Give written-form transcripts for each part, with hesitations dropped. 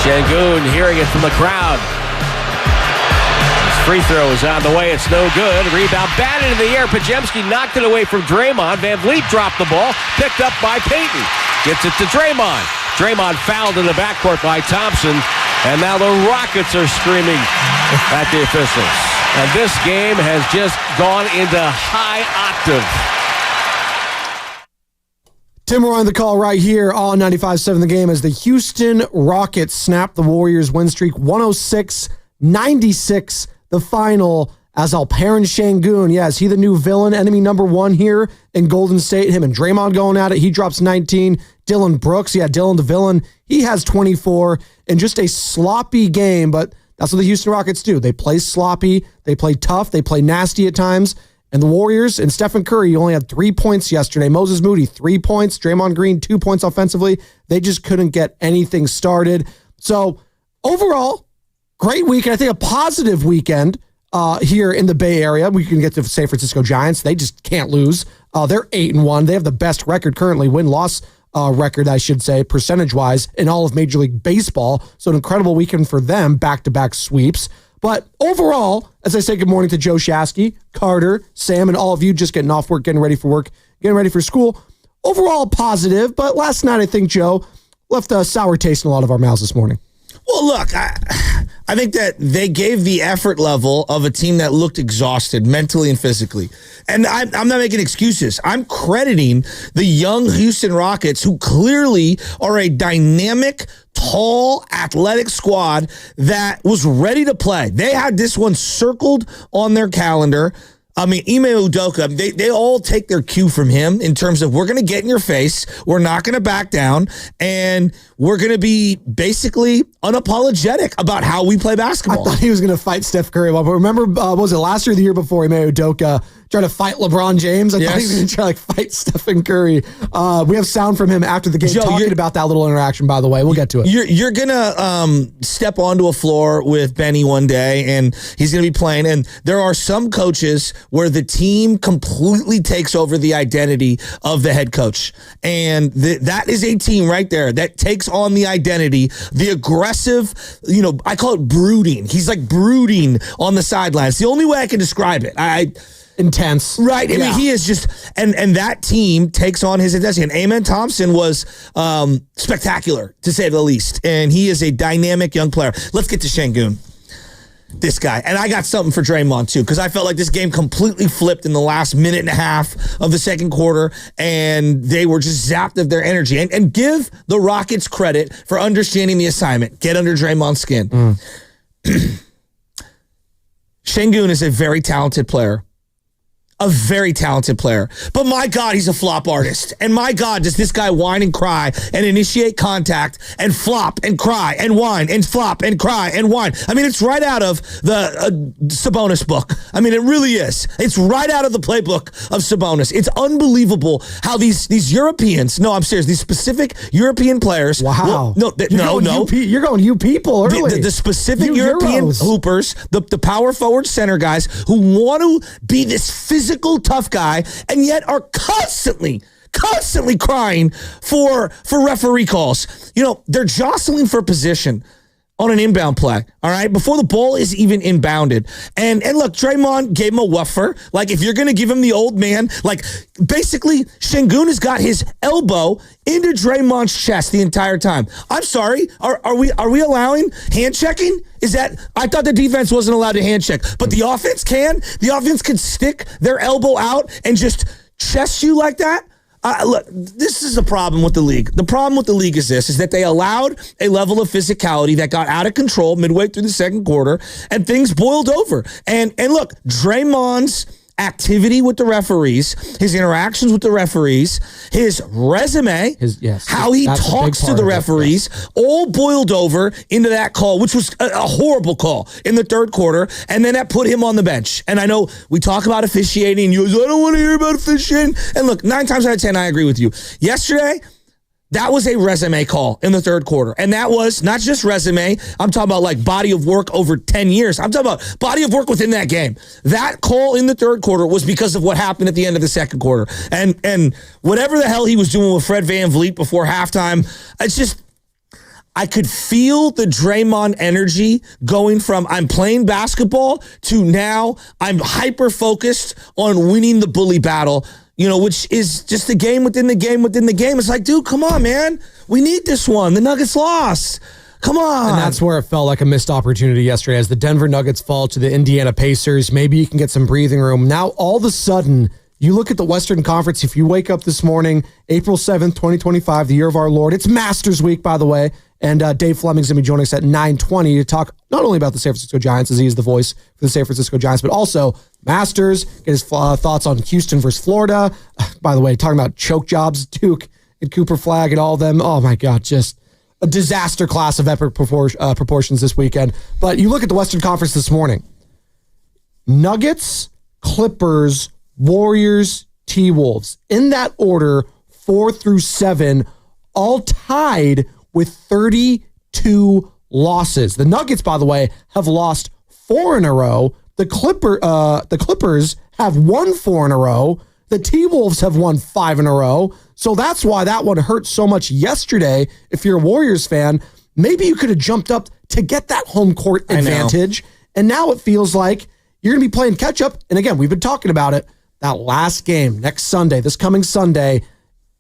Şengün hearing it from the crowd. His free throw is on the way. It's no good. Rebound batted in the air. Podziemski knocked it away from Draymond. Van Vliet dropped the ball. Picked up by Payton. Gets it to Draymond. Draymond fouled in the backcourt by Thompson. And now the Rockets are screaming at the officials. And this game has just gone into high octave. Tim, we're on the call right here on 95.7 The Game as the Houston Rockets snap the Warriors' win streak. 106-96, the final, as Alperen Şengün, is he the new villain, enemy number one here in Golden State? Him and Draymond going at it. He drops 19. Dylan Brooks, Dylan the villain, he has 24. And just a sloppy game, but that's what the Houston Rockets do. They play sloppy, they play tough, they play nasty at times. And the Warriors and Stephen Curry only had 3 points yesterday. Moses Moody, 3 points. Draymond Green, 2 points offensively. They just couldn't get anything started. So overall, great weekend. I think a positive weekend here in the Bay Area. We can get to San Francisco Giants. They just can't lose. They're 8-1. They have the best record currently, win-loss record, I should say, percentage-wise, in all of Major League Baseball. So an incredible weekend for them, back-to-back sweeps. But overall, as I say good morning to Joe Shasky, Carter, Sam, and all of you just getting off work, getting ready for school. Overall positive, but last night I think, Joe, left a sour taste in a lot of our mouths this morning. Well, look, I think that they gave the effort level of a team that looked exhausted mentally and physically. And I'm not making excuses. I'm crediting the young Houston Rockets, who clearly are a dynamic, tall, athletic squad that was ready to play. They had this one circled on their calendar. I mean, Ime Udoka, they all take their cue from him in terms of, we're going to get in your face, we're not going to back down, and we're going to be basically unapologetic about how we play basketball. I thought he was going to fight Steph Curry. But remember, what was it, last year or the year before, Ime Udoka tried to fight LeBron James? I thought he was going to try to fight Stephen Curry. We have sound from him after the game, Joe, talking about that little interaction, by the way. We'll get to it. You're going to step onto a floor with Benny one day, and he's going to be playing. And there are some coaches where the team completely takes over the identity of the head coach. And that is a team right there that takes on the identity, the aggressive, I call it brooding. He's like brooding on the sidelines. The only way I can describe it. Intense. Right. I mean, he is just, and that team takes on his intensity. And Amen Thompson was spectacular, to say the least. And he is a dynamic young player. Let's get to Şengün. This guy. And I got something for Draymond, too, because I felt like this game completely flipped in the last minute and a half of the second quarter, and they were just zapped of their energy. And give the Rockets credit for understanding the assignment. Get under Draymond's skin. Şengün is a very talented player. A very talented player. But my God, he's a flop artist. And my God, does this guy whine and cry and initiate contact and flop and cry and whine and flop and cry and whine. I mean, it's right out of the Sabonis book. I mean, it really is. It's right out of the playbook of Sabonis. It's unbelievable how these Europeans, no, I'm serious, these specific European players. Wow. No. You're going you people early. The specific European hoopers, the power forward center guys who want to be this physical tough guy, and yet are constantly crying for referee calls. They're jostling for position on an inbound play, all right, before the ball is even inbounded. And look, Draymond gave him a woofer. Like, if you're going to give him the old man, like, basically, Şengün has got his elbow into Draymond's chest the entire time. I'm sorry, are we allowing hand checking? I thought the defense wasn't allowed to hand check, but the offense can? The offense can stick their elbow out and just chest you like that? Look, this is a problem with the league. The problem with the league is that they allowed a level of physicality that got out of control midway through the second quarter, and things boiled over. And look, Draymond's activity with the referees, his interactions with the referees, his resume, how he talks to the referees, all boiled over into that call, which was a horrible call in the third quarter, and then that put him on the bench. And I know we talk about officiating, I don't want to hear about officiating. And look, 9 times out of 10, I agree with you. Yesterday, that was a resume call in the third quarter. And that was not just resume. I'm talking about like body of work over 10 years. I'm talking about body of work within that game. That call in the third quarter was because of what happened at the end of the second quarter. And whatever the hell he was doing with Fred VanVleet before halftime, it's just, I could feel the Draymond energy going from I'm playing basketball to now I'm hyper-focused on winning the bully battle, which is just the game within the game within the game. It's like, dude, come on, man. We need this one. The Nuggets lost. Come on. And that's where it felt like a missed opportunity yesterday as the Denver Nuggets fall to the Indiana Pacers. Maybe you can get some breathing room. Now, all of a sudden, you look at the Western Conference. If you wake up this morning, April 7th, 2025, the year of our Lord. It's Masters Week, by the way. And Dave Fleming's going to be joining us at 9:20 to talk not only about the San Francisco Giants, as he is the voice for the San Francisco Giants, but also Masters, get his thoughts on Houston versus Florida. By the way, talking about choke jobs, Duke and Cooper Flagg and all of them. Oh, my God, just a disaster class of epic proportions this weekend. But you look at the Western Conference this morning. Nuggets, Clippers, Warriors, T-Wolves. In that order, 4 through 7, all tied with 32 losses. The Nuggets, by the way, have lost 4 in a row. The Clippers have won 4 in a row. The T-Wolves have won 5 in a row. So that's why that one hurt so much yesterday. If you're a Warriors fan, maybe you could have jumped up to get that home court advantage. And now it feels like you're going to be playing catch up. And again, we've been talking about it. That last game next Sunday, this coming Sunday,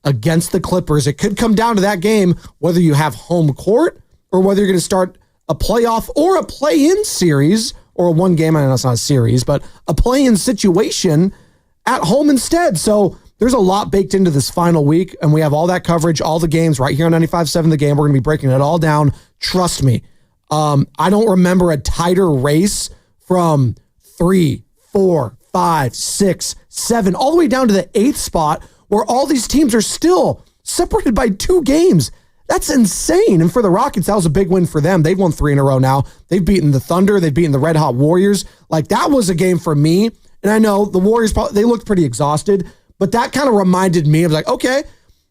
against the Clippers. It could come down to that game, whether you have home court or whether you're going to start a playoff or a play-in series or a one game. I know it's not a series, but a play-in situation at home instead. So there's a lot baked into this final week, and we have all that coverage, all the games right here on 95.7 The Game. We're going to be breaking it all down. Trust me. I don't remember a tighter race from 3, 4, 5, 6, 7, all the way down to the 8th spot, where all these teams are still separated by 2 games. That's insane. And for the Rockets, that was a big win for them. They've won 3 in a row now. They've beaten the Thunder. They've beaten the Red Hot Warriors. Like, that was a game for me. And I know the Warriors, they looked pretty exhausted, but that kind of reminded me of like, okay,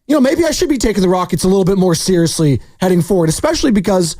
maybe I should be taking the Rockets a little bit more seriously heading forward, especially because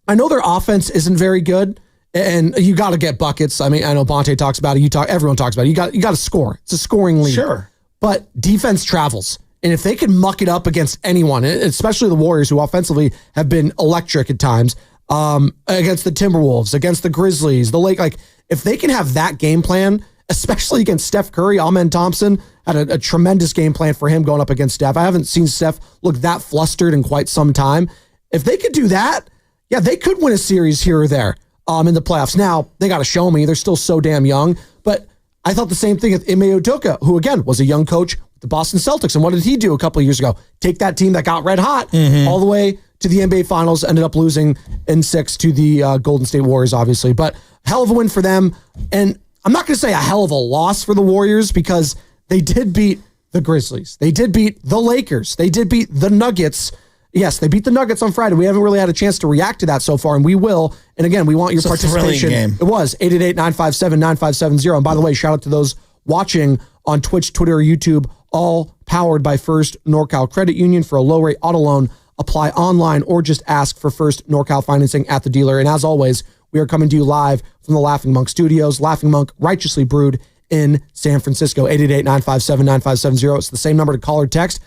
I know their offense isn't very good. And you got to get buckets. I mean, I know Bonte talks about it. Everyone talks about it. You got to score. It's a scoring league. Sure. But defense travels. And if they can muck it up against anyone, especially the Warriors, who offensively have been electric at times, against the Timberwolves, against the Grizzlies, the Lake, like if they can have that game plan, especially against Steph Curry, Amen Thompson had a tremendous game plan for him going up against Steph. I haven't seen Steph look that flustered in quite some time. If they could do that, yeah, they could win a series here or there in the playoffs. Now, they got to show me. They're still so damn young. But I thought the same thing with Ime Udoka, who, again, was a young coach with the Boston Celtics. And what did he do a couple of years ago? Take that team that got red hot all the way to the NBA Finals, ended up losing in 6 to the Golden State Warriors, obviously. But hell of a win for them. And I'm not going to say a hell of a loss for the Warriors because they did beat the Grizzlies. They did beat the Lakers. They did beat the Nuggets. Yes, they beat the Nuggets on Friday. We haven't really had a chance to react to that so far, and we will. And again, we want your participation. Game. It was 888-957-9570. And by the way, shout out to those watching on Twitch, Twitter, or YouTube, all powered by First NorCal Credit Union. For a low-rate auto loan, apply online or just ask for First NorCal financing at the dealer. And as always, we are coming to you live from the Laughing Monk Studios. Laughing Monk, righteously brewed in San Francisco. 888-957-9570. It's the same number to call or text.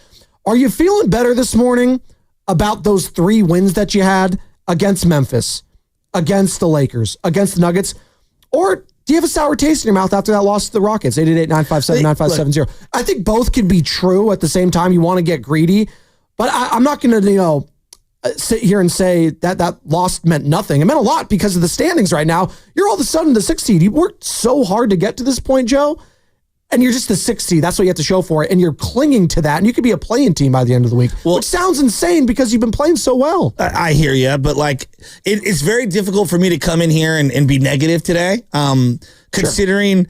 Are you feeling better this morning about those 3 wins that you had against Memphis, against the Lakers, against the Nuggets? Or do you have a sour taste in your mouth after that loss to the Rockets? 888-957-9570. I think both can be true at the same time. You want to get greedy, but I'm not going to, sit here and say that loss meant nothing. It meant a lot because of the standings right now. You're all of a sudden the 6th seed. You worked so hard to get to this point, Joe, and you're just the 6th seed. That's what you have to show for it, and you're clinging to that, and you could be a playing team by the end of the week, which sounds insane because you've been playing so well. I hear you, but like it's very difficult for me to come in here and be negative today, considering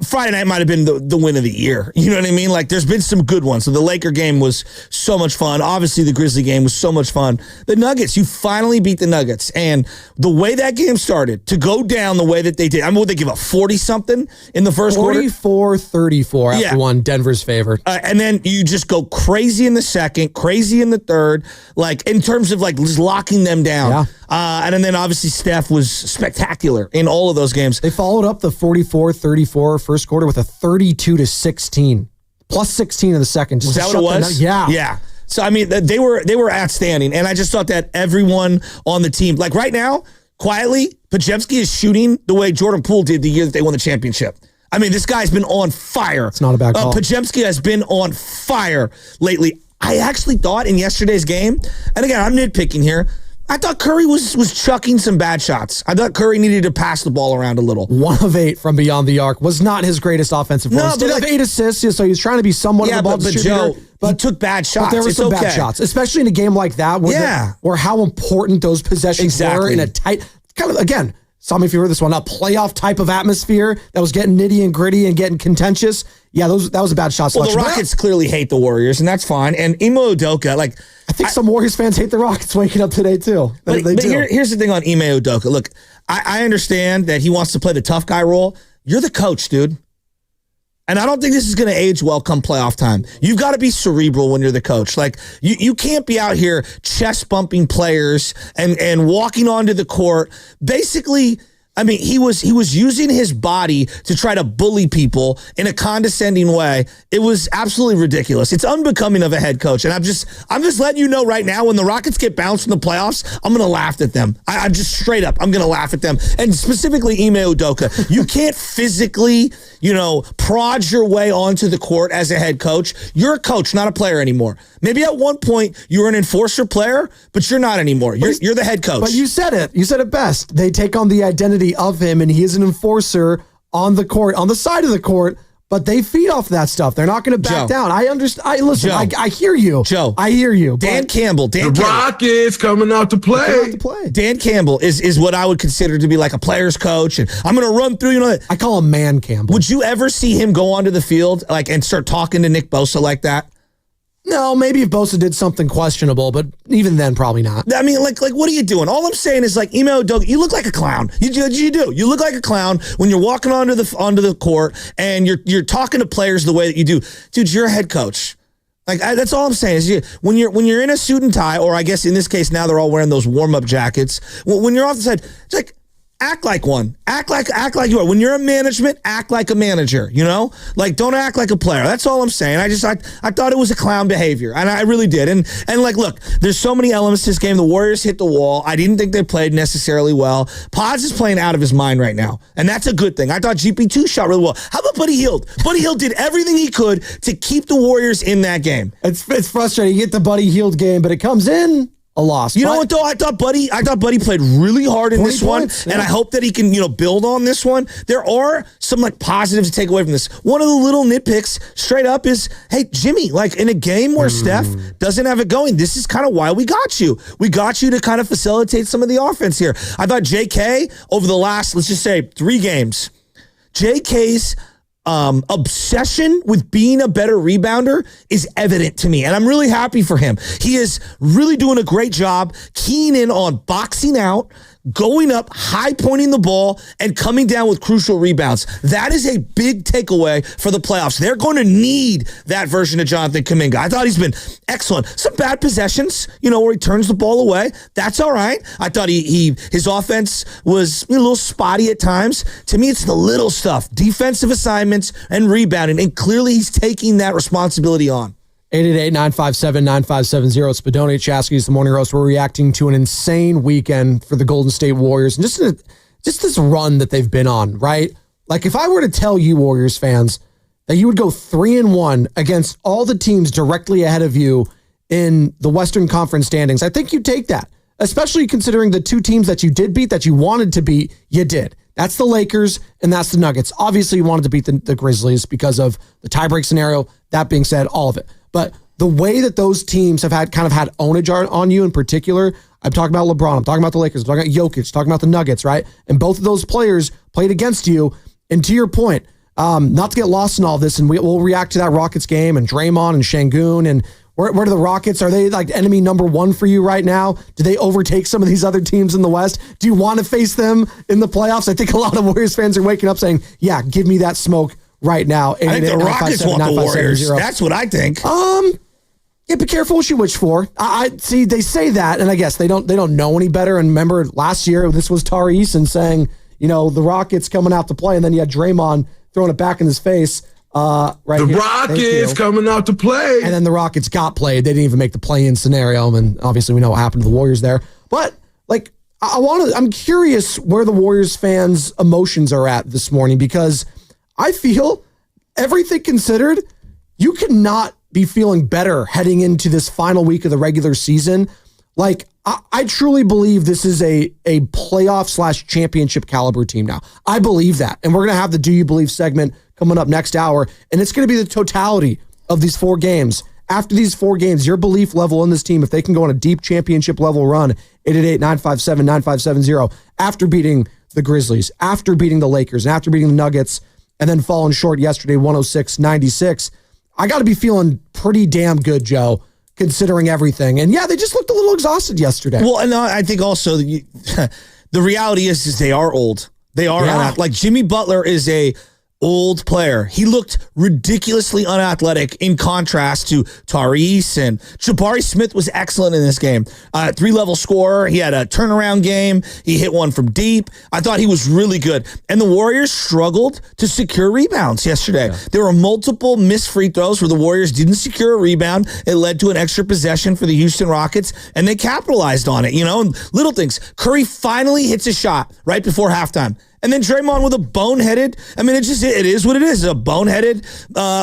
Friday night might have been the win of the year. You know what I mean? Like, there's been some good ones. So the Laker game was so much fun. Obviously, the Grizzly game was so much fun. The Nuggets, you finally beat the Nuggets. And the way that game started, to go down the way that they did, I mean, would they give up 40-something in the first quarter? 44-34 after one, Denver's favor. And then you just go crazy in the second, crazy in the third, like in terms of like just locking them down. Yeah. And then obviously Steph was spectacular in all of those games. They followed up the 44-34 first quarter with a 32-16, plus 16 in the second. Was that what it was? Yeah. Yeah. So, I mean, they were outstanding. And I just thought that everyone on the team, like right now, quietly, Podziemski is shooting the way Jordan Poole did the year that they won the championship. I mean, this guy's been on fire. It's not a bad call. Podziemski has been on fire lately. I actually thought in yesterday's game, and again, I'm nitpicking here, I thought Curry was chucking some bad shots. I thought Curry needed to pass the ball around a little. 1 of 8 from beyond the arc was not his greatest offensive performance. Did have 8 assists, so he's trying to be somewhat of a ball distributor. But he took bad shots. But there were some bad shots, especially in a game like that where how important those possessions were in a tight, kind of, again, tell me if you heard this one, a playoff type of atmosphere that was getting nitty and gritty and getting contentious. Yeah, that was a bad shot selection. Well, the Rockets clearly hate the Warriors, and that's fine. And Ime Udoka, like, I think some Warriors fans hate the Rockets waking up today, too. But here's the thing on Ime Udoka. Look, I understand that he wants to play the tough guy role. You're the coach, dude. And I don't think this is going to age well come playoff time. You've got to be cerebral when you're the coach. Like, you can't be out here chest bumping players and walking onto the court. Basically, I mean, he was using his body to try to bully people in a condescending way. It was absolutely ridiculous. It's unbecoming of a head coach. And I'm just letting you know right now, when the Rockets get bounced from the playoffs, I'm going to laugh at them. I'm just straight up, I'm going to laugh at them. And specifically Ime Udoka. You can't physically, prod your way onto the court as a head coach. You're a coach, not a player anymore. Maybe at one point you were an enforcer player, but you're not anymore. You're the head coach. But you said it. You said it best. They take on the identity of him, and he is an enforcer on the court, on the side of the court, but they feed off that stuff. They're not going to back down. I understand. Listen, I hear you. Joe. I hear you. Dan Campbell. The Rockets coming out to play. Dan Campbell is what I would consider to be like a player's coach, and I'm going to run through, I call him Man Campbell. Would you ever see him go onto the field and start talking to Nick Bosa like that? No, maybe if Bosa did something questionable, but even then, probably not. I mean, like, what are you doing? All I'm saying is, like, Ime Udoka, you look like a clown. You do. You look like a clown when you're walking onto the court and you're talking to players the way that you do. Dude, you're a head coach. Like, that's all I'm saying is when you're in a suit and tie, or I guess in this case now they're all wearing those warm-up jackets. When you're off the side, it's like, act like one. Act like you are. When you're in management, act like a manager, Like, don't act like a player. That's all I'm saying. I thought it was a clown behavior, and I really did. And like, look, there's so many elements to this game. The Warriors hit the wall. I didn't think they played necessarily well. Pods is playing out of his mind right now, and that's a good thing. I thought GP2 shot really well. How about Buddy Hield? Buddy Hield did everything he could to keep the Warriors in that game. It's frustrating. You get the Buddy Hield game, but it comes in a loss. You know what, though? I thought Buddy played really hard in this one, and I hope that he can, build on this one. There are some, positives to take away from this. One of the little nitpicks, straight up, is, hey, Jimmy, in a game where Steph doesn't have it going, this is kind of why we got you. We got you to kind of facilitate some of the offense here. I thought JK, over the last, let's just say, 3 games, JK's obsession with being a better rebounder is evident to me, and I'm really happy for him. He is really doing a great job keying in on boxing out, going up, high pointing the ball, and coming down with crucial rebounds. That is a big takeaway for the playoffs. They're going to need that version of Jonathan Kuminga. I thought he's been excellent. Some bad possessions, where he turns the ball away. That's all right. I thought his offense was a little spotty at times. To me, it's the little stuff, defensive assignments and rebounding, and clearly he's taking that responsibility on. 888-957-9570. It's Spadoni Chasky's the morning roast. We're reacting to an insane weekend for the Golden State Warriors. And just this run that they've been on, right? Like, if I were to tell you, Warriors fans, that you would go 3-1 against all the teams directly ahead of you in the Western Conference standings, I think you'd take that. Especially considering the 2 teams that you did beat, that you wanted to beat, you did. That's the Lakers and that's the Nuggets. Obviously, you wanted to beat the Grizzlies because of the tiebreak scenario. That being said, all of it. But the way that those teams have had ownage on you in particular, I'm talking about LeBron, I'm talking about the Lakers, I'm talking about Jokic, talking about the Nuggets, right? And both of those players played against you. And to your point, not to get lost in all this, and we'll react to that Rockets game and Draymond and Şengün and where do the Rockets, are they like enemy number 1 for you right now? Do they overtake some of these other teams in the West? Do you want to face them in the playoffs? I think a lot of Warriors fans are waking up saying, yeah, give me that smoke right now. I think the Rockets want the Warriors. That's what I think. Yeah, be careful what you wish for. I see they say that, and I guess they don't know any better. And remember last year, this was Tari Eason saying, the Rockets coming out to play, and then you had Draymond throwing it back in his face. Right The here. Rockets coming out to play. And then the Rockets got played. They didn't even make the play-in scenario, and obviously we know what happened to the Warriors there. But like, I'm curious where the Warriors fans' emotions are at this morning, because I feel, everything considered, you cannot be feeling better heading into this final week of the regular season. Like, I truly believe this is a playoff / championship caliber team now. I believe that. And we're going to have the Do You Believe segment coming up next hour. And it's going to be the totality of these 4 games. After these 4 games, your belief level in this team, if they can go on a deep championship level run, 888-957-9570, after beating the Grizzlies, after beating the Lakers, and after beating the Nuggets, and then falling short yesterday, 106-96, I got to be feeling pretty damn good, Joe, considering everything. And yeah, they just looked a little exhausted yesterday. Well, and I think also the reality is they are old. They are not, like Jimmy Butler is a old player. He looked ridiculously unathletic in contrast to Tyrese, and Jabari Smith was excellent in this game. 3-level scorer. He had a turnaround game. He hit one from deep. I thought he was really good. And the Warriors struggled to secure rebounds yesterday. Yeah. There were multiple missed free throws where the Warriors didn't secure a rebound. It led to an extra possession for the Houston Rockets, and they capitalized on it, and little things. Curry finally hits a shot right before halftime. And then Draymond with a boneheaded, it is what it is, a boneheaded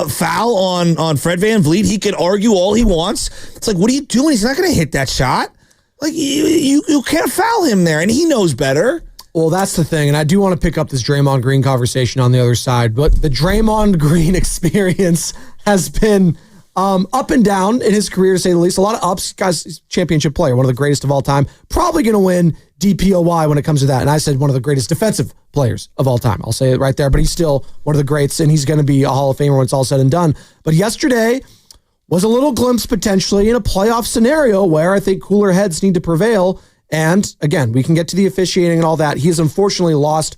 foul on Fred VanVleet. He can argue all he wants. It's like, what are you doing? He's not going to hit that shot. Like, you can't foul him there, and he knows better. Well, that's the thing, and I do want to pick up this Draymond Green conversation on the other side, but the Draymond Green experience has been up and down in his career, to say the least. A lot of ups. Guys, he's a championship player, one of the greatest of all time. Probably going to win DPOY when it comes to that. And I said one of the greatest defensive players of all time. I'll say it right there, but he's still one of the greats, and he's going to be a Hall of Famer when it's all said and done. But yesterday was a little glimpse potentially in a playoff scenario where I think cooler heads need to prevail. And again, we can get to the officiating and all that. He has unfortunately lost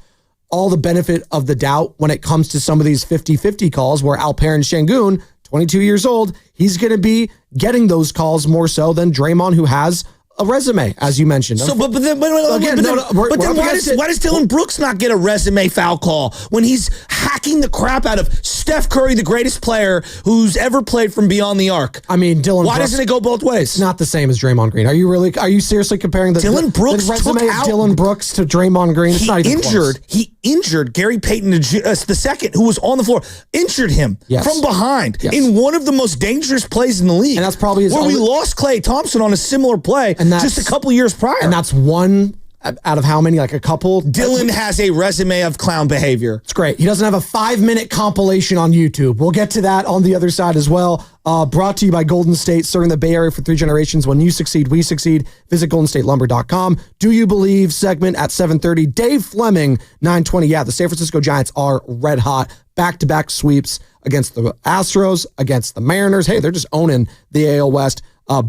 all the benefit of the doubt when it comes to some of these 50-50 calls where Alperen Şengün, 22 years old, he's going to be getting those calls more so than Draymond, who has a resume, as you mentioned. So, but then why does Dylan Brooks not get a resume foul call when he's hacking the crap out of Steph Curry, the greatest player who's ever played from beyond the arc? I mean, Dylan. Why Brooks, doesn't it go both ways? It's not the same as Draymond Green. Are you seriously comparing the resume of Dylan Brooks to Draymond Green? It's not even close. He injured Gary Payton the second, who was on the floor, injured him from behind in one of the most dangerous plays in the league. And that's probably his we lost Klay Thompson on a similar play just a couple years prior. And that's one out of how many? Like a couple? Dylan has a resume of clown behavior. It's great. He doesn't have a 5-minute compilation on YouTube. We'll get to that on the other side as well. Brought to you by Golden State, serving the Bay Area for 3 generations. When you succeed, we succeed. Visit goldenstatelumber.com. Do You Believe segment at 7:30. Dave Fleming, 9:20. Yeah, the San Francisco Giants are red hot. Back-to-back sweeps against the Astros, against the Mariners. Hey, they're just owning the AL West.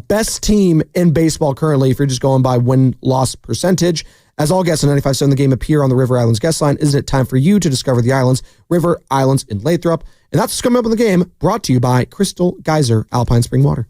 Best team in baseball currently, if you're just going by win-loss percentage. As all guests on 95.7 The Game appear on the River Islands guest line, isn't it time for you to discover the islands, River Islands in Lathrop? And that's what's coming up in the game, brought to you by Crystal Geyser Alpine Spring Water.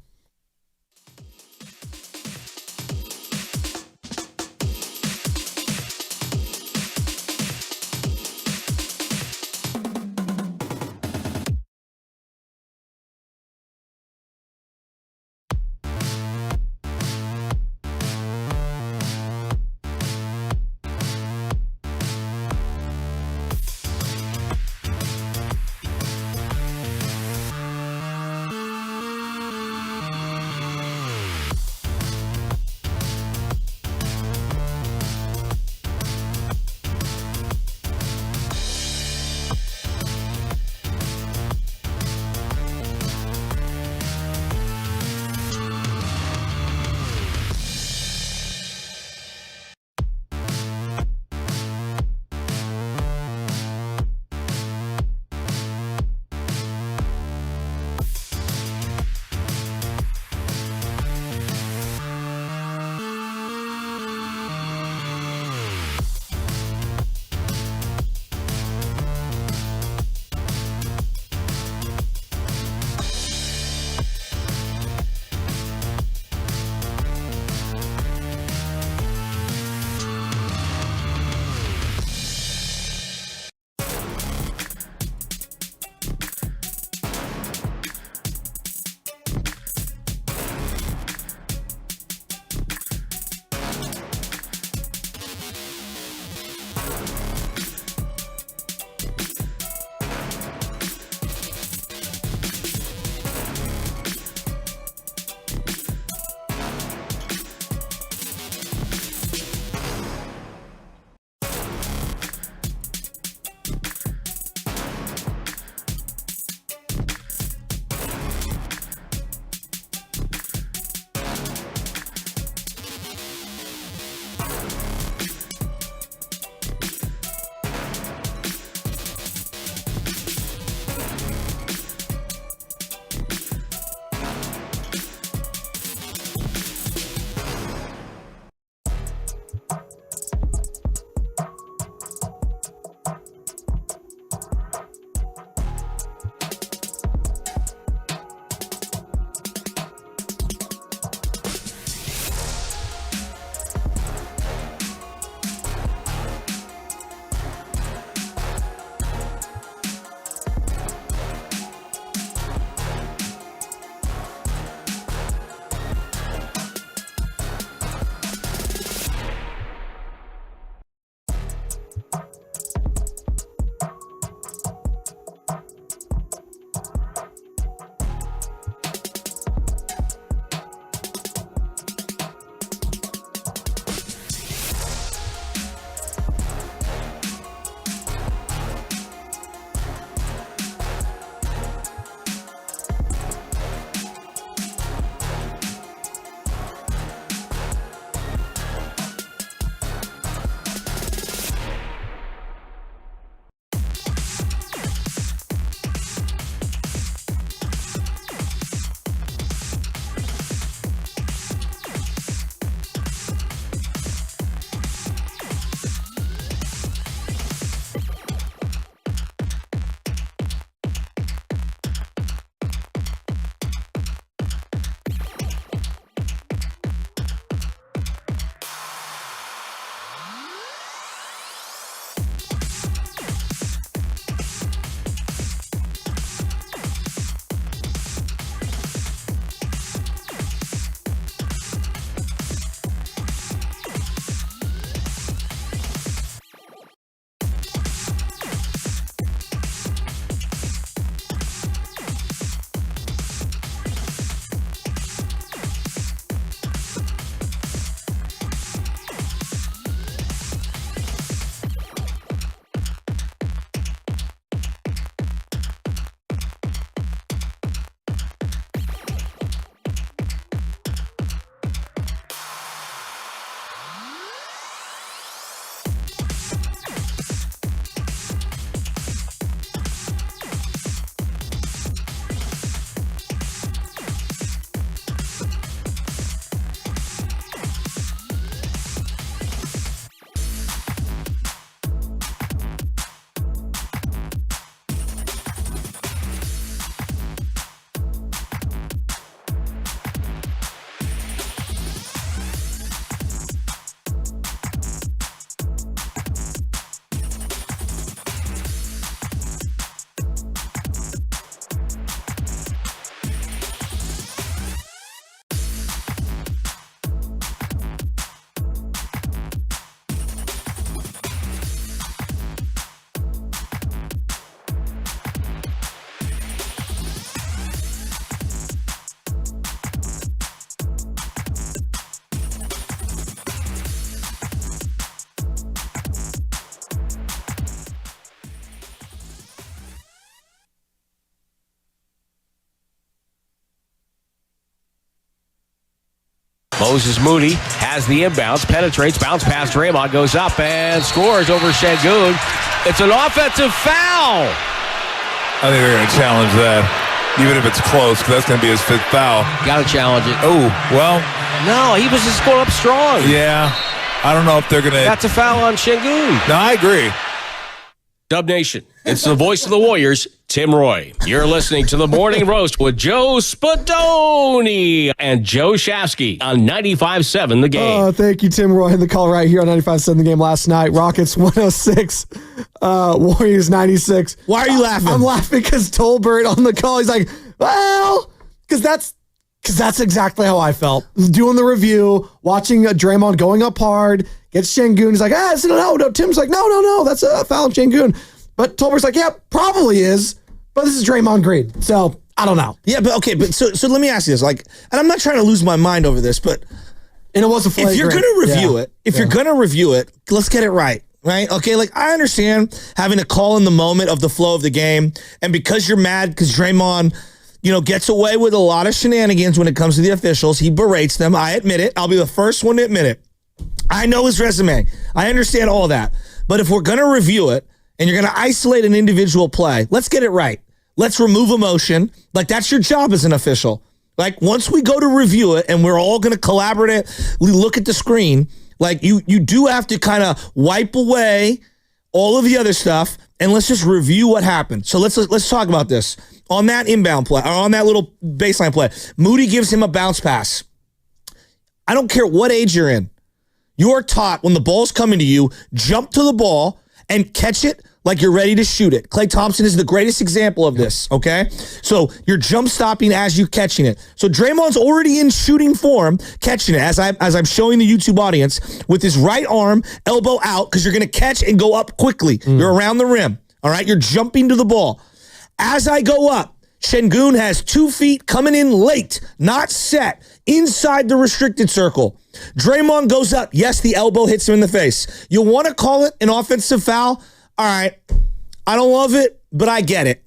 Moses Moody has the inbounds, penetrates, bounce past Draymond, goes up and scores over Şengün. It's an offensive foul. I think they're going to challenge that, even if it's close, because that's going to be his 5th foul. Got to challenge it. Oh, well. No, he was just going up strong. Yeah. I don't know if they're going to. That's a foul on Şengün. No, I agree. Dub Nation, it's the voice of the Warriors, Tim Roy. You're listening to The Morning Roast with Joe Spadoni and Joe Shafsky on 95.7 The Game. Oh, thank you, Tim Roy. The call right here on 95.7 The Game last night. Rockets 106, Warriors 96. Why are you laughing? I'm laughing because Tolbert on the call, he's like, well, because that's exactly how I felt. Doing the review, watching Draymond going up hard, gets Şengün. He's like, no. Tim's like, no, that's a foul on Şengün. But Tolbert's like, yeah, probably is, but this is Draymond Green. So, I don't know. Yeah, but okay, so let me ask you this. Like, and I'm not trying to lose my mind over this, but and it was a flagrant. If you're going to review it, let's get it right. Right? Okay, like I understand having a call in the moment of the flow of the game, and because you're mad because Draymond gets away with a lot of shenanigans when it comes to the officials. He berates them. I admit it. I'll be the first one to admit it. I know his resume. I understand all that. But if we're going to review it and you're going to isolate an individual play, let's get it right. Let's remove emotion. Like, that's your job as an official. Like, once we go to review it and we're all going to collaboratively look at the screen, like, you do have to kind of wipe away all of the other stuff and let's just review what happened. So let's talk about this. On that inbound play, or on that little baseline play, Moody gives him a bounce pass. I don't care what age you're in. You're taught when the ball's coming to you, jump to the ball and catch it like you're ready to shoot it. Klay Thompson is the greatest example of this, okay? So you're jump stopping as you're catching it. So Draymond's already in shooting form, catching it, as I'm showing the YouTube audience, with his right arm, elbow out, because you're going to catch and go up quickly. You're around the rim, all right? You're jumping to the ball. As I go up, Şengün has 2 feet coming in late, not set, inside the restricted circle. Draymond goes up. Yes, the elbow hits him in the face. You want to call it an offensive foul? All right. I don't love it, but I get it.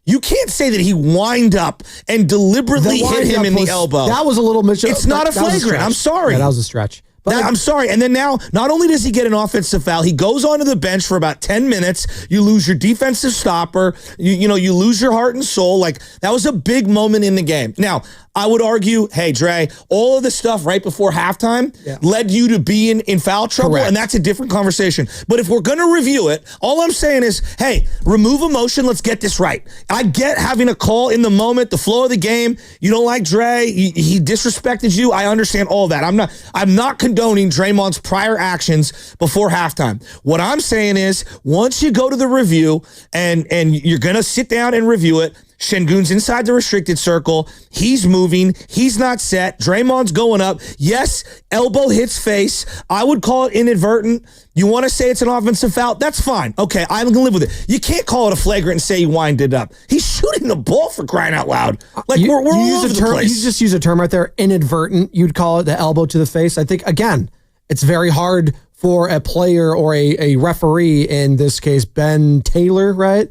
You can't say that he wind up and deliberately hit him in the elbow. That was a little Mitchell. It's not a flagrant. I'm sorry. Yeah, that was a stretch. But I'm sorry. And then now, not only does he get an offensive foul, he goes onto the bench for about 10 minutes. You lose your defensive stopper. You lose your heart and soul. Like, that was a big moment in the game. Now, I would argue, hey, Dre, all of the stuff right before halftime led you to be in foul trouble, Correct. and that's a different conversation. But if we're going to review it, all I'm saying is, hey, remove emotion. Let's get this right. I get having a call in the moment, the flow of the game. You don't like Dre. He disrespected you. I understand all that. I'm not condoning Draymond's prior actions before halftime. What I'm saying is, once you go to the review and you're going to sit down and review it, Şengün's inside the restricted circle. He's moving. He's not set. Draymond's going up. Yes, elbow hits face. I would call it inadvertent. You want to say it's an offensive foul? That's fine. Okay, I'm going to live with it. You can't call it a flagrant and say he winded up. He's shooting the ball, for crying out loud. Like, we're all over the place. You just use a term right there, inadvertent. You'd call it the elbow to the face. I think, again, it's very hard for a player or a referee, in this case, Ben Taylor, right?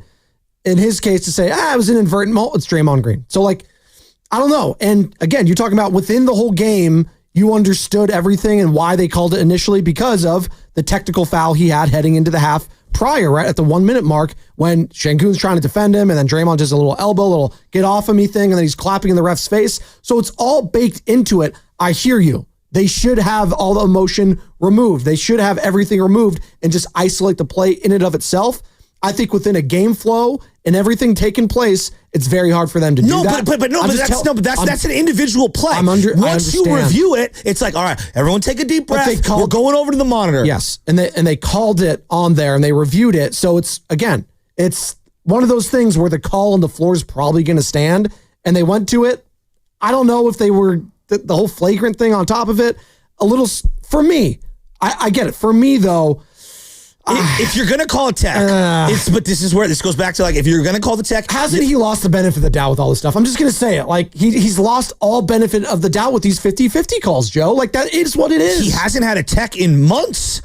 In his case, to say, it was inadvertent, it's Draymond Green. So, like, I don't know. And again, you're talking about within the whole game, you understood everything and why they called it initially because of the technical foul he had heading into the half prior, right? At the 1 minute mark when Şengün's trying to defend him and then Draymond does a little elbow, little get off of me thing, and then he's clapping in the ref's face. So it's all baked into it. I hear you. They should have all the emotion removed. They should have everything removed and just isolate the play in and of itself. I think within a game flow and everything taking place, it's very hard for them to do that. But that's an individual play. Once you review it, it's like, all right, everyone take a deep breath. We're going over to the monitor. Yes, and they called it on there and they reviewed it. So it's one of those things where the call on the floor is probably going to stand, and they went to it. I don't know if they were the whole flagrant thing on top of it. A little for me, I get it. For me though. If you're going to call a tech, but this is where this goes back to, like, if you're going to call the tech. Hasn't he lost the benefit of the doubt with all this stuff? I'm just going to say it. Like, he's lost all benefit of the doubt with these 50-50 calls, Joe. Like, that is what it is. He hasn't had a tech in months.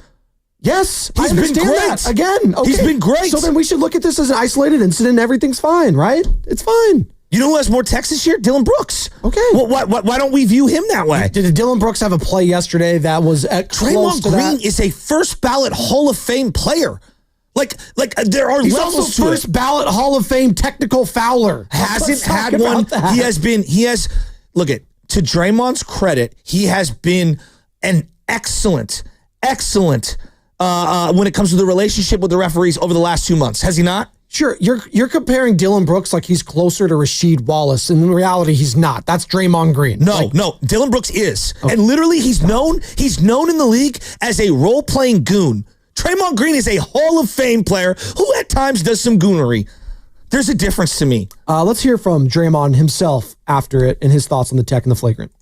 Yes, he's been great. That. Again, okay. He's been great. So then we should look at this as an isolated incident and everything's fine, right? It's fine. You know who has more texts this year? Dylan Brooks. Okay. Well, why don't we view him that way? Did Dylan Brooks have a play yesterday that was close Draymond to Green that? is a first ballot Hall of Fame player. Like there are He's levels also to first it. ballot Hall of Fame technical fouler. Hasn't Let's talk had about one. that. Look at, to Draymond's credit, he has been an excellent when it comes to the relationship with the referees over the last 2 months. Has he not? Sure, you're comparing Dylan Brooks like he's closer to Rasheed Wallace. In reality, he's not. That's Draymond Green. No, Dylan Brooks is. Okay. And literally he's known in the league as a role-playing goon. Draymond Green is a Hall of Fame player who at times does some goonery. There's a difference to me. Let's hear from Draymond himself after it and his thoughts on the tech and the flagrant.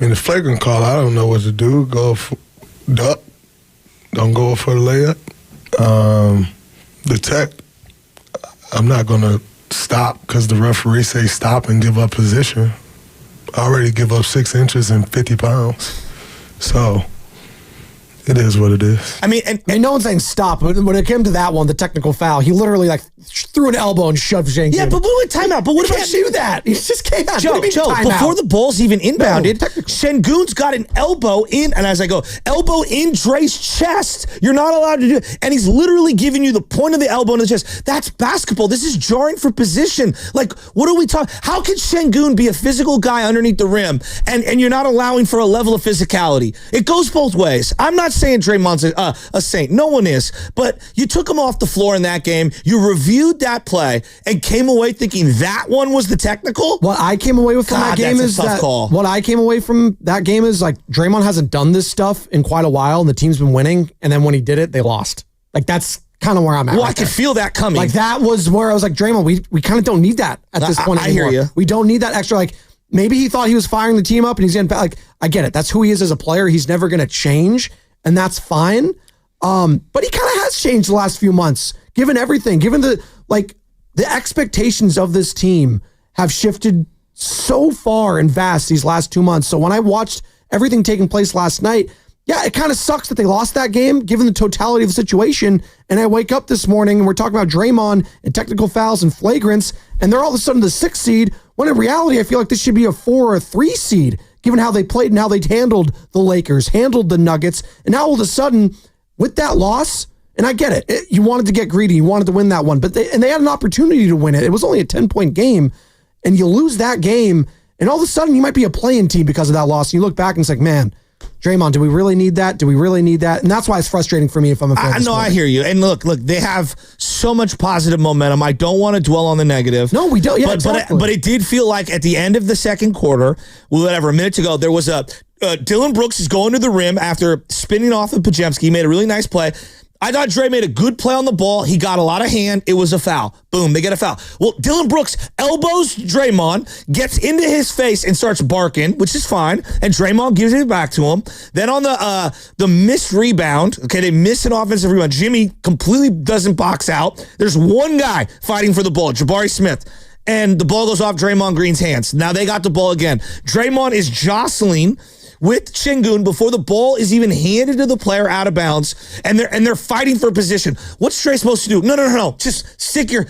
In the flagrant call, I don't know what to do. Go for duck. Don't go for the layup. The tech, I'm not going to stop because the referee say stop and give up position. I already give up 6 inches and 50 pounds. So it is what it is. I mean, no one's saying stop, but when it came to that one, the technical foul, he literally threw an elbow and shoved Shane. Yeah, but what timeout? But what you about can't do that? You just can't. Joe, before the ball's even inbounded, Şengün's got an elbow in, and as I go, elbow in Dre's chest. You're not allowed to do it. And he's literally giving you the point of the elbow in the chest. That's basketball. This is jarring for position. Like, what are we talking? How could Şengün be a physical guy underneath the rim, and you're not allowing for a level of physicality? It goes both ways. I'm not saying Draymond's a saint. No one is. But you took him off the floor in that game. You reviewed that play and came away thinking that one was the technical. What I came away with from that game is that what I came away from that game is like Draymond hasn't done this stuff in quite a while, and the team's been winning. And then when he did it, they lost. Like that's kind of where I'm at. Well, I could feel that coming. Like that was where I was like, Draymond, we kind of don't need that at this point anymore. I hear you. We don't need that extra. Like maybe he thought he was firing the team up, and he's getting like I get it. That's who he is as a player. He's never going to change, and that's fine. But he kind of has changed the last few months, given everything, given the expectations of this team have shifted so far and vast these last 2 months. So when I watched everything taking place last night, yeah, it kind of sucks that they lost that game, given the totality of the situation. And I wake up this morning and we're talking about Draymond and technical fouls and flagrants, and they're all of a sudden the 6th seed, when in reality, I feel like this should be a 4 or 3 seed, given how they played and how they handled the Lakers, handled the Nuggets, and now all of a sudden, with that loss, and I get it, you wanted to get greedy, you wanted to win that one, but they had an opportunity to win it. It was only a 10-point game, and you lose that game, and all of a sudden you might be a play-in team because of that loss. And you look back and it's like, man, Draymond, do we really need that? Do we really need that? And that's why it's frustrating for me if I'm a fan. I hear you. And look, they have so much positive momentum. I don't want to dwell on the negative. No, we don't. Yeah, exactly. But it did feel like at the end of the second quarter, a minute to go, there was Dylan Brooks is going to the rim after spinning off of Podziemski. He made a really nice play. I thought Dre made a good play on the ball. He got a lot of hand. It was a foul. Boom, they get a foul. Well, Dylan Brooks elbows Draymond, gets into his face and starts barking, which is fine, and Draymond gives it back to him. Then on the missed rebound, okay, they miss an offensive rebound. Jimmy completely doesn't box out. There's one guy fighting for the ball, Jabari Smith, and the ball goes off Draymond Green's hands. Now they got the ball again. Draymond is jostling with Şengün before the ball is even handed to the player out of bounds, and they're fighting for position. What's Dre supposed to do? No. Just stick your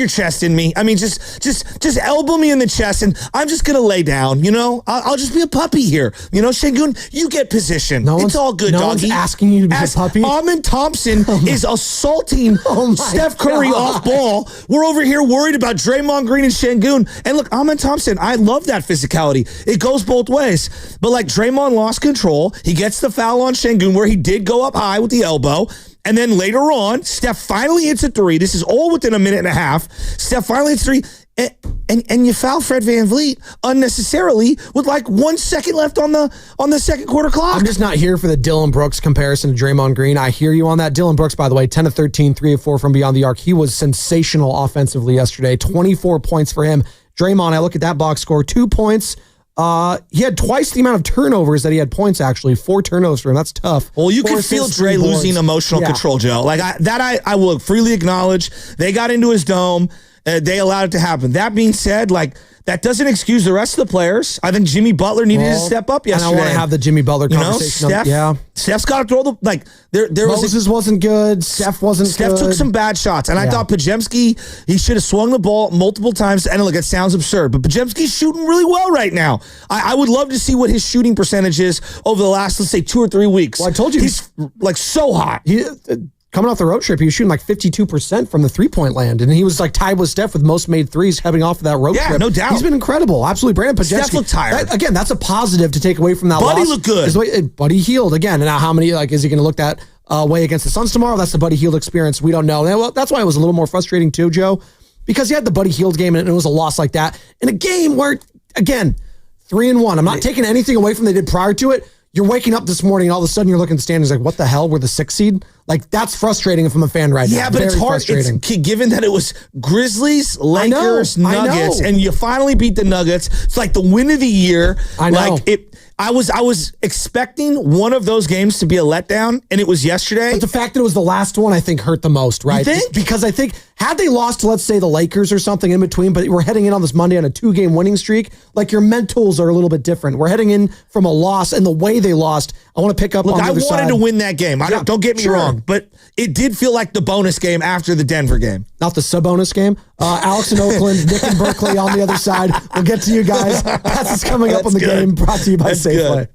chest in me. I mean, just elbow me in the chest, and I'm just gonna lay down. I'll just be a puppy here. Şengün, you get position. It's all good, doggy. No one's asking you to be a puppy. Amin Thompson is assaulting Steph Curry off ball. We're over here worried about Draymond Green and Şengün. And look, Amin Thompson, I love that physicality. It goes both ways. But like Draymond lost control. He gets the foul on Şengün where he did go up high with the elbow. And then later on, Steph finally hits a three. This is all within a minute and a half. Steph finally hits three. And you foul Fred VanVleet unnecessarily with like 1 second left on the second quarter clock. I'm just not here for the Dylan Brooks comparison to Draymond Green. I hear you on that. Dylan Brooks, by the way, 10 of 13, 3 of 4 from beyond the arc. He was sensational offensively yesterday. 24 points for him. Draymond, I look at that box score, 2 points. He had twice the amount of turnovers that he had points, actually. 4 turnovers for him. That's tough. Well, you can feel Dre losing emotional control, Joe. Like I will freely acknowledge they got into his dome. They allowed it to happen. That being said, like, that doesn't excuse the rest of the players. I think Jimmy Butler needed to step up yesterday. And I want to have the Jimmy Butler conversation. Steph's got to throw the, like, there Moses wasn't good. Steph wasn't good. Steph took some bad shots. And I thought Podziemski, he should have swung the ball multiple times. And look, it sounds absurd, but Podziemski's shooting really well right now. I would love to see what his shooting percentage is over the last, let's say, 2 or 3 weeks. Well, I told you. He's like so hot. Coming off the road trip, he was shooting like 52% from the three-point land, and he was like tied with Steph with most made threes heading off of that road trip. Yeah, no doubt. He's been incredible. Absolutely. Brandon Podziemski. Steph looked tired. Again, that's a positive to take away from that loss. Buddy looked good. Buddy healed. Again, and now how many, like, is he going to look that way against the Suns tomorrow? That's the Buddy Hield experience. We don't know. And, well, that's why it was a little more frustrating too, Joe, because he had the Buddy Hield game, and it was a loss like that. In a game where, again, 3-1. I'm not taking anything away from what they did prior to it. You're waking up this morning and all of a sudden you're looking at the standings like, what the hell? We're the 6th seed? Like, that's frustrating if I'm a fan right now. Yeah, but it's hard. Given that it was Grizzlies, Lakers, Nuggets, and you finally beat the Nuggets. It's like the win of the year. I know. Like, I was expecting one of those games to be a letdown, and it was yesterday. But the fact that it was the last one, I think, hurt the most, right? You think? Because I think had they lost to, let's say, the Lakers or something in between, but we're heading in on this Monday on a 2-game winning streak, like, your mentals are a little bit different. We're heading in from a loss, and the way they lost, I want to pick up on the other side. I wanted to win that game. Don't get me wrong, but it did feel like the bonus game after the Denver game. Not the sub-bonus game. Alex in Oakland, Nick in Berkeley on the other side. We'll get to you guys. That's what's coming up on the game, brought to you by Safeway.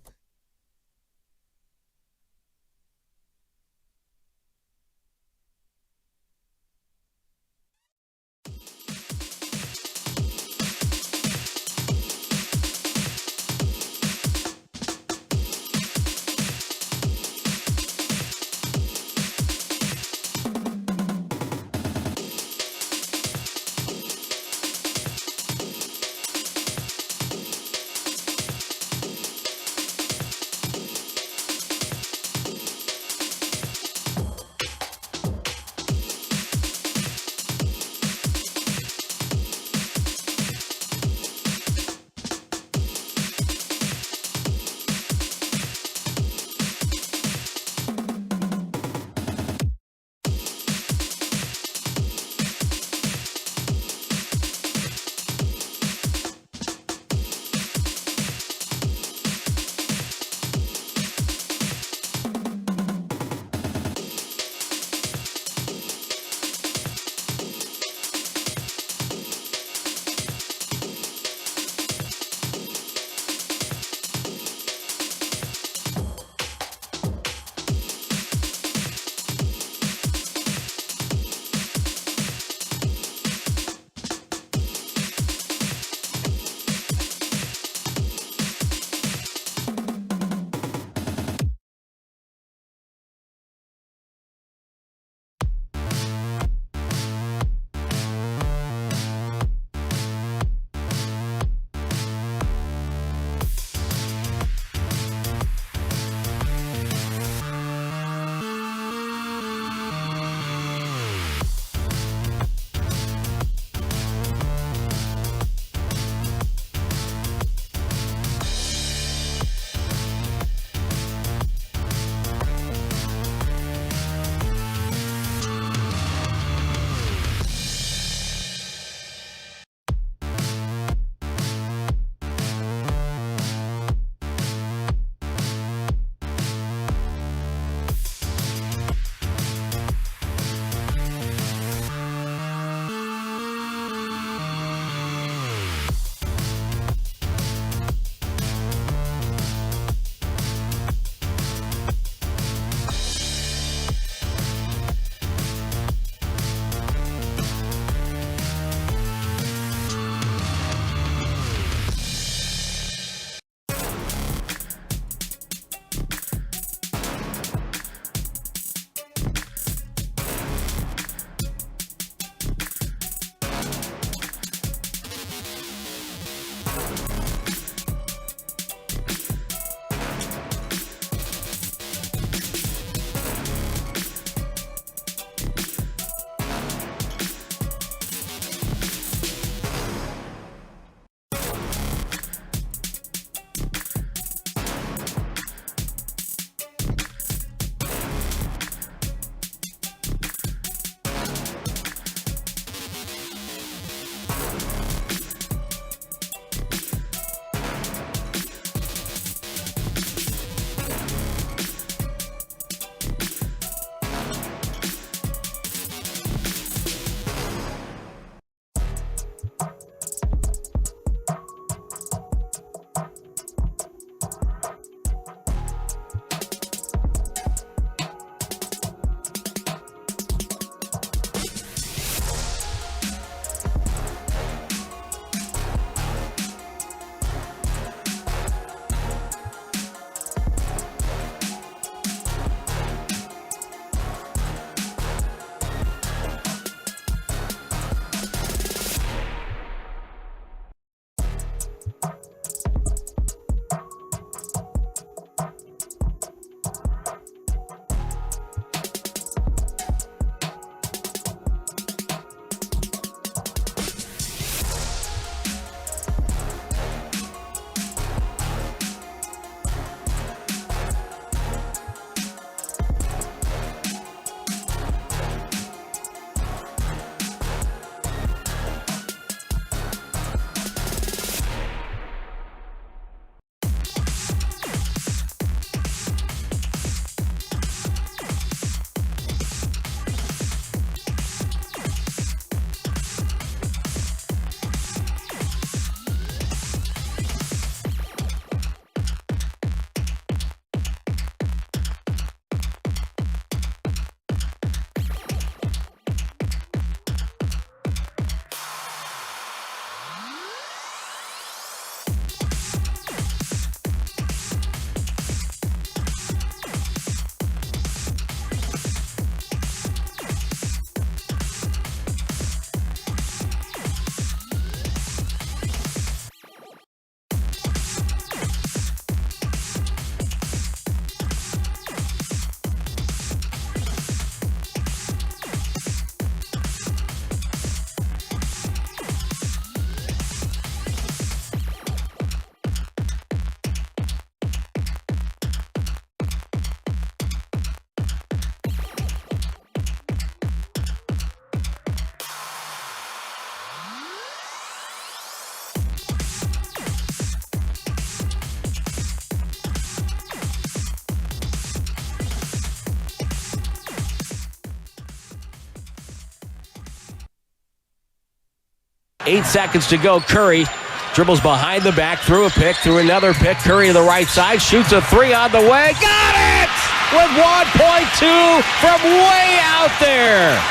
8 seconds to go. Curry dribbles behind the back, through a pick, through another pick. Curry to the right side, shoots a 3 on the way. Got it! With 1.2 from way out there.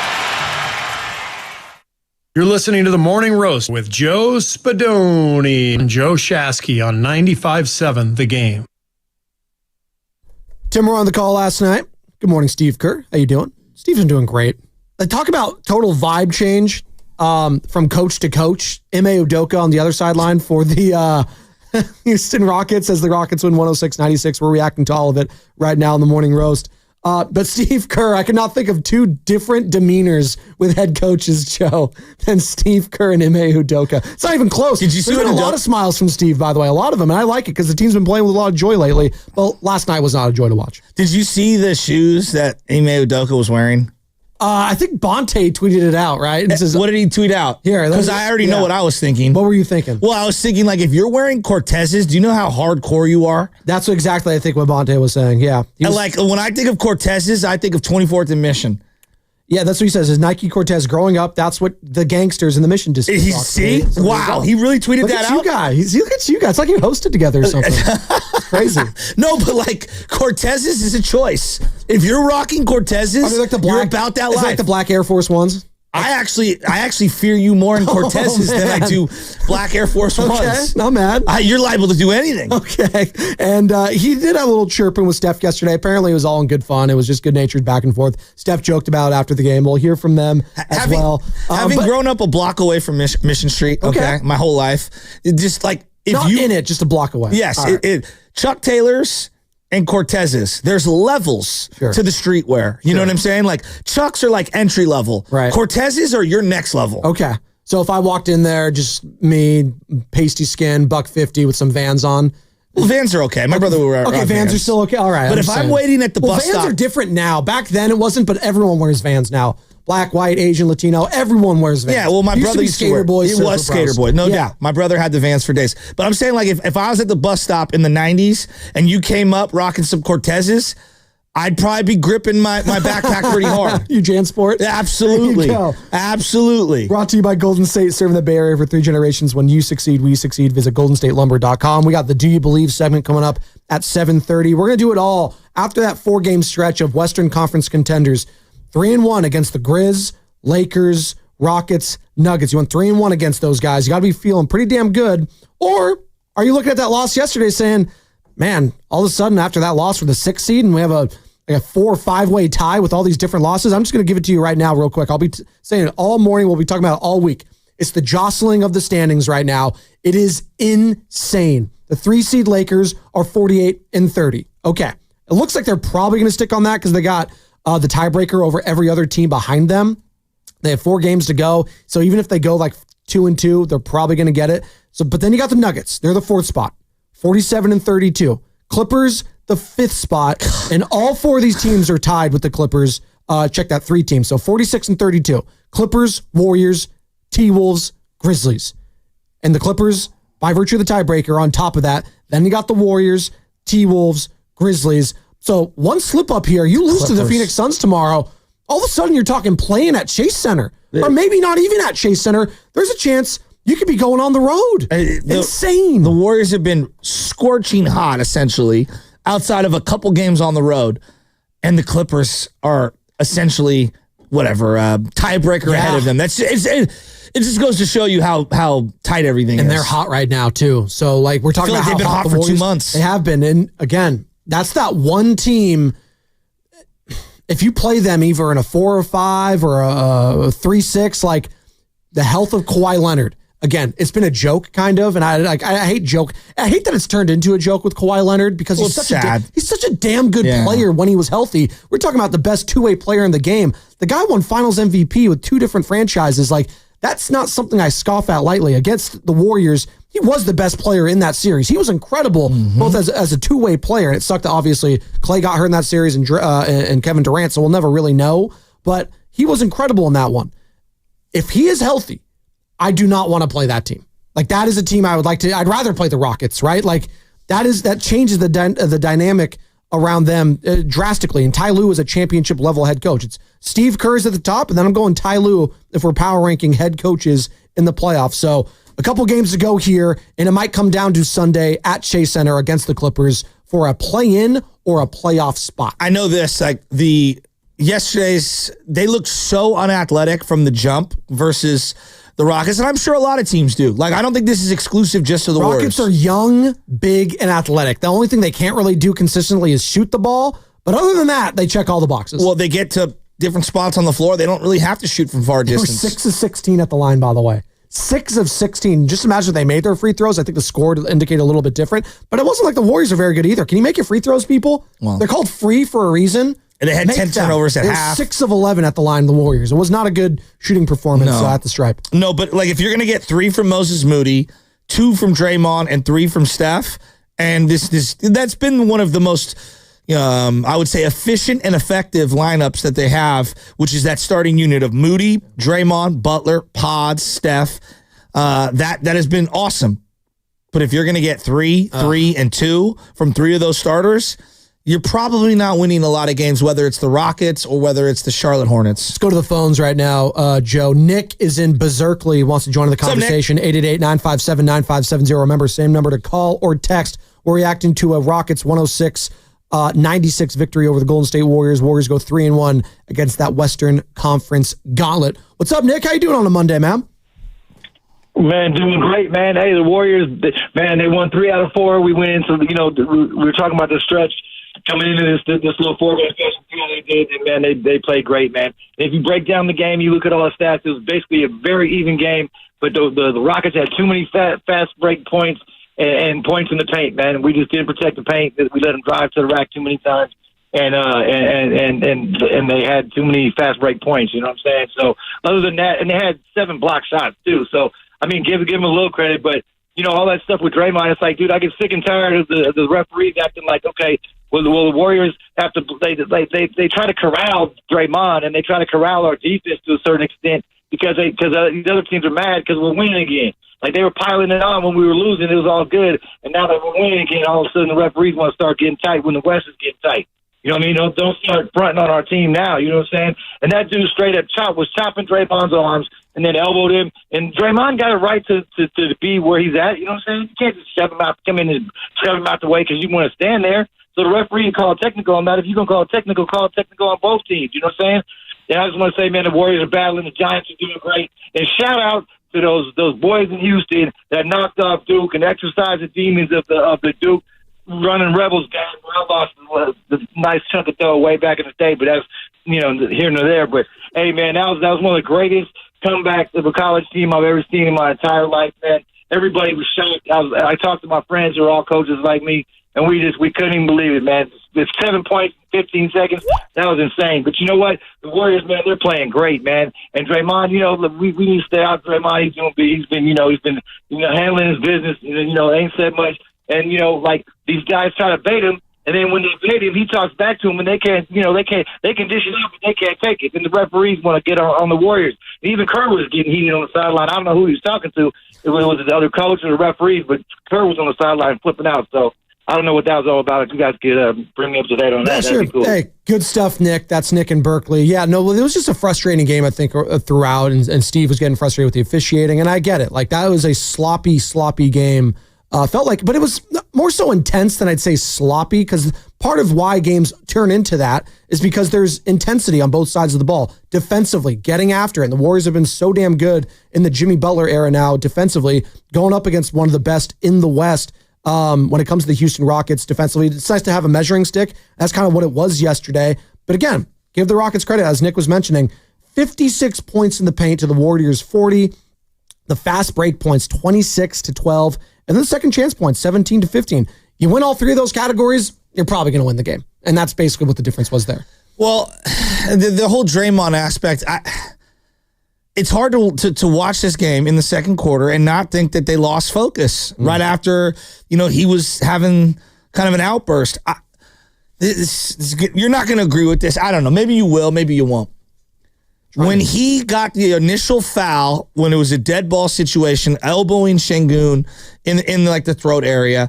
You're listening to The Morning Roast with Joe Spadoni and Joe Shasky on 95.7 The Game. Tim were on the call last night. Good morning, Steve Kerr. How you doing? Steve's been doing great. Talk about total vibe change from coach to coach. Ime Udoka on the other sideline for the Houston Rockets as the Rockets win 106-96. We're reacting to all of it right now in the Morning Roast. But Steve Kerr, I could not think of two different demeanors with head coaches, Joe, than Steve Kerr and Ime Udoka. It's not even close. Did you see There's been a lot of smiles from Steve, by the way, a lot of them, and I like it because the team's been playing with a lot of joy lately. Well, last night was not a joy to watch. Did you see the shoes that Ime Udoka was wearing? I think Bonte tweeted it out, right? It says, What did he tweet out? Here, because I already know what I was thinking. What were you thinking? Well, I was thinking, like, if you're wearing Cortezes, do you know how hardcore you are? That's exactly, I think, what Bonte was saying. Yeah. And like, when I think of Cortezes, I think of 24th and Mission. Yeah, that's what he says. His Nike Cortez growing up, that's what the gangsters in the Mission district talk. See? So Wow. He really tweeted look that at out? you guys. Look at you guys. It's like you hosted together or something. It's crazy. No, but like, Cortezes is a choice. If you're rocking Cortezes, Are they like the black, you're about that is it life. like the black Air Force Ones? I actually fear you more in Cortezes than I do black Air Force Okay, Ones. not mad. You're liable to do anything. Okay. And he did have a little chirping with Steph yesterday. Apparently, it was all in good fun. It was just good-natured back and forth. Steph joked about it after the game. We'll hear from them as well. Having grown up a block away from Mission Street, okay, my whole life, it just like if not you in it, just a block away. yes, All right. Chuck Taylor's and Cortezes, there's levels Sure. to the streetwear. You know what I'm saying? Like Chucks are like entry level. Right. Cortezes are your next level. Okay. So if I walked in there, just me, pasty skin, $150 with some Vans on. Well, Vans are okay. My brother would wear Okay, Vans are still okay. All right. But if I'm waiting at the bus Vans stop, are different now. Back then it wasn't, but everyone wears Vans now. Black, white, Asian, Latino, everyone wears Vans. yeah, well, my brother used to wear, boys. it was Skater Boy, no doubt. My brother had the Vans for days. But I'm saying, like, if I was at the bus stop in the 90s and you came up rocking some Cortezes, I'd probably be gripping my backpack pretty hard. You Jansport? Absolutely. There you go. Absolutely. Brought to you by Golden State, serving the Bay Area for 3 generations. When you succeed, we succeed. Visit goldenstatelumber.com. We got the Do You Believe segment coming up at 7:30. We're going to do it all after that 4-game stretch of Western Conference contenders. 3-1 against the Grizz, Lakers, Rockets, Nuggets. You went 3-1 against those guys. You got to be feeling pretty damn good. Or are you looking at that loss yesterday saying, man, all of a sudden after that loss for the 6th seed and we have a 4 or 5-way tie with all these different losses? I'm just going to give it to you right now real quick. I'll be saying it all morning. We'll be talking about it all week. It's the jostling of the standings right now. It is insane. The 3-seed Lakers are 48-30. Okay. It looks like they're probably going to stick on that because they got the tiebreaker over every other team behind them. They have 4 games to go. So even if they go like 2-2, they're probably going to get it. So, but then you got the Nuggets. They're the 4th spot, 47-32. Clippers, the 5th spot. And all 4 of these teams are tied with the Clippers. Check that 3 teams. So 46-32. Clippers, Warriors, T-Wolves, Grizzlies. And the Clippers, by virtue of the tiebreaker, on top of that. Then you got the Warriors, T-Wolves, Grizzlies. So one slip up here, you lose to the Phoenix Suns tomorrow. All of a sudden, you're talking playing at Chase Center, or maybe not even at Chase Center. There's a chance you could be going on the road. Insane. The Warriors have been scorching hot, essentially, outside of a couple games on the road, and the Clippers are essentially tiebreaker ahead of them. It just goes to show you how tight everything is. And they're hot right now too. So like we're talking I feel about like they've been hot the for Warriors, 2 months. They have been, and again, that's that one team. If you play them either in a 4 or 5 or a 3-6, like the health of Kawhi Leonard. Again, it's been a joke, kind of, and I hate joke. I hate that it's turned into a joke with Kawhi Leonard because he's such a damn good player when he was healthy. We're talking about the best 2-way player in the game. The guy won Finals MVP with 2 different franchises. Like that's not something I scoff at lightly. Against the Warriors, he was the best player in that series. He was incredible, both as a 2-way player, and it sucked that obviously Clay got hurt in that series and Kevin Durant, so we'll never really know. But he was incredible in that one. If he is healthy, I do not want to play that team. Like that is a team I would like to. I'd rather play the Rockets, right? Like that changes the dynamic around them drastically. And Ty Lue is a championship level head coach. It's Steve Kerr's at the top, and then I'm going Ty Lue if we're power ranking head coaches in the playoffs. So a couple games to go here, and it might come down to Sunday at Chase Center against the Clippers for a play-in or a playoff spot. I know this, like yesterday's, they looked so unathletic from the jump versus the Rockets, and I'm sure a lot of teams do. Like, I don't think this is exclusive just to the Rockets Warriors. are young, big, and athletic. The only thing they can't really do consistently is shoot the ball. But other than that, they check all the boxes. Well, they get to different spots on the floor. They don't really have to shoot from far They were distance. 6 of 16 at the line, by the way. 6 of 16. Just imagine if they made their free throws. I think the score would indicate a little bit different. But it wasn't like the Warriors are very good either. Can you make your free throws, people? Well, they're called free for a reason. And they had 10 turnovers at half. 6 of 11 at the line, the Warriors. It was not a good shooting performance at the stripe. No, but like if you're going to get 3 from Moses Moody, 2 from Draymond, and 3 from Steph, and that's been one of the most, I would say, efficient and effective lineups that they have, which is that starting unit of Moody, Draymond, Butler, Pods, Steph. That has been awesome. But if you're going to get 3, and 2 from 3 of those starters, you're probably not winning a lot of games, whether it's the Rockets or whether it's the Charlotte Hornets. Let's go to the phones right now, Joe. Nick is in Berkeley, wants to join the conversation. 888-957-9570. Remember, same number to call or text. We're reacting to a Rockets 106-96 victory over the Golden State Warriors. Warriors go 3-1 against that Western Conference gauntlet. What's up, Nick? How you doing on a Monday, man? Man, doing great, man. Hey, the Warriors, man, they won 3 out of 4. We went into, we were talking about the stretch coming into this little 4-game session. They did, and man, they played great, man. And if you break down the game, you look at all the stats. It was basically a very even game, but the Rockets had too many fast break points and points in the paint, man. We just didn't protect the paint. We let them drive to the rack too many times, and they had too many fast break points. You know what I'm saying? So other than that, and they had 7 block shots too. So I mean, give them a little credit, but all that stuff with Draymond, it's like, dude, I get sick and tired of the referees acting like, okay, well, the Warriors have to they try to corral Draymond and they try to corral our defense to a certain extent because these other teams are mad because we're winning again. Like they were piling it on when we were losing, it was all good, and now that we're winning again, all of a sudden the referees want to start getting tight when the West is getting tight. You know what I mean? Don't start fronting on our team now. You know what I'm saying? And that dude straight up was chopping Draymond's arms and then elbowed him. And Draymond got a right to be where he's at. You know what I'm saying? You can't just come in and shove him out the way because you want to stand there. So the referee call it technical on that. If you're going to call it technical on both teams. You know what I'm saying? And I just want to say, man, the Warriors are battling. The Giants are doing great. And shout out to those boys in Houston that knocked off Duke and exercised the demons of the Duke running Rebels game. I lost the nice chunk of throw way back in the day, but that's here and there. But hey, man, that was one of the greatest comebacks of a college team I've ever seen in my entire life, man. Everybody was shocked. I talked to my friends who are all coaches like me, and we couldn't even believe it, man. It's 7 points in 15 seconds. That was insane. But you know what? The Warriors, man, they're playing great, man. And Draymond, we need to stay out. Draymond, he's been handling his business. Ain't said much. And these guys try to bait him, and then when they bait him, he talks back to him, and they can dish it up, but they can't take it. And the referees want to get on the Warriors. And even Kerr was getting heated on the sideline. I don't know who he was talking to. It was the other coach or the referees, but Kerr was on the sideline flipping out. So I don't know what that was all about. If you guys could bring me up to date on that, that'd be cool. Hey, good stuff, Nick. That's Nick in Berkeley. Yeah, no, it was just a frustrating game, I think, throughout, and Steve was getting frustrated with the officiating, and I get it. Like, that was a sloppy game. Felt like, but it was more so intense than I'd say sloppy, because part of why games turn into that is because there's intensity on both sides of the ball. Defensively, getting after it. And the Warriors have been so damn good in the Jimmy Butler era now defensively, going up against one of the best in the West when it comes to the Houston Rockets defensively. It's nice to have a measuring stick. That's kind of what it was yesterday. But again, give the Rockets credit, as Nick was mentioning. 56 points in the paint to the Warriors 40. The fast break points 26-12. And then the second chance points, 17-15. You win all 3 of those categories, you're probably going to win the game. And that's basically what the difference was there. Well, the whole Draymond aspect, it's hard to watch this game in the second quarter and not think that they lost focus right after, he was having kind of an outburst. You're not going to agree with this. I don't know. Maybe you will. Maybe you won't. When he got the initial foul, when it was a dead ball situation, elbowing Şengün in like the throat area,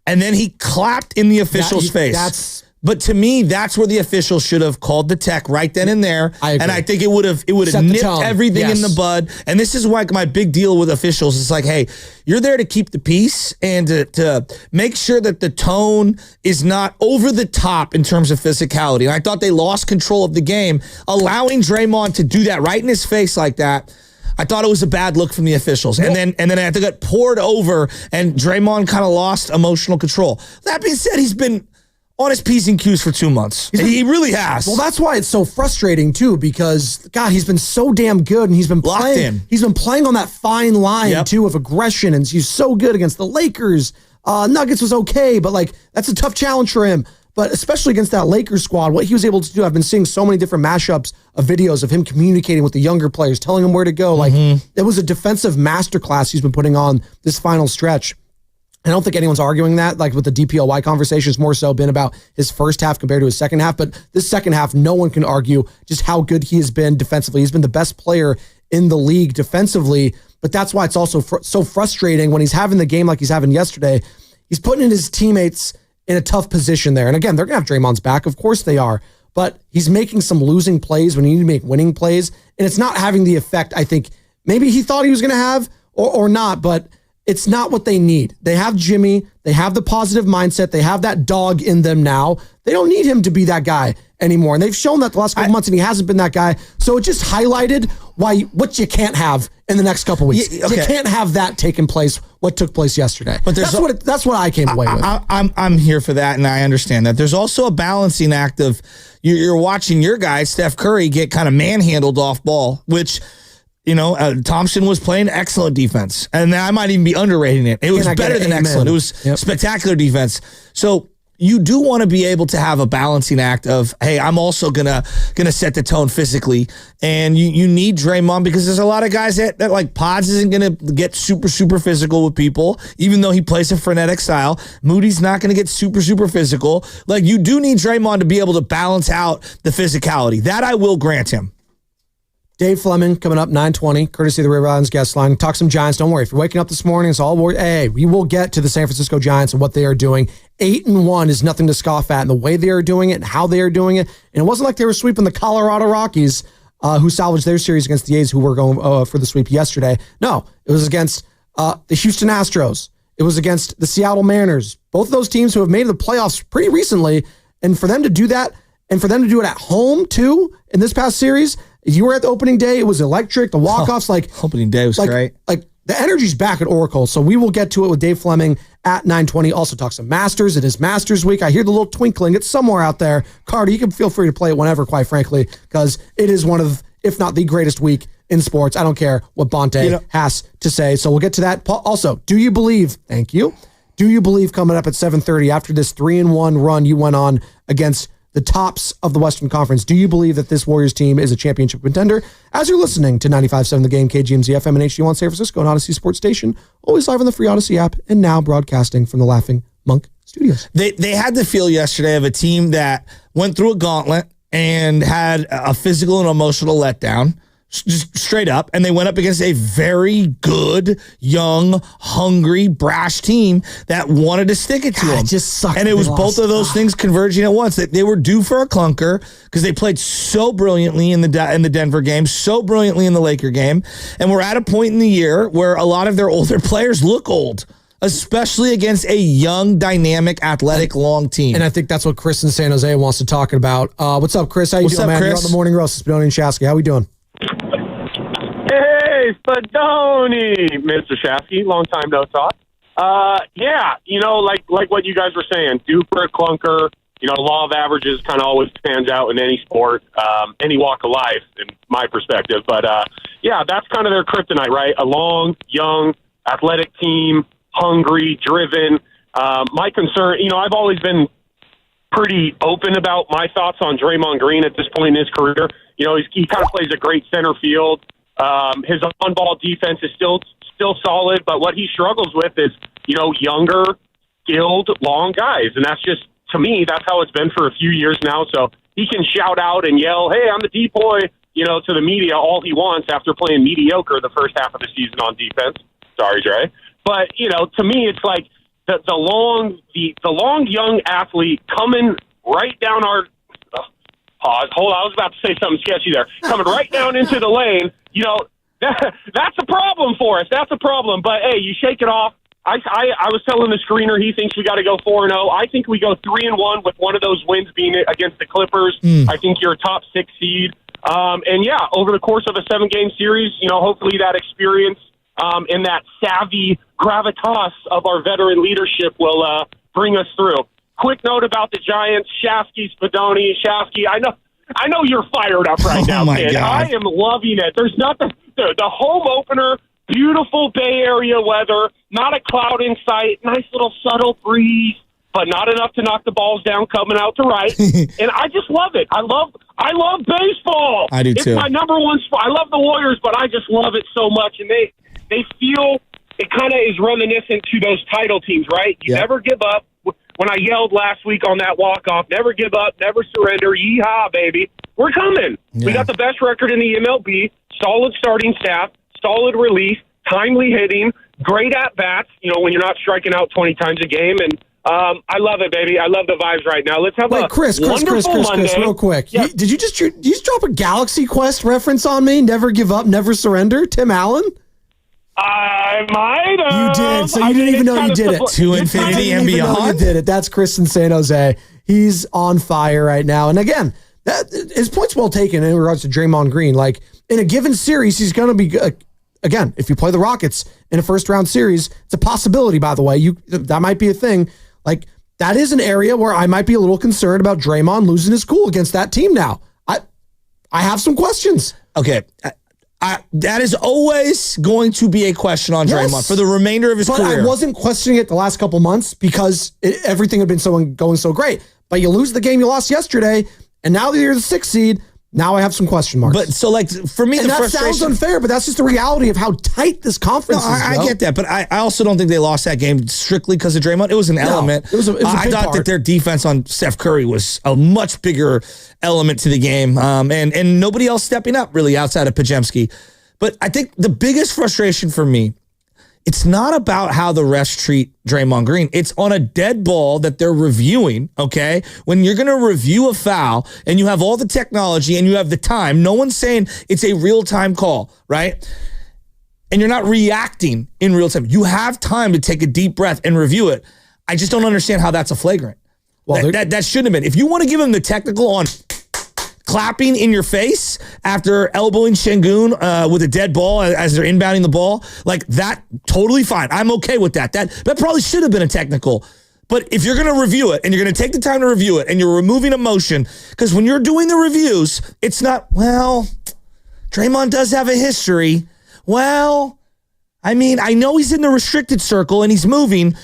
and then he clapped in the official's face. But to me, that's where the official should have called the tech right then and there. And I think it would have nipped everything in the bud. And this is why my big deal with officials is like, hey, you're there to keep the peace and to make sure that the tone is not over the top in terms of physicality. And I thought they lost control of the game, allowing Draymond to do that right in his face like that. I thought it was a bad look from the officials. And then I think it got poured over and Draymond kind of lost emotional control. That being said, he's been on his P's and Q's for 2 months. He really has. Well, that's why it's so frustrating too, because God, he's been so damn good, and he's been playing. He's been playing on that fine line too of aggression, and he's so good against the Lakers. Nuggets was okay, but like that's a tough challenge for him. But especially against that Lakers squad, what he was able to do, I've been seeing so many different mashups of videos of him communicating with the younger players, telling them where to go. Like it was a defensive masterclass he's been putting on this final stretch. I don't think anyone's arguing that, like with the DPOY conversation, it's more so been about his first half compared to his second half. But this second half, no one can argue just how good he has been defensively. He's been the best player in the league defensively. But that's why it's also so frustrating when he's having the game like he's having yesterday. He's putting his teammates in a tough position there. And again, they're going to have Draymond's back. Of course they are. But he's making some losing plays when you need to make winning plays. And it's not having the effect I think maybe he thought he was going to have or not. But it's not what they need. They have Jimmy. They have the positive mindset. They have that dog in them now. They don't need him to be that guy anymore. And they've shown that the last couple months, and he hasn't been that guy. So it just highlighted what you can't have in the next couple weeks. You can't have that taking place, what took place yesterday. But that's what I came away with. I'm here for that, and I understand that. There's also a balancing act of you're watching your guy, Steph Curry, get kind of manhandled off ball, which – Thompson was playing excellent defense, and I might even be underrating it. It was better than excellent. It was spectacular defense. So you do want to be able to have a balancing act of, hey, I'm also gonna set the tone physically, and you need Draymond because there's a lot of guys that like Pods isn't gonna get super physical with people, even though he plays a frenetic style. Moody's not gonna get super physical. Like you do need Draymond to be able to balance out the physicality. That I will grant him. Dave Fleming coming up 9:20, courtesy of the Ray Rollins guest line. Talk some Giants. Don't worry. If you're waking up this morning, it's all worth. Hey, we will get to the San Francisco Giants and what they are doing. 8-1 is nothing to scoff at, and the way they are doing it and how they are doing it. And it wasn't like they were sweeping the Colorado Rockies, who salvaged their series against the A's, who were going for the sweep yesterday. No, it was against the Houston Astros. It was against the Seattle Mariners. Both of those teams who have made the playoffs pretty recently, and for them to do that, and for them to do it at home too in this past series. You were at the opening day. It was electric. The walk-offs, opening day was great. Like the energy's back at Oracle. So we will get to it with Dave Fleming at 9:20. Also talk some Masters. It is Masters week. I hear the little twinkling. It's somewhere out there. Carter, you can feel free to play it whenever, quite frankly, because it is one of, if not the greatest week in sports. I don't care what Bonte has to say. So we'll get to that. Also, do you believe? Thank you. Do you believe coming up at 7:30 after this 3-1 run you went on against the tops of the Western Conference, do you believe that this Warriors team is a championship contender? As you're listening to 95.7 The Game, KGMZ FM and HD1 San Francisco and Odyssey Sports Station, always live on the free Odyssey app and now broadcasting from the Laughing Monk Studios. They had the feel yesterday of a team that went through a gauntlet and had a physical and emotional letdown, just straight up, and they went up against a very good, young, hungry, brash team that wanted to stick it to them. It just sucked. And it was both of those things converging at once. They were due for a clunker because they played so brilliantly in the Denver game, so brilliantly in the Laker game, and we're at a point in the year where a lot of their older players look old, especially against a young, dynamic, athletic, long team. And I think that's what Chris in San Jose wants to talk about. What's up, Chris? How you doing, man? Chris? You're on the Morning Roast. Spinoni and Shasky. How we doing? Hey, Spadoni, Mr. Shasky, long time no talk. Like what you guys were saying, due for a clunker. Law of averages kind of always stands out in any sport, any walk of life, in my perspective. But that's kind of their kryptonite, right? A long, young, athletic team, hungry, driven. My concern, I've always been pretty open about my thoughts on Draymond Green at this point in his career. He kind of plays a great center field. His on-ball defense is still solid, but what he struggles with is, younger, skilled, long guys. And that's just, to me, that's how it's been for a few years now. So he can shout out and yell, hey, I'm the D-boy, to the media all he wants after playing mediocre the first half of the season on defense. Sorry, Dre. But, to me, it's like the long young athlete coming right down our pause. Hold on, I was about to say something sketchy there. Coming right down into the lane, that's a problem for us. That's a problem. But hey, you shake it off. I was telling the screener he thinks we got to go 4-0. I think we go 3-1 with one of those wins being against the Clippers. I think you're a top 6 seed. And yeah, over the course of a 7-game series, hopefully that experience and that savvy gravitas of our veteran leadership will bring us through. Quick note about the Giants, Shasky, Spadoni. Shasky, I know you're fired up right now, my kid. God. I am loving it. There's nothing. The home opener, beautiful Bay Area weather, not a cloud in sight, nice little subtle breeze, but not enough to knock the balls down coming out to right. And I just love it. I love baseball. I do too. It's my number one sport. I love the Warriors, but I just love it so much. And they feel it kind of is reminiscent to those title teams, right? You never give up. When I yelled last week on that walk-off, never give up, never surrender, yeehaw, baby. We're coming. Yeah. We got the best record in the MLB, solid starting staff, solid relief, timely hitting, great at-bats, when you're not striking out 20 times a game. And I love it, baby. I love the vibes right now. Let's have Chris, Monday. real quick. Yeah. Did you just drop a Galaxy Quest reference on me? Never give up, never surrender? Tim Allen? I might have. You did. So you didn't even know you did it. To infinity and beyond. You did it. That's Chris in San Jose. He's on fire right now. And again, his point's well taken in regards to Draymond Green. Like, in a given series, he's going to be, again, if you play the Rockets in a first-round series, it's a possibility, by the way. That might be a thing. Like, that is an area where I might be a little concerned about Draymond losing his cool against that team now. I have some questions. Okay. That is always going to be a question on Draymond for the remainder of his career. I wasn't questioning it the last couple months because everything had been going so great. But you lose the game you lost yesterday, and now that you're the 6th seed, now I have some question marks. But so, for me, and the that frustration sounds unfair, but that's just the reality of how tight this conference is. I get that, but I also don't think they lost that game strictly because of Draymond. It was an element. It was a big I thought part. that their defense on Steph Curry was a much bigger element to the game, and nobody else stepping up really outside of Pajemski. But I think the biggest frustration for me, it's not about how the refs treat Draymond Green. It's on a dead ball that they're reviewing, okay? When you're going to review a foul and you have all the technology and you have the time, no one's saying it's a real-time call, right? And you're not reacting in real time. You have time to take a deep breath and review it. I just don't understand how that's a flagrant. Well, that shouldn't have been. If you want to give him the technical on clapping in your face after elbowing Şengün with a dead ball as they're inbounding the ball, like that, totally fine. I'm okay with that. That probably should have been a technical. But if you're going to review it and you're going to take the time to review it and you're removing emotion, because when you're doing the reviews, it's not, well, Draymond does have a history. Well, I mean, I know he's in the restricted circle and he's moving,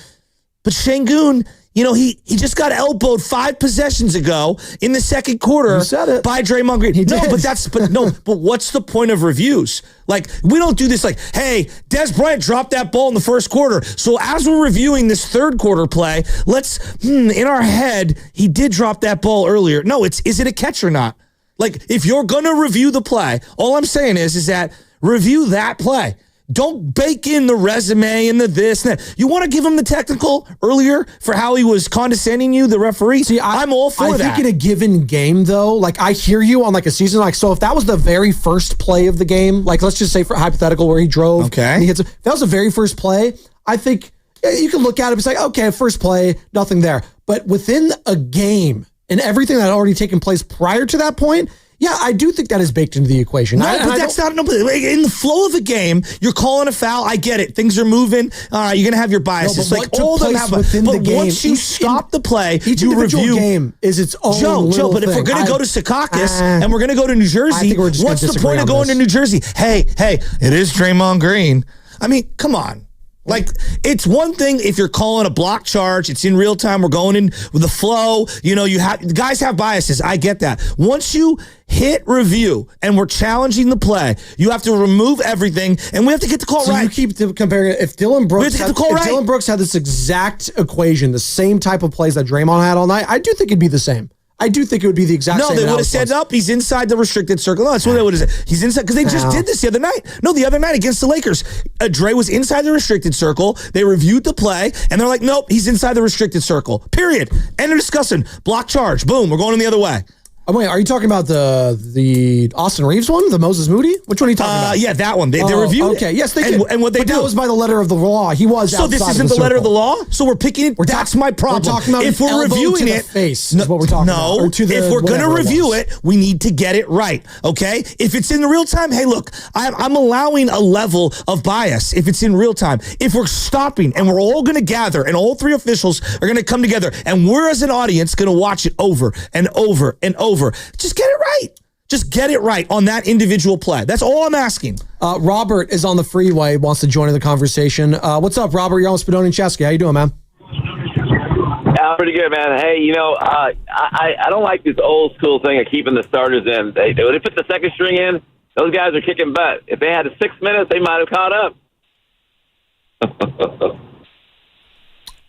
but Şengün, he just got elbowed 5 possessions ago in the second quarter by Draymond Green. He did. But what's the point of reviews? Like, we don't do this like, hey, Des Bryant dropped that ball in the first quarter. So as we're reviewing this third quarter play, let's, in our head, he did drop that ball earlier. No, is it a catch or not? Like, if you're going to review the play, all I'm saying is that review that play. Don't bake in the resume and the this and that. You want to give him the technical earlier for how he was condescending you, the referee? See, I'm all for that. I think in a given game, though, like I hear you on like a season, like, so if that was the very first play of the game, like let's just say for hypothetical where he drove, and he hits, if that was the very first play, I think you can look at it and say, okay, first play, nothing there. But within a game and everything that had already taken place prior to that point, yeah, I do think that is baked into the equation. No, but that's not in the flow of a game. You're calling a foul. I get it. Things are moving. All right, you're gonna have your biases. No, but all them have within the game. Once you stop the play, each you individual review. Game is its own. Joe, but if we're gonna go to Secaucus and we're gonna go to New Jersey, what's the point of going to New Jersey? Hey, it is Draymond Green. I mean, come on. Like, it's one thing if you're calling a block charge, it's in real time, we're going in with the flow, guys have biases, I get that. Once you hit review and we're challenging the play, you have to remove everything and we have to get the call right. So you keep comparing it. If Dylan Brooks had this exact equation, the same type of plays that Draymond had all night, I do think it'd be the same. I do think it would be the exact same. No, they would have said, up. He's inside the restricted circle. No, that's what they would have said. He's inside because they just did this the other night. No, the other night against the Lakers, Dre was inside the restricted circle. They reviewed the play, and they're like, nope, he's inside the restricted circle. Period. End of discussion. Block charge. Boom. We're going the other way. Oh, wait, are you talking about the Austin Reeves one, the Moses Moody? Which one are you talking about? Yeah, that one. They reviewed okay. it. Yes, they did. And what they but do? That was by the letter of the law. He was so outside this isn't of the letter of the circle. law. So we're picking. That's my problem. We're talking about if we're elbow reviewing to the it, face is what we're talking about. No, Or to the if we're going to whatever review was. it, we need to get it right. Okay. If it's in the real time, hey, look, I'm allowing a level of bias. If it's in real time, if we're stopping and we're all going to gather and all three officials are going to come together and we're as an audience going to watch it over and over and over, just get it right. Just get it right on that individual play. That's all I'm asking. Robert is on the freeway, wants to join in the conversation. What's up, Robert? You're on with Spadoni and Chesky. How you doing, man? Yeah, pretty good, man. Hey, I don't like this old school thing of keeping the starters in. They put the second string in, those guys are kicking butt. If they had 6 minutes, they might have caught up.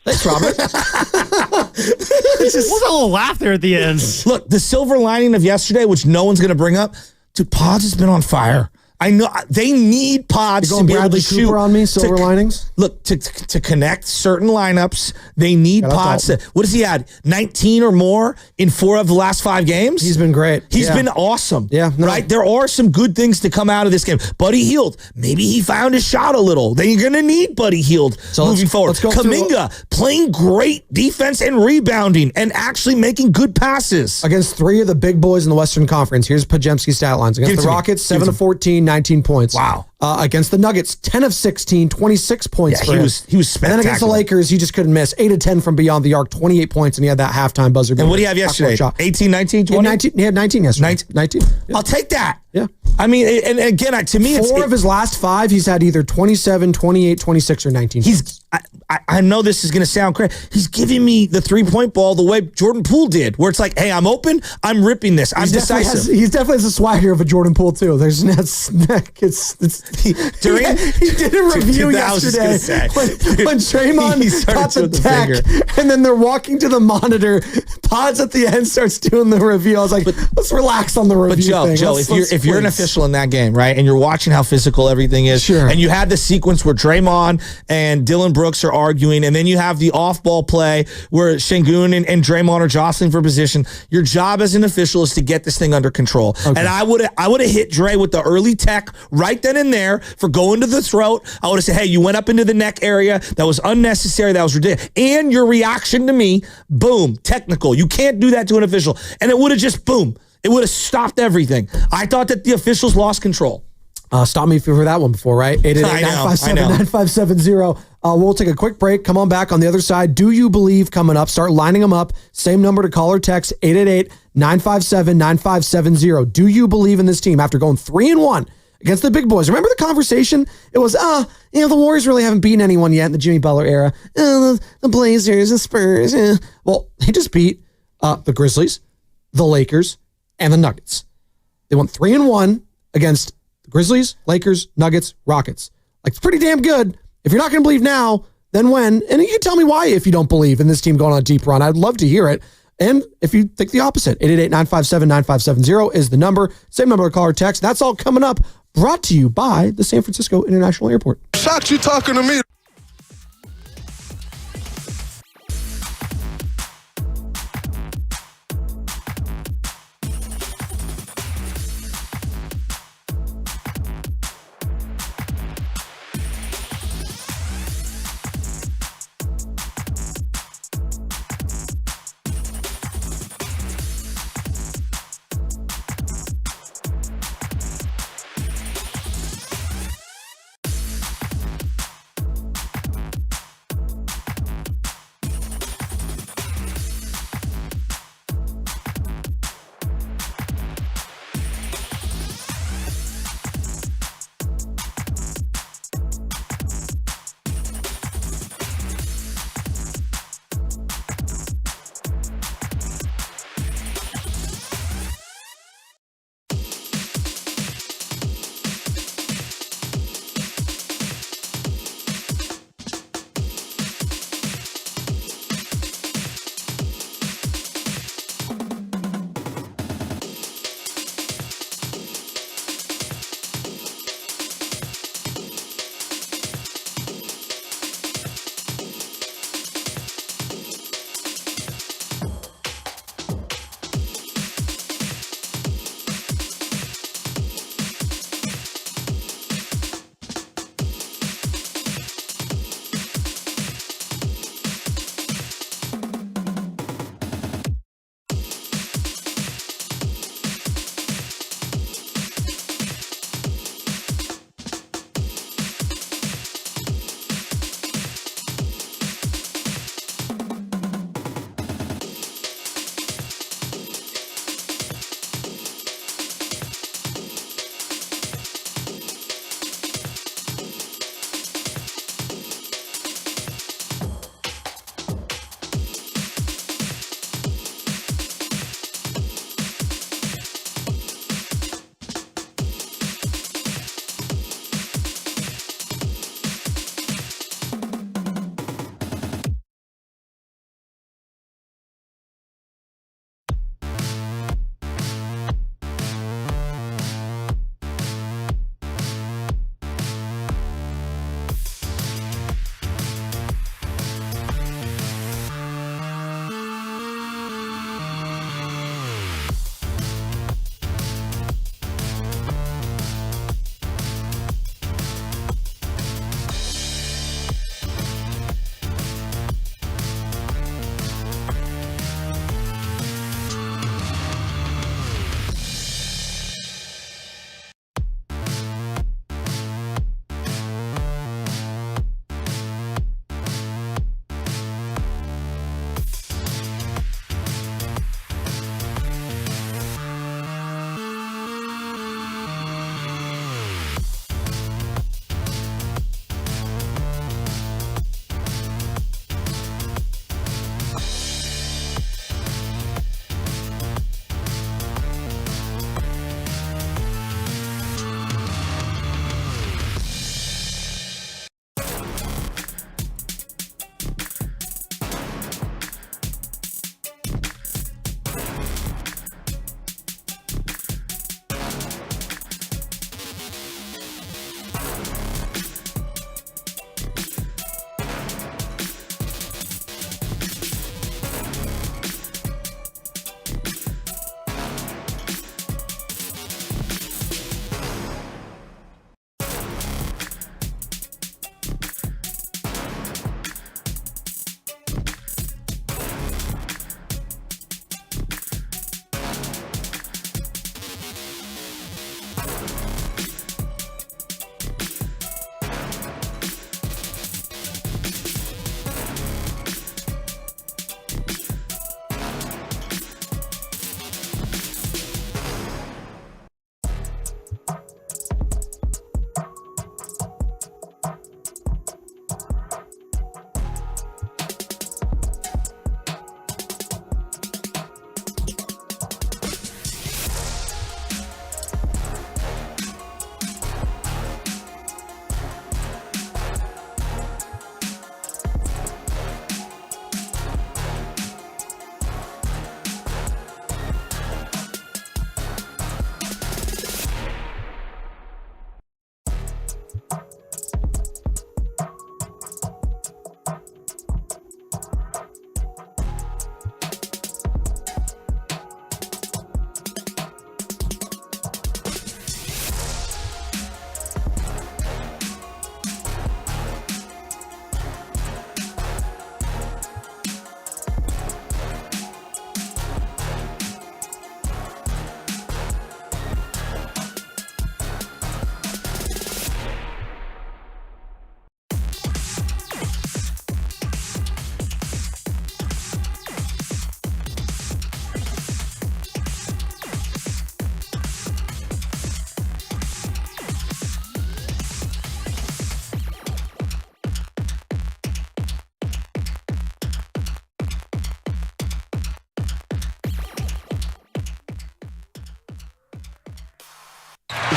Thanks, Robert. There's a little laugh there at the end. Look, the silver lining of yesterday, which no one's going to bring up, dude, Pods has been on fire. I know they need Pods You're to going be Bradley able to Cooper shoot. on me, silver linings? Look, to connect certain lineups, they need Pods. Dalton. What has he had? 19 or more in 4 of the last 5 games? He's been great. He's been awesome. Yeah. No. Right? There are some good things to come out of this game. Buddy Hield, maybe he found his shot a little. Then you're going to need Buddy Hield moving forward. Let's go Kuminga playing great defense and rebounding and actually making good passes. Against 3 of the big boys in the Western Conference. Here's Pajemski's stat lines. Against the Rockets, 7 of 14, 19 points. Wow. Against the Nuggets, 10 of 16, 26 points for him. He was spectacular. And then against the Lakers, he just couldn't miss. 8 of 10 from beyond the arc, 28 points, and he had that halftime buzzer. And what do you have yesterday? 18, 19, 20? He had 19 yesterday. 19. Yeah. I'll take that. Yeah. I mean, and again, to me, 4 of his last 5, he's had either 27, 28, 26, or 19. I know this is going to sound crazy. He's giving me the 3-point ball the way Jordan Poole did, where it's like, hey, I'm open, I'm ripping this, I'm decisive. He definitely has the swagger of a Jordan Poole too. There's he did a review yesterday when Draymond caught the tech, and then they're walking to the monitor. Pods at the end starts doing the review. I was like, let's relax on the review. But Joe, if you're an official in that game, right, and you're watching how physical everything is, sure. And you had the sequence where Draymond and Dylan Brooks are arguing, and then you have the off-ball play where Şengün and Draymond are jostling for position. Your job as an official is to get this thing under control. Okay. And I would have hit Dre with the early tech right then and there for going to the throat. I would have said, hey, you went up into the neck area. That was unnecessary. That was ridiculous. And your reaction to me, boom, technical. You can't do that to an official. And it would have just, boom, it would have stopped everything. I thought that the officials lost control. Stop me if you've heard that one before, right? 888-957-9570. We'll take a quick break. Come on back on the other side. Do you believe coming up? Start lining them up. Same number to call or text, 888-957-9570. Do you believe in this team after going 3-1 against the big boys? Remember the conversation? It was, the Warriors really haven't beaten anyone yet in the Jimmy Butler era. The Blazers, the Spurs. Well, they just beat the Grizzlies, the Lakers, and the Nuggets. They went 3-1 against the Grizzlies, Lakers, Nuggets, Rockets. Like, it's pretty damn good. If you're not going to believe now, then when? And you can tell me why if you don't believe in this team going on a deep run. I'd love to hear it. And if you think the opposite, 888-957-9570 is the number. Same number to call or text. That's all coming up. Brought to you by the San Francisco International Airport. Shocked you talking to me.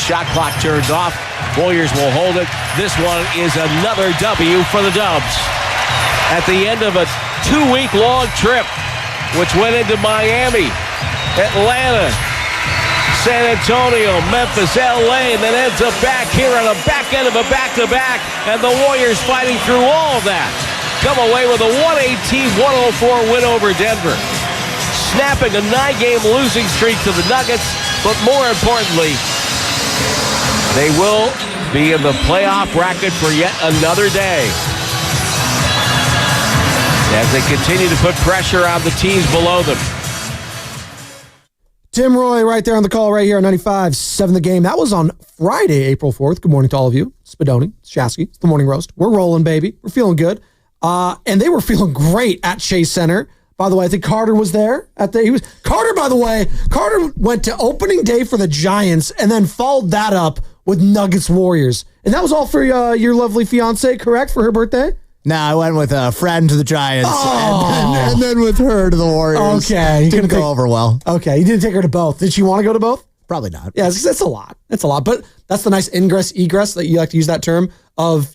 Shot clock turns off. Warriors will hold it. This one is another W for the Dubs. At the end of a 2-week-long trip, which went into Miami, Atlanta, San Antonio, Memphis, LA, and then ends up back here on the back end of a back-to-back, and the Warriors fighting through all of that. Come away with a 118-104 win over Denver. Snapping a 9-game losing streak to the Nuggets, but more importantly, they will be in the playoff bracket for yet another day as they continue to put pressure on the teams below them. Tim Roy right there on the call right here on 95.7 The Game. That was on Friday, April 4th. Good morning to all of you. Spadoni, Shasky, it's the Morning Roast. We're rolling, baby. We're feeling good. And they were feeling great at Chase Center. By the way, I think Carter was there. Carter, by the way, Carter went to opening day for the Giants and then followed that up with Nuggets Warriors. And that was all for your lovely fiance, correct, for her birthday? Nah, I went with a friend to the Giants and then with her to the Warriors. Okay. Didn't go over well. Okay, you didn't take her to both. Did she want to go to both? Probably not. Yeah, it's a lot. It's a lot. But that's the nice ingress, egress that you like to use that term of,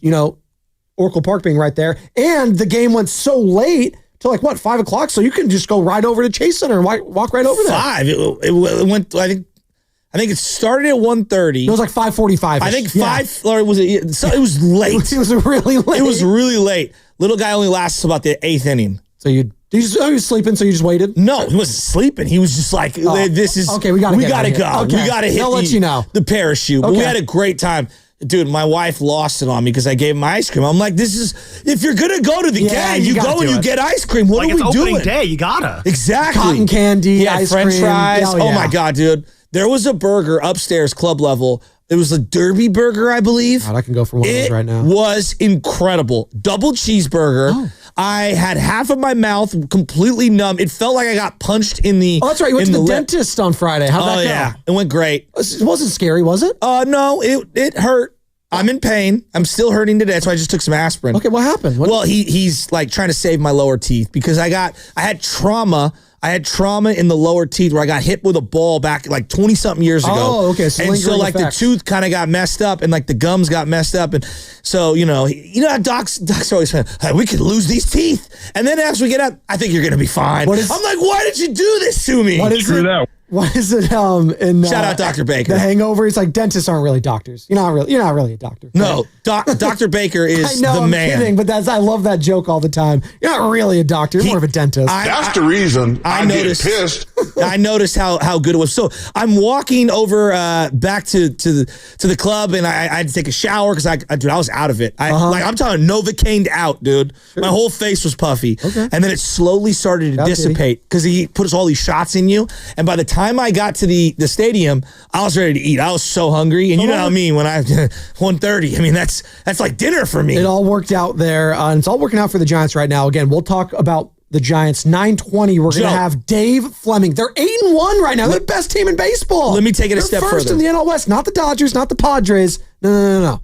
Oracle Park being right there. And the game went so late till 5 o'clock, so you can just go right over to Chase Center and walk right over there. 5. It went, I think it started at 1:30. It was 5:45. I think 5, or was it? It was late. It was really late. It was really late. Little guy only lasts about the 8th inning. So he was sleeping, so you just waited? No, he wasn't sleeping. He was just like, this is, okay, we gotta go. Okay. We gotta hit I'll let you know. The parachute. But we had a great time. Dude, my wife lost it on me because I gave him ice cream. I'm like, if you're going to go to the game, you go and you get ice cream. What are we doing? Opening day, you gotta. Exactly. Cotton candy, ice French cream. fries. Oh, yeah. Oh my God, dude. There was a burger upstairs, club level. It was a Derby burger, I believe. God, I can go for one of those right now. It was incredible. Double cheeseburger. Oh. I had half of my mouth completely numb. It felt like I got punched in the... Oh, that's right. You went to the dentist on Friday. How'd that go? Yeah. It went great. It wasn't scary, was it? No, it hurt. I'm in pain. I'm still hurting today. That's why I just took some aspirin. Okay, what happened? Well, he's trying to save my lower teeth because I had trauma. I had trauma in the lower teeth where I got hit with a ball back 20-something years ago. Oh, okay. So and so effects. the tooth kind of got messed up and the gums got messed up. And so, how docs always say, hey, we could lose these teeth. And then as we get out, I think you're going to be fine. I'm like, why did you do this to me? What is it? What is it? Shout out Dr. Baker. The Hangover. It's like dentists aren't really doctors. You're not really a doctor. No, Dr. Baker is I know, the I'm man. kidding, but I love that joke all the time. You're not really a doctor. You're more of a dentist. That's the reason I get pissed I noticed how good it was. So I'm walking over back to the club, and I had to take a shower because I was out of it. I'm talking Novocaine out, dude. Sure. My whole face was puffy. Okay. And then it slowly started to dissipate because he puts all these shots in you. And by the time I got to the stadium, I was ready to eat. I was so hungry. And you know how I mean when I 1:30. I mean, that's like dinner for me. It all worked out there. And it's all working out for the Giants right now. Again, we'll talk about the Giants. 9:20, we're going to have Dave Fleming. They're 8-1 right now. They're the best team in baseball. Let me take it a step further. First in the NL West, not the Dodgers, not the Padres. No.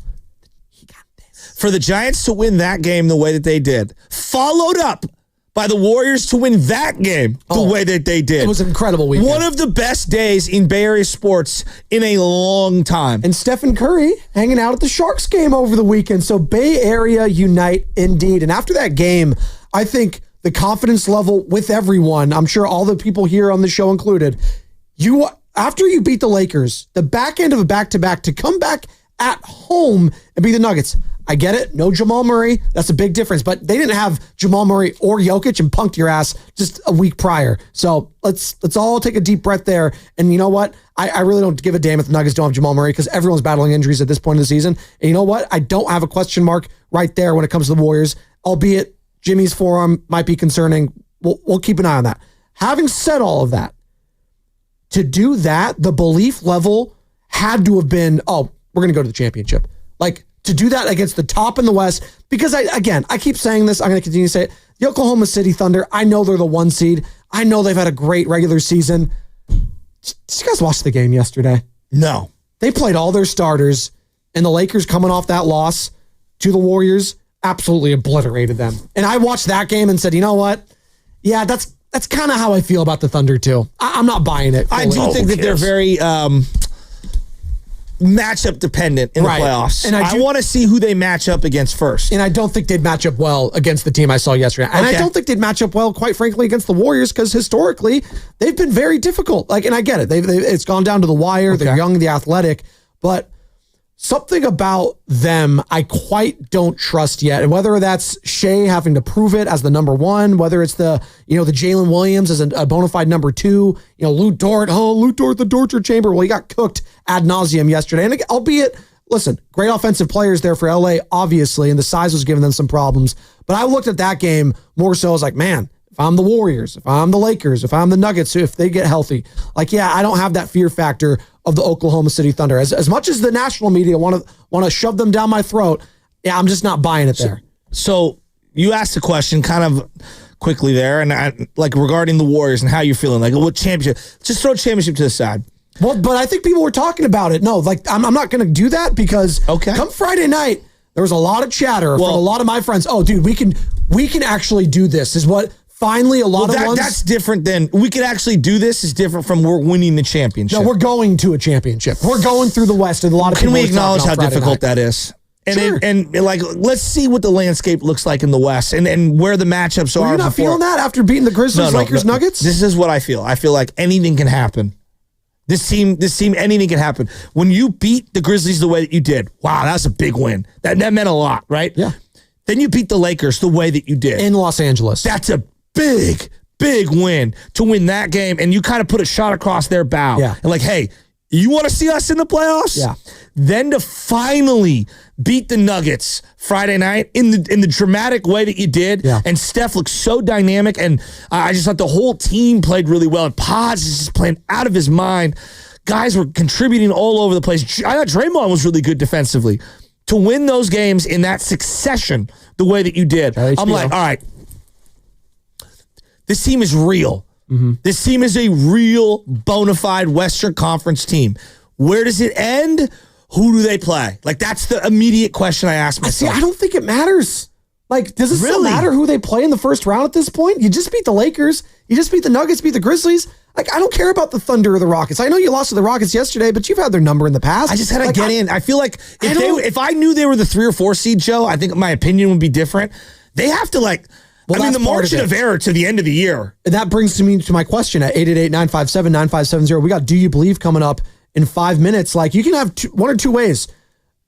He got this. For the Giants to win that game the way that they did, followed up by the Warriors to win that game the way that they did. It was an incredible weekend. One of the best days in Bay Area sports in a long time. And Stephen Curry hanging out at the Sharks game over the weekend. So Bay Area unite indeed. And after that game, I think the confidence level with everyone, I'm sure all the people here on the show included, after you beat the Lakers, the back end of a back-to-back, to come back at home and beat the Nuggets. I get it. No Jamal Murray. That's a big difference. But they didn't have Jamal Murray or Jokic and punked your ass just a week prior. So let's all take a deep breath there. And you know what? I really don't give a damn if the Nuggets don't have Jamal Murray because everyone's battling injuries at this point of the season. And you know what? I don't have a question mark right there when it comes to the Warriors, albeit Jimmy's forearm might be concerning. We'll keep an eye on that. Having said all of that, to do that, the belief level had to have been, we're going to go to the championship. Like, to do that against the top in the West, because I keep saying this, I'm going to continue to say it. The Oklahoma City Thunder, I know they're the 1 seed. I know they've had a great regular season. Did you guys watch the game yesterday? No. They played all their starters, and the Lakers coming off that loss to the Warriors absolutely obliterated them. And I watched that game and said, you know what? Yeah, that's kind of how I feel about the Thunder too. I'm not buying it fully. I do think that they're very matchup dependent in the playoffs. And I want to see who they match up against first. And I don't think they'd match up well against the team I saw yesterday. And I don't think they'd match up well, quite frankly, against the Warriors because historically they've been very difficult. And I get it. It's gone down to the wire. Okay. They're young, the athletic, but something about them I quite don't trust yet. And whether that's Shea having to prove it as the number 1, whether it's the Jalen Williams as a bona fide number 2, Lou Dort, the torture chamber. Well, he got cooked ad nauseum yesterday. And albeit, listen, great offensive players there for LA, obviously, and the size was giving them some problems. But I looked at that game more so as like, man, if I'm the Warriors, if I'm the Lakers, if I'm the Nuggets, if they get healthy, I don't have that fear factor of the Oklahoma City Thunder. As much as the national media want to shove them down my throat, I'm just not buying it there. So you asked a question kind of quickly there, and regarding the Warriors and how you're feeling, what championship? Just throw championship to the side. Well, but I think people were talking about it. No, I'm not going to do that because come Friday night, there was a lot of chatter from a lot of my friends. Oh, dude, we can actually do this. Is what. Finally, a lot of ones. That's different than we could actually do this. Is different from we're winning the championship. No, we're going to a championship. We're going through the West, and a lot of people. Can we acknowledge how difficult that is? Sure. And let's see what the landscape looks like in the West, and where the matchups are. You're not feeling that after beating the Grizzlies, Lakers, Nuggets. This is what I feel. I feel like anything can happen. This team, anything can happen. When you beat the Grizzlies the way that you did, wow, that was a big win. That meant a lot, right? Yeah. Then you beat the Lakers the way that you did in Los Angeles. That's a big win to win that game, and you kind of put a shot across their bow. Yeah. And hey, you want to see us in the playoffs? Yeah. Then to finally beat the Nuggets Friday night in the dramatic way that you did, and Steph looked so dynamic, and I just thought the whole team played really well, and Pods is just playing out of his mind. Guys were contributing all over the place. I thought Draymond was really good defensively. To win those games in that succession the way that you did, I'm like, all right, this team is real. Mm-hmm. This team is a real bona fide Western Conference team. Where does it end? Who do they play? That's the immediate question I ask myself. I don't think it matters. Does it still matter who they play in the first round at this point? You just beat the Lakers. You just beat the Nuggets, beat the Grizzlies. I don't care about the Thunder or the Rockets. I know you lost to the Rockets yesterday, but you've had their number in the past. I just had to get in. I feel like if I knew they were the 3 or 4 seed, Joe, I think my opinion would be different. They have to the margin of error to the end of the year. And that brings me to my question at 888-957-9570. We got Do You Believe coming up in 5 minutes. You can have one or two ways.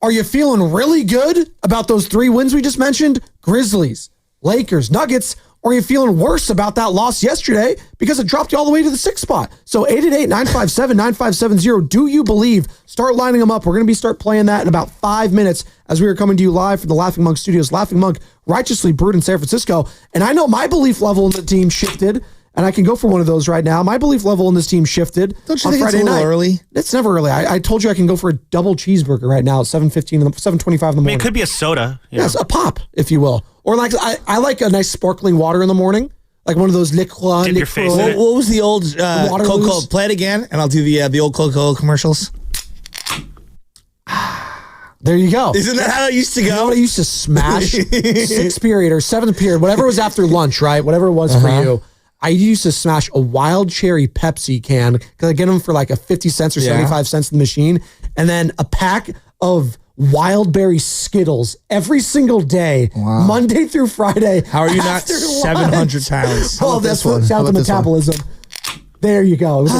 Are you feeling really good about those 3 wins we just mentioned? Grizzlies, Lakers, Nuggets, Or are you feeling worse about that loss yesterday because it dropped you all the way to the 6th spot? So 888-957-9570. Do you believe? Start lining them up. We're going to start playing that in about 5 minutes as we are coming to you live from the Laughing Monk Studios. Laughing Monk, righteously brewed in San Francisco. And I know my belief level in the team shifted, and I can go for one of those right now. My belief level in this team shifted. Don't you think Friday it's a little early? It's never early. I told you I can go for a double cheeseburger right now at 7:25 in the morning. It could be a soda. Yes, a pop, if you will. Or like I like a nice sparkling water in the morning, like one of those liquid. Dip your face in it. What was the old Coca-Cola? Play it again, and I'll do the old Coca-Cola commercials. There you go. Isn't that how it used to go? You know what I used to smash? 6th period or 7th period, whatever was after lunch, right? Whatever it was for you. I used to smash a wild cherry Pepsi can because I get them for like a 50 cents or 75 cents in the machine. And then a pack of wild berry Skittles every single day, Monday through Friday. How are you not 700 pounds? Oh, that's what sounds like metabolism. There you go. It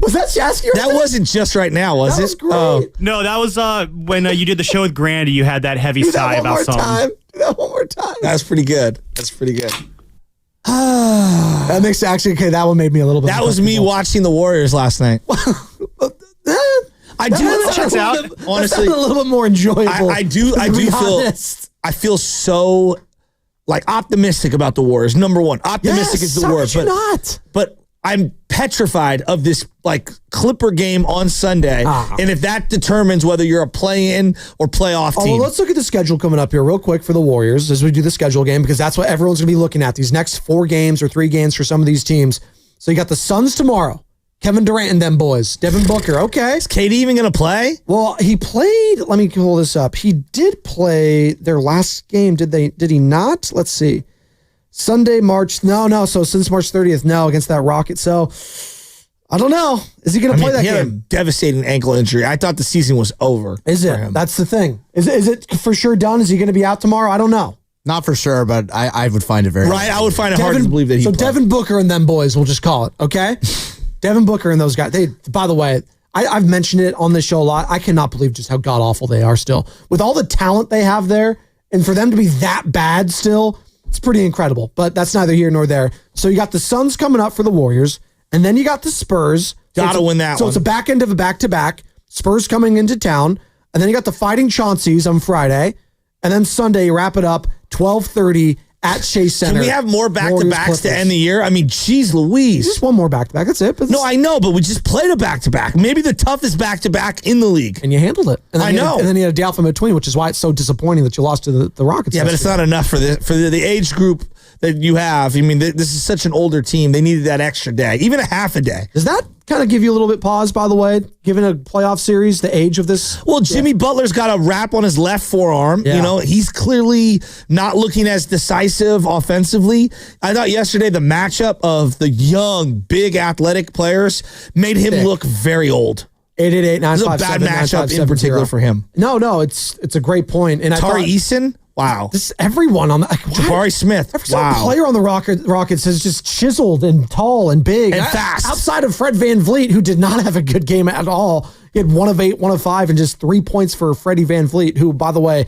was that Shasky? That wasn't just right now, was that it? Was great. No, that was when you did the show with Grandy. You had that heavy sigh about something. Do that one more time. That's pretty good. That makes okay. That one made me a little bit. That was me watching the Warriors last night. I do checks out. Honestly, a little bit more enjoyable. I do feel. I feel so like optimistic about the Warriors. Number one, optimistic is the word, but I'm petrified of this like Clipper game on Sunday, and if that determines whether you're a play-in or playoff team. Well, let's look at the schedule coming up here real quick for the Warriors as we do the schedule game, because that's what everyone's going to be looking at, these next 4 games or 3 games for some of these teams. So you got the Suns tomorrow. Kevin Durant and them boys. Devin Booker, okay. Is KD even going to play? Well, he played. Let me pull this up. He did play their last game. Did he not? Let's see. Sunday, March. No. So since March 30th, no, against that Rocket. So I don't know. Is he going to play that he game? Had a devastating ankle injury. I thought the season was over. Is it? Him. That's the thing. Is it for sure done? Is he going to be out tomorrow? I don't know. Not for sure, but I would find it very right. I would find it hard to believe that he. So played. Devin Booker and them boys, we'll just call it, okay? Devin Booker and those guys. They, by the way, I've mentioned it on this show a lot. I cannot believe just how god awful they are still with all the talent they have there, and for them to be that bad still. It's pretty incredible, but that's neither here nor there. So you got the Suns coming up for the Warriors, and then you got the Spurs. Gotta win that one. So it's a back end of a back-to-back. Spurs coming into town, and then you got the Fighting Chaunceys on Friday, and then Sunday you wrap it up 12:30 at Chase Center. Can we have more back-to-backs to end the year? I mean, geez Louise. Just one more back-to-back. That's it. No, I know, but we just played a back-to-back. Maybe the toughest back-to-back in the league. And you handled it. And then I know. And then you had a day off in between, which is why it's so disappointing that you lost to the Rockets. Yeah, but it's not enough for the age group that you have. I mean, this is such an older team. They needed that extra day, even a half a day. Does that kind of give you a little bit pause, by the way, given a playoff series, the age of this? Well, Jimmy Butler's got a wrap on his left forearm. Yeah. You know, he's clearly not looking as decisive offensively. I thought yesterday the matchup of the young, big athletic players made him look very old. 888-957-9570. It's a bad matchup in particular for him. No, it's a great point. And Tari Eason? Wow. This everyone on the Jabari Smith. Every single player on the Rockets is just chiseled and tall and big. And fast. Outside of Fred VanVleet, who did not have a good game at all. He had 1 of 8, 1 of 5, and just 3 points for Freddie VanVleet, who, by the way,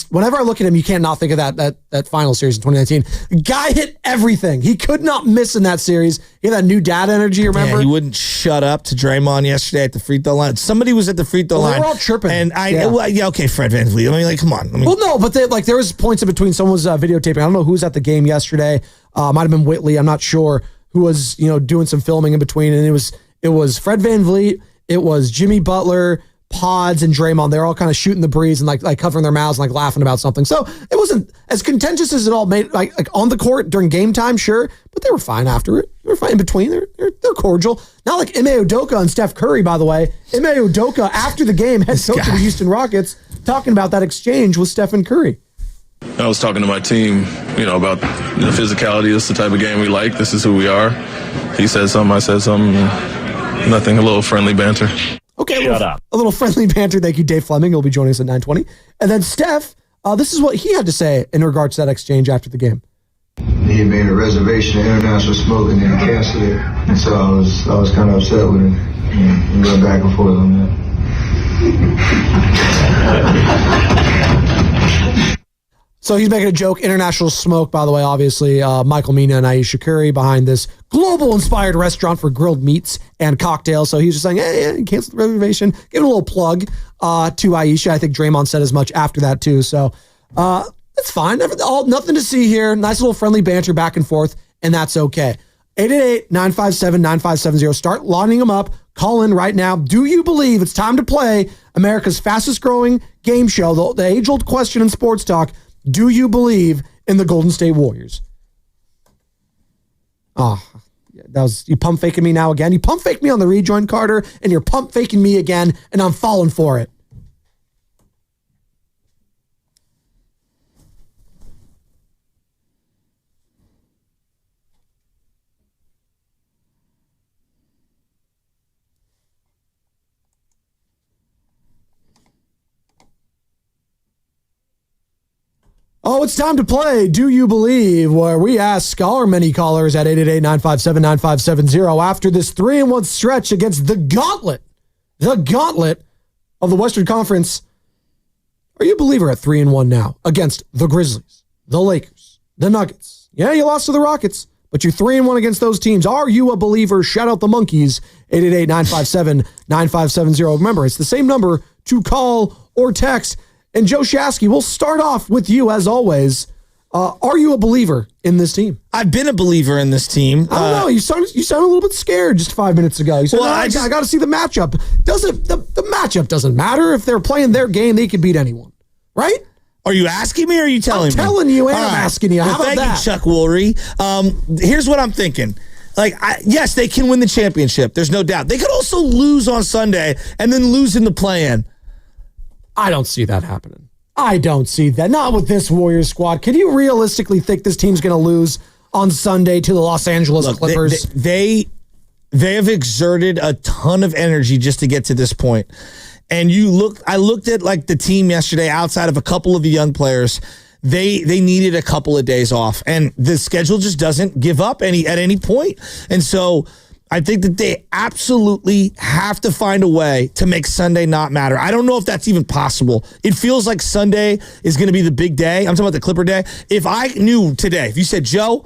whenever I look at him, you can't not think of that final series in 2019. The guy hit everything. He could not miss in that series. He had that new dad energy, remember? Yeah, he wouldn't shut up to Draymond yesterday at the free throw line. Somebody was at the free throw line. They were all chirping. And okay, Fred VanVleet. I mean, like, come on. Well, no, but there was points in between. Someone was videotaping. I don't know who was at the game yesterday. Might have been Whitley. I'm not sure who was, doing some filming in between. And it was Fred VanVleet. It was Jimmy Butler, Pods, and Draymond. They're all kind of shooting the breeze and like covering their mouths and like laughing about something. So it wasn't as contentious as it all made. Like on the court during game time, sure, but they were fine after it. They were fine in between. They're cordial. Not like Ime Udoka and Steph Curry, by the way. Ime Udoka after the game, head coach of the Houston Rockets, talking about that exchange with Stephen Curry. I was talking to my team, about the physicality. This is the type of game we like. This is who we are. He said something, I said something. Nothing, a little friendly banter. Okay, a little friendly banter. Thank you, Dave Fleming. He'll be joining us at 9:20. And then Steph, this is what he had to say in regards to that exchange after the game. He had made a reservation at International Smoking and canceled it. And so I was kind of upset with him. We went back and forth on that. So he's making a joke. International Smoke, by the way, obviously, Michael Mina and Aisha Curry behind this global-inspired restaurant for grilled meats and cocktails. So he's just saying, hey, cancel the reservation. Give it a little plug to Aisha. I think Draymond said as much after that, too. So it's fine. Nothing to see here. Nice little friendly banter back and forth, and that's okay. 888-957-9570. Start lining them up. Call in right now. Do you believe it's time to play America's fastest-growing game show, the age-old question in sports talk? Do you believe in the Golden State Warriors? Oh, you pump faking me now again. You pump fake me on the rejoin, Carter, and you're pump faking me again, and I'm falling for it. Oh, it's time to play Do You Believe, where we ask our many callers at 888-957-9570 after this 3-1 stretch against the gauntlet of the Western Conference. Are you a believer at 3-1 now against the Grizzlies, the Lakers, the Nuggets? Yeah, you lost to the Rockets, but you're 3-1 against those teams. Are you a believer? Shout out the Monkeys, 888-957-9570. Remember, it's the same number to call or text. And Joe Shasky, we'll start off with you as always. Are you a believer in this team? I've been a believer in this team. I don't know. You sound a little bit scared just 5 minutes ago. You said, I got to see the matchup. The matchup doesn't matter. If they're playing their game, they can beat anyone, right? Are you asking me or are you telling me? I'm telling you and I'm asking you. How about thank that? you, Chuck Woolery. Here's what I'm thinking. Yes, they can win the championship. There's no doubt. They could also lose on Sunday and then lose in the play-in. I don't see that happening. I don't see that. Not with this Warriors squad. Can you realistically think this team's going to lose on Sunday to the Los Angeles Clippers? They have exerted a ton of energy just to get to this point. And I looked at like the team yesterday outside of a couple of the young players. They needed a couple of days off. And the schedule just doesn't give up at any point. And so I think that they absolutely have to find a way to make Sunday not matter. I don't know if that's even possible. It feels like Sunday is going to be the big day. I'm talking about the Clipper day. If I knew today, if you said, Joe,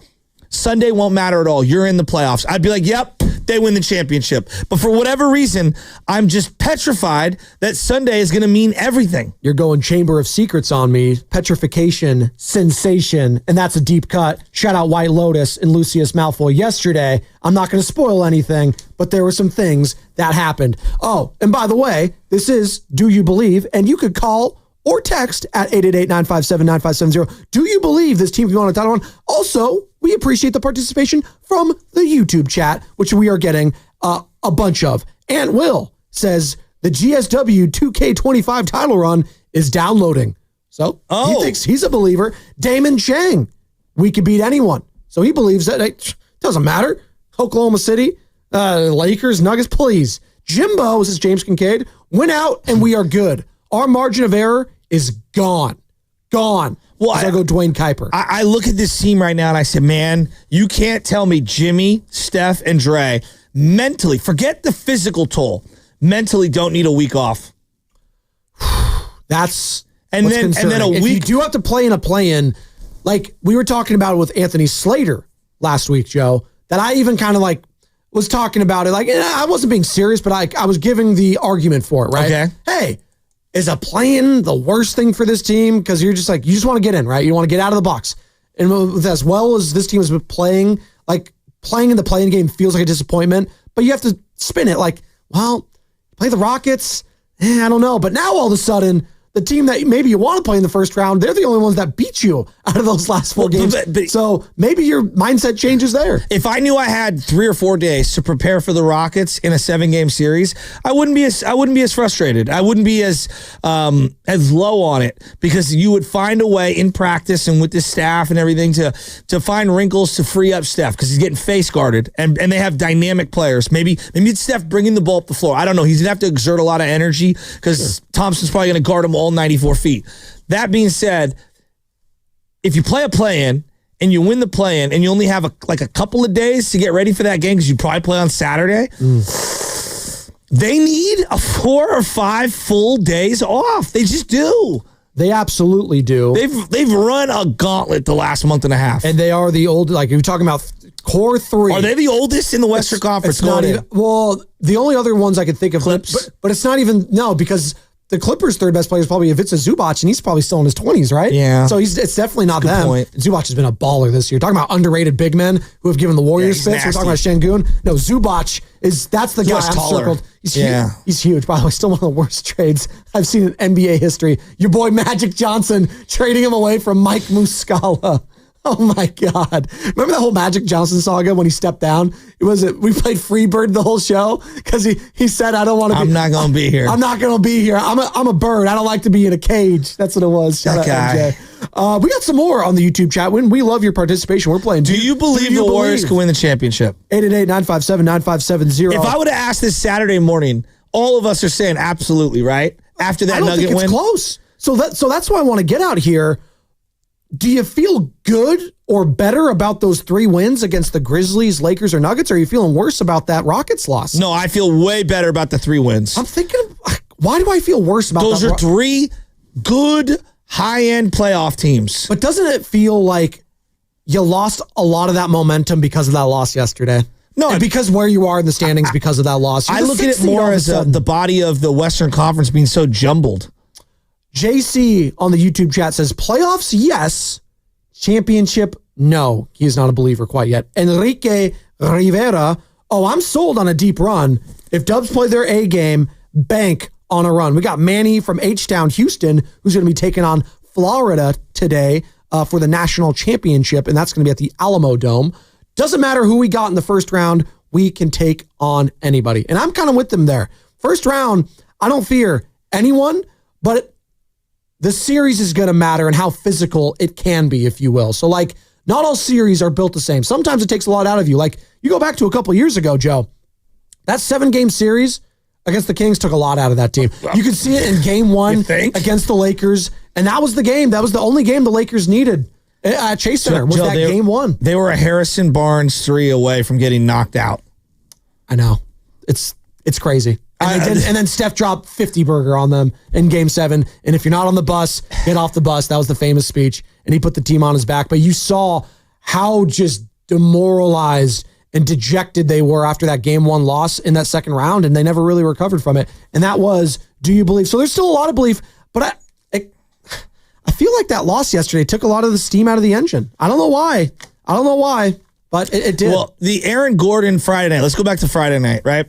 Sunday won't matter at all, you're in the playoffs, I'd be like, yep, they win the championship. But for whatever reason, I'm just petrified that Sunday is going to mean everything. You're going Chamber of Secrets on me. Petrification, sensation, and that's a deep cut. Shout out White Lotus and Lucius Malfoy yesterday. I'm not going to spoil anything, but there were some things that happened. Oh, and by the way, this is Do You Believe? And you could call or text at 888-957-9570. Do you believe this team can go on a title run? Also, we appreciate the participation from the YouTube chat, which we are getting a bunch of. Aunt Will says the GSW 2K25 title run is downloading. So he thinks he's a believer. Damon Chang, we could beat anyone. So he believes that it doesn't matter. Oklahoma City, Lakers, Nuggets, please. Jimbo, says James Kincaid, win out and we are good. Our margin of error is gone. Gone. Well, I go Dwayne Kuiper. I look at this team right now and I say, man, you can't tell me Jimmy, Steph, and Dre mentally, forget the physical toll, mentally don't need a week off. That's and then a week. If you do have to play in a play-in, like we were talking about with Anthony Slater last week, Joe, that I even kind of like was talking about it. Like, I wasn't being serious, but I was giving the argument for it, right? Okay. Hey, is a play-in the worst thing for this team? Because you're just like, you just want to get in, right? You want to get out of the box. And with as well as this team has been playing, like playing in the play-in game feels like a disappointment, but you have to spin it like, well, play the Rockets? I don't know. But now all of a sudden, the team that maybe you want to play in the first round, they're the only ones that beat you out of those last four games. But so maybe your mindset changes there. If I knew I had 3 or 4 days to prepare for the Rockets in a 7-game series, I wouldn't be as frustrated. I wouldn't be as low on it because you would find a way in practice and with the staff and everything to find wrinkles to free up Steph because he's getting face guarded and they have dynamic players. Maybe it's Steph bringing the ball up the floor. I don't know. He's gonna have to exert a lot of energy because Thompson's probably gonna guard him all 94 feet. That being said, if you play a play-in and you win the play-in and you only have a couple of days to get ready for that game because you probably play on Saturday, they need 4 or 5 full days off. They just do. They absolutely do. They've run a gauntlet the last month and a half. And they are the old, like you're talking about core three. Are they the oldest in the Western Conference? It's not even, well, the only other ones I could think of, Clips. but it's not even, no, because the Clippers' third best player is probably Ivica Zubac, and he's probably still in his 20s, right? Yeah. So it's definitely not them. Point. Zubac has been a baller this year. Talking about underrated big men who have given the Warriors fits. nasty. We're talking about Şengün. No, Zubac that's the guy I'm taller. circled. He's Yeah. he's huge. By the way, still one of the worst trades I've seen in NBA history. Your boy Magic Johnson trading him away from Mike Muscala. Oh my God. Remember that whole Magic Johnson saga when he stepped down? We played Freebird the whole show because he said, I don't want to be. I'm not going to be here. I'm not going to be here. I'm a bird. I don't like to be in a cage. That's what it was. Shout out MJ. We got some more on the YouTube chat. We love your participation. We're playing. Do you believe the Warriors can win the championship? 888-957-9570. If I would have asked this Saturday morning, all of us are saying absolutely, right? After that Nugget win. It's close. So that's why I want to get out here. Do you feel good or better about those 3 wins against the Grizzlies, Lakers, or Nuggets? Or are you feeling worse about that Rockets loss? No, I feel way better about the 3 wins. I'm thinking, why do I feel worse about those? that? Those are 3 good high-end playoff teams. But doesn't it feel like you lost a lot of that momentum because of that loss yesterday? No, and because where you are in the standings because of that loss. I look at it more as the body of the Western Conference being so jumbled. JC on the YouTube chat says, playoffs, yes. Championship, no. He is not a believer quite yet. Enrique Rivera, I'm sold on a deep run. If Dubs play their A game, bank on a run. We got Manny from H-Town, Houston, who's going to be taking on Florida today for the national championship, and that's going to be at the Alamo Dome. Doesn't matter who we got in the first round, we can take on anybody. And I'm kind of with them there. First round, I don't fear anyone, but the series is going to matter and how physical it can be, if you will. So, like, not all series are built the same. Sometimes it takes a lot out of you. Like, you go back to a couple years ago, Joe, that 7-game series against the Kings took a lot out of that team. You could see it in game 1 against the Lakers, and that was the game. That was the only game the Lakers needed at Chase Center, was that game 1. They were a Harrison Barnes 3 away from getting knocked out. I know. It's crazy. And then Steph dropped 50 burger on them in game 7. And if you're not on the bus, get off the bus. That was the famous speech. And he put the team on his back. But you saw how just demoralized and dejected they were after that game 1 loss in that second round. And they never really recovered from it. And that was, do you believe? So there's still a lot of belief. But I feel like that loss yesterday took a lot of the steam out of the engine. I don't know why. But it did. Well, the Aaron Gordon Friday night. Let's go back to Friday night, right?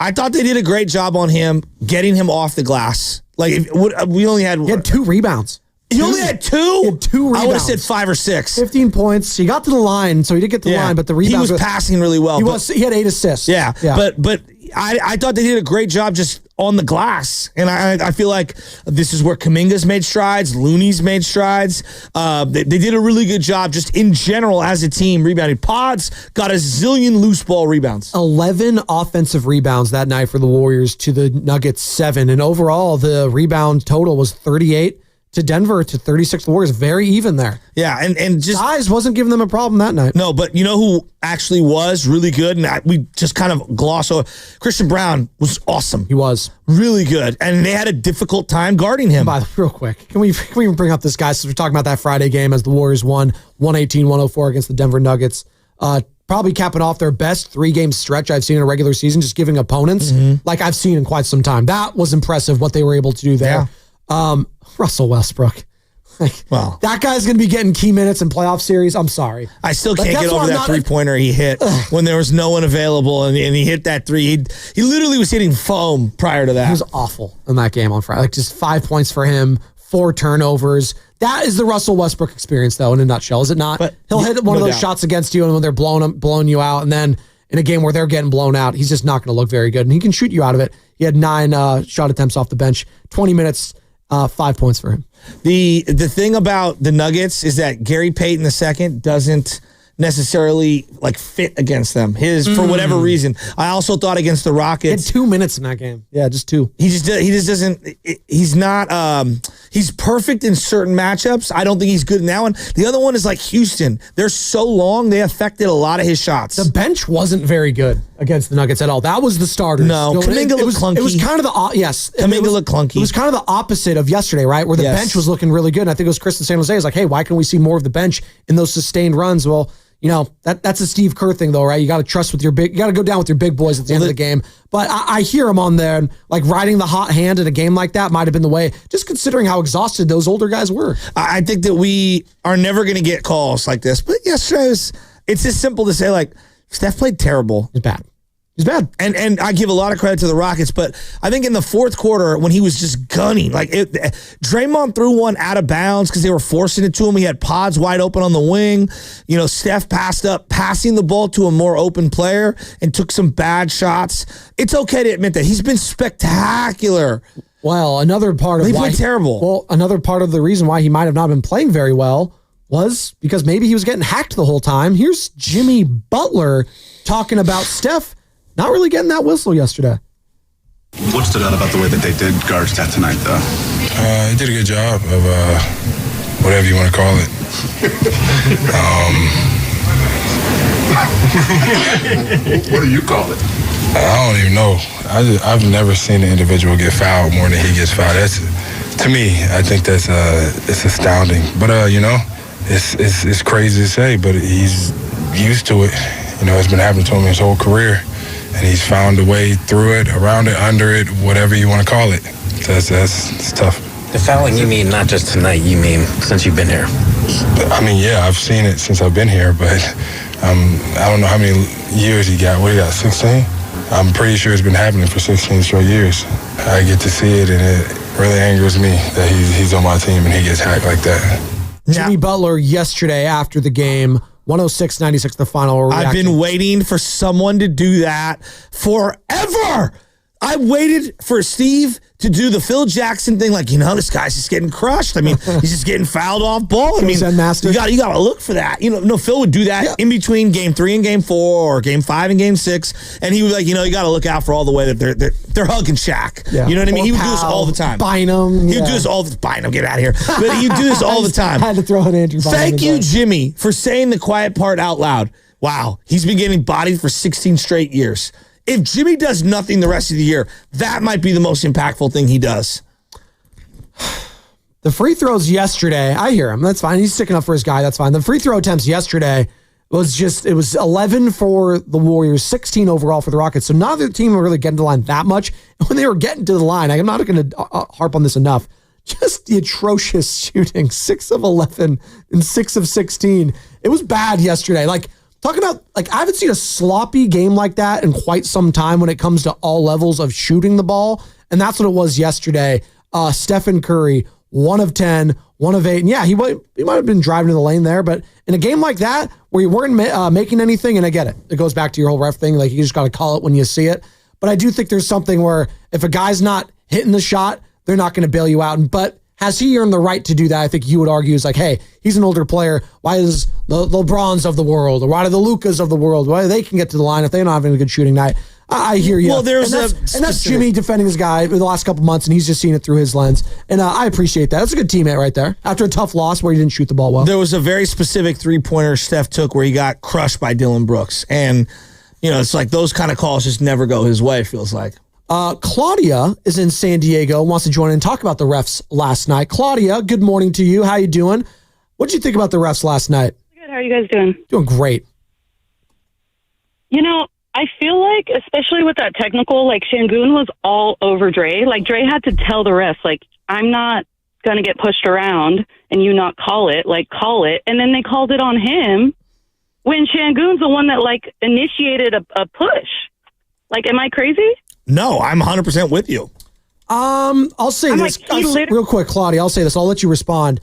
I thought they did a great job on him, getting him off the glass. Like, we only had... He had 2 rebounds. You only had 2? He had 2 rebounds. I would have said 5 or 6. 15 points. He got to the line, so he did get to the line, but the rebounds... He was passing really well. He had 8 assists. Yeah. But I thought they did a great job just on the glass. And I feel like this is where Kuminga's made strides, Looney's made strides. They did a really good job just in general as a team rebounding. Pods got a zillion loose ball rebounds. 11 offensive rebounds that night for the Warriors to the Nuggets 7. And overall, the rebound total was 38 to Denver to 36 the Warriors. Very even there. Yeah, and just... Size wasn't giving them a problem that night. No, but you know who actually was really good? And we just kind of gloss over. Christian Brown was awesome. He was. Really good. And they had a difficult time guarding him. Real quick, can we even bring up this guy since we're talking about that Friday game as the Warriors won 118-104 against the Denver Nuggets. Probably capping off their best 3-game stretch I've seen in a regular season, just giving opponents like I've seen in quite some time. That was impressive what they were able to do there. Yeah. Russell Westbrook. That guy's going to be getting key minutes in playoff series. I'm sorry. I still can't get over that 3-pointer he hit when there was no one available, and he hit that 3. He literally was hitting foam prior to that. He was awful in that game on Friday. Like, just 5 points for him, 4 turnovers. That is the Russell Westbrook experience, though, in a nutshell, is it not? But he'll hit one of those shots against you, and when they're blowing you out, and then in a game where they're getting blown out, he's just not going to look very good. And he can shoot you out of it. He had 9 shot attempts off the bench, 20 minutes. 5 points for him. The thing about the Nuggets is that Gary Payton II doesn't necessarily like fit against them. For whatever reason. I also thought against the Rockets. He had 2 minutes in that game. Yeah, just 2. He just doesn't. He's not. He's perfect in certain matchups. I don't think he's good in that one. The other one is like Houston. They're so long. They affected a lot of his shots. The bench wasn't very good against the Nuggets at all. That was the starters. No, Kuminga looked clunky. It was kind of the yes. Kuminga looked clunky. It was kind of the opposite of yesterday, right? Where the bench was looking really good. And I think it was Chris in San Jose is like, hey, why can't we see more of the bench in those sustained runs? Well, that's a Steve Kerr thing, though, right? You got to trust with you got to go down with your big boys at the end of the game. But I hear him on there, and like riding the hot hand in a game like that might have been the way, just considering how exhausted those older guys were. I think that we are never going to get calls like this. But yesterday, it's just simple to say, like, Steph played terrible. He's bad. He's bad. And I give a lot of credit to the Rockets, but I think in the fourth quarter when he was just gunning, Draymond threw one out of bounds because they were forcing it to him. He had pods wide open on the wing. Steph passed up, passing the ball to a more open player and took some bad shots. It's okay to admit that. He's been spectacular. Well, another part of why he played terrible. Well, another part of the reason why he might have not been playing very well was because maybe he was getting hacked the whole time. Here's Jimmy Butler talking about Steph not really getting that whistle yesterday. What stood out about the way that they did guard Steph tonight, though? He did a good job of whatever you want to call it. What do you call it? I don't even know. I've never seen an individual get fouled more than he gets fouled. To me, I think that's it's astounding. But it's crazy to say, but he's used to it. It's been happening to him his whole career. And he's found a way through it, around it, under it, whatever you want to call it. That's tough. The fouling, you mean not just tonight, you mean since you've been here? I mean, yeah, I've seen it since I've been here, but I don't know how many years he got. What he got, 16? I'm pretty sure it's been happening for 16 straight years. I get to see it, and it really angers me that he's on my team and he gets hacked like that. Jimmy Butler yesterday after the game, 106-96 the final reaction. I've been waiting for someone to do that forever. I waited for Steve to do the Phil Jackson thing, like, this guy's just getting crushed. I mean, he's just getting fouled off ball. I mean, you got to look for that. Phil would do that in between game 3 and game 4 or game 5 and game 6. And he was like, you got to look out for all the way that they're hugging Shaq. Yeah. You know what I mean? He would do this all the time. Bynum. He would do this all the Bynum, get out of here. But he'd do this all the time. I had to throw in Andrew Bynum. Thank you, Jimmy, for saying the quiet part out loud. Wow. He's been getting bodied for 16 straight years. If Jimmy does nothing the rest of the year, that might be the most impactful thing he does. The free throws yesterday, I hear him. That's fine. He's sticking up for his guy. That's fine. The free throw attempts yesterday it was 11 for the Warriors, 16 overall for the Rockets. So neither team were really getting to the line that much. And when they were getting to the line, I'm not going to harp on this enough. Just the atrocious shooting, 6 of 11 and 6 of 16. It was bad yesterday. Talking about, I haven't seen a sloppy game like that in quite some time when it comes to all levels of shooting the ball. And that's what it was yesterday. Stephen Curry, 1 of 10, 1 of 8. And yeah, he might have been driving to the lane there, but in a game like that where you weren't making anything, and I get it. It goes back to your whole ref thing. You just got to call it when you see it. But I do think there's something where if a guy's not hitting the shot, they're not going to bail you out. But has he earned the right to do that? I think you would argue is hey, he's an older player. Why is the LeBrons of the world, or why do the Lucas of the world, why they can get to the line if they're not having a good shooting night? I hear you. Well, that's Jimmy defending his guy for the last couple months, and he's just seeing it through his lens. And I appreciate that. That's a good teammate right there. After a tough loss where he didn't shoot the ball well. There was a very specific 3-pointer Steph took where he got crushed by Dylan Brooks. And, it's like those kind of calls just never go his way, it feels like. Claudia is in San Diego, wants to join in and talk about the refs last night. Claudia, good morning to you. How you doing? What did you think about the refs last night? Good. How are you guys doing? Doing great. I feel like, especially with that technical, Şengün was all over Dre. Dre had to tell the refs, I'm not going to get pushed around and you not call it. Call it. And then they called it on him when Şengün's the one that, initiated a push. Am I crazy? No, I'm 100% with you. I'll say this real quick, Claudia. I'll say this. I'll let you respond.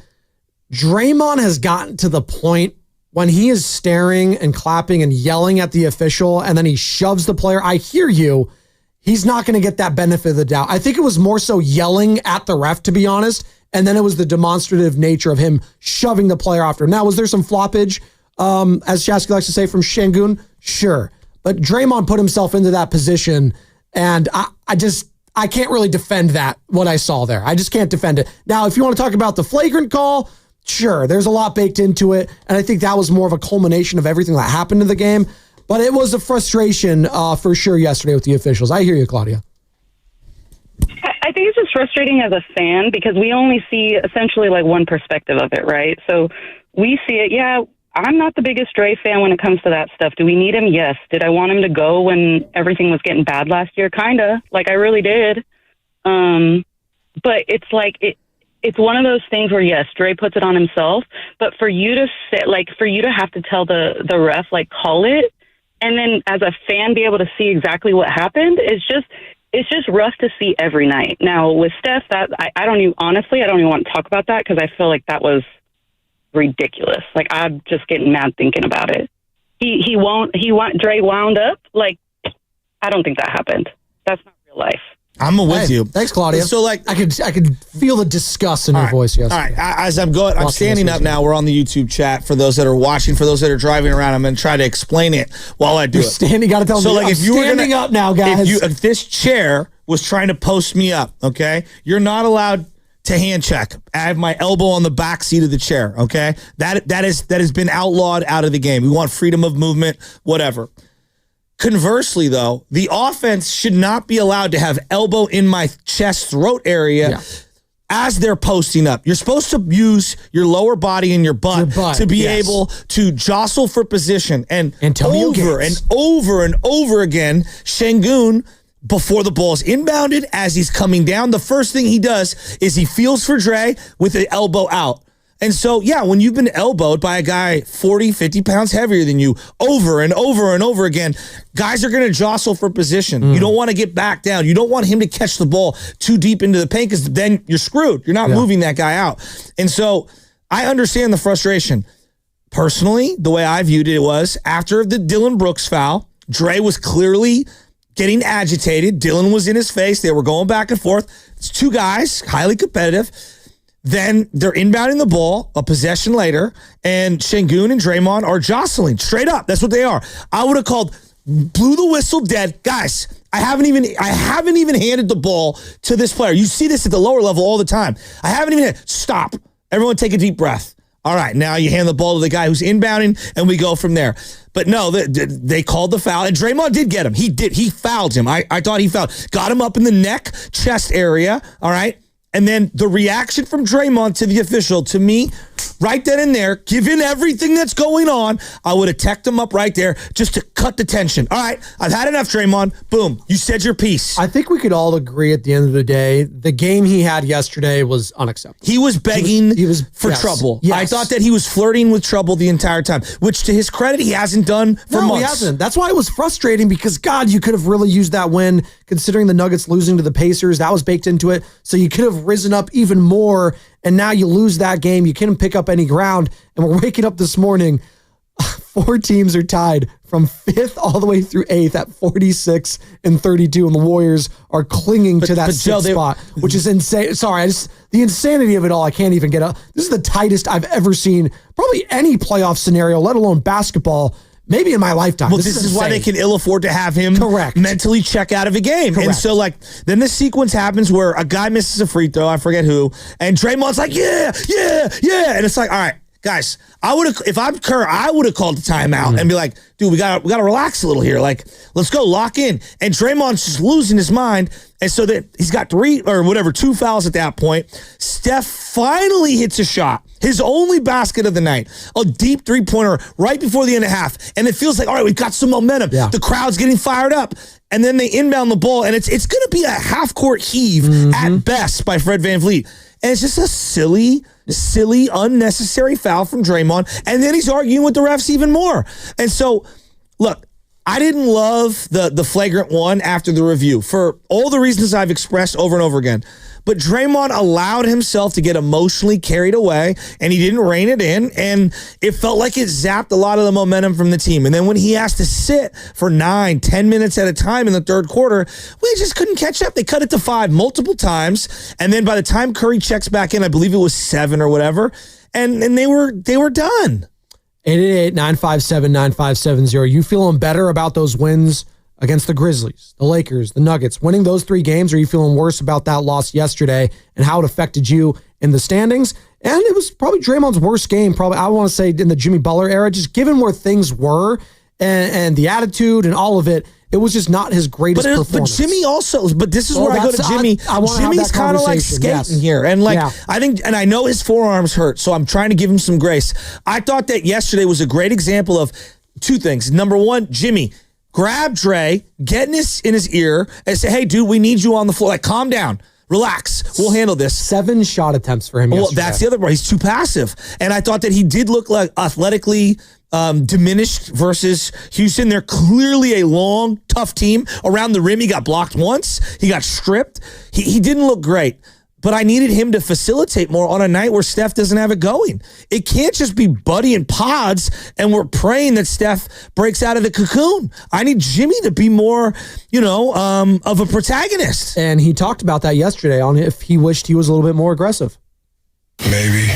Draymond has gotten to the point when he is staring and clapping and yelling at the official and then he shoves the player. I hear you. He's not going to get that benefit of the doubt. I think it was more so yelling at the ref, to be honest. And then it was the demonstrative nature of him shoving the player after. Now, was there some floppage, as Shasky likes to say, from Şengün? Sure. But Draymond put himself into that position, and I can't really defend that, what I saw there. I just can't defend it. Now, if you want to talk about the flagrant call, sure, there's a lot baked into it, and I think that was more of a culmination of everything that happened in the game. But it was a frustration for sure yesterday with the officials. I hear you, Claudia. I think it's just frustrating as a fan because we only see essentially like one perspective of it, right? So we see it, yeah, I'm not the biggest Dre fan when it comes to that stuff. Do we need him? Yes. Did I want him to go when everything was getting bad last year? Kinda. Like, I really did. But it's like, it's one of those things where, yes, Dre puts it on himself, but for you to sit, like, for you to have to tell the ref, like, call it, and then as a fan be able to see exactly what happened, it's just rough to see every night. Now, with Steph, that I don't even want to talk about that because I feel like that was ridiculous. Like, I'm just getting mad thinking about it. Dre wound up. Like, I don't think that happened. That's not real life. I'm with you. Thanks, Claudia. So, like, I could feel the disgust in your voice yesterday. All right, as I'm standing up now. We're on the YouTube chat. For those that are watching, for those that are driving around, I'm going to try to explain it while I do it. Standing, got to tell me. So, like, if you were standing up now, guys. If this chair was trying to post me up, okay, you're not allowed to hand check. I have my elbow on the back seat of the chair. Okay, that has been outlawed out of the game. We want freedom of movement, whatever. Conversely, though, the offense should not be allowed to have elbow in my chest, throat area as they're posting up. You're supposed to use your lower body and your butt to be able to jostle for position. And over and over again, Şengün, before the ball's inbounded, as he's coming down, the first thing he does is he feels for Dre with the elbow out. And so, yeah, when you've been elbowed by a guy 40, 50 pounds heavier than you over and over and over again, guys are going to jostle for position. You don't want to get back down. You don't want him to catch the ball too deep into the paint because then you're screwed. You're not moving that guy out. And so I understand the frustration. Personally, the way I viewed it was after the Dillon Brooks foul, Dre was clearly getting agitated. Dillon was in his face. They were going back and forth. It's two guys, highly competitive. Then they're inbounding the ball a possession later, and Şengün and Draymond are jostling straight up. That's what they are. I would have called, blew the whistle dead. Guys, I haven't even handed the ball to this player. You see this at the lower level all the time. I haven't even stop. Everyone take a deep breath. All right, now you hand the ball to the guy who's inbounding, and we go from there. But no, they called the foul, and Draymond did get him. He fouled him. I thought he fouled. Got him up in the neck, chest area, all right? And then the reaction from Draymond to the official, to me, right then and there, given everything that's going on, I would have teched him up right there just to cut the tension. All right, I've had enough, Draymond. Boom, you said your piece. I think we could all agree at the end of the day, the game he had yesterday was unacceptable. He was begging for trouble. Yes. I thought that he was flirting with trouble the entire time, which to his credit, he hasn't done for months. No, he hasn't. That's why it was frustrating because, God, you could have really used that win considering the Nuggets losing to the Pacers. That was baked into it. So you could have risen up even more, and now you lose that game. You couldn't pick up any ground, and we're waking up this morning. 4 teams are tied from 5th all the way through 8th at 46 and 32, and the Warriors are clinging to that 6th spot, which is insane. Sorry, the insanity of it all, I can't even get up. This is the tightest I've ever seen probably any playoff scenario, let alone basketball, maybe in my lifetime. Well, this is why they can ill afford to have him mentally check out of a game. Correct. And so, like, then the sequence happens where a guy misses a free throw, I forget who, and Draymond's like, yeah. And it's like, all right, guys, if I'm Kerr, I would have called the timeout and be like, dude, we gotta relax a little here. Like, let's go, lock in. And Draymond's just losing his mind. And so that he's got 2 fouls at that point. Steph finally hits a shot. His only basket of the night, a deep 3-pointer right before the end of half. And it feels like, all right, we've got some momentum. Yeah. The crowd's getting fired up. And then they inbound the ball, and it's going to be a half-court heave at best by Fred VanVleet. And it's just a silly, unnecessary foul from Draymond. And then he's arguing with the refs even more. And so, look, I didn't love the flagrant one after the review for all the reasons I've expressed over and over again. But Draymond allowed himself to get emotionally carried away, and he didn't rein it in, and it felt like it zapped a lot of the momentum from the team. And then when he has to sit for 9-10 minutes at a time in the third quarter, we just couldn't catch up. They cut it to 5 multiple times, and then by the time Curry checks back in, I believe it was 7 or whatever, and they were done. 888-957-9570. You feeling better about those wins against the Grizzlies, the Lakers, the Nuggets, winning those 3 games? Or are you feeling worse about that loss yesterday and how it affected you in the standings? And it was probably Draymond's worst game, probably, I want to say, in the Jimmy Butler era, just given where things were and the attitude and all of it. It was just not his greatest performance. But Jimmy also, but this is where I go to Jimmy. Jimmy's kind of like skating here. And I think, and I know his forearms hurt, so I'm trying to give him some grace. I thought that yesterday was a great example of two things. Number one, Jimmy, grab Dre, get in his ear, and say, hey, dude, we need you on the floor. Like, calm down. Relax. We'll handle this. 7 shot attempts for him yesterday. Well, that's the other part. He's too passive. And I thought that he did look like athletically diminished versus Houston. They're clearly a long, tough team. Around the rim, he got blocked once. He got stripped. He didn't look great. But I needed him to facilitate more on a night where Steph doesn't have it going. It can't just be Buddy and Pods, and we're praying that Steph breaks out of the cocoon. I need Jimmy to be more, of a protagonist. And he talked about that yesterday on if he wished he was a little bit more aggressive. Maybe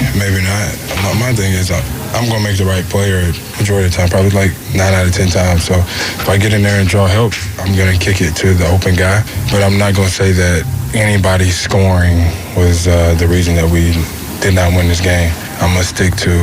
not. My thing is I'm going to make the right player majority of the time, probably like 9 out of 10 times. So if I get in there and draw help, I'm going to kick it to the open guy. But I'm not going to say that anybody scoring was the reason that we did not win this game. I'm going to stick to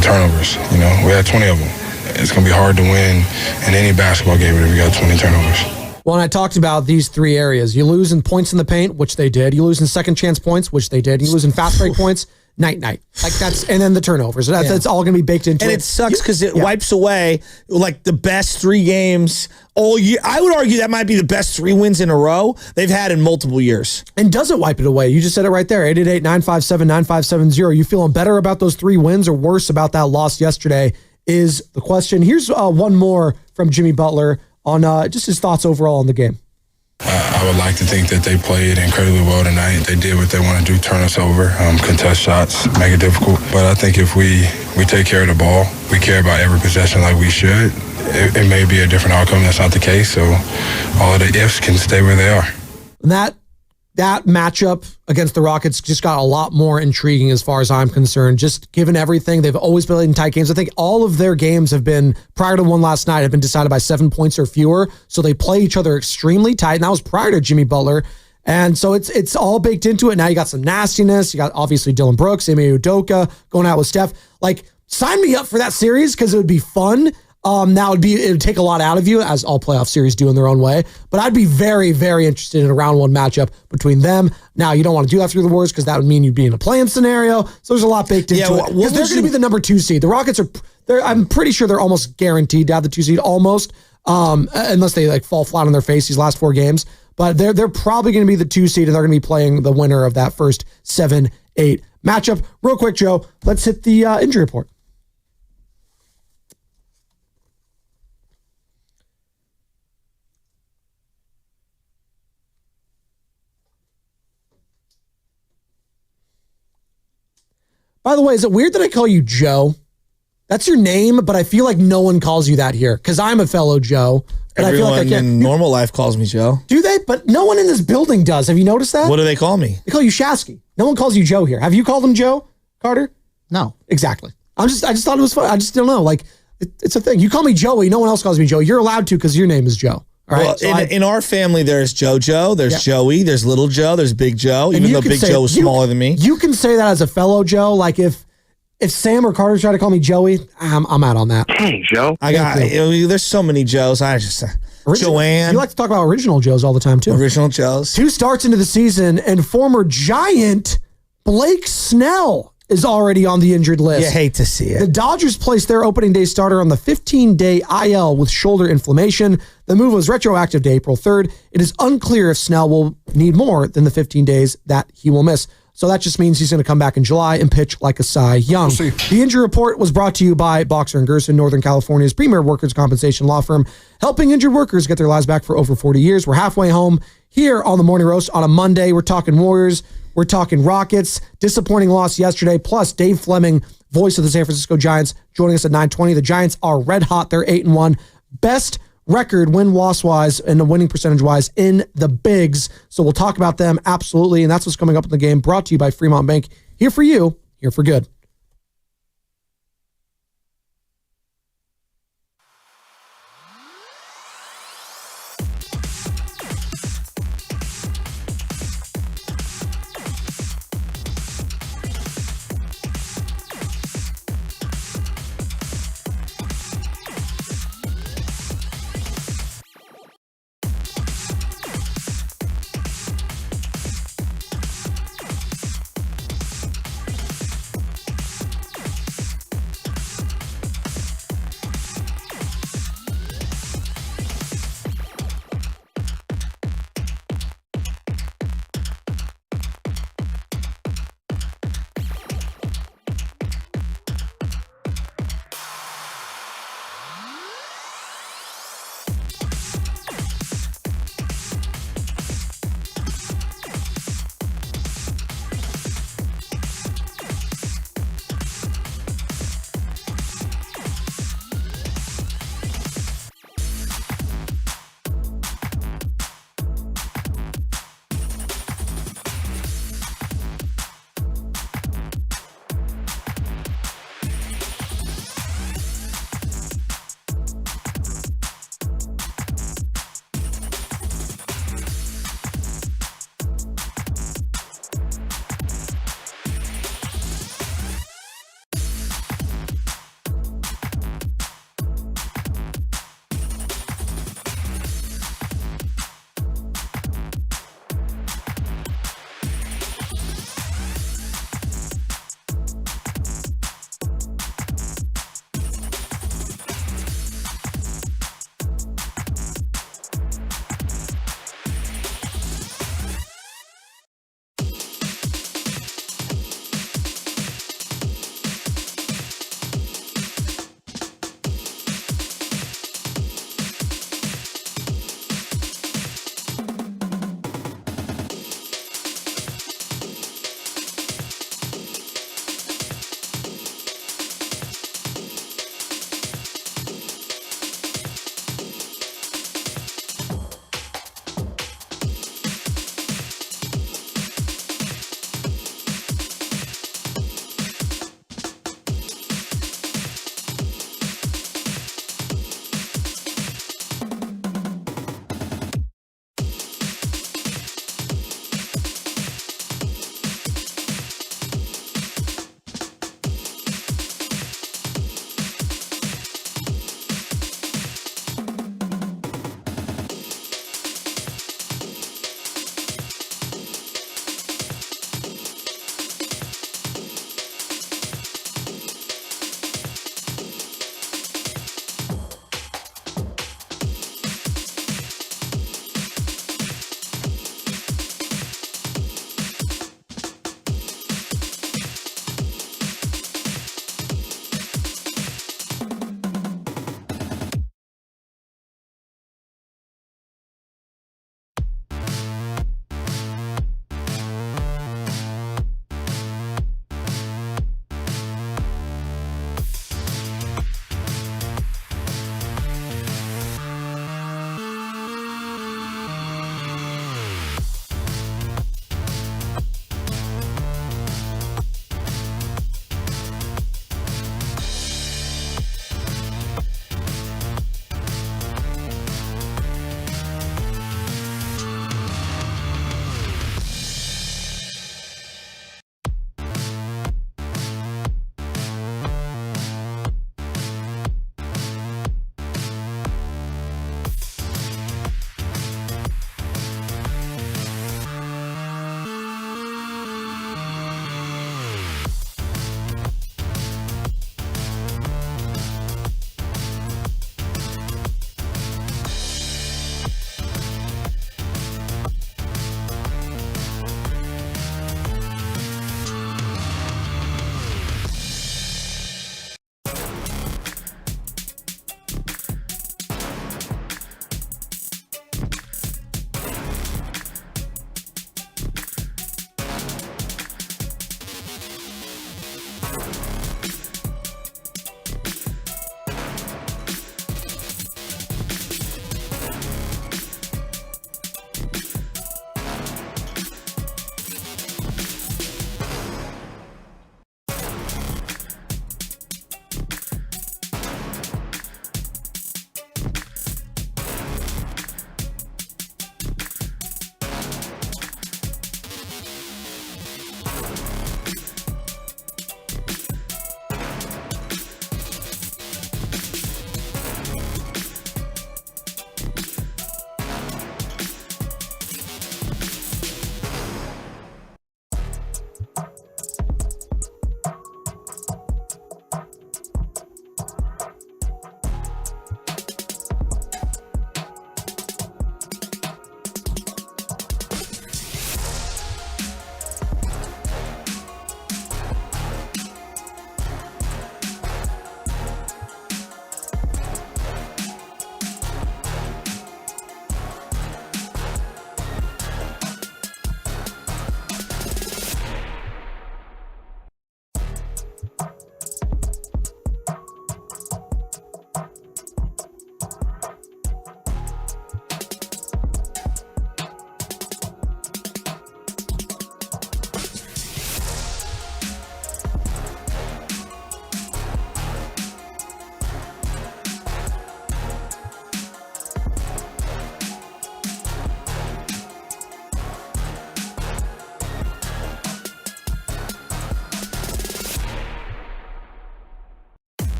turnovers. We had 20 of them. It's going to be hard to win in any basketball game if we got 20 turnovers. Well, and I talked about these 3 areas. You lose in points in the paint, which they did. You lose in second chance points, which they did. You lose in fast break points, night. And then the turnovers. That's all going to be baked into it. And it sucks because it wipes away like the best 3 games all year. I would argue that might be the best 3 wins in a row they've had in multiple years. And does it wipe it away? You just said it right there. 888-957-9570. You feeling better about those 3 wins or worse about that loss yesterday is the question. Here's one more from Jimmy Butler on just his thoughts overall on the game. I would like to think that they played incredibly well tonight. They did what they want to do, turn us over, contest shots, make it difficult. But I think if we take care of the ball, we care about every possession like we should, it may be a different outcome. That's not the case. So all of the ifs can stay where they are. And that matchup against the Rockets just got a lot more intriguing as far as I'm concerned. Just given everything, they've always played in tight games. I think all of their games have been, prior to one last night, have been decided by 7 points or fewer. So they play each other extremely tight. And that was prior to Jimmy Butler. And so it's all baked into it. Now you got some nastiness. You got obviously Dylan Brooks, Ime Udoka going out with Steph. Like, sign me up for that series because it would be fun. Now it would take a lot out of you, as all playoff series do in their own way. But I'd be very, very interested in a round 1 matchup between them. Now, you don't want to do that through the Warriors because that would mean you'd be in a play-in scenario. So there's a lot baked into it. Because they're going to be the number 2 seed. The Rockets I'm pretty sure they're almost guaranteed to have the 2 seed, almost, unless they fall flat on their face these last 4 games. But they're probably going to be the 2 seed, and they're going to be playing the winner of that first 7-8 matchup. Real quick, Joe, let's hit the injury report. By the way, is it weird that I call you Joe? That's your name, but I feel like no one calls you that here because I'm a fellow Joe. But Everyone I feel like in normal life calls me Joe. Do they? But no one in this building does. Have you noticed that? What do they call me? They call you Shasky. No one calls you Joe here. Have you called him Joe, Carter? No. Exactly. I just thought it was fun. I just don't know. Like, it's a thing. You call me Joey. No one else calls me Joe. You're allowed to because your name is Joe. All right. Well, so in our family, there's JoJo, there's Joey, there's Little Joe, there's Big Joe, even though Big Joe is smaller than me. You can say that as a fellow Joe. Like, if Sam or Carter try to call me Joey, I'm out on that. Hey, Joe. There's so many Joes. Joanne. You like to talk about original Joes all the time, too. Original Joes. 2 starts into the season, and former Giant Blake Snell is already on the injured list. You hate to see it. The Dodgers placed their opening day starter on the 15-day IL with shoulder inflammation. The move was retroactive to April 3rd. It is unclear if Snell will need more than the 15 days that he will miss. So that just means he's going to come back in July and pitch like a Cy Young. The injury report was brought to you by Boxer & Gerson, Northern California's premier workers' compensation law firm, helping injured workers get their lives back for over 40 years. We're halfway home here on the Morning Roast on a Monday. We're talking Warriors. We're talking Rockets. Disappointing loss yesterday. Plus, Dave Fleming, voice of the San Francisco Giants, joining us at 9:20. The Giants are red hot. They're 8-1. Best record win-loss wise and the winning percentage wise in the bigs. So we'll talk about them absolutely. And that's what's coming up in the game, brought to you by Fremont Bank. Here for you, here for good.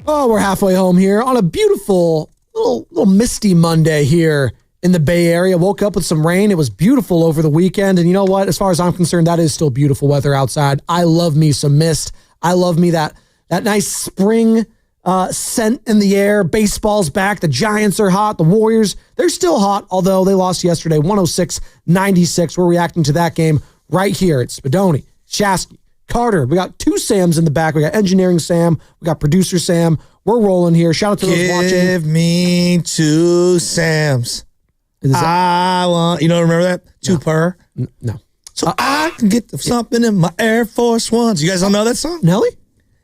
Oh, we're halfway home here on a beautiful, little misty Monday here in the Bay Area. Woke up with some rain. It was beautiful over the weekend. And you know what? As far as I'm concerned, that is still beautiful weather outside. I love me some mist. I love me that nice spring scent in the air. Baseball's back. The Giants are hot. The Warriors, they're still hot, although they lost yesterday 106-96. We're reacting to that game right here. It's Spadoni, Shasky, Carter. We got two Sams in the back. We got engineering Sam. We got producer Sam. We're rolling here. Shout out to those watching. Give me two Sams. I want, remember that? Two per? No. So I can get something in my Air Force Ones. You guys don't know that song? Nelly?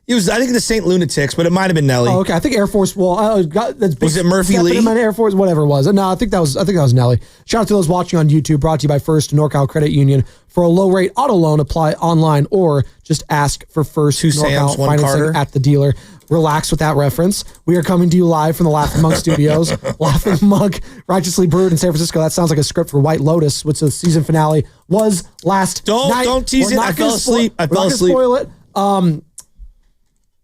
It was, I think, the St. Lunatics, but it might have been Nelly. Oh, okay. I think Air Force. Well, was it Murphy Lee? In my Air Force, whatever it was. No, I think that was Nelly. Shout out to those watching on YouTube. Brought to you by First NorCal Credit Union. For a low rate auto loan, apply online or just ask for First two NorCal Sams, one financing Carter. at the dealer. Relax with that reference. We are coming to you live from the Laughing Mug Studios. Laughing Mug, righteously brewed in San Francisco. That sounds like a script for White Lotus, which the season finale was last night. Don't tease it. I fell asleep. We're not gonna spoil it.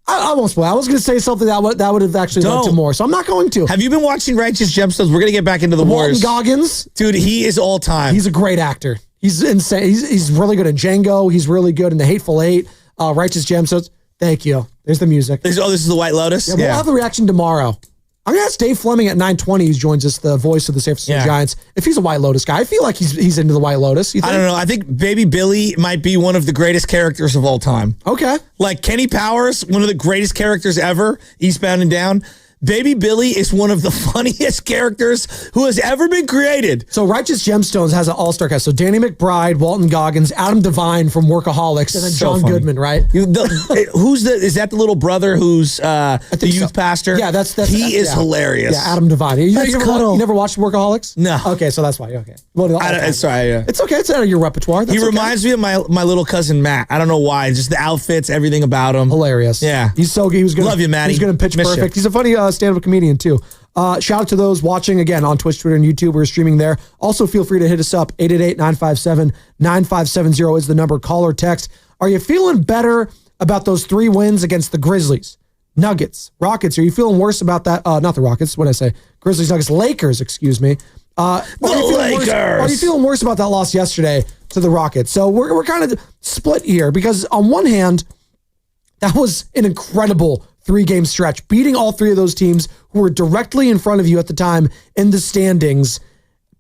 I won't spoil. I was going to say something that would have actually led to more, so I'm not going to. Have you been watching Righteous Gemstones? We're going to get back into the Warriors. Walton Goggins, dude, he is all time. He's a great actor. He's insane. He's really good in Django. He's really good in The Hateful Eight. Righteous Gemstones. Thank you. There's the music. This is the White Lotus. Yeah, we'll have the reaction tomorrow. I'm going to ask Dave Fleming at 9:20, who joins us, the voice of the San Francisco Giants, if he's a White Lotus guy. I feel like he's into the White Lotus. You think? I don't know. I think Baby Billy might be one of the greatest characters of all time. Okay. Like Kenny Powers, one of the greatest characters ever, Eastbound and Down. Baby Billy is one of the funniest characters who has ever been created. So Righteous Gemstones has an all-star cast. So Danny McBride, Walton Goggins, Adam Devine from Workaholics, and then John Goodman, right? Is that the little brother who's the youth pastor? Yeah, that's he is hilarious. Yeah, Adam Devine. You never watched Workaholics? No. Okay, so that's why. Okay. Sorry. Yeah. It's okay. It's out of your repertoire. He reminds me of my little cousin Matt. I don't know why. Just the outfits, everything about him. Hilarious. Yeah. He's so good. He was good. Love you, Matty. He's going to pitch Miss perfect. You. He's a funny stand-up comedian too. Shout out to those watching again on Twitch, Twitter, and YouTube. We're streaming there. Also, feel free to hit us up. 888-957-9570 is the number. Call or text. Are you feeling better about those 3 wins against the Grizzlies, Nuggets, Rockets? Are you feeling worse about that? Not the Rockets. What did I say? Grizzlies, Nuggets, Lakers. Excuse me. The Lakers. Are you feeling worse about that loss yesterday to the Rockets? So we're kind of split here because on one hand, that was an incredible 3-game stretch, beating all 3 of those teams who were directly in front of you at the time in the standings.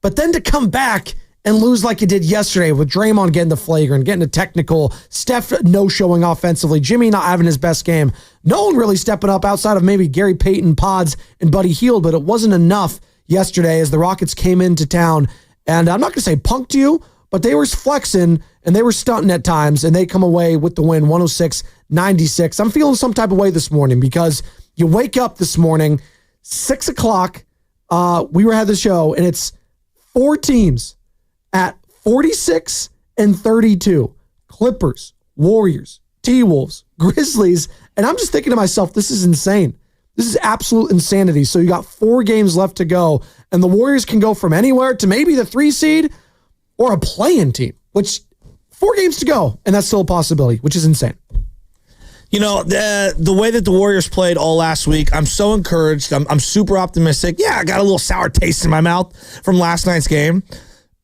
But then to come back and lose like you did yesterday with Draymond getting the flagrant, getting a technical, Steph no-showing offensively, Jimmy not having his best game. No one really stepping up outside of maybe Gary Payton, Pods, and Buddy Hield, but it wasn't enough yesterday as the Rockets came into town. And I'm not going to say punked you, but they were flexing and they were stunting at times, and they come away with the win, 106-96. I'm feeling some type of way this morning because you wake up this morning, 6 o'clock, we had the show, and it's 4 teams at 46 and 32. Clippers, Warriors, T-Wolves, Grizzlies, and I'm just thinking to myself, this is insane. This is absolute insanity. So you got 4 games left to go, and the Warriors can go from anywhere to maybe the 3 seed or a play-in team, which 4 games to go, and that's still a possibility, which is insane. You know, the way that the Warriors played all last week, I'm so encouraged. I'm super optimistic. Yeah, I got a little sour taste in my mouth from last night's game.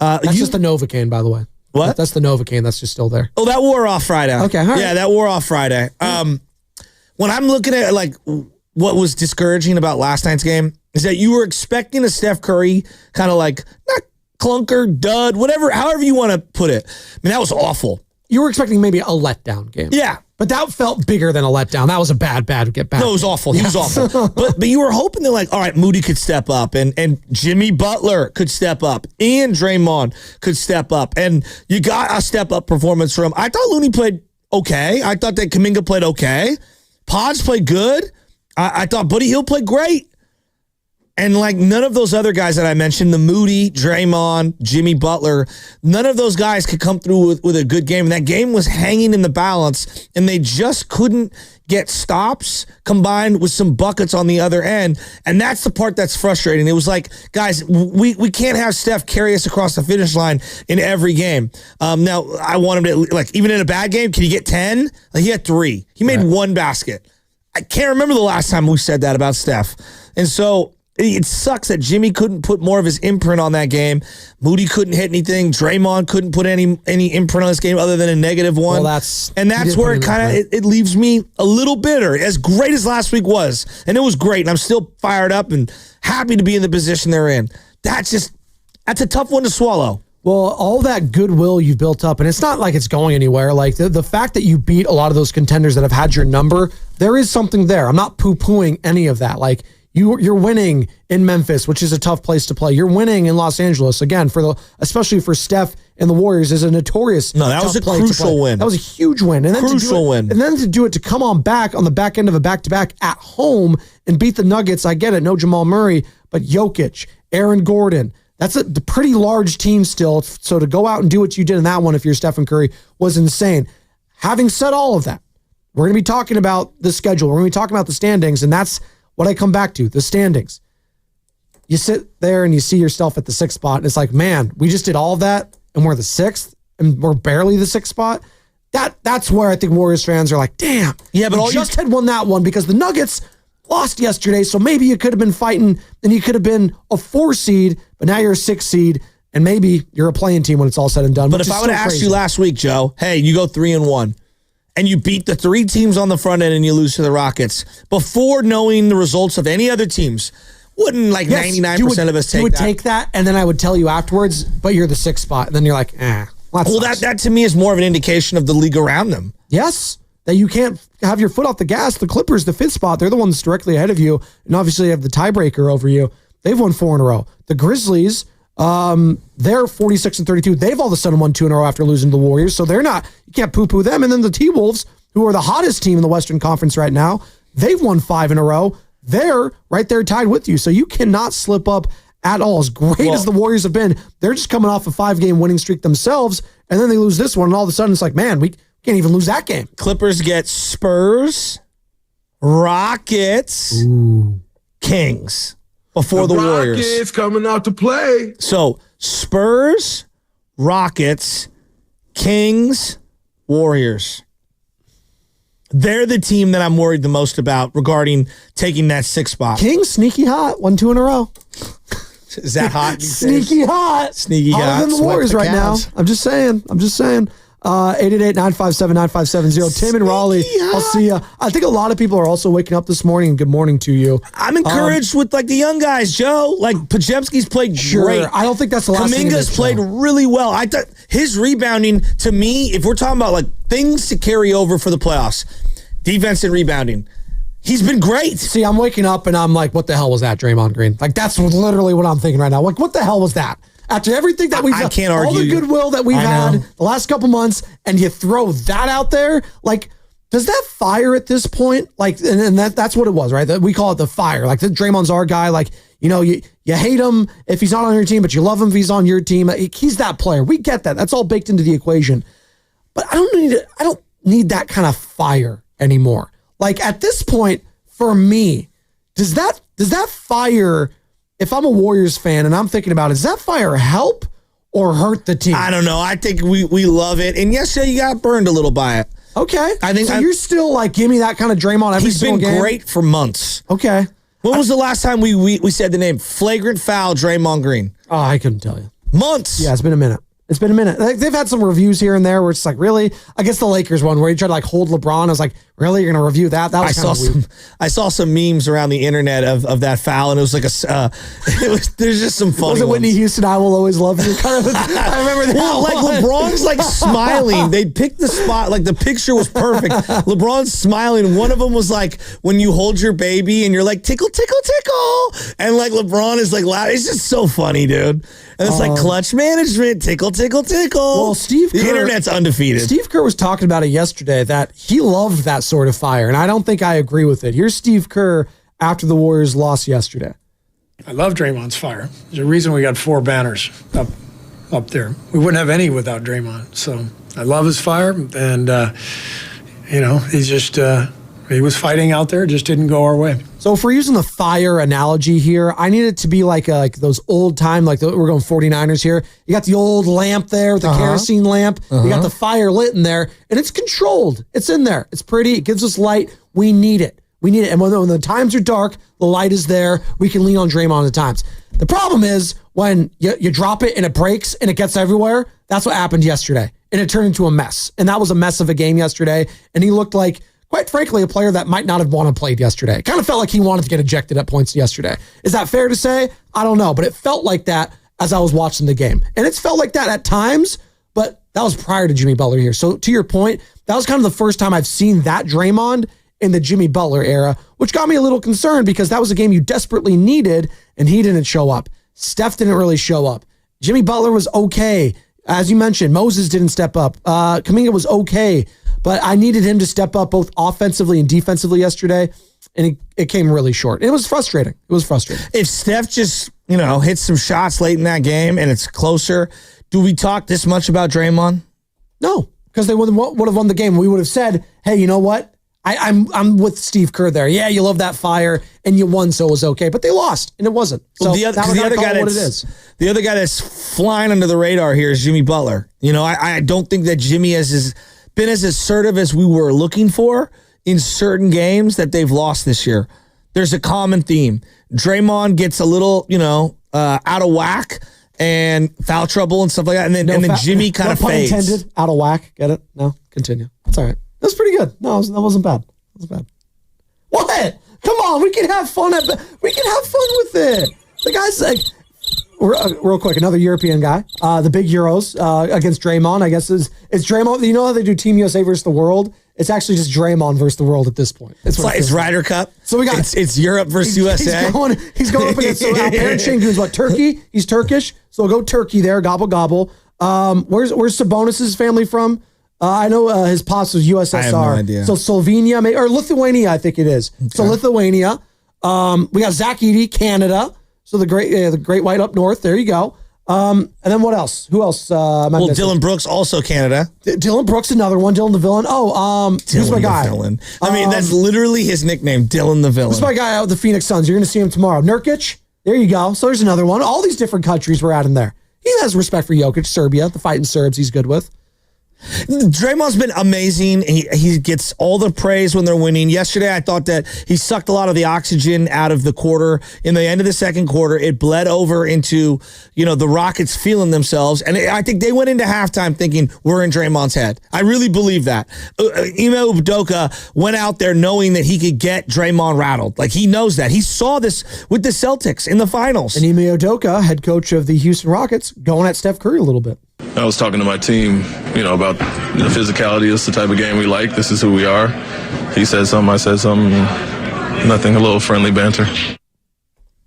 That's just the Novocaine, by the way. What? That's the Novocaine. That's just still there. Oh, that wore off Friday. Okay, all right. Yeah, that wore off Friday. When I'm looking at like what was discouraging about last night's game is that you were expecting a Steph Curry kind of like not clunker, dud, whatever, however you want to put it. I mean, that was awful. You were expecting maybe a letdown game. Yeah. But that felt bigger than a letdown. That was a bad get back. No, it was awful. He was awful. But you were hoping that, like, all right, Moody could step up and Jimmy Butler could step up and Draymond could step up. And you got a step-up performance from, I thought Looney played okay. I thought that Kuminga played okay. Pods played good. I thought Buddy Hield played great. And like none of those other guys that I mentioned, the Moody, Draymond, Jimmy Butler, none of those guys could come through with a good game. And that game was hanging in the balance, and they just couldn't get stops combined with some buckets on the other end. And that's the part that's frustrating. It was like, guys, we can't have Steph carry us across the finish line in every game. Now, I want him to, like, even in a bad game, can he get 10? Like, he had 3. He made 1 basket. I can't remember the last time we said that about Steph. And so it sucks that Jimmy couldn't put more of his imprint on that game. Moody couldn't hit anything. Draymond couldn't put any imprint on this game other than a -1. Well, that's where it kind of it leaves me a little bitter. As great as last week was, and it was great, and I'm still fired up and happy to be in the position they're in. That's a tough one to swallow. Well, all that goodwill you've built up, and it's not like it's going anywhere. Like the fact that you beat a lot of those contenders that have had your number, there is something there. I'm not poo-pooing any of that. Like you're winning in Memphis, which is a tough place to play. You're winning in Los Angeles again especially for Steph and the Warriors is a notorious. No, that was a crucial win. That was a huge win, and then win. And then to do it to come on back on the back end of a back-to-back at home and beat the Nuggets. I get it, no Jamal Murray, but Jokic, Aaron Gordon. That's a pretty large team still. So to go out and do what you did in that one, if you're Stephen Curry, was insane. Having said all of that, we're going to be talking about the schedule. We're going to be talking about the standings, and that's what I come back to, the standings. You sit there and you see yourself at the 6th spot, and it's like, man, we just did all of that, and we're the 6th, and we're barely the 6th spot. That's where I think Warriors fans are like, damn. Yeah, but you just had won that one because the Nuggets lost yesterday, so maybe you could have been fighting, and you could have been a 4 seed, but now you're a 6 seed, and maybe you're a playing team when it's all said and done. But if I would have asked you last week, Joe, hey, you go 3-1, and you beat the 3 teams on the front end and you lose to the Rockets, before knowing the results of any other teams, wouldn't 99% of us take that? You would take that, and then I would tell you afterwards, but you're the 6th spot, and then you're like, Well, that to me is more of an indication of the league around them. Yes. That you can't have your foot off the gas. The Clippers, the 5th spot, they're the ones directly ahead of you, and obviously have the tiebreaker over you. They've won 4 in a row. The Grizzlies, they're 46-32. They've all of a sudden won 2 in a row after losing to the Warriors, so they're not. You can't poo-poo them. And then the T-Wolves, who are the hottest team in the Western Conference right now, they've won 5 in a row. They're right there tied with you, so you cannot slip up at all. As great as the Warriors have been, they're just coming off a 5-game winning streak themselves, and then they lose this one, and all of a sudden it's like, man, we can't even lose that game. Clippers get Spurs, Rockets, Kings before the Warriors. Rockets coming out to play. So Spurs, Rockets, Kings, Warriors. They're the team that I'm worried the most about regarding taking that 6th spot. Kings, sneaky hot, won 2 in a row. Is that hot? Sneaky hot. Sneaky hot. Hotter than the Warriors right now. I'm just saying. 888-957-9570. Tim and Raleigh, I'll see you. I think a lot of people are also waking up this morning. Good morning to you. I'm encouraged with the young guys, Joe. Pajemski's played great. I don't think that's the last thing. Kuminga's played really well. I thought his rebounding, to me, if we're talking about things to carry over for the playoffs, defense and rebounding, he's been great. See, I'm waking up and I'm like, what the hell was that, Draymond Green? That's literally what I'm thinking right now. What the hell was that? After everything that we've done, can't argue. All the goodwill that we've had the last couple months, and you throw that out there, does that fire at this point? And that's what it was, right? We call it the fire. Draymond's our guy. You hate him if he's not on your team, but you love him if he's on your team. He's that player. We get that. That's all baked into the equation. But I don't need that kind of fire anymore. At this point, for me, does that fire? If I'm a Warriors fan and I'm thinking about it, does that fire help or hurt the team? I don't know. I think we love it. And yesterday you got burned a little by it. Okay. I think you're still give me that kind of Draymond every single game. He's been great for months. Okay. When was the last time we said the name? Flagrant foul, Draymond Green. Oh, I couldn't tell you. Months. Yeah, it's been a minute. They've had some reviews here and there where it's really? I guess the Lakers one where he tried to hold LeBron. I was like, really? You're going to review that? That was kind of weird. I saw some memes around the internet of that foul, and it was there's just some funny Was it Whitney Houston, I Will Always Love You? I remember that. Well, LeBron's smiling. They picked the spot, the picture was perfect. LeBron's smiling. One of them was when you hold your baby and you're tickle, tickle, tickle. And LeBron is loud. It's just so funny, dude. And it's clutch management, tickle, tickle, tickle. Well, the internet's undefeated. Steve Kerr was talking about it yesterday that he loved that sort of fire, and I don't think I agree with it. Here's Steve Kerr after the Warriors lost yesterday. I love Draymond's fire. There's a reason we got 4 banners up there. We wouldn't have any without Draymond. So I love his fire, and he's just he was fighting out there, just didn't go our way. So if we're using the fire analogy here, I need it to be like those old time, we're going 49ers here. You got the old lamp there, the kerosene lamp. You got the fire lit in there, and it's controlled. It's in there. It's pretty. It gives us light. We need it. We need it. And when the times are dark, the light is there. We can lean on Draymond at times. The problem is when you drop it and it breaks and it gets everywhere. That's what happened yesterday. And it turned into a mess. And that was a mess of a game yesterday. And he looked like, quite frankly, a player that might not have wanted to play yesterday. It kind of felt like he wanted to get ejected at points yesterday. Is that fair to say? I don't know. But it felt like that as I was watching the game. And it's felt like that at times, but that was prior to Jimmy Butler here. So to your point, that was kind of the first time I've seen that Draymond in the Jimmy Butler era, which got me a little concerned because that was a game you desperately needed, and he didn't show up. Steph didn't really show up. Jimmy Butler was okay. As you mentioned, Moses didn't step up. Kuminga was okay, but I needed him to step up both offensively and defensively yesterday, and it came really short. It was frustrating. If Steph just, hits some shots late in that game and it's closer, do we talk this much about Draymond? No, because they would have won the game. We would have said, hey, you know what? I'm with Steve Kerr there. Yeah, you love that fire, and you won, so it was okay. But they lost, and it wasn't. So the other guy that's flying under the radar here is Jimmy Butler. I don't think that Jimmy has been as assertive as we were looking for in certain games that they've lost this year. There's a common theme. Draymond gets a little, out of whack and foul trouble and stuff like that, and then Jimmy kind of fades. Intended, out of whack. Get it? No, continue. That's all right. That's pretty good. No, that wasn't bad. What? Come on, we can have fun. We can have fun with it. The guy's like, real quick, another European guy. The big Euros against Draymond. I guess is Draymond. You know how they do Team USA versus the world? It's actually just Draymond versus the world at this point. It's Ryder Cup. So we got it's Europe versus USA. He's going up against Aaron Şengün's what? Turkey. He's Turkish, so we'll go Turkey there. Gobble gobble. Where's Sabonis' family from? I know his pops was USSR. I have no idea. So Slovenia, or Lithuania, I think it is. Okay. So Lithuania. We got Zach Edey, Canada. So the great white up north. There you go. And then what else? Who else? Dylan Brooks, also Canada. Dylan Brooks, another one. Dylan the Villain. Who's my guy? Villain. I mean, that's literally his nickname, Dylan the Villain. Who's my guy out with the Phoenix Suns? You're going to see him tomorrow. Nurkic. There you go. So there's another one. All these different countries we're at in there. He has respect for Jokic, Serbia, the fighting Serbs he's good with. Draymond's been amazing. He gets all the praise when they're winning. Yesterday, I thought that he sucked a lot of the oxygen out of the quarter. In the end of the second quarter, it bled over into, the Rockets feeling themselves. And I think they went into halftime thinking, we're in Draymond's head. I really believe that. Ime Udoka went out there knowing that he could get Draymond rattled. Like, he knows that. He saw this with the Celtics in the finals. And Ime Udoka, head coach of the Houston Rockets, going at Steph Curry a little bit. I was talking to my team, about the physicality. It's the type of game we like. This is who we are. He said something, I said something. Nothing, a little friendly banter.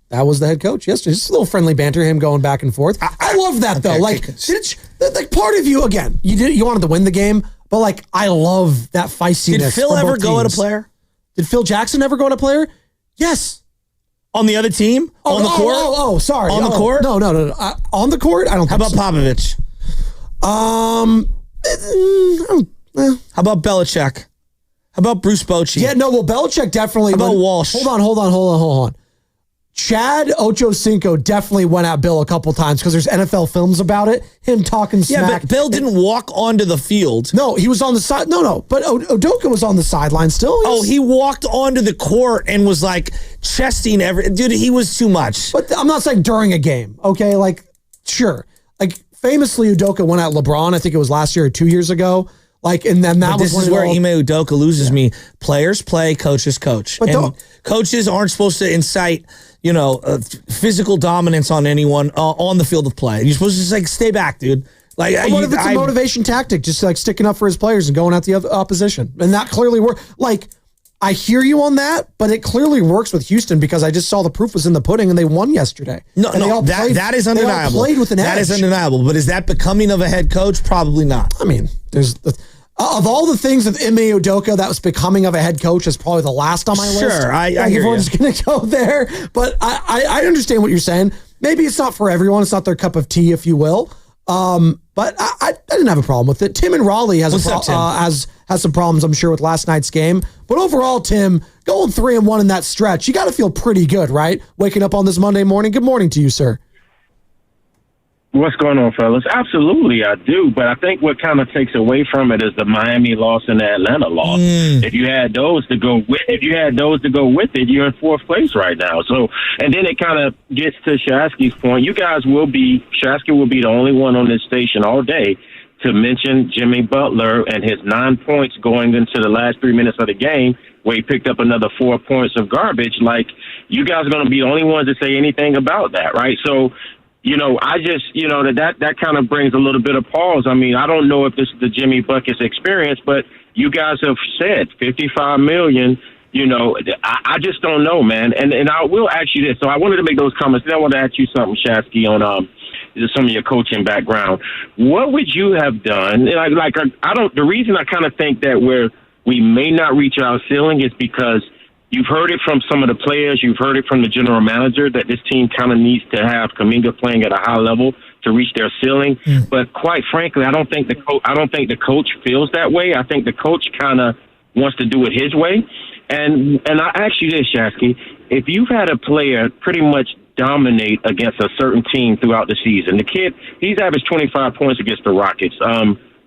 That was the head coach yesterday. Just a little friendly banter, him going back and forth. I love that, though. Like part of you, again, you wanted to win the game, but, I love that feistiness. Did Phil ever go at a player? Did Phil Jackson ever go at a player? Yes. On the other team? On the court? Sorry. On the court? No. On the court? I don't think so. How about Popovich? How about Belichick? How about Bruce Bochy? Yeah, no, Belichick definitely. How about Walsh? Hold on. Chad Ochocinco definitely went at Bill a couple times because there's NFL films about it. Him talking smack. Yeah, but Bill didn't walk onto the field. No, he was on the side. No, but Udoka was on the sideline still. He walked onto the court and was chesting dude, he was too much. But I'm not saying during a game, okay? Sure. Famously, Udoka went at LeBron. I think it was last year or 2 years ago. And then that was this is where Ime Udoka loses me. Players play, coaches coach. But coaches aren't supposed to incite, physical dominance on anyone on the field of play. You're supposed to just stay back, dude. What if it's a motivation tactic, just sticking up for his players and going at the opposition, and that clearly worked. I hear you on that, but it clearly works with Houston because I just saw the proof was in the pudding and they won yesterday. That is undeniable. They all played with an edge. That is undeniable. But is that becoming of a head coach? Probably not. I mean, there's of all the things with Ime Udoka that was becoming of a head coach is probably the last on my list. Sure, I hear you. We're just going to go there, but I understand what you're saying. Maybe it's not for everyone. It's not their cup of tea, if you will. But I didn't have a problem with it. Tim in Raleigh has some problems, I'm sure, with last night's game. But overall, Tim, going 3-1 in that stretch, you got to feel pretty good, right? Waking up on this Monday morning. Good morning to you, sir. What's going on, fellas? Absolutely, I do. But I think what kind of takes away from it is the Miami loss and the Atlanta loss. If you had those to go with, it, you're in fourth place right now. So, and then it kind of gets to Shasky's point. Shasky will be the only one on this station all day to mention Jimmy Butler and his 9 points going into the last 3 minutes of the game, where he picked up another 4 points of garbage. Like, you guys are going to be the only ones to say anything about that, right? So, I just, that kind of brings a little bit of pause. I mean, I don't know if this is the Jimmy Buckets experience, but you guys have said $55 million. I just don't know, man. And I will ask you this. So I wanted to make those comments. Then I want to ask you something, Shasky, on some of your coaching background. What would you have done? The reason I kind of think that we may not reach our ceiling is because you've heard it from some of the players. You've heard it from the general manager that this team kind of needs to have Kuminga playing at a high level to reach their ceiling. But quite frankly, I don't think the coach feels that way. I think the coach kind of wants to do it his way. And I ask you this, Shasky, if you've had a player pretty much dominate against a certain team throughout the season, the kid, he's averaged 25 points against the Rockets.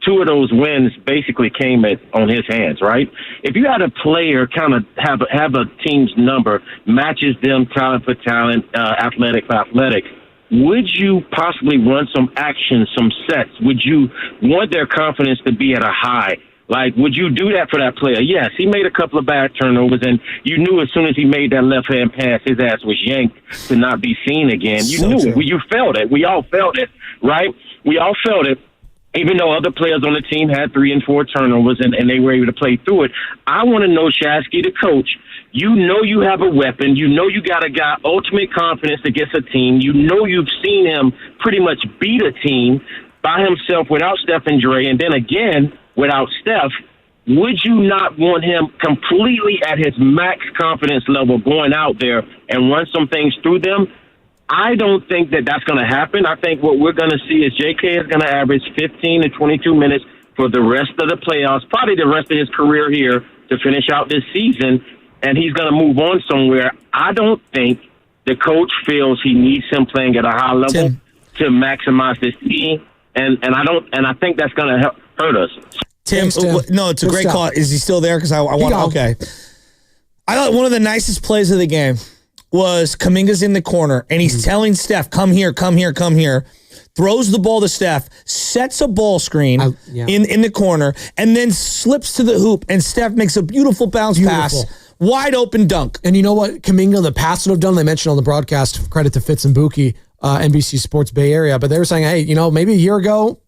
2 of those wins basically came on his hands, right? If you had a player kind of have a team's number, matches them talent for talent, athletic for athletic, would you possibly run some actions, some sets? Would you want their confidence to be at a high? Like, would you do that for that player? Yes, he made a couple of bad turnovers, and you knew as soon as he made that left-hand pass, his ass was yanked to not be seen again. You knew. You felt it. We all felt it, right? We all felt it. Even though other players on the team had 3 and 4 turnovers and they were able to play through it. I want to know, Shasky, the coach, you have a weapon. You got a guy, ultimate confidence against a team. You've seen him pretty much beat a team by himself without Steph and Dre, and then again without Steph. Would you not want him completely at his max confidence level going out there and run some things through them? I don't think that that's going to happen. I think what we're going to see is J.K. is going to average 15 to 22 minutes for the rest of the playoffs, probably the rest of his career here to finish out this season, and he's going to move on somewhere. I don't think the coach feels he needs him playing at a high level to maximize this team, and I think that's going to hurt us. Tim, no, it's a great call. Is he still there? Because I want. Okay, I thought one of the nicest plays of the game was Kuminga's in the corner, and he's telling Steph, come here, come here, come here. Throws the ball to Steph, sets a ball screen in the corner, and then slips to the hoop, and Steph makes a beautiful bounce pass. Wide open dunk. And you know what Kuminga, the pass would have done, they mentioned on the broadcast, credit to Fitz and Buki, NBC Sports Bay Area, but they were saying, hey, maybe a year ago,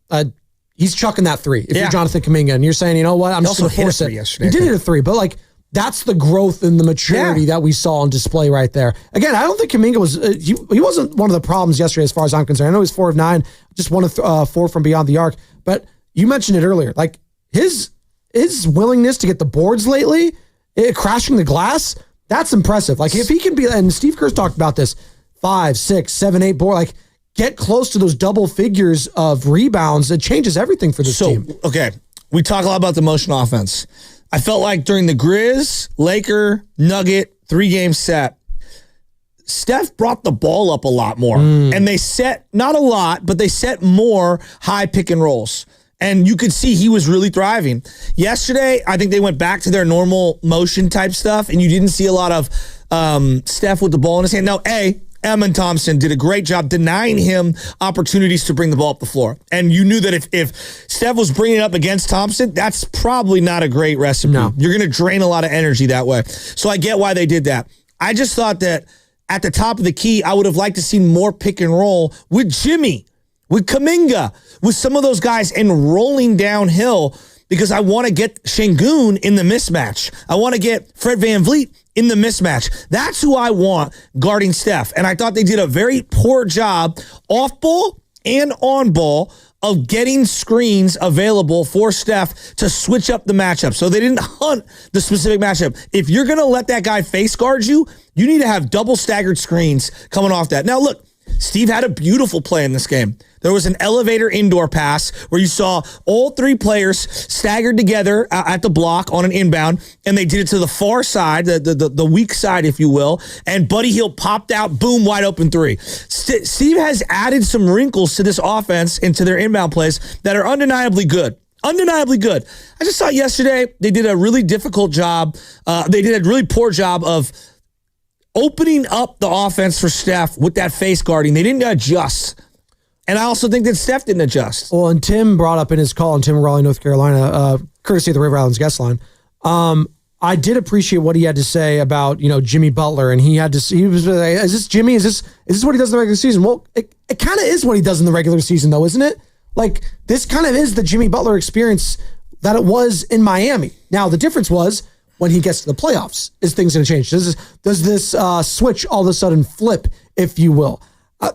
he's chucking that 3. If you're Jonathan Kuminga, and you're saying, you know what, I'm just going to force it. He did hit a 3, but that's the growth and the maturity that we saw on display right there. Again, I don't think Kuminga was he wasn't one of the problems yesterday as far as I'm concerned. I know he's 4 of 9, just 1 of 4 from beyond the arc. But you mentioned it earlier, like his willingness to get the boards lately, crashing the glass, that's impressive. Like if he can be, and Steve Kerr's talked about this, 5, 6, 7, 8 board, like get close to those double figures of rebounds. It changes everything for this team. Okay, we talk a lot about the motion offense. I felt like during the Grizz, Laker, Nugget, 3-game set, Steph brought the ball up a lot more. And they set, not a lot, but they set more high pick and rolls. And you could see he was really thriving. Yesterday, I think they went back to their normal motion type stuff, and you didn't see a lot of Steph with the ball in his hand. Now, Eamon Thompson did a great job denying him opportunities to bring the ball up the floor. And you knew that if Steph was bringing it up against Thompson, that's probably not a great recipe. No. You're going to drain a lot of energy that way. So I get why they did that. I just thought that at the top of the key, I would have liked to see more pick and roll with Jimmy, with Kuminga, with some of those guys and rolling downhill, because I want to get Şengün in the mismatch. I want to get Fred VanVleet in the mismatch. That's who I want guarding Steph. And I thought they did a very poor job off ball and on ball of getting screens available for Steph to switch up the matchup. So they didn't hunt the specific matchup. If you're going to let that guy face guard you, you need to have double staggered screens coming off that. Now, look, Steve had a beautiful play in this game. There was an elevator indoor pass where you saw all three players staggered together at the block on an inbound, and they did it to the far side, the weak side, if you will, and Buddy Hield popped out, boom, wide open three. Steve has added some wrinkles to this offense and to their inbound plays that are undeniably good. Undeniably good. I just thought yesterday they did a really difficult job. They did a really poor job of opening up the offense for Steph with that face guarding. They didn't adjust. And I also think that Steph didn't adjust. Well, and Tim brought up in his call, and Tim Raleigh, North Carolina, courtesy of the River Islands guest line. I did appreciate what he had to say about, Jimmy Butler, and he was like, is this Jimmy? Is this what he does in the regular season? Well, it kind of is what he does in the regular season, though, isn't it? Like, this kind of is the Jimmy Butler experience that it was in Miami. Now, the difference was when he gets to the playoffs, is things going to change? Does this switch all of a sudden flip, if you will?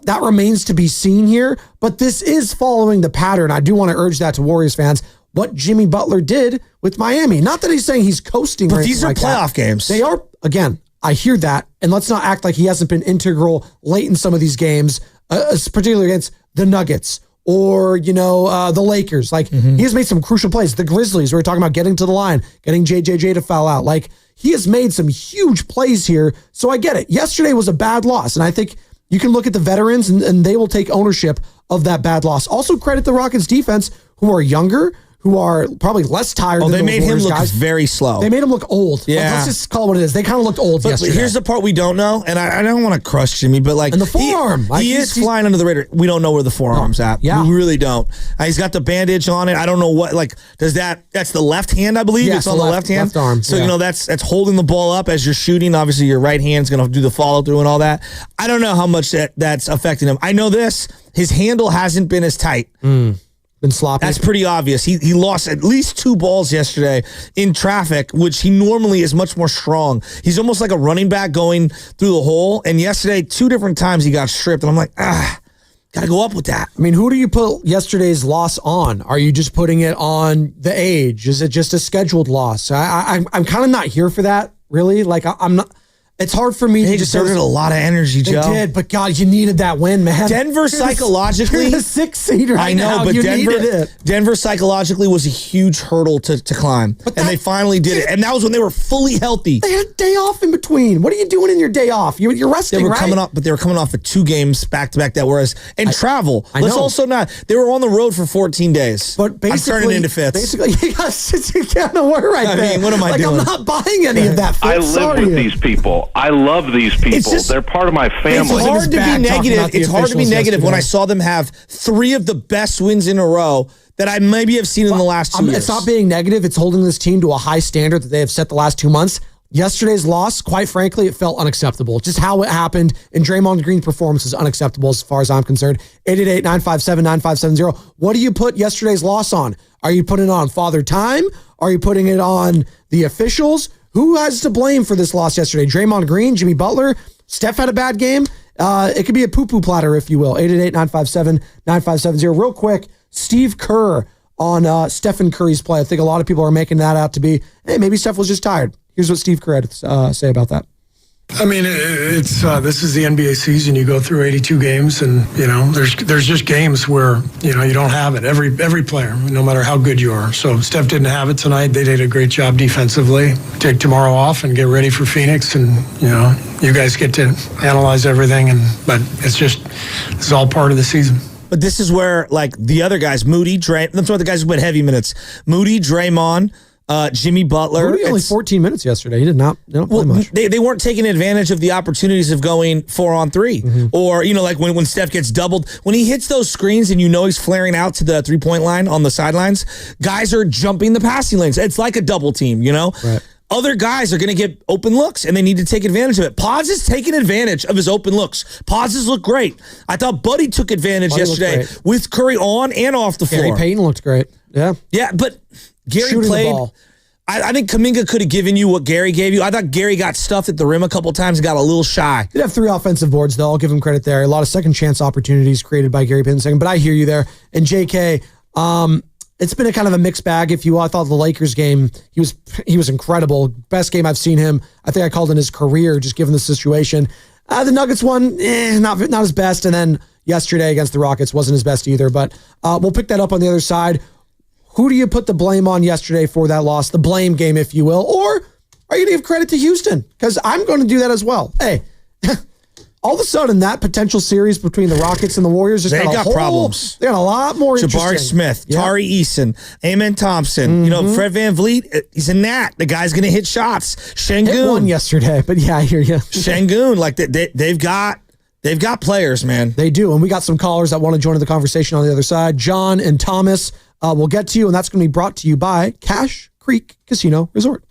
That remains to be seen here, but this is following the pattern. I do want to urge that to Warriors fans, what Jimmy Butler did with Miami. Not that he's saying he's coasting, but these are like playoff games. They are, again, I hear that, and let's not act like he hasn't been integral late in some of these games, particularly against the Nuggets or, the Lakers. Like, he has made some crucial plays. The Grizzlies, we were talking about getting to the line, getting JJJ to foul out. Like, he has made some huge plays here, so I get it. Yesterday was a bad loss, and I think you can look at the veterans, and they will take ownership of that bad loss. Also credit the Rockets defense, who are younger, who are probably less tired than they those made him Warriors look guys. very slow. They made him look old. Yeah. Let's just call it what it is. They kind of looked old yesterday. But here's the part we don't know, and I don't want to crush Jimmy, but and the forearm. He is flying under the radar. We don't know where the forearm's at. Yeah. We really don't. He's got the bandage on it. I don't know what, that's the left hand, I believe. Yeah, it's on the left hand. Left arm. So, that's holding the ball up as you're shooting. Obviously, your right hand's going to do the follow through and all that. I don't know how much that's affecting him. I know this. His handle hasn't been as tight. Been sloppy. That's pretty obvious. He lost at least 2 balls yesterday in traffic, which he normally is much more strong. He's almost like a running back going through the hole. And yesterday, 2 different times he got stripped. And I'm like, gotta go up with that. I mean, who do you put yesterday's loss on? Are you just putting it on the age? Is it just a scheduled loss? I'm kind of not here for that, really. Like, I'm not. It's hard for me to just exerted a lot of energy, Joe. They did, but God, you needed that win, man. Denver psychologically, you're the 6th seed right now. I know, but needed it. Denver psychologically was a huge hurdle to climb, and they finally did it. And that was when they were fully healthy. They had a day off in between. What are you doing in your day off? You're resting, they were right? They were coming off of 2 games back to back that whereas travel. I Let's know. also not. They were on the road for 14 days. But basically, I'm turning into Fitz. Basically, you got to work right there. I mean, what am I doing? I'm not buying any of that. Fitz. I live with these people. I love these people. They're part of my family. It's hard to be negative. It's hard to be negative when I saw them have 3 of the best wins in a row that I maybe have seen in the last 2 years. It's not being negative. It's holding this team to a high standard that they have set the last 2 months. Yesterday's loss, quite frankly, it felt unacceptable. Just how it happened, and Draymond Green's performance is unacceptable as far as I'm concerned. 888-957-9570. What do you put yesterday's loss on? Are you putting it on Father Time? Are you putting it on the officials? Who has to blame for this loss yesterday? Draymond Green, Jimmy Butler? Steph had a bad game. It could be a poo-poo platter, if you will. 888-957-9570. Real quick, Steve Kerr on Stephen Curry's play. I think a lot of people are making that out to be, hey, maybe Steph was just tired. Here's what Steve Kerr had to say about that. I mean, it's this is the NBA season. You go through 82 games, and there's just games where you don't have it. Every player, no matter how good you are. So Steph didn't have it tonight. They did a great job defensively. Take tomorrow off and get ready for Phoenix, and you guys get to analyze everything. But it's all part of the season. But this is where the other guys, Moody, that's what the guys who played heavy minutes. Moody, Draymond. Jimmy Butler. Moody only 14 minutes yesterday. He did not. They don't play much. They weren't taking advantage of the opportunities of going 4-on-3, or when Steph gets doubled, when he hits those screens and he's flaring out to the 3-point line on the sidelines, guys are jumping the passing lanes. It's like a double team, Right. Other guys are going to get open looks, and they need to take advantage of it. Paz is taking advantage of his open looks. Pauses look great. I thought Buddy took advantage yesterday with Curry on and off the floor. Gary Payton looked great. Yeah. Yeah, but Gary Shooting played. the ball. I think Kuminga could have given you what Gary gave you. I thought Gary got stuffed at the rim a couple times and got a little shy. Did have 3 offensive boards, though. I'll give him credit there. A lot of second chance opportunities created by Gary Payton second. But I hear you there. And JK, it's been a kind of a mixed bag, if you will. I thought the Lakers game, he was incredible. Best game I've seen him. I think I called in his career, just given the situation. The Nuggets won, not his best. And then yesterday against the Rockets wasn't his best either. But we'll pick that up on the other side. Who do you put the blame on yesterday for that loss? The blame game, if you will. Or are you going to give credit to Houston? Because I'm going to do that as well. Hey, all of a sudden, that potential series between the Rockets and the Warriors They got problems. They got a lot more Jabari interesting. Smith, Tari Eason, Amen Thompson. Fred VanVleet, he's a gnat. The guy's going to hit shots. Şengün. Hit one yesterday, but yeah, I hear you. Şengün, like they've got players, man. They do, and we got some callers that want to join the conversation on the other side. John and Thomas, we'll get to you, and that's going to be brought to you by Cache Creek Casino Resort.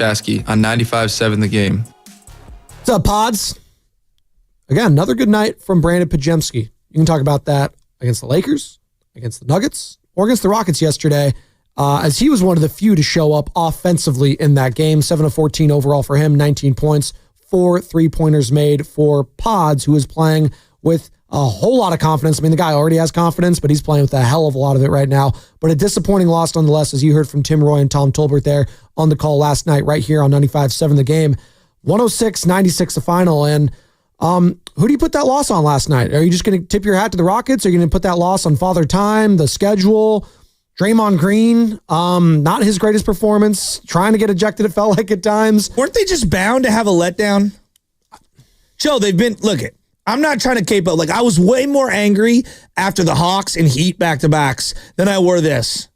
Shasky on 95.7 The Game. What's up, Pods? Again, another good night from Brandon Pajemski. You can talk about that against the Lakers, against the Nuggets, or against the Rockets yesterday, as he was one of the few to show up offensively in that game. 7 of 14 overall for him, 19 points, 4 3-pointers made for Pods, who is playing with a whole lot of confidence. I mean, the guy already has confidence, but he's playing with a hell of a lot of it right now. But a disappointing loss nonetheless, as you heard from Tim Roy and Tom Tolbert there on the call last night, right here on 95.7 The Game. 106-96 the final. And who do you put that loss on last night? Are you just going to tip your hat to the Rockets? Are you going to put that loss on Father Time, the schedule, Draymond Green? Not his greatest performance, trying to get ejected, it felt like at times. Weren't they just bound to have a letdown? Joe, they've been, I'm not trying to cape out. I was way more angry after the Hawks and Heat back-to-backs than I were this.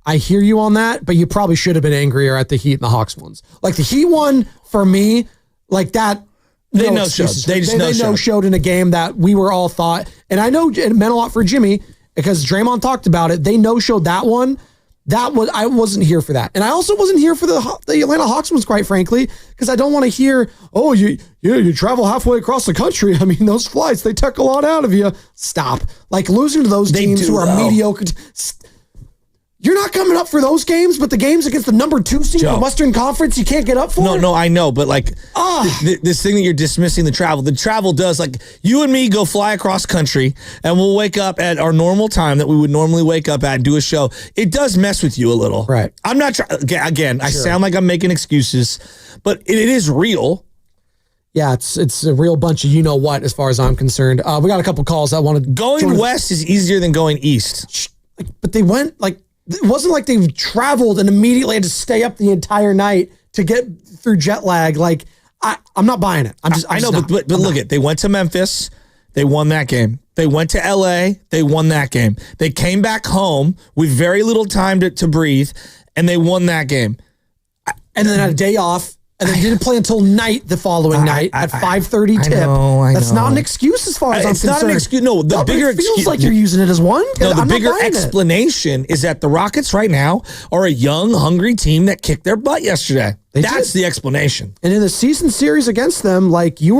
I hear you on that, but you probably should have been angrier at the Heat and the Hawks ones. The Heat one, for me, that, they no-showed. They no-showed in a game that we were all thought, and I know it meant a lot for Jimmy because Draymond talked about it. They no-showed that one. I wasn't here for that. And I also wasn't here for the Atlanta Hawks ones, quite frankly, because I don't want to hear, you travel halfway across the country. I mean, those flights, they took a lot out of you. Stop. Losing to those teams who are mediocre. You're not coming up for those games, but the games against the number 2 seed in the Western Conference, you can't get up for? No, I know, but this thing that you're dismissing the travel does, you and me go fly across country and we'll wake up at our normal time that we would normally wake up at and do a show. It does mess with you a little. Right. I'm not trying, again, I sound like I'm making excuses, but it is real. Yeah, it's a real bunch of you-know-what as far as I'm concerned. We got a couple calls that wanted... Going west is easier than going east. But they went, it wasn't like they traveled and immediately had to stay up the entire night to get through jet lag. I'm not buying it. I know, but look at, they went to Memphis, they won that game. They went to LA, they won that game. They came back home with very little time to breathe, and they won that game. And then had a day off. And they didn't play until night the following night at 5:30 tip. That's not an excuse as far as I'm concerned. It's not an excuse. No, the bigger excuse. It feels like you're using it as one. No, the bigger explanation is that the Rockets right now are a young, hungry team that kicked their butt yesterday. That's the explanation. And in the season series against them, you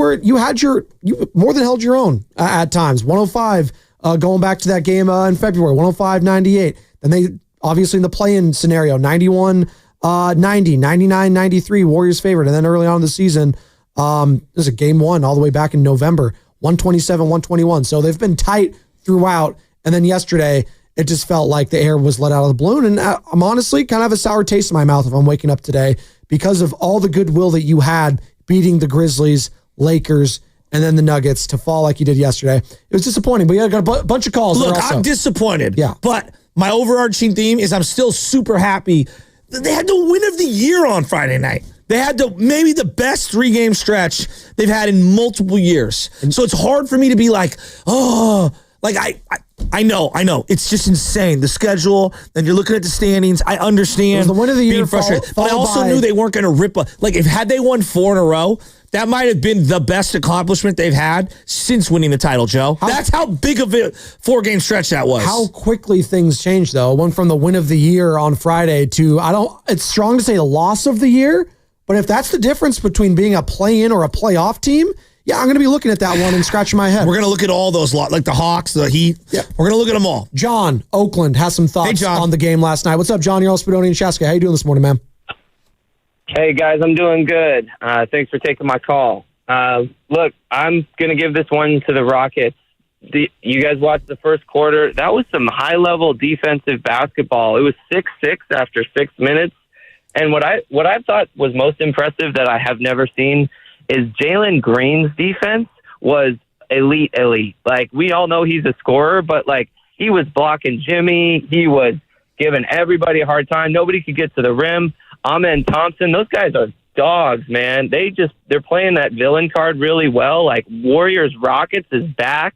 more than held your own at times. 105 going back to that game in February. 105-98. Then they obviously in the play-in scenario 91. 90, 99, 93, Warriors favored. And then early on in the season, there's a game 1 all the way back in November, 127, 121. So they've been tight throughout. And then yesterday, it just felt like the air was let out of the balloon. And I'm honestly kind of have a sour taste in my mouth if I'm waking up today because of all the goodwill that you had beating the Grizzlies, Lakers, and then the Nuggets to fall like you did yesterday. It was disappointing, but you got a bunch of calls. Look, I'm disappointed. Yeah. But my overarching theme is I'm still super happy. They had the win of the year on Friday night. They had maybe the best 3-game stretch they've had in multiple years. So it's hard for me to be I know. It's just insane. The schedule, then you're looking at the standings. I understand. It was the win of the year. Being frustrated. But I also knew they weren't going to rip up. Had they won 4 in a row, that might have been the best accomplishment they've had since winning the title, Joe. That's how big of a 4-game stretch that was. How quickly things changed, though. It went from the win of the year on Friday to, it's strong to say the loss of the year, but if that's the difference between being a play-in or a playoff team, yeah, I'm going to be looking at that one and scratching my head. We're going to look at all those, like the Hawks, the Heat. Yeah. We're going to look at them all. John, Oakland, has some thoughts on the game last night. What's up, John? You're all Spadoni and Shaska. How you doing this morning, man? Hey, guys, I'm doing good. Thanks for taking my call. Look, I'm going to give this one to the Rockets. You guys watched the first quarter. That was some high-level defensive basketball. It was 6-6 after 6 minutes. And what I thought was most impressive that I have never seen is Jalen Green's defense was elite. We all know he's a scorer, but, he was blocking Jimmy. He was giving everybody a hard time. Nobody could get to the rim. Amen Thompson, those guys are dogs, man. They're playing that villain card really well. Warriors Rockets is back.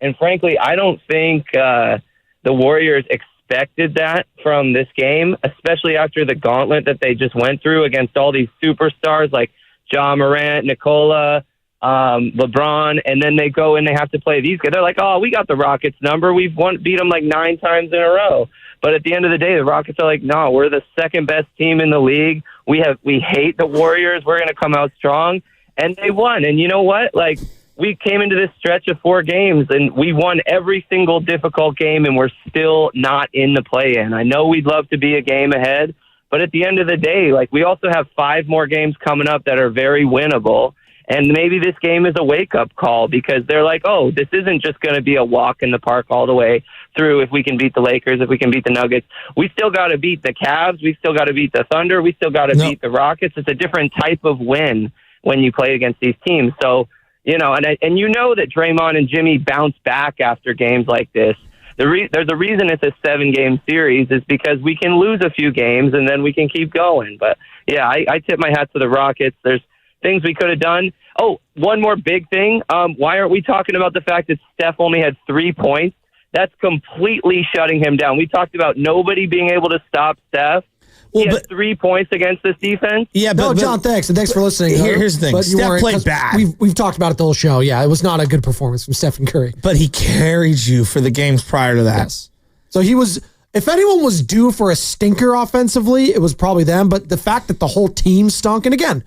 And frankly, I don't think the Warriors expected that from this game, especially after the gauntlet that they just went through against all these superstars like Ja Morant, Nikola, LeBron, and then they go and they have to play these guys. They're like, oh, we got the Rockets number. We've beat them like 9 times in a row. But at the end of the day, the Rockets are like, no, we're the second best team in the league. We hate the Warriors. We're going to come out strong. And they won. And you know what? Like, we came into this stretch of 4 games, and we won every single difficult game, and we're still not in the play-in. I know we'd love to be a game ahead, but at the end of the day, like, we also have 5 more games coming up that are very winnable. And maybe this game is a wake-up call because they're like, oh, this isn't just going to be a walk in the park all the way through if we can beat the Lakers, if we can beat the Nuggets. We still got to beat the Cavs. We still got to beat the Thunder. We still got to beat the Rockets. It's a different type of win when you play against these teams. So, you know, and you know that Draymond and Jimmy bounce back after games like this. There's a reason it's a 7-game series is because we can lose a few games and then we can keep going. But, yeah, I tip my hat to the Rockets. There's things we could have done. Oh, one more big thing. Why aren't we talking about the fact that Steph only had 3 points? That's completely shutting him down. We talked about nobody being able to stop Steph. He has 3 points against this defense. Yeah, but John, thanks. And thanks for listening. Here's the thing. Steph played bad. We've talked about it the whole show. Yeah, it was not a good performance from Stephen Curry. But he carried you for the games prior to that. Yes. So he was, if anyone was due for a stinker offensively, it was probably them. But the fact that the whole team stunk, and again,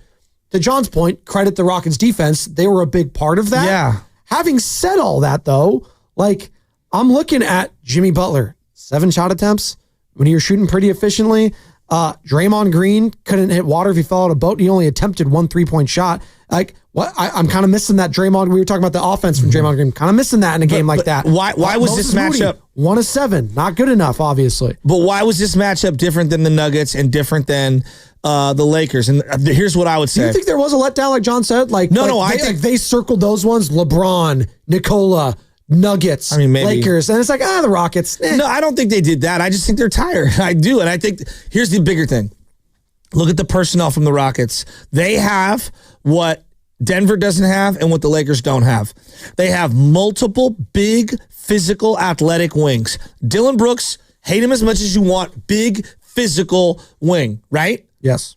to John's point, credit the Rockets defense. They were a big part of that. Yeah. Having said all that, though, like, I'm looking at Jimmy Butler, 7 shot attempts when he was shooting pretty efficiently. Draymond Green couldn't hit water if he fell out of a boat. He only attempted 1 3-point shot. Like, what? I'm kind of missing that Draymond. We were talking about the offense from Draymond Green. Kind of missing that in a game like that. Why was this matchup 1 of 7? Not good enough, obviously. But why was this matchup different than the Nuggets and different than the Lakers? And here's what I would say. Do you think there was a letdown, like John said? I think they circled those ones. LeBron, Nikola, Nuggets, maybe. Lakers, and it's like, the Rockets. No, I don't think they did that. I just think they're tired. I do, and I think here's the bigger thing. Look at the personnel from the Rockets. They have what Denver doesn't have and what the Lakers don't have. They have multiple big, physical, athletic wings. Dylan Brooks, hate him as much as you want, big, physical wing, right? Yes.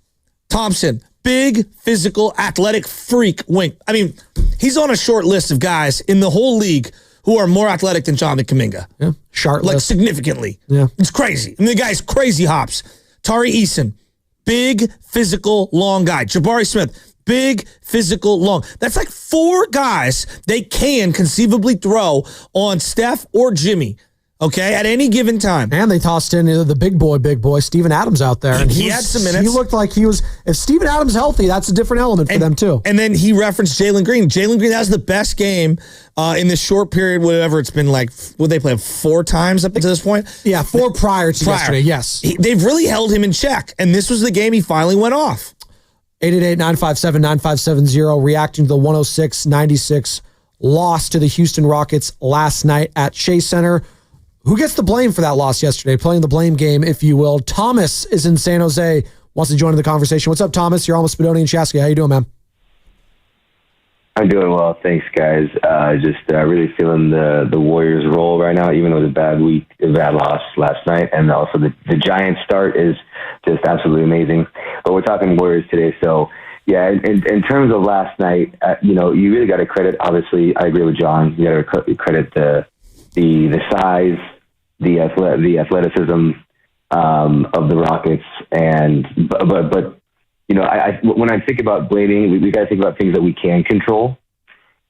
Thompson, big, physical, athletic freak wing. I mean, he's on a short list of guys in the whole league who are more athletic than Jonathan Kuminga. Yeah, short like list. Significantly. Yeah. It's crazy. I mean, the guy's crazy hops. Tari Eason, big, physical, long guy. Jabari Smith, big, physical, long. That's like 4 guys they can conceivably throw on Steph or Jimmy, okay, at any given time. And they tossed in the big boy, Steven Adams out there. And he had some minutes. He looked like he was, if Steven Adams healthy, that's a different element for them too. And then he referenced Jalen Green. Jalen Green, that was the best game in this short period, whatever it's been like, would they play 4 times up until this point? Yeah, 4 prior to yesterday, yes. They've really held him in check, and this was the game he finally went off. 888-957-9570, reacting to the 106-96 loss to the Houston Rockets last night at Chase Center. Who gets the blame for that loss yesterday? Playing the blame game, if you will. Thomas is in San Jose, wants to join in the conversation. What's up, Thomas? You're almost Spadoni and Shasky. How you doing, man? I'm doing well, thanks, guys. Just really feeling the Warriors' role right now, even though it was a bad loss last night, and also the Giants' start is just absolutely amazing. But we're talking Warriors today, so yeah. In terms of last night, you really got to credit. Obviously, I agree with John. You got to credit the size, the athleticism of the Rockets, but when I think about blaming, we got to think about things that we can control,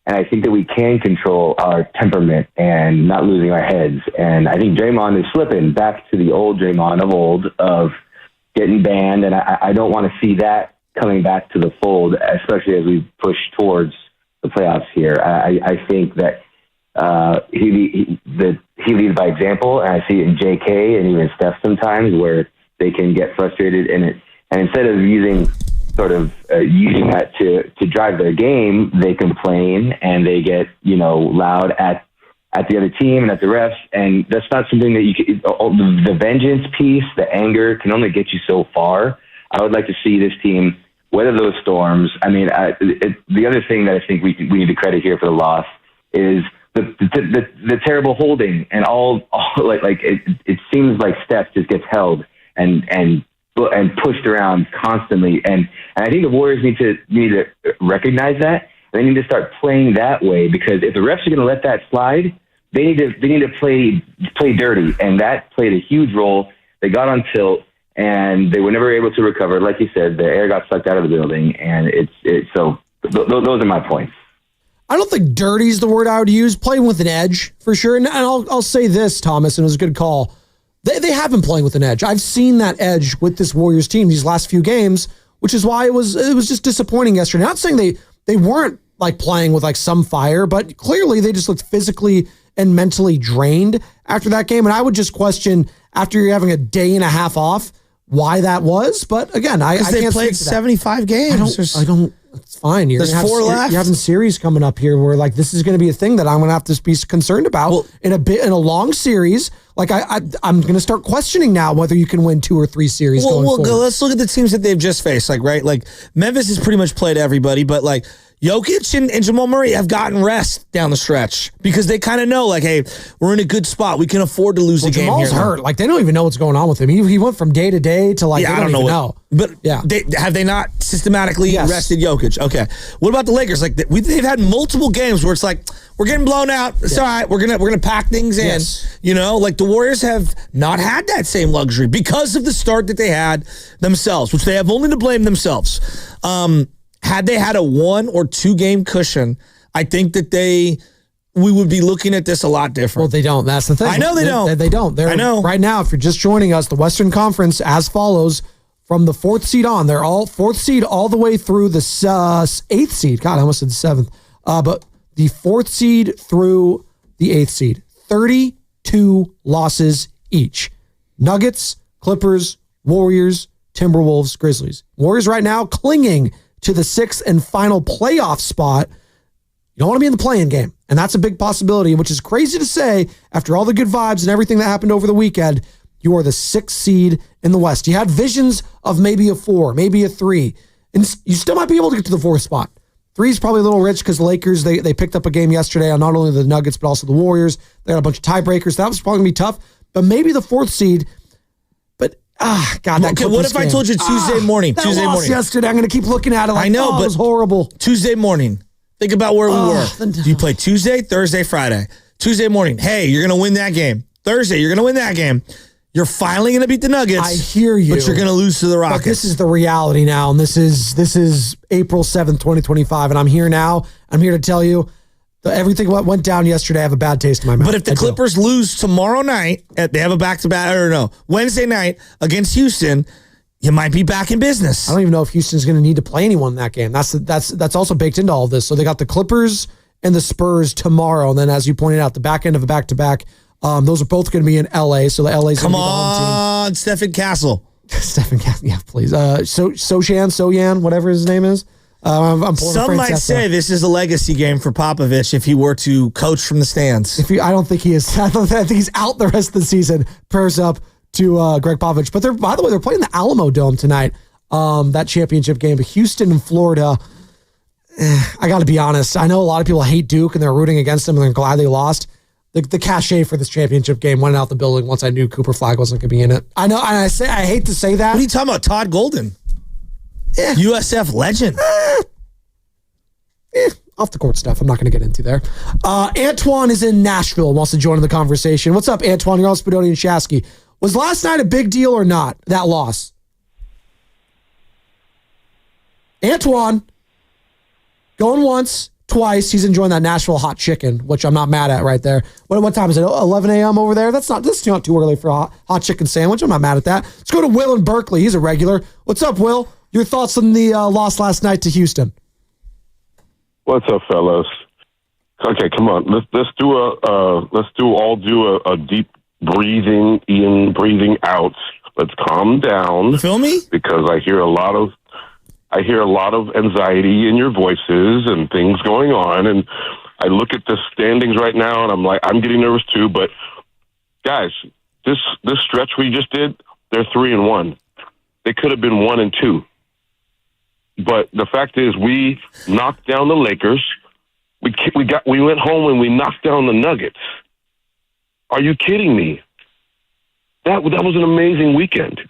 and I think that we can control our temperament and not losing our heads. And I think Draymond is slipping back to the old Draymond of old of getting banned, and I don't want to see that coming back to the fold, especially as we push towards the playoffs here. I think that. He leads by example, and I see it in JK and even Steph sometimes where they can get frustrated in it. And instead of using that to drive their game, they complain and they get, loud at the other team and at the refs. And that's not something that the vengeance piece, the anger can only get you so far. I would like to see this team weather those storms. I mean, the other thing that I think we need to credit here for the loss is the terrible holding and all it seems like Steph just gets held and pushed around constantly, and I think the Warriors need to recognize that. They need to start playing that way, because if the refs are going to let that slide, they need to play dirty, and that played a huge role. They got on tilt, and they were never able to recover. Like you said, the air got sucked out of the building, and so those are my points. I don't think dirty is the word I would use. Playing with an edge, for sure. And I'll say this, Thomas, and it was a good call. They have been playing with an edge. I've seen that edge with this Warriors team these last few games, which is why it was just disappointing yesterday. Not saying they weren't like playing with like some fire, but clearly they just looked physically and mentally drained after that game. And I would just question, after you're having a day and a half off, why that was. But again, I can't they played 75 games. I don't. It's fine. There's 4 left. You're having series coming up here where like this is going to be a thing that I'm going to have to be concerned about in a long series. Like I'm going to start questioning now whether you can win 2 or 3 series. Going forward. Let's look at the teams that they've just faced. Like Memphis has pretty much played everybody, but like Jokic and Jamal Murray have gotten rest down the stretch because they kind of know, like, hey, we're in a good spot. We can afford to lose a game. Jamal's here. hurt. Like, they don't even know what's going on with him. He went from day to day to like, I don't even know. But yeah, have they not systematically rested Jokic? Okay. What about the Lakers? Like, they've had multiple games where it's like, we're getting blown out. It's all right. We're gonna pack things in. You know, like the Warriors have not had that same luxury because of the start that they had themselves, which they have only to blame themselves. Had they had a 1 or 2 game cushion, I think that we would be looking at this a lot different. Well, they don't. That's the thing. I know they don't. They don't. I know. Right now, if you're just joining us, the Western Conference as follows from the 4th seed on. They're all 4th seed all the way through the 8th seed. God, I almost said 7th. But the 4th seed through the 8th seed. 32 losses each. Nuggets, Clippers, Warriors, Timberwolves, Grizzlies. Warriors right now clinging to the 6th and final playoff spot. You don't want to be in the play-in game. And that's a big possibility, which is crazy to say after all the good vibes and everything that happened over the weekend. You are the 6th seed in the West. You had visions of maybe a 4, maybe a 3. And you still might be able to get to the 4th spot. 3 is probably a little rich because the Lakers, they picked up a game yesterday on not only the Nuggets, but also the Warriors. They got a bunch of tiebreakers. That was probably going to be tough. But maybe the 4th seed. God, that okay, what if I told you Tuesday morning? Tuesday morning. Yesterday, I'm going to keep looking at it like, I know, but it was horrible. Tuesday morning. Think about where we were. You play Tuesday, Thursday, Friday. Tuesday morning, hey, you're going to win that game. Thursday, you're going to win that game. You're finally going to beat the Nuggets. I hear you. But you're going to lose to the Rockets. But this is the reality now, and this is April 7th, 2025, and I'm here now. I'm here to tell you everything what went down yesterday. I have a bad taste in my mouth. But if the Clippers lose tomorrow night, they have a back-to-back, Wednesday night against Houston, you might be back in business. I don't even know if Houston's going to need to play anyone in that game. That's also baked into all of this. So they got the Clippers and the Spurs tomorrow, and then as you pointed out, the back end of a back-to-back. Those are both going to be in LA. So the LA's going to be the home team. Come on, Stephen Castle. Stephen Castle, yeah, please. Soyan, whatever his name is. I'm pulling Some might say this is a legacy game for Popovich if he were to coach from the stands. I don't think he is. I think he's out the rest of the season. Prayers up to Greg Popovich. But by the way, they're playing the Alamo Dome tonight. That championship game. But Houston and Florida. I got to be honest. I know a lot of people hate Duke and they're rooting against them and they're glad they lost. The cachet for this championship game went out the building once I knew Cooper Flagg wasn't going to be in it. I know, and I hate to say that. What are you talking about? Todd Golden. USF legend. Off the court stuff I'm not going to get into there. Antoine is in Nashville and wants to join in the conversation. What's up, Antoine? You're on Spadoni and Shasky. Was last night a big deal or not, that loss? Antoine, going once, twice. He's enjoying that Nashville hot chicken, which I'm not mad at right there. What time is it? 11 a.m. over there? That's not too early for a hot chicken sandwich. I'm not mad at that. Let's go to Will in Berkeley. He's a regular. What's up, Will? Your thoughts on the loss last night to Houston? What's up, fellas? Okay, come on. Let's do a deep breathing in, breathing out. Let's calm down. You feel me? Because I hear a lot of anxiety in your voices and things going on, and I look at the standings right now, and I'm like, I'm getting nervous too. But guys, this stretch we just did, they're 3-1. They could have been 1-2. But the fact is, we knocked down the Lakers. We went home and we knocked down the Nuggets. Are you kidding me? That was an amazing weekend.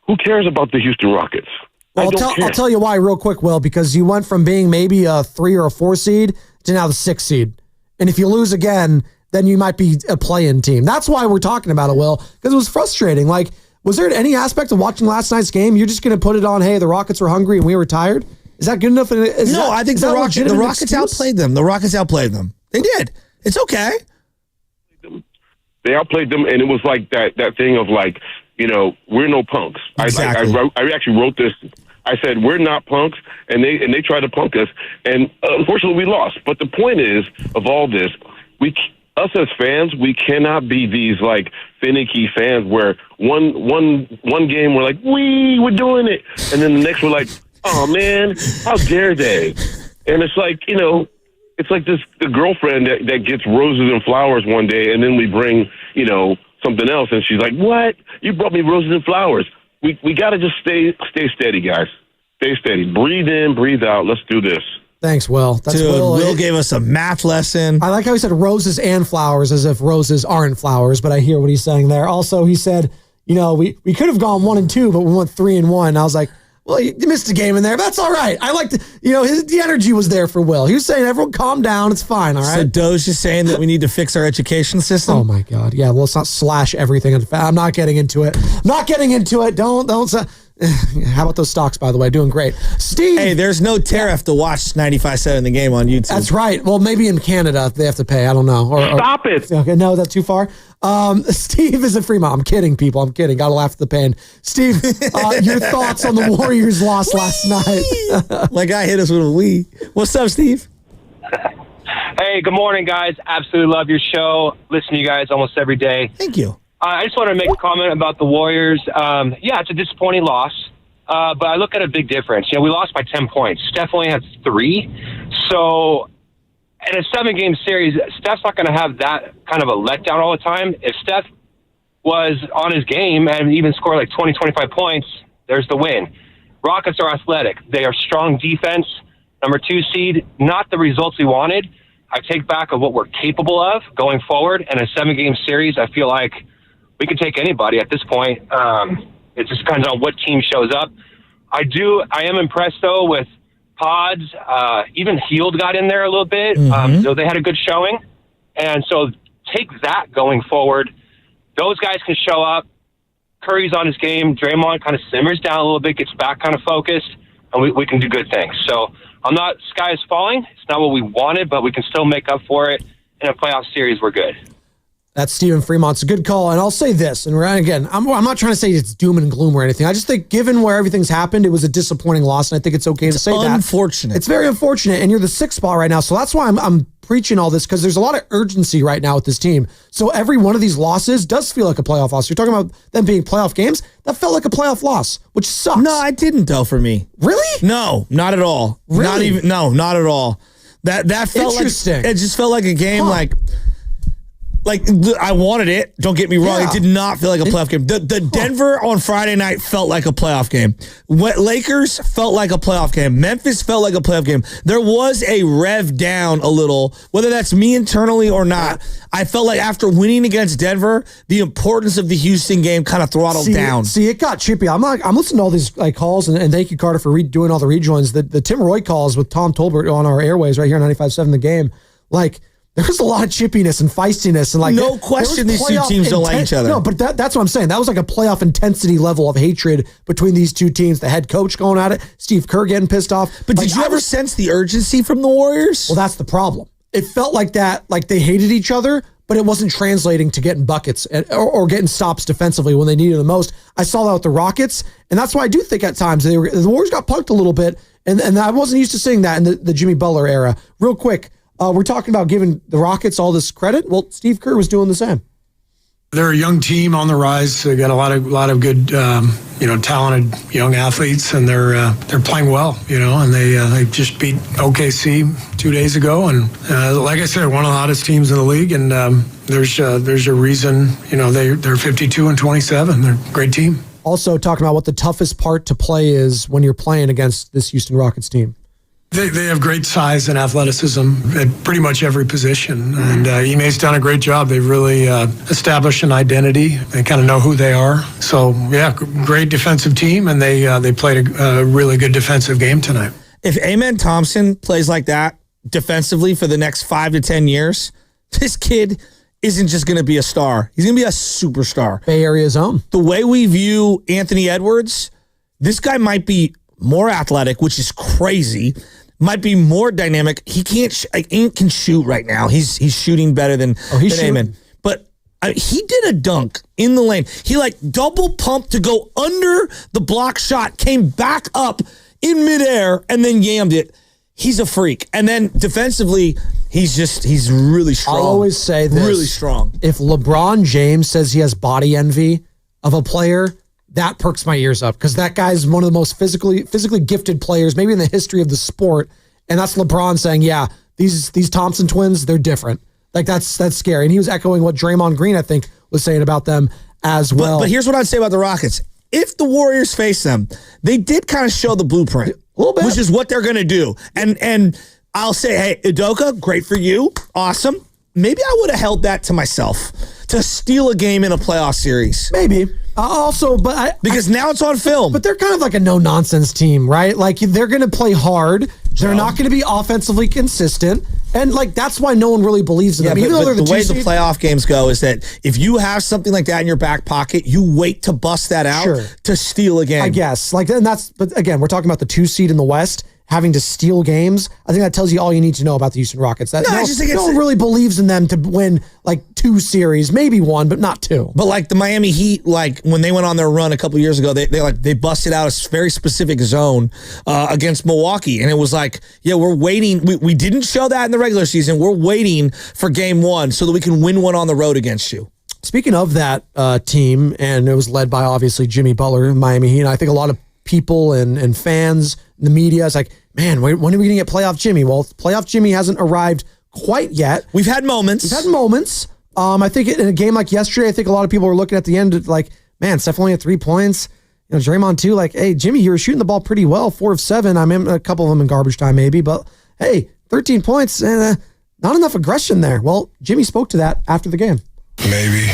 Who cares about the Houston Rockets? Well, I'll tell you why real quick, Will, because you went from being maybe a 3 or a 4 seed to now the 6 seed. And if you lose again, then you might be a play-in team. That's why we're talking about it, Will, because it was frustrating. Like, was there any aspect of watching last night's game? You're just going to put it on, hey, the Rockets were hungry and we were tired? Is that good enough? I think the Rockets outplayed them. The Rockets outplayed them. They did. It's okay. They outplayed them, and it was like that thing of like, we're no punks. Exactly. I actually wrote this. I said, we're not punks, and they tried to punk us, and unfortunately we lost. But the point is, of all this, us as fans, we cannot be these like finicky fans where one game we're like, we're doing it, and then the next we're like, oh man, how dare they? And it's like, it's like the girlfriend that gets roses and flowers one day, and then we bring, something else, and she's like, what? You brought me roses and flowers. We got to just stay steady, guys. Stay steady. Breathe in, breathe out. Let's do this. Thanks, Will. That's Dude, Will gave us a math lesson. I like how he said roses and flowers as if roses aren't flowers, but I hear what he's saying there. Also, he said, we could have gone 1-2, but we went 3-1. I was like, well, you missed a game in there. That's all right. I like the energy was there for Will. He was saying, everyone calm down. It's fine. All right. So Doe's just saying that we need to fix our education system. Oh my God. Yeah. Well, let's not slash everything. I'm not getting into it. Don't. How about those stocks, by the way? Doing great. Steve. Hey, there's no tariff to watch 95.7 the game on YouTube. That's right. Well, maybe in Canada they have to pay. I don't know. Stop it. Okay, no, that's too far. Steve is a Fremont. I'm kidding, people. I'm kidding. Got to laugh at the pain. Steve, your thoughts on the Warriors' loss last night? My guy hit us with a wee. What's up, Steve? Hey, good morning, guys. Absolutely love your show. Listen to you guys almost every day. Thank you. I just want to make a comment about the Warriors. Yeah, it's a disappointing loss, but I look at a big difference. We lost by 10 points. Steph only had 3. So in a 7-game series, Steph's not going to have that kind of a letdown all the time. If Steph was on his game and even scored like 20, 25 points, there's the win. Rockets are athletic. They are strong defense. Number 2 seed, not the results we wanted. I take back of what we're capable of going forward. In a 7-game series, I feel like we can take anybody at this point. It just depends on what team shows up. I am impressed, though, with Pods. Even Heald got in there a little bit. So they had a good showing. And so take that going forward. Those guys can show up. Curry's on his game. Draymond kind of simmers down a little bit, gets back kind of focused, and we can do good things. So sky is falling. It's not what we wanted, but we can still make up for it. In a playoff series, we're good. That's Stephen Fremont. It's a good call. And I'll say this, and again, I'm not trying to say it's doom and gloom or anything. I just think given where everything's happened, it was a disappointing loss, and I think it's okay to say that. Unfortunate. It's very unfortunate, and you're the 6th spot right now. So that's why I'm preaching all this, because there's a lot of urgency right now with this team. So every one of these losses does feel like a playoff loss. You're talking about them being playoff games. That felt like a playoff loss, which sucks. No, it didn't, though, for me. Really? No, not at all. Really? Not at all. That felt interesting. It just felt like a game like I wanted it. Don't get me wrong. Yeah. It did not feel like a playoff game. The Denver on Friday night felt like a playoff game. Lakers felt like a playoff game. Memphis felt like a playoff game. There was a rev down a little, whether that's me internally or not. I felt like after winning against Denver, the importance of the Houston game kind of throttled down. See, it got chippy. I'm listening to all these calls, and thank you, Carter, for doing all the rejoins. The Tim Roy calls with Tom Tolbert on our airways right here on 95.7 The Game. There's a lot of chippiness and feistiness, and no question these two teams don't like each other. No, but that's what I'm saying. That was like a playoff intensity level of hatred between these two teams. The head coach going at it, Steve Kerr getting pissed off. But did you ever sense the urgency from the Warriors? Well, that's the problem. It felt like that, like they hated each other, but it wasn't translating to getting buckets or getting stops defensively when they needed it the most. I saw that with the Rockets, and that's why I do think at times the Warriors got punked a little bit, and I wasn't used to seeing that in the Jimmy Butler era. Real quick. We're talking about giving the Rockets all this credit. Well, Steve Kerr was doing the same. They're a young team on the rise. They got a lot of good, talented young athletes, and they're playing well, and they just beat OKC 2 days ago, and like I said, one of the hottest teams in the league, and there's a reason, they're 52-27. They're a great team. Also talking about what the toughest part to play is when you're playing against this Houston Rockets team. They have great size and athleticism at pretty much every position, and Ime's done a great job. They've really established an identity. They kind of know who they are. So, yeah, great defensive team, and they played a really good defensive game tonight. If Amen Thompson plays like that defensively for the next 5 to 10 years, this kid isn't just going to be a star. He's going to be a superstar. Bay Area's own. The way we view Anthony Edwards, this guy might be more athletic, which is crazy. Might be more dynamic. He can't. Ant can shoot right now. He's shooting better than Amen. But he did a dunk in the lane. He double pumped to go under the block shot, came back up in midair, and then yammed it. He's a freak. And then defensively, he's really strong. I'll always say this. Really strong. If LeBron James says he has body envy of a player, that perks my ears up, because that guy's one of the most physically gifted players maybe in the history of the sport. And that's LeBron saying, yeah, these Thompson twins, they're different. That's scary. And he was echoing what Draymond Green, I think, was saying about them as well. But here's what I'd say about the Rockets. If the Warriors face them, they did kind of show the blueprint, a little bit, which is what they're going to do. And I'll say, hey, Udoka, great for you. Awesome. Maybe I would have held that to myself to steal a game in a playoff series. Maybe. Because now it's on film. But they're kind of like a no-nonsense team, right? Like, they're going to play hard. They're not going to be offensively consistent. And, that's why no one really believes in them. Even though they're the way the playoff games go is that if you have something like that in your back pocket, you wait to bust that out to steal a game. I guess. But again, we're talking about the 2 seed in the West having to steal games. I think that tells you all you need to know about the Houston Rockets. No one really believes in them to win 2 series, maybe 1, but not 2. But the Miami Heat, when they went on their run a couple years ago, they busted out a very specific zone against Milwaukee, and it was we're waiting. We didn't show that in the regular season. We're waiting for game 1 so that we can win one on the road against you. Speaking of that team, and it was led by obviously Jimmy Butler, Miami Heat. And I think a lot of people and fans, the media is like, man, when are we going to get playoff Jimmy? Well, playoff Jimmy hasn't arrived quite yet. We've had moments. I think in a game like yesterday, I think a lot of people were looking at the end man, Steph only had 3 points. Draymond too. Hey, Jimmy, you were shooting the ball pretty well, 4 of 7. I mean, a couple of them in garbage time maybe, but hey, 13 points, not enough aggression there. Well, Jimmy spoke to that after the game. Maybe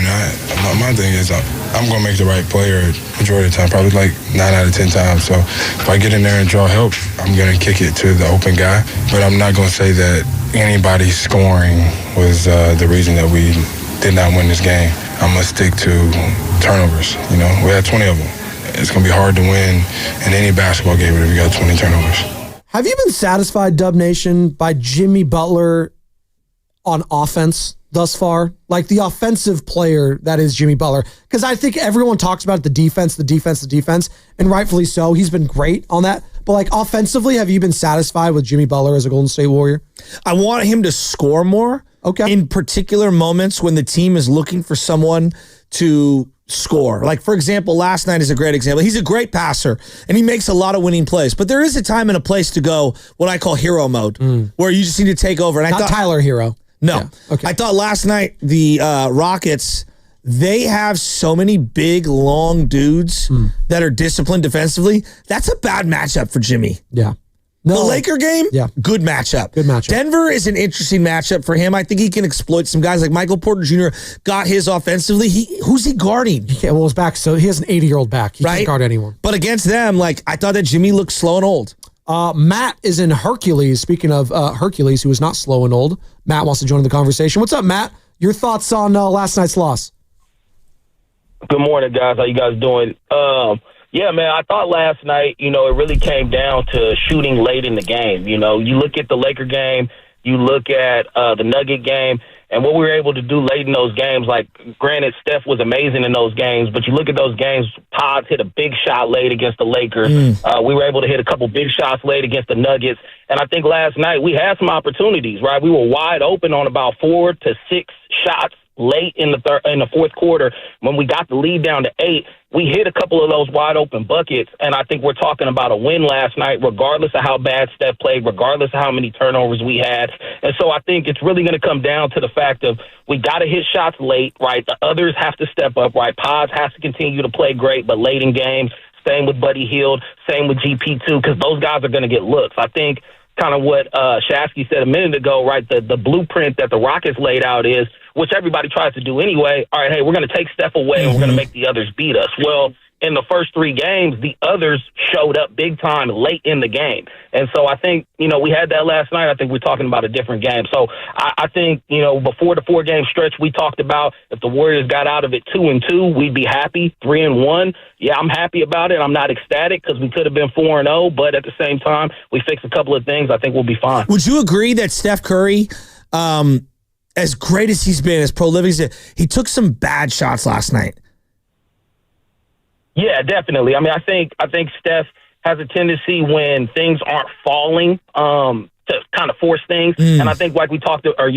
not. My thing is I'm going to make the right player majority of the time, probably 9 out of 10 times. So if I get in there and draw help, I'm going to kick it to the open guy. But I'm not going to say that anybody scoring was the reason that we did not win this game. I'm going to stick to turnovers. We had 20 of them. It's going to be hard to win in any basketball game if you got 20 turnovers. Have you been satisfied, Dub Nation, by Jimmy Butler on offense thus far? The offensive player that is Jimmy Butler. Because I think everyone talks about the defense, and rightfully so. He's been great on that. But offensively, have you been satisfied with Jimmy Butler as a Golden State Warrior? I want him to score more. Okay. In particular moments when the team is looking for someone to score. For example, last night is a great example. He's a great passer, and he makes a lot of winning plays. But there is a time and a place to go what I call hero mode, where you just need to take over. And Not Tyler Hero. No. Yeah, okay. I thought last night the Rockets, they have so many big, long dudes that are disciplined defensively. That's a bad matchup for Jimmy. Yeah. The Laker game, good matchup. Denver is an interesting matchup for him. I think he can exploit some guys like Michael Porter Jr. got his offensively. Who's he guarding? His back. So he has an 80-year-old back. He can't guard anyone. But against them, I thought that Jimmy looked slow and old. Matt is in Hercules. Speaking of Hercules, who is not slow and old, Matt wants to join the conversation. What's up, Matt? Your thoughts on last night's loss? Good morning, guys. How you guys doing? Yeah, man, I thought last night, it really came down to shooting late in the game. You look at the Laker game, you look at the Nugget game, and what we were able to do late in those games, granted, Steph was amazing in those games, but you look at those games, Pods hit a big shot late against the Lakers. We were able to hit a couple big shots late against the Nuggets. And I think last night we had some opportunities, right? We were wide open on about 4 to 6 shots late in the fourth quarter. When we got the lead down to 8, we hit a couple of those wide open buckets, and I think we're talking about a win last night, regardless of how bad Steph played, regardless of how many turnovers we had. And so I think it's really going to come down to the fact of we got to hit shots late, right? The others have to step up, right? Pods has to continue to play great, but late in games, Same with Buddy Hield. Same with GP2, because those guys are going to get looks. I think kind of what Shasky said a minute ago, right? The blueprint that the Rockets laid out is, which everybody tries to do anyway. All right, hey, we're going to take Steph away and we're going to make the others beat us. Well, in the first 3 games, the others showed up big time late in the game. And so I think, we had that last night. I think we're talking about a different game. So I think, before the 4-game stretch, we talked about if the Warriors got out of it 2-2, we'd be happy. 3-1. Yeah, I'm happy about it. I'm not ecstatic because we could have been 4-0, but at the same time, we fixed a couple of things. I think we'll be fine. Would you agree that Steph Curry, as great as he's been, as prolific as he took some bad shots last night? Yeah, definitely. I mean, I think Steph has a tendency when things aren't falling to kind of force things. And I think like you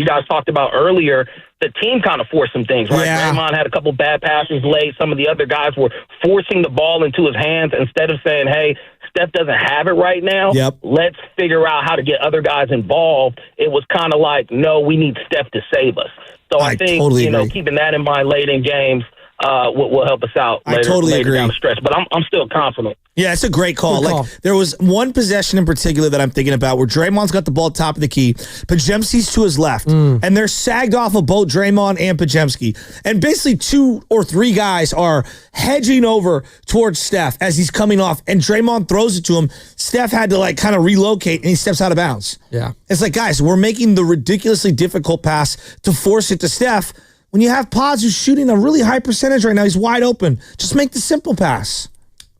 guys talked about earlier, the team kind of forced some things, right? Yeah. Draymond had a couple bad passes late. Some of the other guys were forcing the ball into his hands instead of saying, hey, Steph doesn't have it right now. Yep. Let's figure out how to get other guys involved. It was kind of like, no, we need Steph to save us. So I think, totally agree. keeping that in mind late in games, will help us out later, I totally agree. down the stretch. But I'm still confident. Yeah, it's a great call. Good call. Like, there was one possession in particular that I'm thinking about where Draymond's got the ball top of the key. Pajemski's to his left, and they're sagged off of both Draymond and Pajemski. And basically 2 or 3 guys are hedging over towards Steph as he's coming off, and Draymond throws it to him. Steph had to, kind of relocate, and he steps out of bounds. Yeah. It's like, guys, we're making the ridiculously difficult pass to force it to Steph. When you have Pods who's shooting a really high percentage right now, he's wide open. Just make the simple pass.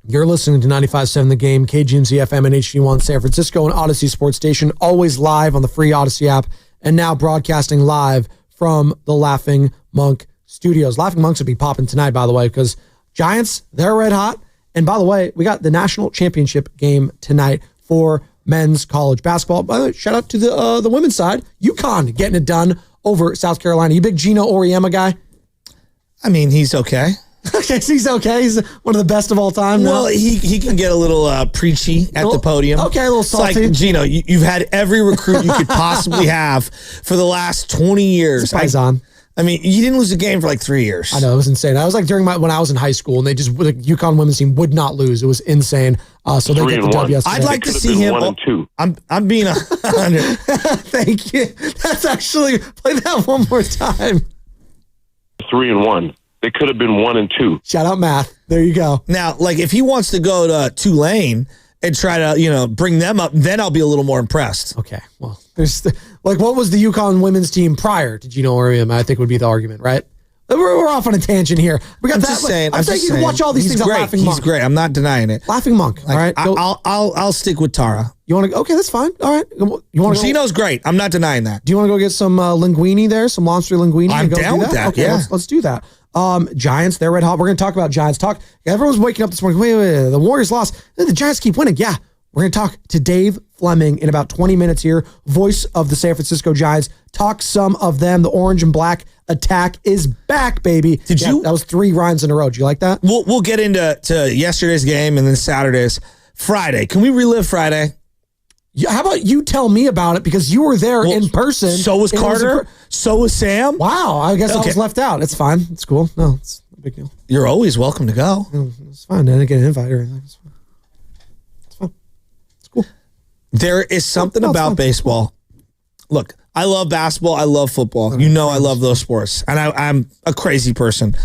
You're listening to 95.7 The Game, KGMZ FM and HD1 San Francisco and Odyssey Sports Station, always live on the free Odyssey app, and now broadcasting live from the Laughing Monk Studios. Laughing Monks will be popping tonight, by the way, because Giants, they're red hot. And by the way, we got the national championship game tonight for men's college basketball. By the way, shout out to the women's side. UConn getting it done over South Carolina. You big Gino Auriemma guy? I mean, he's okay. Okay, he's okay. He's one of the best of all time. Well, he can get a little preachy at the podium. Okay, a little salty. It's like, Gino, you've had every recruit you could possibly have for the last 20 years. I mean, you didn't lose a game for 3 years. I know, it was insane. I was during when I was in high school, and they just, the UConn women's team would not lose. It was insane. So they get the W yesterday. I'd like to see him. 1-2. I'm being 100. Thank you. That's actually, play that one more time. 3-1. They could have been 1-2. Shout out math. There you go. Now, if he wants to go to Tulane and try to, bring them up, then I'll be a little more impressed. Okay. Well, there's what was the UConn women's team prior to Gino Auriemma? I think would be the argument, right? We're off on a tangent here. We got I'm that. Just saying, I'm saying you can watch all these things on Laughing Monk. He's great. I'm not denying it. Laughing Monk. All right. I'll stick with Tara. You want to? Okay, that's fine. All right. You want to? Gino's great. I'm not denying that. Do you want to go get some linguine there? Some lobster linguine? I'm down with that. Okay, yeah. let's do that. Giants, they're red hot. We're going to talk about Giants. Everyone's waking up this morning. Wait. The Warriors lost. The Giants keep winning. Yeah. We're going to talk to Dave Fleming in about 20 minutes here, voice of the San Francisco Giants. Talk some of them. The orange and black attack is back, baby. That was 3 rhymes in a row. Did you like that? We'll get into yesterday's game and then Saturday's. Friday. Can we relive Friday? Yeah, how about you tell me about it because you were there in person. So was Carter. So was Sam. Wow. I guess I was left out. It's fine. It's cool. No, it's no big deal. You're always welcome to go. It's fine. I didn't get an invite or anything. It's fine. There is something about baseball. Look, I love basketball. I love football. I love those sports. And I'm a crazy person.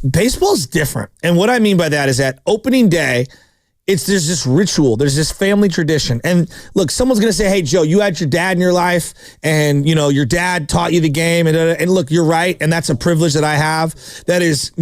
Baseball's different. And what I mean by that is that opening day, there's this ritual. There's this family tradition. And look, someone's going to say, hey, Joe, you had your dad in your life and, your dad taught you the game. And look, you're right. And that's a privilege that I have. That is,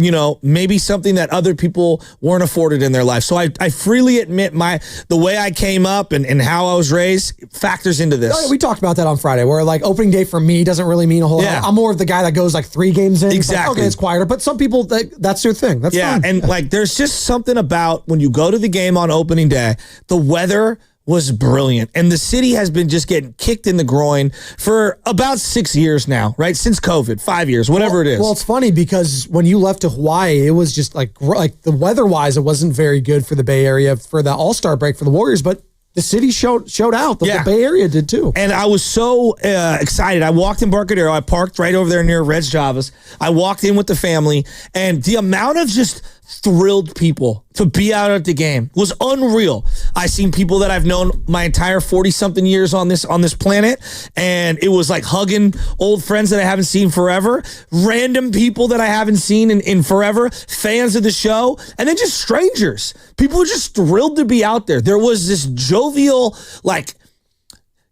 maybe something that other people weren't afforded in their life. So I freely admit the way I came up and how I was raised factors into this. Oh, yeah, we talked about that on Friday where opening day for me doesn't really mean a whole lot. I'm more of the guy that goes 3 games in. Exactly. Okay, it's quieter. But some people, that's their thing. That's fine. And there's just something about when you go to the game on opening day, the weather was brilliant. And the city has been just getting kicked in the groin for about 6 years now, right? Since COVID, 5 years, whatever it is. Well, it's funny because when you left to Hawaii, it was just the weather-wise, it wasn't very good for the Bay Area for the All-Star break for the Warriors, but The city showed out. The Bay Area did too. And I was so excited. I walked in Barcadero. I parked right over there near Red's Javas. I walked in with the family, and the amount of just thrilled people to be out at the game was unreal. I seen people that I've known my entire 40-something years on this planet, and it was like hugging old friends that I haven't seen forever, random people that I haven't seen in forever, fans of the show, and then just strangers. People were just thrilled to be out there. There was this jovial, like,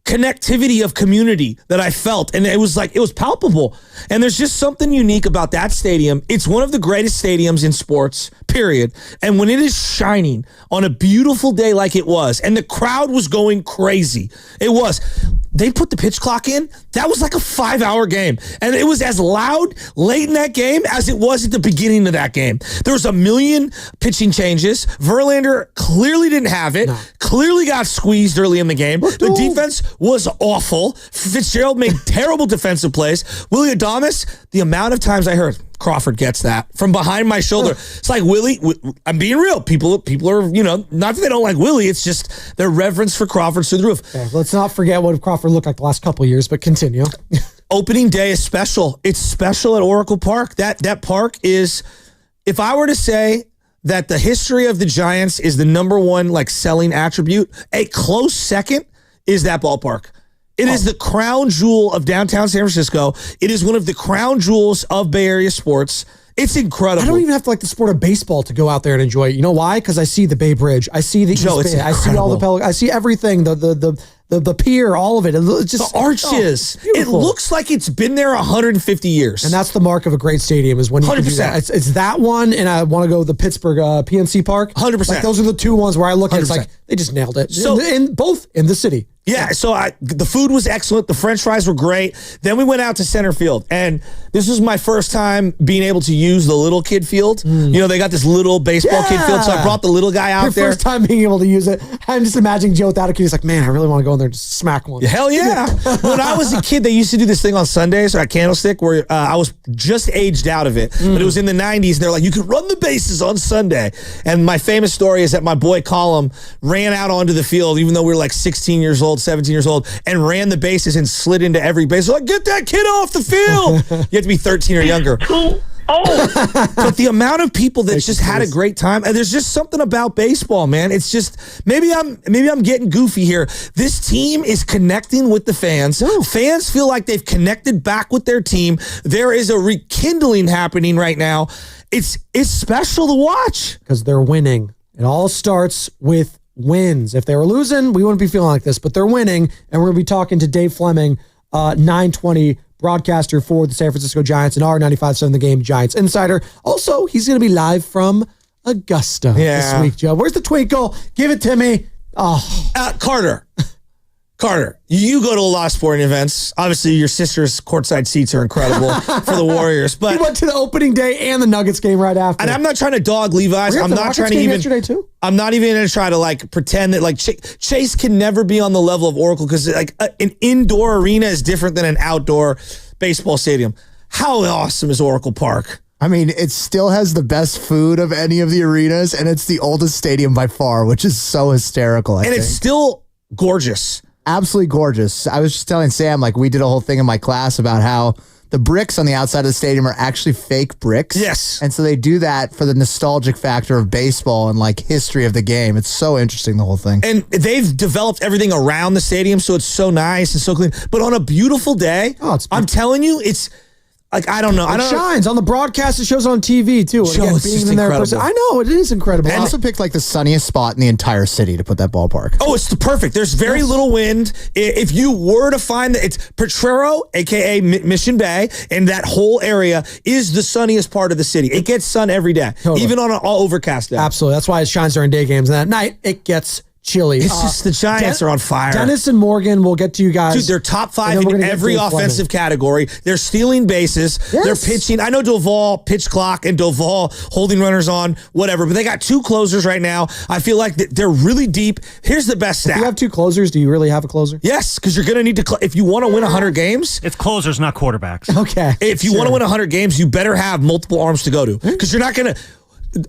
connectivity of community that I felt, and it was palpable. And there's just something unique about that stadium. It's one of the greatest stadiums in sports, period. And when it is shining on a beautiful day like it was, and the crowd was going crazy, they put the pitch clock in. That was like a 5-hour game. And it was as loud late in that game as it was at the beginning of that game. There was a million pitching changes. Verlander clearly didn't have it. Clearly got squeezed early in the game. The defense was awful. Fitzgerald made terrible defensive plays. Willie Adames, the amount of times I heard, Crawford gets that from behind my shoulder. It's like, Willie, I'm being real. People are, not that they don't like Willie, it's just their reverence for Crawford's through the roof. Okay, let's not forget what Crawford looked like the last couple of years, but continue. Opening day is special. It's special at Oracle Park. That park is, if I were to say that the history of the Giants is the number one like selling attribute, a close second is that ballpark. It is the crown jewel of downtown San Francisco. It is one of the crown jewels of Bay Area sports. It's incredible. I don't even have to like the sport of baseball to go out there and enjoy it. You know why? Because I see the Bay Bridge. I see the East Bay. I see all the Pelicans. I see everything. The pier, all of it. It's just the arches. It looks like it's been there 150 years. And that's the mark of a great stadium is when you can do that. It's that one, and I want to go to the Pittsburgh PNC Park. 100%. Like, those are the two ones where I look at it, it's like they just nailed it. So both in the city. Yeah, so the food was excellent. The French fries were great. Then we went out to center field, and this was my first time being able to use the little kid field. They got this little baseball kid field, so I brought the little guy out there. First time being able to use it. I'm just imagining Joe without a kid. He's like, man, I really want to go in there and just smack one. Hell yeah. When I was a kid, they used to do this thing on Sundays at Candlestick where I was just aged out of it, but it was in the 90s. They're like, you could run the bases on Sunday. And my famous story is that my boy Colum ran out onto the field, even though we were like 16 years old, 17 years old, and ran the bases and slid into every base. Like, get that kid off the field. You have to be 13 or younger. But the amount of people that just had a great time, and there's just something about baseball, man. It's just maybe I'm getting goofy here. This team is connecting with the fans. Fans feel like they've connected back with their team. There is a rekindling happening right now. It's special to watch because they're winning. It all starts with wins. If they were losing, we wouldn't be feeling like this, but they're winning, and we're going to be talking to Dave Fleming, 920 broadcaster for the San Francisco Giants and our 95.7 The Game Giants Insider. Also, he's going to be live from Augusta this week, Joe. Where's the twinkle? Give it to me. Carter, you go to a lot of sporting events. Obviously, your sister's courtside seats are incredible for the Warriors. But he went to the opening day and the Nuggets game right after. And I'm not trying to dog Levi's. I'm not trying to even. Yesterday too? I'm not even going to try to like pretend that like Chase can never be on the level of Oracle because like an indoor arena is different than an outdoor baseball stadium. How awesome is Oracle Park? I mean, it still has the best food of any of the arenas, and it's the oldest stadium by far, which is so hysterical. I think. It's still gorgeous. Absolutely gorgeous. I was just telling Sam, like, we did a whole thing in my class about how the bricks on the outside of the stadium are actually fake bricks. Yes. And so they do that for the nostalgic factor of baseball and like history of the game. It's so interesting, the whole thing. And they've developed everything around the stadium, so it's so nice and so clean. But on a beautiful day, I'm telling you, it's like, I don't know. It shines on the broadcast. It shows on TV too. Joe, it's just incredible. I know it is incredible. I also picked like the sunniest spot in the entire city to put that ballpark. Oh, it's perfect. There's very little wind. If you were to find that, it's Potrero, aka Mission Bay, and that whole area is the sunniest part of the city. It gets sun every day, even on an all overcast day. Absolutely. That's why it shines during day games. And at night, it gets chilly. It's just the Giants are on fire. Dennis and Morgan, we'll get to you guys. Dude, they're top 5 in every offensive category. They're stealing bases. Yes. They're pitching. I know Doval, pitch clock, and Doval holding runners on, whatever, but they got 2 closers right now. I feel like they're really deep. Here's the best stat. If you have 2 closers, do you really have a closer? Yes, because you're going to need to, if you want to win 100 games. It's closers, not quarterbacks. Okay. If you want to win 100 games, you better have multiple arms to go to because you're not going to.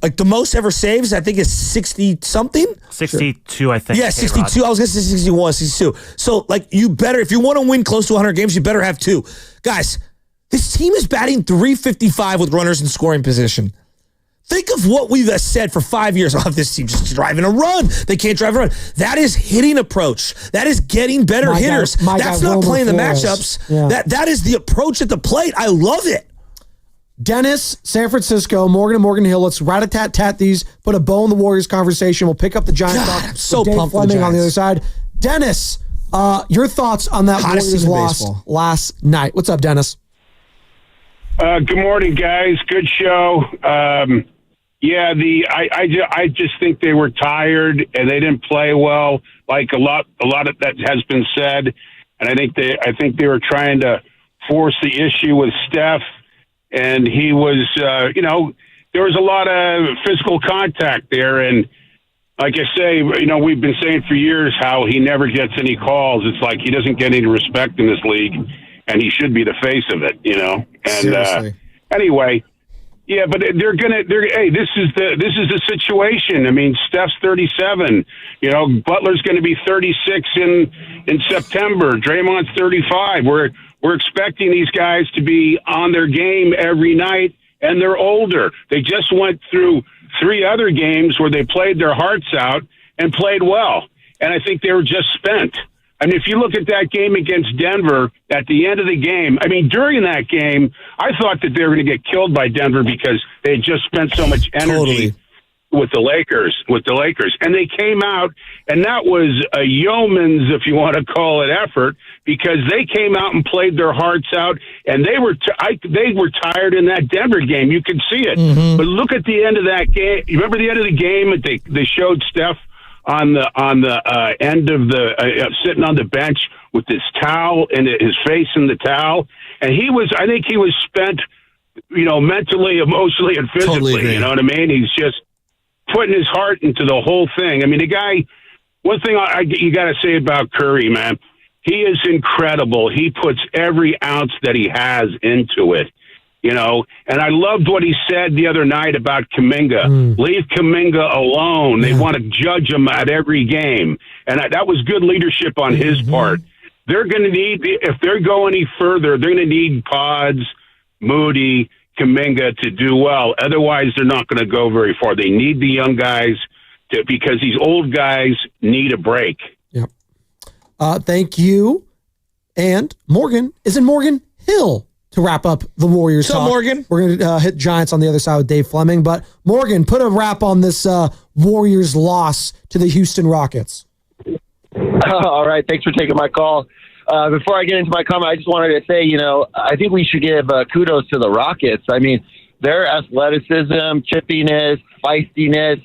like the most ever saves, I think, is 60-something? 62, I think. Yeah, 62. I was going to say 61, 62. So, like, you better, if you want to win close to 100 games, you better have 2. Guys, this team is batting .355 with runners in scoring position. Think of what we've said for 5 years. Oh, this team just driving a run. They can't drive a run. That is hitting approach. That is getting better hitters. That's not playing the matchups. Yeah. That is the approach at the plate. I love it. Dennis, San Francisco, Morgan and Morgan Hill. Let's rat-a-tat-tat these. Put a bow in the Warriors conversation. We'll pick up the Giants talk. I'm so Dave pumped for the Fleming on the other Giants. side. Dennis, your thoughts on that Hottest Warriors team in loss baseball. last night? What's up, Dennis? Good morning, guys. Good show. I just think they were tired and they didn't play well. Like a lot of that has been said, and I think they were trying to force the issue with Steph, and he was, there was a lot of physical contact there, and like I say, we've been saying for years how he never gets any calls. It's like he doesn't get any respect in this league, and he should be the face of it, And anyway. Yeah, but hey, this is the situation. I mean, Steph's 37. Butler's going to be 36 in September. Draymond's 35. We're expecting these guys to be on their game every night, and they're older. They just went through 3 other games where they played their hearts out and played well, and I think they were just spent. I mean, if you look at that game against Denver, at the end of the game, I mean, during that game, I thought that they were going to get killed by Denver because they had just spent so much energy with the Lakers. And they came out, and that was a yeoman's, if you want to call it, effort, because they came out and played their hearts out, and they were tired in that Denver game. You could see it. Mm-hmm. But look at the end of that game. You remember the end of the game? They showed Steph on the end of the sitting on the bench with his towel and his face in the towel, and I think he was spent, mentally, emotionally, and physically. Totally, you know what I mean? He's just putting his heart into the whole thing. I mean, the guy. One thing you got to say about Curry, man, he is incredible. He puts every ounce that he has into it. And I loved what he said the other night about Kuminga. Leave Kuminga alone. They want to judge him at every game. And that was good leadership on his part. They're going to need, if they go any further, they're going to need Pods, Moody, Kuminga to do well. Otherwise, they're not going to go very far. They need the young guys because these old guys need a break. Yep. Thank you. And Morgan is in Morgan Hill to wrap up the Warriors talk. Morgan. We're going to hit Giants on the other side with Dave Fleming. But Morgan, put a wrap on this Warriors loss to the Houston Rockets. All right. Thanks for taking my call. Before I get into my comment, I just wanted to say, I think we should give kudos to the Rockets. I mean, their athleticism, chippiness, feistiness,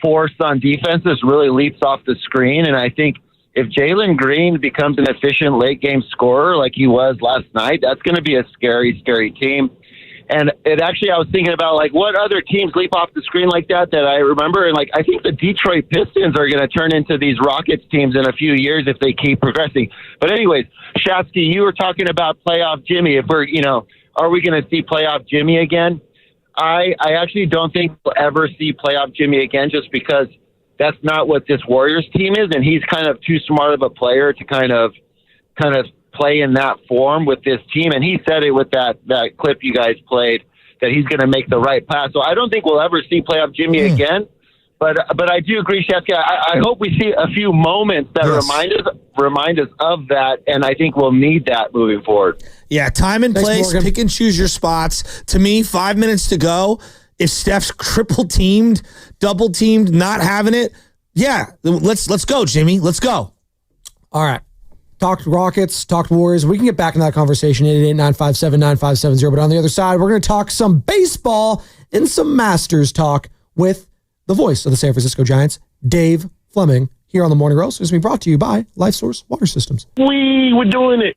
force on defenses really leaps off the screen. And I think if Jalen Green becomes an efficient late-game scorer like he was last night, that's going to be a scary, scary team. And I was thinking about, what other teams leap off the screen like that I remember. And, I think the Detroit Pistons are going to turn into these Rockets teams in a few years if they keep progressing. But anyways, Shafsky, you were talking about playoff Jimmy. If we're, are we going to see playoff Jimmy again? I actually don't think we'll ever see playoff Jimmy again just because that's not what this Warriors team is, and he's kind of too smart of a player to kind of play in that form with this team. And he said it with that clip you guys played that he's going to make the right pass. So I don't think we'll ever see playoff Jimmy again. But I do agree, Shefka. I hope we see a few moments that remind us of that, and I think we'll need that moving forward. Yeah, time and place, Morgan. Pick and choose your spots. To me, 5 minutes to go. If Steph's triple teamed, double teamed, not having it, let's go, Jimmy. Let's go. All right. Talked Rockets, talked Warriors. We can get back in that conversation, 888-957-9570. But on the other side, we're going to talk some baseball and some Masters talk with the voice of the San Francisco Giants, Dave Fleming, here on the Morning Roast. It's being brought to you by Life Source Water Systems. We're doing it.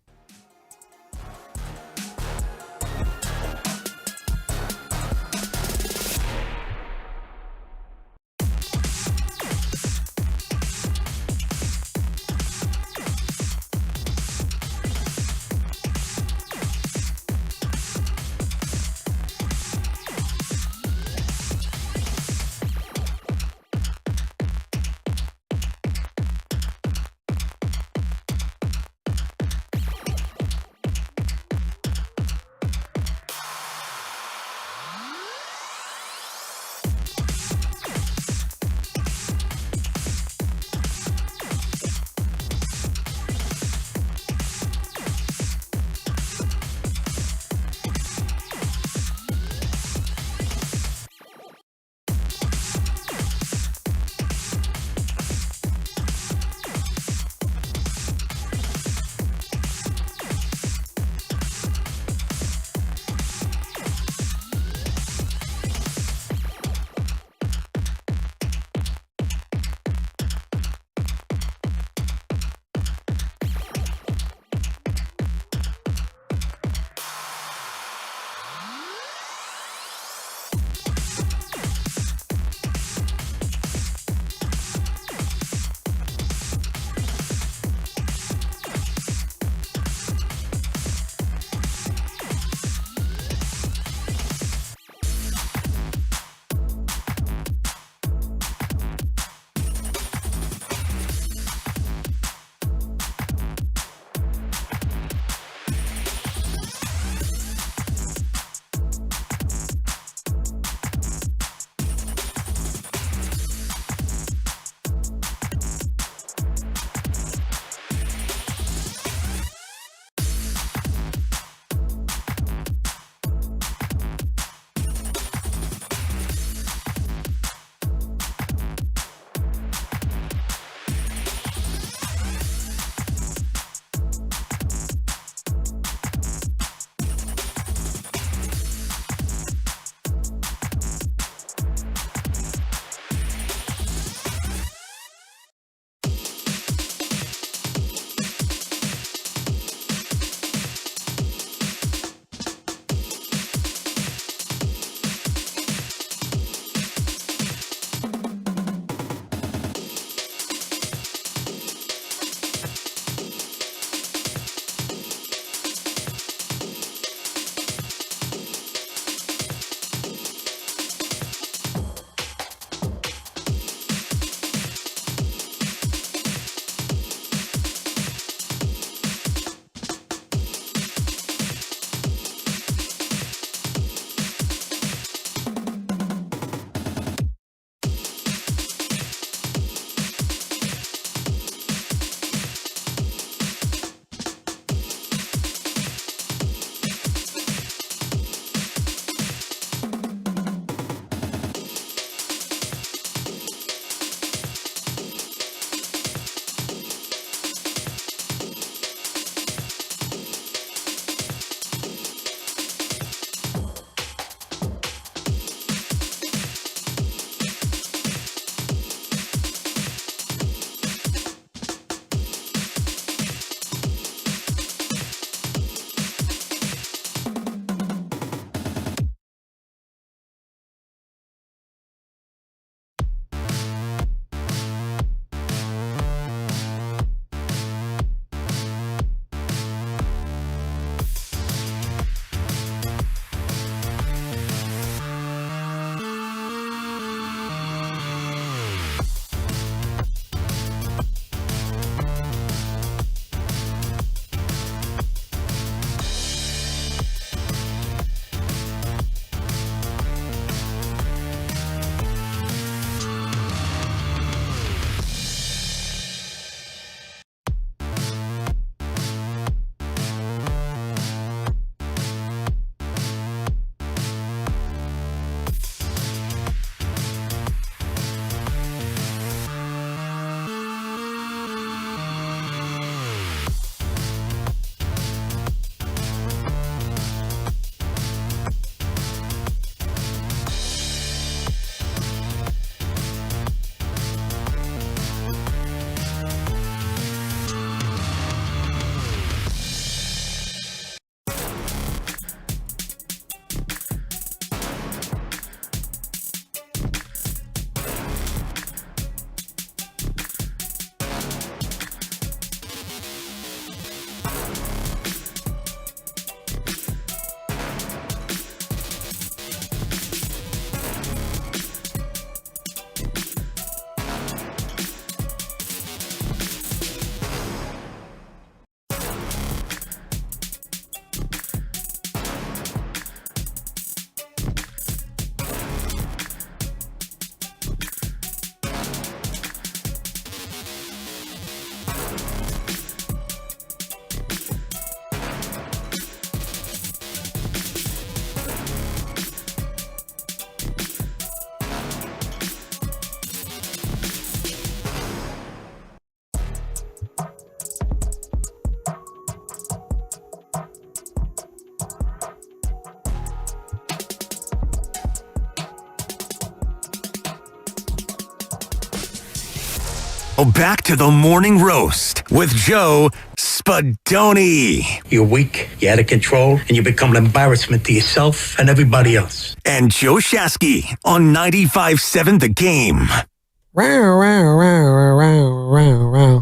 back to the morning roast with Joe Spadoni. You're weak, you're out of control, and you become an embarrassment to yourself and everybody else. And Joe Shasky on 95.7 The Game.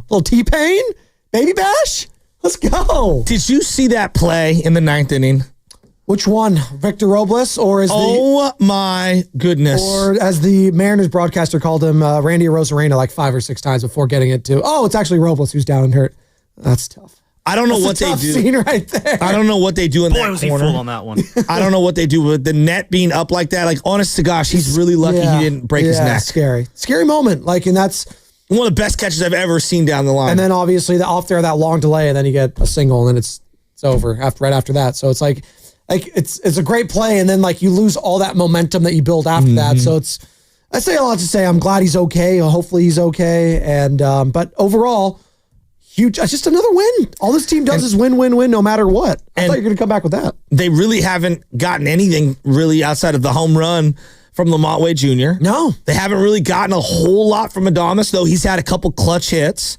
Little T-Pain? Baby Bash? Let's go. Did you see that play in the 9th inning? Which one? Victor Robles or my goodness. Or as the Mariners broadcaster called him, Randy Arozarena like 5 or 6 times before getting it to, it's actually Robles who's down and hurt. That's tough. I don't know what they do. Scene right there. I don't know what they do in that corner. Boy, was he full on that one. I don't know what they do with the net being up like that. Like, honest to gosh, he's really lucky he didn't break his neck. Scary moment. Like, and that's one of the best catches I've ever seen down the line. And then obviously off there, that long delay, and then you get a single, and then it's over right after that. So it's like it's a great play, and then like you lose all that momentum that you build after that. So I say a lot to say. I'm glad he's okay. Hopefully he's okay. And but overall, huge. It's just another win. All this team does is win, no matter what. I thought you were going to come back with that. They really haven't gotten anything really outside of the home run from Lamont Wade Jr. No. They haven't really gotten a whole lot from Adames, though he's had a couple clutch hits.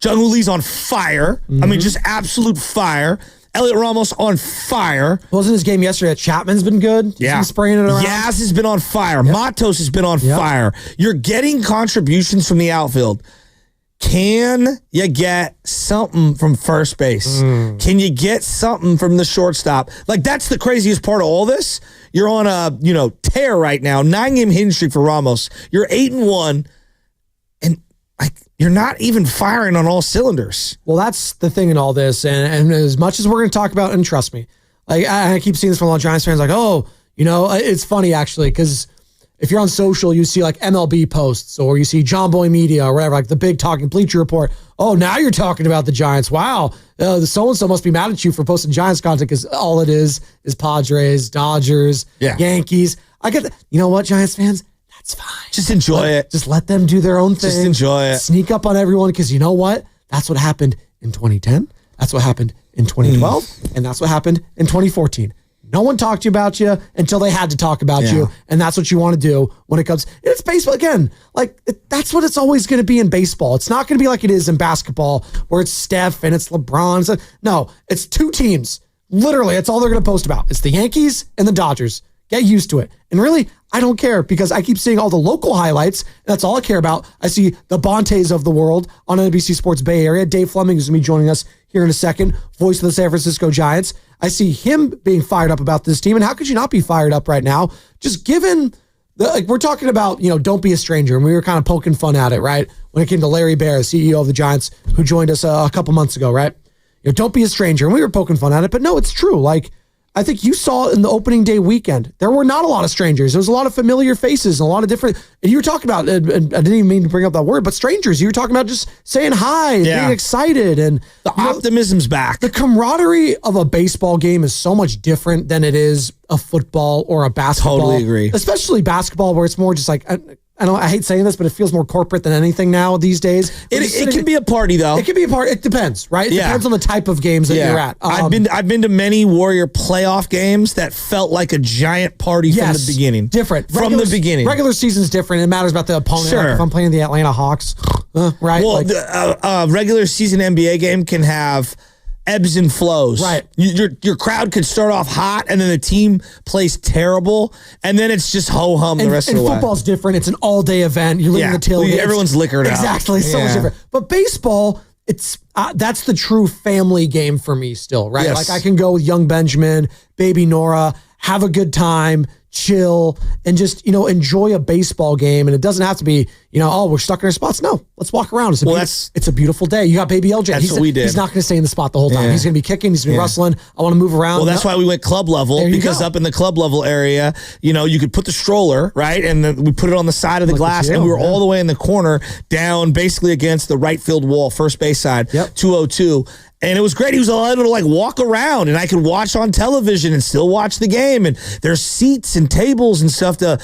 Jung-Woo Lee's on fire. I mean, just absolute fire. Elliot Ramos on fire. Wasn't his game yesterday? Chapman's been good. Yeah. Spraying it around. Yaz has been on fire. Yep. Matos has been on fire. You're getting contributions from the outfield. Can you get something from first base? Can you get something from the shortstop? Like, that's the craziest part of all this. You're on a, tear right now. 9-game hitting streak for Ramos. You're 8-1, and like you're not even firing on all cylinders. Well, that's the thing in all this, and as much as we're going to talk about, and trust me, like I keep seeing this from a lot of Giants fans, like, it's funny actually, because if you're on social, you see like MLB posts or you see John Boy Media or whatever, like the big talking Bleacher Report. Oh, now you're talking about the Giants. Wow. The so-and-so must be mad at you for posting Giants content because all it is Padres, Dodgers, Yankees. I get that. You know what, Giants fans? That's fine. Just enjoy it. Just let them do their own thing. Just enjoy it. Sneak up on everyone because you know what? That's what happened in 2010. That's what happened in 2012. And that's what happened in 2014. No one talked about you until they had to talk about you, and that's what you want to do when it comes. It's baseball again. Like that's what it's always going to be in baseball. It's not going to be like it is in basketball, where it's Steph and it's LeBron. No, it's two teams. Literally, it's all they're going to post about. It's the Yankees and the Dodgers. Get used to it. And really, I don't care because I keep seeing all the local highlights. And that's all I care about. I see the Bontes of the world on NBC Sports Bay Area. Dave Fleming is going to be joining us here in a second, voice of the San Francisco Giants. I see him being fired up about this team. And how could you not be fired up right now? Just given, we're talking about, don't be a stranger. And we were kind of poking fun at it, right? When it came to Larry Baer, CEO of the Giants, who joined us a couple months ago, right? Don't be a stranger. And we were poking fun at it. But no, it's true. Like, I think you saw in the opening day weekend, there were not a lot of strangers. There was a lot of familiar faces and a lot of different, and you were talking about, and I didn't even mean to bring up that word, but strangers. You were talking about just saying hi, and being excited. And the optimism's back. The camaraderie of a baseball game is so much different than it is a football or a basketball. Totally agree. Especially basketball, where it's more just like, I hate saying this, but it feels more corporate than anything now these days. It can be a party though. It can be a party. It depends, right? It depends on the type of games that you're at. I've been to many Warrior playoff games that felt like a giant party from the beginning. Different. From the beginning. Regular season's different. It matters about the opponent. Sure. Like if I'm playing the Atlanta Hawks, right? Well, the regular season NBA game can have ebbs and flows. Right. Your crowd could start off hot and then the team plays terrible and then it's just ho-hum the rest of the way. And football's different. It's an all-day event. You're living the tailgate. Everyone's liquored out. Exactly. So much different. But baseball, it's that's the true family game for me still, right? Yes. Like I can go with young Benjamin, baby Nora, have a good time, chill, and just, enjoy a baseball game. And it doesn't have to be, we're stuck in our spots. No, let's walk around. It's a beautiful day. You got baby LJ. That's what we did. He's not going to stay in the spot the whole time. He's going to be kicking. He's going to be rustling. I want to move around. Well, that's why we went club level, because up in the club level area, you could put the stroller, right? And then we put it on the side of the glass and we were all the way in the corner down basically against the right field wall, first base side, 202. And it was great. He was allowed to walk around and I could watch on television and still watch the game. And there's seats and tables and stuff to,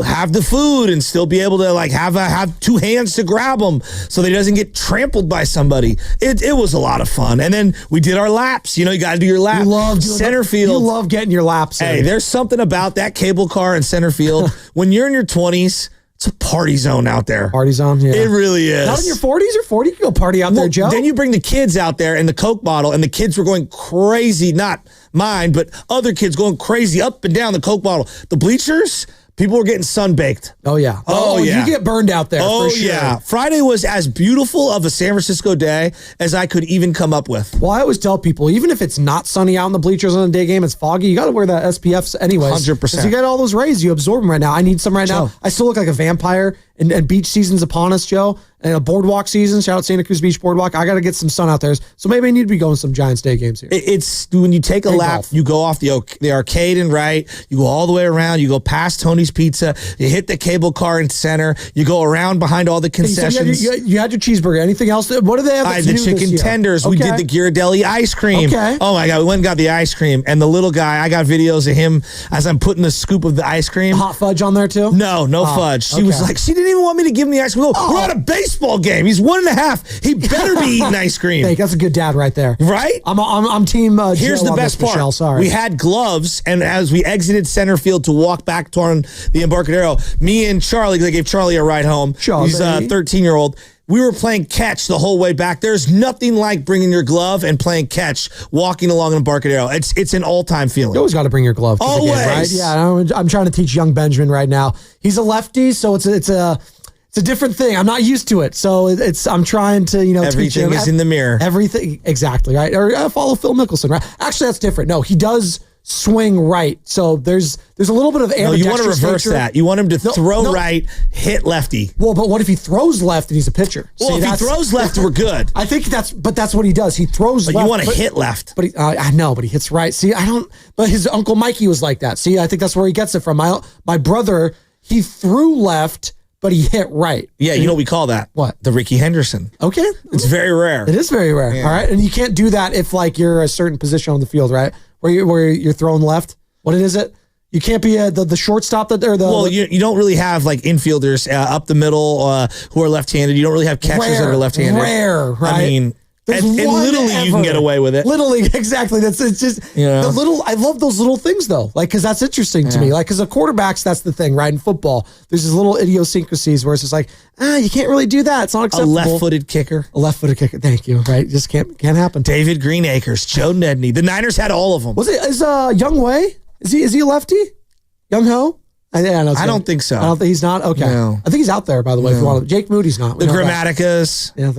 have the food and still be able to have two hands to grab them so that he doesn't get trampled by somebody. It was a lot of fun. And then we did our laps. You got to do your lap. You love center field. You love getting your laps in. Hey, there's something about that cable car in center field. When you're in your 20s, It's a party zone out there. Party zone, yeah. It really is. Not in your 40s or 40? You can go party out there, Joe. Then you bring the kids out there in the Coke bottle, and the kids were going crazy. Not mine, but other kids going crazy up and down the Coke bottle. The bleachers, people were getting sun-baked. Oh, yeah. Oh, yeah. You get burned out there, Oh, for sure. yeah. Friday was as beautiful of a San Francisco day as I could even come up with. Well, I always tell people, even if it's not sunny out in the bleachers on a day game, it's foggy, you got to wear that SPF anyways. 100%. Because you got all those rays, you absorb them right now. I need some right now. I still look like a vampire, and beach season's upon us, Joe. And a boardwalk season, shout out Santa Cruz Beach Boardwalk. I got to get some sun out there. So maybe I need to be going to some Giants Day games here. It's when you take a lap, you go off the arcade and right, you go all the way around, you go past Tony's Pizza, you hit the cable car in center, you go around behind all the concessions. You had your cheeseburger. Anything else? What do they have that's the new this chicken year? tenders. We did the Ghirardelli ice cream. Okay. Oh my God, we went and got the ice cream. And the little guy, I got videos of him as I'm putting the scoop of the ice cream. Hot fudge on there too? No fudge. She was like, she didn't even want me to give him the ice cream. We're at a baseball game. He's 1.5. He better be eating ice cream. Hey, that's a good dad right there. Right? I'm team Here's Joe the on best this, part. Michelle, sorry. We had gloves, and as we exited center field to walk back toward the Embarcadero, me and Charlie, because I gave Charlie a ride home. He's a 13-year-old. We were playing catch the whole way back. There's nothing like bringing your glove and playing catch, walking along Embarcadero. It's an all-time feeling. You always got to bring your glove to the game, right? Yeah, I'm trying to teach young Benjamin right now. He's a lefty, so it's a different thing. I'm not used to it, so I'm trying to teach him. Everything is in the mirror. Everything exactly right. Or follow Phil Mickelson, right? Actually, that's different. No, he does swing right, so there's a little bit of ambidextrous. No, you want to reverse nature. that. You want him to throw right, hit lefty. Well, but what if he throws left and he's a pitcher? Well, if he throws left, we're good. I think that's what he does. He throws but left. You want to hit left. But I know, but he hits right. See, I don't. But his Uncle Mikey was like that. See, I think that's where he gets it from. My brother, he threw left, but he hit right. Yeah, you know what we call that? What? The Ricky Henderson. Okay. It's very rare. It is very rare. Yeah. All right. And you can't do that if you're a certain position on the field, right? Where you're throwing left. What is it? You can't be the shortstop you don't really have infielders up the middle who are left-handed. You don't really have catchers that are left-handed. Rare, right? I mean, in Little League, you can get away with it. Little League, exactly. It's just the little. I love those little things though, because that's interesting to me. Because of quarterbacks, that's the thing, right? In football, there's these little idiosyncrasies where it's just you can't really do that. It's not acceptable. A left-footed kicker. Thank you. Right, just can't happen. David Greenacres, Joe Nedney. The Niners had all of them. Is Young Wei? Is he a lefty? Young Ho? I don't think so. I don't think he's not. Okay, no. I think he's out there. By the way, if you want to. Jake Moody's not. The Grammaticas. Yeah,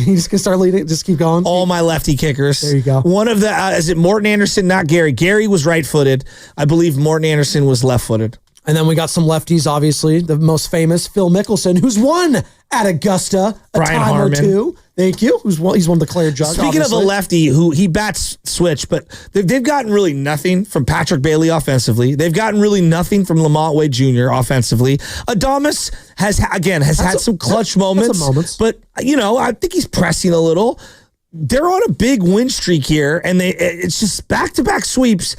he's gonna start leading. Just keep going. All my lefty kickers. There you go. One of the is it Morton Anderson? Not Gary. Gary was right-footed. I believe Morton Anderson was left-footed. And then we got some lefties, obviously. The most famous, Phil Mickelson, who's won at Augusta Brian time Harmon. or two. Thank you. He's won the Claire Jug. Speaking obviously. of a lefty who he bats switch, but they've gotten really nothing from Patrick Bailey offensively. They've gotten really nothing from Lamont Wade Jr. offensively. Adames has had some clutch moments, but I think he's pressing a little. They're on a big win streak here, and it's just back-to-back sweeps.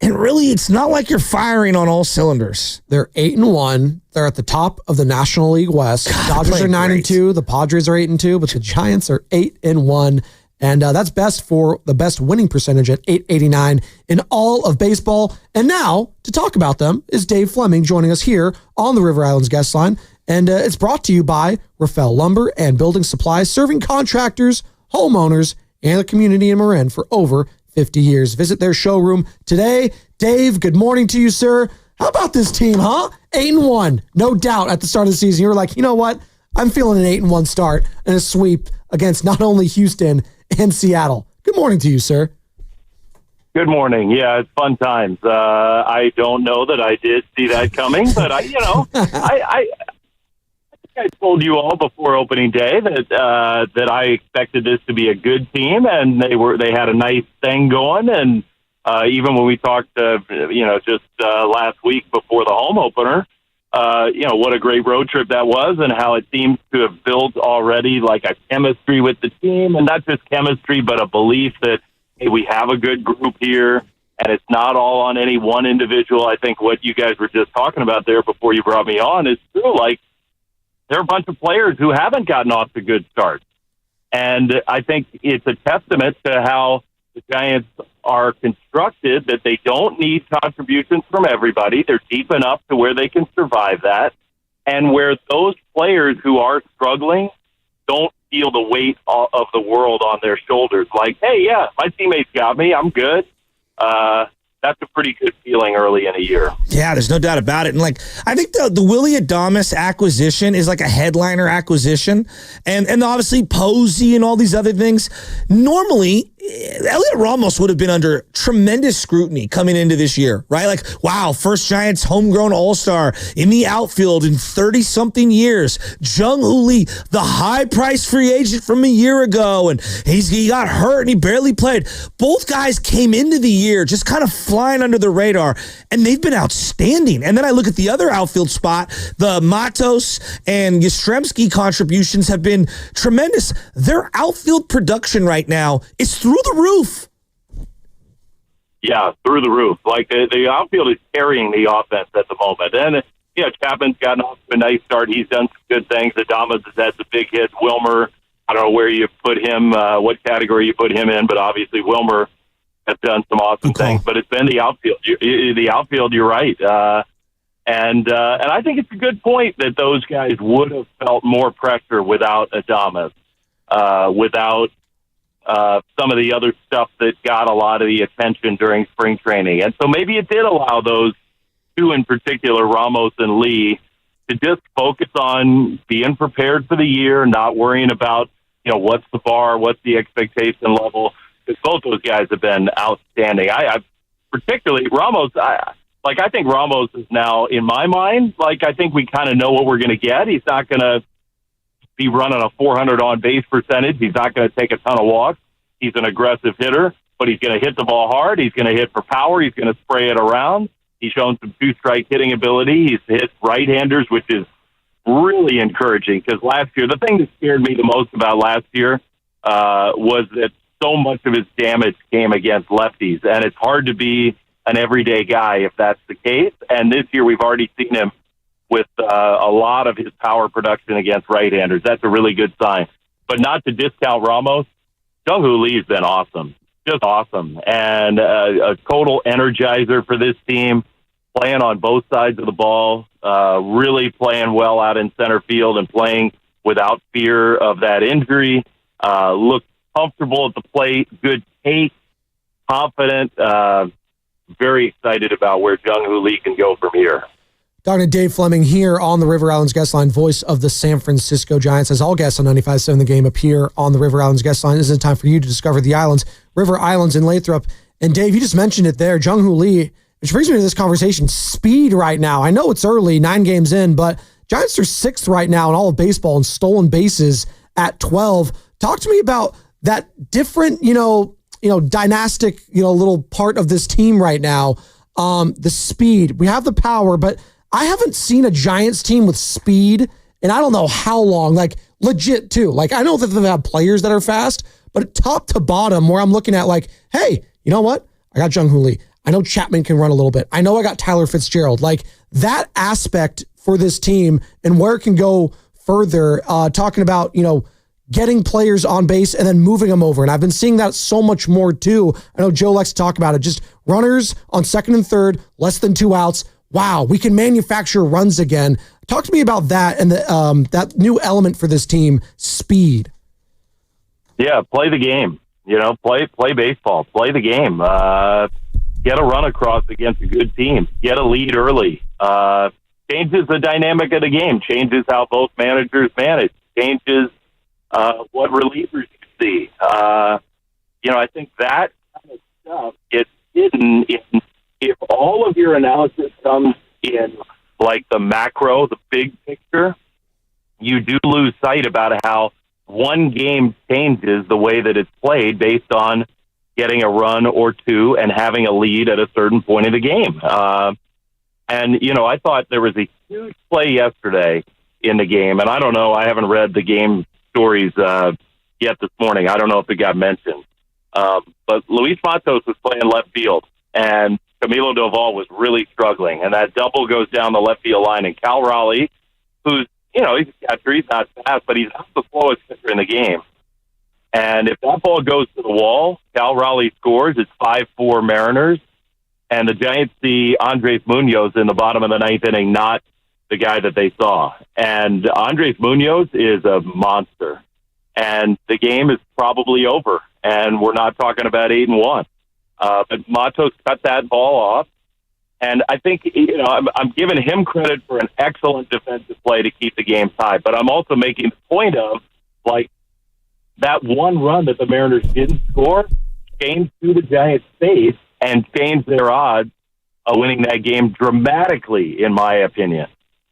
And really, it's not like you're firing on all cylinders. They're 8-1. They're at the top of the National League West. Dodgers are 9-2. The Padres are 8-2, but the Giants are 8-1. And that's best for the best winning percentage at .889 in all of baseball. And now, to talk about them, is Dave Fleming joining us here on the River Islands guest line. And it's brought to you by Rafael Lumber and Building Supplies, serving contractors, homeowners, and the community in Marin for over 50 years. Visit their showroom today. Dave, good morning to you, sir. How about this team, huh? 8-1. No doubt at the start of the season, you were like, you know what? I'm feeling an 8-1 start and a sweep against not only Houston and Seattle. Good morning to you, sir. Good morning. Yeah, it's fun times. I don't know that I did see that coming, but I told you all before opening day that I expected this to be a good team, and they had a nice thing going. And even when we talked, just last week before the home opener, what a great road trip that was, and how it seems to have built already like a chemistry with the team, and not just chemistry, but a belief that hey, we have a good group here, and it's not all on any one individual. I think what you guys were just talking about there before you brought me on is true. Like, there are a bunch of players who haven't gotten off to good starts. And I think it's a testament to how the Giants are constructed, that they don't need contributions from everybody. They're deep enough to where they can survive that. and where those players who are struggling don't feel the weight of the world on their shoulders. Like, hey, yeah, my teammates got me. I'm good. That's a pretty good feeling early in a year. Yeah, there's no doubt about it. And like, I think the Willie Adames acquisition is like a headliner acquisition, and obviously Posey and all these other things. Normally, Elliot Ramos would have been under tremendous scrutiny coming into this year, right? Like, wow, first Giants homegrown all-star in the outfield in 30-something years. Jung-Hoo Lee, the high-priced free agent from a year ago, and he got hurt and he barely played. Both guys came into the year just kind of flying under the radar, and they've been outstanding. And then I look at the other outfield spot, the Matos and Yastrzemski contributions have been tremendous. Their outfield production right now is through the roof. Yeah, through the roof. Like the outfield is carrying the offense at the moment. And, Chapman's gotten off to a nice start. He's done some good things. Adames has had some big hits. Wilmer, I don't know where you put him, what category you put him in, but obviously Wilmer has done some awesome things. But it's been the outfield. The outfield, you're right. And I think it's a good point that those guys would have felt more pressure without Adames, without some of the other stuff that got a lot of the attention during spring training. And so maybe it did allow those two in particular, Ramos and Lee, to just focus on being prepared for the year, not worrying about, what's the bar, what's the expectation level, because both those guys have been outstanding. I particularly Ramos, I think Ramos is now, in my mind, I think we kind of know what we're going to get. He's not going to be running a 400 on-base percentage. He's not going to take a ton of walks. He's an aggressive hitter, but he's going to hit the ball hard. He's going to hit for power. He's going to spray it around. He's shown some two-strike hitting ability. He's hit right-handers, which is really encouraging, because last year, the thing that scared me the most about last year was that so much of his damage came against lefties, and it's hard to be an everyday guy if that's the case. And this year, we've already seen him with a lot of his power production against right-handers. That's a really good sign. But not to discount Ramos, Jung-Hoo Lee's been awesome, just awesome, and a total energizer for this team, playing on both sides of the ball, really playing well out in center field and playing without fear of that injury. Looked comfortable at the plate, good take, confident, very excited about where Jung-Hoo Lee can go from here. Talking to Dave Fleming here on the River Islands Guest Line, voice of the San Francisco Giants. As all guests on 95.7 The Game appear on the River Islands Guest Line, this is the time for you to discover the islands, River Islands in Lathrop. And Dave, you just mentioned it there, Jung-Hoo Lee, which brings me to this conversation. Speed right now. I know it's early, 9 games in, but Giants are 6th right now in all of baseball in stolen bases at 12. Talk to me about that different, dynastic, little part of this team right now. The speed. We have the power, but I haven't seen a Giants team with speed, and I don't know how long, legit too. I know that they have players that are fast, but top to bottom, where I'm looking at hey, you know what? I got Jung-Hoo Lee. I know Chapman can run a little bit. I know I got Tyler Fitzgerald. That aspect for this team and where it can go further, talking about, getting players on base and then moving them over. And I've been seeing that so much more too. I know Joe likes to talk about it. Just runners on second and third, less than 2 outs. Wow, we can manufacture runs again. Talk to me about that and that new element for this team, speed. Yeah, play the game. Play baseball. Play the game. Get a run across against a good team. Get a lead early. Changes the dynamic of the game. Changes how both managers manage. Changes what relievers you see. I think that kind of stuff gets hidden if all of your analysis comes in the macro, the big picture. You do lose sight about how one game changes the way that it's played based on getting a run or two and having a lead at a certain point of the game. I thought there was a huge play yesterday in the game, and I don't know, I haven't read the game stories yet this morning. I don't know if it got mentioned. But Luis Matos was playing left field, and Camilo Doval was really struggling, and that double goes down the left field line, and Cal Raleigh, who's, he's a catcher, he's not fast, but he's not the slowest pitcher in the game. And if that ball goes to the wall, Cal Raleigh scores. It's 5-4 Mariners. And the Giants see Andres Munoz in the bottom of the ninth inning not the guy that they saw. And Andres Munoz is a monster. And the game is probably over. And we're not talking about 8-1. But Matos cut that ball off. And I think, I'm giving him credit for an excellent defensive play to keep the game tied. But I'm also making the point of, that one run that the Mariners didn't score changed to the Giants' face and changed their odds of winning that game dramatically, in my opinion.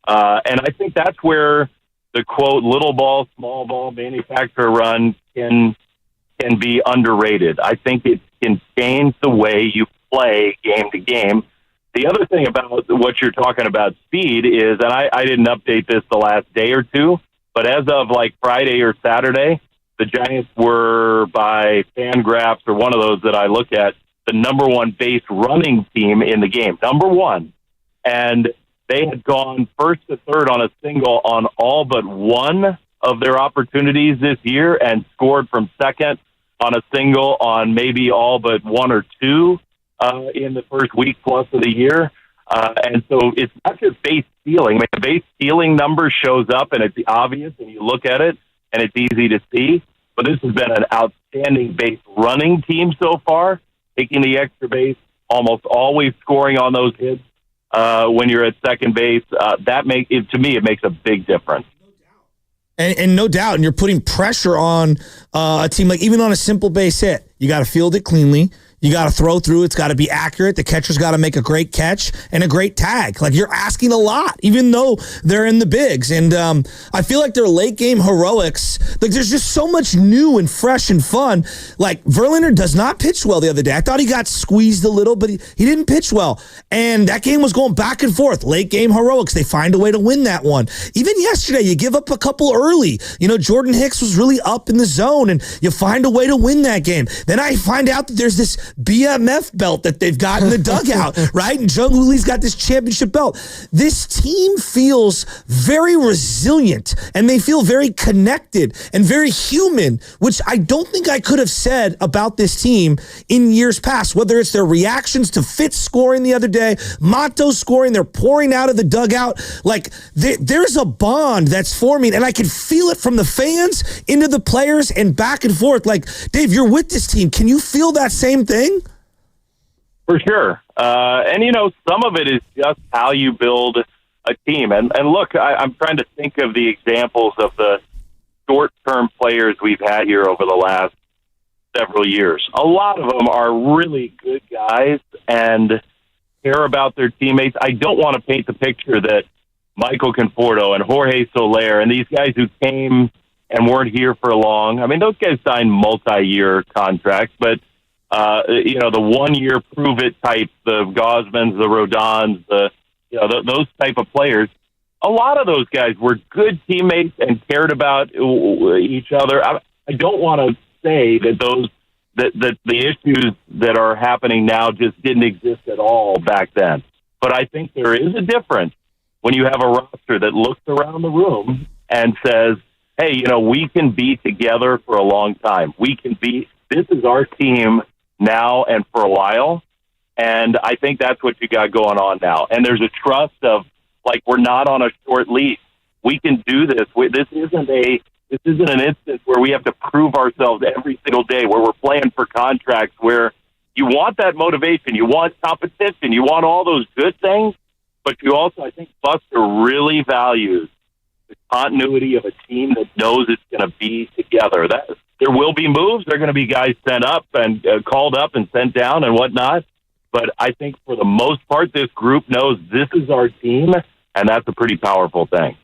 And I think that's where the, quote, little ball, small ball manufacturer run can be underrated. I think it can change the way you play game to game. The other thing about what you're talking about speed is, and I didn't update this the last day or two, but as of Friday or Saturday, the Giants were, by Fangraphs or one of those that I look at, the number one base running team in the game. Number one. And they had gone first to third on a single on all but one of their opportunities this year and scored from second on a single on maybe all but one or two in the first week plus of the year. And so it's not just base stealing. The base stealing number shows up and it's obvious and you look at it and it's easy to see. But this has been an outstanding base running team so far, taking the extra base, almost always scoring on those hits when you're at second base. To me, it makes a big difference. And no doubt, and you're putting pressure on a team, even on a simple base hit. You got to field it cleanly. You got to throw through. It's got to be accurate. The catcher's got to make a great catch and a great tag. You're asking a lot, even though they're in the bigs. And I feel like their late game heroics, there's just so much new and fresh and fun. Verlander does not pitch well the other day. I thought he got squeezed a little, but he didn't pitch well. And that game was going back and forth. Late game heroics. They find a way to win that one. Even yesterday, you give up a couple early. Jordan Hicks was really up in the zone, and you find a way to win that game. Then I find out that there's this BMF belt that they've got in the dugout, right? And Jung Hoo Lee's got this championship belt. This team feels very resilient, and they feel very connected and very human, which I don't think I could have said about this team in years past, whether it's their reactions to Fitz scoring the other day, Matos scoring, they're pouring out of the dugout. There's a bond that's forming, and I can feel it from the fans into the players and back and forth. Dave, you're with this team. Can you feel that same thing? For sure. And, some of it is just how you build a team. And look, I'm trying to think of the examples of the short-term players we've had here over the last several years. A lot of them are really good guys and care about their teammates. I don't want to paint the picture that Michael Conforto and Jorge Soler and these guys who came and weren't here for long. Those guys signed multi-year contracts, but the 1 year prove it type, the Gosmans, the Rodons, those type of players. A lot of those guys were good teammates and cared about each other. I don't want to say that that the issues that are happening now just didn't exist at all back then. But I think there is a difference when you have a roster that looks around the room and says, hey, we can be together for a long time. This is our team now and for a while. And I think that's what you got going on now. And there's a trust of, we're not on a short leash. We can do this. This isn't an instance where we have to prove ourselves every single day, where we're playing for contracts, where you want that motivation, you want competition, you want all those good things, but you also, I think Buster really values the continuity of a team that knows it's going to be together. There will be moves. There are going to be guys sent up and called up and sent down and whatnot. But I think for the most part, this group knows this is our team, and that's a pretty powerful thing.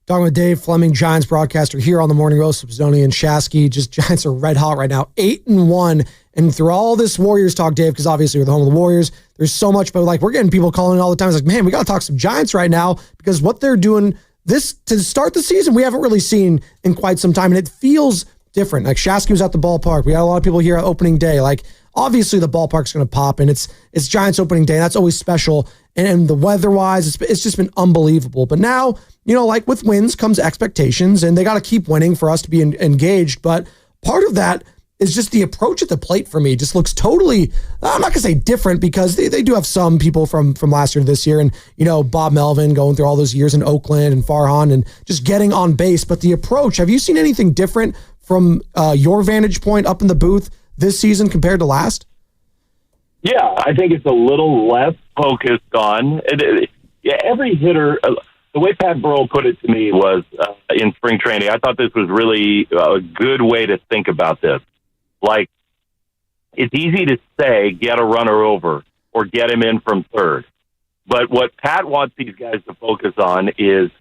Talking with Dave Fleming, Giants broadcaster here on the Morning Roast, Pizzoni and Shasky. Giants are red hot right now, 8-1. And through all this Warriors talk, Dave, because obviously we're the home of the Warriors, there's so much, but we're getting people calling in all the time. It's man, we got to talk some Giants right now, because what they're doing to start the season, we haven't really seen in quite some time. And it feels different. Shasky was at the ballpark. We had a lot of people here at opening day. Obviously the ballpark's going to pop, and it's Giants opening day. That's always special. And the weather-wise, it's just been unbelievable. But now, with wins comes expectations, and they got to keep winning for us to be engaged. But part of that is just the approach at the plate for me just looks totally, I'm not going to say different because they do have some people from last year to this year. And, Bob Melvin going through all those years in Oakland and Farhan and just getting on base. But the approach, have you seen anything different from your vantage point up in the booth this season compared to last? Yeah, I think it's a little less focused on every hitter. The way Pat Burrell put it to me was in spring training, I thought this was really a good way to think about this. Like, it's easy to say, get a runner over or get him in from third. But what Pat wants these guys to focus on is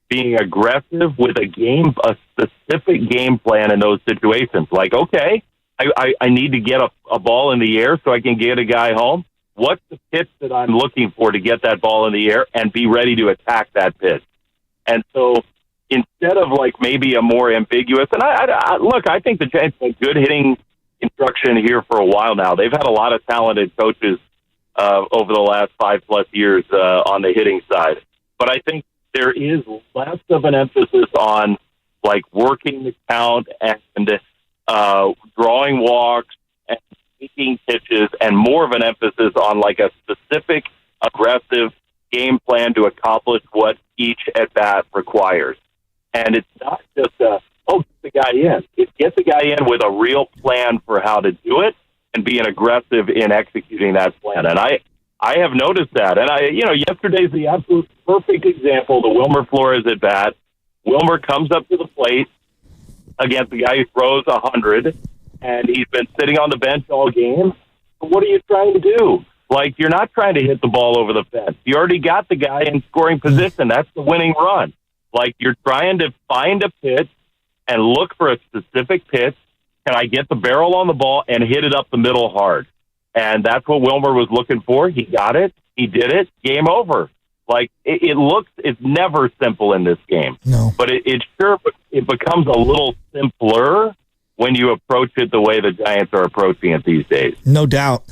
being aggressive with a specific game plan in those situations. Like, okay, I need to get a ball in the air so I can get a guy home. What's the pitch that I'm looking for to get that ball in the air and be ready to attack that pitch? And so instead of like maybe a more ambiguous, and I think the Giants have good hitting instruction here for a while now. They've had a lot of talented coaches over the last 5+ years on the hitting side. But I think there is less of an emphasis on like working the count and drawing walks and making pitches, and more of an emphasis on like a specific aggressive game plan to accomplish what each at bat requires. And it's not just get the guy in. It's get the guy in with a real plan for how to do it and being aggressive in executing that plan. And I have noticed that. And yesterday's the absolute perfect example, the Wilmer Flores at bat. Wilmer comes up to the plate against the guy who throws 100, and he's been sitting on the bench all game. But what are you trying to do? Like, you're not trying to hit the ball over the fence. You already got the guy in scoring position. That's the winning run. Like, you're trying to find a pitch and look for a specific pitch. Can I get the barrel on the ball and hit it up the middle hard? And that's what Wilmer was looking for. He got it. He did it. Game over. Like, it's never simple in this game. No. But it becomes a little simpler when you approach it the way the Giants are approaching it these days. No doubt.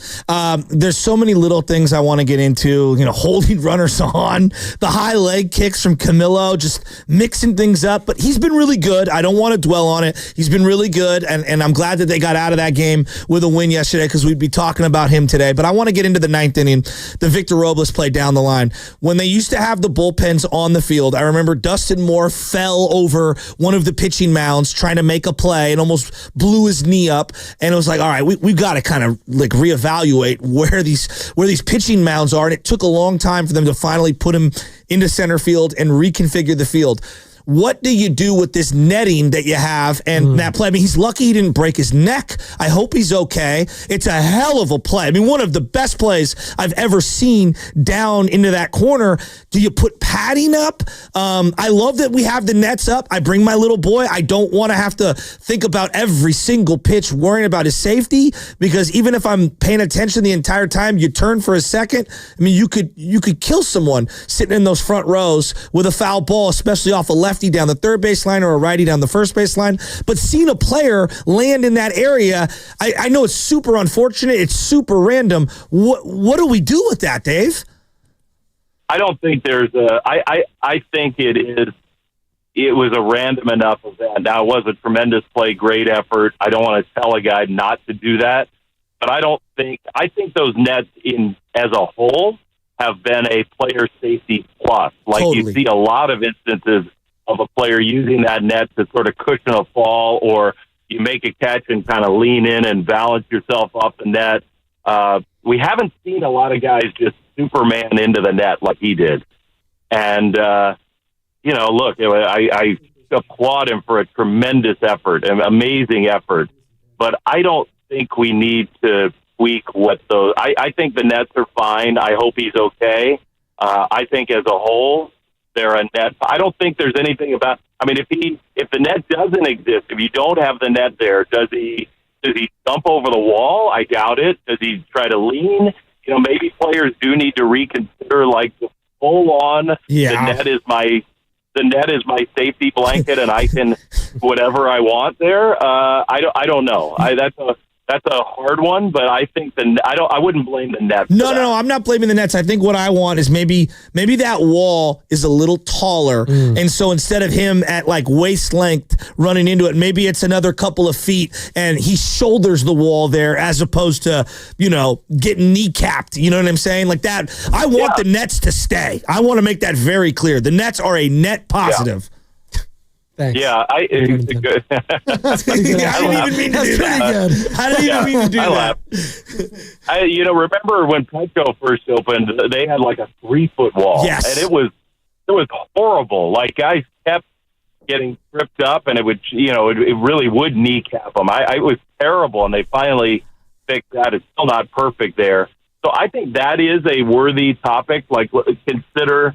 There's so many little things I want to get into, holding runners on, the high leg kicks from Camilo, just mixing things up. But he's been really good. I don't want to dwell on it. He's been really good, and I'm glad that they got out of that game with a win yesterday because we'd be talking about him today. But I want to get into the ninth inning, the Victor Robles play down the line. When they used to have the bullpens on the field, I remember Dustin Moore fell over one of the pitching mounds trying to make a play and almost blew his knee up, and it was like, all right, we've got to kind of like reevaluate where these pitching mounds are, and it took a long time for them to finally put him into center field and reconfigure the field. What do you do with this netting that you have and that play? I mean, he's lucky he didn't break his neck. I hope he's okay. It's a hell of a play. I mean, one of the best plays I've ever seen down into that corner. Do you put padding up? I love that we have the nets up. I bring my little boy. I don't want to have to think about every single pitch worrying about his safety, because even if I'm paying attention the entire time, you turn for a second. I mean, you could kill someone sitting in those front rows with a foul ball, especially off a lefty down the third baseline or a righty down the first baseline. But seeing a player land in that area, I know it's super unfortunate. It's super random. What do we do with that, Dave? I don't think there's I think it was a random enough event. Now, it was a tremendous play, great effort. I don't want to tell a guy not to do that, but I think those nets as a whole have been a player safety plus. Like, totally. You see a lot of instances of a player using that net to sort of cushion a fall, or you make a catch and kind of lean in and balance yourself off the net. We haven't seen a lot of guys just Superman into the net like he did. And, look, I applaud him for a tremendous effort, an amazing effort. But I don't think we need to tweak what those... I think the nets are fine. I hope he's okay. I think as a whole, they're a net. I don't think there's anything about... I mean, if the net doesn't exist, if you don't have the net there, does he jump over the wall? I doubt it. Does he try to lean? Maybe players do need to reconsider, like, the full-on, the net is my safety blanket, and I can whatever I want there. I don't know. that's a hard one, but I think I wouldn't blame the Nets. No, I'm not blaming the Nets. I think what I want is maybe that wall is a little taller, and so instead of him at like waist length running into it, maybe it's another couple of feet, and he shoulders the wall there as opposed to getting kneecapped. You know what I'm saying? Like that. I want the Nets to stay. I want to make that very clear. The Nets are a net positive. Thanks. Yeah, it's good. That's pretty good. I didn't even mean to do that. I didn't even mean to do that. Remember when Petco first opened? They had like a 3-foot wall, yes, and it was horrible. Like guys kept getting tripped up, and it would it really would kneecap them. It was terrible, and they finally fixed that. It's still not perfect there, so I think that is a worthy topic. Like consider.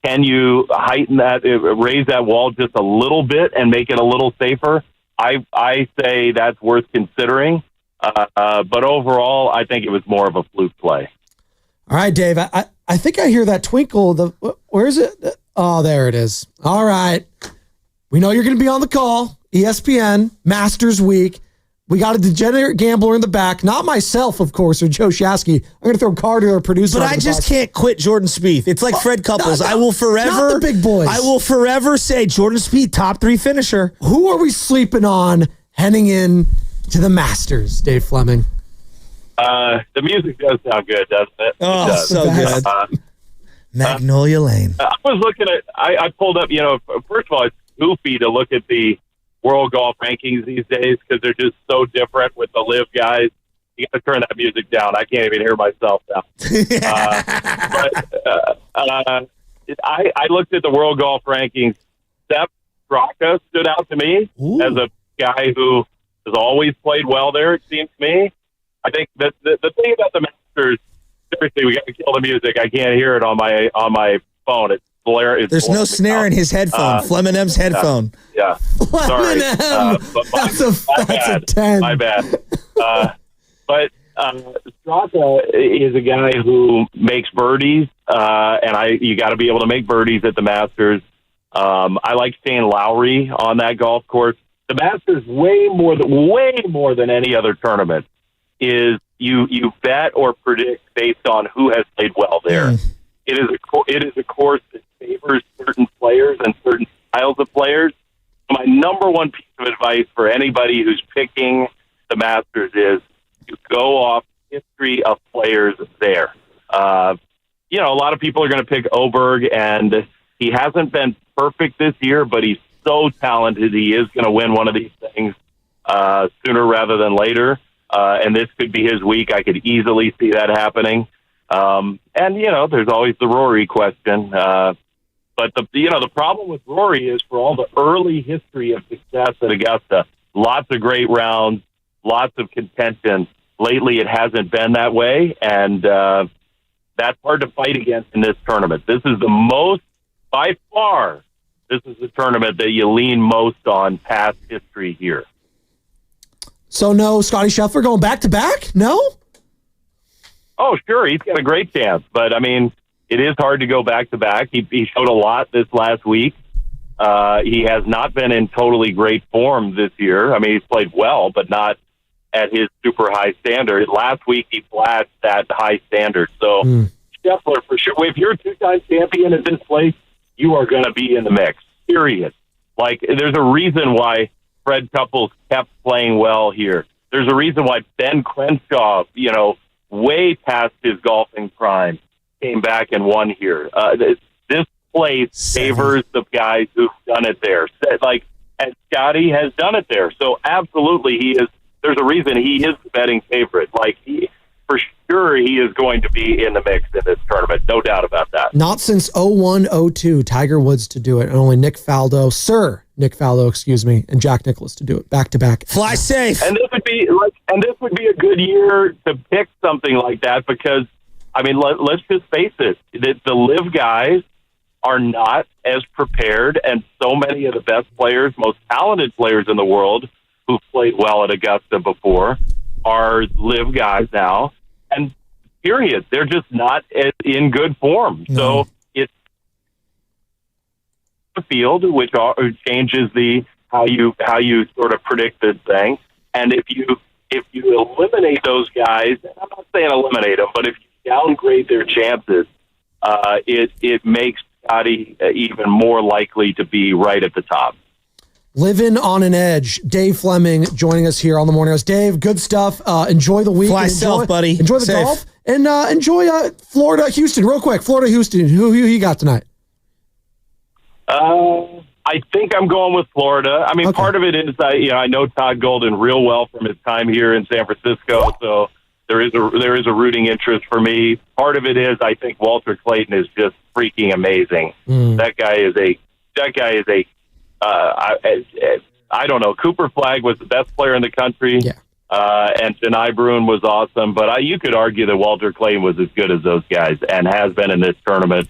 Can you heighten that, raise that wall just a little bit and make it a little safer? I say that's worth considering. But overall, I think it was more of a fluke play. All right, Dave. I think I hear that twinkle. Where is it? Oh, there it is. All right. We know you're going to be on the call. ESPN, Masters Week. We got a degenerate gambler in the back. Not myself, of course, or Joe Shasky. I'm going to throw Carter, our producer. But I just can't quit Jordan Spieth. It's like Fred Couples. No, I will forever. Not the big boys. I will forever say Jordan Spieth, top 3 finisher. Who are we sleeping on heading in to the Masters, Dave Fleming? The music does sound good, doesn't it? Oh, it does. so good. Magnolia Lane. I was looking at. I pulled up. First of all, it's goofy to look at the world golf rankings these days because they're just so different with the live guys. You got to turn that music down. I can't even hear myself now. I looked at the world golf rankings. Sepp Straka stood out to me as a guy who has always played well there, it seems to me. I think that the thing about the Masters, seriously, we got to kill the music. I can't hear it on my phone. It's hilarious. There's no snare in his headphone. Fleming M's headphone. Yeah. Sorry. That's a 10. My bad. But Straka is a guy who makes birdies, and you got to be able to make birdies at the Masters. I like Shane Lowry on that golf course. The Masters way more than any other tournament is you bet or predict based on who has played well there. It is a course that favors certain players and certain styles of players. My number one piece of advice for anybody who's picking the Masters is to go off history of players there. A lot of people are going to pick Oberg, and he hasn't been perfect this year, but he's so talented. He is going to win one of these things sooner rather than later. And this could be his week. I could easily see that happening. There's always the Rory question. But the problem with Rory is for all the early history of success at Augusta, lots of great rounds, lots of contention. Lately, it hasn't been that way, and that's hard to fight against in this tournament. This is by far, this is the tournament that you lean most on past history here. So no, Scotty Scheffler going back-to-back? No? Oh, sure. He's got a great chance. But, I mean, it is hard to go back-to-back. He showed a lot this last week. He has not been in totally great form this year. I mean, he's played well, but not at his super high standard. Last week, he flashed that high standard. So, Scheffler, for sure, if you're a two-time champion at this place, you are going to be in the mix, period. Like, there's a reason why Fred Couples kept playing well here. There's a reason why Ben Crenshaw, way past his golfing prime, came back and won here. This place favors the guys who've done it there. And Scotty has done it there. So absolutely, he is. There's a reason he is the betting favorite. For sure, he is going to be in the mix in this tournament. No doubt about that. Not since 01-02, Tiger Woods to do it, and only Nick Faldo, and Jack Nicklaus to do it back to back. Fly safe. And this would be a good year to pick something like that because, I mean, let's just face it, the live guys are not as prepared, and so many of the best players, most talented players in the world who've played well at Augusta before are live guys now, and period. They're just not in good form. No. So it's the field, which changes how you sort of predict this thing. And if you eliminate those guys, and I'm not saying eliminate them, but if you downgrade their chances, it makes Scotty even more likely to be right at the top. Living on an edge. Dave Fleming joining us here on the Morning Roast. Dave, good stuff. Enjoy the week. Fly self, buddy. Enjoy the Safe. golf. And enjoy Florida, Houston. Real quick, Florida, Houston. Who you got tonight? I think I'm going with Florida. I mean, part of it is I know Todd Golden real well from his time here in San Francisco, so there is a rooting interest for me. Part of it is I think Walter Clayton is just freaking amazing. That guy is a I don't know. Cooper Flagg was the best player in the country, and Denai Bruin was awesome. But you could argue that Walter Clayton was as good as those guys and has been in this tournament.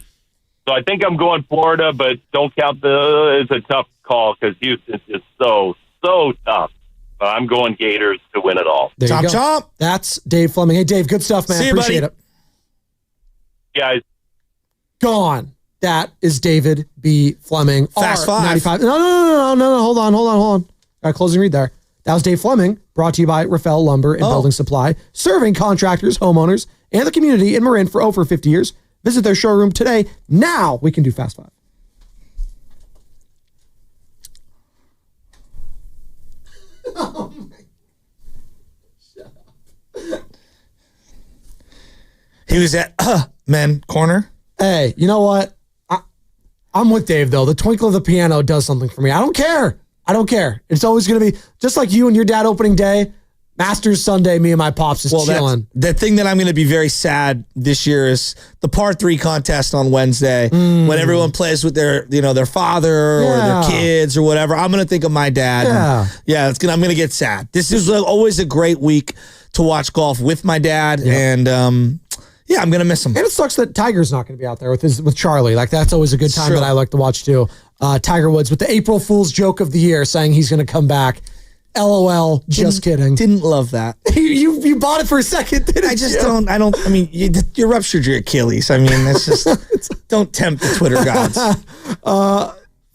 So I think I'm going Florida, but don't count it's a tough call because Houston's just so tough. But I'm going Gators to win it all. There you go. Chomp. That's Dave Fleming. Hey, Dave, good stuff, man. See you, Appreciate buddy. it. Guys. Gone. That is David B. Fleming. Fast R95. five. No. Hold on. All right, closing read there. That was Dave Fleming, brought to you by Rafael Lumber and Building Supply, serving contractors, homeowners, and the community in Marin for over 50 years. Visit their showroom today. Now we can do Fast Five. Oh my. Shut up. He was at men corner. Hey, you know what? I'm with Dave, though. The twinkle of the piano does something for me. I don't care. It's always going to be just like you and your dad opening day. Masters Sunday, me and my pops is chilling. The thing that I'm going to be very sad this year is the par 3 contest on Wednesday when everyone plays with their father or their kids or whatever. I'm going to think of my dad. I'm going to get sad. This is always a great week to watch golf with my dad, and I'm going to miss him. And it sucks that Tiger's not going to be out there with Charlie. Like, that's always a good time that I like to watch too. Tiger Woods with the April Fool's joke of the year, saying he's going to come back. LOL, just kidding. Didn't love that. You bought it for a second, didn't you? I mean, you ruptured your Achilles. I mean, that's just, don't tempt the Twitter gods.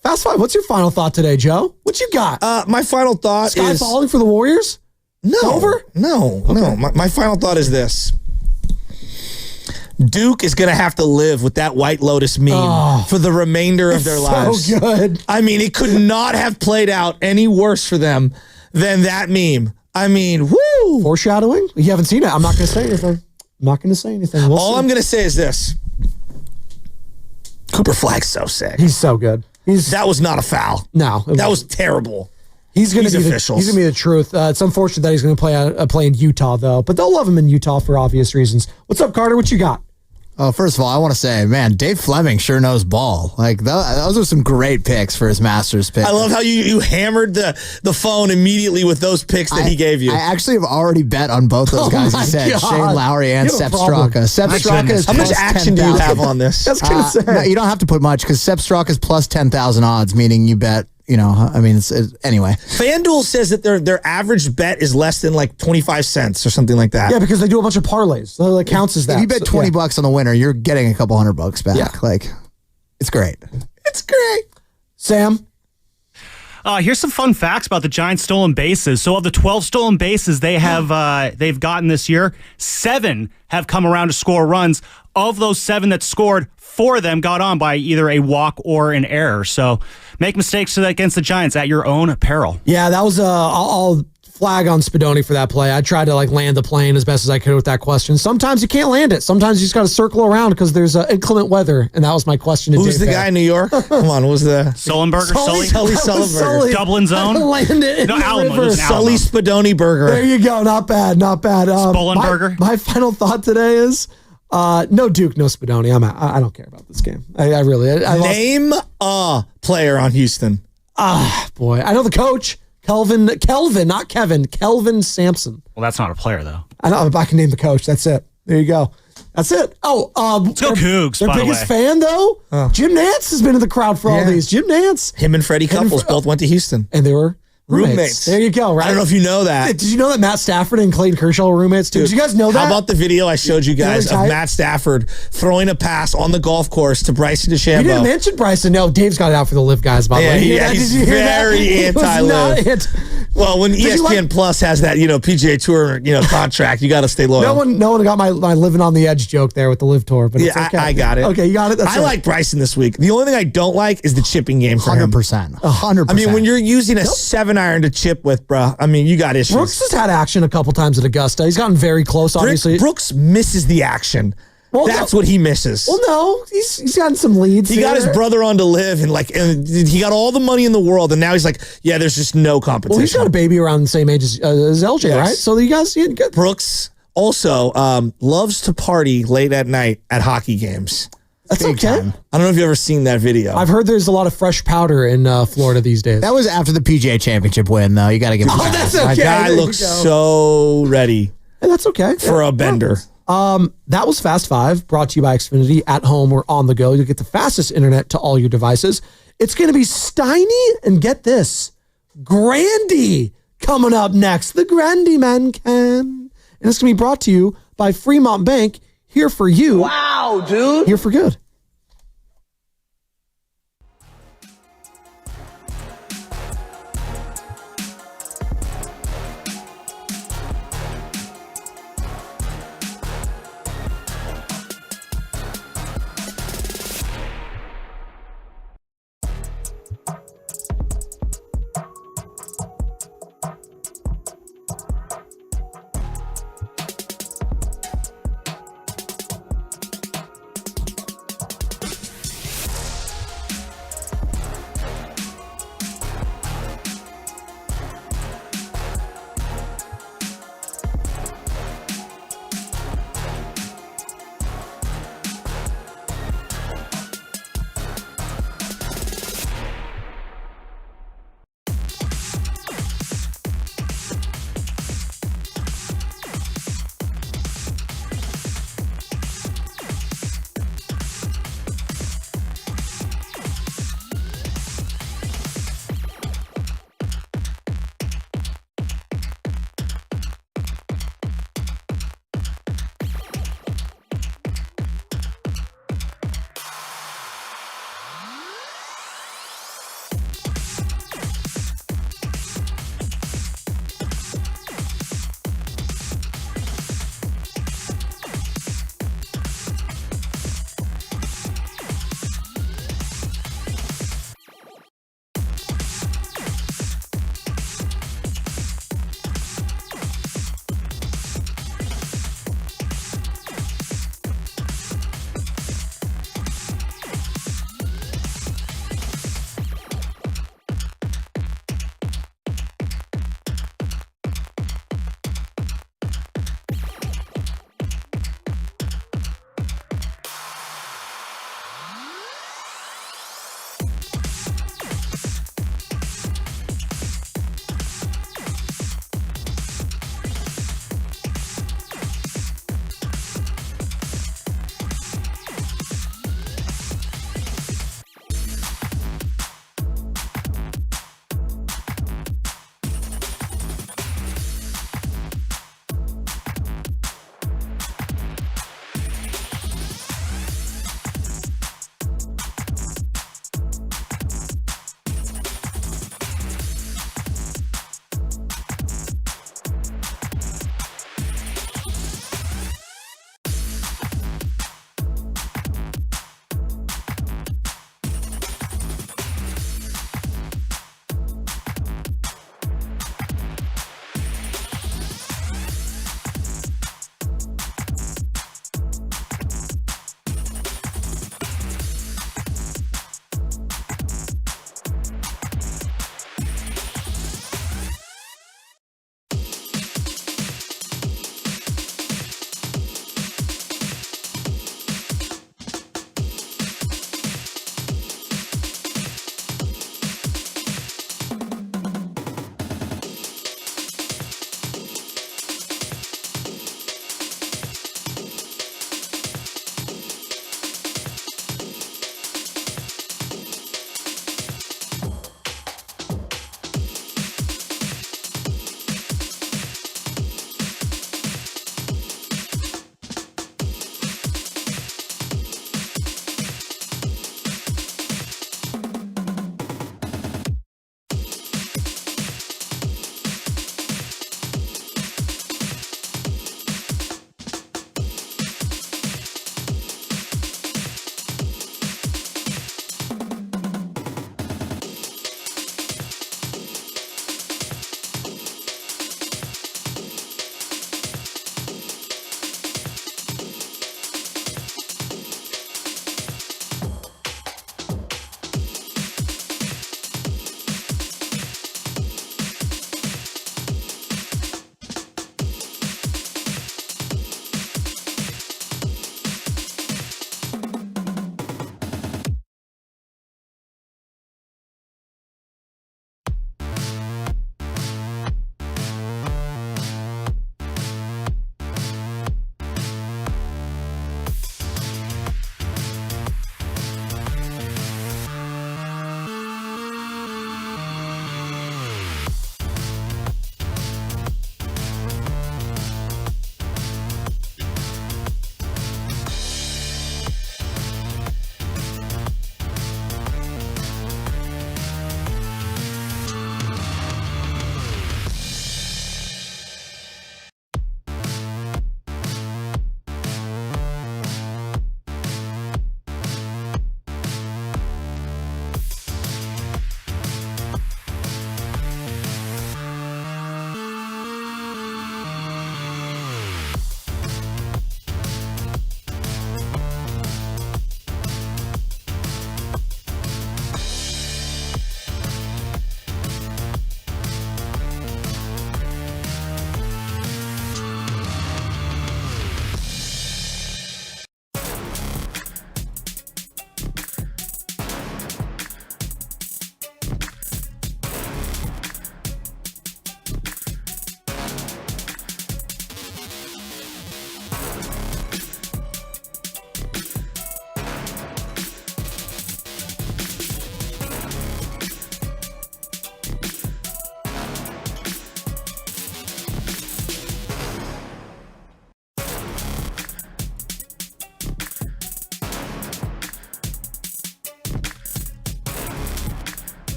Fast Five, what's your final thought today, Joe? What you got? My final thought Sky is... falling for the Warriors? No. Over? No. My final thought is this. Duke is going to have to live with that White Lotus meme for the remainder of their lives. So good. I mean, it could not have played out any worse for them than that meme. I mean, woo! Foreshadowing? You haven't seen it. I'm not going to say anything. All I'm going to say is this. Cooper Flagg's so sick. He's so good. That was not a foul. No. That was terrible. He's going to be the truth. It's unfortunate that he's going to play in Utah, though. But they'll love him in Utah for obvious reasons. What's up, Carter? What you got? Oh, first of all, I want to say, man, Dave Fleming sure knows ball. Like, those are some great picks for his Masters pick. I love how you hammered the phone immediately with those picks that he gave you. I actually have already bet on both those guys you said, God. Shane Lowry and Sepp Straka. Sepp Straka is how much action do you have on this? No, you don't have to put much because Sepp Straka is plus 10,000 odds, meaning you bet. Anyway. FanDuel says that their average bet is less than like 25 cents or something like that. Yeah, because they do a bunch of parlays. So that counts as that. If you bet $20 on the winner, you're getting a couple $100 back. Yeah. Like, it's great. It's great. Sam? Here's some fun facts about the Giants' stolen bases. So of the 12 stolen bases they've gotten this year, 7 have come around to score runs. Of those 7 that scored, 4 of them got on by either a walk or an error. So make mistakes against the Giants at your own peril. Yeah, that was I'll flag on Spadoni for that play. I tried to land the plane as best as I could with that question. Sometimes you can't land it. Sometimes you just got to circle around because there's inclement weather, and that was my question to Who's the guy in New York? Come on, what was the... Sullenberger? Sully Sullenberger. Dublin zone? Land it no, Alamo. Sully Spadoni Burger. There you go. Not bad. Spollenberger. My final thought today is... no Duke, no Spadoni. I don't care about this game. I really. Name a player on Houston. Boy, I know the coach, Kelvin, not Kevin, Kelvin Sampson. Well, that's not a player though. I know. I can name the coach. That's it. There you go. That's it. Oh, let's go Cougs. Their biggest fan though, Jim Nantz has been in the crowd for all these. Jim Nantz. Him and Freddie Couples both went to Houston, and they were. Roommates. There you go, right? I don't know if you know that. Did you know that Matt Stafford and Clayton Kershaw were roommates too? Did you guys know that? How about the video I showed you guys of Matt Stafford throwing a pass on the golf course to Bryson DeChambeau? You didn't mention Bryson. No, Dave's got it out for the Live guys, by the way. Yeah, he's very anti-Live. Well, when ESPN Plus has that, PGA Tour, contract, you got to stay loyal. No one got my living on the edge joke there with the Live Tour, but it's okay. I got it. Okay, you got it. I like Bryson this week. The only thing I don't like is the chipping game for him. 100%. I mean, when you're using a 7-iron to chip with, bro, you got issues. Brooks has had action a couple times at Augusta. He's gotten very close, obviously. Brooks misses the action. Well, that's what he misses. Well, no, he's gotten some leads. He got his brother on to live, and he got all the money in the world, and now he's like, yeah, there's just no competition. Well, he's got a baby around the same age as LJ, right? So you guys, good. Brooks also loves to party late at night at hockey games. That's okay. I don't know if you've ever seen that video. I've heard there's a lot of fresh powder in Florida these days. That was after the PGA Championship win, though. You got to give him that. That's okay. My guy looks so ready. And that's okay. For a bender. That was Fast 5, brought to you by Xfinity. At home or on the go, you'll get the fastest internet to all your devices. It's going to be Steiny, and get this, Grandy coming up next. The Grandy Man can. And it's going to be brought to you by Fremont Bank, here for you. Wow, dude. Here for good.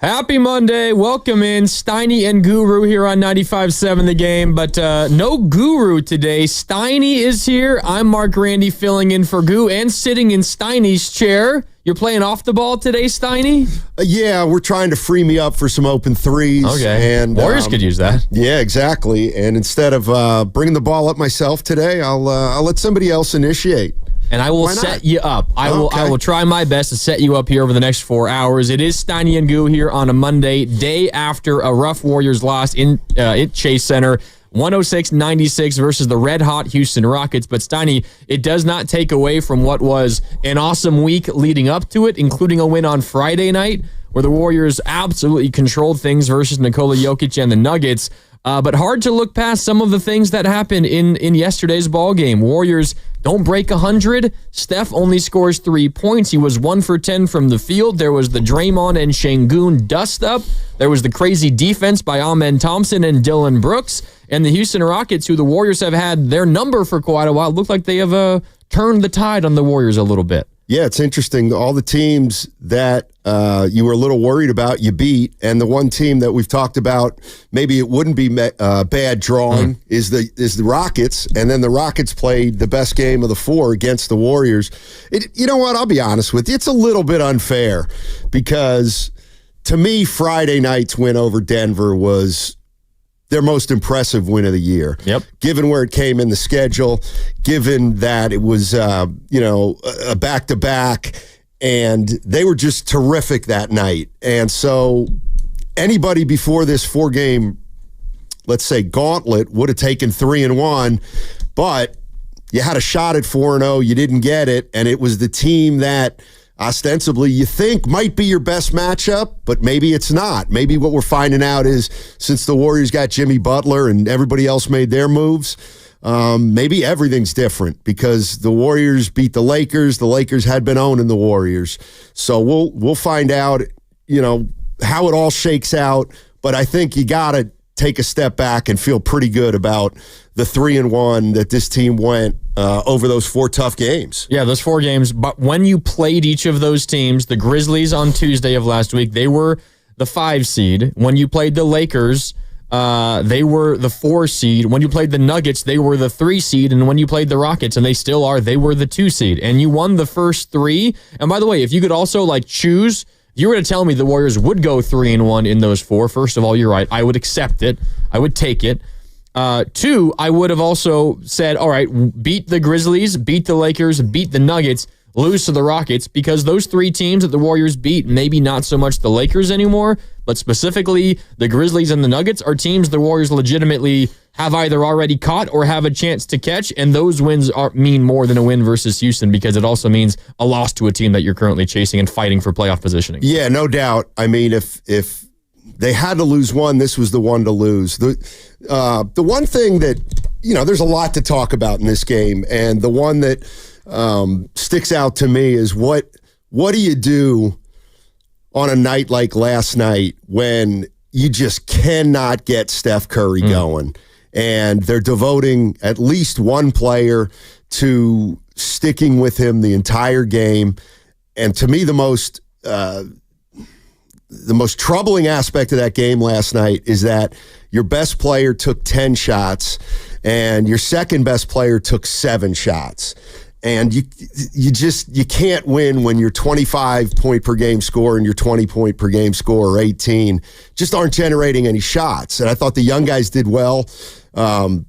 Happy Monday. Welcome in. Steiny and Guru here on 95.7 The Game, but no Guru today. Steiny is here. I'm Mark Randy filling in for Goo and sitting in Steiny's chair. You're playing off the ball today, Steiny? Yeah, we're trying to free me up for some open threes. Okay. And Warriors could use that. Yeah, exactly. And instead of bringing the ball up myself today, I'll let somebody else initiate. And I will set you up. I will try my best to set you up here over the next 4 hours. It is Steiny and Goo here on a Monday, day after a rough Warriors loss in at Chase Center, 106-96 versus the red-hot Houston Rockets. But Steiny, it does not take away from what was an awesome week leading up to it, including a win on Friday night, where the Warriors absolutely controlled things versus Nikola Jokic and the Nuggets. But hard to look past some of the things that happened in yesterday's ball game. Warriors don't break 100. Steph only scores 3 points. He was 1 for 10 from the field. There was the Draymond and Şengün dust-up. There was the crazy defense by Amen Thompson and Dylan Brooks. And the Houston Rockets, who the Warriors have had their number for quite a while, look like they have turned the tide on the Warriors a little bit. Yeah, it's interesting. All the teams that you were a little worried about, you beat. And the one team that we've talked about, maybe it wouldn't be bad drawing, is the Rockets. And then the Rockets played the best game of the 4 against the Warriors. You know what? I'll be honest with you. It's a little bit unfair because, to me, Friday night's win over Denver was their most impressive win of the year. Yep. Given where it came in the schedule, given that it was, a back-to-back, and they were just terrific that night. And so anybody before this 4-game, let's say, gauntlet would have taken 3-1, but you had a shot at 4-0, you didn't get it, and it was the team that ostensibly you think might be your best matchup, but maybe it's not. Maybe what we're finding out is since the Warriors got Jimmy Butler and everybody else made their moves, maybe everything's different because the Warriors beat the Lakers. The Lakers had been owning the Warriors. So we'll find out, how it all shakes out, but I think you got to take a step back and feel pretty good about the 3-1 that this team went over those 4 tough games. Yeah, those 4 games. But when you played each of those teams, the Grizzlies on Tuesday of last week, they were the 5 seed. When you played the Lakers, they were the 4 seed. When you played the Nuggets, they were the 3 seed. And when you played the Rockets, and they still are, they were the 2 seed. And you won the first 3. And by the way, if you could also choose, if you were to tell me the Warriors would go 3-1 in those 4, first of all, you're right. I would accept it. I would take it. 2, I would have also said, all right, beat the Grizzlies, beat the Lakers, beat the Nuggets, lose to the Rockets, because those 3 teams that the Warriors beat, maybe not so much the Lakers anymore, but specifically the Grizzlies and the Nuggets are teams the Warriors legitimately have either already caught or have a chance to catch, and those wins mean more than a win versus Houston because it also means a loss to a team that you're currently chasing and fighting for playoff positioning. Yeah, no doubt. I mean, if they had to lose one, this was the one to lose. The one thing that, there's a lot to talk about in this game, and the one that sticks out to me is what do you do on a night like last night when you just cannot get Steph Curry going, and they're devoting at least one player to sticking with him the entire game. And to me, the most troubling aspect of that game last night is that your best player took 10 shots and your second best player took 7 shots. And you can't win when your 25 point per game score and your 20 point per game score or 18 just aren't generating any shots. And I thought the young guys did well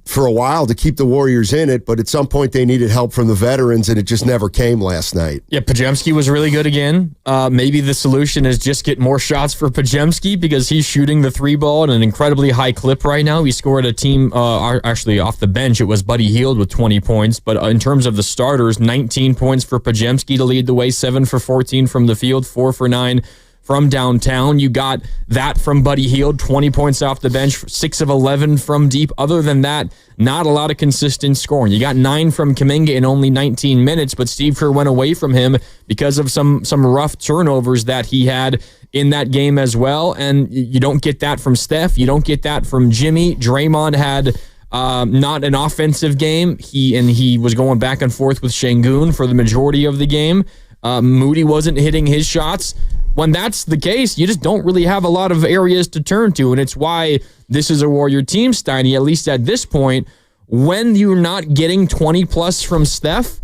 for a while to keep the Warriors in it, but at some point they needed help from the veterans, and it just never came last night. Yeah, Podziemski was really good again. Maybe the solution is just get more shots for Podziemski because he's shooting the 3 ball at an incredibly high clip right now. He scored a team, actually off the bench, it was Buddy Hield with 20 points, but in terms of the starters, 19 points for Podziemski to lead the way, 7 for 14 from the field, 4 for 9 from downtown. You got that from Buddy Hield, 20 points off the bench, 6 of 11 from deep. Other than that, not a lot of consistent scoring. You got 9 from Kuminga in only 19 minutes, but Steve Kerr went away from him because of some rough turnovers that he had in that game as well. And you don't get that from Steph. You don't get that from Jimmy. Draymond had not an offensive game. He was going back and forth with Şengün for the majority of the game. Moody wasn't hitting his shots. when that's the case, you just don't really have a lot of areas to turn to. And it's why this is a Warrior team, Steiny, at least at this point. When you're not getting 20 plus from Steph,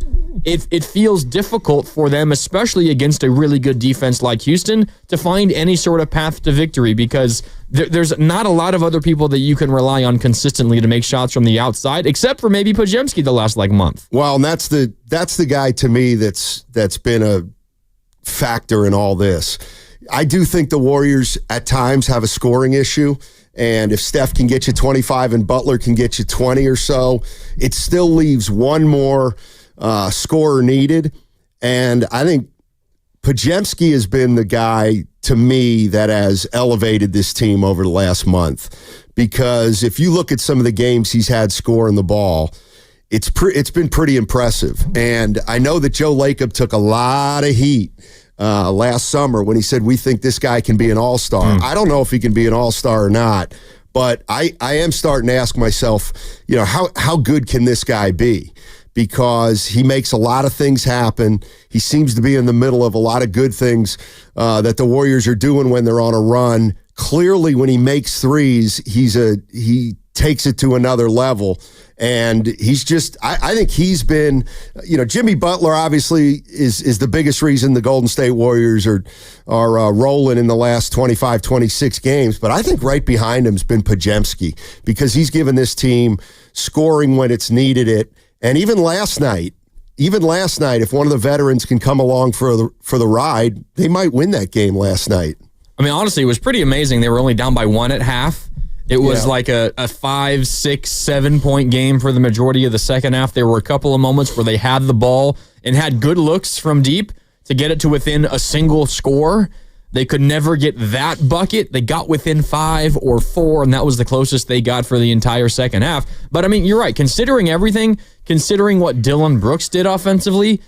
it feels difficult for them, especially against a really good defense like Houston, to find any sort of path to victory, because there's not a lot of other people that you can rely on consistently to make shots from the outside, except for maybe Podziemski the last month. Well, and that's the guy to me that's been a factor in all this. I do think the Warriors at times have a scoring issue. And if Steph can get you 25 and Butler can get you 20 or so, it still leaves one more scorer needed. And I think Podziemski has been the guy, to me, that has elevated this team over the last month. Because if you look at some of the games he's had scoring the ball, it's been pretty impressive. And I know that Joe Lacob took a lot of heat last summer when he said, we think this guy can be an all-star. I don't know if he can be an all-star or not, but I am starting to ask myself, how good can this guy be? Because he makes a lot of things happen. He seems to be in the middle of a lot of good things that the Warriors are doing when they're on a run. Clearly, when he makes threes, he takes it to another level. And he's just, I think he's been, Jimmy Butler obviously is the biggest reason the Golden State Warriors are rolling in the last 25, 26 games. But I think right behind him has been Podziemski, because he's given this team scoring when it's needed it. And even last night, if one of the veterans can come along for the ride, they might win that game last night. I mean, honestly, it was pretty amazing. They were only down by 1 at half. It was like a 5, 6, 7 point game for the majority of the second half. There were a couple of moments where they had the ball and had good looks from deep to get it to within a single score. They could never get that bucket. They got within 5 or 4, and that was the closest they got for the entire second half. But, I mean, you're right. Considering everything, considering what Dillon Brooks did offensively,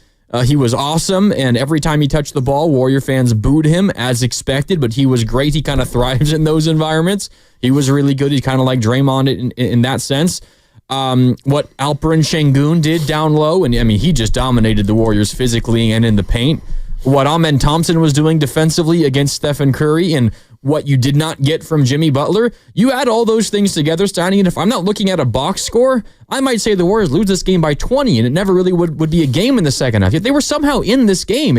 he was awesome, and every time he touched the ball, Warrior fans booed him as expected, but he was great. He kind of thrives in those environments. He was really good. He's kind of like Draymond in that sense. What Alperen Şengün did down low, and I mean, he just dominated the Warriors physically and in the paint. What Amen Thompson was doing defensively against Stephen Curry, and what you did not get from Jimmy Butler, you add all those things together, Steiny, and if I'm not looking at a box score, I might say the Warriors lose this game by 20, and it never really would be a game in the second half. Yet they were somehow in this game.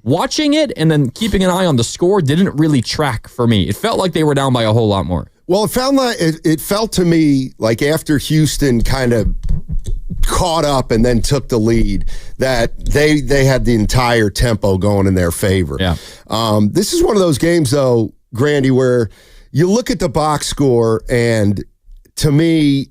Watching it and then keeping an eye on the score didn't really track for me. It felt like they were down by a whole lot more. Well, it felt to me like after Houston kind of caught up and then took the lead, that they had the entire tempo going in their favor. Yeah. This is one of those games, though, Grandy, where you look at the box score, and to me,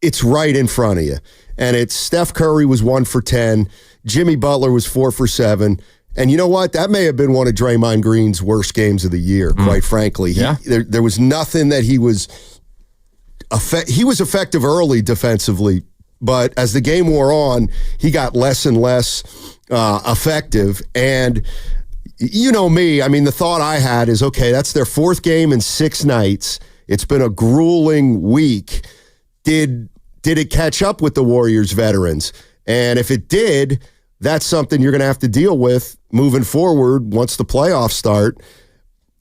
it's right in front of you. And it's Steph Curry was 1 for 10. Jimmy Butler was 4 for 7. And you know what? That may have been one of Draymond Green's worst games of the year, quite frankly. There was nothing that he was effective early defensively, but as the game wore on, he got less and less effective. And you know me, I mean, the thought I had is, okay, that's their 4th game in 6 nights. It's been a grueling week. Did it catch up with the Warriors veterans? And if it did, that's something you're going to have to deal with moving forward once the playoffs start.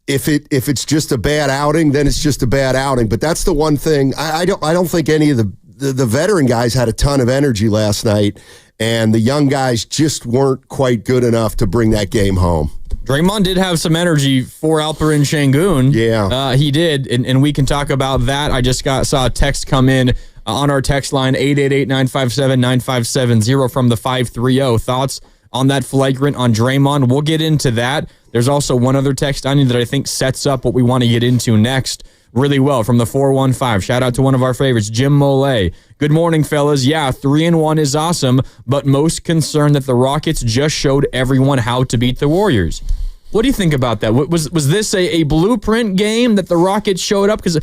If it's just a bad outing, then it's just a bad outing. But that's the one thing. I don't think any of the veteran guys had a ton of energy last night, and the young guys just weren't quite good enough to bring that game home. Draymond did have some energy for Alperen Şengün. Yeah. He did, and we can talk about that. I just saw a text come in on our text line, 888-957-9570 from the 530. Thoughts on that flagrant on Draymond? We'll get into that. There's also one other text on you that I think sets up what we want to get into next really well from the 415. Shout out to one of our favorites, Jim Molay. Good morning, fellas. Yeah, 3-1 is awesome, but most concerned that the Rockets just showed everyone how to beat the Warriors. What do you think about that? Was this a blueprint game that the Rockets showed up? Because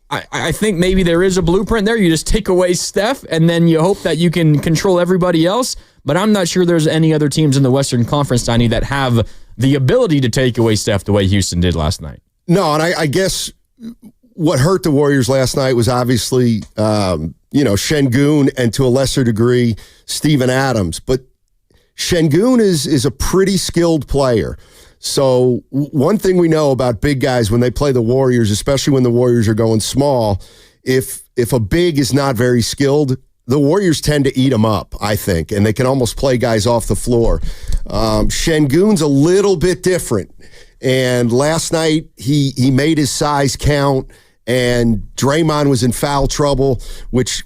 I think maybe there is a blueprint there. You just take away Steph, and then you hope that you can control everybody else. But I'm not sure there's any other teams in the Western Conference, Tiny, that have the ability to take away Steph the way Houston did last night. No, and I guess what hurt the Warriors last night was obviously, Şengün and to a lesser degree, Steven Adams. But Şengün is a pretty skilled player. So one thing we know about big guys when they play the Warriors, especially when the Warriors are going small, if a big is not very skilled, the Warriors tend to eat them up, I think, and they can almost play guys off the floor. Şengün's a little bit different, and last night he made his size count, and Draymond was in foul trouble, which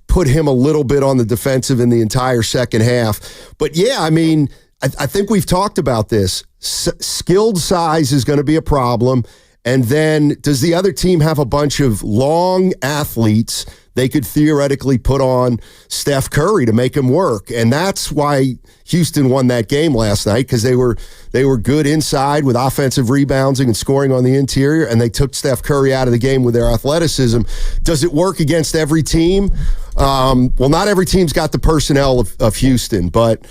put him a little bit on the defensive in the entire second half. But yeah, I mean, I think we've talked about this. Skilled size is going to be a problem. And then does the other team have a bunch of long athletes they could theoretically put on Steph Curry to make him work? And that's why Houston won that game last night, because they were good inside with offensive rebounding and scoring on the interior, and they took Steph Curry out of the game with their athleticism. Does it work against every team? Well, not every team's got the personnel of Houston, but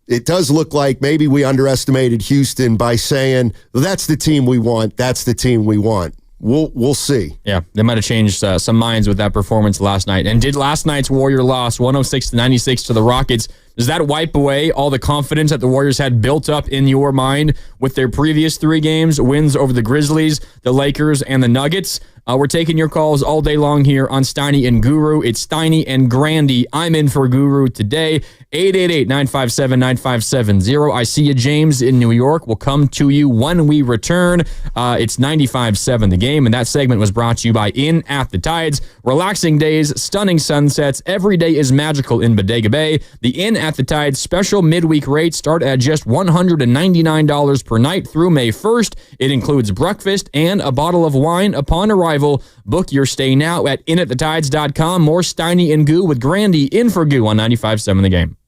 it does look like maybe we underestimated Houston by saying, well, that's the team we want. That's the team we want. We'll see. Yeah, they might have changed some minds with that performance last night. And did last night's Warrior loss 106-96 to the Rockets, does that wipe away all the confidence that the Warriors had built up in your mind with their previous 3 games, wins over the Grizzlies, the Lakers, and the Nuggets? We're taking your calls all day long here on Steiny and Guru. It's Steiny and Grandy. I'm in for Guru today. 888-957-9570. I see you, James, in New York. We'll come to you when we return. It's 95.7 The Game, and that segment was brought to you by In at the Tides. Relaxing days, stunning sunsets. Every day is magical in Bodega Bay. The In at the Tides special midweek rates start at just $199 per night through May 1st. It includes breakfast and a bottle of wine upon arrival. Book your stay now at inatthetides.com. More Steiny and Goo with Grandy in for Goo on 95.7 The Game.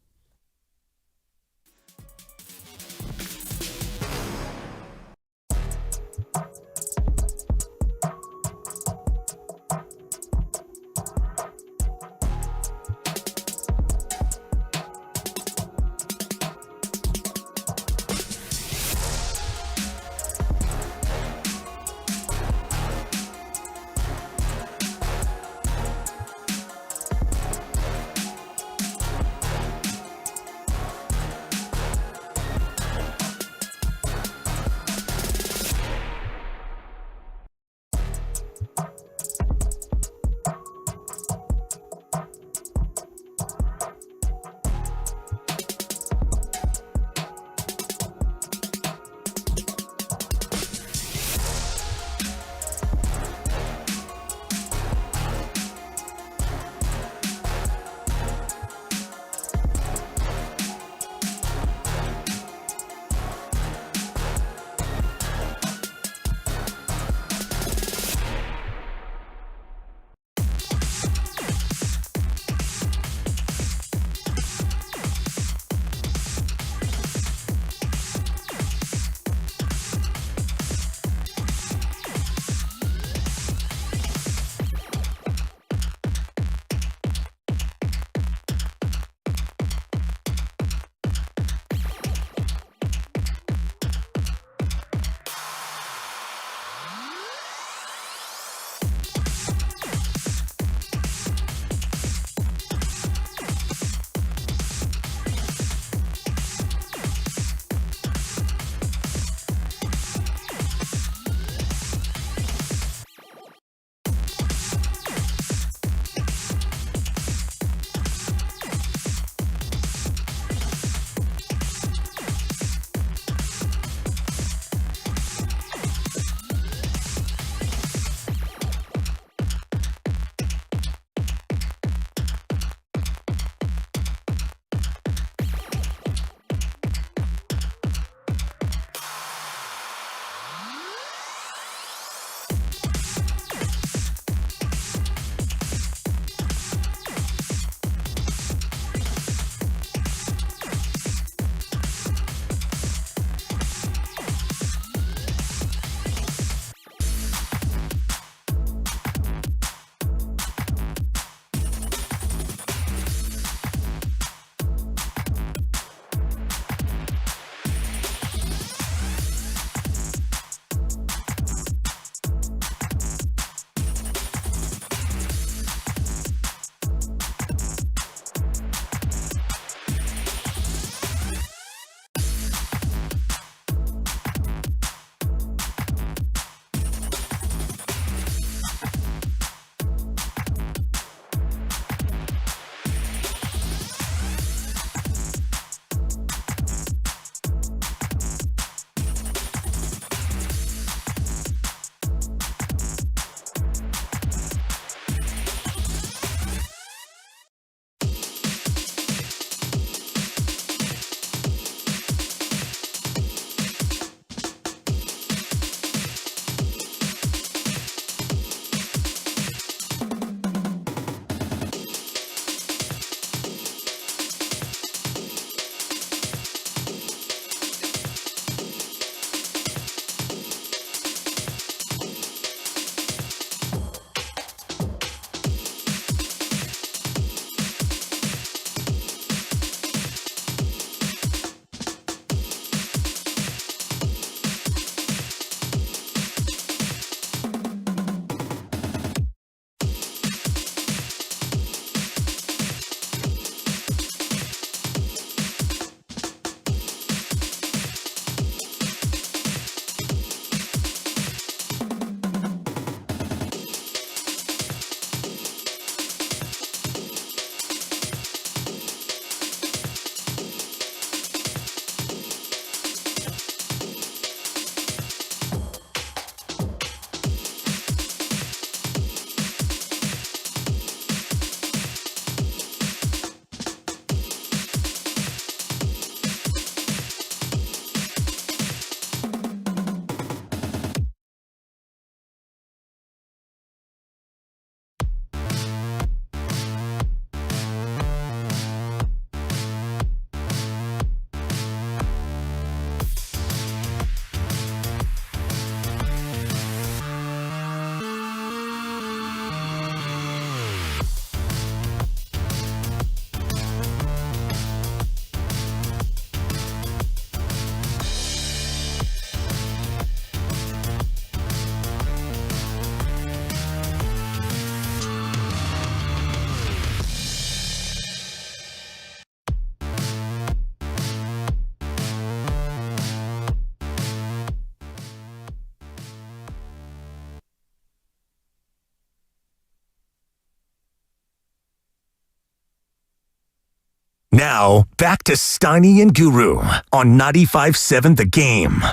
Now, back to Steiny and Guru on 95.7 The Game.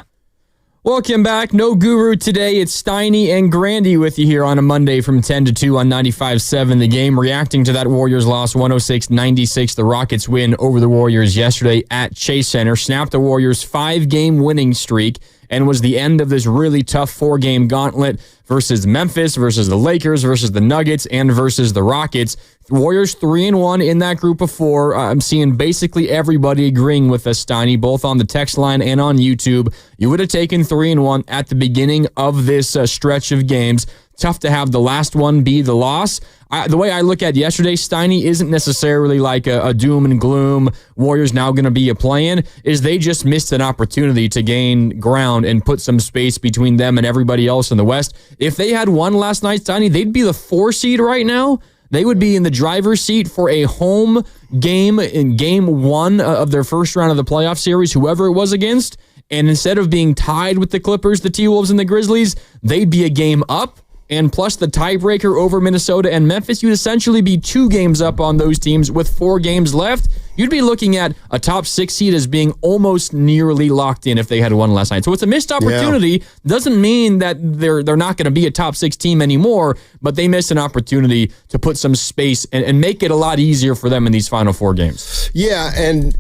Welcome back. No Guru today. It's Steiny and Grandy with you here on a Monday from 10 to 2 on 95.7 The Game. Reacting to that Warriors loss 106-96. The Rockets win over the Warriors yesterday at Chase Center. Snapped the Warriors' 5-game winning streak and was the end of this really tough 4-game gauntlet versus Memphis, versus the Lakers, versus the Nuggets, and versus the Rockets. Warriors 3-1 in that group of 4. I'm seeing basically everybody agreeing with us, Steiny, both on the text line and on YouTube. You would have taken 3-1 at the beginning of this stretch of games. Tough to have the last one be the loss. The way I look at yesterday, Steiny, isn't necessarily like a doom and gloom, Warriors now going to be a play-in, is they just missed an opportunity to gain ground and put some space between them and everybody else in the West. If they had won last night, Steiny, they'd be the 4 seed right now. They would be in the driver's seat for a home game in game 1 of their first round of the playoff series, whoever it was against. And instead of being tied with the Clippers, the T-Wolves, and the Grizzlies, they'd be a game up. And plus the tiebreaker over Minnesota and Memphis, you'd essentially be 2 games up on those teams with 4 games left. You'd be looking at a top 6 seed as being almost nearly locked in if they had won last night. So it's a missed opportunity. Yeah. Doesn't mean that they're not going to be a top 6 team anymore, but they missed an opportunity to put some space and make it a lot easier for them in these final 4 games. Yeah, and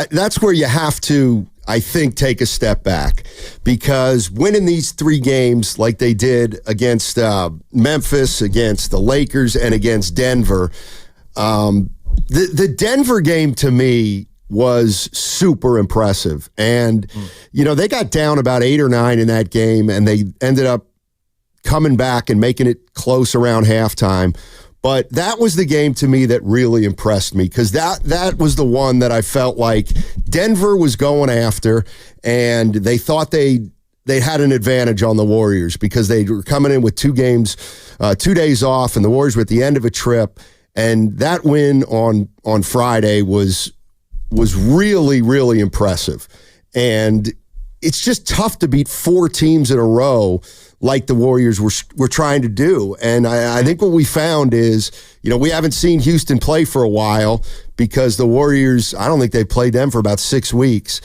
that's where you have to, I think, take a step back, because winning these 3 games like they did against Memphis, against the Lakers, and against Denver, the Denver game to me was super impressive. And, they got down about 8 or 9 in that game, and they ended up coming back and making it close around halftime. But that was the game to me that really impressed me, because that was the one that I felt like Denver was going after, and they thought they had an advantage on the Warriors because they were coming in with 2 games, 2 days off, and the Warriors were at the end of a trip. And that win on Friday was really, really impressive. And it's just tough to beat 4 teams in a row like the Warriors were trying to do. And I think what we found is, we haven't seen Houston play for a while because the Warriors, I don't think they played them for about 6 weeks.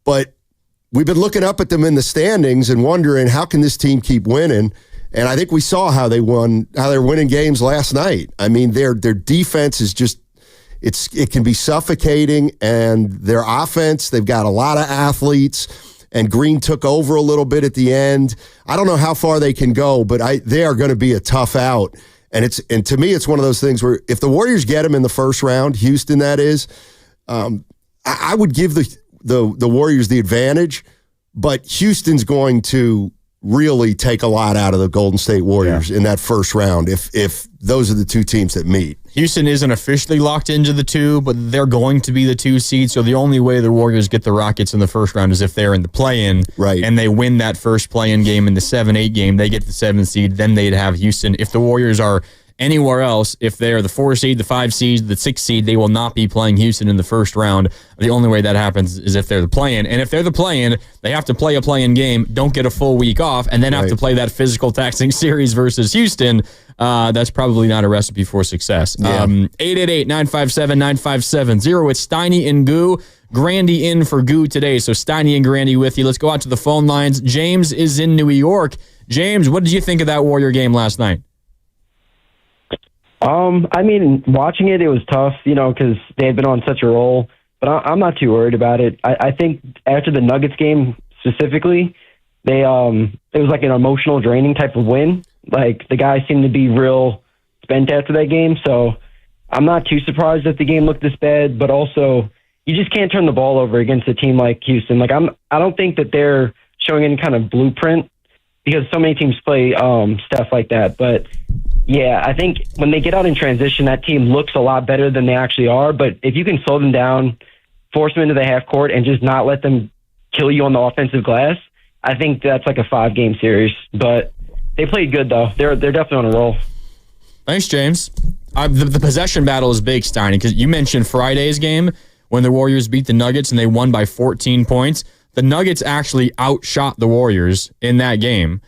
But we've been looking up at them in the standings and wondering, how can this team keep winning? And I think we saw how they're winning games last night. I mean, their defense is just, it can be suffocating, and their offense, they've got a lot of athletes, and Green took over a little bit at the end. I don't know how far they can go, but they are going to be a tough out. And to me, it's one of those things where if the Warriors get them in the first round, Houston that is, I would give the Warriors the advantage, but Houston's going to really take a lot out of the Golden State Warriors in that first round if those are the 2 teams that meet. Houston isn't officially locked into the 2, but they're going to be the 2 seed. So the only way the Warriors get the Rockets in the first round is if they're in the play-in, right? And they win that first play-in game in the 7-8 game. They get the 7 seed. Then they'd have Houston. If the Warriors are anywhere else, if they're the 4 seed, the 5 seed, the 6 seed, they will not be playing Houston in the first round. The only way that happens is if they're the play-in. And if they're the play-in, they have to play a play-in game, don't get a full week off, and then have to play that physical taxing series versus Houston. That's probably not a recipe for success. 888-957-9570. It's Steiny and Goo. Grandy in for Goo today. So Steiny and Grandy with you. Let's go out to the phone lines. James is in New York. James, what did you think of that Warrior game last night? I mean, watching it was tough, because they had been on such a roll. But I'm not too worried about it. I think after the Nuggets game specifically, it was like an emotional draining type of win. Like, the guys seemed to be real spent after that game. So I'm not too surprised that the game looked this bad. But also, you just can't turn the ball over against a team like Houston. Like, I don't think that they're showing any kind of blueprint, because so many teams play stuff like that. But yeah, I think when they get out in transition, that team looks a lot better than they actually are. But if you can slow them down, force them into the half court, and just not let them kill you on the offensive glass, I think that's like a 5-game series. But they played good, though. They're definitely on a roll. Thanks, James. The possession battle is big, Steiny, because you mentioned Friday's game when the Warriors beat the Nuggets and they won by 14 points. The Nuggets actually outshot the Warriors in that game.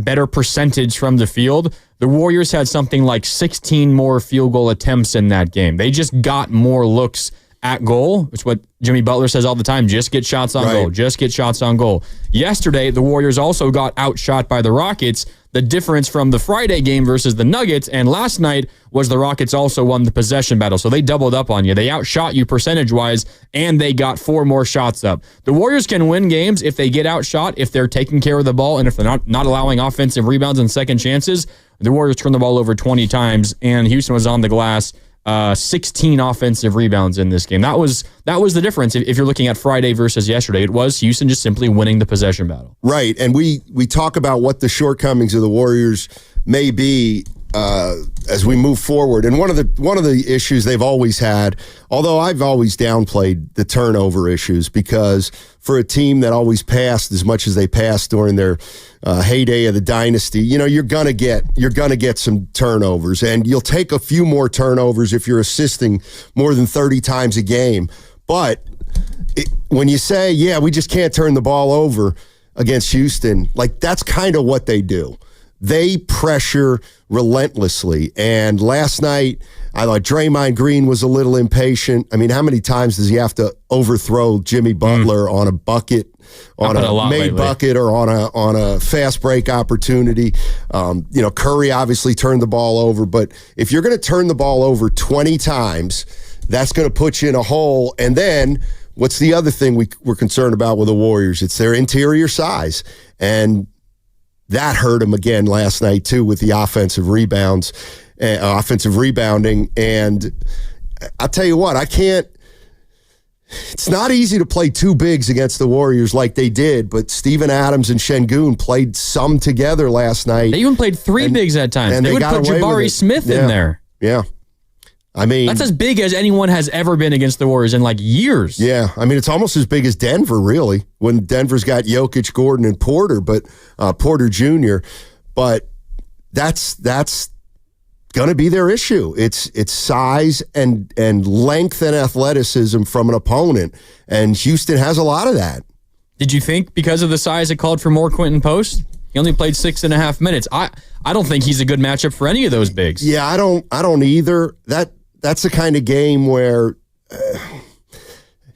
better percentage from the field. The Warriors had something like 16 more field goal attempts in that game. They just got more looks at goal. It's what Jimmy Butler says all the time. Just get shots on goal. Just get shots on goal. Yesterday, the Warriors also got outshot by the Rockets. The difference from the Friday game versus the Nuggets and last night was the Rockets also won the possession battle. So they doubled up on you. They outshot you percentage-wise, and they got 4 more shots up. The Warriors can win games if they get outshot, if they're taking care of the ball, and if they're not allowing offensive rebounds and second chances. The Warriors turned the ball over 20 times, and Houston was on the glass 16 offensive rebounds in this game. That was the difference. If you're looking at Friday versus yesterday, it was Houston just simply winning the possession battle. Right, and we talk about what the shortcomings of the Warriors may be as we move forward. And one of the issues they've always had, although I've always downplayed the turnover issues, because for a team that always passed as much as they passed during their heyday of the dynasty, you're gonna get some turnovers, and you'll take a few more turnovers if you're assisting more than 30 times a game. But when you say, yeah, we just can't turn the ball over against Houston, like that's kind of what they do. They pressure relentlessly. And last night, I thought Draymond Green was a little impatient. I mean, how many times does he have to overthrow Jimmy Butler on a bucket, on a made bucket, or on a fast break opportunity? Curry obviously turned the ball over. But if you're going to turn the ball over 20 times, that's going to put you in a hole. And then what's the other thing we're concerned about with the Warriors? It's their interior size. And that hurt him again last night, too, with the offensive rebounding. And I'll tell you what, it's not easy to play two bigs against the Warriors like they did, but Steven Adams and Şengün played some together last night. They even played three bigs at times. And they would put Jabari Smith in there. Yeah. I mean, that's as big as anyone has ever been against the Warriors in like years. Yeah. I mean, it's almost as big as Denver, really, when Denver's got Jokic, Gordon, and Porter, but Porter Jr. But that's going to be their issue. It's size and length and athleticism from an opponent, and Houston has a lot of that. Did you think because of the size it called for more Quentin Post? He only played 6.5 minutes. I don't think he's a good matchup for any of those bigs. Yeah, I don't either. That's the kind of game where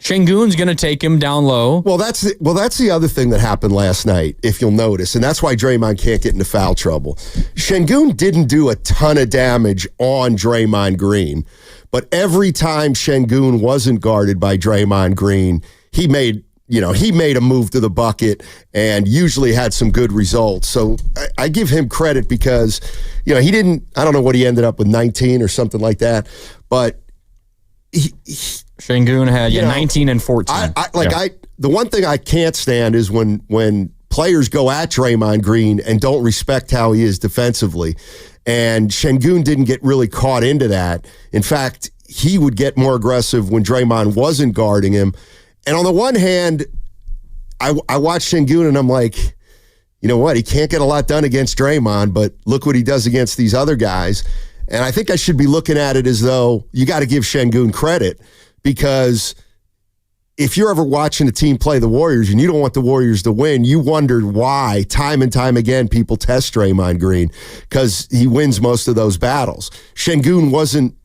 Şengün's going to take him down low. Well, that's the other thing that happened last night, if you'll notice, and that's why Draymond can't get into foul trouble. Şengün didn't do a ton of damage on Draymond Green, but every time Şengün wasn't guarded by Draymond Green, he made a move to the bucket and usually had some good results. So I give him credit because, he didn't, I don't know what he ended up with, 19 or something like that, but Şengün had 19 and 14. The one thing I can't stand is when players go at Draymond Green and don't respect how he is defensively. And Şengün didn't get really caught into that. In fact, he would get more aggressive when Draymond wasn't guarding him. And on the one hand, I watch Şengün and I'm like, you know what? He can't get a lot done against Draymond, but look what he does against these other guys. And I think I should be looking at it as though you got to give Şengün credit, because if you're ever watching a team play the Warriors and you don't want the Warriors to win, you wondered why time and time again people test Draymond Green, because he wins most of those battles. Şengün wasn't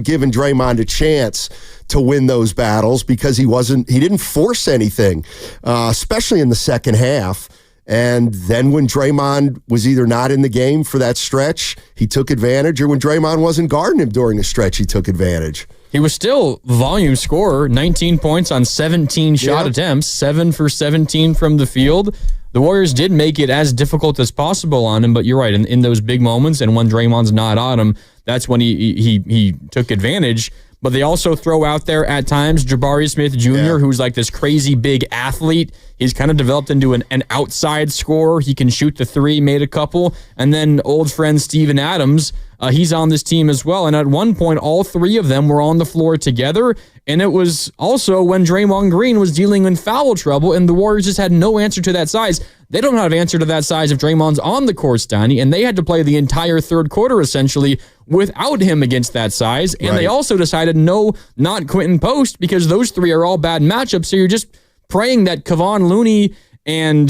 giving Draymond a chance to win those battles because he didn't force anything, especially in the second half. And then when Draymond was either not in the game for that stretch, he took advantage, or when Draymond wasn't guarding him during a stretch, he took advantage. He was still volume scorer, 19 points on 17 shot attempts, 7 for 17 from the field. The Warriors did make it as difficult as possible on him, but you're right, in those big moments and when Draymond's not on him, that's when he took advantage. But they also throw out there at times Jabari Smith Jr., who's like this crazy big athlete. He's kind of developed into an outside scorer. He can shoot the three, made a couple. And then old friend Steven Adams, he's on this team as well. And at one point, all three of them were on the floor together. And it was also when Draymond Green was dealing in foul trouble, and the Warriors just had no answer to that size. They don't have an answer to that size if Draymond's on the court, Steiny, and they had to play the entire third quarter, essentially, without him against that size. And they also decided, no, not Quentin Post, because those three are all bad matchups. So you're just praying that Kevon Looney and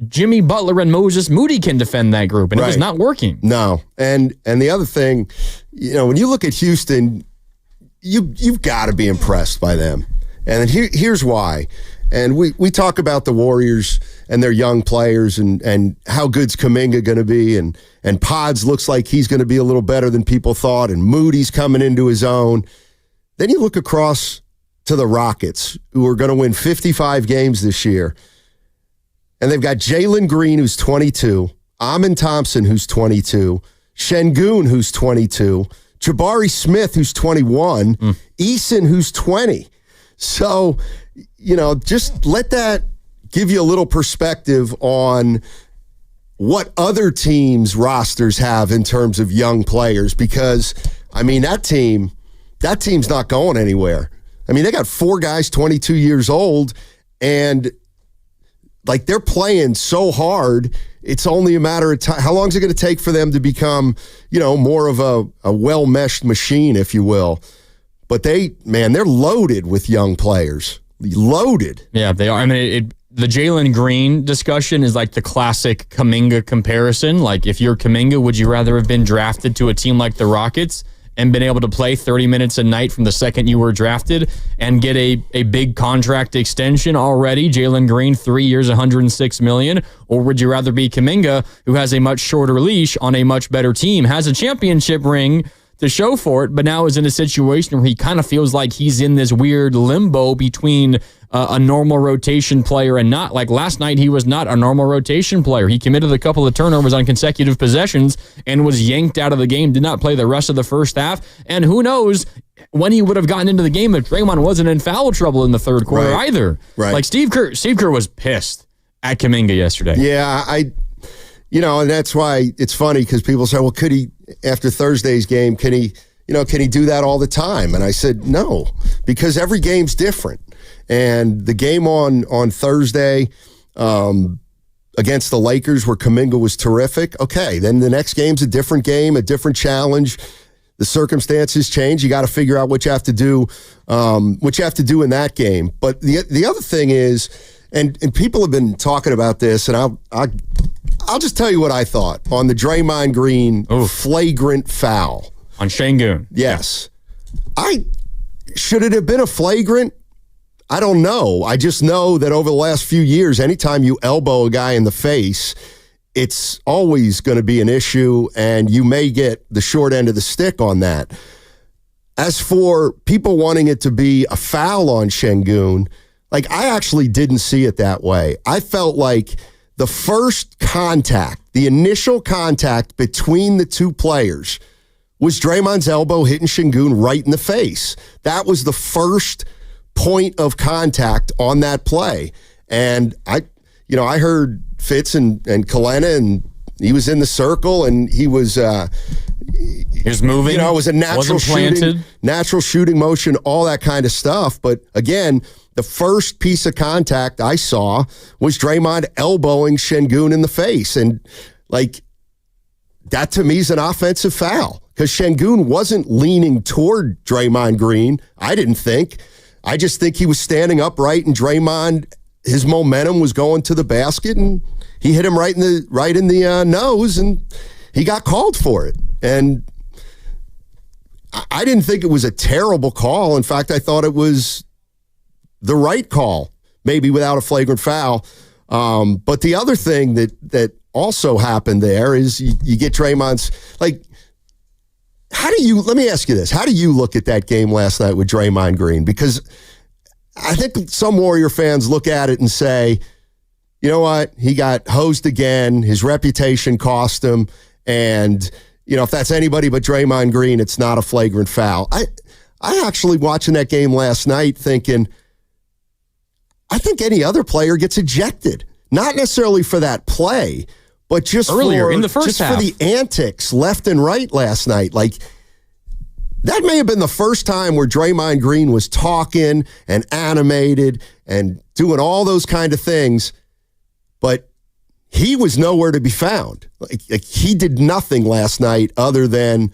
Jimmy Butler and Moses Moody can defend that group, and it was not working. No. And the other thing, when you look at Houston, you've got to be impressed by them. And here's why. And we talk about the Warriors and their young players and how good's Kuminga going to be. And Pods looks like he's going to be a little better than people thought. And Moody's coming into his own. Then you look across to the Rockets, who are going to win 55 games this year. And they've got Jalen Green, who's 22, Amin Thompson, who's 22, Şengün, who's 22, Jabari Smith, who's 21, Eason, who's 20. So, just let that give you a little perspective on what other teams' rosters have in terms of young players, because, that team's not going anywhere. They got 4 guys 22 years old, and they're playing so hard, it's only a matter of time. How long is it going to take for them to become, more of a well-meshed machine, if you will? But they're loaded with young players. Loaded. Yeah, they are. The Jalen Green discussion is like the classic Kuminga comparison. Like, if you're Kuminga, would you rather have been drafted to a team like the Rockets and been able to play 30 minutes a night from the second you were drafted and get a big contract extension already? Jalen Green, 3 years, $106 million. Or would you rather be Kuminga, who has a much shorter leash on a much better team, has a championship ring to show for it, but now is in a situation where he kind of feels like he's in this weird limbo between a normal rotation player and not? Like, last night, he was not a normal rotation player. He committed a couple of turnovers on consecutive possessions and was yanked out of the game, did not play the rest of the first half. And who knows when he would have gotten into the game if Draymond wasn't in foul trouble in the third quarter either. Right. Like, Steve Kerr was pissed at Kuminga yesterday. Yeah, and that's why it's funny, because people say, well, could he, after Thursday's game, can he do that all the time? And I said, no, because every game's different. And the game on Thursday against the Lakers, where Kuminga was terrific, okay, then the next game's a different game, a different challenge. The circumstances change. You got to figure out what you have to do in that game. But the other thing is, and people have been talking about this, and I'll just tell you what I thought on the Draymond Green flagrant foul. On Şengün. Yes. Should it have been a flagrant? I don't know. I just know that over the last few years, anytime you elbow a guy in the face, it's always going to be an issue, and you may get the short end of the stick on that. As for people wanting it to be a foul on Şengün, I actually didn't see it that way. I felt like the first contact, the initial contact between the two players, was Draymond's elbow hitting Şengün right in the face. That was the first point of contact on that play. And I heard Fitz and Kalena, and he was in the circle, and he was moving. It was a natural shooting motion, all that kind of stuff. But again, the first piece of contact I saw was Draymond elbowing Şengün in the face. And that to me is an offensive foul, because Şengün wasn't leaning toward Draymond Green, I didn't think. I just think he was standing upright, and Draymond, his momentum was going to the basket, and he hit him right in the nose, and he got called for it. And I didn't think it was a terrible call. In fact, I thought it was the right call, maybe without a flagrant foul. But the other thing that also happened there is you get Draymond's, let me ask you this. How do you look at that game last night with Draymond Green? Because I think some Warrior fans look at it and say, you know what? He got hosed again. His reputation cost him. And, if that's anybody but Draymond Green, it's not a flagrant foul. I actually, watching that game last night, thinking, I think any other player gets ejected. Not necessarily for that play, but just earlier in the first half, for the antics left and right last night. That may have been the first time where Draymond Green was talking and animated and doing all those kind of things, but he was nowhere to be found. He did nothing last night other than,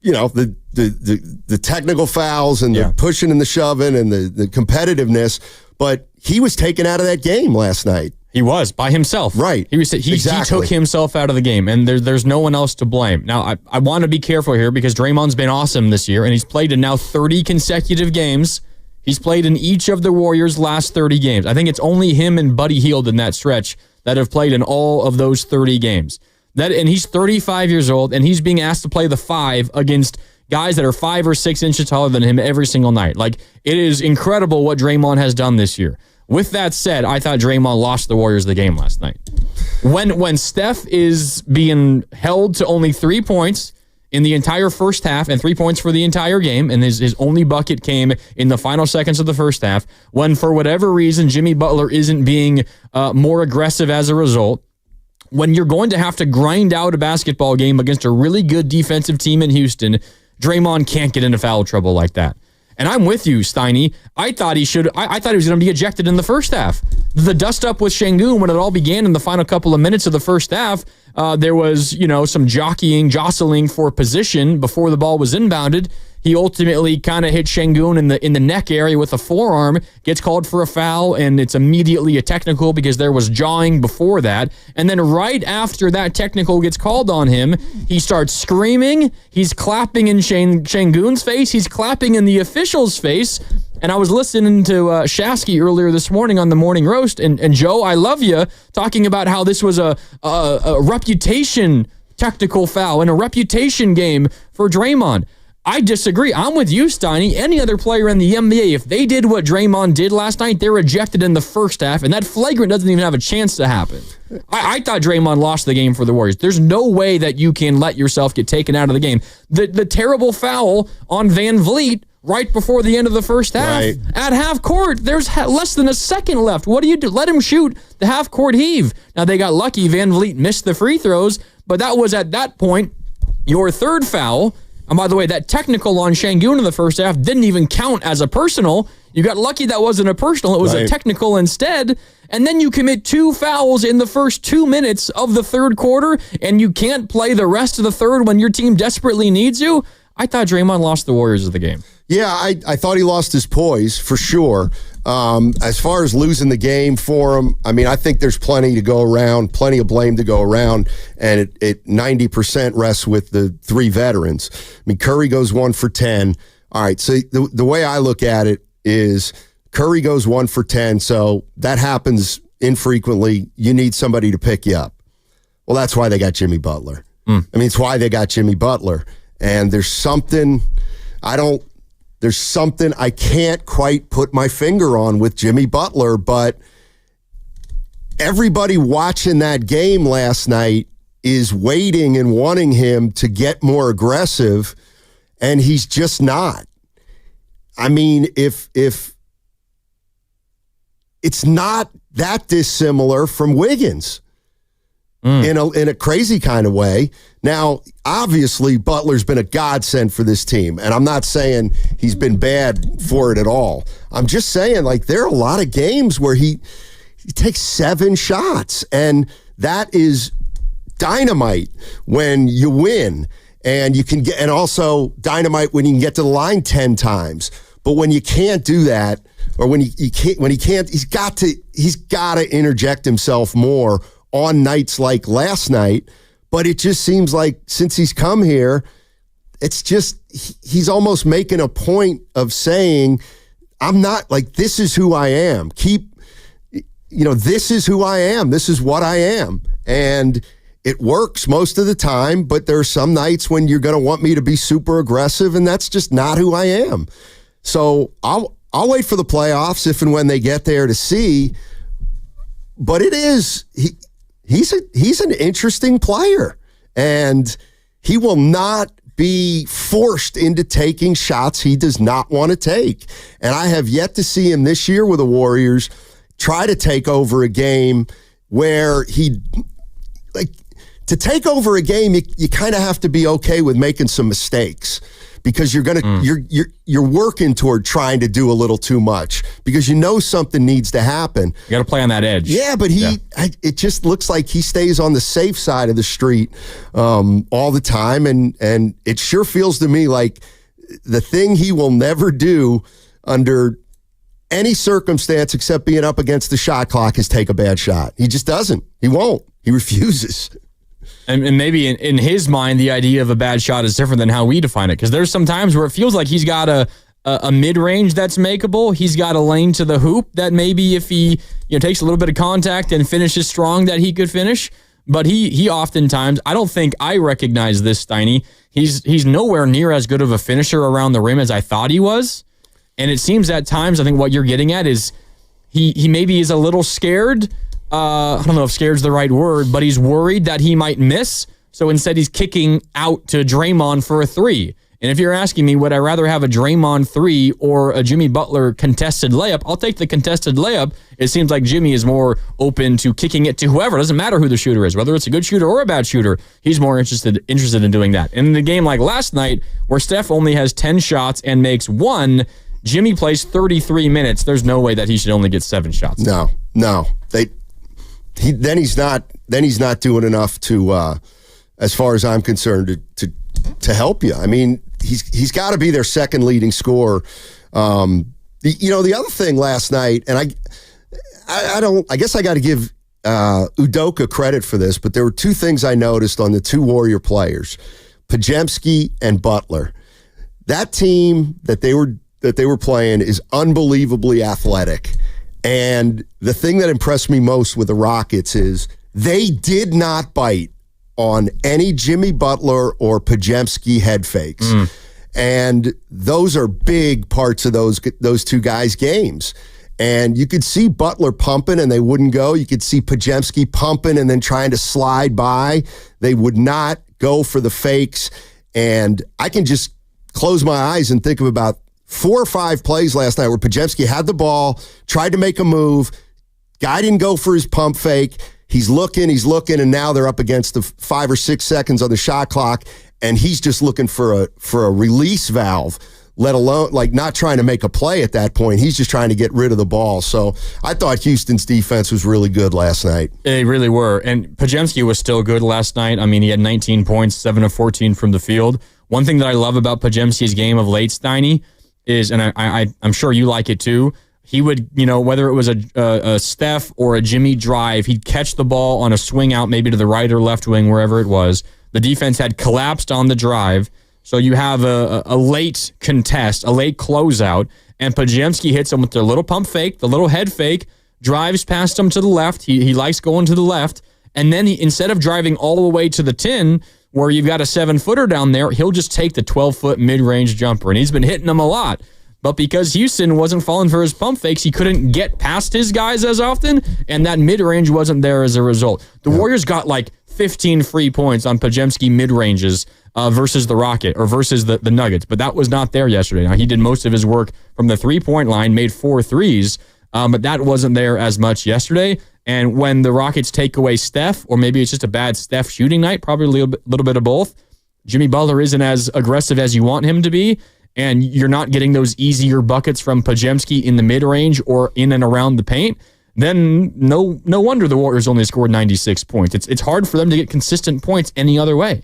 the technical fouls and the pushing and the shoving and the competitiveness, but he was taken out of that game last night. He was by himself. Right. He took himself out of the game, and there's no one else to blame. Now, I want to be careful here because Draymond's been awesome this year, and he's played in now 30 consecutive games. He's played in each of the Warriors' last 30 games. I think it's only him and Buddy Hield in that stretch that have played in all of those 30 games. And he's 35 years old, and he's being asked to play the 5 against guys that are 5 or 6 inches taller than him every single night. Like, it is incredible what Draymond has done this year. With that said, I thought Draymond lost the Warriors the game last night. When Steph is being held to only 3 points in the entire first half and 3 points for the entire game, and his only bucket came in the final seconds of the first half, when for whatever reason Jimmy Butler isn't being more aggressive as a result, when you're going to have to grind out a basketball game against a really good defensive team in Houston, Draymond can't get into foul trouble like that. And I'm with you, Steiny. I thought he was going to be ejected in the first half. The dust-up with Şengün, when it all began in the final couple of minutes of the first half, there was, some jostling for position before the ball was inbounded. He ultimately kind of hit Şengün in the neck area with a forearm, gets called for a foul, and it's immediately a technical because there was jawing before that. And then right after that technical gets called on him, he starts screaming. He's clapping in Şengün's face. He's clapping in the official's face. And I was listening to Shasky earlier this morning on the Morning Roast, and Joe, I love you, talking about how this was a reputation technical foul and a reputation game for Draymond. I disagree. I'm with you, Steiny. Any other player in the NBA, if they did what Draymond did last night, they're ejected in the first half, and that flagrant doesn't even have a chance to happen. I thought Draymond lost the game for the Warriors. There's no way that you can let yourself get taken out of the game. The terrible foul on Van Vliet right before the end of the first half. Right. At half court, there's less than a second left. What do you do? Let him shoot the half court heave. Now, they got lucky. Van Vliet missed the free throws, but that was at that point your third foul. And by the way, that technical on Şengün in the first half didn't even count as a personal. You got lucky that wasn't a personal. It was a technical instead. And then you commit 2 fouls in the first 2 minutes of the third quarter, and you can't play the rest of the third when your team desperately needs you. I thought Draymond lost the Warriors of the game. Yeah, I thought he lost his poise for sure. As far as losing the game for him, I mean, I think there's plenty to go around, plenty of blame to go around, and it 90% rests with the 3 veterans. I mean, Curry goes 1 for 10. All right, so the way I look at it is Curry goes 1 for 10, so that happens infrequently. You need somebody to pick you up. Well, that's why they got Jimmy Butler. I mean, it's why they got Jimmy Butler. And there's something I can't quite put my finger on with Jimmy Butler, but everybody watching that game last night is waiting and wanting him to get more aggressive, and he's just not. I mean, if it's not that dissimilar from Wiggins in a crazy kind of way. Now, obviously, Butler's been a godsend for this team, and I'm not saying he's been bad for it at all. I'm just saying, like, there are a lot of games where he takes 7 shots, and that is dynamite when you win, and you can get, and also dynamite when you can get to the line 10 times. But when you can't do that, or when he can't, he's got to interject himself more on nights like last night. But it just seems like since he's come here, it's just he's almost making a point of saying, I'm not, like, this is who I am. This is who I am. This is what I am. And it works most of the time, but there are some nights when you're going to want me to be super aggressive, and that's just not who I am. So I'll wait for the playoffs if and when they get there to see. But it is he's an interesting player, and he will not be forced into taking shots he does not want to take. And I have yet to see him this year with the Warriors try to take over a game where to take over a game, you kind of have to be okay with making some mistakes, because you're working toward trying to do a little too much because you know something needs to happen. You got to play on that edge. Yeah, but it just looks like he stays on the safe side of the street all the time, and it sure feels to me like the thing he will never do under any circumstance except being up against the shot clock is take a bad shot. He just doesn't. He won't. He refuses. And maybe in his mind, the idea of a bad shot is different than how we define it. Because there's some times where it feels like he's got a mid-range that's makeable. He's got a lane to the hoop that maybe if he takes a little bit of contact and finishes strong that he could finish. But he oftentimes, I don't think I recognize this, Steiny. He's nowhere near as good of a finisher around the rim as I thought he was. And it seems at times, I think what you're getting at is he maybe is a little scared. I don't know if scared's the right word, but he's worried that he might miss. So instead he's kicking out to Draymond for a three. And if you're asking me, would I rather have a Draymond three or a Jimmy Butler contested layup? I'll take the contested layup. It seems like Jimmy is more open to kicking it to whoever. It doesn't matter who the shooter is, whether it's a good shooter or a bad shooter. He's more interested in doing that. And in the game like last night, where Steph only has 10 shots and makes one, Jimmy plays 33 minutes. There's no way that he should only get 7 shots. No. Then he's not doing enough to, as far as I'm concerned, to help you. I mean, he's got to be their second leading scorer. The other thing last night, and I guess I got to give Udoka credit for this, but there were 2 things I noticed on the 2 Warrior players, Podziemski and Butler. That team that they were playing is unbelievably athletic. And the thing that impressed me most with the Rockets is they did not bite on any Jimmy Butler or Podziemski head fakes. And those are big parts of those 2 guys' games. And you could see Butler pumping and they wouldn't go. You could see Podziemski pumping and then trying to slide by. They would not go for the fakes. And I can just close my eyes and think of about 4 or 5 plays last night where Podziemski had the ball, tried to make a move. Guy didn't go for his pump fake. He's looking, and now they're up against the 5 or 6 seconds on the shot clock, and he's just looking for a release valve, let alone, like, not trying to make a play at that point. He's just trying to get rid of the ball. So I thought Houston's defense was really good last night. They really were. And Podziemski was still good last night. I mean, he had 19 points, 7 of 14 from the field. One thing that I love about Podziemski's game of late, Steiny, is, and I'm sure you like it too, he would, whether it was a Steph or a Jimmy drive, he'd catch the ball on a swing out, maybe to the right or left wing, wherever it was. The defense had collapsed on the drive, so you have a late contest, a late closeout, and Podziemski hits him with the little pump fake, the little head fake, drives past him to the left. He likes going to the left, and then instead of driving all the way to the 10, where you've got a 7-footer down there, he'll just take the 12-foot mid-range jumper, and he's been hitting them a lot. But because Houston wasn't falling for his pump fakes, he couldn't get past his guys as often, and that mid-range wasn't there as a result. The Warriors got like 15 free points on Podziemski mid-ranges versus the Rocket, or versus the Nuggets, but that was not there yesterday. Now, he did most of his work from the three-point line, made 4 threes, but that wasn't there as much yesterday. And when the Rockets take away Steph, or maybe it's just a bad Steph shooting night, probably a little bit of both, Jimmy Butler isn't as aggressive as you want him to be, and you're not getting those easier buckets from Podziemski in the mid-range or in and around the paint, then no wonder the Warriors only scored 96 points. It's hard for them to get consistent points any other way.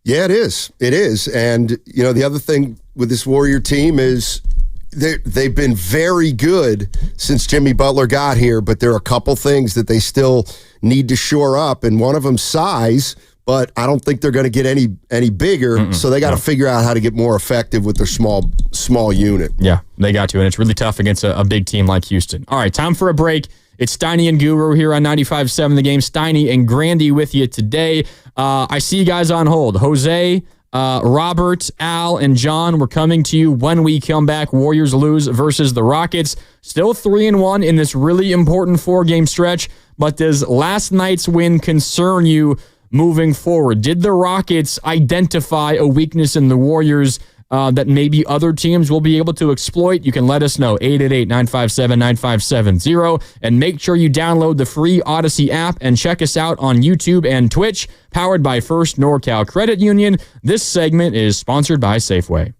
Yeah, it is. It is. And, the other thing with this Warrior team is they've been very good since Jimmy Butler got here, but there are a couple things that they still need to shore up, and one of them size, but I don't think they're going to get any bigger, so they got to figure out how to get more effective with their small unit. Yeah, they got to, and it's really tough against a big team like Houston. All right, time for a break. It's Steiny and Guru here on 95.7 The Game. Steiny and Grandy with you today. I see you guys on hold. Jose, Robert, Al, and John, we're coming to you when we come back. Warriors lose versus the Rockets. Still 3-1 in this really important 4-game stretch, but does last night's win concern you moving forward? Did the Rockets identify a weakness in the Warriors that maybe other teams will be able to exploit? You can let us know, 888-957-9570, and make sure you download the free Odyssey app and check us out on YouTube and Twitch, powered by First NorCal Credit Union. This segment is sponsored by Safeway.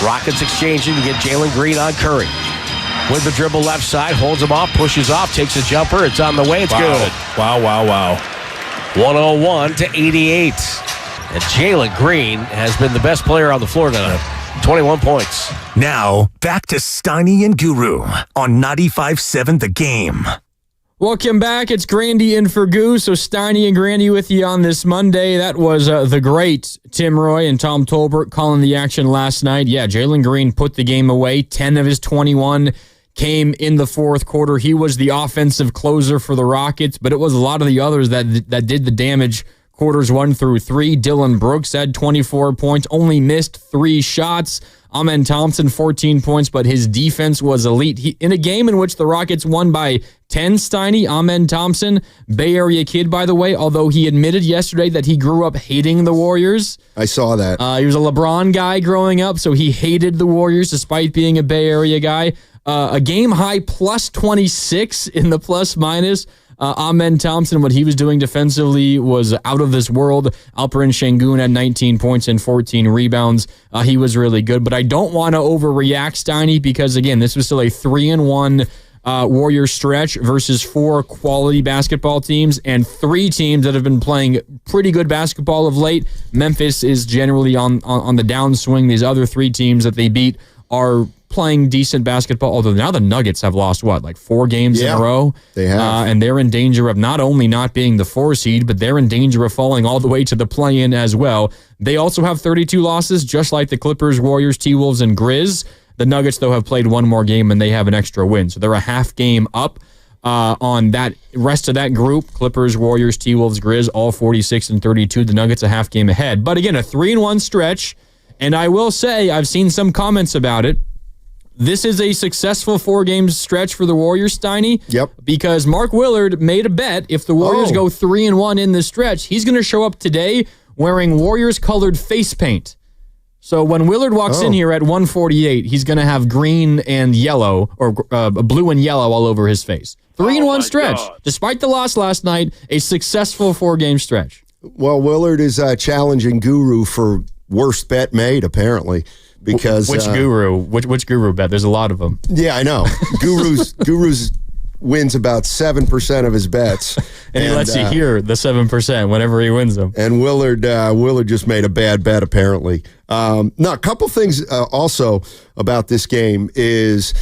Rockets exchanging to get Jalen Green on Curry. With the dribble left side, holds him off, pushes off, takes a jumper. It's on the way. It's good. Wow. 101-88. And Jalen Green has been the best player on the floor tonight. 21 points. Now, back to Steiny and Guru on 95.7 The Game. Welcome back. It's Grandy in for Goo. So Steiny and Grandy with you on this Monday. That was the great Tim Roy and Tom Tolbert calling the action last night. Yeah, Jalen Green put the game away. 10 of his 21 came in the fourth quarter. He was the offensive closer for the Rockets, but it was a lot of the others that did the damage. Quarters 1 through 3. Dylan Brooks had 24 points, only missed 3 shots. Amen Thompson, 14 points, but his defense was elite. In a game in which the Rockets won by 10, Steiny, Amen Thompson, Bay Area kid, by the way, although he admitted yesterday that he grew up hating the Warriors. I saw that. He was a LeBron guy growing up, so he hated the Warriors despite being a Bay Area guy. A game-high plus 26 in the plus-minus. Amen Thompson, what he was doing defensively was out of this world. Alperen Şengün had 19 points and 14 rebounds. He was really good, but I don't want to overreact, Steiny, because, again, this was still a 3-1 Warriors stretch versus 4 quality basketball teams and 3 teams that have been playing pretty good basketball of late. Memphis is generally on the downswing. These other 3 teams that they beat are playing decent basketball, although now the Nuggets have lost, 4 games in a row? They have. And they're in danger of not only not being the 4 seed, but they're in danger of falling all the way to the play-in as well. They also have 32 losses, just like the Clippers, Warriors, T-Wolves, and Grizz. The Nuggets, though, have played 1 more game, and they have an extra win. So they're a half game up on that rest of that group. Clippers, Warriors, T-Wolves, Grizz, all 46 and 32. The Nuggets a half game ahead. But again, a 3-1 stretch. And I will say, I've seen some comments about it. This is a successful 4-game stretch for the Warriors, Steiny. Yep. Because Mark Willard made a bet. If the Warriors go 3-1 in this stretch, he's going to show up today wearing Warriors-colored face paint. So when Willard walks in here at 148, he's going to have green and yellow, or blue and yellow all over his face. 3-1 stretch. God. Despite the loss last night, a successful 4-game stretch. Well, Willard is challenging Guru for worst bet made, apparently. Because which guru? Which guru bet? There's a lot of them. Yeah, I know. Guru's wins about 7% of his bets, and he lets you hear the 7% whenever he wins them. And Willard just made a bad bet apparently. Now, a couple things also about this game is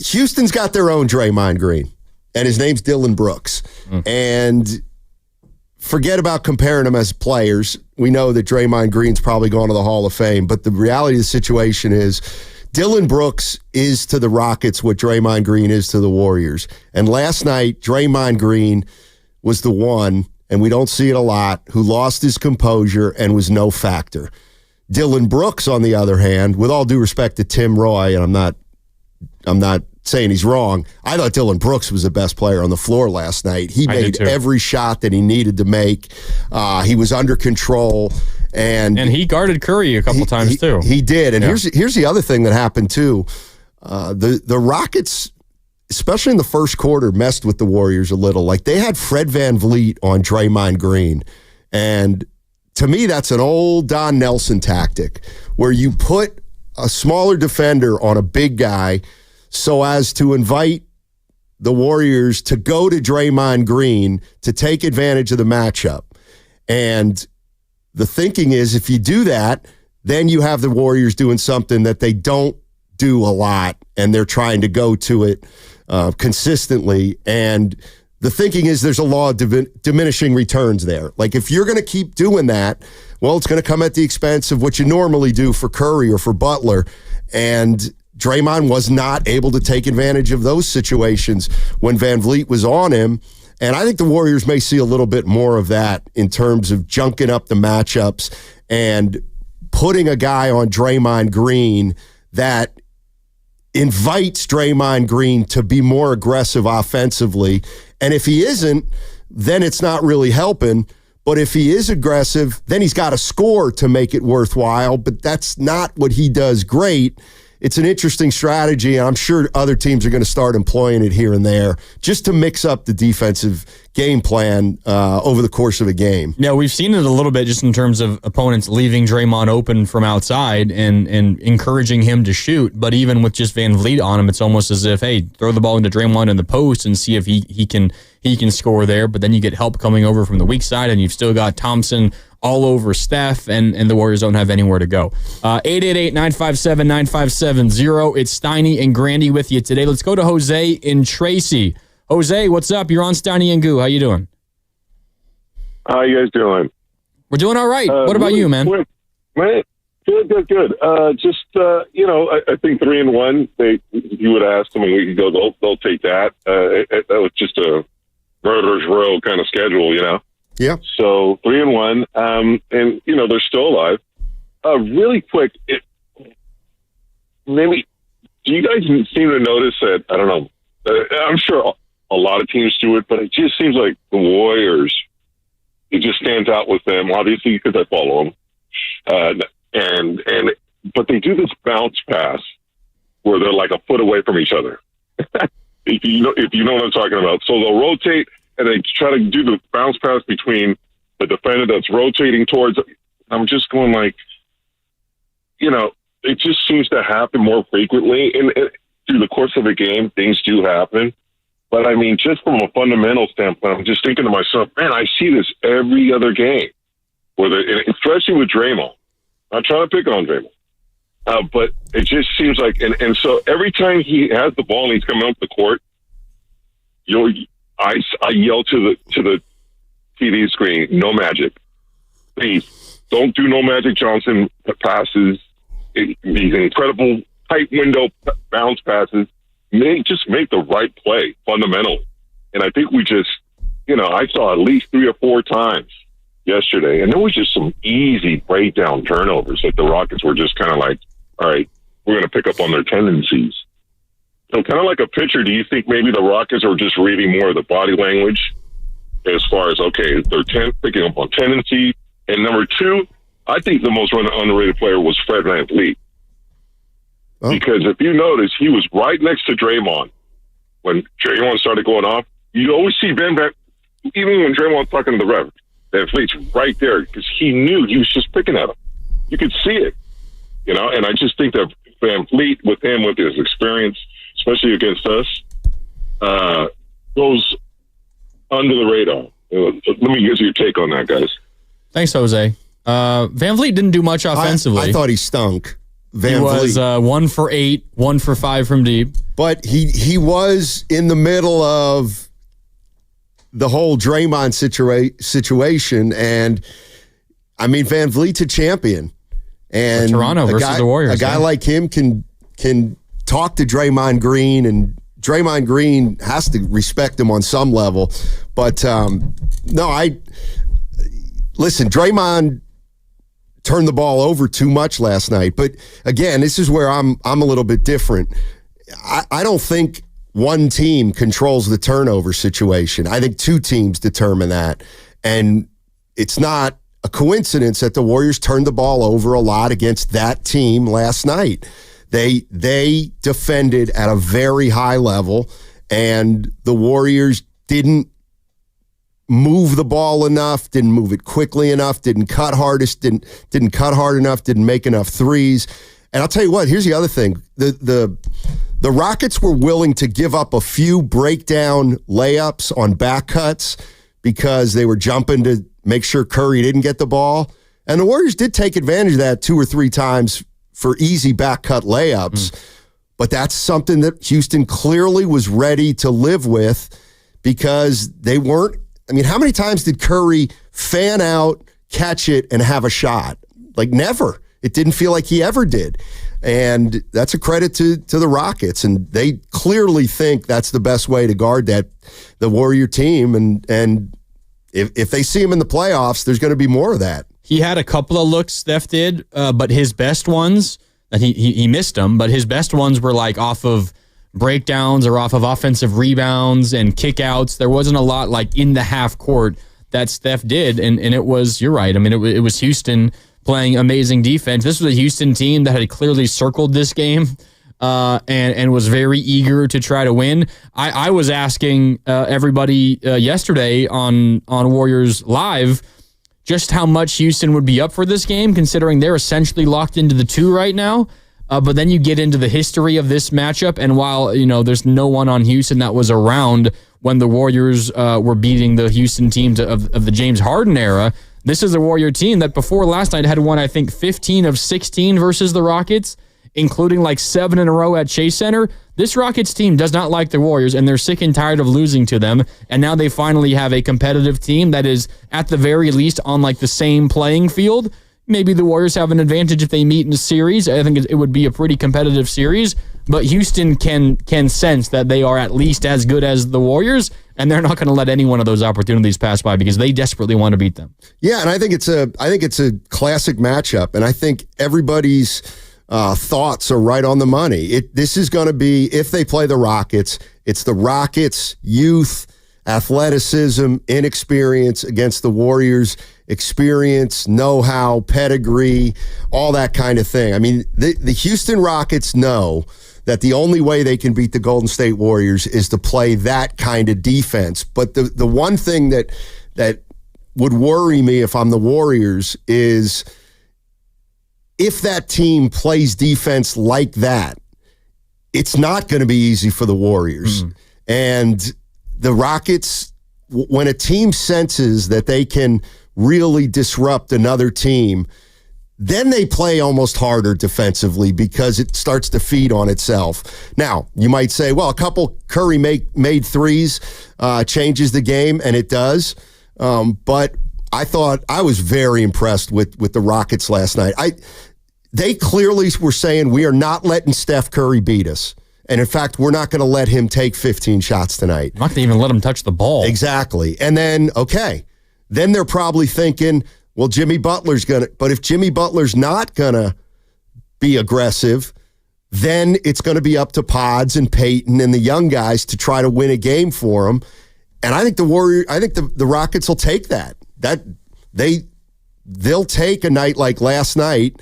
Houston's got their own Draymond Green, and his name's Dylan Brooks, and. Forget about comparing them as players. We know that Draymond Green's probably going to the Hall of Fame, but the reality of the situation is Dylan Brooks is to the Rockets what Draymond Green is to the Warriors. And last night, Draymond Green was the one, and we don't see it a lot, who lost his composure and was no factor. Dylan Brooks, on the other hand, with all due respect to Tim Roy, and I'm not saying he's wrong. I thought Dylan Brooks was the best player on the floor last night. He made every shot that he needed to make. He was under control, and he guarded Curry a couple times too. He did. And here's the other thing that happened too. The Rockets, especially in the first quarter, messed with the Warriors a little. Like they had Fred VanVleet on Draymond Green, and to me, that's an old Don Nelson tactic where you put a smaller defender on a big guy so as to invite the Warriors to go to Draymond Green to take advantage of the matchup. And the thinking is if you do that, then you have the Warriors doing something that they don't do a lot, and they're trying to go to it consistently. And the thinking is there's a law of diminishing returns there. Like if you're going to keep doing that, well, it's going to come at the expense of what you normally do for Curry or for Butler. And Draymond was not able to take advantage of those situations when VanVleet was on him. And I think the Warriors may see a little bit more of that in terms of junking up the matchups and putting a guy on Draymond Green that invites Draymond Green to be more aggressive offensively. And if he isn't, then it's not really helping. But if he is aggressive, then he's got to score to make it worthwhile. But that's not what he does great. it's an interesting strategy. I'm sure other teams are going to start employing it here and there just to mix up the defensive game plan over the course of a game. Yeah, we've seen it a little bit just in terms of opponents leaving Draymond open from outside and encouraging him to shoot. But even with just Van Vliet on him, it's almost as if, hey, throw the ball into Draymond in the post and see if he can score there. But then you get help coming over from the weak side, and you've still got Thompson all over Steph, and the Warriors don't have anywhere to go. 888-957-9570. It's Steiny and Grandy with you today. Let's go to Jose in Tracy. Jose, what's up? You're on Steiny and Goo. How you doing? How you guys doing? We're doing all right. What about you, man? Good. I think 3-1. If you would ask them a week ago, they'll take that. That was just a murderer's row kind of schedule, Yeah. So 3-1, and they're still alive. Really quick, maybe do you guys seem to notice that? I don't know. I'm sure a lot of teams do it, but it just seems like the Warriors. It just stands out with them, obviously, because I follow them. But they do this bounce pass where they're like a foot away from each other. if you know what I'm talking about. So they'll rotate and they try to do the bounce pass between the defender that's rotating towards. I'm just going like, it just seems to happen more frequently. And through the course of a game, things do happen. But I mean, just from a fundamental standpoint, I'm just thinking to myself, man, I see this every other game, especially with Draymond. I'm trying to pick on Draymond. But it just seems like, and so every time he has the ball and he's coming up the court, I yell to the TV screen, no magic. Please, don't do no Magic Johnson passes. These incredible tight window bounce passes. Just make the right play, fundamentally. And I think we just, I saw at least 3 or 4 times yesterday, and there was just some easy breakdown turnovers that the Rockets were just kind of like, all right, we're going to pick up on their tendencies. So kind of like a pitcher, do you think maybe the Rockets are just reading more of the body language as far as, okay, they're picking up on tendency? And number 2, I think the most underrated player was Fred VanVleet. Oh. Because if you notice, he was right next to Draymond when Draymond started going off. You always see even when Draymond's talking to the ref, VanVleet's right there because he knew he was just picking at him. You could see it, and I just think that VanVleet, with his experience, especially against us, goes under the radar. Let me get your take on that, guys. Thanks, Jose. VanVleet didn't do much offensively. I thought he stunk. He was 1 for 8, 1 for 5 from deep. But he was in the middle of the whole Draymond situation, and I mean VanVleet's a champion, and for Toronto versus the Warriors. A guy like him can talk to Draymond Green, and Draymond Green has to respect him on some level. But listen, Draymond turned the ball over too much last night. But again, this is where I'm a little bit different. I don't think one team controls the turnover situation. I think 2 teams determine that. And it's not a coincidence that the Warriors turned the ball over a lot against that team last night. They defended at a very high level, and the Warriors didn't move the ball enough, didn't move it quickly enough, didn't cut hard enough, didn't make enough threes. And I'll tell you what, here's the other thing. The Rockets were willing to give up a few breakdown layups on back cuts because they were jumping to make sure Curry didn't get the ball. And the Warriors did take advantage of that 2 or 3 times for easy back cut layups. But that's something that Houston clearly was ready to live with because they weren't. I mean, how many times did Curry fan out, catch it, and have a shot? Like, never. It didn't feel like he ever did. And that's a credit to the Rockets. And they clearly think that's the best way to guard the Warrior team. And if they see him in the playoffs, there's going to be more of that. He had a couple of looks, Steph did, but his best ones, and he missed them, but his best ones were like off of breakdowns or off of offensive rebounds and kickouts. There wasn't a lot like in the half court that Steph did, and it was, you're right, I mean, it was Houston playing amazing defense. This was a Houston team that had clearly circled this game and was very eager to try to win. I was asking everybody yesterday on Warriors Live just how much Houston would be up for this game, considering they're essentially locked into the 2 right now. But then you get into the history of this matchup, and while there's no one on Houston that was around when the Warriors were beating the Houston teams of the James Harden era, this is a Warrior team that before last night had won, I think, 15 of 16 versus the Rockets, including like 7 in a row at Chase Center. This Rockets team does not like the Warriors, and they're sick and tired of losing to them. And now they finally have a competitive team that is, at the very least, on like the same playing field. Maybe the Warriors have an advantage if they meet in a series. I think it would be a pretty competitive series. But Houston can sense that they are at least as good as the Warriors, and they're not going to let any one of those opportunities pass by because they desperately want to beat them. Yeah, and I think it's a classic matchup, and I think everybody's thoughts are right on the money. This is going to be, if they play the Rockets, it's the Rockets' youth, athleticism, inexperience against the Warriors' experience, know-how, pedigree, all that kind of thing. I mean, the Houston Rockets know that the only way they can beat the Golden State Warriors is to play that kind of defense. But the one thing that would worry me if I'm the Warriors is if that team plays defense like that, it's not going to be easy for the Warriors. And the Rockets, when a team senses that they can really disrupt another team, then they play almost harder defensively because it starts to feed on itself. Now, you might say, well, a couple Curry made threes changes the game, and it does. But I was very impressed with the Rockets last night. They clearly were saying, we are not letting Steph Curry beat us. And in fact, we're not going to let him take 15 shots tonight. I'm not going to even let him touch the ball. Exactly. And then, then they're probably thinking, well, Jimmy Butler's going to, but if Jimmy Butler's not going to be aggressive, then it's going to be up to Pods and Peyton and the young guys to try to win a game for them. And I think the Rockets will take that. They'll take a night like last night,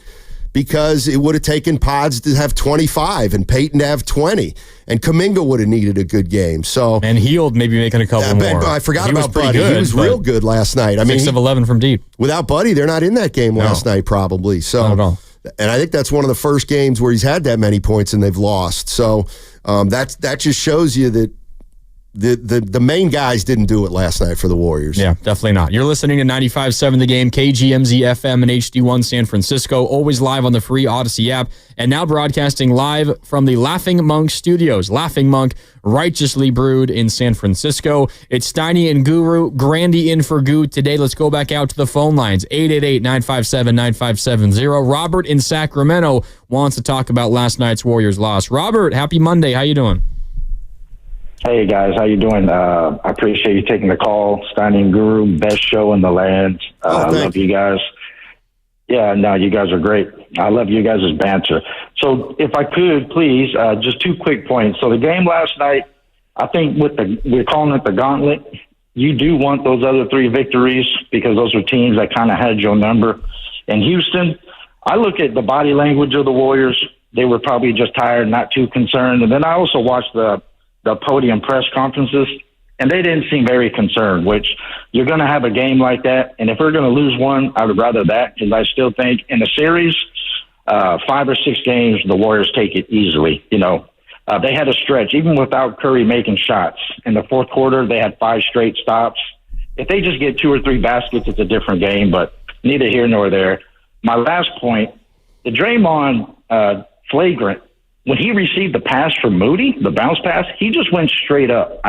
because it would have taken Pods to have 25 and Peyton to have 20. And Kuminga would have needed a good game. So, and Hield maybe making a couple more. I forgot about Buddy. He was real good last night. 6 of 11 from deep. Without Buddy, they're not in that game last night probably. So, not at all. And I think that's one of the first games where he's had that many points and they've lost. So that just shows you that the main guys didn't do it last night for the Warriors. Yeah, definitely not. You're listening to 95.7 The Game, KGMZ FM and HD1 San Francisco, always live on the free Odyssey app, and now broadcasting live from the Laughing Monk Studios. Laughing Monk, righteously brewed in San Francisco. It's Steiny and Guru, Grandy in for Goo. Today, let's go back out to the phone lines, 888-957-9570. Robert in Sacramento wants to talk about last night's Warriors loss. Robert, happy Monday. How you doing? Hey guys, how you doing? I appreciate you taking the call. Steiny and Guru, best show in the land. I love you guys. Yeah, no, you guys are great. I love you guys' banter. So if I could, please, just 2 quick points. So the game last night, I think we're calling it the gauntlet. You do want those other 3 victories because those are teams that kind of had your number. In Houston, I look at the body language of the Warriors. They were probably just tired, not too concerned. And then I also watched the podium press conferences, and they didn't seem very concerned, which you're going to have a game like that. And if we're going to lose one, I would rather that, because I still think in the series, 5 or 6 games, the Warriors take it easily. They had a stretch, even without Curry making shots. In the fourth quarter, they had 5 straight stops. If they just get 2 or 3 baskets, it's a different game, but neither here nor there. My last point, the Draymond flagrant, when he received the pass from Moody, the bounce pass, he just went straight up.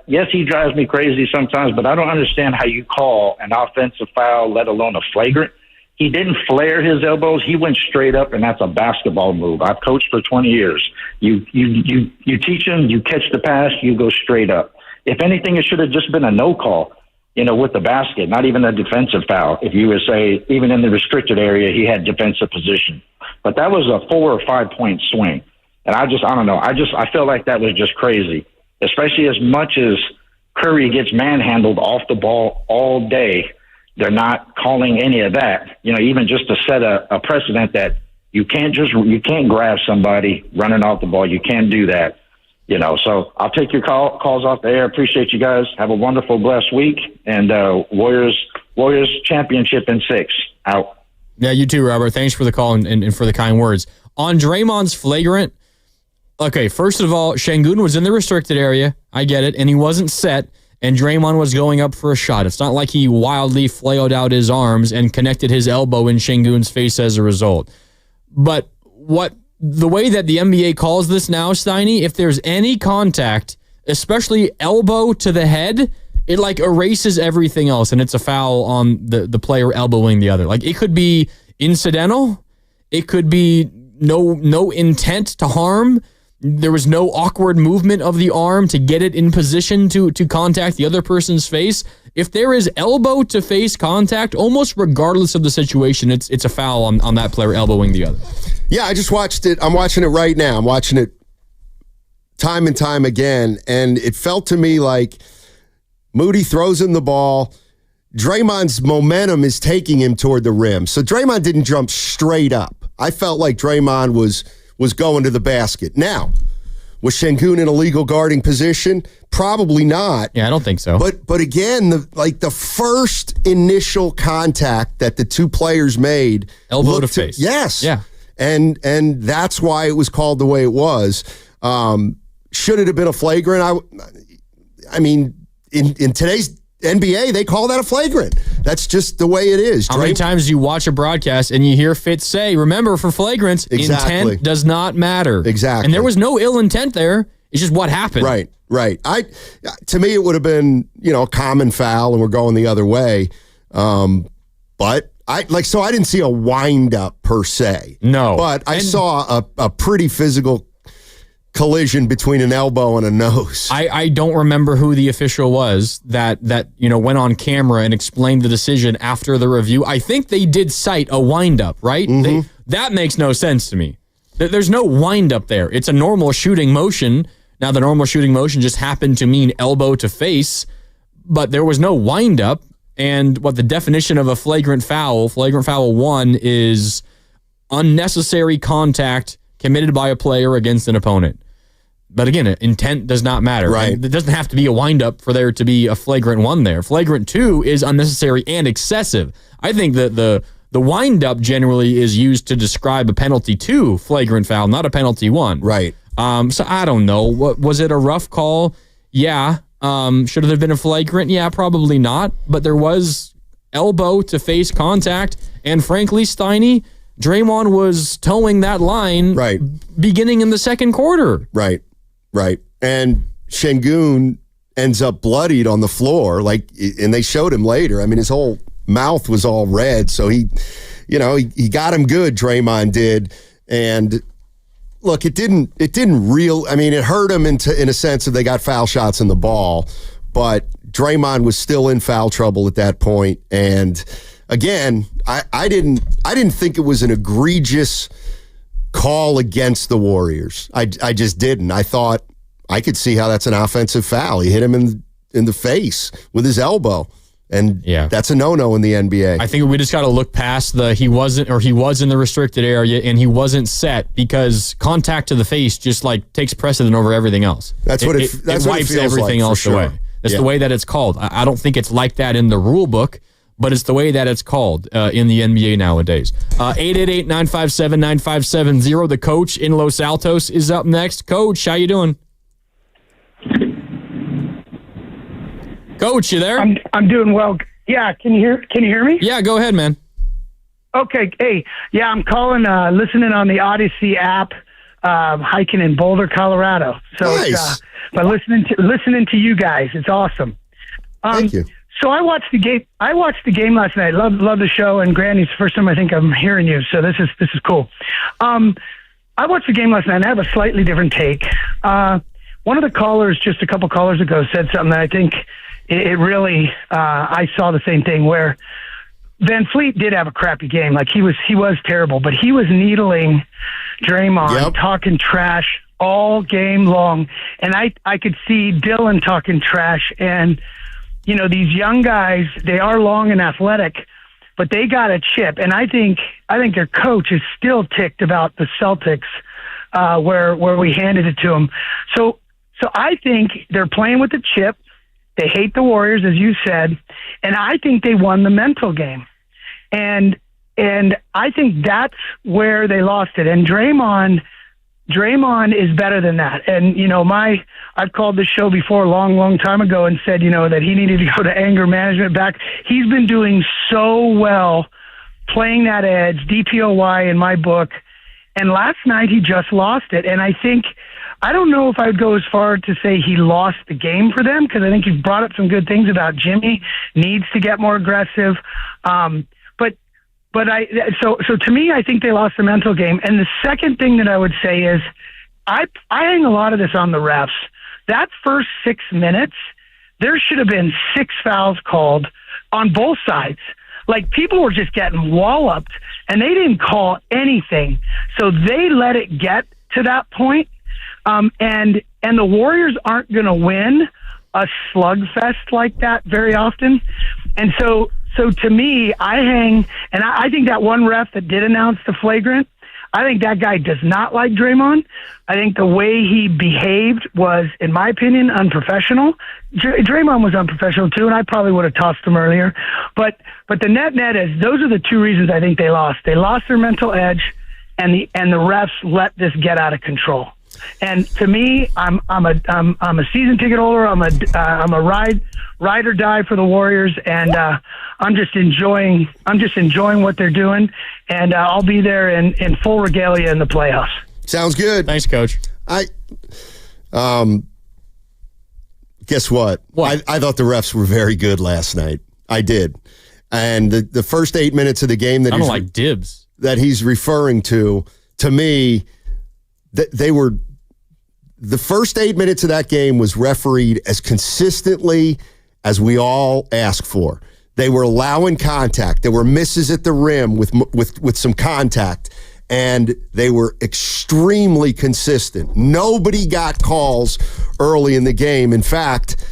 Yes, he drives me crazy sometimes, but I don't understand how you call an offensive foul, let alone a flagrant. He didn't flare his elbows. He went straight up, and that's a basketball move. I've coached for 20 years. You teach him, you catch the pass, you go straight up. If anything, it should have just been a no call, with the basket, not even a defensive foul. If you would say, even in the restricted area, he had defensive position. But that was a 4 or 5 point swing. And I don't know. I feel like that was just crazy, especially as much as Curry gets manhandled off the ball all day. they're not calling any of that. Even just to set a precedent that you can't grab somebody running off the ball. You can't do that. So I'll take your calls off the air. Appreciate you guys. Have a wonderful, blessed week. And Warriors championship in 6. Out. Yeah, you too, Robert. Thanks for the call and for the kind words. On Draymond's flagrant, okay, first of all, Şengün was in the restricted area. I get it. And he wasn't set. And Draymond was going up for a shot. It's not like he wildly flailed out his arms and connected his elbow in Şengün's face as a result. But the way that the NBA calls this now, Steiny, if there's any contact, especially elbow to the head, it like erases everything else, and it's a foul on the player elbowing the other. Like, it could be incidental. It could be no intent to harm. There was no awkward movement of the arm to get it in position to contact the other person's face. If there is elbow to face contact, almost regardless of the situation, it's a foul on that player elbowing the other. Yeah, I just watched it. I'm watching it right now. I'm watching it time and time again, and it felt to me like Moody throws him the ball. Draymond's momentum is taking him toward the rim. So Draymond didn't jump straight up. I felt like Draymond was going to the basket. Now, was Şengün in a legal guarding position? Probably not. Yeah, I don't think so. But again, the first initial contact that the two players made, elbow to face. Yes. Yeah. And that's why it was called the way it was. Should it have been a flagrant? I mean, in today's NBA, they call that a flagrant. That's just the way it is. How many times do you watch a broadcast and you hear Fitz say, remember, for flagrants, intent does not matter. Exactly. And there was no ill intent there. It's just what happened. Right. To me, it would have been, a common foul, and we're going the other way. But I didn't see a wind up per se. No. But I saw a pretty physical collision between an elbow and a nose. I don't remember who the official was that went on camera and explained the decision after the review. I think they did cite a wind-up, right? Mm-hmm. That makes no sense to me. There's no wind-up there. It's a normal shooting motion. Now, the normal shooting motion just happened to mean elbow to face, but there was no wind-up. And what the definition of a flagrant foul 1 is unnecessary contact committed by a player against an opponent. But again, intent does not matter. Right. And it doesn't have to be a wind-up for there to be a flagrant 1 there. Flagrant 2 is unnecessary and excessive. I think that the wind-up generally is used to describe a penalty 2 flagrant foul, not a penalty 1. Right. So I don't know. Was it a rough call? Yeah. Should it have been a flagrant? Yeah, probably not. But there was elbow to face contact. And frankly, Steiny, Draymond was towing that line beginning in the second quarter. Right. And Şengün ends up bloodied on the floor, and they showed him later. I mean, his whole mouth was all red, so he got him good, Draymond did. And look, it hurt him in a sense that they got foul shots in the ball, but Draymond was still in foul trouble at that point. And again, I didn't think it was an egregious call against the Warriors. I just didn't. I thought I could see how that's an offensive foul. He hit him in the face with his elbow. And that's a no-no in the NBA. I think we just got to look past he was in the restricted area and he wasn't set, because contact to the face just takes precedent over everything else. That's what it wipes everything else away. That's the way that it's called. I don't think it's like that in the rule book, but it's the way that it's called in the NBA nowadays. 888-957-9570. The coach in Los Altos is up next. Coach, how you doing? Coach, you there? I'm doing well. Yeah, can you hear me? Yeah, go ahead, man. Okay. Hey, yeah, I'm calling, listening on the Odyssey app, hiking in Boulder, Colorado. So nice. But listening to you guys, it's awesome. Thank you. So I watched the game last night. Love the show, and Granny, it's the first time I think I'm hearing you. So this is cool. I watched the game last night, and I have a slightly different take. One of the callers just a couple callers ago said something that I think it really, I saw the same thing, where Van Fleet did have a crappy game. He was terrible, but he was needling Draymond, talking trash all game long. And I could see Dylan talking trash, and these young guys, they are long and athletic, but they got a chip. And I think their coach is still ticked about the Celtics, where we handed it to them. So I think they're playing with the chip. They hate the Warriors, as you said, and I think they won the mental game. And I think that's where they lost it. And Draymond is better than that. And, I've called this show before a long, long time ago and said, that he needed to go to anger management back. He's been doing so well playing that edge, DPOY in my book. And last night he just lost it. And I don't know if I would go as far to say he lost the game for them, because I think he brought up some good things about Jimmy needs to get more aggressive. So to me, I think they lost the mental game. And the second thing that I would say is I hang a lot of this on the refs. That first 6 minutes, there should have been 6 fouls called on both sides. Like, people were just getting walloped, and they didn't call anything. So they let it get to that point. And the Warriors aren't going to win a slugfest like that very often. And so to me, I think that one ref that did announce the flagrant, I think that guy does not like Draymond. I think the way he behaved was, in my opinion, unprofessional. Draymond was unprofessional too, and I probably would have tossed him earlier. But the net is, those are the two reasons I think they lost. They lost their mental edge, and the refs let this get out of control. And to me, I'm a season ticket holder. I'm a ride or die for the Warriors, and I'm just enjoying what they're doing, and I'll be there in full regalia in the playoffs. Sounds good. Thanks, Coach. Guess what? I thought the refs were very good last night. I did, and the first 8 minutes of the game that I don't like dibs that he's referring to me. They were, the first 8 minutes of that game was refereed as consistently as we all ask for. They were allowing contact. There were misses at the rim with some contact, and they were extremely consistent. Nobody got calls early in the game. In fact,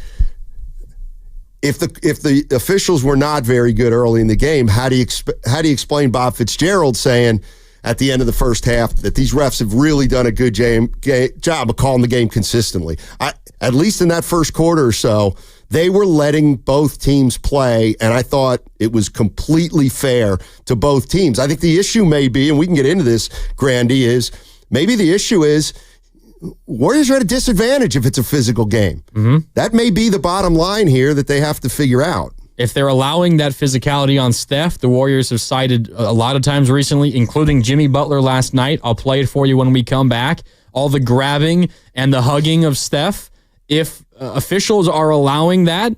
if the officials were not very good early in the game, how do you explain Bob Fitzgerald saying at the end of the first half that these refs have really done a good job of calling the game consistently? At least in that first quarter or so, they were letting both teams play, and I thought it was completely fair to both teams. I think the issue may be, and we can get into this, Grandy, is maybe the issue is Warriors are at a disadvantage if it's a physical game. Mm-hmm. That may be the bottom line here that they have to figure out. If they're allowing that physicality on Steph, the Warriors have cited a lot of times recently, including Jimmy Butler last night. I'll play it for you when we come back. All the grabbing and the hugging of Steph. If officials are allowing that,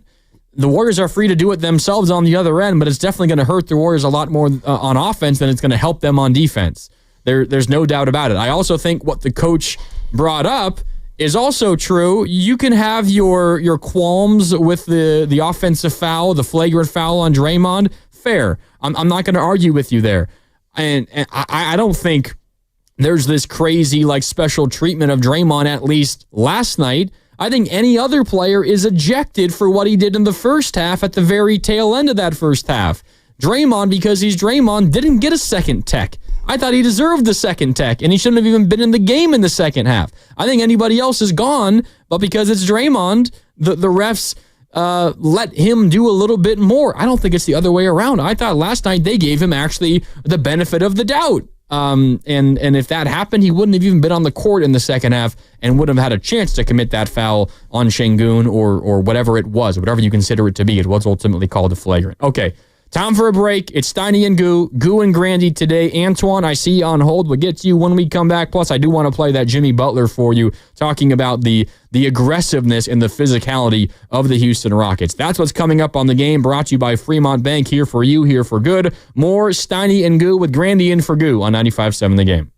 the Warriors are free to do it themselves on the other end, but it's definitely going to hurt the Warriors a lot more on offense than it's going to help them on defense. There's no doubt about it. I also think what the coach brought up is also true. You can have your qualms with the offensive foul, the flagrant foul on Draymond. Fair. I'm not going to argue with you there. And I don't think there's this crazy special treatment of Draymond, at least last night. I think any other player is ejected for what he did in the first half at the very tail end of that first half. Draymond, because he's Draymond, didn't get a second tech. I thought he deserved the second tech, and he shouldn't have even been in the game in the second half. I think anybody else is gone, but because it's Draymond, the refs let him do a little bit more. I don't think it's the other way around. I thought last night they gave him actually the benefit of the doubt. And if that happened, he wouldn't have even been on the court in the second half and wouldn't have had a chance to commit that foul on Şengün or whatever it was, whatever you consider it to be. It was ultimately called a flagrant. Okay, time for a break. It's Steiny and Goo and Grandy today. Antoine, I see you on hold. We'll get to you when we come back. Plus, I do want to play that Jimmy Butler for you, talking about the aggressiveness and the physicality of the Houston Rockets. That's what's coming up on The Game, brought to you by Fremont Bank. Here for you, here for good. More Steiny and Goo with Grandy and for Goo on 95.7 The Game.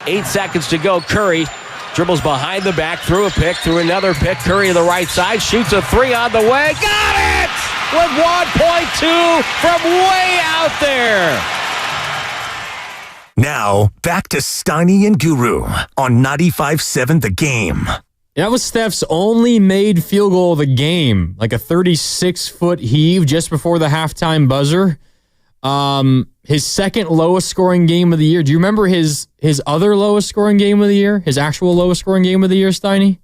8 seconds to go. Curry dribbles behind the back, through a pick, through another pick. Curry to the right side, shoots a 3 on the way. Got it! With 1.2 from way out there. Now, back to Steiny and Guru on 95.7 The Game. That was Steph's only made field goal of the game, like a 36-foot heave just before the halftime buzzer. His second lowest scoring game of the year. Do you remember his other lowest scoring game of the year? His actual lowest scoring game of the year, Steiny?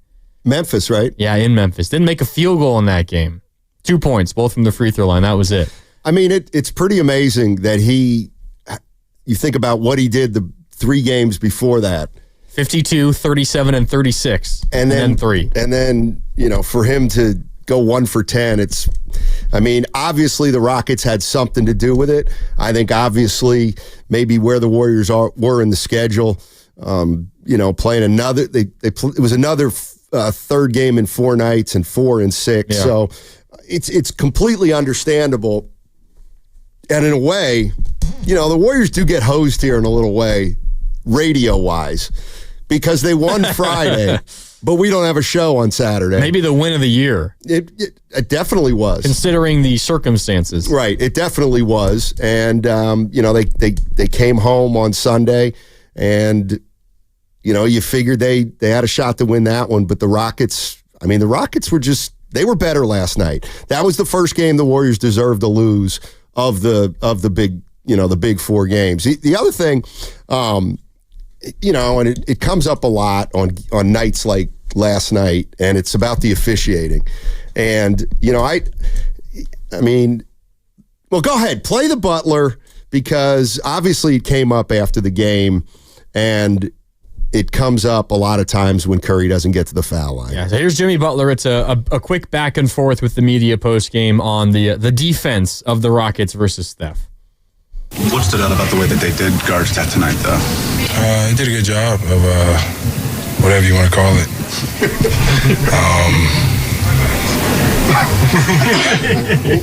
Memphis, right? Yeah, in Memphis. Didn't make a field goal in that game. 2 points, both from the free throw line. That was it. I mean, it's pretty amazing that you think about what he did the 3 games before that. 52, 37, and 36. And then 3. And then, for him to go 1 for 10, obviously the Rockets had something to do with it. I think obviously maybe where the Warriors were in the schedule, playing another, it was another third game in 4 nights and 4 in 6. Yeah. So it's completely understandable. And in a way, the Warriors do get hosed here in a little way, radio-wise, because they won Friday, but we don't have a show on Saturday. Maybe the win of the year. It definitely was. Considering the circumstances. Right, it definitely was. And, they came home on Sunday, and, you figured they had a shot to win that one, but the Rockets were better last night. That was the first game the Warriors deserved to lose of the big, the big 4 games. The other thing, and it comes up a lot on nights like last night, and it's about the officiating. And, well, go ahead, play the Butler, because obviously it came up after the game, and it comes up a lot of times when Curry doesn't get to the foul line. Yeah, so here's Jimmy Butler. It's a quick back and forth with the media post game on the defense of the Rockets versus Steph. What stood out about the way that they did guard Steph tonight, though? He did a good job of whatever you want to call it.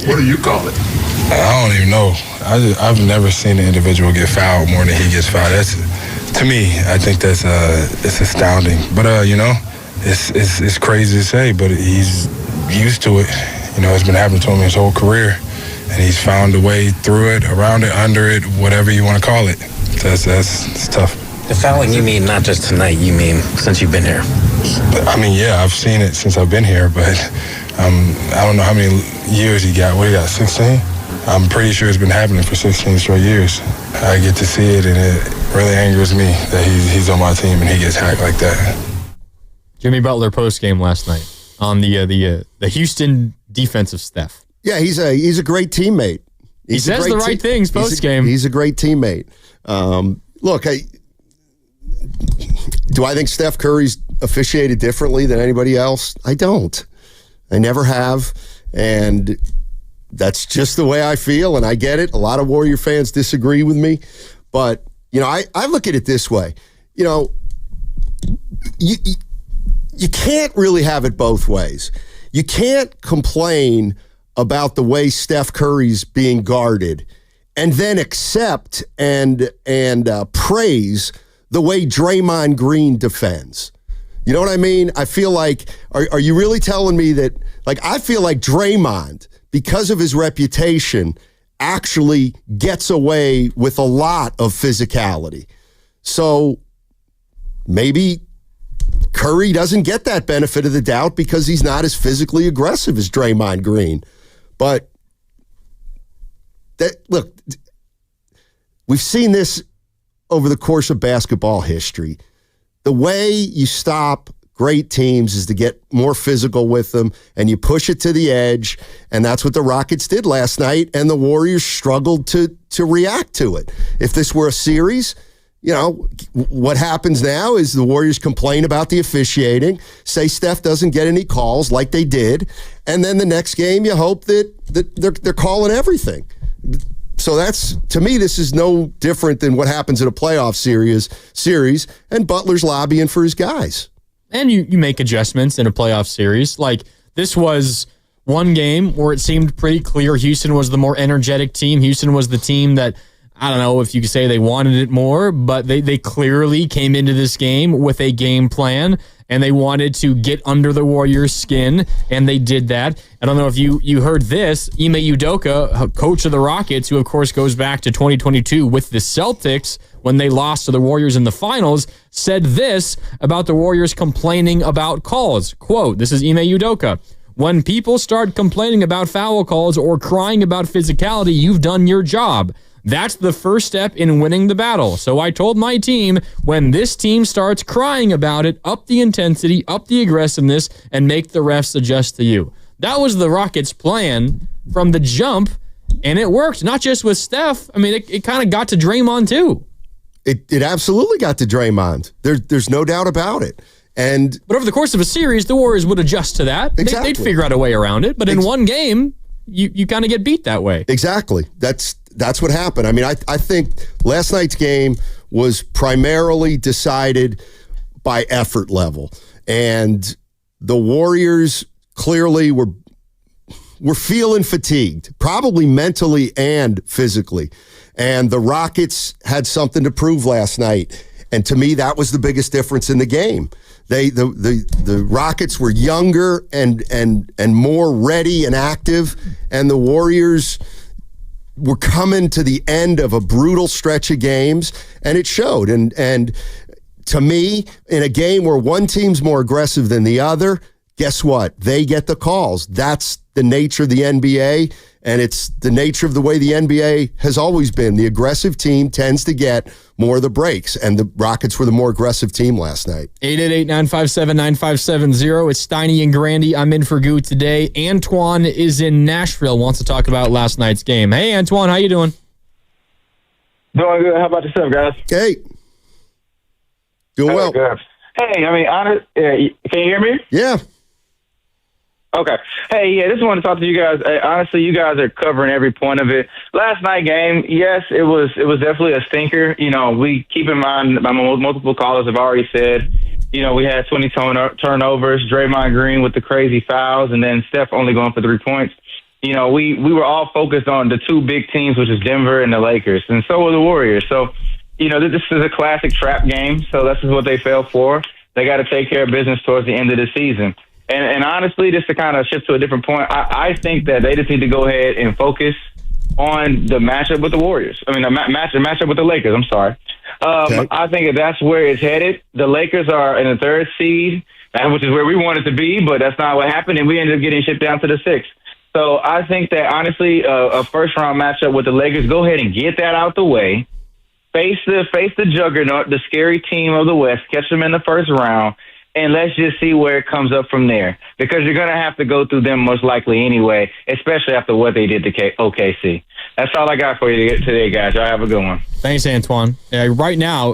What do you call it? I don't even know. I've never seen an individual get fouled more than he gets fouled. To me, I think that's it's astounding. But it's crazy to say, but he's used to it. It's been happening to him his whole career, and he's found a way through it, around it, under it, whatever you want to call it. That's tough. The fouling, you mean not just tonight? You mean since you've been here? Yeah, I've seen it since I've been here, but I don't know how many years he got. What he got, 16? I'm pretty sure it's been happening for 16 straight years. I get to see it, and it really angers me that he's on my team and he gets hacked like that. Jimmy Butler post game last night on the Houston defensive Steph. Yeah, he's a great teammate. He says the right things post game. He's a great teammate. Look, do I think Steph Curry's officiated differently than anybody else? I don't. I never have, and that's just the way I feel, and I get it. A lot of Warrior fans disagree with me, but I look at it this way. You can't really have it both ways. You can't complain about the way Steph Curry's being guarded and then accept and praise the way Draymond Green defends. You know what I mean? I feel like, are you really telling me that, I feel like Draymond, because of his reputation, actually gets away with a lot of physicality. So maybe Curry doesn't get that benefit of the doubt because he's not as physically aggressive as Draymond Green. But look, we've seen this over the course of basketball history. The way you stop great teams is to get more physical with them, and you push it to the edge, and that's what the Rockets did last night, and the Warriors struggled to react to it. If this were a series, what happens now is the Warriors complain about the officiating, say Steph doesn't get any calls like they did, and then the next game you hope that they're calling everything. So that's, to me, this is no different than what happens in a playoff series, and Butler's lobbying for his guys. And you make adjustments in a playoff series. Like, this was one game where it seemed pretty clear Houston was the more energetic team. Houston was the team that I don't know if you could say they wanted it more, but they clearly came into this game with a game plan, and they wanted to get under the Warriors' skin, and they did that. I don't know if you heard this. Ime Udoka, coach of the Rockets, who of course goes back to 2022 with the Celtics when they lost to the Warriors in the finals, said this about the Warriors complaining about calls. Quote, this is Ime Udoka. When people start complaining about foul calls or crying about physicality, you've done your job. That's the first step in winning the battle. So I told my team, when this team starts crying about it, up the intensity, up the aggressiveness, and make the refs adjust to you. That was the Rockets' plan from the jump, and it worked. Not just with Steph. I mean, it kind of got to Draymond, too. It absolutely got to Draymond. There's no doubt about it. But over the course of a series, the Warriors would adjust to that. Exactly. They'd figure out a way around it. But in one game, you kind of get beat that way. Exactly. That's what happened. I mean, I think last night's game was primarily decided by effort level. And the Warriors clearly were feeling fatigued, probably mentally and physically. And the Rockets had something to prove last night. And to me, that was the biggest difference in the game. The Rockets were younger and more ready and active, and the Warriors were coming to the end of a brutal stretch of games, and it showed. And to me, in a game where one team's more aggressive than the other, guess what? They get the calls. That's the nature of the NBA, and it's the nature of the way the NBA has always been. The aggressive team tends to get more of the breaks, and the Rockets were the more aggressive team last night. 888-957-9570. It's Steiny and Grandy. I'm in for Goo today. Antoine is in Nashville, wants to talk about last night's game. Hey, Antoine, how you doing? Doing good. How about yourself, guys? Hey. Doing well. Good. Hey, I mean, can you hear me? Yeah. Okay. Hey, yeah, just wanted to talk to you guys. Honestly, you guys are covering every point of it. Last night game, yes, it was definitely a stinker. You know, we keep in mind, multiple callers have already said, you know, we had 20 turnovers, Draymond Green with the crazy fouls, and then Steph only going for 3 points. You know, we were all focused on the two big teams, which is Denver and the Lakers, and so were the Warriors. So, you know, this is a classic trap game, so this is what they fell for. They got to take care of business towards the end of the season. And honestly, just to kind of shift to a different point, I think that they just need to go ahead and focus on the matchup with the Warriors. I mean, the matchup with the Lakers. I'm sorry. Okay. I think that's where it's headed. The Lakers are in the 3rd seed, which is where we wanted to be, but that's not what happened, and we ended up getting shipped down to the 6th. So I think that, honestly, a first-round matchup with the Lakers, go ahead and get that out the way. Face the juggernaut, the scary team of the West, catch them in the first round, and let's just see where it comes up from there. Because you're going to have to go through them most likely anyway, especially after what they did to OKC. That's all I got for you today, guys. Y'all have a good one. Thanks, Antoine. Right now,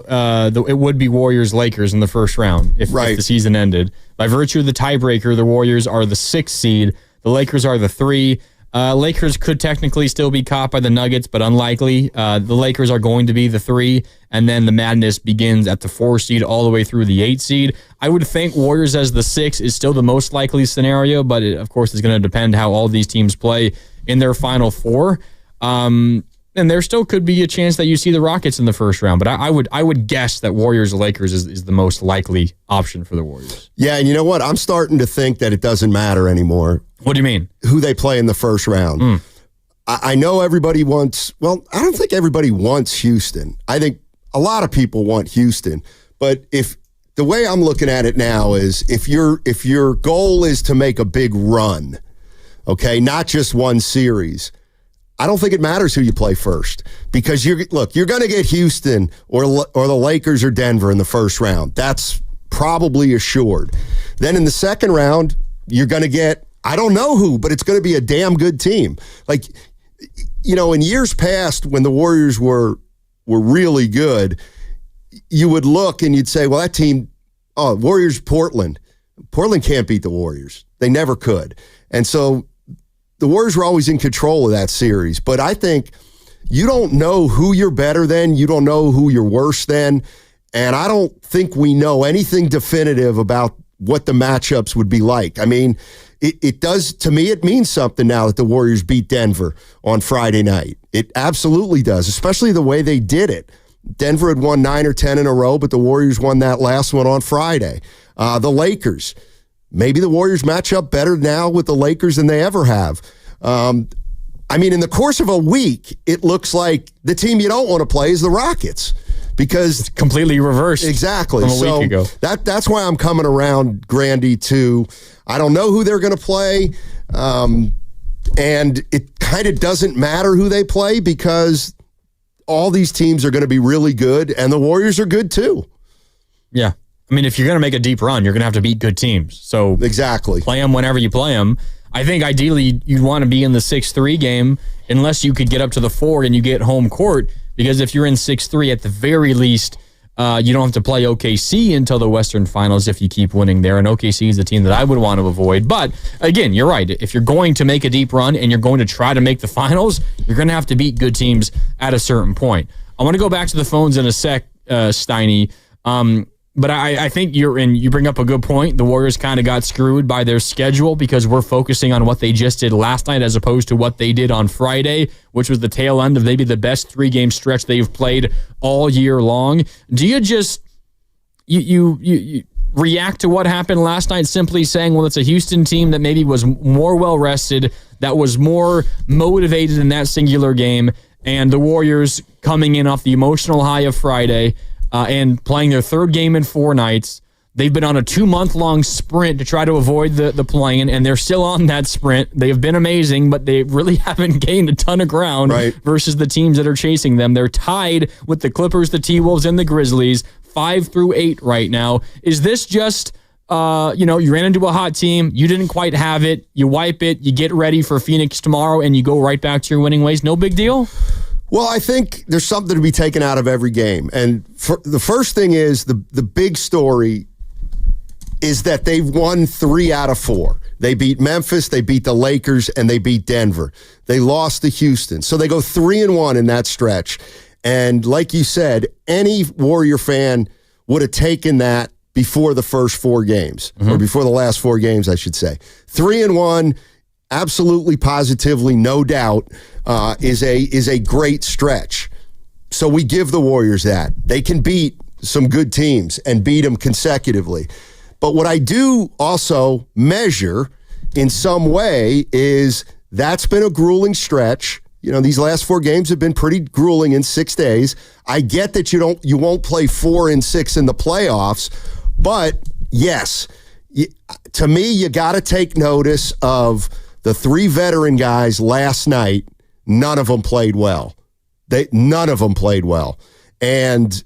it would be Warriors-Lakers in the first round if the season ended. By virtue of the tiebreaker, the Warriors are the 6th seed. The Lakers are the 3. Lakers could technically still be caught by the Nuggets, but unlikely. The Lakers are going to be the 3, and then the madness begins at the 4 seed all the way through the 8 seed. I would think Warriors as the 6 is still the most likely scenario, but it, of course, is going to depend how all these teams play in their final 4. And there still could be a chance that you see the Rockets in the first round, but I would guess that Warriors-Lakers is the most likely option for the Warriors. Yeah, and you know what? I'm starting to think that it doesn't matter anymore. What do you mean? Who they play in the first round. I know everybody wants, well, I don't think everybody wants Houston. I think a lot of people want Houston. But if the way I'm looking at it now is if your goal is to make a big run, okay, not just one series, I don't think it matters who you play first because you're going to get Houston or the Lakers or Denver in the first round. That's probably assured. Then in the second round, you're going to get, I don't know who, but it's going to be a damn good team. Like, you know, in years past when the Warriors were really good, you would look and you'd say, well, that team, Warriors, Portland. Portland can't beat the Warriors. They never could. And so the Warriors were always in control of that series. But I think you don't know who you're better than. You don't know who you're worse than. And I don't think we know anything definitive about what the matchups would be like. I mean, it does, to me, it means something now that the Warriors beat Denver on Friday night. It absolutely does, especially the way they did it. Denver had won 9 or 10 in a row, but the Warriors won that last one on Friday. The Lakers, maybe the Warriors match up better now with the Lakers than they ever have. I mean, in the course of a week, it looks like the team you don't want to play is the Rockets because it's completely reversed. Exactly. From a week ago. That's why I'm coming around, Grandy, to I don't know who they're going to play. And it kind of doesn't matter who they play because all these teams are going to be really good, and the Warriors are good too. Yeah. I mean, if you're going to make a deep run, you're going to have to beat good teams. So exactly, play them whenever you play them. I think ideally you'd want to be in the 6-3 game unless you could get up to the 4 and you get home court, because if you're in 6-3, at the very least, you don't have to play OKC until the Western Finals if you keep winning there, and OKC is the team that I would want to avoid. But again, you're right. If you're going to make a deep run and you're going to try to make the finals, you're going to have to beat good teams at a certain point. I want to go back to the phones in a sec, Steiny. But I think you bring up a good point. The Warriors kind of got screwed by their schedule because we're focusing on what they just did last night as opposed to what they did on Friday, which was the tail end of maybe the best 3-game stretch they've played all year long. Do you just you react to what happened last night simply saying, well, it's a Houston team that maybe was more well-rested, that was more motivated in that singular game, and the Warriors coming in off the emotional high of Friday and playing their 3rd game in 4 nights. They've been on a 2-month-long sprint to try to avoid the play-in, and they're still on that sprint. They've been amazing, but they really haven't gained a ton of ground versus the teams that are chasing them. They're tied with the Clippers, the T-Wolves, and the Grizzlies, 5-8 right now. Is this just, you ran into a hot team, you didn't quite have it, you wipe it, you get ready for Phoenix tomorrow, and you go right back to your winning ways? No big deal? Well, I think there's something to be taken out of every game. And the first thing is the big story is that they've won 3 out of 4. They beat Memphis, they beat the Lakers, and they beat Denver. They lost to Houston. So they go 3-1 in that stretch. And like you said, any Warrior fan would have taken that before the first 4 games, or before the last 4 games, I should say. 3-1, absolutely, positively, no doubt, is a great stretch. So we give the Warriors that. They can beat some good teams and beat them consecutively. But what I do also measure in some way is that's been a grueling stretch. You know, these last 4 games have been pretty grueling in 6 days. I get that you won't play 4 and 6 in the playoffs, but yes, to me, you got to take notice of the 3 veteran guys last night. None of them played well. None of them played well. And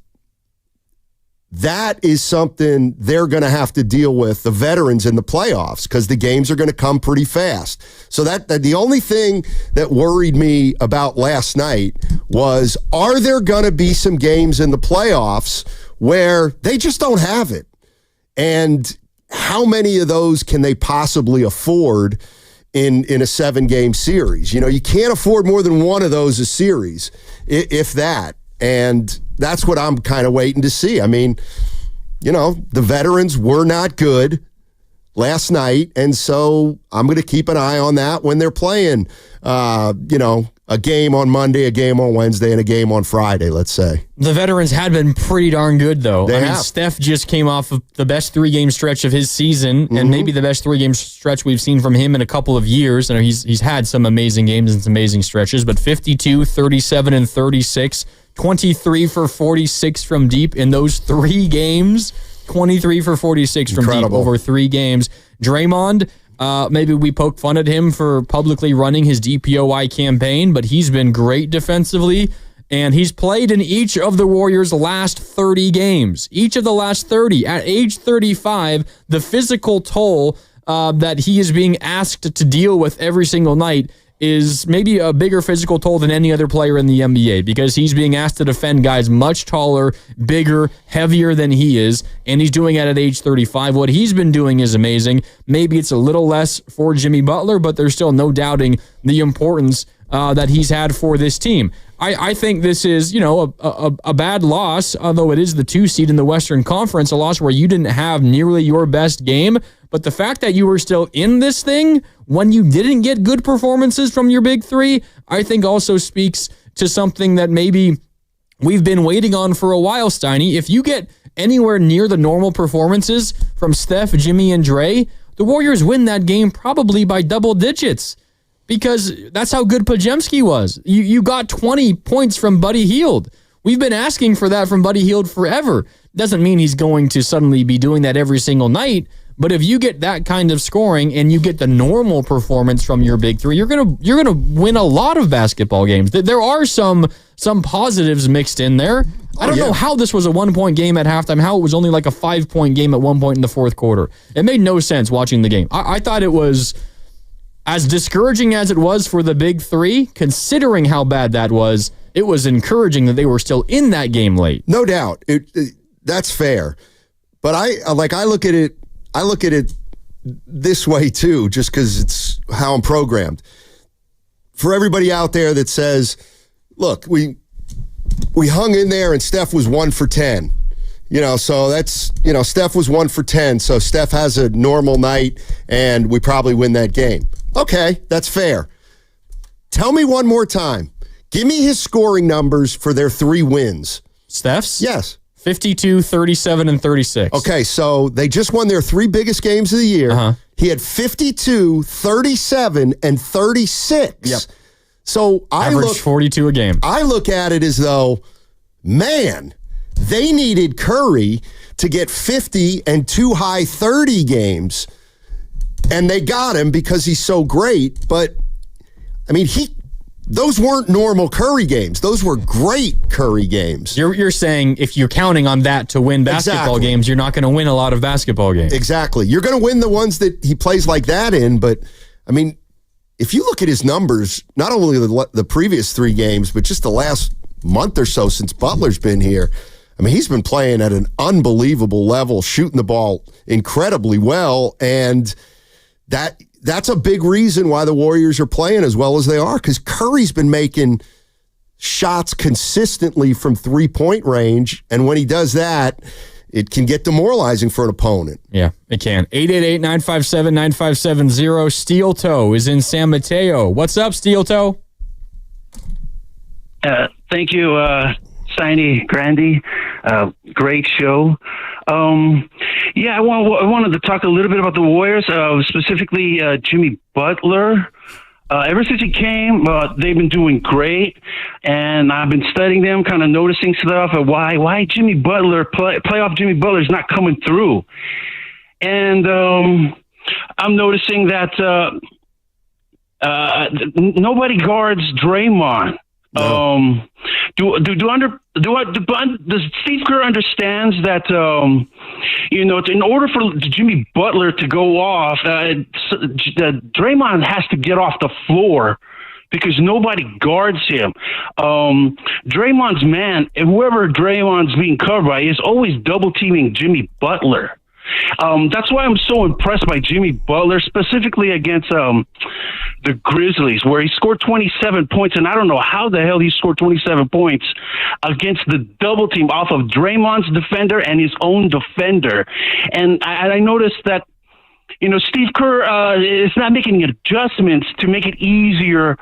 that is something they're going to have to deal with, the veterans in the playoffs, because the games are going to come pretty fast. So that the only thing that worried me about last night was, are there going to be some games in the playoffs where they just don't have it? And how many of those can they possibly afford in a 7-game series? You know, you can't afford more than one of those a series, if that. And that's what I'm kind of waiting to see. I mean, you know, the veterans were not good last night, and so I'm going to keep an eye on that when they're playing, a game on Monday, a game on Wednesday, and a game on Friday, let's say. The veterans had been pretty darn good, though. They I mean, have. Steph just came off of the best 3-game stretch of his season, and maybe the best 3-game stretch we've seen from him in a couple of years. I know he's had some amazing games and some amazing stretches, but 52, 37, and 36, 23 for 46 from deep in those 3 games. 23 for 46 from deep over 3 games. Draymond, maybe we poke fun at him for publicly running his DPOY campaign, but he's been great defensively, and he's played in each of the Warriors' last 30 games. Each of the last 30. At age 35, the physical toll that he is being asked to deal with every single night is maybe a bigger physical toll than any other player in the NBA, because he's being asked to defend guys much taller, bigger, heavier than he is, and he's doing it at age 35. What he's been doing is amazing. Maybe it's a little less for Jimmy Butler, but there's still no doubting the importance that he's had for this team. I think this is, a bad loss, although it is the 2 seed in the Western Conference, a loss where you didn't have nearly your best game. But the fact that you were still in this thing when you didn't get good performances from your big 3, I think also speaks to something that maybe we've been waiting on for a while, Steiny. If you get anywhere near the normal performances from Steph, Jimmy, and Dre, the Warriors win that game probably by double digits because that's how good Podziemski was. You got 20 points from Buddy Hield. We've been asking for that from Buddy Hield forever. Doesn't mean he's going to suddenly be doing that every single night, but if you get that kind of scoring and you get the normal performance from your big 3, you're gonna win a lot of basketball games. There are some positives mixed in there. I don't know how this was a 1-point game at halftime, how it was only like a 5-point game at one point in the fourth quarter. It made no sense watching the game. I thought it was, as discouraging as it was for the big 3, considering how bad that was, it was encouraging that they were still in that game late. No doubt. That's fair. But I look at it this way too, just because it's how I'm programmed. For everybody out there that says, look, we hung in there and Steph was 1 for 10. So that's, Steph was 1 for 10. So Steph has a normal night and we probably win that game. Okay, that's fair. Tell me one more time. Give me his scoring numbers for their 3 wins. Steph's? Yes. 52, 37, and 36. Okay, so they just won their 3 biggest games of the year. Uh-huh. He had 52, 37, and 36. Yep. So average 42 a game. I look at it as though, man, they needed Curry to get 50 and 2 high 30 games, and they got him because he's so great. But, I mean, those weren't normal Curry games. Those were great Curry games. You're saying if you're counting on that to win basketball games, you're not going to win a lot of basketball games. Exactly. You're going to win the ones that he plays like that in, but, I mean, if you look at his numbers, not only the previous 3 games, but just the last month or so since Butler's been here, I mean, he's been playing at an unbelievable level, shooting the ball incredibly well, and that's a big reason why the Warriors are playing as well as they are, because Curry's been making shots consistently from 3-point range, and when he does that, it can get demoralizing for an opponent. Yeah, it can. 888-957-9570. Steel Toe is in San Mateo. What's up, Steel Toe? Thank you, Steiny, Grandy. Great show. I wanted to talk a little bit about the Warriors, specifically Jimmy Butler. Ever since he came, they've been doing great, and I've been studying them, kind of noticing stuff of why Jimmy Butler, playoff Jimmy Butler is not coming through. And I'm noticing that nobody guards Draymond. No. Does Steve Kerr understands that in order for Jimmy Butler to go off, Draymond has to get off the floor because nobody guards him. Draymond's man, whoever Draymond's being covered by, is always double teaming Jimmy Butler. That's why I'm so impressed by Jimmy Butler, specifically against the Grizzlies, where he scored 27 points, and I don't know how the hell he scored 27 points against the double team off of Draymond's defender and his own defender. And I noticed that, Steve Kerr is not making adjustments to make it easier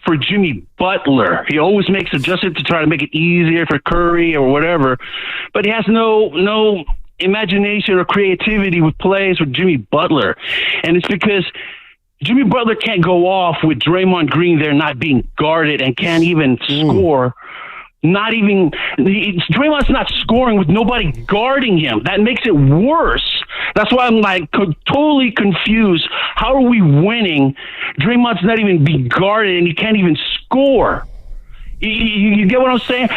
for Jimmy Butler. He always makes adjustments to try to make it easier for Curry or whatever, but he has no imagination or creativity with plays with Jimmy Butler. And it's because Jimmy Butler can't go off with Draymond Green there not being guarded and can't even score. Draymond's not scoring with nobody guarding him. That makes it worse. That's why I'm totally confused. How are we winning? Draymond's not even being guarded and he can't even score. You get what I'm saying?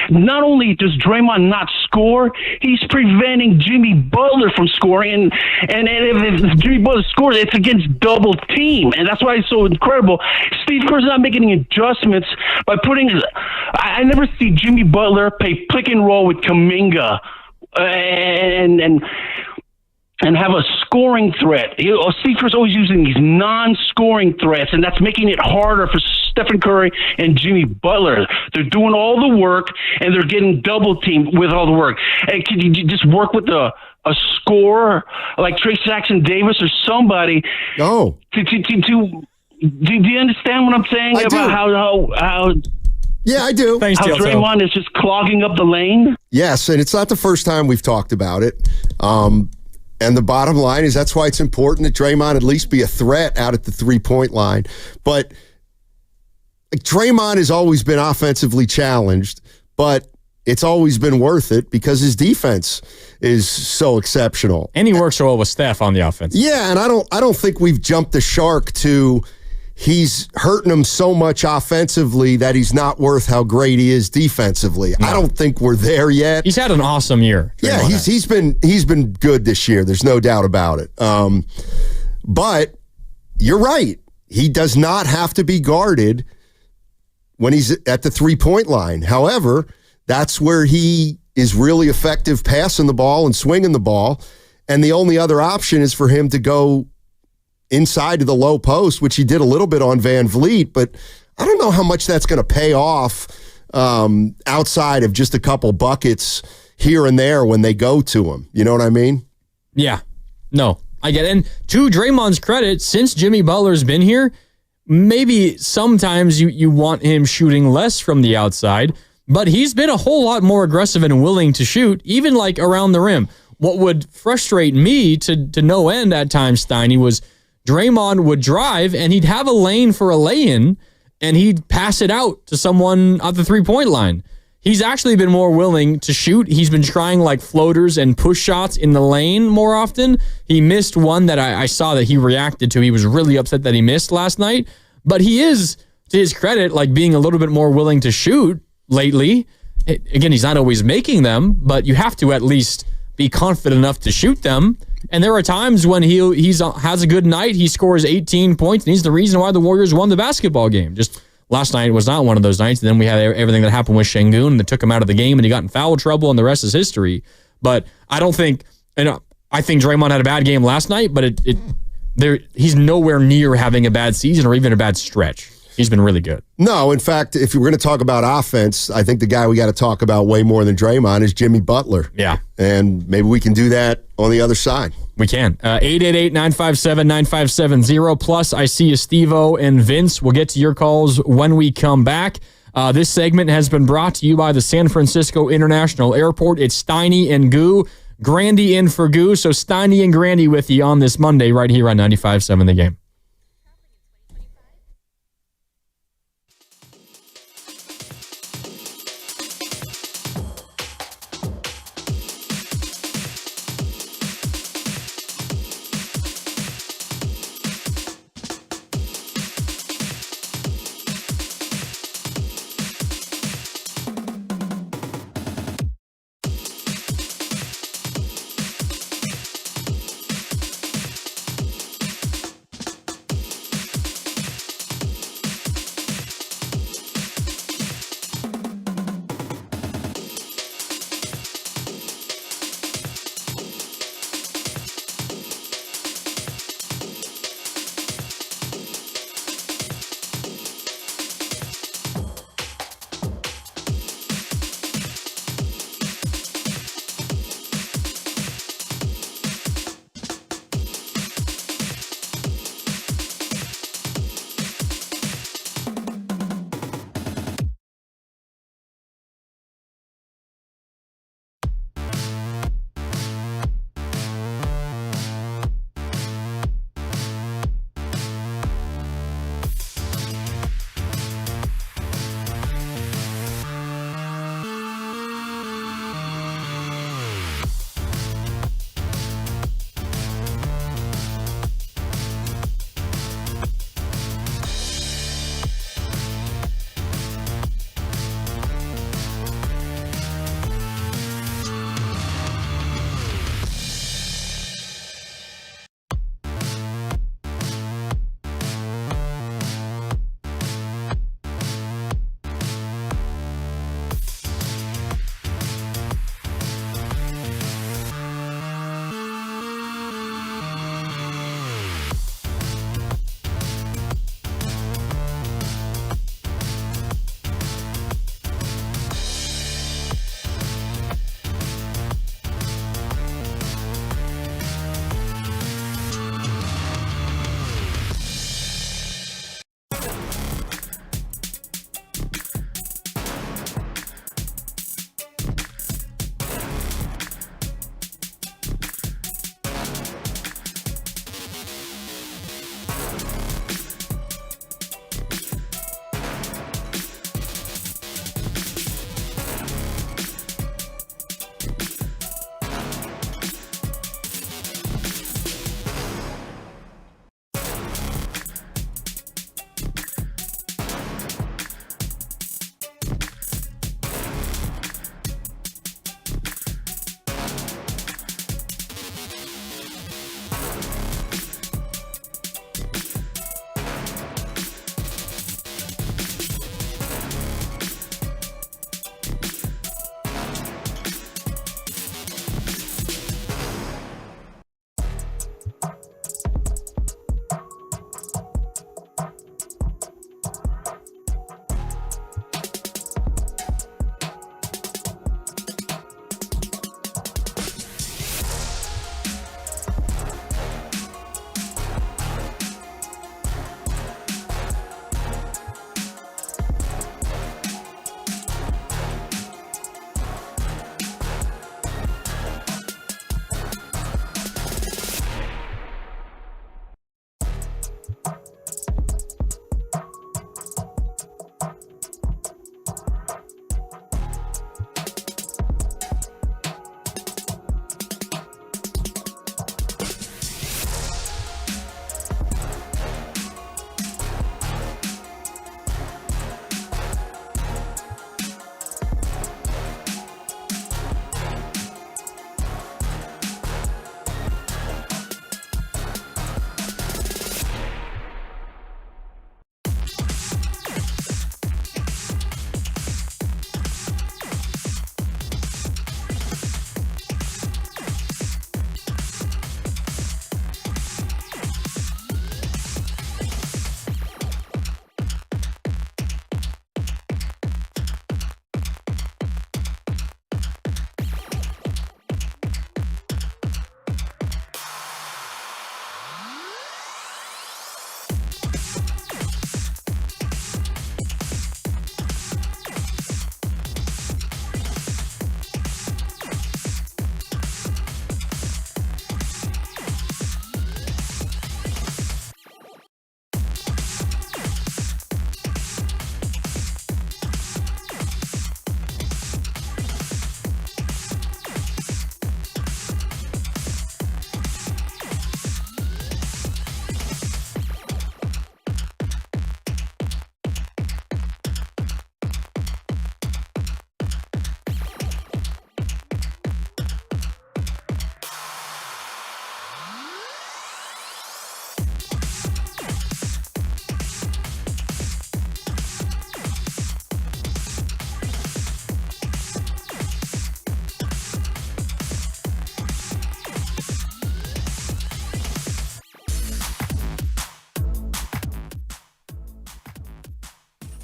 Not only does Draymond not score, he's preventing Jimmy Butler from scoring. And if Jimmy Butler scores, it's against double team. And that's why it's so incredible. Steve Kerr's not making any adjustments by I never see Jimmy Butler play pick and roll with Kuminga. And and have a scoring threat. Steve Kerr's always using these non-scoring threats, and that's making it harder for Stephen Curry and Jimmy Butler. They're doing all the work, and they're getting double-teamed with all the work. And can you just work with a scorer like Trace Jackson Davis or somebody? No. Do you understand what I'm saying I about do. how Yeah, I do. how Draymond is just clogging up the lane? Yes, and it's not the first time we've talked about it. And the bottom line is that's why it's important that Draymond at least be a threat out at the three-point line. But Draymond has always been offensively challenged, but it's always been worth it because his defense is so exceptional. And he works well with Steph on the offense. Yeah, and I don't think we've jumped the shark to he's hurting him so much offensively that he's not worth how great he is defensively. No. I don't think we're there yet. He's had an awesome year. Yeah, he's been good this year. There's no doubt about it. But you're right. He does not have to be guarded when he's at the three-point line. However, that's where he is really effective passing the ball and swinging the ball. And the only other option is for him to go inside to the low post, which he did a little bit on Van Vliet, but I don't know how much that's going to pay off outside of just a couple buckets here and there when they go to him. You know what I mean? Yeah. No, I get it. And to Draymond's credit, since Jimmy Butler's been here, maybe sometimes you want him shooting less from the outside, but he's been a whole lot more aggressive and willing to shoot, even like around the rim. What would frustrate me to no end at times, Steiny, was Draymond would drive and he'd have a lane for a lay-in and he'd pass it out to someone at the three-point line. He's actually been more willing to shoot. He's been trying like floaters and push shots in the lane more often. He missed one that I saw that he reacted to. He was really upset that he missed last night. But he is, to his credit, like being a little bit more willing to shoot lately. Again, he's not always making them, but you have to at least be confident enough to shoot them. And there are times when he has a good night, he scores 18 points, and he's the reason why the Warriors won the basketball game. Just last night was not one of those nights. And then we had everything that happened with Şengün that took him out of the game, and he got in foul trouble, and the rest is history. But I don't think, I think Draymond had a bad game last night, but he's nowhere near having a bad season or even a bad stretch. He's been really good. No, in fact, if we're going to talk about offense, I think the guy we got to talk about way more than Draymond is Jimmy Butler. Yeah. And maybe we can do that on the other side. We can. 888-957-9570. Plus, I see you, Steve-O and Vince. We'll get to your calls when we come back. This segment has been brought to you by the San Francisco International Airport. It's Steiny and Goo. Grandy in for Goo. So Steiny and Grandy with you on this Monday right here on 95.7 The Game.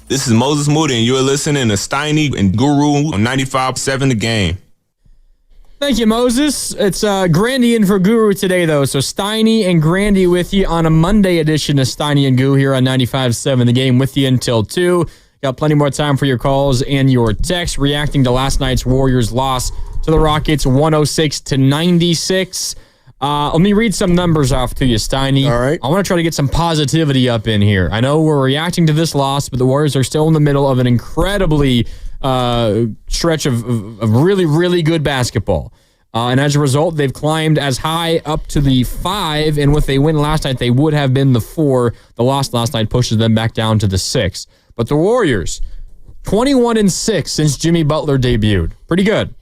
This is Moses Moody, and you're listening to Steiny and Guru on 95.7 The Game. Thank you, Moses. It's Grandy in for Guru today, though. So Steiny and Grandy with you on a Monday edition of Steiny and Guru here on 95.7 The Game, with you until 2. Got plenty more time for your calls and your texts, reacting to last night's Warriors loss to the Rockets, 106-96. Let me read some numbers off to you, Steiny. All right. I want to try to get some positivity up in here. I know we're reacting to this loss, but the Warriors are still in the middle of an incredibly stretch of really, really good basketball. And as a result, they've climbed as high up to the 5, and with a win last night, they would have been the 4. The loss last night pushes them back down to the 6. But the Warriors, 21-6 since Jimmy Butler debuted. Pretty good.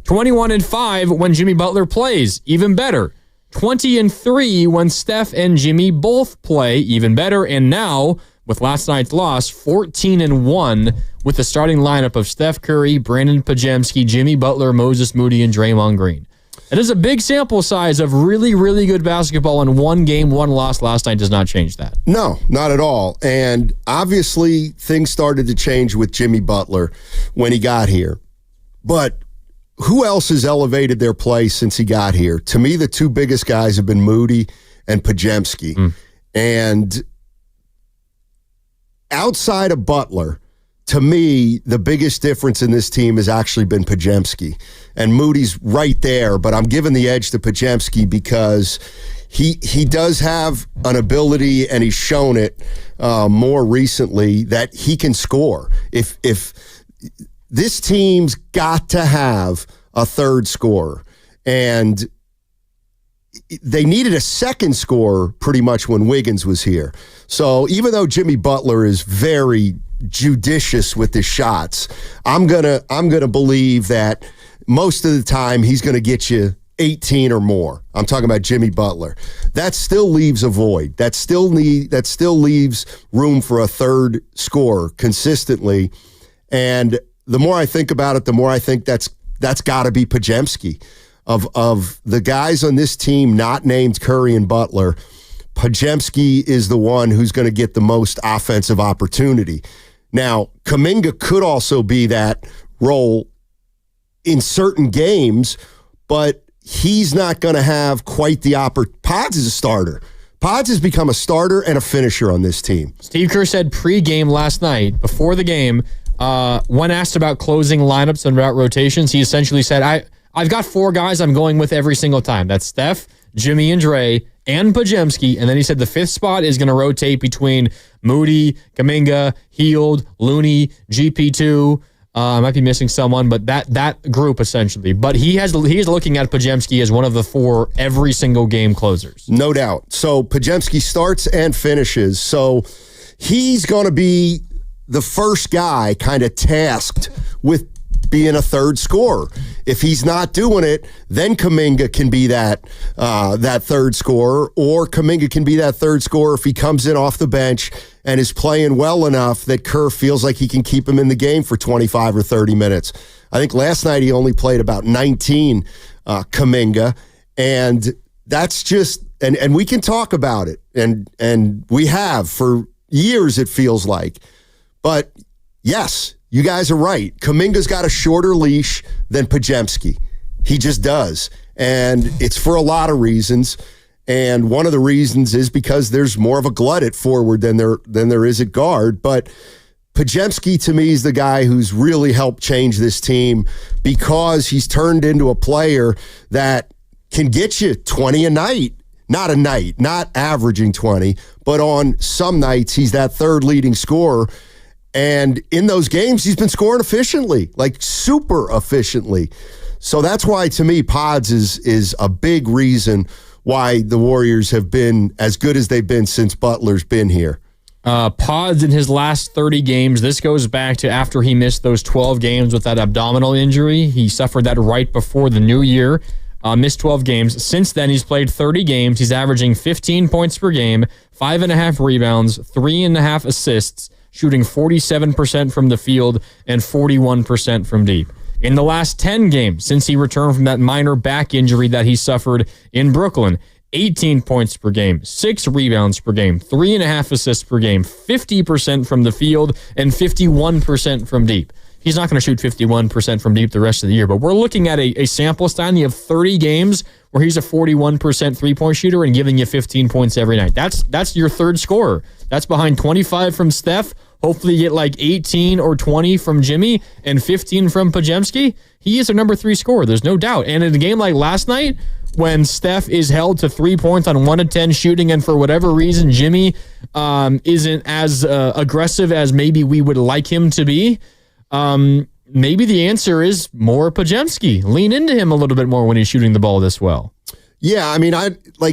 21-5 when Jimmy Butler plays. Even better. 20-3 when Steph and Jimmy both play. Even better. And now, with last night's loss, 14-1 with the starting lineup of Steph Curry, Brandon Podziemski, Jimmy Butler, Moses Moody, and Draymond Green. It is a big sample size of really, really good basketball, and one game, one loss last night does not change that. No, not at all. And obviously, things started to change with Jimmy Butler when he got here. But who else has elevated their play since he got here? To me, the two biggest guys have been Moody and Podziemski. And outside of Butler, to me, the biggest difference in this team has actually been Podziemski. And Moody's right there, but I'm giving the edge to Podziemski because he does have an ability, and he's shown it more recently, that he can score. If this team's got to have a third scorer, and they needed a second scorer pretty much when Wiggins was here. So even though Jimmy Butler is very judicious with his shots, I'm gonna believe that most of the time he's gonna get you 18 or more. I'm talking about Jimmy Butler. That still leaves a void. That still leaves room for a third scorer consistently. And the more I think about it, the more I think that's got to be Podziemski. Of the guys on this team not named Curry and Butler, Podziemski is the one who's going to get the most offensive opportunity. Now, Kuminga could also be that role in certain games, but he's not going to have quite the opportunity. Pods is a starter. Pods has become a starter and a finisher on this team. Steve Kerr said pre-game last night, before the game, when asked about closing lineups and about rotations, he essentially said, I've got 4 guys I'm going with every single time. That's Steph, Jimmy and Dre, and Podziemski. And then he said the 5th spot is going to rotate between Moody, Kuminga, Hield, Looney, GP2. I might be missing someone, but that group essentially. But he's looking at Podziemski as one of the 4 every single game closers. No doubt. So Podziemski starts and finishes. So he's going to be the first guy kind of tasked with being a third scorer. If he's not doing it, then Kuminga can be that third scorer, or Kuminga can be that third scorer if he comes in off the bench and is playing well enough that Kerr feels like he can keep him in the game for 25 or 30 minutes. I think last night he only played about 19, Kuminga, and that's just, and we can talk about it, and we have for years, it feels like. But yes, you guys are right. Kuminga's got a shorter leash than Podziemski. He just does. And it's for a lot of reasons. And one of the reasons is because there's more of a glut at forward than there is at guard. But Podziemski, to me, is the guy who's really helped change this team because he's turned into a player that can get you 20 a night. Not a night, not averaging 20, but on some nights, he's that third leading scorer. And in those games, he's been scoring efficiently, like super efficiently. So that's why, to me, Pods is a big reason why the Warriors have been as good as they've been since Butler's been here. Pods in his last 30 games, this goes back to after he missed those 12 games with that abdominal injury. He suffered that right before the new year, missed 12 games. Since then, he's played 30 games. He's averaging 15 points per game, 5.5 rebounds, 3.5 assists, shooting 47% from the field and 41% from deep. In the last 10 games since he returned from that minor back injury that he suffered in Brooklyn, 18 points per game, 6 rebounds per game, 3.5 assists per game, 50% from the field, and 51% from deep. He's not going to shoot 51% from deep the rest of the year, but we're looking at a sample Steiny of 30 games where he's a 41% three-point shooter and giving you 15 points every night. That's your third scorer. That's behind 25 from Steph. Hopefully you get like 18 or 20 from Jimmy and 15 from Podziemski. He is a number 3 scorer, there's no doubt. And in a game like last night, when Steph is held to 3 points on 1 of 10 shooting, and for whatever reason Jimmy isn't as aggressive as maybe we would like him to be, maybe the answer is more Podziemski. Lean into him a little bit more when he's shooting the ball this well. Yeah, I mean,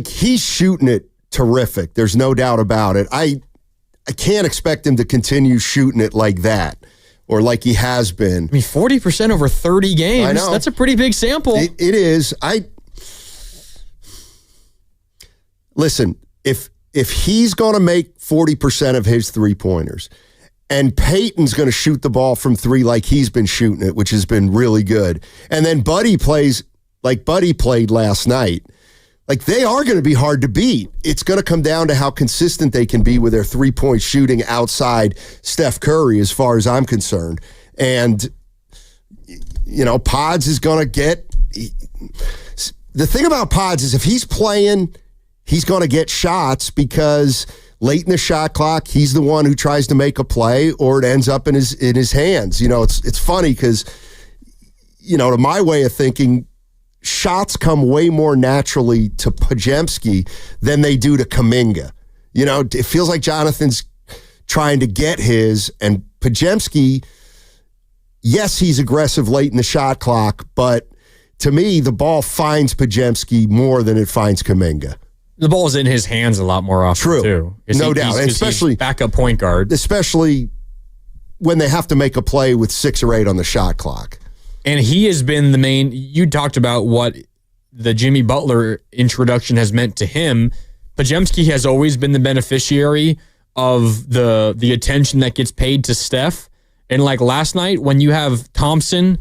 he's shooting it terrific. There's no doubt about it. I can't expect him to continue shooting it like that or like he has been. I mean, 40% over 30 games. I know. That's a pretty big sample. It is. Listen, if he's going to make 40% of his three-pointers and Peyton's going to shoot the ball from 3 like he's been shooting it, which has been really good, and then Buddy plays like Buddy played last night, like they are going to be hard to beat. It's going to come down to how consistent they can be with their three-point shooting outside Steph Curry, as far as I'm concerned. And, Pods is going to get... The thing about Pods is if he's playing, he's going to get shots because late in the shot clock, he's the one who tries to make a play or it ends up in his hands. It's funny because, to my way of thinking, shots come way more naturally to Podziemski than they do to Kuminga. It feels like Jonathan's trying to get his, and Podziemski, yes, he's aggressive late in the shot clock, but to me, the ball finds Podziemski more than it finds Kuminga. The ball's in his hands a lot more often, too. No doubt. And especially backup point guard. Especially when they have to make a play with 6 or 8 on the shot clock. And he has been the main... You talked about what the Jimmy Butler introduction has meant to him. Podziemski has always been the beneficiary of the attention that gets paid to Steph. And like last night, when you have Thompson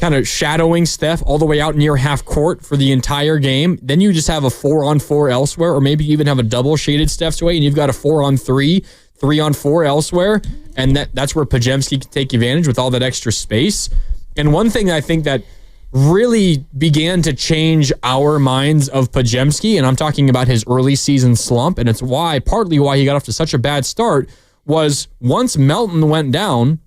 kind of shadowing Steph all the way out near half court for the entire game, then you just have a 4-on-4 elsewhere, or maybe you even have a double shaded Steph's way, and you've got a 4-on-3, 3-on-4 elsewhere, and that's where Podziemski can take advantage with all that extra space. And one thing I think that really began to change our minds of Podziemski, and I'm talking about his early season slump, and it's partly why he got off to such a bad start, was once Melton went down,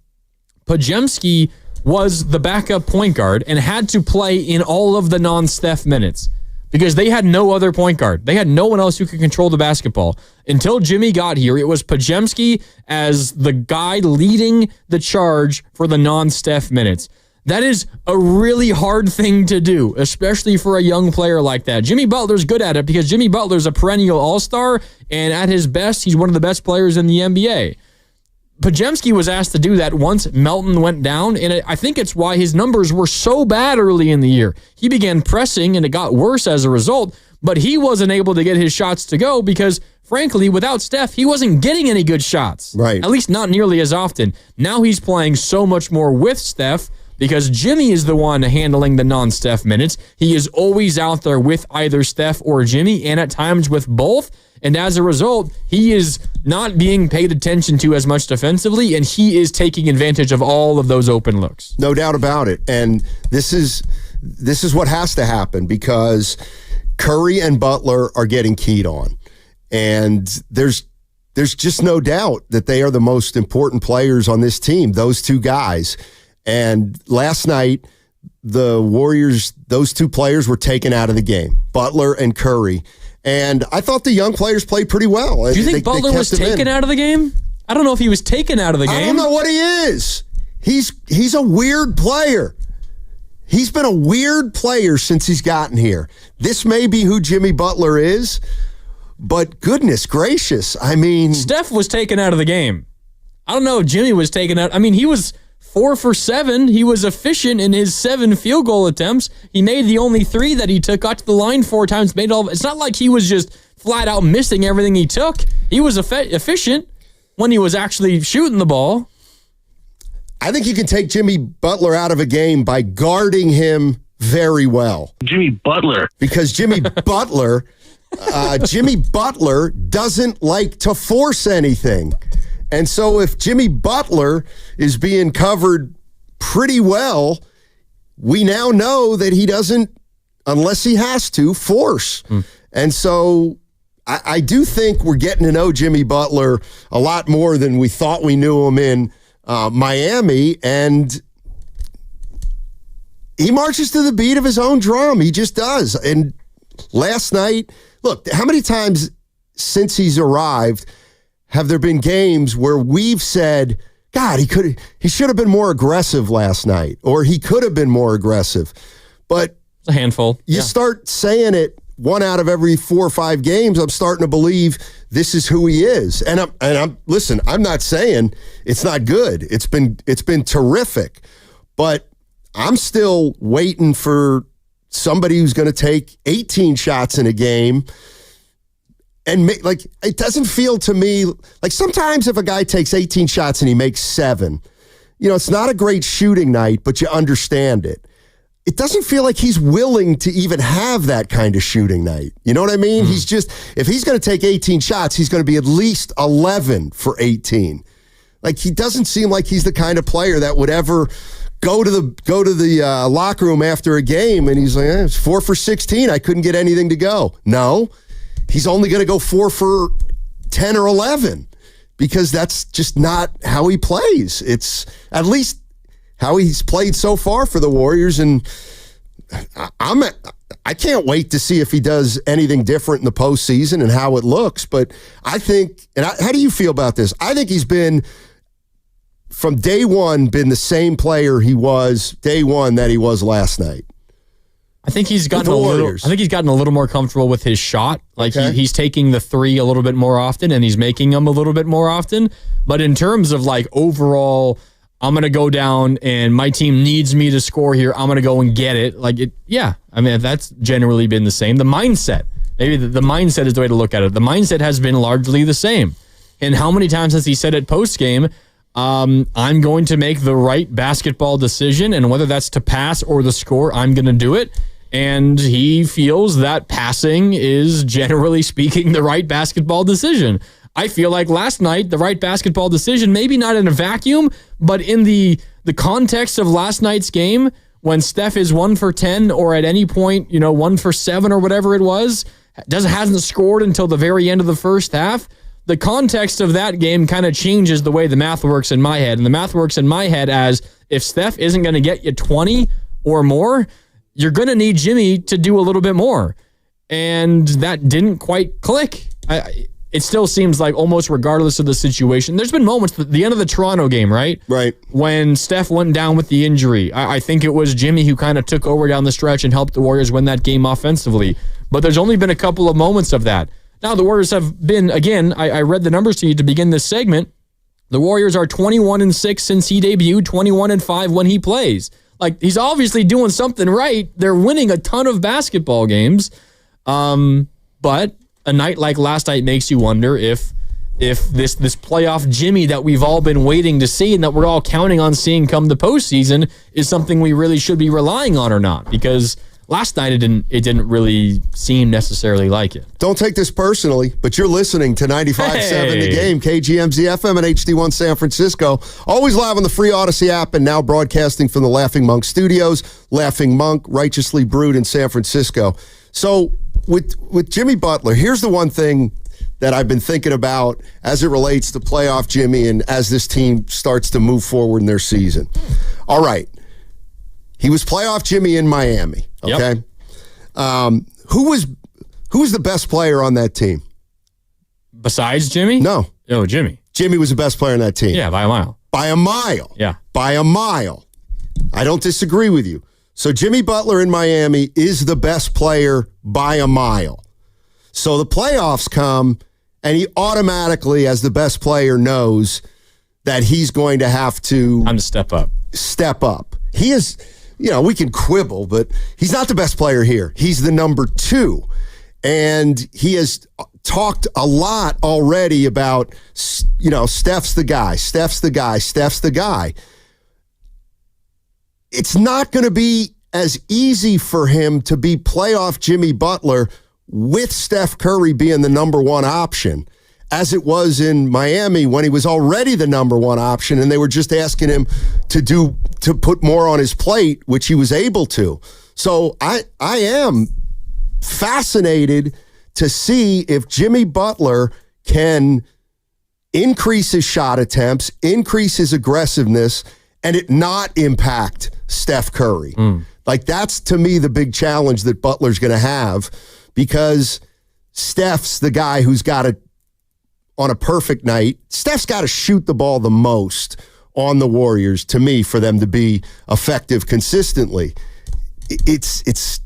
Podziemski was the backup point guard and had to play in all of the non-Steph minutes because they had no other point guard. They had no one else who could control the basketball. Until Jimmy got here, it was Podziemski as the guy leading the charge for the non-Steph minutes. That is a really hard thing to do, especially for a young player like that. Jimmy Butler's good at it because Jimmy Butler's a perennial all-star, and at his best, he's one of the best players in the NBA. Podziemski was asked to do that once Melton went down, and I think it's why his numbers were so bad early in the year. He began pressing, and it got worse as a result, but he wasn't able to get his shots to go because, frankly, without Steph, he wasn't getting any good shots. Right. At least not nearly as often. Now he's playing so much more with Steph because Jimmy is the one handling the non-Steph minutes. He is always out there with either Steph or Jimmy, and at times with both. And as a result, he is not being paid attention to as much defensively, and he is taking advantage of all of those open looks. No doubt about it. And this is what has to happen because Curry and Butler are getting keyed on. And there's just no doubt that they are the most important players on this team, those two guys. And last night, the Warriors, those two players were taken out of the game, Butler and Curry. And I thought the young players played pretty well. Do you think Butler was taken out of the game? I don't know if he was taken out of the game. I don't know what he is. He's a weird player. He's been a weird player since he's gotten here. This may be who Jimmy Butler is, but goodness gracious, I mean... Steph was taken out of the game. I don't know if Jimmy was taken out. I mean, he was 4 for 7. He was efficient in his 7 field goal attempts. He made the only 3 that he took, got to the line 4 times, made all. It's not like he was just flat out missing everything he took. He was efficient when he was actually shooting the ball. I think you can take Jimmy Butler out of a game by guarding him very well. Jimmy Butler. Because Jimmy Butler Jimmy Butler doesn't like to force anything. And so if Jimmy Butler is being covered pretty well, we now know that he doesn't, unless he has to, force. And so I do think we're getting to know Jimmy Butler a lot more than we thought we knew him in Miami. And he marches to the beat of his own drum. He just does. And last night, look, how many times since he's arrived have there been games where we've said, God, he should have been more aggressive last night, or he could have been more aggressive. But it's a handful. You start saying it 1 out of every 4 or 5 games, I'm starting to believe this is who he is. And listen, I'm not saying it's not good. It's been terrific. But I'm still waiting for somebody who's going to take 18 shots in a game. And it doesn't feel to me like sometimes if a guy takes 18 shots and he makes 7, it's not a great shooting night, but you understand it. It doesn't feel like he's willing to even have that kind of shooting night. You know what I mean? He's just, if he's going to take 18 shots, he's going to be at least 11 for 18. Like, he doesn't seem like he's the kind of player that would ever go to the locker room after a game and he's like, it's 4 for 16. I couldn't get anything to go. No. He's only going to go 4 for 10 or 11 because that's just not how he plays. It's at least how he's played so far for the Warriors, and I can't wait to see if he does anything different in the postseason and how it looks. But I think, how do you feel about this? I think he's been, from day one, been the same player he was day one that he was last night. I think he's gotten a little more comfortable with his shot. Like he's taking the 3 a little bit more often and he's making them a little bit more often. But in terms of like overall, I'm going to go down and my team needs me to score here, I'm going to go and get it. I mean, that's generally been the same. The mindset, maybe the mindset is the way to look at it. The mindset has been largely the same. And how many times has he said it post game? I'm going to make the right basketball decision, and whether that's to pass or the score, I'm going to do it. And he feels that passing is, generally speaking, the right basketball decision. I feel like last night, the right basketball decision, maybe not in a vacuum, but in the context of last night's game, when Steph is 1 for 10 or at any point, 1 for 7 or whatever it was, hasn't scored until the very end of the first half, the context of that game kind of changes the way the math works in my head. And the math works in my head as if Steph isn't going to get you 20 or more, you're going to need Jimmy to do a little bit more. And that didn't quite click. It still seems like almost regardless of the situation. There's been moments, at the end of the Toronto game, right? Right. When Steph went down with the injury. I think it was Jimmy who kind of took over down the stretch and helped the Warriors win that game offensively. But there's only been a couple of moments of that. Now, the Warriors have been, again, I read the numbers to you to begin this segment. The Warriors are 21-6 since he debuted, 21-5 when he plays. Like, he's obviously doing something right. They're winning a ton of basketball games. But a night like last night makes you wonder if this playoff Jimmy that we've all been waiting to see and that we're all counting on seeing come the postseason is something we really should be relying on or not. Because last night it didn't really seem necessarily like it. Don't take this personally, but you're listening to 95.7 The Game, KGMZ FM and HD1 San Francisco. Always live on the free Odyssey app and now broadcasting from the Laughing Monk Studios. Laughing Monk, righteously brewed in San Francisco. So with Jimmy Butler, here's the one thing that I've been thinking about as it relates to playoff Jimmy and as this team starts to move forward in their season. All right. He was playoff Jimmy in Miami. Okay. Yep. Who was the best player on that team? Besides Jimmy? No, Jimmy. Jimmy was the best player on that team. Yeah, by a mile. By a mile. Yeah. By a mile. I don't disagree with you. So Jimmy Butler in Miami is the best player by a mile. So the playoffs come, and he automatically, as the best player, knows that he's going to have to step up. Step up. He is, we can quibble, but he's not the best player here. He's the number 2. And he has talked a lot already about, Steph's the guy, Steph's the guy, Steph's the guy. It's not going to be as easy for him to be playoff Jimmy Butler with Steph Curry being the number one option, as it was in Miami when he was already the number one option and they were just asking him to put more on his plate, which he was able to. So I am fascinated to see if Jimmy Butler can increase his shot attempts, increase his aggressiveness, and it not impact Steph Curry. Like, that's, to me, the big challenge that Butler's going to have, because Steph's the guy who's got to, on a perfect night, Steph's got to shoot the ball the most on the Warriors, to me, for them to be effective consistently. It's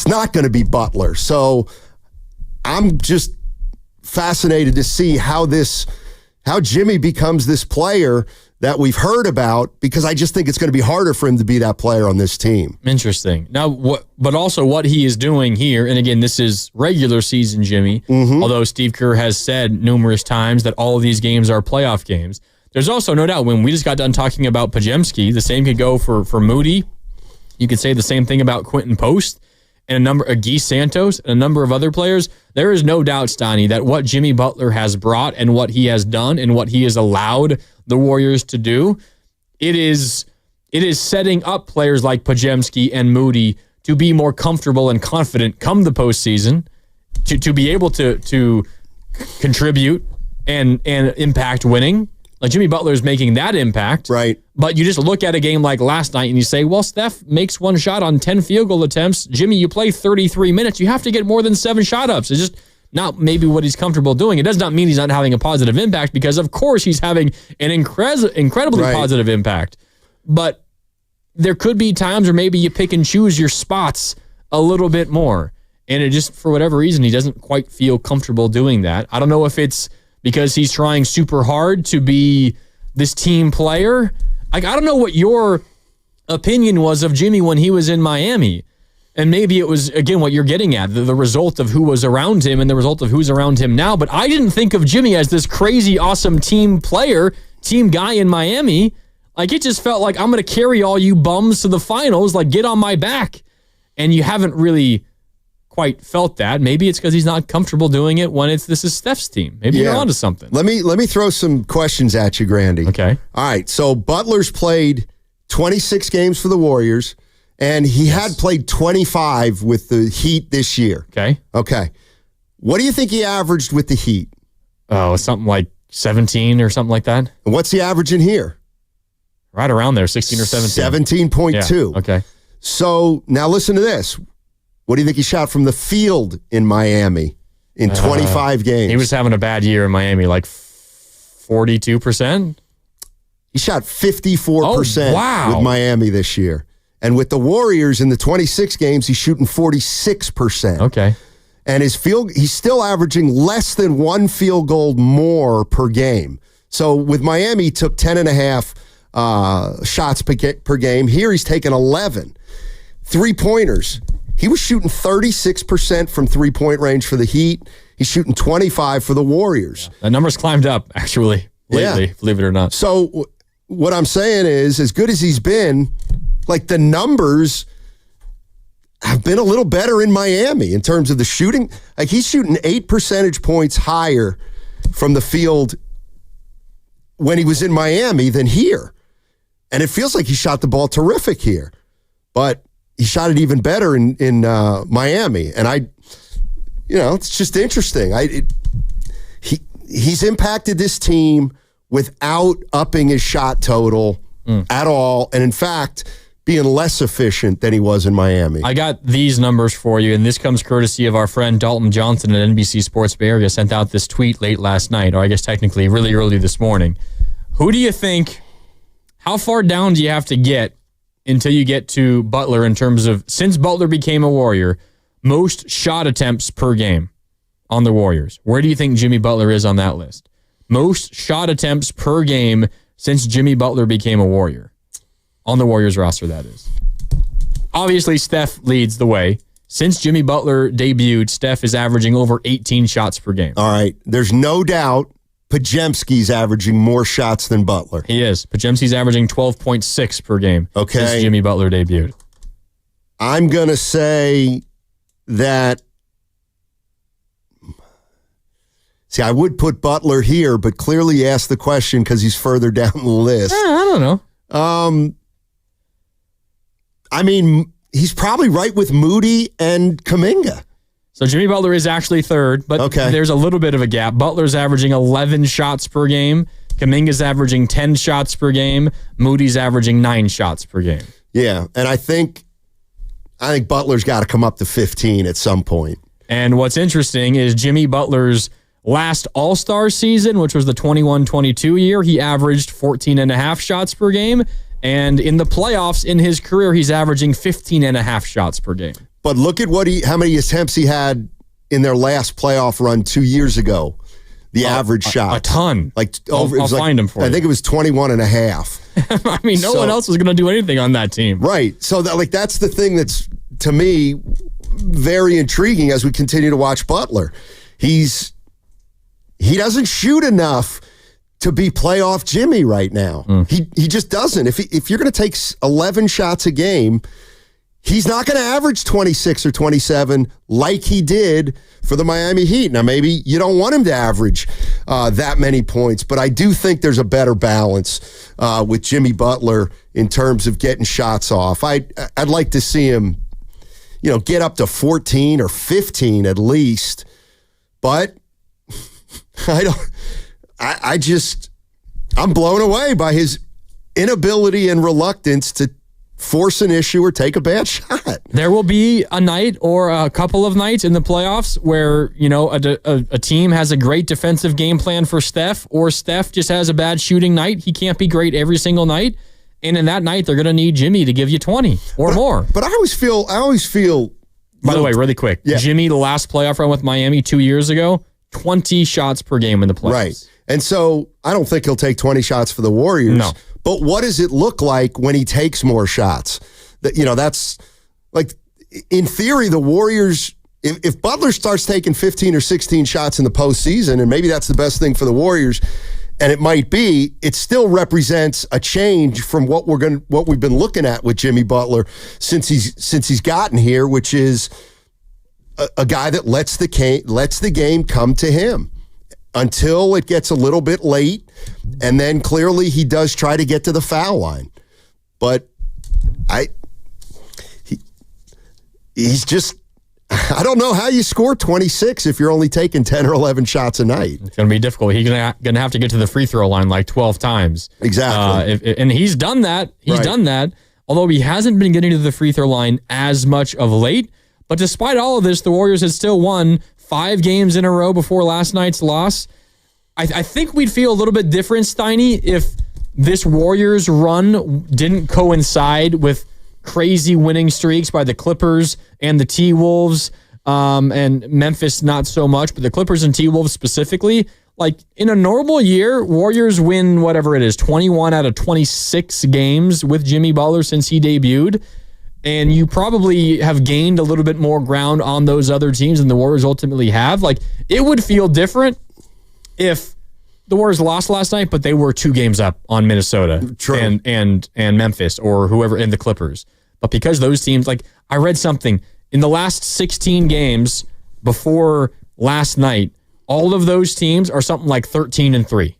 not going to be Butler. So I'm just fascinated to see how Jimmy becomes this player that we've heard about, because I just think it's going to be harder for him to be that player on this team. Interesting. Now, but also what he is doing here, and again, this is regular season Jimmy, although Steve Kerr has said numerous times that all of these games are playoff games. There's also no doubt, when we just got done talking about Pajemski, the same could go for Moody. You could say the same thing about Quentin Post and a number of Guy Santos and a number of other players. There is no doubt, Steiny, that what Jimmy Butler has brought and what he has done and what he has allowed the Warriors to do, it is setting up players like Pajemski and Moody to be more comfortable and confident come the postseason, to be able to contribute and impact winning. Like, Jimmy Butler is making that impact. Right. But you just look at a game like last night and you say, well, Steph makes one shot on 10 field goal attempts. Jimmy, you play 33 minutes. You have to get more than 7 shot ups. It's just not maybe what he's comfortable doing. It does not mean he's not having a positive impact, because, of course, he's having an incredibly positive impact. But there could be times where maybe you pick and choose your spots a little bit more. And it just, for whatever reason, he doesn't quite feel comfortable doing that. I don't know if it's because he's trying super hard to be this team player. Like, I don't know what your opinion was of Jimmy when he was in Miami. And maybe it was, again, what you're getting at, the result of who was around him and the result of who's around him now. But I didn't think of Jimmy as this crazy, awesome team player, team guy in Miami. Like, it just felt like, I'm going to carry all you bums to the finals, like, get on my back. And you haven't really quite felt that. Maybe it's because he's not comfortable doing it when this is Steph's team. Maybe you're onto something. Let me throw some questions at you, Grandy. Okay. All right. So Butler's played 26 games for the Warriors, and he had played 25 with the Heat this year. Okay. What do you think he averaged with the Heat? Oh, something like 17 or something like that. And what's he averaging here? Right around there, 16 or 17. 17.2. Yeah. Okay. So now listen to this. What do you think he shot from the field in Miami in 25 games? He was having a bad year in Miami, like 42%? He shot 54% with Miami this year. And with the Warriors in the 26 games, he's shooting 46%. Okay. And he's still averaging less than 1 field goal more per game. So with Miami, he took 10.5 shots per game. Here he's taking 11. 3-pointers. He was shooting 36% from 3-point range for the Heat. He's shooting 25 for the Warriors. That number's climbed up, actually, lately, believe it or not. So what I'm saying is, as good as he's been, like, the numbers have been a little better in Miami in terms of the shooting. Like, he's shooting 8 percentage points higher from the field when he was in Miami than here. And it feels like he shot the ball terrific here. But he shot it even better in Miami. And it's just interesting. He's impacted this team without upping his shot total at all. And in fact, being less efficient than he was in Miami. I got these numbers for you, and this comes courtesy of our friend Dalton Johnson at NBC Sports Bay Area. Sent out this tweet late last night, or I guess technically really early this morning. Who do you think, how far down do you have to get until you get to Butler in terms of, since Butler became a Warrior, most shot attempts per game on the Warriors? Where do you think Jimmy Butler is on that list? Most shot attempts per game since Jimmy Butler became a Warrior. On the Warriors roster, that is. Obviously, Steph leads the way. Since Jimmy Butler debuted, Steph is averaging over 18 shots per game. All right. There's no doubt Pajemski's averaging more shots than Butler. He is. Pajemski's averaging 12.6 per game since Jimmy Butler debuted. I'm going to say that See, I would put Butler here, but clearly asked the question because he's further down the list. I don't know. I mean, he's probably right with Moody and Kuminga. So Jimmy Butler is actually third, but there's a little bit of a gap. Butler's averaging 11 shots per game. Kuminga's averaging 10 shots per game. Moody's averaging 9 shots per game. Yeah, and I think Butler's got to come up to 15 at some point. And what's interesting is Jimmy Butler's last All-Star season, which was the 21-22 year, he averaged 14.5 shots per game. And in the playoffs in his career, he's averaging 15.5 shots per game. But look at how many attempts he had in their last playoff run 2 years ago. The average shot. A ton. I'll find him for you. I think it was 21.5. I mean, no one else was going to do anything on that team. Right. So that's the thing that's, to me, very intriguing as we continue to watch Butler. He doesn't shoot enough to be playoff Jimmy right now. He just doesn't. If you're going to take 11 shots a game, he's not going to average 26 or 27 like he did for the Miami Heat. Now, maybe you don't want him to average that many points, but I do think there's a better balance with Jimmy Butler in terms of getting shots off. I'd like to see him, get up to 14 or 15 at least, but I'm blown away by his inability and reluctance to force an issue or take a bad shot. There will be a night or a couple of nights in the playoffs where, a team has a great defensive game plan for Steph, or Steph just has a bad shooting night. He can't be great every single night. And in that night, they're going to need Jimmy to give you 20 or more. But I always feel. By the way, really quick, Jimmy, the last playoff run with Miami 2 years ago, 20 shots per game in the playoffs. Right. And so I don't think he'll take 20 shots for the Warriors. No. But what does it look like when he takes more shots? That's like, in theory, the Warriors, if Butler starts taking 15 or 16 shots in the postseason, and maybe that's the best thing for the Warriors, and it might be, it still represents a change from what we've been looking at with Jimmy Butler since he's gotten here, which is a guy that lets the game come to him until it gets a little bit late, and then clearly he does try to get to the foul line. But he's just, I don't know how you score 26 if you're only taking 10 or 11 shots a night. It's going to be difficult. He's going to have to get to the free throw line like 12 times. Exactly. And he's done that. He's done that, although he hasn't been getting to the free throw line as much of late. But despite all of this, the Warriors had still won 5 games in a row before last night's loss. I think we'd feel a little bit different, Steiny, if this Warriors run didn't coincide with crazy winning streaks by the Clippers and the T-Wolves, and Memphis not so much, but the Clippers and T-Wolves specifically. Like, in a normal year, Warriors win whatever it is, 21 out of 26 games with Jimmy Butler since he debuted. And you probably have gained a little bit more ground on those other teams than the Warriors ultimately have. Like, it would feel different if the Warriors lost last night, but they were 2 games up on Minnesota and Memphis or whoever, and the Clippers. But because those teams, like, I read something, in the last 16 games before last night, all of those teams are something like 13-3.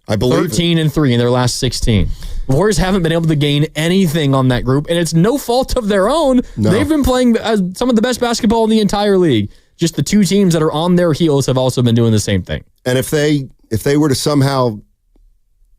I believe 13-3 in their last 16. The Warriors haven't been able to gain anything on that group, and it's no fault of their own. No. They've been playing some of the best basketball in the entire league. Just the 2 teams that are on their heels have also been doing the same thing. And if they were to somehow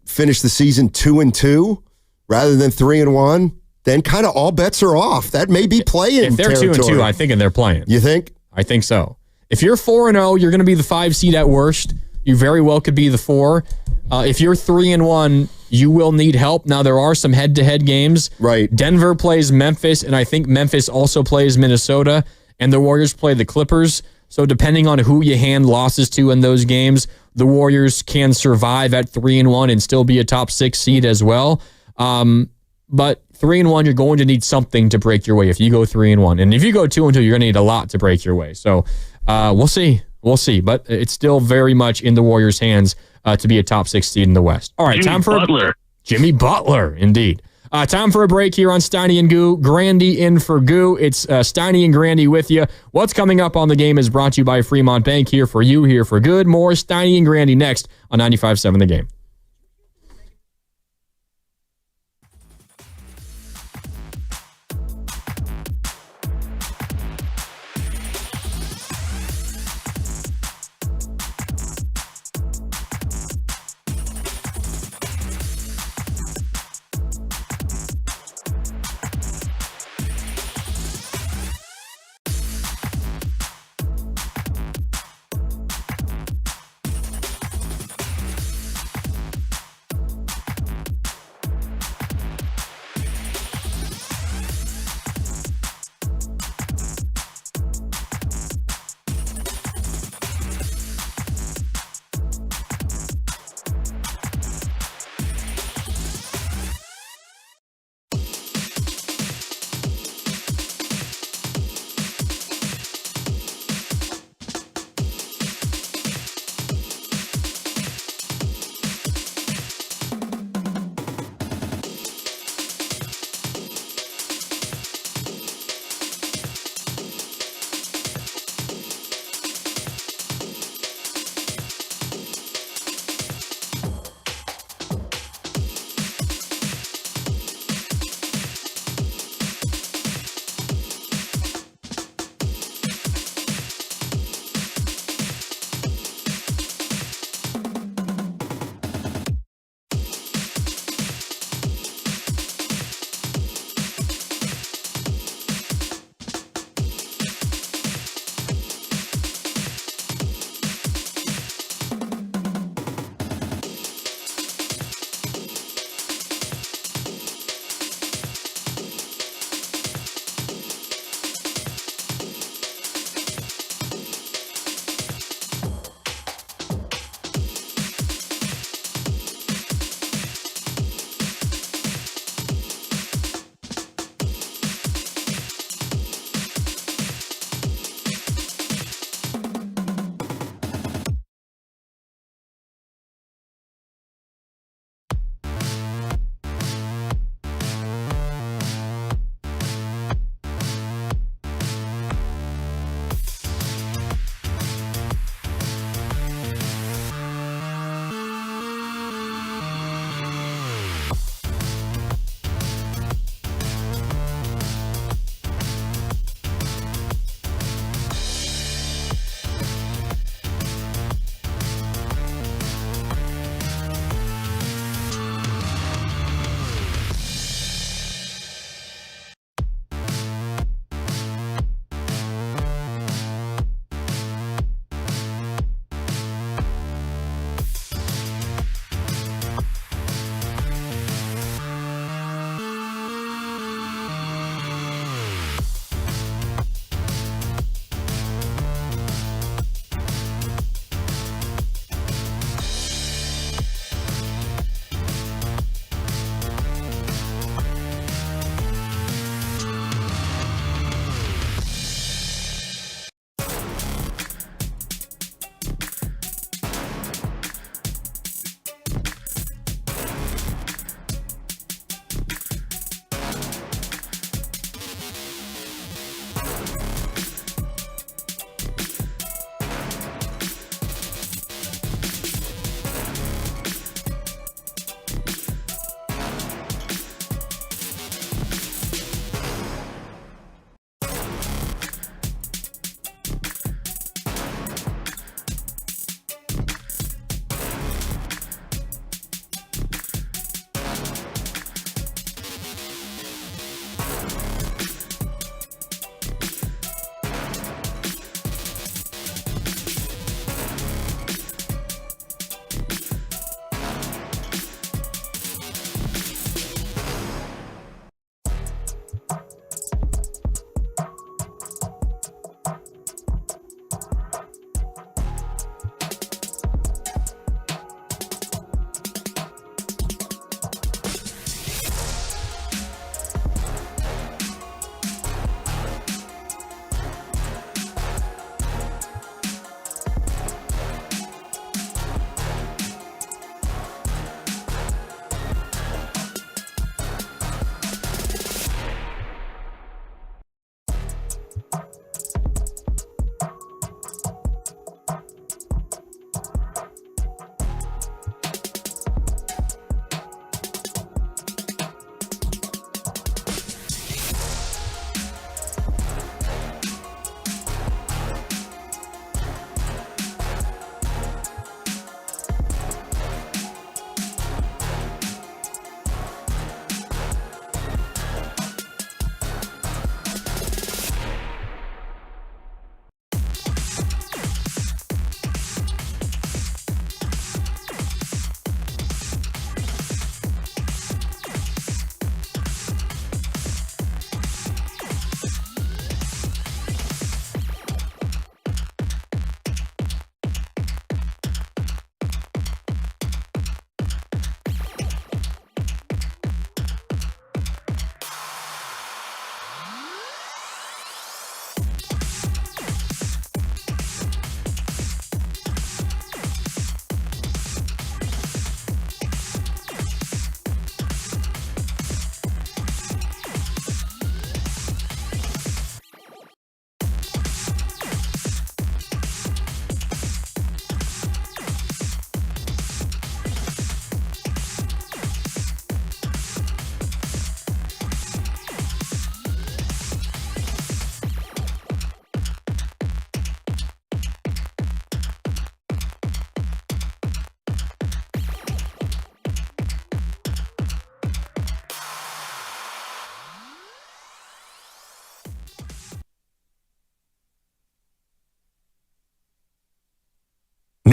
finish the season 2-2 rather than 3-1, then kind of all bets are off. That may be playing. If they're territory. 2-2, I think, and they're playing. You think? I think so. If you're 4-0, you're going to be the 5 seed at worst. You very well could be the 4. If you're 3-1, you will need help. Now, there are some head-to-head games. Right. Denver plays Memphis, and I think Memphis also plays Minnesota, and the Warriors play the Clippers. So depending on who you hand losses to in those games, the Warriors can survive at 3-1 and still be a top 6 seed as well. But 3-1, you're going to need something to break your way if you go 3-1. And if you go 2-2, you're going to need a lot to break your way. So we'll see. We'll see. But it's still very much in the Warriors' hands to be a top 6 seed in the West. All right, Jimmy time for Butler. Jimmy Butler, indeed. Time for a break here on Steiny and Goo. Grandy in for Goo. It's Steiny and Grandy with you. What's coming up on the game is brought to you by Fremont Bank. Here for you, here for good. More Steiny and Grandy next on 95.7 The Game.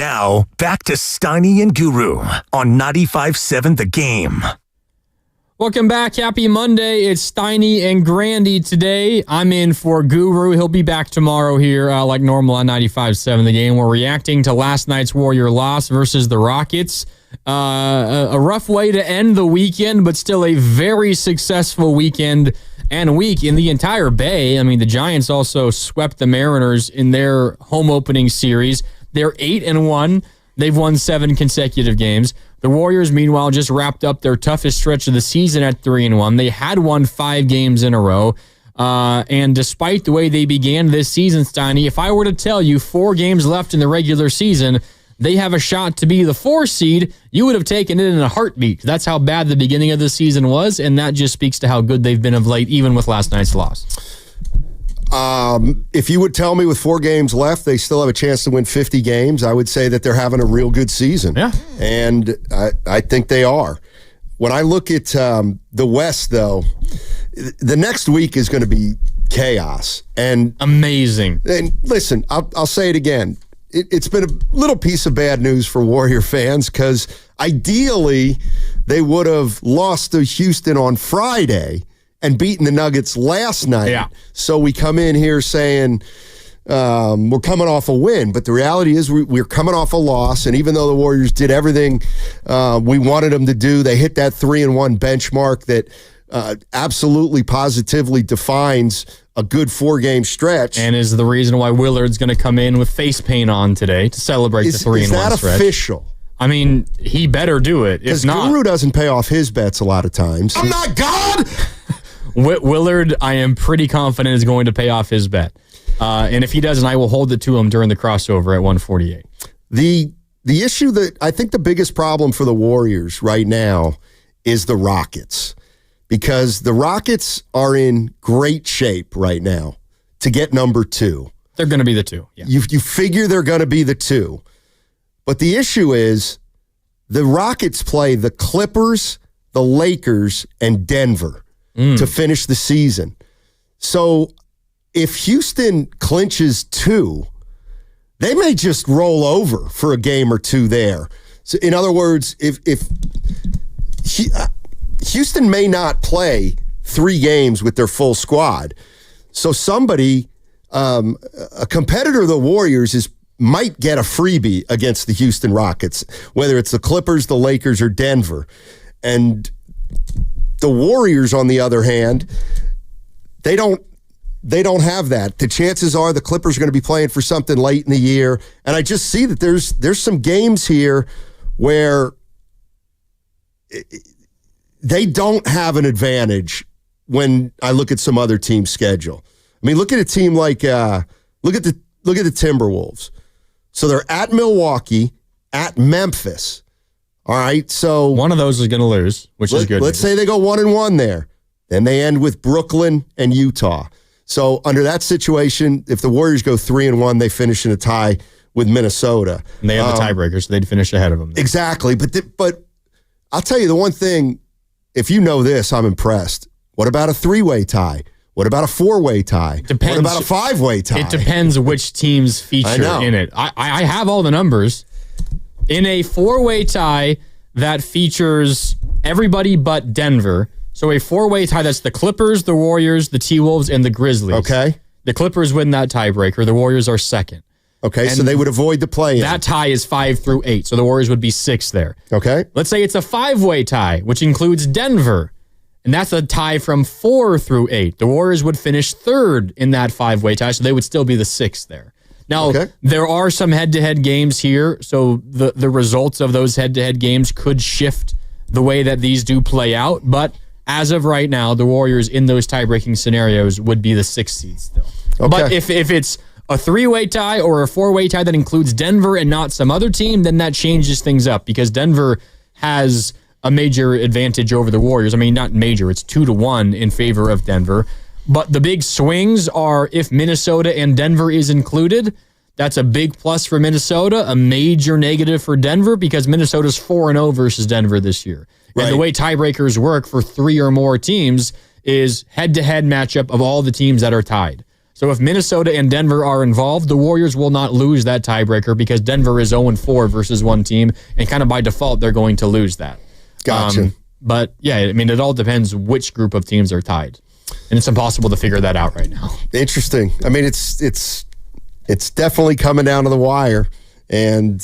Now, back to Steiny and Guru on 95.7 The Game. Welcome back. Happy Monday. It's Steiny and Grandy today. I'm in for Guru. He'll be back tomorrow here like normal on 95.7 The Game. We're reacting to last night's Warrior loss versus the Rockets. A rough way to end the weekend, but still a very successful weekend and week in the entire Bay. I mean, the Giants also swept the Mariners in their home opening series. They're 8-1. They've won 7 consecutive games. The Warriors, meanwhile, just wrapped up their toughest stretch of the season at 3-1. They had won 5 games in a row. And despite the way they began this season, Steiny, if I were to tell you 4 games left in the regular season, they have a shot to be the 4 seed, you would have taken it in a heartbeat. That's how bad the beginning of the season was, and that just speaks to how good they've been of late, even with last night's loss. If you would tell me with 4 games left, they still have a chance to win 50 games, I would say that they're having a real good season. Yeah. And I think they are. When I look at the West, though, the next week is going to be chaos. And amazing. And listen, I'll say it again. It's been a little piece of bad news for Warrior fans because ideally they would have lost to Houston on Friday and beaten the Nuggets last night. Yeah. So we come in here saying we're coming off a win, but the reality is we're coming off a loss, and even though the Warriors did everything we wanted them to do, they hit that 3-1 benchmark that absolutely positively defines a good 4-game stretch. And is the reason why Willard's going to come in with face paint on today to celebrate the 3-1 stretch. Is that official? I mean, he better do it. If not, Guru doesn't pay off his bets a lot of times. I'm not God! Willard, I am pretty confident, is going to pay off his bet. And if he doesn't, I will hold it to him during the crossover at 148. The issue that I think the biggest problem for the Warriors right now is the Rockets. Because the Rockets are in great shape right now to get number 2. They're going to be the 2. Yeah. You figure they're going to be the 2. But the issue is the Rockets play the Clippers, the Lakers, and Denver to finish the season. So if Houston clinches 2, they may just roll over for a game or 2 there. So in other words, if Houston may not play 3 games with their full squad. So somebody, a competitor of the Warriors might get a freebie against the Houston Rockets, whether it's the Clippers, the Lakers, or Denver. And the Warriors, on the other hand, they don't have that. The chances are the Clippers are going to be playing for something late in the year. And I just see that there's some games here where they don't have an advantage when I look at some other team's schedule. I mean, look at a team like look at the Timberwolves. So they're at Milwaukee, at Memphis. All right, so one of those is going to lose, which is good. Let's say they go 1-1 there. Then they end with Brooklyn and Utah. So under that situation, if the Warriors go 3-1, they finish in a tie with Minnesota. And they have the tiebreaker, so they'd finish ahead of them. Exactly, but I'll tell you the one thing. If you know this, I'm impressed. What about a 3-way tie? What about a 4-way tie? What about a 5-way tie? It depends which teams feature in it. I have all the numbers. In a 4-way tie that features everybody but Denver, so a 4-way tie that's the Clippers, the Warriors, the T-Wolves, and the Grizzlies. Okay. The Clippers win that tiebreaker. The Warriors are second. Okay, so they would avoid the play-in. That tie is 5 through 8, so the Warriors would be 6 there. Okay. Let's say it's a 5-way tie, which includes Denver, and that's a tie from 4 through 8. The Warriors would finish 3rd in that 5-way tie, so they would still be the 6th there. Now, there are some head-to-head games here, so the results of those head-to-head games could shift the way that these do play out, but as of right now, the Warriors in those tie-breaking scenarios would be the 6th seed still. Okay. But if it's a 3-way tie or a 4-way tie that includes Denver and not some other team, then that changes things up because Denver has a major advantage over the Warriors. I mean, not major, it's 2-1 in favor of Denver. But the big swings are if Minnesota and Denver is included, that's a big plus for Minnesota, a major negative for Denver because Minnesota's 4-0 versus Denver this year. Right. And the way tiebreakers work for 3 or more teams is head-to-head matchup of all the teams that are tied. So if Minnesota and Denver are involved, the Warriors will not lose that tiebreaker because Denver is 0-4 versus one team, and kind of by default, they're going to lose that. Gotcha. But yeah, I mean, it all depends which group of teams are tied, and it's impossible to figure that out right now. Interesting. I mean, it's definitely coming down to the wire, and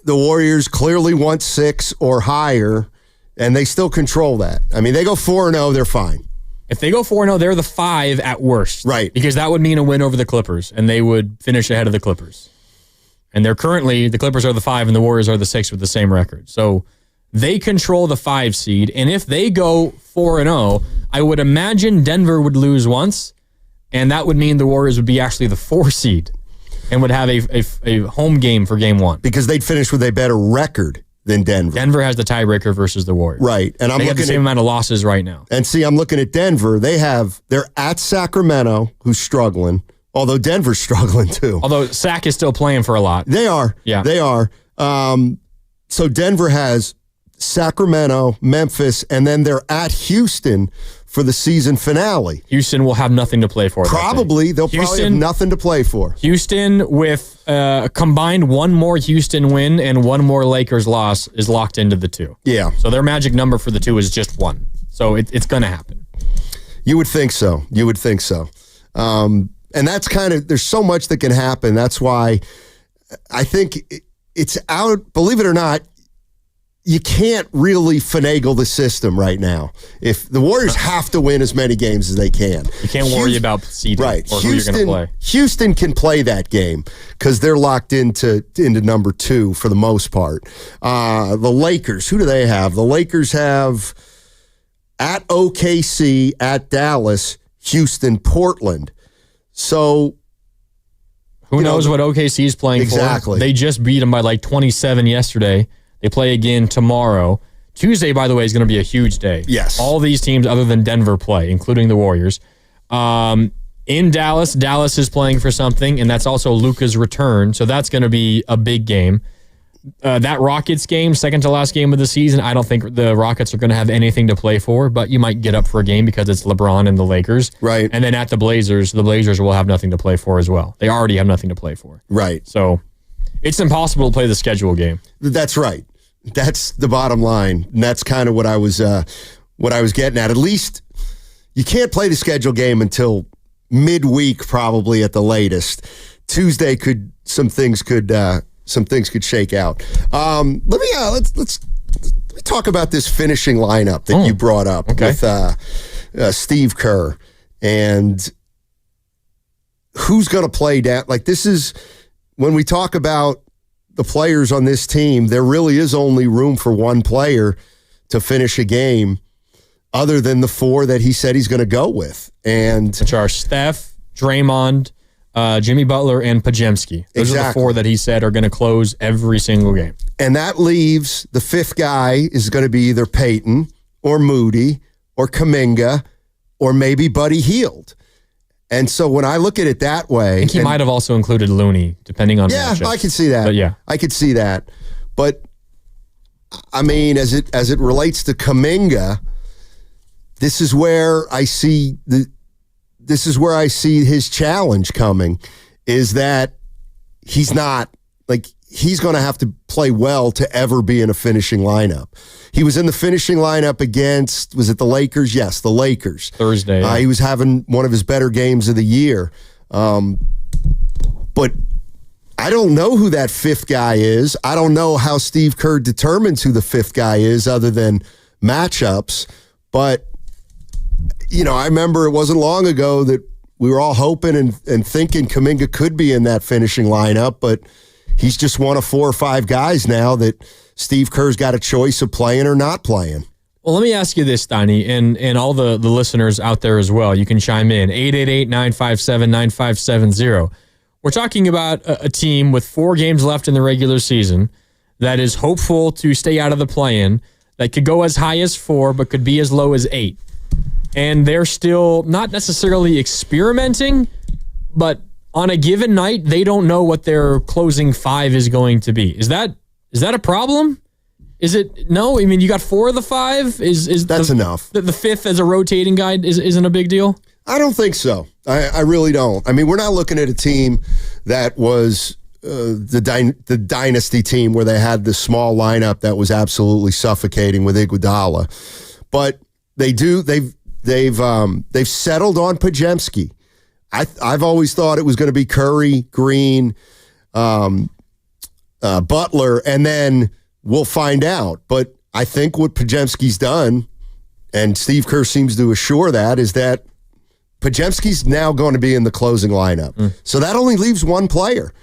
the Warriors clearly want 6 or higher, and they still control that. I mean, they go 4-0, they're fine. If they go 4-0, they're the 5 at worst. Right. Because that would mean a win over the Clippers, and they would finish ahead of the Clippers. And they're currently, the Clippers are the 5 and the Warriors are the 6 with the same record. So they control the 5 seed, and if they go 4-0, I would imagine Denver would lose once, and that would mean the Warriors would be actually the 4 seed and would have a home game for game 1. Because they'd finish with a better record than Denver. Denver has the tiebreaker versus the Warriors. Right. And I'm they looking have the same amount of losses right now. And see, I'm looking at Denver. They're at Sacramento, who's struggling, although Denver's struggling too. Although Sac is still playing for a lot. They are. Yeah. They are. So Denver has Sacramento, Memphis, and then they're at Houston for the season finale. Houston will have nothing to play for. Probably. They'll probably have nothing to play for. Houston, with combined one more Houston win and one more Lakers loss, is locked into the 2. Yeah. So their magic number for the 2 is just 1. So it's going to happen. You would think so. And that's kind of, there's so much that can happen. That's why I think it's out, believe it or not, you can't really finagle the system right now. If the Warriors have to win as many games as they can. You can't worry about seeding or who you're going to play. Houston can play that game because they're locked into number 2 for the most part. The Lakers, who do they have? The Lakers have at OKC, at Dallas, Houston, Portland. So who knows what OKC is playing for? Exactly. They just beat them by like 27 yesterday. They play again tomorrow. Tuesday, by the way, is going to be a huge day. Yes. All these teams other than Denver play, including the Warriors. In Dallas is playing for something, and that's also Luka's return. So that's going to be a big game. That Rockets game, second to last game of the season, I don't think the Rockets are going to have anything to play for, but you might get up for a game because it's LeBron and the Lakers. Right. And then at the Blazers will have nothing to play for as well. They already have nothing to play for. Right. So it's impossible to play the schedule game. That's right. That's the bottom line. And that's kind of what I was getting at. At least you can't play the schedule game until midweek, probably at the latest. Tuesday some things could shake out. Let me talk about this finishing lineup that you brought up with Steve Kerr and who's going to play down. Like, this is when we talk about the players on this team, there really is only room for one player to finish a game other than the 4 that he said he's going to go with. And which are Steph, Draymond, Jimmy Butler, and Pajemski. Those are the 4 that he said are going to close every single game. And that leaves the 5th guy is going to be either Peyton or Moody or Kuminga or maybe Buddy Hield. And so when I look at it that way... I think he might have also included Looney, depending on matchups. I can see that. But yeah. I could see that. But, I mean, as it relates to Kuminga, this is where I see his challenge coming, is that he's not, like, he's going to have to play well to ever be in a finishing lineup. He was in the finishing lineup against, was it the Lakers? Yes, the Lakers. Thursday. Yeah. He was having one of his better games of the year. But I don't know who that 5th guy is. I don't know how Steve Kerr determines who the 5th guy is other than matchups. But, you know, I remember it wasn't long ago that we were all hoping and thinking Kuminga could be in that finishing lineup, but he's just one of 4 or 5 guys now that Steve Kerr's got a choice of playing or not playing. Well, let me ask you this, Donnie, and all the listeners out there as well. You can chime in, 888-957-9570. We're talking about a team with 4 games left in the regular season that is hopeful to stay out of the play-in, that could go as high as 4, but could be as low as 8. And they're still not necessarily experimenting, but on a given night, they don't know what their closing 5 is going to be. Is that a problem? Is it? No? I mean, you got 4 of the 5? That's enough. The 5th as a rotating guy isn't a big deal? I don't think so. I really don't. I mean, we're not looking at a team that was the dynasty team where they had this small lineup that was absolutely suffocating with Iguodala, but they've settled on Podziemski. I've always thought it was going to be Curry, Green, Butler, and then we'll find out. But I think what Podziemski's done, and Steve Kerr seems to assure that, is that Podziemski's now going to be in the closing lineup. So that only leaves one player.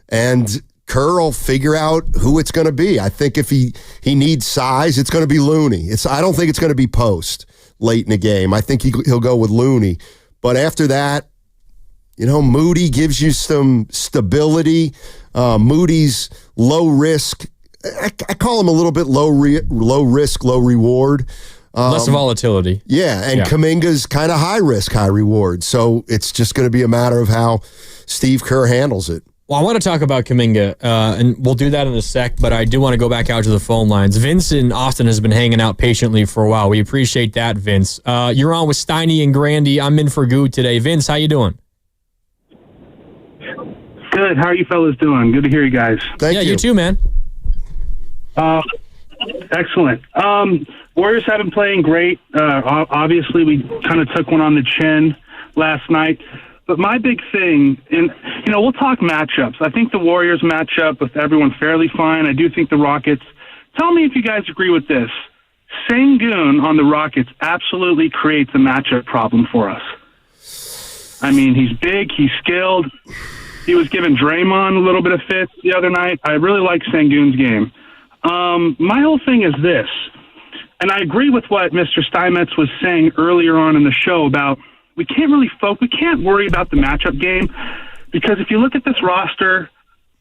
And Kerr will figure out who it's going to be. I think if he needs size, it's going to be Looney. I don't think it's going to be Post late in the game. I think he'll go with Looney. But after that, Moody gives you some stability. Moody's low risk. I call him a little bit low risk, low reward. Less volatility. Yeah, and Kuminga's kind of high risk, high reward. So it's just going to be a matter of how Steve Kerr handles it. Well, I want to talk about Kuminga, and we'll do that in a sec, but I do want to go back out to the phone lines. Vince in Austin has been hanging out patiently for a while. We appreciate that, Vince. You're on with Steiny and Grandy. I'm in for Goo today. Vince, how you doing? Good. How are you fellas doing? Good to hear you guys. Thank you. You too, man. Excellent. Warriors have been playing great. Obviously, we kind of took one on the chin last night. But my big thing, and we'll talk matchups. I think the Warriors match up with everyone fairly fine. I do think the Rockets. Tell me if you guys agree with this. Sengun on the Rockets absolutely creates a matchup problem for us. I mean, he's big, he's skilled. He was giving Draymond a little bit of fits the other night. I really like Sengun's game. My whole thing is this, and I agree with what Mr. Steinmetz was saying earlier on in the show about we can't worry about the matchup game, because if you look at this roster,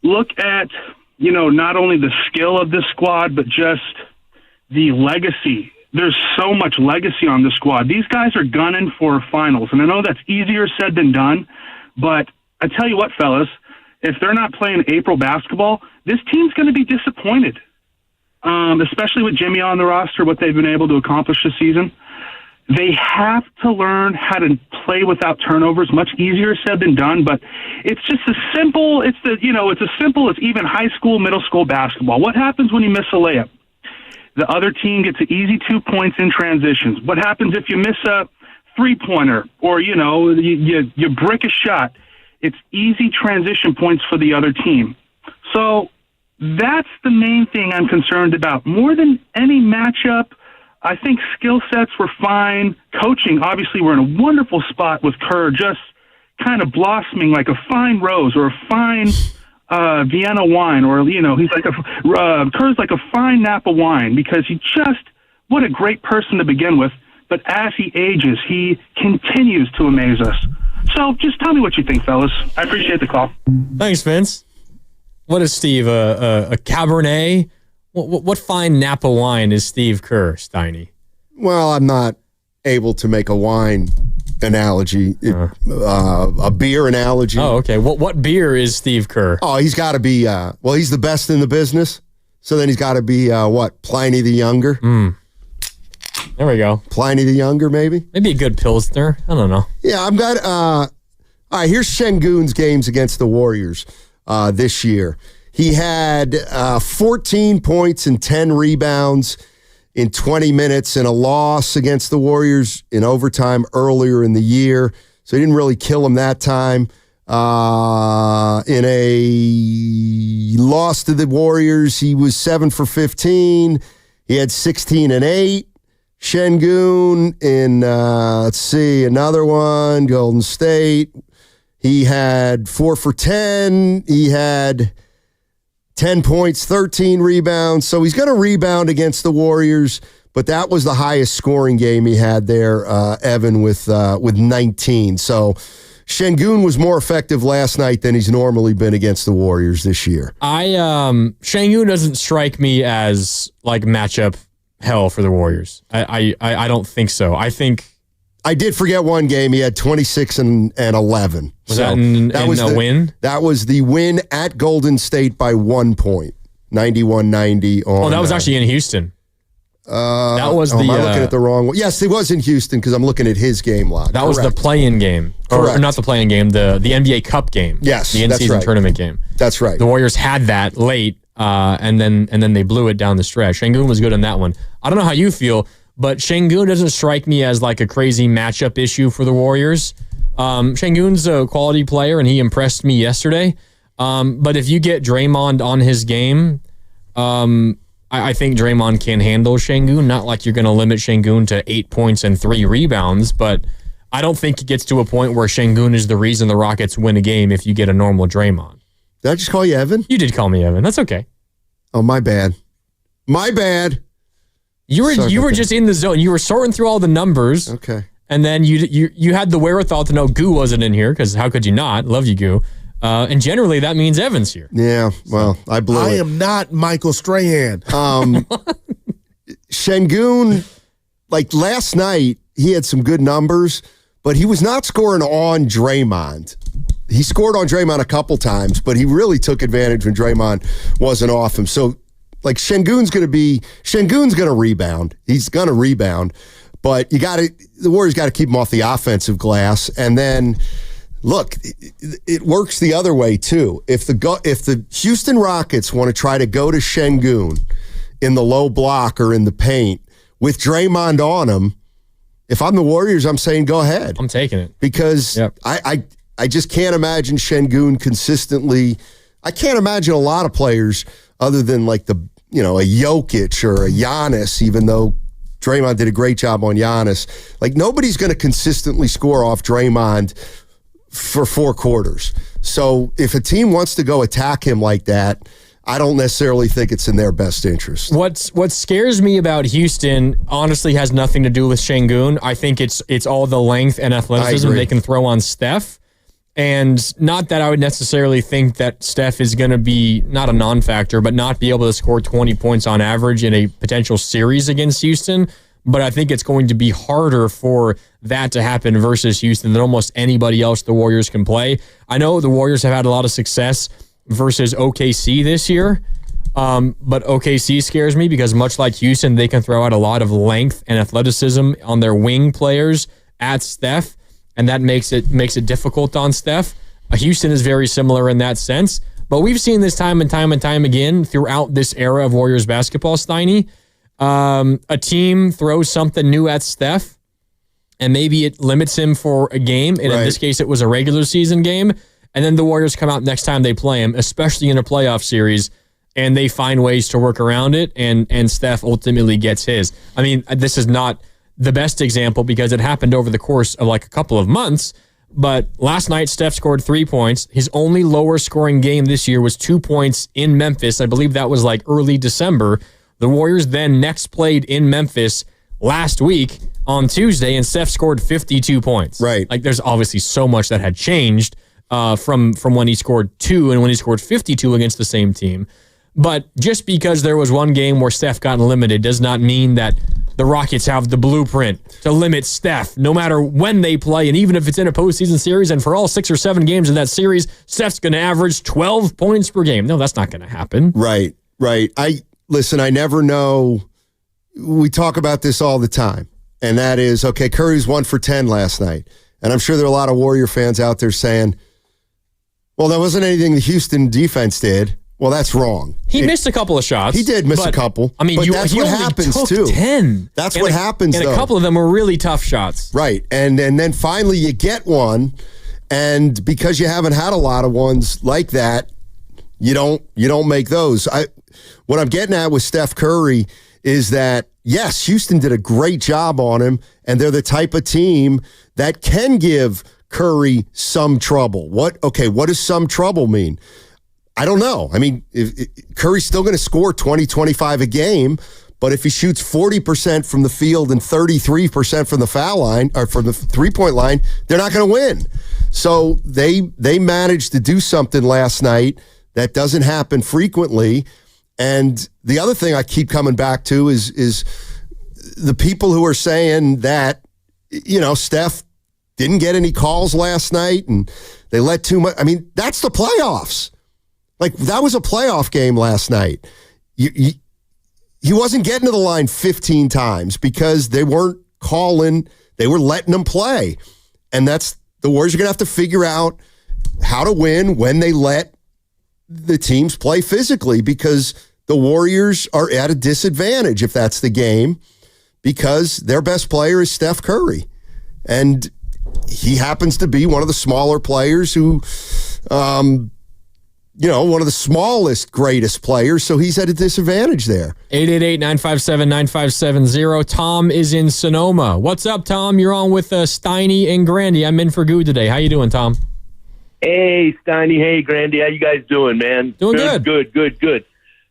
look at, not only the skill of this squad, but just the legacy. There's so much legacy on the squad. These guys are gunning for finals, and I know that's easier said than done, but I tell you what, fellas, if they're not playing April basketball, this team's going to be disappointed, especially with Jimmy on the roster, what they've been able to accomplish this season. They have to learn how to play without turnovers. Much easier said than done, but it's just as simple. It's as simple as even high school, middle school basketball. What happens when you miss a layup? The other team gets an easy 2 points in transitions. What happens if you miss a three-pointer or, you brick a shot? It's easy transition points for the other team. So that's the main thing I'm concerned about. More than any matchup, I think skill sets were fine. Coaching, obviously, we're in a wonderful spot with Kerr, just kind of blossoming like a fine rose or a fine Vienna wine, or he's like Kerr's like a fine Napa wine, because what a great person to begin with. But as he ages, he continues to amaze us. So just tell me what you think, fellas. I appreciate the call. Thanks, Vince. What is Steve? A Cabernet? What fine Napa wine is Steve Kerr, Steiny? Well, I'm not able to make a wine analogy, a beer analogy. Oh, okay. What beer is Steve Kerr? Oh, he's got to be, he's the best in the business. So then he's got to be, Pliny the Younger? There we go. Pliny the Younger, maybe? Maybe a good Pilsner. I don't know. Yeah, I've got, all right, here's Sengun's games against the Warriors this year. He had 14 points and 10 rebounds in 20 minutes in a loss against the Warriors in overtime earlier in the year. So he didn't really kill him that time. In a loss to the Warriors, he was 7 for 15. He had 16 and 8. Sengun in, another one, Golden State. He had 4 for 10. He had 10 points, 13 rebounds. So he's going to rebound against the Warriors, but that was the highest scoring game he had there, Evan, with 19. So Sengun was more effective last night than he's normally been against the Warriors this year. Sengun doesn't strike me as like matchup hell for the Warriors. I don't think so. I did forget one game. He had 26 and 11. Was that a win? That was the win at Golden State by 1 point, 91-90. That was actually in Houston. That was am the. I looking at the wrong one? Yes, it was in Houston because I'm looking at his game log. That was the play-in game, or not the play-in game, the NBA Cup game. Yes, the in-season tournament game. That's right. The Warriors had that late, and then they blew it down the stretch. Şengün was good in that one. I don't know how you feel, but Şengün doesn't strike me as like a crazy matchup issue for the Warriors. Şengün's a quality player, and he impressed me yesterday. But if you get Draymond on his game, I think Draymond can handle Şengün. Not like you're going to limit Şengün to 8 points and 3 rebounds, but I don't think it gets to a point where Şengün is the reason the Rockets win a game if you get a normal Draymond. Did I just call you Evan? You did call me Evan. That's okay. Oh, my bad. My bad. You were just in the zone. You were sorting through all the numbers. Okay. And then you had the wherewithal to know Goo wasn't in here, because how could you not? Love you, Goo. And generally, that means Evan's here. Yeah, well, I blew it. I am not Michael Strahan. Şengün, like last night, he had some good numbers, but he was not scoring on Draymond. He scored on Draymond a couple times, but he really took advantage when Draymond wasn't off him. So, like, Şengün's going to rebound. He's going to rebound, but the Warriors got to keep him off the offensive glass, and then. Look, it works the other way, too. If the Houston Rockets want to try to go to Şengün in the low block or in the paint with Draymond on him, if I'm the Warriors, I'm saying go ahead. I'm taking it. Because I just can't imagine Şengün consistently. I can't imagine a lot of players other than like a Jokic or a Giannis, even though Draymond did a great job on Giannis. Like, nobody's going to consistently score off Draymond for 4 quarters. So if a team wants to go attack him like that, I don't necessarily think it's in their best interest. What scares me about Houston honestly has nothing to do with Şengün. I think it's all the length and athleticism they can throw on Steph. And not that I would necessarily think that Steph is going to be not a non-factor, but not be able to score 20 points on average in a potential series against Houston. But I think it's going to be harder for that to happen versus Houston than almost anybody else the Warriors can play. I know the Warriors have had a lot of success versus OKC this year, but OKC scares me because much like Houston, they can throw out a lot of length and athleticism on their wing players at Steph, and that makes it difficult on Steph. Houston is very similar in that sense, but we've seen this time and time and time again throughout this era of Warriors basketball, Steiny. A team throws something new at Steph, and maybe it limits him for a game. And in this case, it was a regular season game. And then the Warriors come out next time they play him, especially in a playoff series, and they find ways to work around it, and Steph ultimately gets his. I mean, this is not the best example because it happened over the course of like a couple of months, but last night Steph scored 3 points. His only lower scoring game this year was 2 points in Memphis. I believe that was like early December. The Warriors then next played in Memphis last week on Tuesday, and Steph scored 52 points. Right. Like, there's obviously so much that had changed from when he scored 2 and when he scored 52 against the same team. But just because there was one game where Steph got limited does not mean that the Rockets have the blueprint to limit Steph no matter when they play, and even if it's in a postseason series, and for all 6 or 7 games in that series, Steph's going to average 12 points per game. No, that's not going to happen. Right. Listen, I never know. We talk about this all the time, and that is, okay, Curry's 1 for 10 last night. And I'm sure there are a lot of Warrior fans out there saying, well, that wasn't anything the Houston defense did. Well, that's wrong. He missed a couple of shots. He did miss a couple. I mean, but that's what happens, too. 10. That's what happens, and though. And a couple of them were really tough shots. Right. And then finally you get one, and because you haven't had a lot of ones like that, you don't make those. What I'm getting at with Steph Curry is that, yes, Houston did a great job on him, and they're the type of team that can give Curry some trouble. What does some trouble mean? I don't know. I mean, Curry's still going to score 20, 25 a game, but if he shoots 40% from the field and 33% from the foul line or from the 3-point line, they're not going to win. So they managed to do something last night that doesn't happen frequently. And the other thing I keep coming back to is the people who are saying that, Steph didn't get any calls last night and they let too much. I mean, that's the playoffs. Like, that was a playoff game last night. he wasn't getting to the line 15 times because they weren't calling, they were letting him play. And that's the Warriors are going to have to figure out how to win when they let the teams play physically, because the Warriors are at a disadvantage if that's the game, because their best player is Steph Curry. And he happens to be one of the smaller players who, one of the smallest, greatest players, so he's at a disadvantage there. 888-957-9570. Tom is in Sonoma. What's up, Tom? You're on with Steiny and Grandy. I'm in for Goo today. How you doing, Tom? Hey, Steiny. Hey, Grandy. How you guys doing, man? Doing good. Good.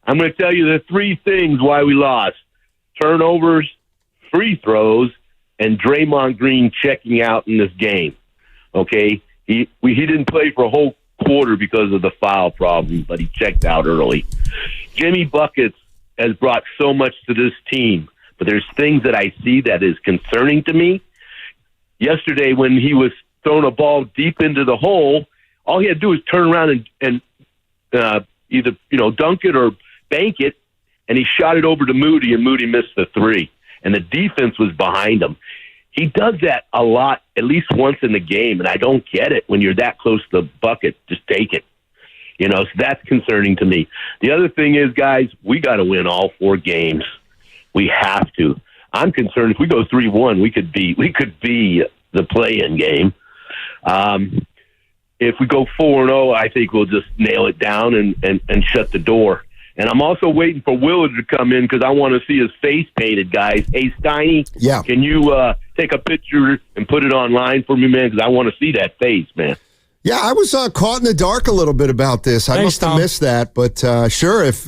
I'm going to tell you the three things why we lost. Turnovers, free throws, and Draymond Green checking out in this game. Okay? He didn't play for a whole quarter because of the foul problem, but he checked out early. Jimmy Buckets has brought so much to this team, but there's things that I see that is concerning to me. Yesterday, when he was throwing a ball deep into the hole, all he had to do was turn around and either dunk it or bank it, and he shot it over to Moody, and Moody missed the three, and the defense was behind him. He does that a lot, at least once in the game, and I don't get it. When you're that close to the bucket, just take it. So that's concerning to me. The other thing is, guys, we got to win all 4 games. We have to. I'm concerned if we go 3-1, we could be the play-in game. If we go 4-0, I think we'll just nail it down and shut the door. And I'm also waiting for Willard to come in because I want to see his face painted, guys. Hey, Steiny, can you take a picture and put it online for me, man? Because I want to see that face, man. Yeah, I was caught in the dark a little bit about this. I must have missed that, but sure, if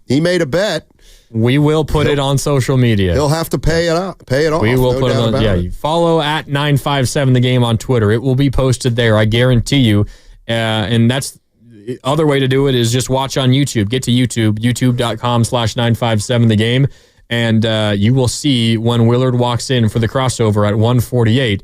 he made a bet, we will put it on social media. He'll have to pay it off. We will put it on. Yeah, you follow at 957 the game on Twitter. It will be posted there. I guarantee you. And that's the other way to do it is just watch on YouTube. Get to YouTube, youtube.com/957 the game, and you will see when Willard walks in for the crossover at 148.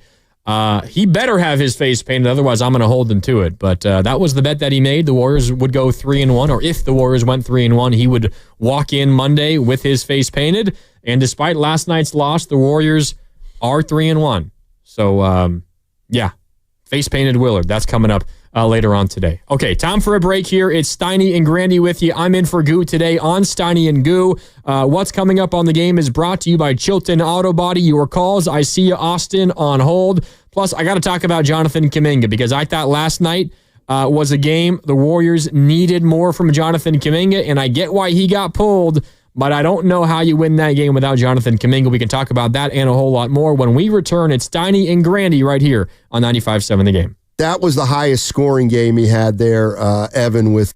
He better have his face painted, otherwise I'm going to hold him to it. But that was the bet that he made. The Warriors would go 3-1, or if the Warriors went 3-1, he would walk in Monday with his face painted. And despite last night's loss, the Warriors are 3-1. So, face painted Willard. That's coming up later on today. Okay, time for a break here. It's Steiny and Grandy with you. I'm in for Goo today on Steiny and Goo. What's coming up on the game is brought to you by Chilton Auto Body. Your calls, I see you, Austin, on hold. Plus, I got to talk about Jonathan Kuminga because I thought last night was a game the Warriors needed more from Jonathan Kuminga, and I get why he got pulled, but I don't know how you win that game without Jonathan Kuminga. We can talk about that and a whole lot more when we return. It's Steiny and Grandy right here on 95.7 The Game. That was the highest scoring game he had there, Evan, with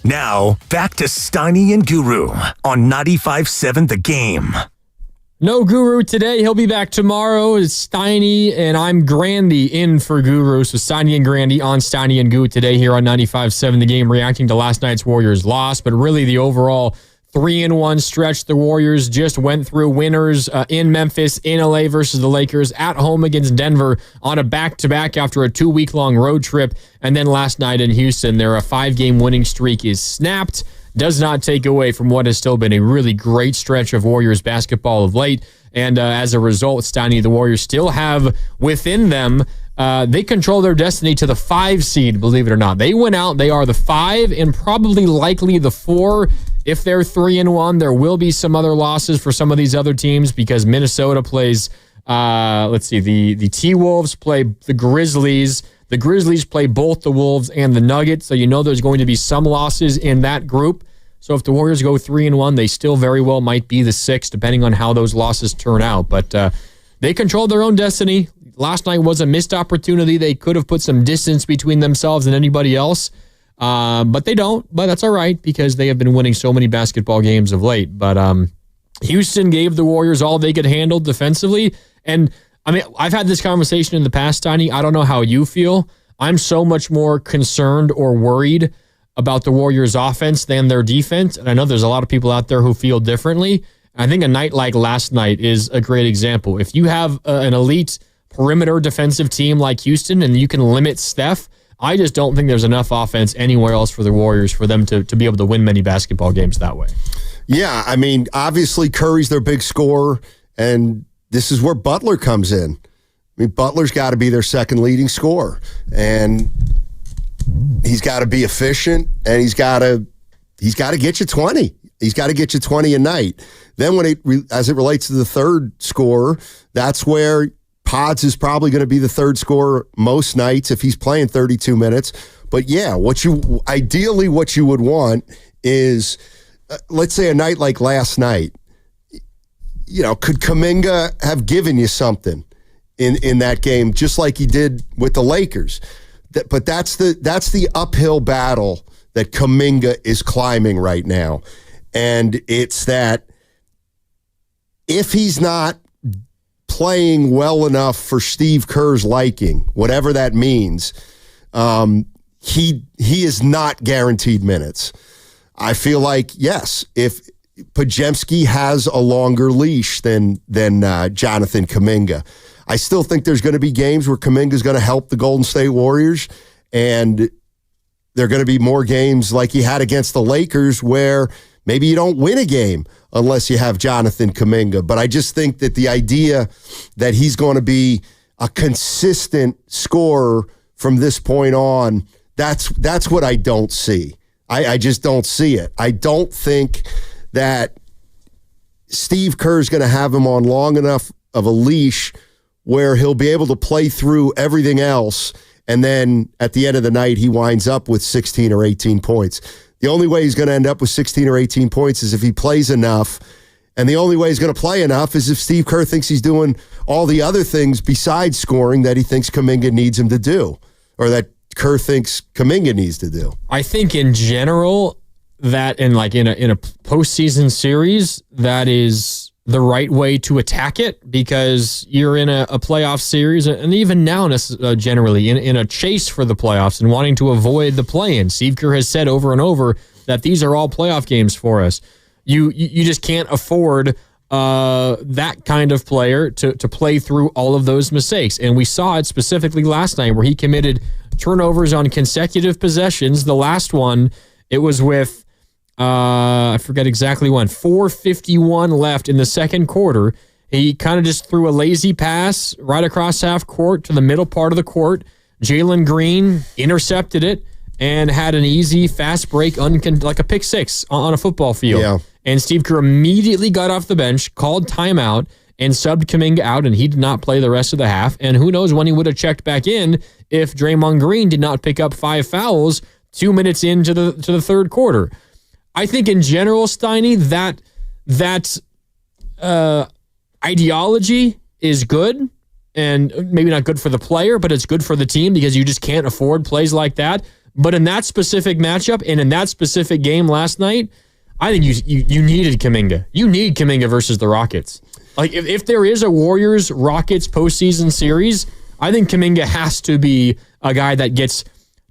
Now, back to Steiny and Guru on 95.7 The Game. No Guru today. He'll be back tomorrow. It's Steiny, and I'm Grandy in for Guru. So Steiny and Grandy on Steiny and Guru today here on 95.7 The Game, reacting to last night's Warriors loss, but really the overall 3-1 stretch the Warriors just went through. Winners in Memphis, in LA versus the Lakers, at home against Denver on a back-to-back after a 2-week-long road trip. And then last night in Houston, their 5-game winning streak is snapped. Does not take away from what has still been a really great stretch of Warriors basketball of late. And as a result, Steiny, the Warriors still have within them, they control their destiny to the 5 seed, believe it or not. They went out, they are the 5 and probably likely the 4. If they're 3-1, there will be some other losses for some of these other teams because Minnesota plays, the T-Wolves play the Grizzlies. The Grizzlies play both the Wolves and the Nuggets, so you know there's going to be some losses in that group. So if the Warriors go 3-1, they still very well might be the 6, depending on how those losses turn out. But they controlled their own destiny. Last night was a missed opportunity. They could have put some distance between themselves and anybody else. But they don't, but that's all right because they have been winning so many basketball games of late. But Houston gave the Warriors all they could handle defensively. And, I mean, I've had this conversation in the past, Tiny. I don't know how you feel. I'm so much more concerned or worried about the Warriors' offense than their defense. And I know there's a lot of people out there who feel differently. I think a night like last night is a great example. If you have an elite perimeter defensive team like Houston and you can limit Steph, I just don't think there's enough offense anywhere else for the Warriors for them to be able to win many basketball games that way. Yeah, I mean, obviously Curry's their big scorer, and this is where Butler comes in. I mean, Butler's got to be their second leading scorer, and he's got to be efficient, and he's got to get you 20. He's got to get you 20 a night. Then as it relates to the third scorer, that's where Pods is probably going to be the third scorer most nights if he's playing 32 minutes. But yeah, what you would want is, let's say a night like last night, could Kuminga have given you something in that game, just like he did with the Lakers? But that's the uphill battle that Kuminga is climbing right now. And it's that if he's not playing well enough for Steve Kerr's liking, whatever that means, he is not guaranteed minutes. I feel like, yes, if Podziemski has a longer leash than Jonathan Kuminga, I still think there's going to be games where Kuminga is going to help the Golden State Warriors, and there are going to be more games like he had against the Lakers where maybe you don't win a game unless you have Jonathan Kuminga. But I just think that the idea that he's going to be a consistent scorer from this point on, that's what I don't see. I just don't see it. I don't think that Steve Kerr is going to have him on long enough of a leash where he'll be able to play through everything else, and then at the end of the night, he winds up with 16 or 18 points. The only way he's going to end up with 16 or 18 points is if he plays enough, and the only way he's going to play enough is if Steve Kerr thinks he's doing all the other things besides scoring that he thinks Kuminga needs him to do, or that Kerr thinks Kuminga needs to do. I think in general that in a postseason series, that is the right way to attack it because you're in a playoff series, and even now generally in a chase for the playoffs and wanting to avoid the play-in. Steve Kerr has said over and over that these are all playoff games for us. You just can't afford that kind of player to play through all of those mistakes. And we saw it specifically last night where he committed turnovers on consecutive possessions. The last one, it was with I forget exactly when, 4:51 left in the second quarter. He kind of just threw a lazy pass right across half court to the middle part of the court. Jalen Green intercepted it and had an easy, fast break, like a pick six on a football field. Yeah. And Steve Kerr immediately got off the bench, called timeout, and subbed Kuminga out, and he did not play the rest of the half. And who knows when he would have checked back in if Draymond Green did not pick up 5 fouls 2 minutes into the third quarter. I think in general, Steiny, that ideology is good, and maybe not good for the player, but it's good for the team because you just can't afford plays like that. But in that specific matchup and in that specific game last night, I think you needed Kuminga. You need Kuminga versus the Rockets. Like, if there is a Warriors-Rockets postseason series, I think Kuminga has to be a guy that gets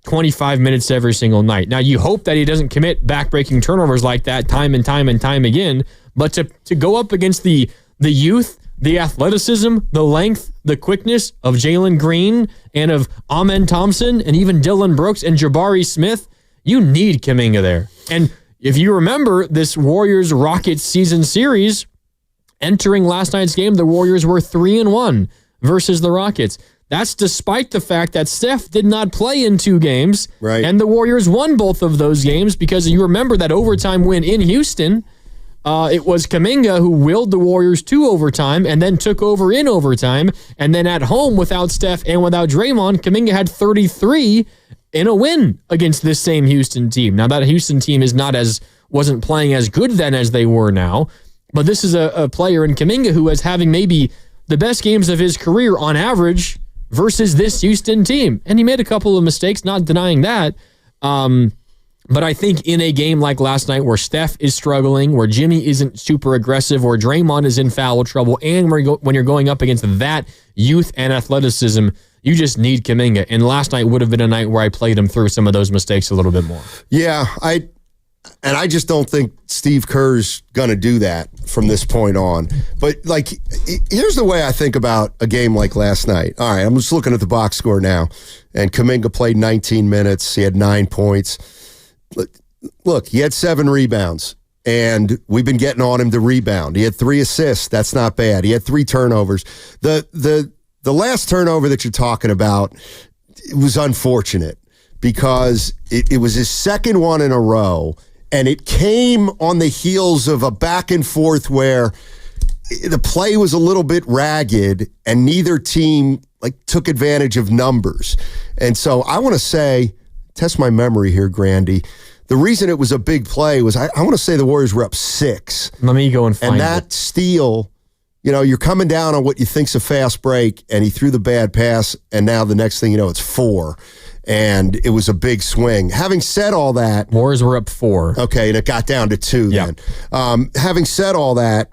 25 minutes every single night. Now, you hope that he doesn't commit back-breaking turnovers like that time and time and time again, but to go up against the youth, the athleticism, the length, the quickness of Jalen Green and of Amen Thompson and even Dylan Brooks and Jabari Smith, you need Kuminga there. And if you remember this Warriors-Rockets season series, entering last night's game, the Warriors were 3-1 versus the Rockets. That's despite the fact that Steph did not play in 2 games, right? And the Warriors won both of those games because you remember that overtime win in Houston. It was Kuminga who willed the Warriors to overtime and then took over in overtime. And then at home without Steph and without Draymond, Kuminga had 33 in a win against this same Houston team. Now, that Houston team wasn't playing as good then as they were now, but this is a player in Kuminga who is having maybe the best games of his career on average versus this Houston team. And he made a couple of mistakes, not denying that. But I think in a game like last night where Steph is struggling, where Jimmy isn't super aggressive, where Draymond is in foul trouble, and when you're going up against that youth and athleticism, you just need Kuminga. And last night would have been a night where I played him through some of those mistakes a little bit more. Yeah, I just don't think Steve Kerr's going to do that from this point on. But, like, here's the way I think about a game like last night. All right, I'm just looking at the box score now, and Kuminga played 19 minutes. He had 9 points. Look, he had 7 rebounds, and we've been getting on him to rebound. He had 3 assists. That's not bad. He had 3 turnovers. The last turnover that you're talking about, it was unfortunate because it was his second one in a row, and it came on the heels of a back and forth where the play was a little bit ragged, and neither team took advantage of numbers. And so I want to say, test my memory here, Grandy. The reason it was a big play was I want to say the Warriors were up 6. Let me go and find it. And that steal, you're coming down on what you think's a fast break, and he threw the bad pass, and now the next thing you know, it's 4. And it was a big swing. Having said all that... Warriors were up 4. Okay, and it got down to 2 then. Having said all that,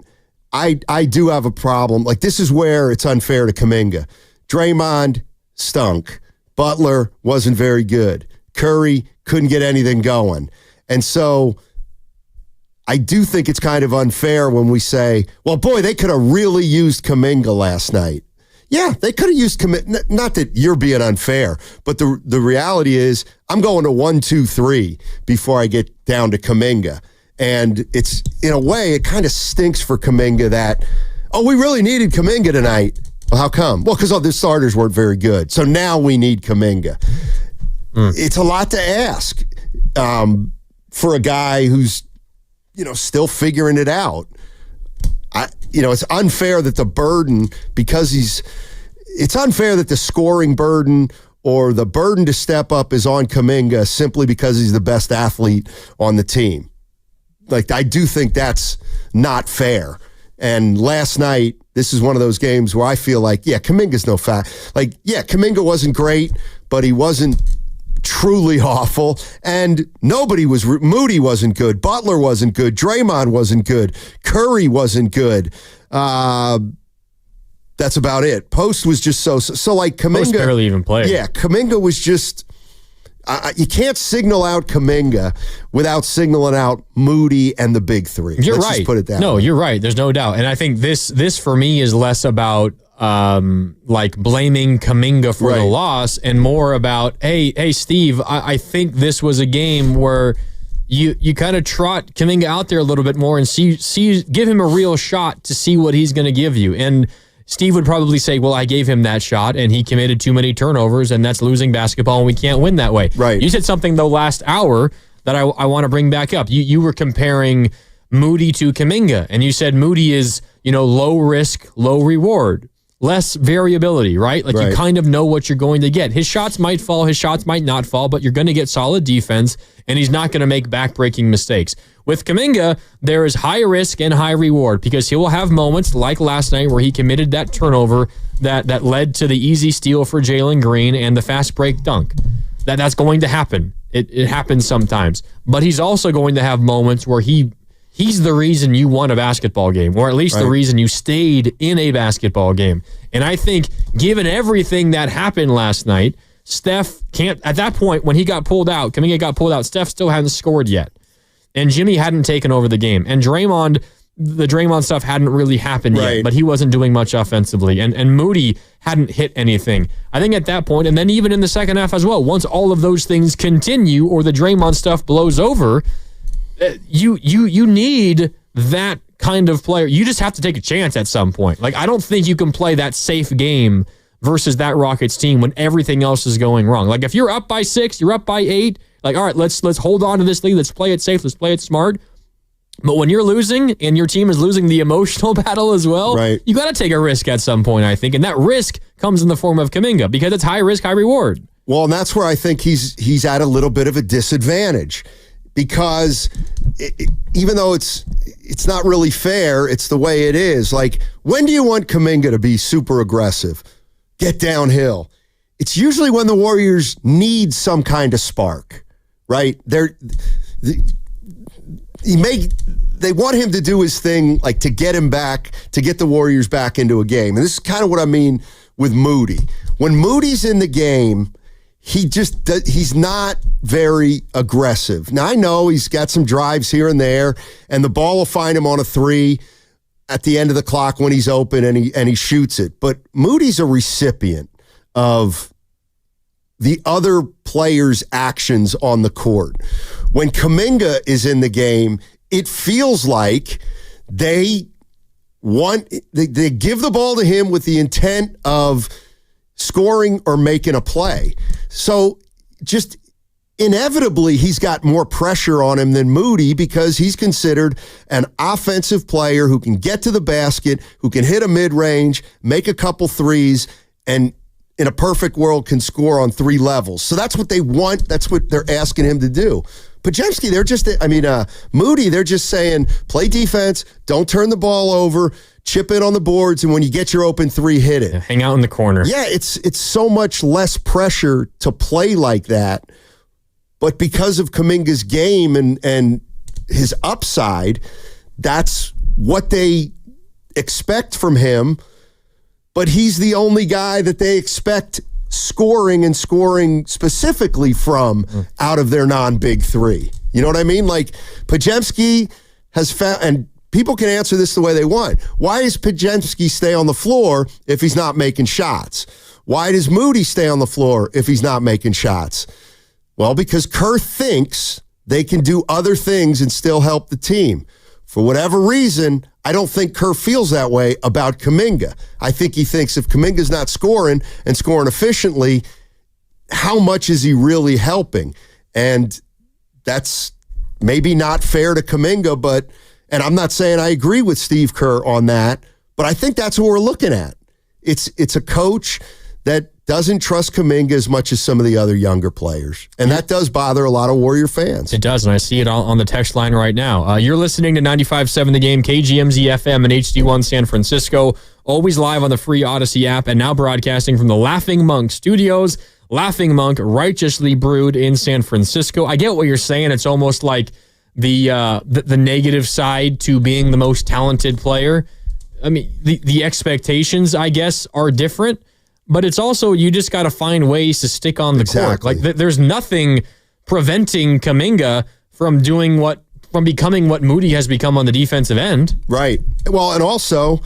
I do have a problem. This is where it's unfair to Kuminga. Draymond stunk. Butler wasn't very good. Curry couldn't get anything going. And so I do think it's kind of unfair when we say, well, boy, they could have really used Kuminga last night. Yeah, they could have used Kuminga. Not that you're being unfair, but the reality is I'm going to 1, 2, 3 before I get down to Kuminga. And it's, in a way, it kind of stinks for Kuminga that, we really needed Kuminga tonight. Well, how come? Well, because the starters weren't very good. So now we need Kuminga. It's a lot to ask for a guy who's, still figuring it out. It's unfair that the burden, it's unfair that the scoring burden or the burden to step up is on Kuminga simply because he's the best athlete on the team. I do think that's not fair. And last night, this is one of those games where I feel Kuminga's no fact. Kuminga wasn't great, but he wasn't truly awful, and Moody wasn't good, Butler wasn't good, Draymond wasn't good, Curry wasn't good. That's about it. Post was just so Kuminga Post barely even played. Yeah, Kuminga was just you can't signal out Kuminga without signaling out Moody and the big 3. You're Let's right. Just put it that No, way. you're right. There's no doubt. And I think this for me is less about blaming Kuminga for the loss and more about, hey, Steve, I think this was a game where you kind of trot Kuminga out there a little bit more and give him a real shot to see what he's going to give you. And Steve would probably say, well, I gave him that shot and he committed too many turnovers and that's losing basketball and we can't win that way. Right. You said something, though, last hour that I want to bring back up. You were comparing Moody to Kuminga and you said Moody is, low risk, low reward. Less variability, right? You kind of know what you're going to get. His shots might fall, his shots might not fall, but you're going to get solid defense, and he's not going to make back-breaking mistakes. With Kuminga, there is high risk and high reward because he will have moments like last night where he committed that turnover that led to the easy steal for Jalen Green and the fast break dunk. That's going to happen. It happens sometimes. But he's also going to have moments where he's the reason you won a basketball game, or at least the reason you stayed in a basketball game. And I think given everything that happened last night, Steph can't, at that point, when he got pulled out, Kuminga got pulled out, Steph still hadn't scored yet. And Jimmy hadn't taken over the game. And Draymond, the Draymond stuff hadn't really happened yet, but he wasn't doing much offensively. And Moody hadn't hit anything. I think at that point, and then even in the second half as well, once all of those things continue or the Draymond stuff blows over, you need that kind of player. You just have to take a chance at some point. Like, I don't think you can play that safe game versus that Rockets team when everything else is going wrong. Like, if you're up by 6, you're up by 8, like, all right, let's hold on to this lead. Let's play it safe. Let's play it smart. But when you're losing and your team is losing the emotional battle as well, you got to take a risk at some point, I think. And that risk comes in the form of Kuminga because it's high risk, high reward. Well, and that's where I think he's at a little bit of a disadvantage because even though it's not really fair, it's the way it is. Like, when do you want Kuminga to be super aggressive, get downhill? It's usually when the Warriors need some kind of spark, right? They want him to do his thing, like to get him back, to get the Warriors back into a game. And this is kind of what I mean with Moody. When Moody's in the game, he's not very aggressive. Now, I know he's got some drives here and there, and the ball will find him on a 3 at the end of the clock when he's open and he shoots it. But Moody's a recipient of the other players' actions on the court. When Kuminga is in the game, it feels like they give the ball to him with the intent of scoring or making a play. So just inevitably, he's got more pressure on him than Moody because he's considered an offensive player who can get to the basket, who can hit a mid-range, make a couple threes, and in a perfect world can score on 3 levels. So that's what they want. That's what they're asking him to do. Podziemski, Moody, they're just saying, play defense, don't turn the ball over, chip in on the boards, and when you get your open 3, hit it. Hang out in the corner. Yeah, it's so much less pressure to play like that. But because of Kuminga's game and his upside, that's what they expect from him. But he's the only guy that they expect scoring and scoring specifically from out of their non-big 3. You know what I mean? Like, Podziemski has found, and people can answer this the way they want. Why does Podziemski stay on the floor if he's not making shots? Why does Moody stay on the floor if he's not making shots? Well, because Kerr thinks they can do other things and still help the team. For whatever reason, I don't think Kerr feels that way about Kuminga. I think he thinks if Kuminga's not scoring and scoring efficiently, how much is he really helping? And that's maybe not fair to Kuminga, and I'm not saying I agree with Steve Kerr on that, but I think that's what we're looking at. It's a coach that doesn't trust Kuminga as much as some of the other younger players. And that does bother a lot of Warrior fans. It does, and I see it on the text line right now. You're listening to 95.7 The Game, KGMZ FM and HD1 San Francisco, always live on the free Odyssey app, and now broadcasting from the Laughing Monk Studios. Laughing Monk, righteously brewed in San Francisco. I get what you're saying. It's almost like the negative side to being the most talented player. I mean, the expectations, I guess, are different. But it's also, you just got to find ways to stick on the court. Like, there's nothing preventing Kuminga from becoming what Moody has become on the defensive end. Right. Well, and also,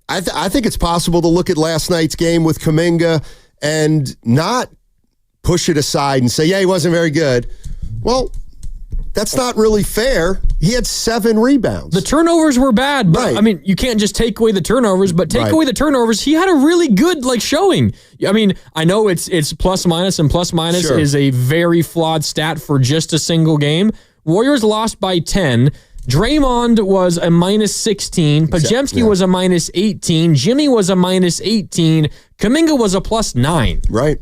I think it's possible to look at last night's game with Kuminga and not push it aside and say, yeah, he wasn't very good. Well, that's not really fair. He had 7 rebounds. The turnovers were bad, but I mean, you can't just take away the turnovers, but take away the turnovers. He had a really good showing. I mean, I know it's plus minus, and plus minus is a very flawed stat for just a single game. Warriors lost by 10. Draymond was a minus 16. Podziemski was a minus 18. Jimmy was a minus 18. Kuminga was a plus 9. Right.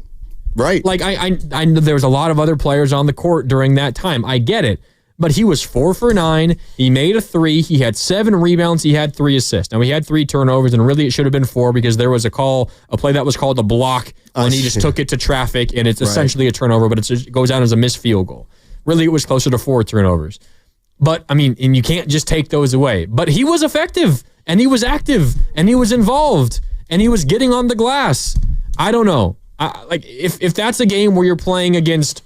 Like, I know there was a lot of other players on the court during that time. I get it. But he was 4 for 9. He made a 3. He had 7 rebounds. He had 3 assists. Now, he had 3 turnovers, and really it should have been 4 because there was a play that was called a block when he just took it to traffic, and it's essentially a turnover, but it goes down as a missed field goal. Really, it was closer to 4 turnovers. But, I mean, and you can't just take those away. But he was effective, and he was active, and he was involved, and he was getting on the glass. I don't know. If that's a game where you're playing against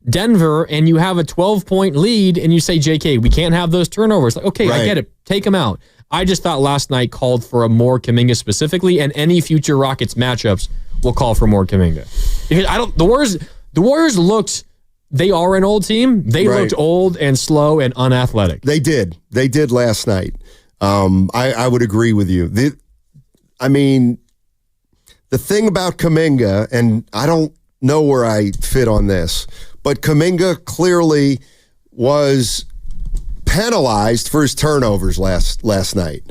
Denver and you have a 12-point lead and you say, JK, we can't have those turnovers. Like, okay, I get it. Take them out. I just thought last night called for a more Kuminga specifically, and any future Rockets matchups will call for more Kuminga. Because the Warriors looked, they are an old team. They looked old and slow and unathletic. They did. They did last night. I would agree with you. The thing about Kuminga, and I don't know where I fit on this, but Kuminga clearly was penalized for his turnovers last night.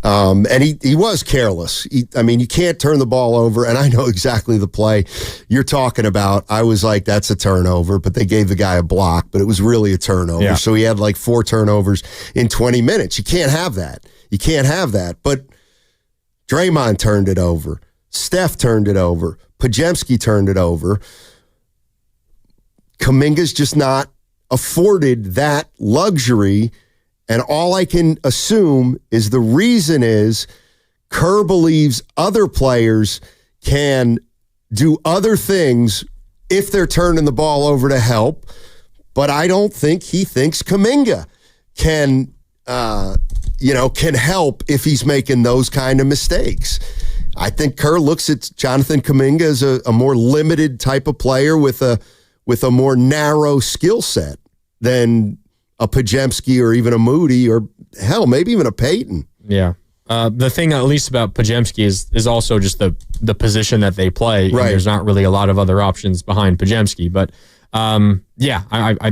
And he was careless. You can't turn the ball over, and I know exactly the play you're talking about. I was like, that's a turnover, but they gave the guy a block, but it was really a turnover. Yeah. So he had like 4 turnovers in 20 minutes. You can't have that. You can't have that. But Draymond turned it over. Steph turned it over. Podziemski turned it over. Kuminga's just not afforded that luxury, and all I can assume is the reason is Kerr believes other players can do other things if they're turning the ball over to help, but I don't think he thinks Kuminga can help if he's making those kind of mistakes. I think Kerr looks at Jonathan Kuminga as a more limited type of player with a more narrow skill set than a Podziemski or even a Moody or, hell, maybe even a Payton. Yeah. The thing, at least about Podziemski, is also just the position that they play. Right. There's not really a lot of other options behind Podziemski. But, I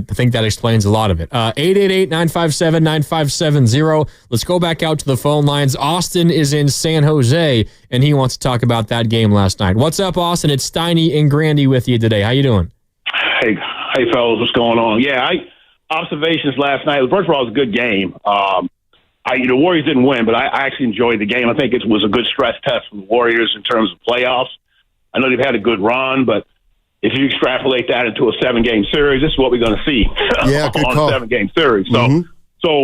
think that explains a lot of it. 888-957-9570. Let's go back out to the phone lines. Austin is in San Jose, and he wants to talk about that game last night. What's up, Austin? It's Steiny and Grandy with you today. How you doing? Hey, fellas, what's going on? Yeah, observations last night. First of all, it was a good game. The Warriors didn't win, but I actually enjoyed the game. I think it was a good stress test for the Warriors in terms of playoffs. I know they've had a good run, but if you extrapolate that into a 7-game series, this is what we're going to see on a 7-game series. So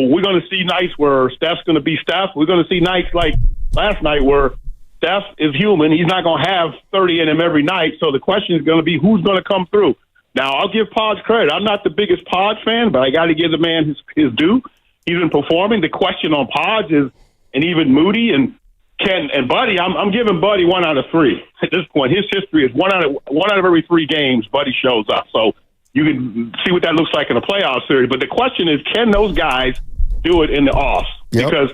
we're going to see nights where Steph's going to be Steph. We're going to see nights like last night where Steph is human. He's not going to have 30 in him every night. So the question is going to be who's going to come through. Now, I'll give Pods credit. I'm not the biggest Pods fan, but I got to give the man his due. He's been performing. The question on Pods is, and even Moody and Ken and Buddy, I'm giving Buddy 1 out of 3 at this point. His history is one out of every 3 games Buddy shows up. So you can see what that looks like in a playoff series. But the question is, can those guys do it in the offs? Yep. Because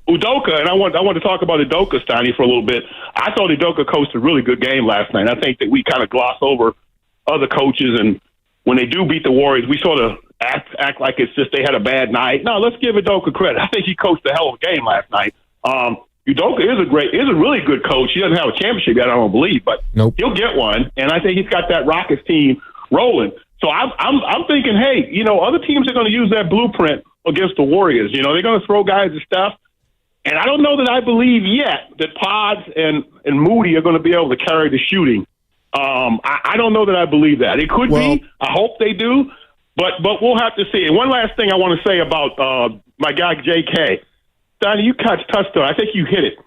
Udoka, and I want to talk about Udoka, Steiny, for a little bit. I thought Udoka coached a really good game last night. I think that we kind of gloss over other coaches, and when they do beat the Warriors, we sort of act like it's just they had a bad night. No, let's give Udoka credit. I think he coached a hell of a game last night. Udoka is a really good coach. He doesn't have a championship yet, I don't believe, but he'll get one, and I think he's got that Rockets team rolling. So I'm thinking, hey, other teams are going to use that blueprint against the Warriors. They're going to throw guys and stuff. And I don't know that I believe yet that Pods and Moody are going to be able to carry the shooting. I don't know that I believe that. It could be. I hope they do, but we'll have to see. And one last thing I want to say about my guy J.K. Donnie, you touched on. I think you hit it.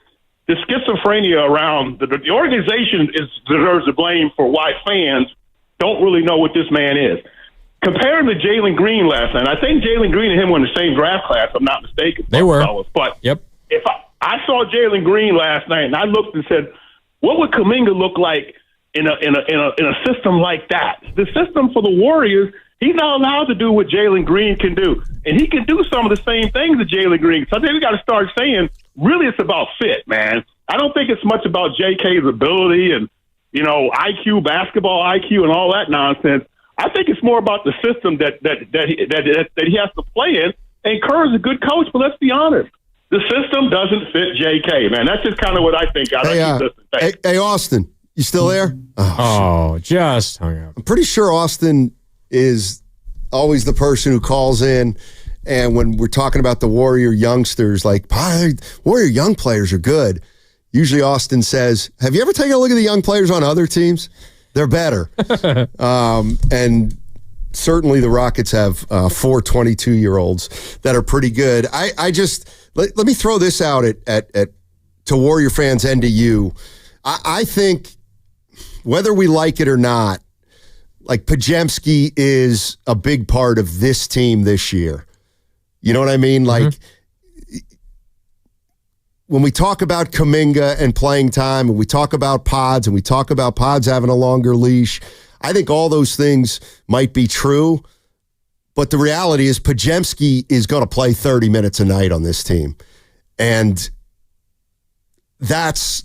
The schizophrenia around the organization deserves the blame for why fans don't really know what this man is. Compare him to Jalen Green last night. I think Jalen Green and him were in the same draft class, if I'm not mistaken. They were. But if I saw Jalen Green last night, and I looked and said, what would Kuminga look like in a system like that? The system for the Warriors, he's not allowed to do what Jalen Green can do. And he can do some of the same things that Jalen Green. So I think we got to start saying, really, it's about fit, man. I don't think it's much about JK's ability and, IQ, basketball IQ, and all that nonsense. I think it's more about the system that he has to play in. And Kerr is a good coach, but let's be honest. The system doesn't fit JK, man. That's just kind of what I think. Hey, Austin, you still there? Just hung up. I'm pretty sure Austin is always the person who calls in, and when we're talking about the Warrior youngsters, like, Warrior young players are good. usually Austin says, have you ever taken a look at the young players on other teams? They're better. And certainly the Rockets have 4 22-year-olds that are pretty good. I just, let me throw this out to Warrior fans and to you. I think whether we like it or not, like Podziemski is a big part of this team this year. You know what I mean? Like, when we talk about Kuminga and playing time, and we talk about Pods, and we talk about Pods having a longer leash, I think all those things might be true. But the reality is Podziemski is going to play 30 minutes a night on this team. And that's,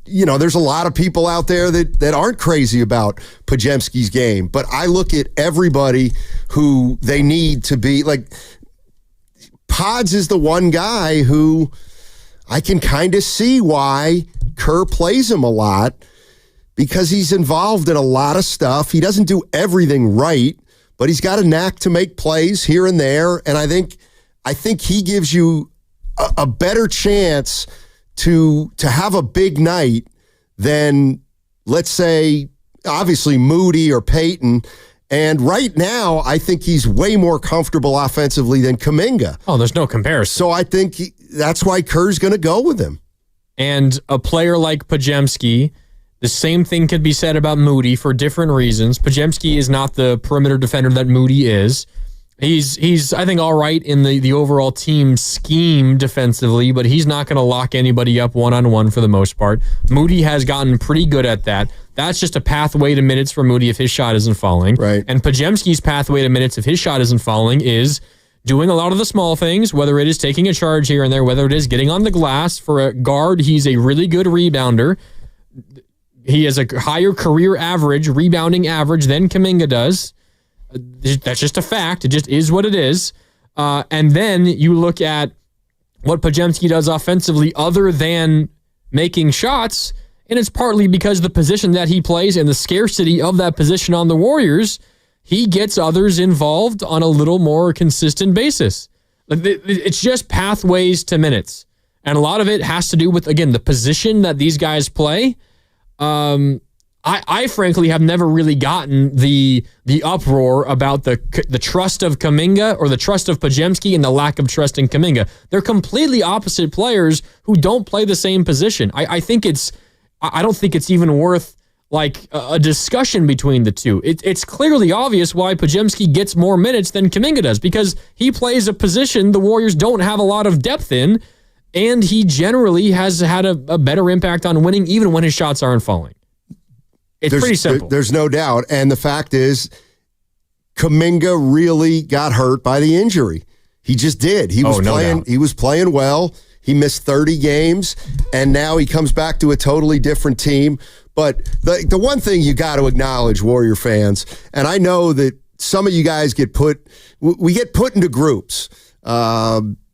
there's a lot of people out there that aren't crazy about Podziemski's game. But I look at everybody who they need to be, like, Pods is the one guy who I can kind of see why Kerr plays him a lot, because he's involved in a lot of stuff. He doesn't do everything right, but he's got a knack to make plays here and there. And I think he gives you a better chance to have a big night than, let's say, obviously Moody or Peyton. And right now, I think he's way more comfortable offensively than Kuminga. Oh, there's no comparison. So I think that's why Kerr's going to go with him. And a player like Podziemski, the same thing could be said about Moody for different reasons. Podziemski is not the perimeter defender that Moody is. He's I think, all right in the overall team scheme defensively, but he's not going to lock anybody up one-on-one for the most part. Moody has gotten pretty good at that. That's just a pathway to minutes for Moody if his shot isn't falling. Right. And Podziemski's pathway to minutes if his shot isn't falling is doing a lot of the small things, whether it is taking a charge here and there, whether it is getting on the glass. For a guard, he's a really good rebounder. He has a higher career average, rebounding average than Kuminga does. That's just a fact. It just is what it is. And then you look at what Podziemski does offensively other than making shots, and it's partly because the position that he plays and the scarcity of that position on the Warriors, he gets others involved on a little more consistent basis. It's just pathways to minutes. And a lot of it has to do with, again, the position that these guys play. I frankly have never really gotten the uproar about the trust of Kuminga or the trust of Podziemski and the lack of trust in Kuminga. They're completely opposite players who don't play the same position. I don't think it's even worth like a discussion between the two. It's clearly obvious why Podziemski gets more minutes than Kuminga does, because he plays a position the Warriors don't have a lot of depth in, and he generally has had a better impact on winning even when his shots aren't falling. It's pretty simple. There's no doubt. And the fact is, Kuminga really got hurt by the injury. He just did. He was playing well. He missed 30 games, and now he comes back to a totally different team. But the one thing you got to acknowledge, Warrior fans, and I know that some of you guys get put into groups.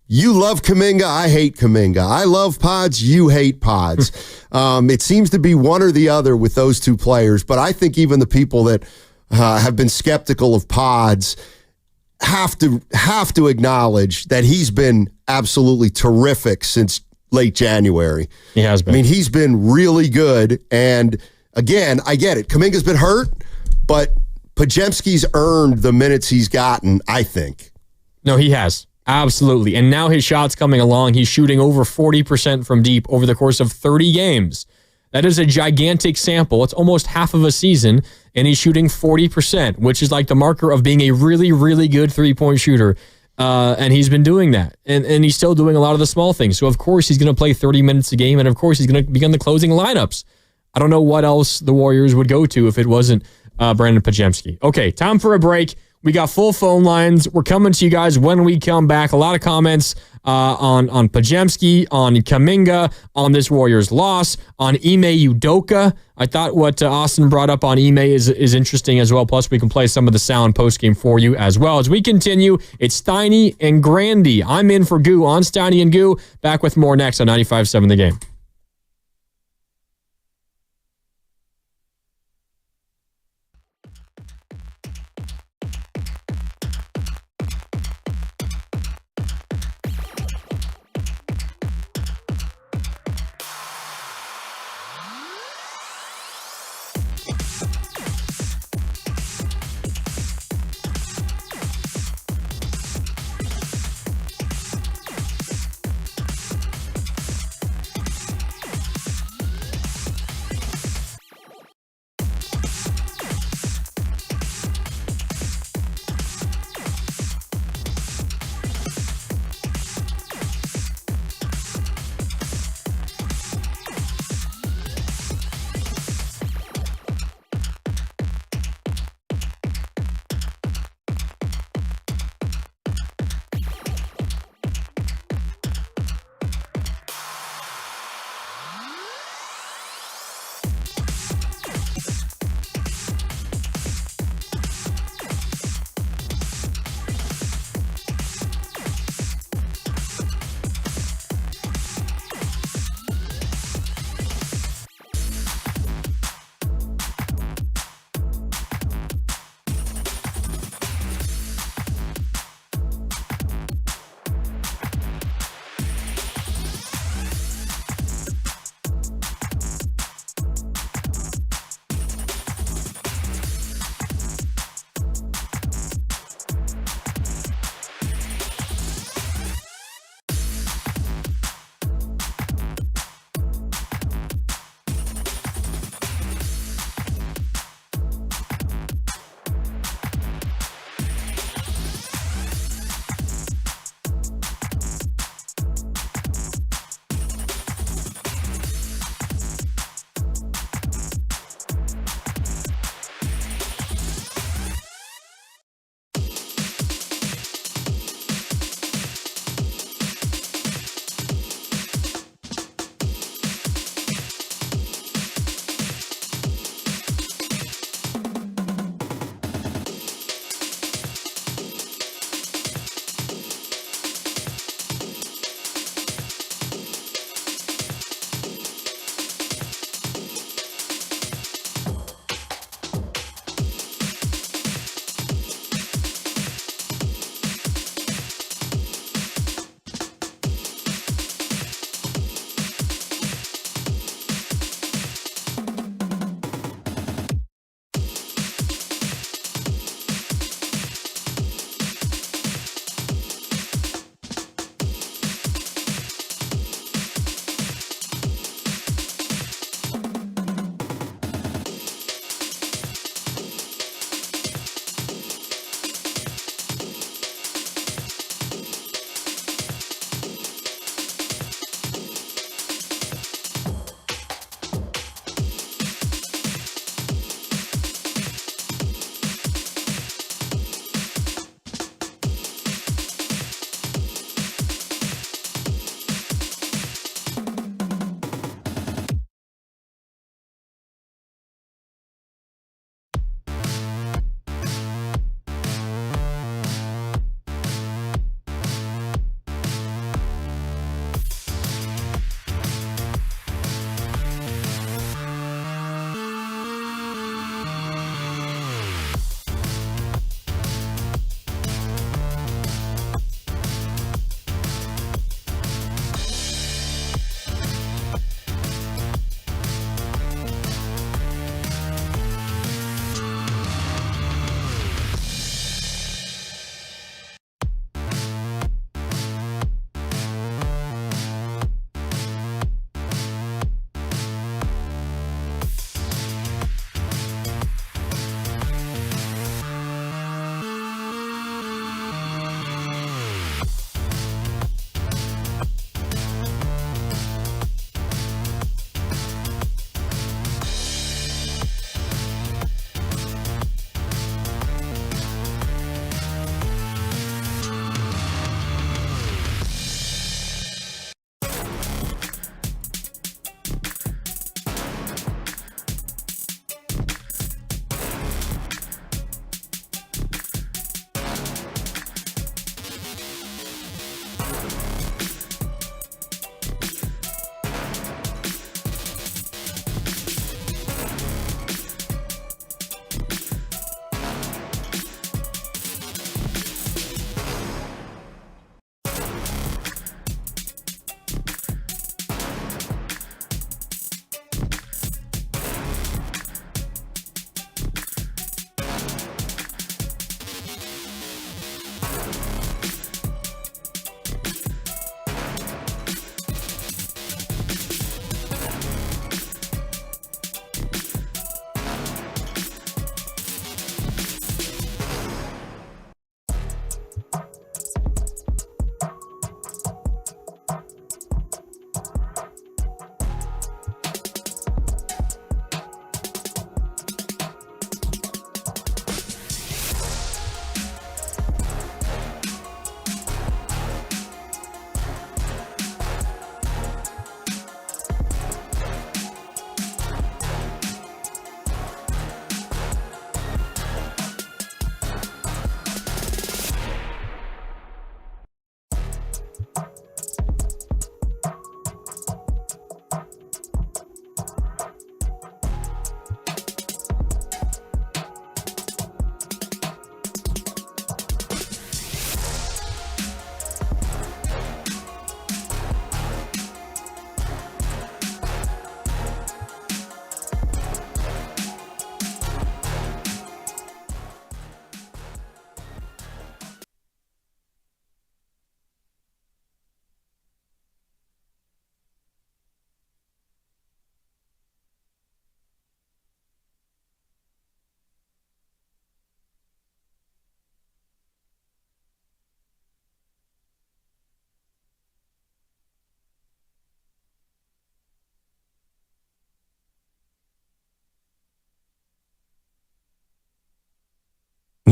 You love Kuminga, I hate Kuminga. I love Pods, you hate Pods. It seems to be one or the other with those two players, but I think even the people that have been skeptical of Pods have to acknowledge that he's been absolutely terrific since late January. He has been. I mean, he's been really good, and again, I get it. Kuminga's been hurt, but Podziemski's earned the minutes he's gotten, I think. No, he has. Absolutely. And now his shot's coming along. He's shooting over 40% from deep over the course of 30 games. That is a gigantic sample. It's almost half of a season, and he's shooting 40%, which is like the marker of being a really, really good three-point shooter. And he's been doing that. And he's still doing a lot of the small things. So, of course, he's going to play 30 minutes a game, and, of course, he's going to begin the closing lineups. I don't know what else the Warriors would go to if it wasn't Brandon Podziemski. Okay, time for a break. We got full phone lines. We're coming to you guys when we come back. A lot of comments on Podziemski, on Kuminga, on this Warriors loss, on Ime Udoka. I thought what Austin brought up on Ime is interesting as well. Plus, we can play some of the sound postgame for you as well. As we continue, it's Steiny and Grandy. I'm in for Goo on Steiny and Goo. Back with more next on 95.7 The Game.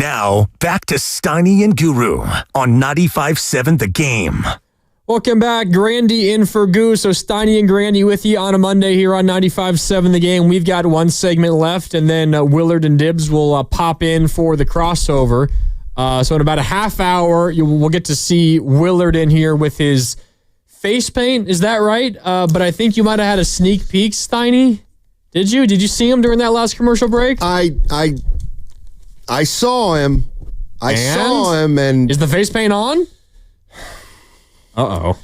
Now, back to Steiny and Guru on 95.7 The Game. Welcome back. Grandy in for Goose. So Steiny and Grandy with you on a Monday here on 95.7 The Game. We've got one segment left, and then Willard and Dibbs will pop in for the crossover. So in about a half hour, we'll get to see Willard in here with his face paint. Is that right? But I think you might have had a sneak peek, Steiny. Did you? Did you see him during that last commercial break? I saw him. I saw him, and is the face paint on? Uh-oh.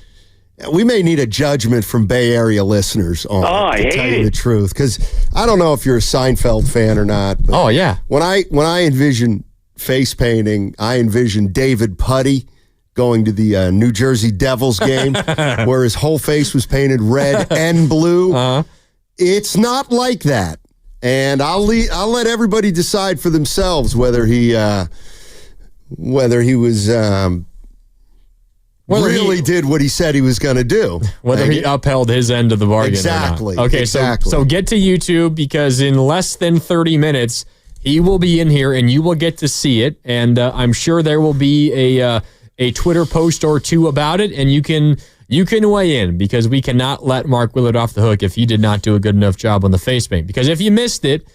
We may need a judgment from Bay Area listeners on it, to tell you the truth, because I don't know if you're a Seinfeld fan or not. Oh, yeah. When I envision face painting, I envision David Putty going to the New Jersey Devils game where his whole face was painted red and blue. It's not like that. And I'll let everybody decide for themselves whether he was really did what he said he was going to do. Whether he upheld his end of the bargain exactly, or not. Okay, exactly. So get to YouTube, because in less than 30 minutes, he will be in here and you will get to see it. And I'm sure there will be a Twitter post or two about it, and you can weigh in, because we cannot let Mark Willard off the hook if he did not do a good enough job on the face paint. Because if you missed it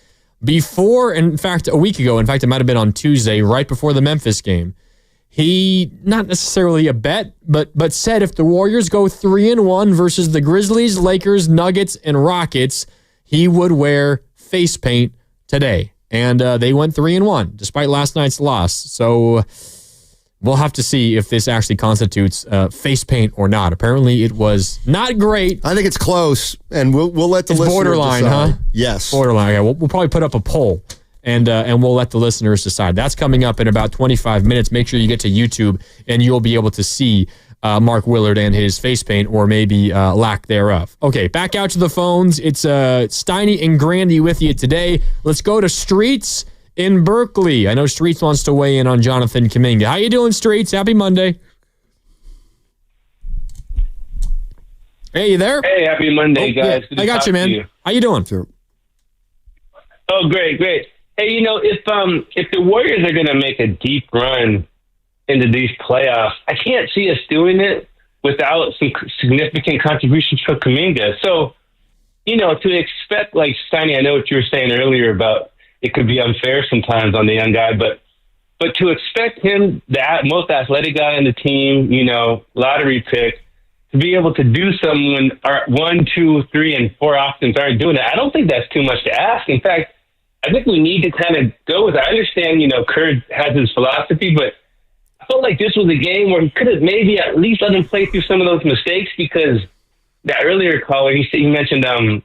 before, in fact, a week ago, in fact, it might have been on Tuesday, right before the Memphis game, he, not necessarily a bet, but said if the Warriors go 3-1 versus the Grizzlies, Lakers, Nuggets, and Rockets, he would wear face paint today. And they went 3-1, despite last night's loss. So we'll have to see if this actually constitutes face paint or not. Apparently, it was not great. I think it's close, and we'll let the listeners borderline, decide. huh? Yes. Borderline. Okay, we'll probably put up a poll, and we'll let the listeners decide. That's coming up in about 25 minutes. Make sure you get to YouTube, and you'll be able to see Mark Willard and his face paint, or maybe lack thereof. Okay, back out to the phones. It's Steiny and Grandy with you today. Let's go to Streets in Berkeley. I know Streets wants to weigh in on Jonathan Kuminga. How you doing, Streets? Happy Monday. Hey, you there? Hey, happy Monday, guys. Yeah, I got you, man. How you doing? Sure. Oh, great. Hey, if the Warriors are going to make a deep run into these playoffs, I can't see us doing it without some significant contributions from Kuminga. So, to expect, like, Steiny, I know what you were saying earlier about it could be unfair sometimes on the young guy, but to expect him, the most athletic guy on the team, lottery pick, to be able to do something when our 1, 2, 3, and 4 options aren't doing it, I don't think that's too much to ask. In fact, I think we need to kind of go with it. I understand, Kerr has his philosophy, but I felt like this was a game where he could have maybe at least let him play through some of those mistakes, because that earlier caller, he mentioned Jalen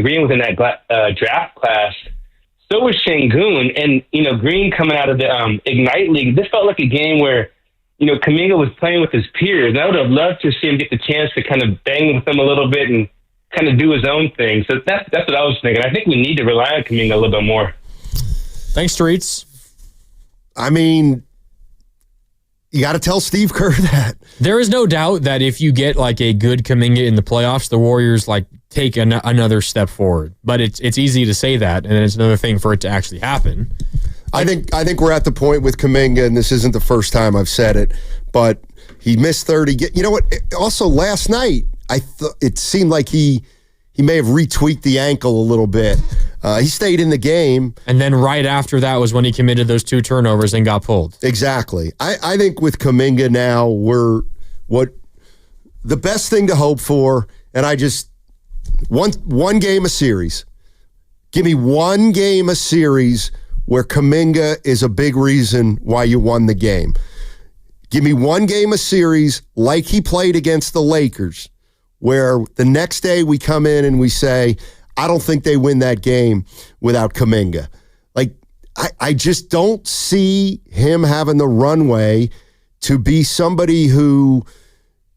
Green was in that draft class. So was Şengün, and, Green coming out of the Ignite League. This felt like a game where, Kuminga was playing with his peers. And I would have loved to see him get the chance to kind of bang with them a little bit and kind of do his own thing. So that's what I was thinking. I think we need to rely on Kuminga a little bit more. Thanks, Streets. I mean, you got to tell Steve Kerr that. There is no doubt that if you get like a good Kuminga in the playoffs, the Warriors take another step forward. But it's easy to say that, and then it's another thing for it to actually happen. I think we're at the point with Kuminga, and this isn't the first time I've said it, but he missed 30. You know what? Also, last night, it seemed like he may have retweaked the ankle a little bit. He stayed in the game. And then right after that was when he committed those 2 turnovers and got pulled. Exactly. I think with Kuminga now, the best thing to hope for, and one game a series. Give me one game a series where Kuminga is a big reason why you won the game. Give me one game a series like he played against the Lakers, where the next day we come in and we say, I don't think they win that game without Kuminga. Like, I just don't see him having the runway to be somebody who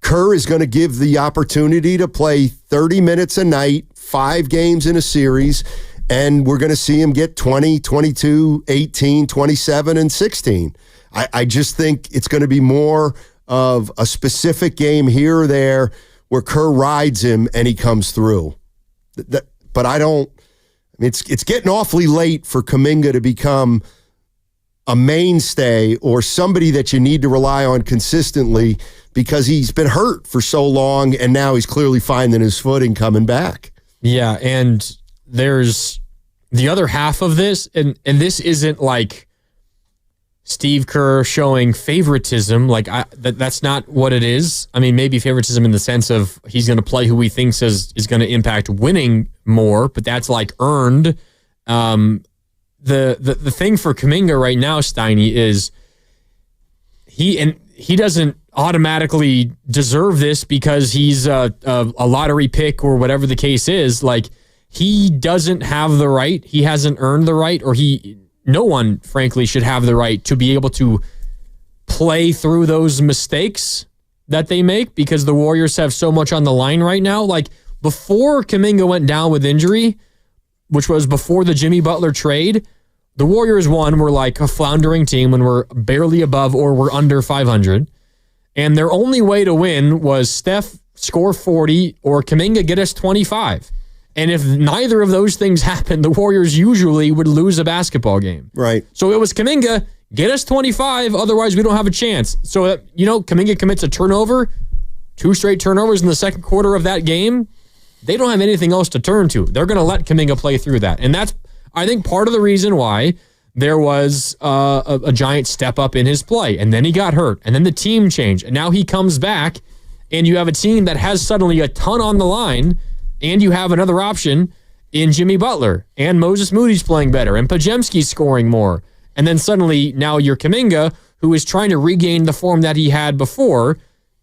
Kerr is going to give the opportunity to play 30 minutes a night, 5 games in a series, and we're going to see him get 20, 22, 18, 27, and 16. I just think it's going to be more of a specific game here or there where Kerr rides him and he comes through. But it's getting awfully late for Kuminga to become a mainstay or somebody that you need to rely on consistently because he's been hurt for so long and now he's clearly finding his footing coming back. Yeah, and there's the other half of this, and this isn't like Steve Kerr showing favoritism. Like that's not what it is. I mean, maybe favoritism in the sense of he's going to play who he thinks is going to impact winning more, but that's like earned. The thing for Kuminga right now, Steiny, is he doesn't automatically deserve this because he's a lottery pick or whatever the case is. Like, he doesn't have the right. He hasn't earned the right, or no one, frankly, should have the right to be able to play through those mistakes that they make because the Warriors have so much on the line right now. Like, before Kuminga went down with injury, which was before the Jimmy Butler trade, the Warriors, were like a floundering team when we're barely above or we're under 500. And their only way to win was Steph score 40 or Kuminga get us 25. And if neither of those things happened, the Warriors usually would lose a basketball game. Right. So it was Kuminga, get us 25, otherwise we don't have a chance. So, Kuminga commits a turnover, 2 straight turnovers in the second quarter of that game. They don't have anything else to turn to. They're going to let Kuminga play through that. And that's, I think, part of the reason why there was a giant step up in his play. And then he got hurt. And then the team changed. And now he comes back, and you have a team that has suddenly a ton on the line, and you have another option in Jimmy Butler. And Moses Moody's playing better. And Pajemski's scoring more. And then suddenly, now you're Kuminga, who is trying to regain the form that he had before,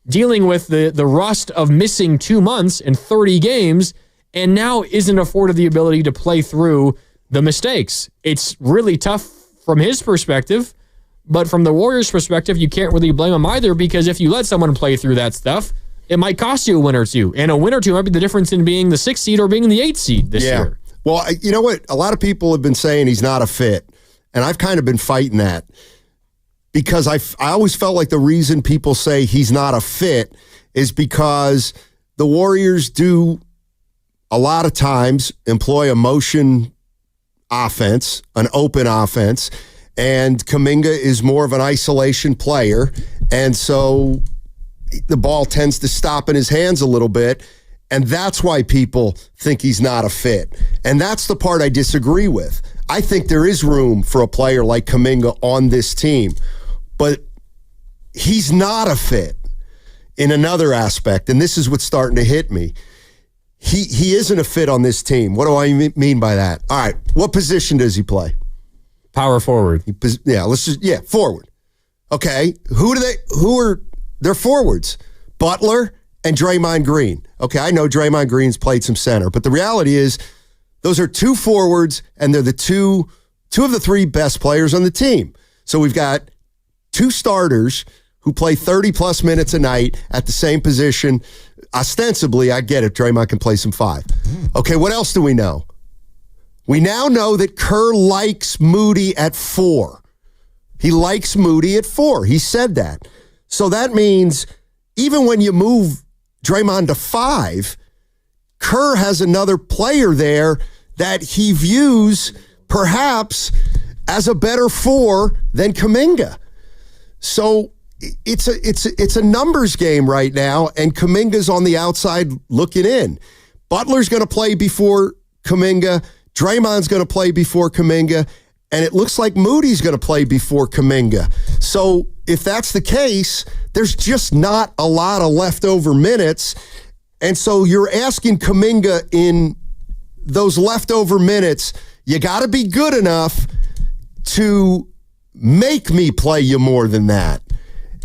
dealing with the rust of missing 2 months and 30 games, and now isn't afforded the ability to play through the mistakes. It's really tough from his perspective, but from the Warriors' perspective, you can't really blame him either, because if you let someone play through that stuff, it might cost you a win or two. And a win or two might be the difference in being the 6th seed or being the 8th seed this year. Well, you know what? A lot of people have been saying he's not a fit, and I've kind of been fighting that. Because I always felt like the reason people say he's not a fit is because the Warriors do a lot of times employ a motion offense, an open offense, and Kuminga is more of an isolation player, and so the ball tends to stop in his hands a little bit, and that's why people think he's not a fit. And that's the part I disagree with. I think there is room for a player like Kuminga on this team. But he's not a fit in another aspect, and this is what's starting to hit me. He isn't a fit on this team. What do I mean by that? All right, what position does he play? Power forward. Forward. Okay, who are their forwards? Butler and Draymond Green. Okay, I know Draymond Green's played some center, but the reality is those are 2 forwards, and they're the two of the 3 best players on the team. So we've got 2 starters who play 30-plus minutes a night at the same position. Ostensibly, I get it, Draymond can play some 5. Okay, what else do we know? We now know that Kerr likes Moody at 4. He likes Moody at 4. He said that. So that means even when you move Draymond to 5, Kerr has another player there that he views perhaps as a better 4 than Kuminga. So it's a numbers game right now, and Kuminga's on the outside looking in. Butler's going to play before Kuminga. Draymond's going to play before Kuminga. And it looks like Moody's going to play before Kuminga. So if that's the case, there's just not a lot of leftover minutes. And so you're asking Kuminga in those leftover minutes, you got to be good enough to make me play you more than that.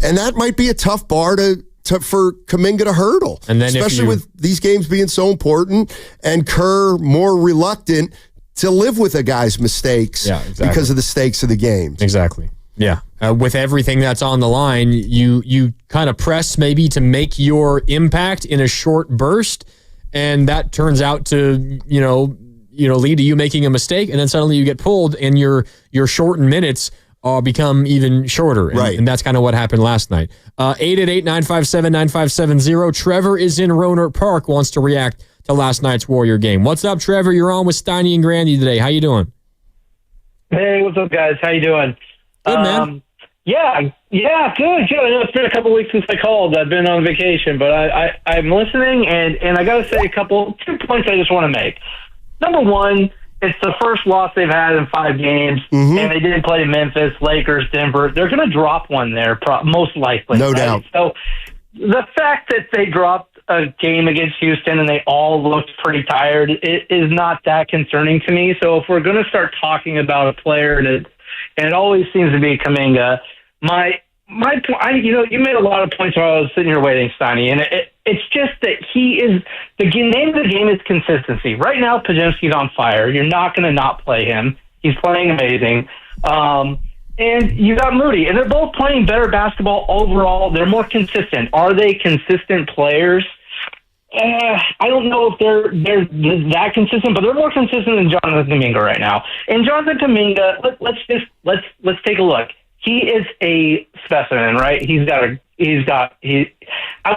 And that might be a tough bar for Kuminga to hurdle. And then especially with these games being so important and Kerr more reluctant to live with a guy's mistakes because of the stakes of the game. Exactly. Yeah. With everything that's on the line, you kind of press maybe to make your impact in a short burst, and that turns out to, lead to you making a mistake, and then suddenly you get pulled and your shortened minutes become even shorter. And that's kind of what happened last night. 888-957-9570. Trevor is in Rohnert Park, wants to react to last night's Warrior game. What's up, Trevor? You're on with Steiny and Grandy today. How you doing? Hey, what's up, guys? How you doing? Good, man. Yeah, good. I know it's been a couple weeks since I called. I've been on vacation, but I'm listening, and I got to say 2 points I just want to make. Number one, it's the first loss they've had in 5 games, and they didn't play Memphis, Lakers, Denver. They're going to drop one there, most likely. No doubt. So the fact that they dropped a game against Houston and they all looked pretty tired is not that concerning to me. So if we're going to start talking about a player, and it always seems to be Kuminga, my point, you made a lot of points while I was sitting here waiting, Steiny, and it's just that the name of the game is consistency. Right now, Podziemski's on fire. You're not going to not play him. He's playing amazing. And you got Moody, and they're both playing better basketball overall. They're more consistent. Are they consistent players? I don't know if they're that consistent, but they're more consistent than Jonathan Kuminga right now. And Jonathan Kuminga, let's take a look. He is a specimen, right? I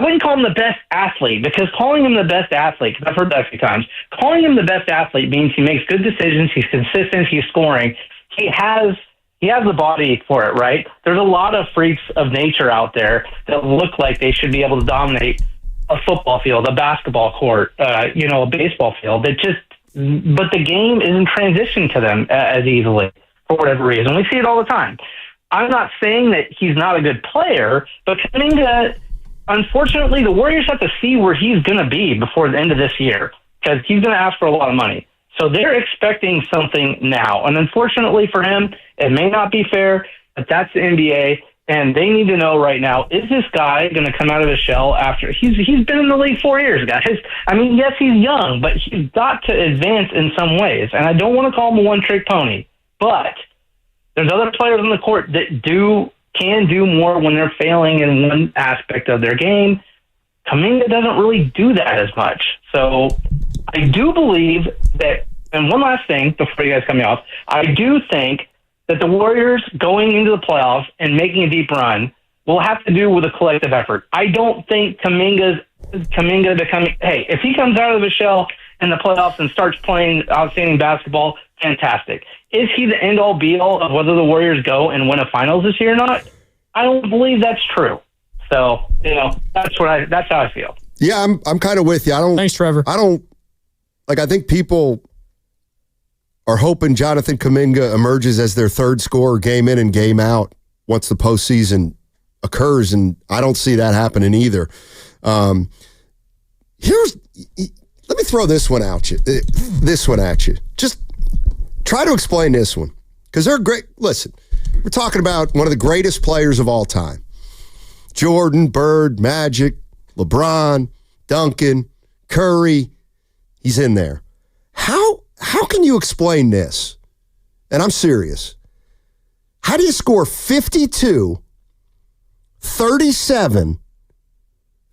wouldn't call him the best athlete, because calling him the best athlete, because I've heard that a few times, calling him the best athlete means he makes good decisions, he's consistent, he's scoring. He has the body for it, right? There's a lot of freaks of nature out there that look like they should be able to dominate a football field, a basketball court, a baseball field. But the game isn't transitioned to them as easily for whatever reason. We see it all the time. I'm not saying that he's not a good player, but Kuminga, unfortunately, the Warriors have to see where he's going to be before the end of this year, because he's going to ask for a lot of money. So they're expecting something now. And unfortunately for him, it may not be fair, but that's the NBA, and they need to know right now, is this guy going to come out of his shell after he's been in the league 4 years, guys? I mean, yes, he's young, but he's got to advance in some ways. And I don't want to call him a one-trick pony, but there's other players on the court that can do more when they're failing in one aspect of their game. Kuminga doesn't really do that as much. So I do believe that, and one last thing before you guys cut me off, I do think that the Warriors going into the playoffs and making a deep run will have to do with a collective effort. I don't think Kuminga becoming, if he comes out of the shell in the playoffs and starts playing outstanding basketball, fantastic. Is he the end-all, be-all of whether the Warriors go and win a finals this year or not? I don't believe that's true. So, that's how I feel. Yeah, I'm kind of with you. Thanks, Trevor. I think people are hoping Jonathan Kuminga emerges as their third scorer game in and game out once the postseason occurs, and I don't see that happening either. Let me throw this one at you. Just try to explain this one, because they're great. Listen, we're talking about one of the greatest players of all time. Jordan, Bird, Magic, LeBron, Duncan, Curry. He's in there. How can you explain this? And I'm serious. How do you score 52, 37,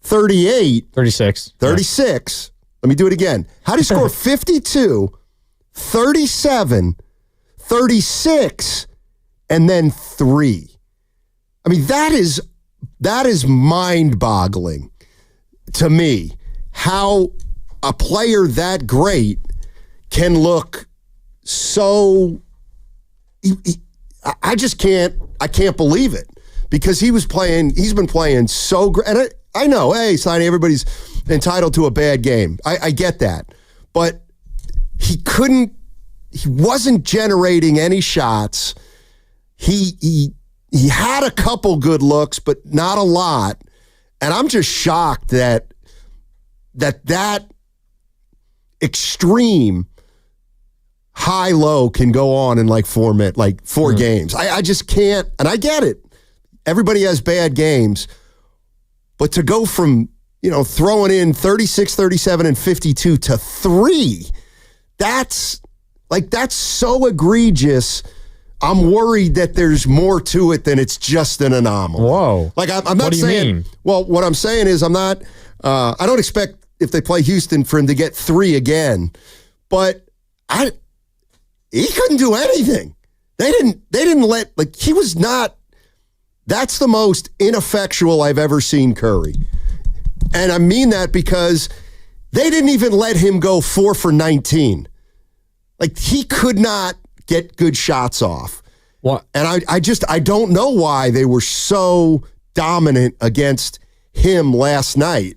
38, 36? Let me do it again. How do you score 52, 37, 36, and then 3? I mean, that is mind-boggling to me, how a player that great can look so... I can't believe it, because he's been playing so great. And I know, hey, Sonny, everybody's entitled to a bad game. I get that. But he wasn't generating any shots. He had a couple good looks, but not a lot. And I'm just shocked that extreme high-low can go on in like 4 games. I just can't, and I get it. Everybody has bad games. But to go from, throwing in 36, 37, and 52 to 3, that's so egregious. I'm worried that there's more to it than it's just an anomaly. Whoa. I'm not saying, well, what I'm saying is I don't expect, if they play Houston, for him to get 3 again. But he couldn't do anything. They didn't let, he was not, that's the most ineffectual I've ever seen Curry. And I mean that because they didn't even let him go 4 for 19. He could not get good shots off. What? And I don't know why they were so dominant against him last night.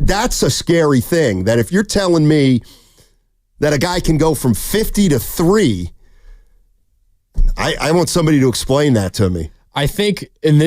That's a scary thing, that if you're telling me that a guy can go from 50 to 3, I want somebody to explain that to me. I think, and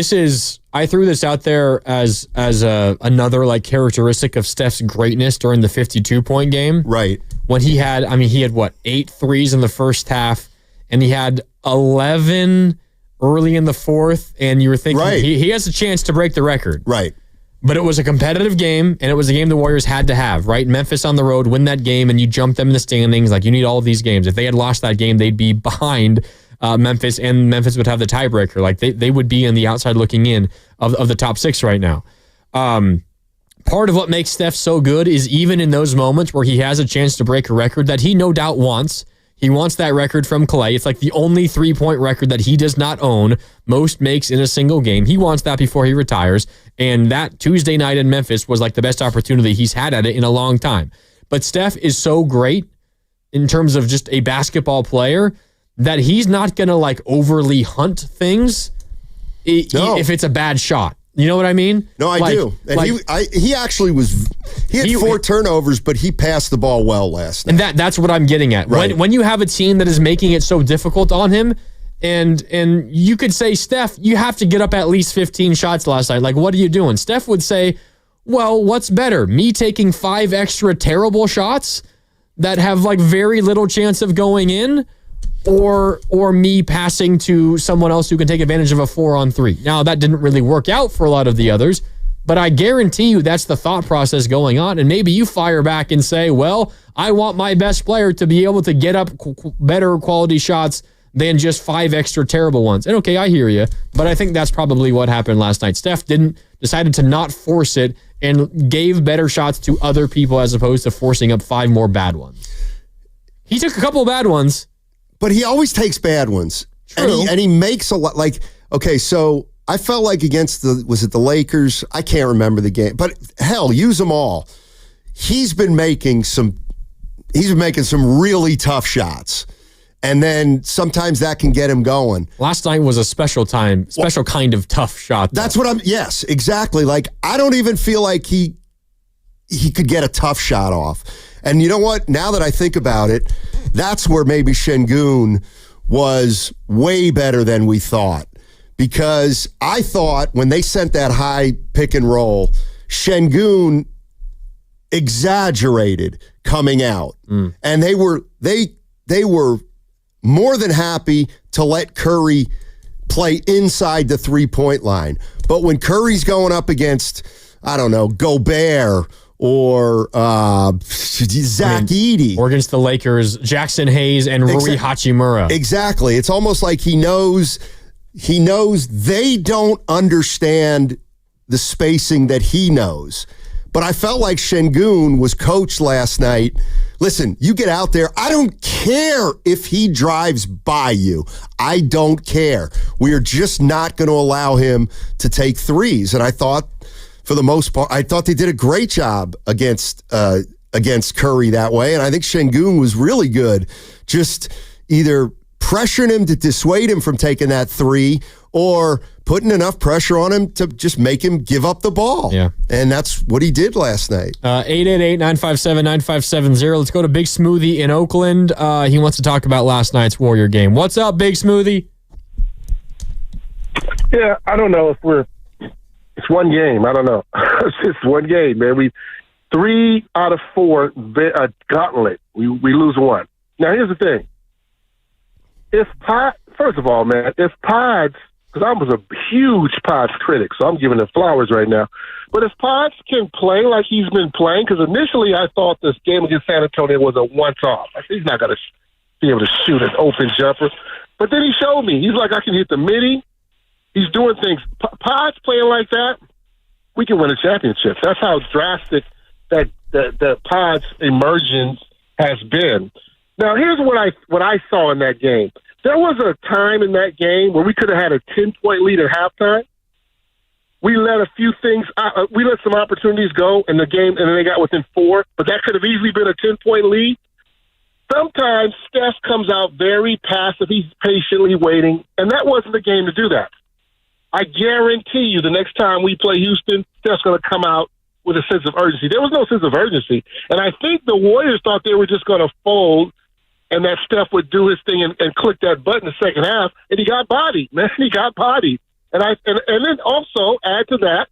I threw this out there as another like characteristic of Steph's greatness during the 52-point game. Right. When he had 8 threes in the first half, and he had 11 early in the fourth, and you were thinking he has a chance to break the record. Right. But it was a competitive game, and it was a game the Warriors had to have, right? Memphis on the road, win that game, and you jump them in the standings. Like, you need all of these games. If they had lost that game, they'd be behind Memphis, and Memphis would have the tiebreaker. Like, they would be in the outside looking in of the top 6 right now. Part of what makes Steph so good is even in those moments where he has a chance to break a record that he no doubt wants. He wants that record from Clay. It's like the only 3-point record that he does not own. Most makes in a single game. He wants that before he retires. And that Tuesday night in Memphis was like the best opportunity he's had at it in a long time. But Steph is so great in terms of just a basketball player that he's not going to like overly hunt things if it's a bad shot. You know what I mean? No, I do. And he actually had 4 turnovers, but he passed the ball well last night. And that's what I'm getting at. Right. When you have a team that is making it so difficult on him, and you could say, Steph, you have to get up at least 15 shots last night. Like, what are you doing? Steph would say, well, what's better? Me taking 5 extra terrible shots that have like very little chance of going in, or me passing to someone else who can take advantage of a 4-on-3. Now, that didn't really work out for a lot of the others, but I guarantee you that's the thought process going on. And maybe you fire back and say, well, I want my best player to be able to get up better quality shots than just 5 extra terrible ones. And okay, I hear you, but I think that's probably what happened last night. Steph decided to not force it and gave better shots to other people as opposed to forcing up 5 more bad ones. He took a couple of bad ones. But he always takes bad ones. True. And he makes a lot. Like, okay, so I felt like against was it the Lakers? I can't remember the game. But hell, use them all. He's been making some really tough shots. And then sometimes that can get him going. Last night was a special kind of tough shot. That's what yes, exactly. Like, I don't even feel like he could get a tough shot off. And you know what? Now that I think about it, that's where maybe Şengün was way better than we thought. Because I thought when they sent that high pick and roll, Şengün exaggerated coming out. And they were more than happy to let Curry play inside the 3-point line. But when Curry's going up against, I don't know, Gobert or Zach Edey. Or against the Lakers, Jackson Hayes and Rui Hachimura. Exactly. It's almost like he knows they don't understand the spacing that he knows. But I felt like Şengün was coached last night. Listen, you get out there. I don't care if he drives by you. I don't care. We are just not going to allow him to take threes. And I thought, for the most part, I thought they did a great job against Curry that way. And I think Şengün was really good. Just either pressuring him to dissuade him from taking that 3 or putting enough pressure on him to just make him give up the ball. Yeah. And that's what he did last night. 888-957-9570. Let's go to Big Smoothie in Oakland. He wants to talk about last night's Warrior game. What's up, Big Smoothie? Yeah, I don't know if it's one game. I don't know. It's just one game, man. 3 out of 4, gauntlet. We lose 1. Now, here's the thing. First of all, man, if Pods, because I was a huge Pods critic, so I'm giving him flowers right now. But if Pods can play like he's been playing, because initially I thought this game against San Antonio was a once-off. I said he's not going to be able to shoot an open jumper. But then he showed me. He's like, I can hit the midi. He's doing things. Pods playing like that, we can win a championship. That's how drastic that the Pods emergence has been. Now, here's what I saw in that game. There was a time in that game where we could have had a 10-point lead at halftime. We let a few things, we let some opportunities go in the game, and then they got within 4. But that could have easily been a 10-point lead. sometimes Steph comes out very passive. He's patiently waiting, and that wasn't the game to do that. I guarantee you the next time we play Houston, Steph's going to come out with a sense of urgency. There was no sense of urgency. And I think the Warriors thought they were just going to fold and that Steph would do his thing and click that button in the second half, and he got bodied, man. He got bodied. And then also add to that,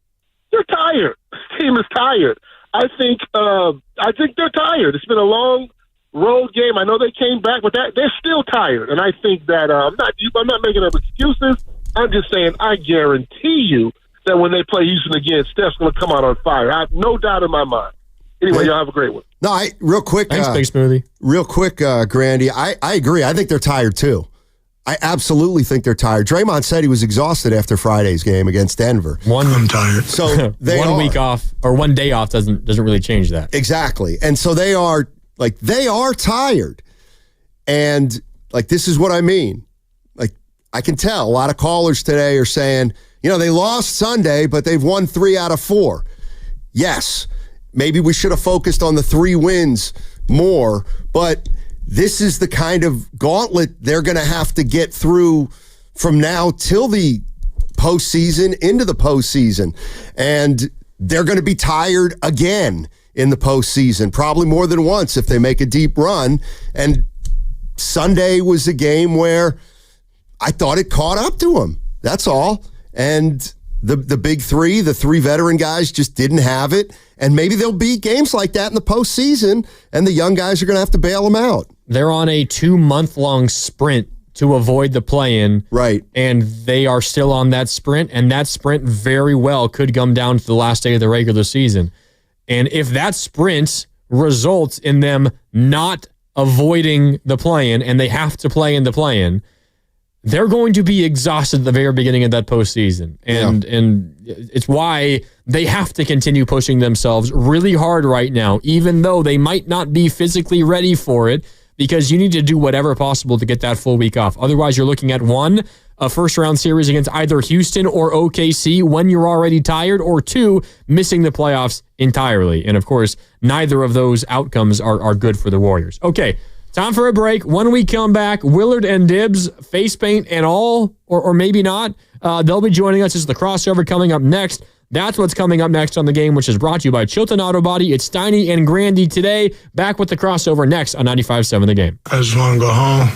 they're tired. This team is tired. I think they're tired. It's been a long road game. I know they came back, but they're still tired. And I think that I'm not making up excuses. I'm just saying I guarantee you that when they play Houston again, Steph's going to come out on fire. I have no doubt in my mind. Anyway, y'all have a great one. No, real quick. Thanks, Big Smoothie. Real quick, Grandy, I agree. I think they're tired too. I absolutely think they're tired. Draymond said he was exhausted after Friday's game against Denver. I'm tired. So one week off or 1 day off doesn't really change that. Exactly. And so they are tired. And this is what I mean. I can tell a lot of callers today are saying, they lost Sunday, but they've won 3 out of 4. Yes, maybe we should have focused on the 3 wins more, but this is the kind of gauntlet they're going to have to get through from now till the postseason, into the postseason. And they're going to be tired again in the postseason, probably more than once if they make a deep run. And Sunday was a game where I thought it caught up to them. That's all. And the big 3, the 3 veteran guys just didn't have it. And maybe there'll be games like that in the postseason, and the young guys are going to have to bail them out. They're on a 2-month-long sprint to avoid the play-in. Right. And they are still on that sprint, and that sprint very well could come down to the last day of the regular season. And if that sprint results in them not avoiding the play-in and they have to play in the play-in, they're going to be exhausted at the very beginning of that postseason. And it's why they have to continue pushing themselves really hard right now, even though they might not be physically ready for it, because you need to do whatever possible to get that full week off. Otherwise, you're looking at 1, a first-round series against either Houston or OKC when you're already tired, or 2, missing the playoffs entirely. And, of course, neither of those outcomes are good for the Warriors. Okay. Time for a break. When we come back, Willard and Dibbs, face paint and all, or maybe not. They'll be joining us. This is the crossover coming up next. That's what's coming up next on the game, which is brought to you by Chilton Auto Body. It's Steiny and Grandy today. Back with the crossover next on 95.7 The Game. I just want to go home.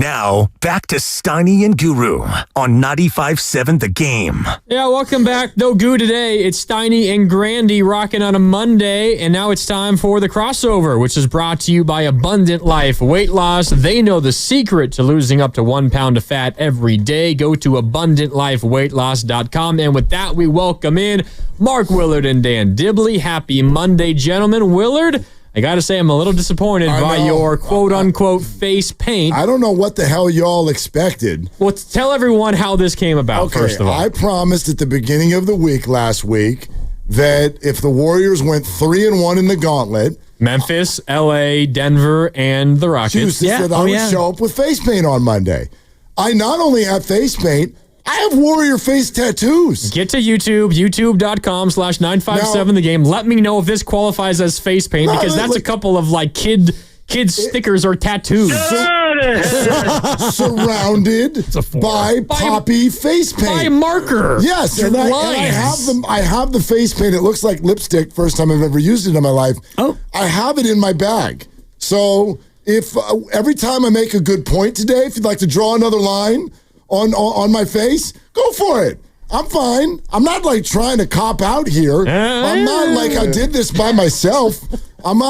Now, back to Steiny and Guru on 95.7 The Game. Yeah, welcome back. No goo today. It's Steiny and Grandy rocking on a Monday, and now it's time for the crossover, which is brought to you by Abundant Life Weight Loss. They know the secret to losing up to 1 pound of fat every day. Go to AbundantLifeWeightLoss.com, and with that, we welcome in Mark Willard and Dan Dibley. Happy Monday, gentlemen. Willard, I got to say, I'm a little disappointed by your quote-unquote face paint. I don't know what the hell y'all expected. Well, tell everyone how this came about, first of all. I promised at the beginning of the week last week that if the Warriors went 3-1 in the gauntlet, Memphis, L.A., Denver, and the Rockets. That I would show up with face paint on Monday. I not only have face paint, I have Warrior face tattoos. Get to YouTube, youtube.com/957 The Game. Let me know if this qualifies as face paint, because that's a couple of kid stickers or tattoos. Surrounded by poppy face paint. By marker. Yes, and I have the face paint. It looks like lipstick. First time I've ever used it in my life. Oh, I have it in my bag. So if every time I make a good point today, if you'd like to draw another line on my face, go for it. I'm fine. I'm not trying to cop out here. I'm not I did this by myself. I'm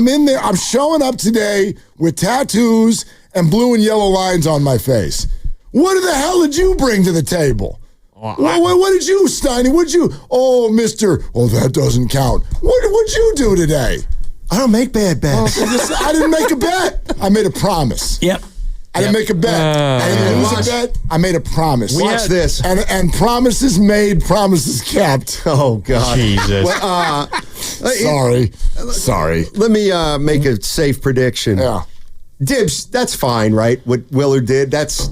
in there. I'm showing up today with tattoos and blue and yellow lines on my face. What the hell did you bring to the table? What did you, Steiny? What'd you? Oh, Mister. Oh, that doesn't count. What'd you do today? I don't make bad bets. I didn't make a bet. I made a promise. Yep. I didn't make a bet. I didn't lose a bet. I made a promise. Watch this. And promises made, promises kept. Oh, God. Jesus. Sorry. Let me make a safe prediction. Yeah. Dibs, that's fine, right? What Willard did, that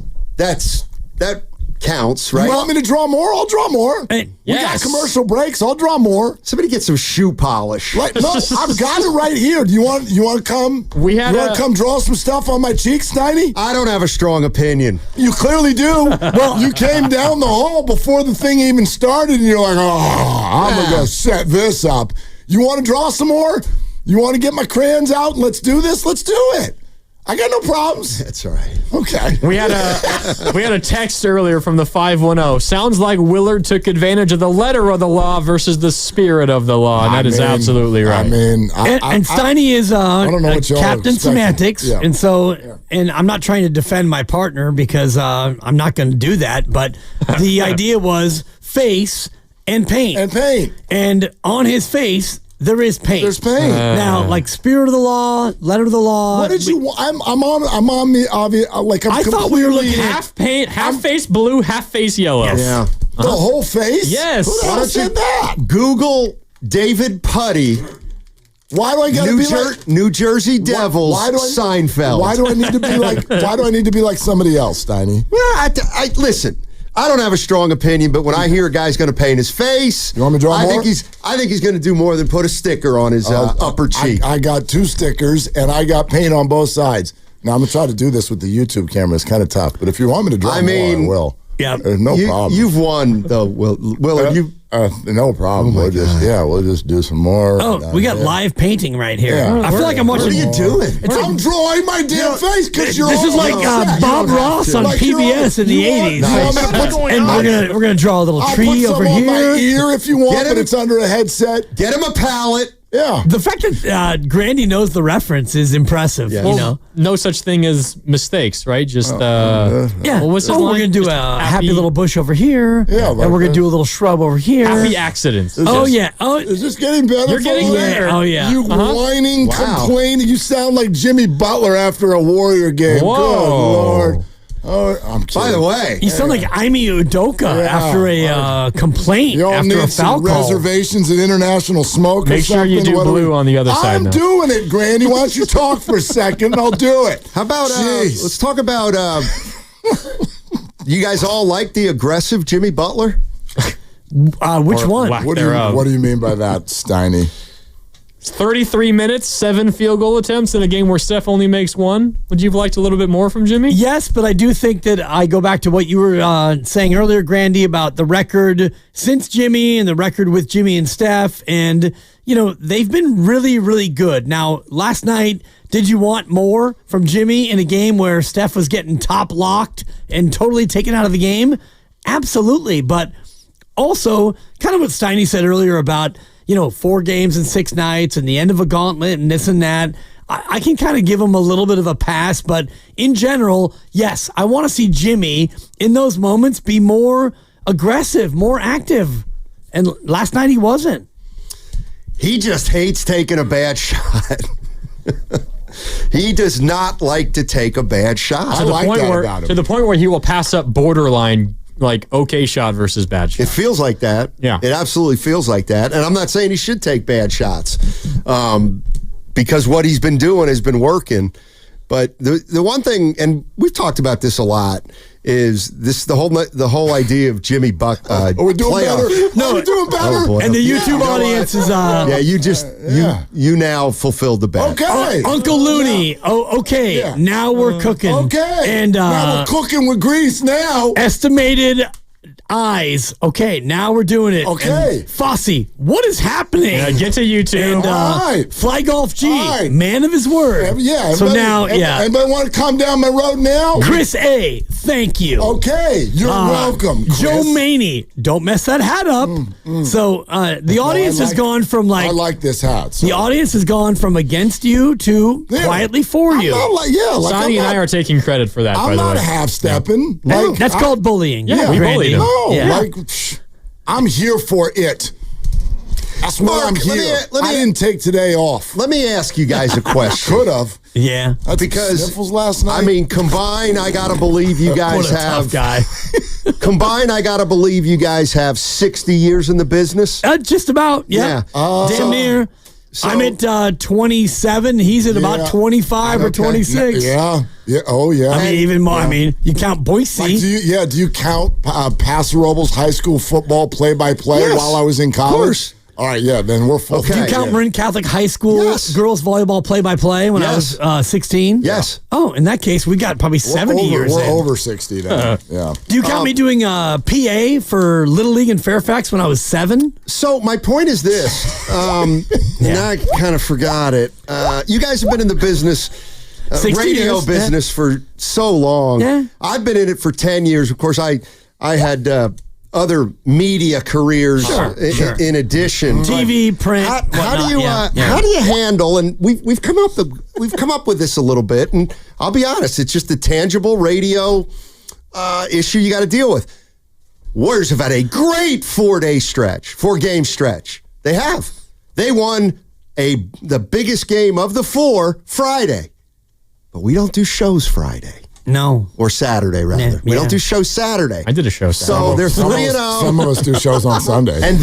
counts, right? You want me to draw more? I'll draw more. Hey, we got commercial breaks. I'll draw more. Somebody get some shoe polish. Right? No, I've got it right here. Do you want to come? You want to come draw some stuff on my cheeks, Steiny? I don't have a strong opinion. You clearly do. Well, you came down the hall before the thing even started, and you're like, I'm going to set this up. You want to draw some more? You want to get my crayons out and let's do this? Let's do it. I got no problems. That's all right. Okay. We had a text earlier from the 510. Sounds like Willard took advantage of the letter of the law versus the spirit of the law. And that is absolutely right. And Steiny is Captain Semantics. Yeah. And so, and I'm not trying to defend my partner because I'm not going to do that. But the idea was face and paint. And on his face, there is paint. There's paint. Now, spirit of the law, letter of the law. What did you? I'm on the obvious. I thought we were looking at half paint, half face blue, half face yellow. Yes. Yeah. The whole face. Yes. Who the hell said that? Google David Putty. Why do I got to be New Jersey Devils? Seinfeld. Why do I need to be like? Why do I need to be like somebody else, Steiny? Well, listen. I don't have a strong opinion, but when I hear a guy's going to paint his face, you want me to draw more? I think he's going to do more than put a sticker on his upper cheek. I got 2 stickers and I got paint on both sides. Now I'm gonna try to do this with the YouTube camera. It's kind of tough, but if you want me to draw more, I will. Yeah, no problem. You've won though, Willard. No problem. We'll just do some more. Oh, we got live painting right here. Yeah. I feel like I'm watching. What are you doing? I'm drawing my damn face because you're. This is like Bob Ross on PBS in the '80s. And we're gonna draw a little tree over here. On my ear if you want, but it's under a headset. Get him a palette. Yeah. The fact that Grandy knows the reference is impressive. Yeah. You know, no such thing as mistakes, right? Just yeah. What was his we're line? gonna do a happy little bush over here. Yeah, and we're gonna do a little shrub over here. Happy accidents. Is this getting better? You're getting better. Oh yeah. You whining, complaining. You sound like Jimmy Butler after a Warrior game. Whoa. Good Lord. Oh, I'm kidding. By the way, you sound like Imi Udoka after a complaint, Y'all after need a foul some call. reservations at International Smoke. Make sure you do blue on the other side. I'm doing it, Granny. Why don't you talk for a second? I'll do it. How about let's talk about you guys all like the aggressive Jimmy Butler? Which one? What do you mean by that, Steiny? 33 minutes, 7 field goal attempts in a game where Steph only makes 1. Would you have liked a little bit more from Jimmy? Yes, but I do think that I go back to what you were saying earlier, Grandy, about the record since Jimmy and the record with Jimmy and Steph. And, they've been really, really good. Now, last night, did you want more from Jimmy in a game where Steph was getting top locked and totally taken out of the game? Absolutely. But also, kind of what Steiny said earlier about, 4 games in 6 nights and the end of a gauntlet and this and that. I can kind of give him a little bit of a pass, but in general, yes, I want to see Jimmy in those moments be more aggressive, more active. And last night he wasn't. He just hates taking a bad shot. He does not like to take a bad shot. To the point where he will pass up borderline, like, okay shot versus bad shot. It feels like that. Yeah. It absolutely feels like that. And I'm not saying he should take bad shots because what he's been doing has been working. But the one thing, and we've talked about this a lot, is the whole idea of Jimmy Buck. We're doing better. No, we're doing better. Oh boy. And the YouTube audience is. You now fulfilled the bet. Okay. Uncle Looney. Oh, okay. Yeah. Now we're cooking. Okay. And now we're cooking with grease now. Estimated eyes. Okay, now we're doing it. Okay. And Fosse, what is happening? Get to YouTube. And right. Fly Golf G, Right. man of his word. Yeah. So now, Anybody want to come down my road now? Chris A, thank you. Okay, you're welcome, Chris. Joe Maney, don't mess that hat up. So the audience has gone from I like this hat. So. The audience has gone from against you to quietly for you. Sonny and I are taking credit for that, by the way. I'm not half-stepping. That's called bullying. Yeah, we bullied him. No, I'm here for it. That's why Mark, I'm here. I didn't take today off. Let me ask you guys a question. Could have. Yeah. That's because sniffles last night. I mean, combined, I gotta believe you guys have. Tough guy. Combined, I gotta believe you guys have 60 years in the business. Just about. Yeah. Damn near. So, I'm at 27. He's at about 25 or 26. Yeah. Oh, yeah. I mean, even more. Yeah. I mean, you count Boise. Do you count Paso Robles high school football play-by-play while I was in college? Of course. All right, then we're full. Do you count Marin Catholic High School girls volleyball play-by-play when I was 16? Yes. Oh, in that case, we got probably 70 years We're in. over 60 then. Yeah. Do you count me doing PA for Little League in Fairfax when I was 7? So my point is this. Now I kind of forgot it. You guys have been in the business, radio years, business for so long. Yeah. I've been in it for 10 years. Of course, I had other media careers in addition. TV, print. How do you handle? And we've come up with this a little bit. And I'll be honest, it's just a tangible radio issue you got to deal with. Warriors have had a great 4-game stretch. They have. They won the biggest game of the 4 Friday, but we don't do shows Friday. No. Or Saturday, rather. We don't do shows Saturday. I did a show Saturday. So they're 3-0. Some of us do shows on Sunday. And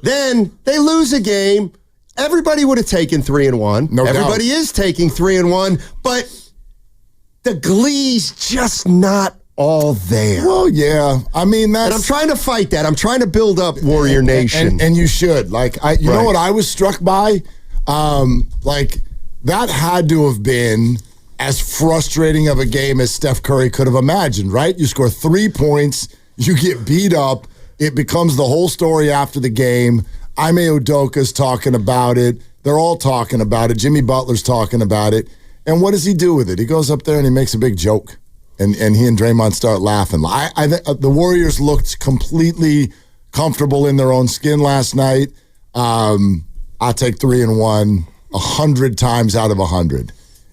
then they lose a game. Everybody would have taken 3-1. No doubt. Everybody is taking 3-1, but the glee's just not all there. Well, yeah. I mean, that's... And I'm trying to fight that. I'm trying to build up Warrior Nation. And you should. You know what I was struck by? That had to have been as frustrating of a game as Steph Curry could have imagined, right? You score 3 points, you get beat up, it becomes the whole story after the game. Ime Udoka's talking about it. They're all talking about it. Jimmy Butler's talking about it. And what does he do with it? He goes up there and he makes a big joke. And he and Draymond start laughing. The Warriors looked completely comfortable in their own skin last night. I take 3-1 100 times out of 100.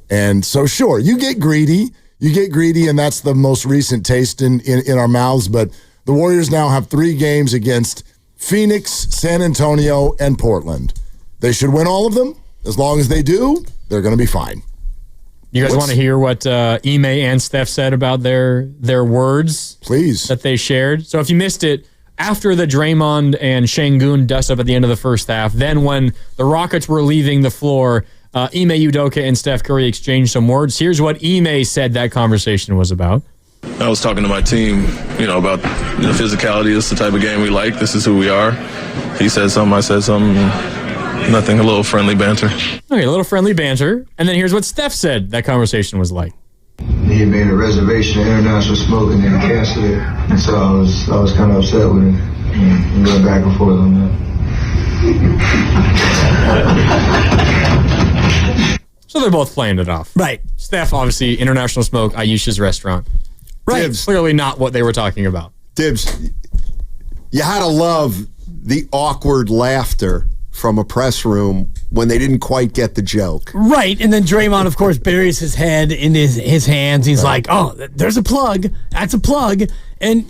And so, sure, you get greedy, and that's the most recent taste in our mouths. But the Warriors now have 3 games against Phoenix, San Antonio, and Portland. They should win all of them. As long as they do, they're going to be fine. You guys want to hear what Ime and Steph said about their words? Please. That they shared. So if you missed it, after the Draymond and Şengün dust up at the end of the first half, then when the Rockets were leaving the floor, Ime Udoka and Steph Curry exchanged some words. Here's what Ime said that conversation was about. I was talking to my team, about the physicality. This is the type of game we like. This is who we are. He said something, I said something. Nothing, a little friendly banter. Okay, a little friendly banter. And then here's what Steph said that conversation was like. He had made a reservation at International Smoking and he canceled it. And so I was kind of upset with him. And we went back and forth on that. So they're both playing it off. Right. Steph, obviously, International Smoke, Aisha's restaurant. Right. Dibs. Clearly not what they were talking about. Dibs, you had to love the awkward laughter from a press room when they didn't quite get the joke. Right, and then Draymond, of course, buries his head in his hands. He's like, oh, there's a plug. That's a plug. And,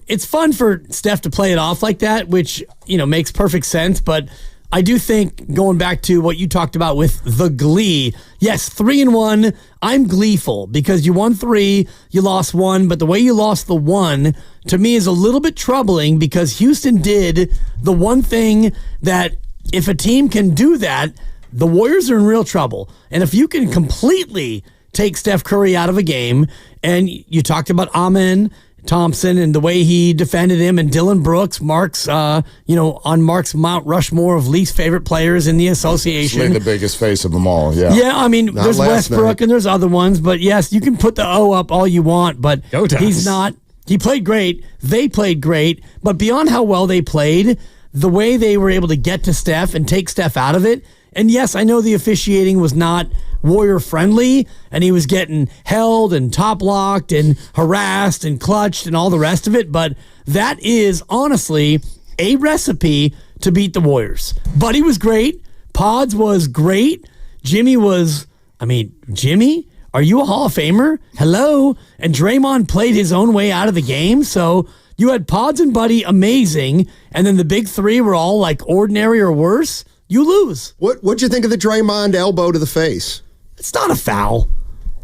it's fun for Steph to play it off like that, which, makes perfect sense. But I do think, going back to what you talked about with the glee, yes, 3-1, I'm gleeful because you won 3, you lost 1, but the way you lost the 1, to me, is a little bit troubling because Houston did the one thing that, if a team can do that, the Warriors are in real trouble. And if you can completely take Steph Curry out of a game, and you talked about Amen Thompson and the way he defended him, and Dylan Brooks, Mark's, on Mark's Mount Rushmore of least favorite players in the association. He's the biggest face of them all, yeah. Yeah, I mean, there's Westbrook and there's other ones, but yes, you can put the O up all you want, but he's not. He played great. They played great, but beyond how well they played, the way they were able to get to Steph and take Steph out of it, and yes, I know the officiating was not Warrior-friendly, and he was getting held and top-locked and harassed and clutched and all the rest of it, but that is, honestly, a recipe to beat the Warriors. Buddy was great. Pods was great. Jimmy, are you a Hall of Famer? Hello? And Draymond played his own way out of the game, so you had Pods and Buddy amazing, and then the big three were all like ordinary or worse. You lose. What'd you think of the Draymond elbow to the face? It's not a foul.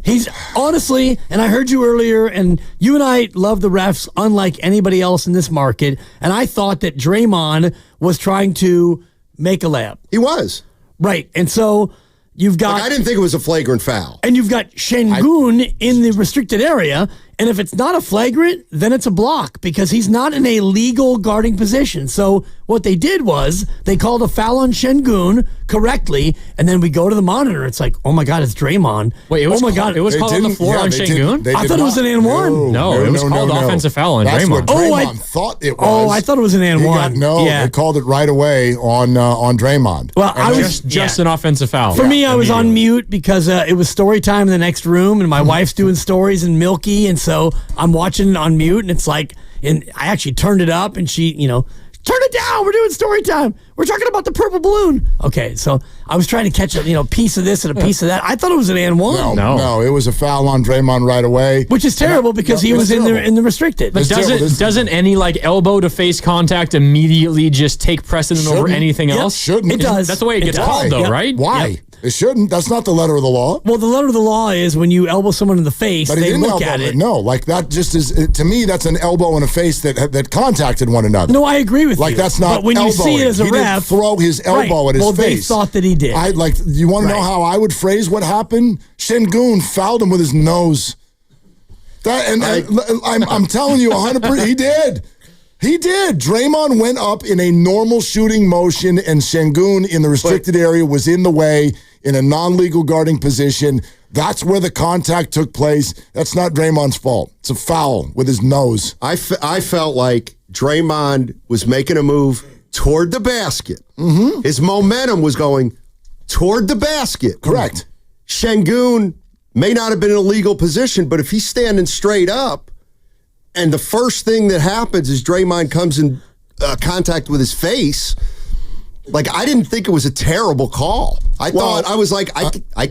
He's honestly, and I heard you earlier, and you and I love the refs unlike anybody else in this market, and I thought that Draymond was trying to make a layup. He was. Right, and so you've got... I didn't think it was a flagrant foul. And you've got Şengün in the restricted area, and if it's not a flagrant, then it's a block because he's not in a legal guarding position. So what they did was they called a foul on Şengün correctly, and then we go to the monitor. It's like, oh my God, it's Draymond. Wait, it was called on the floor on Şengün? I thought it was an and one. No, it was called offensive foul on Draymond. That's what Draymond thought it was. Oh, I thought it was an and one. They called it right away on Draymond. Well, I was just an offensive foul. For me, I was on mute because it was story time in the next room, and my wife's doing stories in Milky, and so I'm watching it on mute, and it's like, and I actually turned it up, and she, turn it down. We're doing story time. We're talking about the purple balloon. Okay, so I was trying to catch a piece of this and a piece of that. I thought it was an and one. No, it was a foul on Draymond right away, which is terrible because he was in the restricted. But doesn't any elbow to face contact immediately just take precedent over anything else? Shouldn't. It does. That's the way it gets called, though, right? Why? Yep. It shouldn't. That's not the letter of the law. Well, the letter of the law is when you elbow someone in the face, but they look at it. No, like that just is, to me, that's an elbow in a face that contacted one another. No, I agree with you. Like, that's not But when you see it as a he ref. didn't throw his elbow at his face. They thought that he did. You want to know how I would phrase what happened? Şengün fouled him with his nose. I'm telling you, 100%, he did. He did. Draymond went up in a normal shooting motion, and Şengün in the restricted area was in the way in a non-legal guarding position. That's where the contact took place. That's not Draymond's fault. It's a foul with his nose. I felt like Draymond was making a move toward the basket. Mm-hmm. His momentum was going toward the basket. Correct. Şengün may not have been in a legal position, but if he's standing straight up, and the first thing that happens is Draymond comes in contact with his face. Like, I didn't think it was a terrible call. I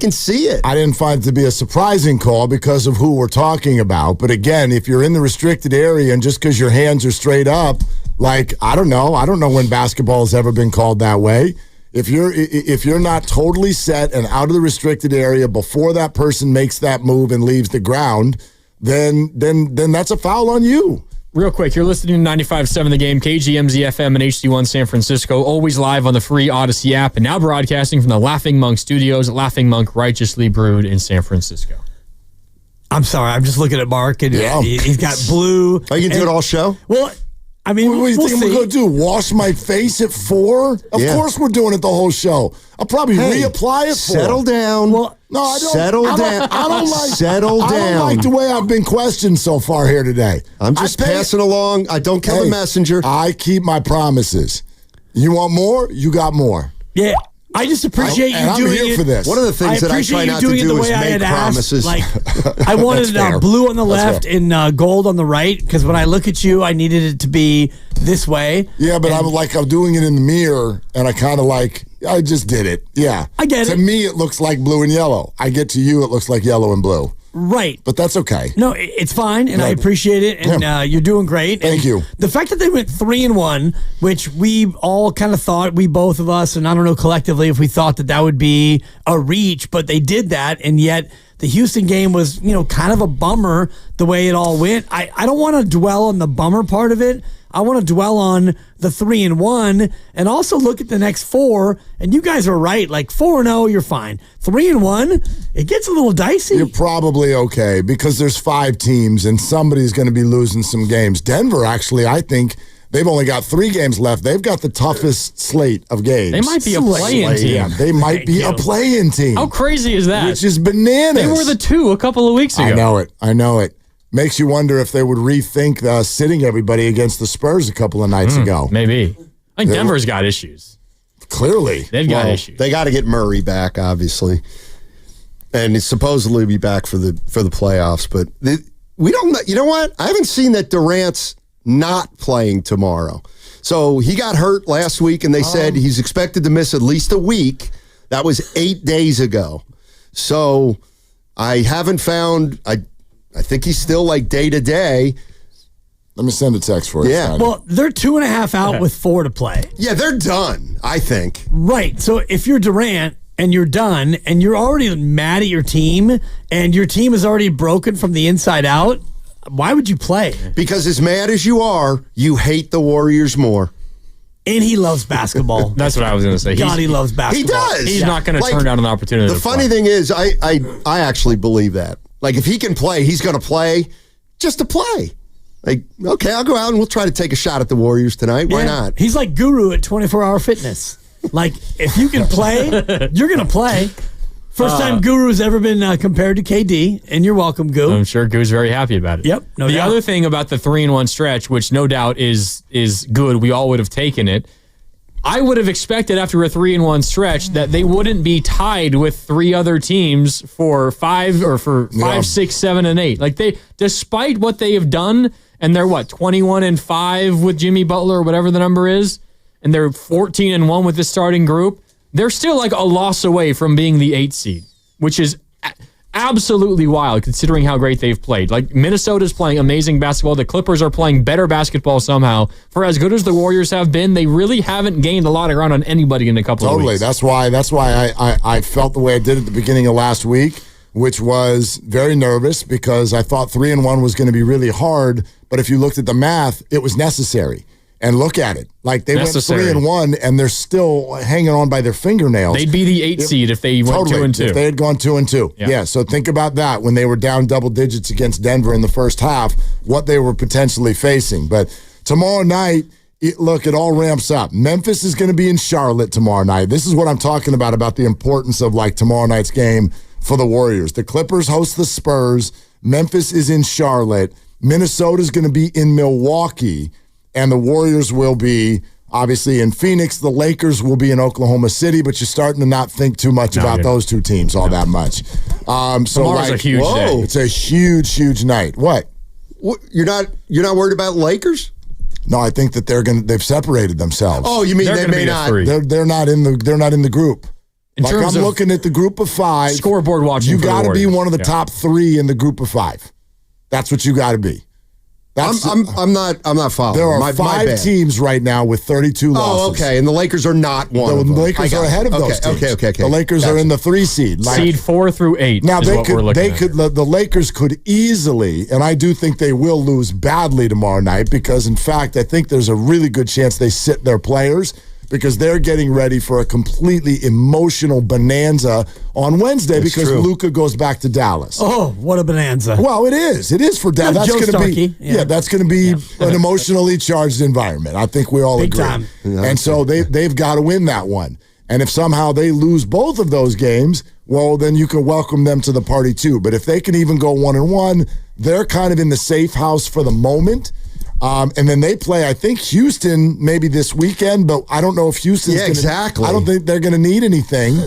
can see it. I didn't find it to be a surprising call because of who we're talking about. But again, if you're in the restricted area and just because your hands are straight up, I don't know when basketball has ever been called that way. If you're not totally set and out of the restricted area before that person makes that move and leaves the ground, then that's a foul on you. Real quick, you're listening to 95.7 The Game, KGMZ FM and HD1 San Francisco, always live on the free Odyssey app, and now broadcasting from the Laughing Monk Studios, Laughing Monk Righteously Brewed in San Francisco. I'm sorry, I'm just looking at Mark, and he's got blue. Are you going to do it all show? Well, I mean, what do you think we're going to do? Wash my face at 4? Of course we're doing it the whole show. I'll probably reapply it 4. Settle down. Well, no, I don't. Settle down. Settle down. I don't like the way I've been questioned so far here today. I'm just passing along. I don't kill the messenger. I keep my promises. You want more? You got more. Yeah. I just appreciate you I'm doing here it for this. One of the things that I try not to do is make promises. Like, I wanted blue on the left and gold on the right, because when I look at you, I needed it to be this way. Yeah, but I'm doing it in the mirror, and I just did it. Yeah. I get it. To me, it looks like blue and yellow. I get to you, it looks like yellow and blue. Right. But that's okay. No, it's fine, and I appreciate it, and you're doing great. Thank you. The fact that they went 3-1, which we all kind of thought, both of us, and I don't know collectively if we thought that would be a reach, but they did that, and yet the Houston game was, kind of a bummer the way it all went. I don't want to dwell on the bummer part of it. I want to dwell on the 3-1 and also look at the next 4. And you guys are right. Like 4-0, you're fine. 3-1, it gets a little dicey. You're probably okay because there's 5 teams and somebody's going to be losing some games. Denver, actually, I think they've only got 3 games left. They've got the toughest slate of games. They might be a play-in team. Yeah, they might be a play-in team. How crazy is that? Which is bananas. They were the 2 a couple of weeks ago. I know it. Makes you wonder if they would rethink sitting everybody against the Spurs a couple of nights ago. Maybe. I think Denver's got issues. Clearly. They've got issues. They got to get Murray back, obviously. And he's supposedly be back for the playoffs. But we don't know. You know what? I haven't seen that Durant's not playing tomorrow. So he got hurt last week, and they said he's expected to miss at least a week. That was 8 days ago. So I haven't found... I think he's still like day to day. Let me send a text for you. Yeah. Scotty. Well, they're 2.5 out with 4 to play. Yeah, they're done, I think. Right. So if you're Durant and you're done and you're already mad at your team and your team is already broken from the inside out, why would you play? Because as mad as you are, you hate the Warriors more. And he loves basketball. That's what I was going to say. He loves basketball. He does. He's not going to turn down an opportunity. The funny thing is, I actually believe that. Like, if he can play, he's going to play just to play. Like, okay, I'll go out and we'll try to take a shot at the Warriors tonight. Why not? He's like Guru at 24-Hour Fitness. Like, if you can play, you're going to play. First time Guru's ever been compared to KD, and you're welcome, Guru. I'm sure Guru's very happy about it. Yep, no doubt. The other thing about the 3-1 stretch, which no doubt is good, we all would have taken it. I would have expected after a 3-1 stretch that they wouldn't be tied with 3 other teams for 5, 6, 7, and 8. Like despite what they have done, and they're 21-5 with Jimmy Butler or whatever the number is, and they're 14-1 with the starting group. They're still like a loss away from being the 8 seed, which is absolutely wild considering how great they've played. Like Minnesota's playing amazing basketball. The Clippers are playing better basketball somehow. For as good as the Warriors have been, they really haven't gained a lot of ground on anybody in a couple of weeks. That's why I felt the way I did at the beginning of last week, which was very nervous because I thought 3-1 was going to be really hard. But if you looked at the math, it was necessary. And look at it. Like they went 3-1 and they're still hanging on by their fingernails. They'd be the 8 seed if they went 2-2. If they had gone 2-2. Yeah. So think about that when they were down double digits against Denver in the first half, what they were potentially facing. But tomorrow night, it all ramps up. Memphis is going to be in Charlotte tomorrow night. This is what I'm talking about the importance of like tomorrow night's game for the Warriors. The Clippers host the Spurs. Memphis is in Charlotte. Minnesota's going to be in Milwaukee. And the Warriors will be, obviously, in Phoenix. The Lakers will be in Oklahoma City, but you're starting to not think too much about those 2 teams that much. Tomorrow's a huge day. It's a huge, huge night. What? You're not worried about Lakers? No, I think that they've separated themselves. Oh, you mean they may not? They're not in the group. I'm looking at the group of 5. Scoreboard watching. You got to be one of the top 3 in the group of 5. That's what you got to be. I'm not following. There are 5 teams right now with 32 losses. Oh, okay. And the Lakers are not one of them. The Lakers are ahead of those teams. Okay. The Lakers are in the 3 seed. Seed 4 through 8 now is what we're looking at. The Lakers could easily, and I do think they will lose badly tomorrow night because, in fact, I think there's a really good chance they sit their players because they're getting ready for a completely emotional bonanza on Wednesday because Luka goes back to Dallas. Oh, what a bonanza. Well, it is. It is for Dallas. That's going to be that's going to be an emotionally charged environment. I think we all agree. Time. And so they've got to win that one. And if somehow they lose both of those games, well, then you can welcome them to the party too. But if they can even go 1-1, they're kind of in the safe house for the moment. And then they play, I think, Houston maybe this weekend, but I don't know if Houston's going to. Exactly. I don't think they're going to need anything.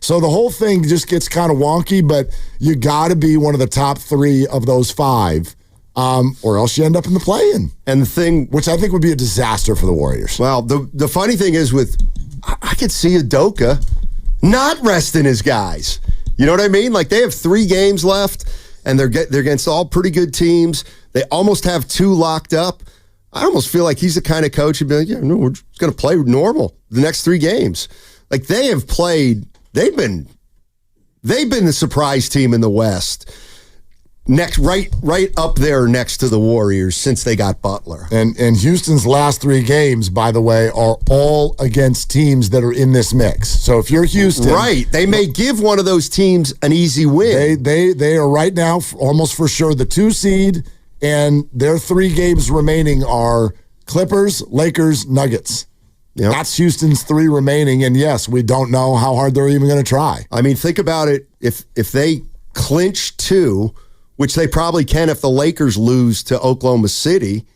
So the whole thing just gets kind of wonky, but you got to be one of the top 3 of those 5, or else you end up in the play-in. And the thing, which I think would be a disaster for the Warriors. Well, the funny thing is I could see Udoka not resting his guys. You know what I mean? Like, they have 3 games left, and they're against all pretty good teams. They almost have 2 locked up. I almost feel like he's the kind of coach who'd be like, yeah, no, we're just going to play normal the next 3 games. Like, they have played. They've been the surprise team in the West. Right up there next to the Warriors since they got Butler. And Houston's last 3 games, by the way, are all against teams that are in this mix. So if you're Houston, right, they may give one of those teams an easy win. They are right now almost for sure the 2 seed, and their 3 games remaining are Clippers, Lakers, Nuggets. Yep. That's Houston's 3 remaining, and yes, we don't know how hard they're even going to try. I mean, think about it. If they clinch 2, which they probably can if the Lakers lose to Oklahoma City,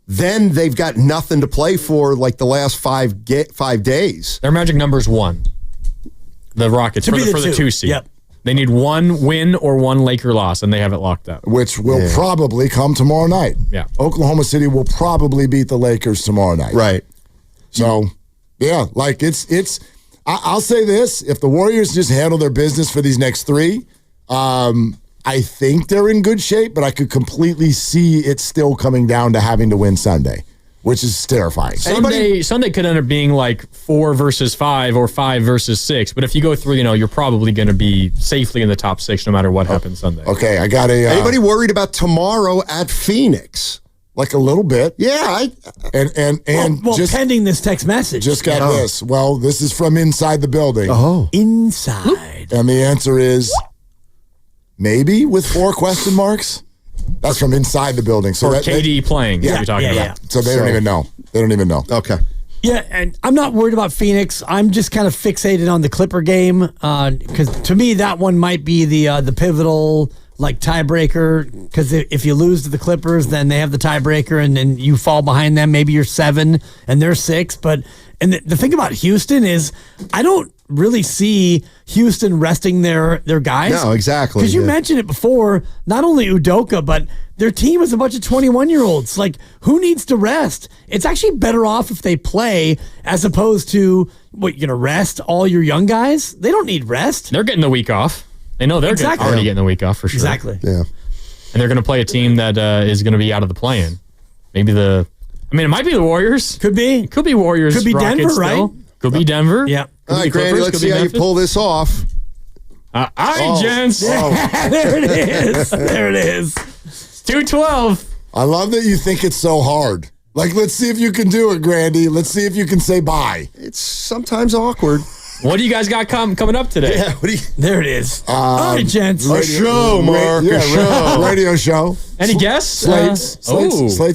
then they've got nothing to play for like the last 5 days. Their magic number is 1. The Rockets for the 2 seed. Yep. They need 1 win or 1 Laker loss, and they have it locked up. Which will probably come tomorrow night. Yeah. Oklahoma City will probably beat the Lakers tomorrow night. Right. So, yeah, like I'll say this. If the Warriors just handle their business for these next 3, I think they're in good shape, but I could completely see it still coming down to having to win Sunday, which is terrifying. Sunday could end up being like 4 versus 5 or 5 versus 6. But if you go 3-0, you're probably going to be safely in the top 6 no matter what happens Sunday. Okay, I got a. Anybody worried about tomorrow at Phoenix? Like a little bit. Yeah. Well, just pending this text message. Just got this. Well, this is from inside the building. Oh. Inside. And the answer is maybe with 4 question marks. That's from inside the building. So or KD playing. Yeah, you're talking about. So they don't even know. They don't even know. Okay. Yeah, and I'm not worried about Phoenix. I'm just kind of fixated on the Clipper game because to me that one might be the pivotal like tiebreaker. Because if you lose to the Clippers, then they have the tiebreaker, and then you fall behind them. Maybe you're 7 and they're 6. But the thing about Houston is I don't really see Houston resting their guys. No, exactly. Because you mentioned it before. Not only Udoka, but their team is a bunch of 21-year-olds. Like, who needs to rest? It's actually better off if they play as opposed to, what, you're going to rest all your young guys? They don't need rest. They're getting the week off. They know they're already getting the week off for sure. Exactly. Yeah. And they're going to play a team that is going to be out of the play-in. Maybe it might be the Warriors. Could be. It could be Warriors. Could be Rockets Denver, still. right? Could be Denver. Yeah. All right, Granny, let's see how you pull this off. Gents. There it is. There it is. 2-12. I love that you think it's so hard. Like, let's see if you can do it, Grandy. Let's see if you can say bye. It's sometimes awkward. What do you guys got coming up today? Yeah, there it is. All right, gents. A show, Mark. A show. Radio show. Any guess? Slates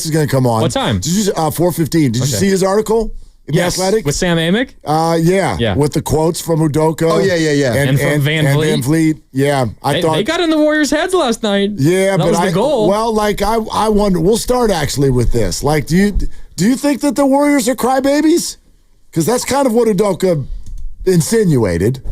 is going to come on. What time? 4:15. Did you see his article in The Athletic? With Sam Amick? Yeah. With the quotes from Udoka. Oh, yeah. And from Van Vliet. Van Vliet. Yeah. They got in the Warriors' heads last night. Yeah, that was the goal. Well, like, I wonder. We'll start actually with this. Like, do you think that the Warriors are crybabies? Because that's kind of what Udoka insinuated.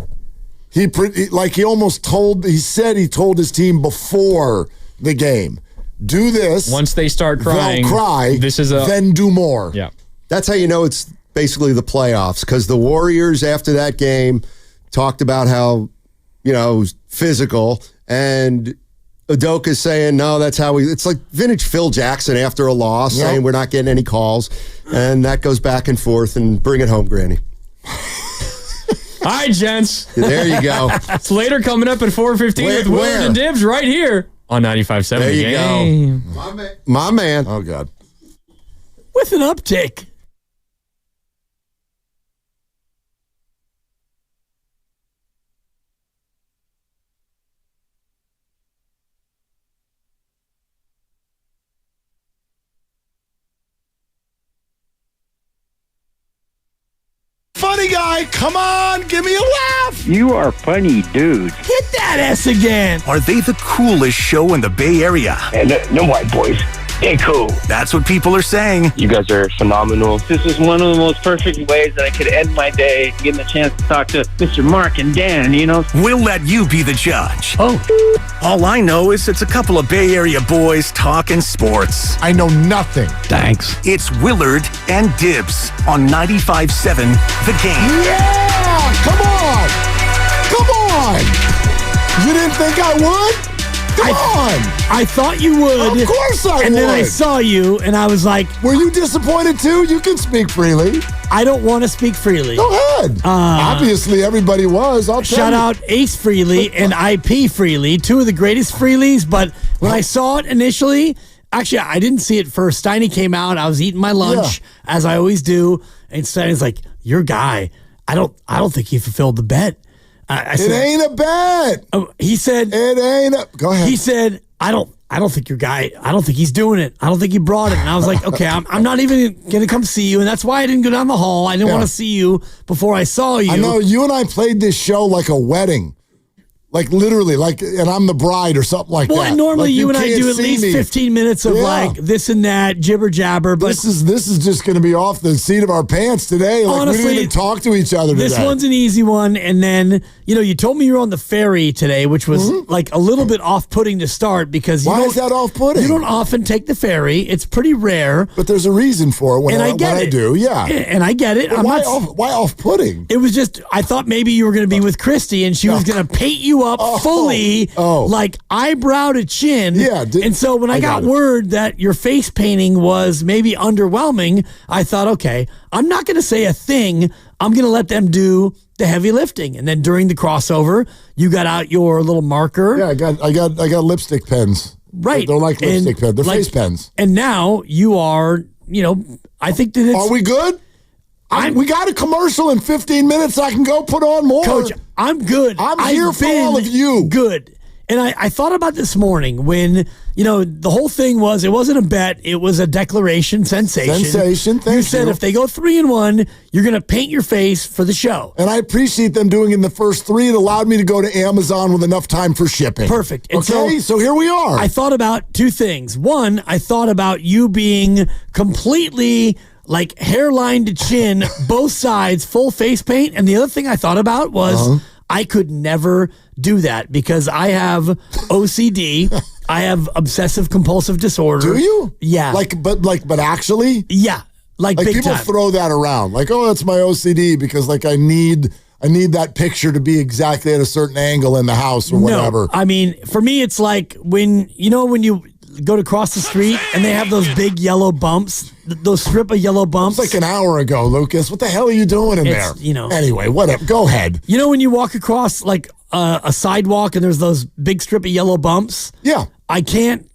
He told his team before the game, do this. Once they start crying, they'll cry. Then do more. Yeah, that's how you know it's basically the playoffs, because the Warriors after that game talked about how physical, and Udoka's saying no, that's how it's like vintage Phil Jackson after a loss, saying we're not getting any calls, and that goes back and forth. And bring it home, Granny. All right, gents. There you go. It's later coming up at 4:15 with Willard and Dibs right here on 95.7 There The you Game. go. My man. Oh, God. With an uptick. Funny guy, come on, give me a laugh. You are funny, dude. Hit that S again. Are they the coolest show in the Bay Area? No white boys. Hey, cool. That's what people are saying. You guys are phenomenal. This is one of the most perfect ways that I could end my day, getting a chance to talk to Mr. Mark and Dan, We'll let you be the judge. Oh. All I know is it's a couple of Bay Area boys talking sports. I know nothing. Thanks. It's Willard and Dibs on 95.7 The Game. Yeah! Come on! Come on! You didn't think I would? Come on! I thought you would. Of course I would. And then I saw you, and I was like... Were you disappointed too? You can speak freely. I don't want to speak freely. Go ahead. Obviously, everybody was. I'll tell Shout you. out Ace Freely and IP Freely, two of the greatest Freelies. But when I saw it initially, actually, I didn't see it first. Steiny came out. I was eating my lunch, as I always do. And Steiny's like, your guy, I don't think he fulfilled the bet. I said, it ain't a bet. He said, it ain't a. Go ahead. He said, I don't think your guy, I don't think he's doing it. I don't think he brought it. And I was like, okay, I'm not even going to come see you. And that's why I didn't go down the hall. I didn't want to see you before I saw you. I know you and I played this show like a wedding. Like literally, and I'm the bride or something like that. Well, and normally like you and I do at least 15 minutes of like this and that, jibber jabber. But this is just going to be off the seat of our pants today. Like honestly, we didn't even talk to each other today. This one's an easy one. And then, you told me you were on the ferry today, which was like a little bit off-putting to start because why is that off-putting? You don't often take the ferry. It's pretty rare. But there's a reason for it when I do. Yeah. And I get it. Why off-putting? It was just, I thought maybe you were going to be with Christy and she was going to paint you up fully. Like eyebrow to chin. Yeah. And so when I got word that your face painting was maybe underwhelming, I thought, okay, I'm not going to say a thing. I'm going to let them do the heavy lifting. And then during the crossover, you got out your little marker. Yeah, I got lipstick pens. Right. They're like lipstick pens. They're face pens. And now you are, I think that it's... Are we good? We got a commercial in 15 minutes. I can go put on more. Coach, I'm good. I'm here for all of you. Good. And I thought about this morning when, the whole thing was, it wasn't a bet. It was a declaration sensation. Thank you. You said if they go 3-1, you're going to paint your face for the show. And I appreciate them doing in the first 3. It allowed me to go to Amazon with enough time for shipping. Perfect. And so here we are. I thought about 2 things. One, I thought about you being completely... like hairline to chin, both sides, full face paint. And the other thing I thought about was I could never do that because I have OCD. I have obsessive compulsive disorder. Do you? Yeah. But actually? Yeah. Like big people time. throw that around. Like, oh, that's my OCD because I need that picture to be exactly at a certain angle in the house or whatever. No, I mean, for me, it's like when you go to cross the street and they have those big yellow bumps, those strip of yellow bumps. It's like an hour ago, Lucas. What the hell are you doing in there? Anyway, whatever. Go ahead. When you walk across like a sidewalk and there's those big strip of yellow bumps. Yeah. I can't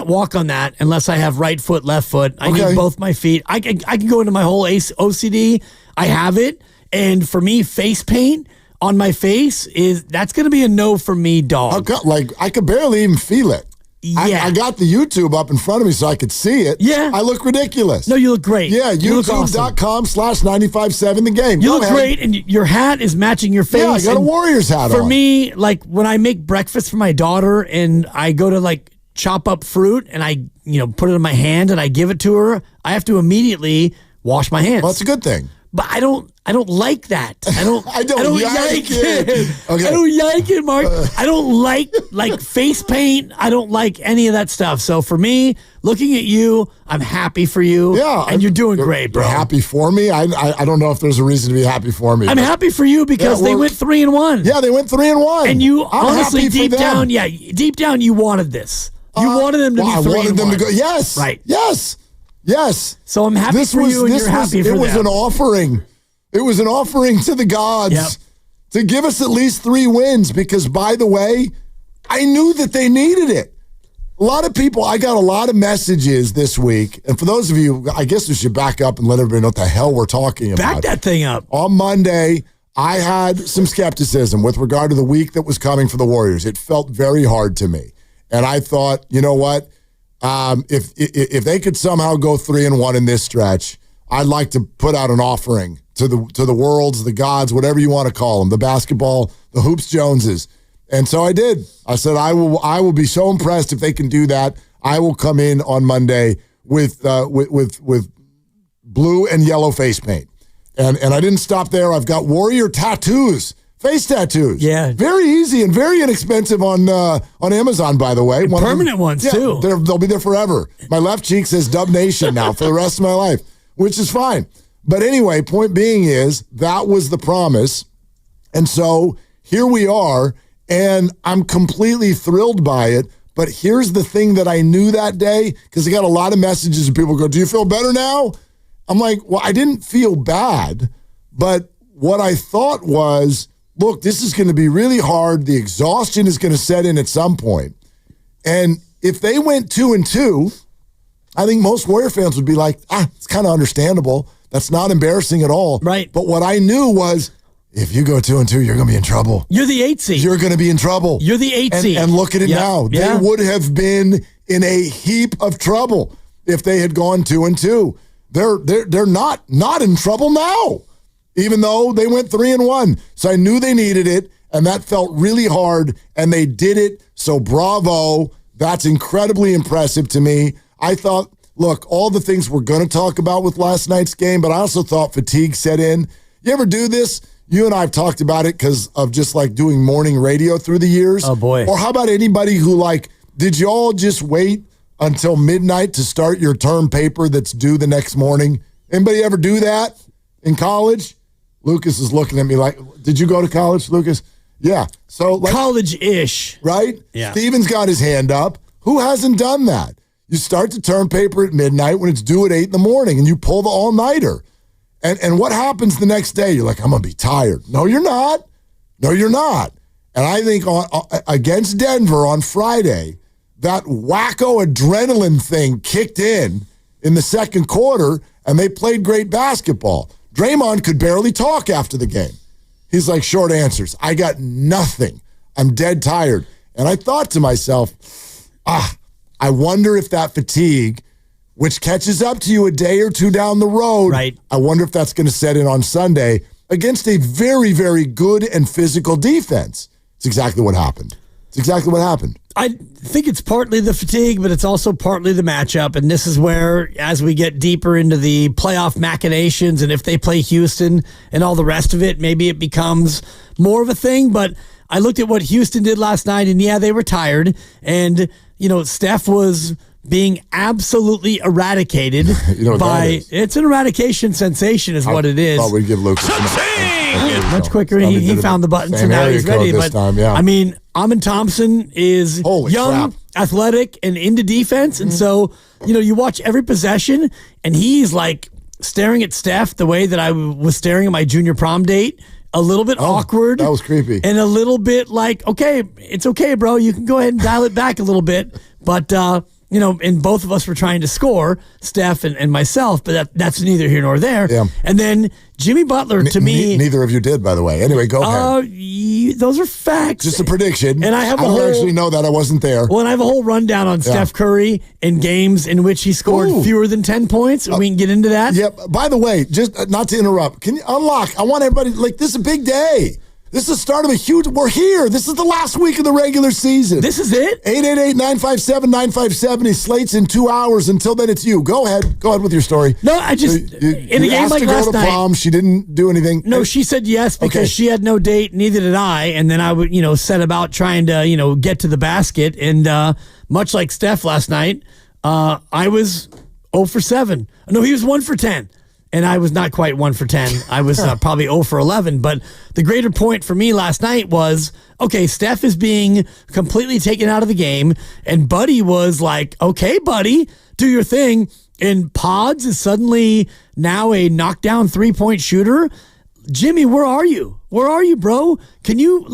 walk on that unless I have right foot, left foot. I need both my feet. I can go into my whole OCD. I have it. And for me, face paint on my face that's going to be a no for me, dog. I could barely even feel it. Yeah. I got the YouTube up in front of me so I could see it. Yeah. I look ridiculous. No, you look great. Yeah, YouTube.com/957 The Game. You look great, and your hat is matching your face. Yeah, I got a Warriors hat on. For me, like when I make breakfast for my daughter and I go to like chop up fruit and I, put it in my hand and I give it to her, I have to immediately wash my hands. Well, that's a good thing. But I don't like that. I don't I don't like it. Okay. I don't like it, Mark. I don't like face paint. I don't like any of that stuff. So for me, looking at you, I'm happy for you. Yeah. And you're doing great, bro. You're happy for me? I don't know if there's a reason to be happy for me. I'm happy for you because they went 3-1. Yeah, they went 3-1. And you I'm honestly deep down, you wanted this. You wanted them to be 3-1. I wanted them to go. Yes. Right. Yes. So I'm happy for you and you're happy for them. It was an offering. It was an offering to the gods to give us at least 3 wins because, by the way, I knew that they needed it. A lot of people, I got a lot of messages this week. And for those of you, I guess we should back up and let everybody know what the hell we're talking about. Back that thing up. On Monday, I had some skepticism with regard to the week that was coming for the Warriors. It felt very hard to me. And I thought, you know what? If they could somehow go 3-1 in this stretch, I'd like to put out an offering to the worlds, the gods, whatever you want to call them, the basketball, the Hoops Joneses. And so I did. I said I will be so impressed if they can do that. I will come in on Monday with blue and yellow face paint. And I didn't stop there. I've got Warrior tattoos, face tattoos. Yeah. Very easy and very inexpensive on Amazon, by the way. Permanent ones, too. They'll be there forever. My left cheek says Dub Nation now for the rest of my life, which is fine. But anyway, point being is that was the promise. And so here we are, and I'm completely thrilled by it. But here's the thing that I knew that day, because I got a lot of messages and people go, do you feel better now? I'm like, well, I didn't feel bad, but what I thought was, look, this is going to be really hard. The exhaustion is going to set in at some point. And if they went 2-2, I think most Warrior fans would be like, it's kind of understandable. That's not embarrassing at all. Right. But what I knew was, if you go 2-2, you're going to be in trouble. You're the 8 seed. You're going to be in trouble. You're the 8 seed. And look at it now. Yeah. They would have been in a heap of trouble if they had gone 2-2. They're not in trouble now, even though they went 3-1. So I knew they needed it, and that felt really hard, and they did it. So bravo. That's incredibly impressive to me. I thought, look, all the things we're going to talk about with last night's game, but I also thought fatigue set in. You ever do this? You and I have talked about it because of just like doing morning radio through the years. Oh, boy. Or how about anybody who did you all just wait until midnight to start your term paper that's due the next morning? Anybody ever do that in college? Lucas is looking at me like, did you go to college, Lucas? Yeah. So college-ish. Right? Yeah. Steven's got his hand up. Who hasn't done that? You start the term paper at midnight when it's due at 8 in the morning, and you pull the all-nighter. And what happens the next day? You're like, I'm going to be tired. No, you're not. No, you're not. And I think against Denver on Friday, that wacko adrenaline thing kicked in the second quarter, and they played great basketball. Draymond could barely talk after the game. He's like, short answers. I got nothing. I'm dead tired. And I thought to myself, I wonder if that fatigue, which catches up to you a day or two down the road, right. I wonder if that's going to set in on Sunday against a very, very good and physical defense. It's exactly what happened. It's exactly what happened. I think it's partly the fatigue, but it's also partly the matchup. And this is where, as we get deeper into the playoff machinations, and if they play Houston and all the rest of it, maybe it becomes more of a thing. But I looked at what Houston did last night, and yeah, they were tired. And, Steph was being absolutely eradicated by, it's an eradication sensation is what it is. I thought we'd give Lucas much quicker. He found the button, so now he's ready. But I mean, Amon Thompson is young, athletic, and into defense. And so, you watch every possession, and he's like staring at Steph the way that I was staring at my junior prom date. A little bit awkward. That was creepy. And a little bit like, okay, it's okay, bro. You can go ahead and dial it back a little bit. But, and both of us were trying to score, Steph and myself, but that's neither here nor there. Yeah. And then Jimmy Butler, to me... Neither of you did, by the way. Anyway, go ahead. Those are facts. Just a prediction. And I don't actually know that. I wasn't there. Well, and I have a whole rundown on Steph Curry in games in which he scored fewer than 10 points, and we can get into that. Yep. By the way, just not to interrupt, can you unlock? I want everybody, this is a big day. This is the start of a huge, we're here. This is the last week of the regular season. This is it? 888-957-9570. Slate's in 2 hours. Until then, it's you. Go ahead. Go ahead with your story. No, I just, in a game like last night. Prom. She didn't do anything. No, she said yes because she had no date. Neither did I. And then I would, set about trying to, get to the basket. And much like Steph last night, I was 0 for 7. No, he was 1 for 10. And I was not quite 1 for 10. I was probably 0 for 11. But the greater point for me last night was, okay, Steph is being completely taken out of the game. And Buddy was like, okay, Buddy, do your thing. And Pods is suddenly now a knockdown 3-point shooter. Jimmy, where are you? Where are you, bro? Can you,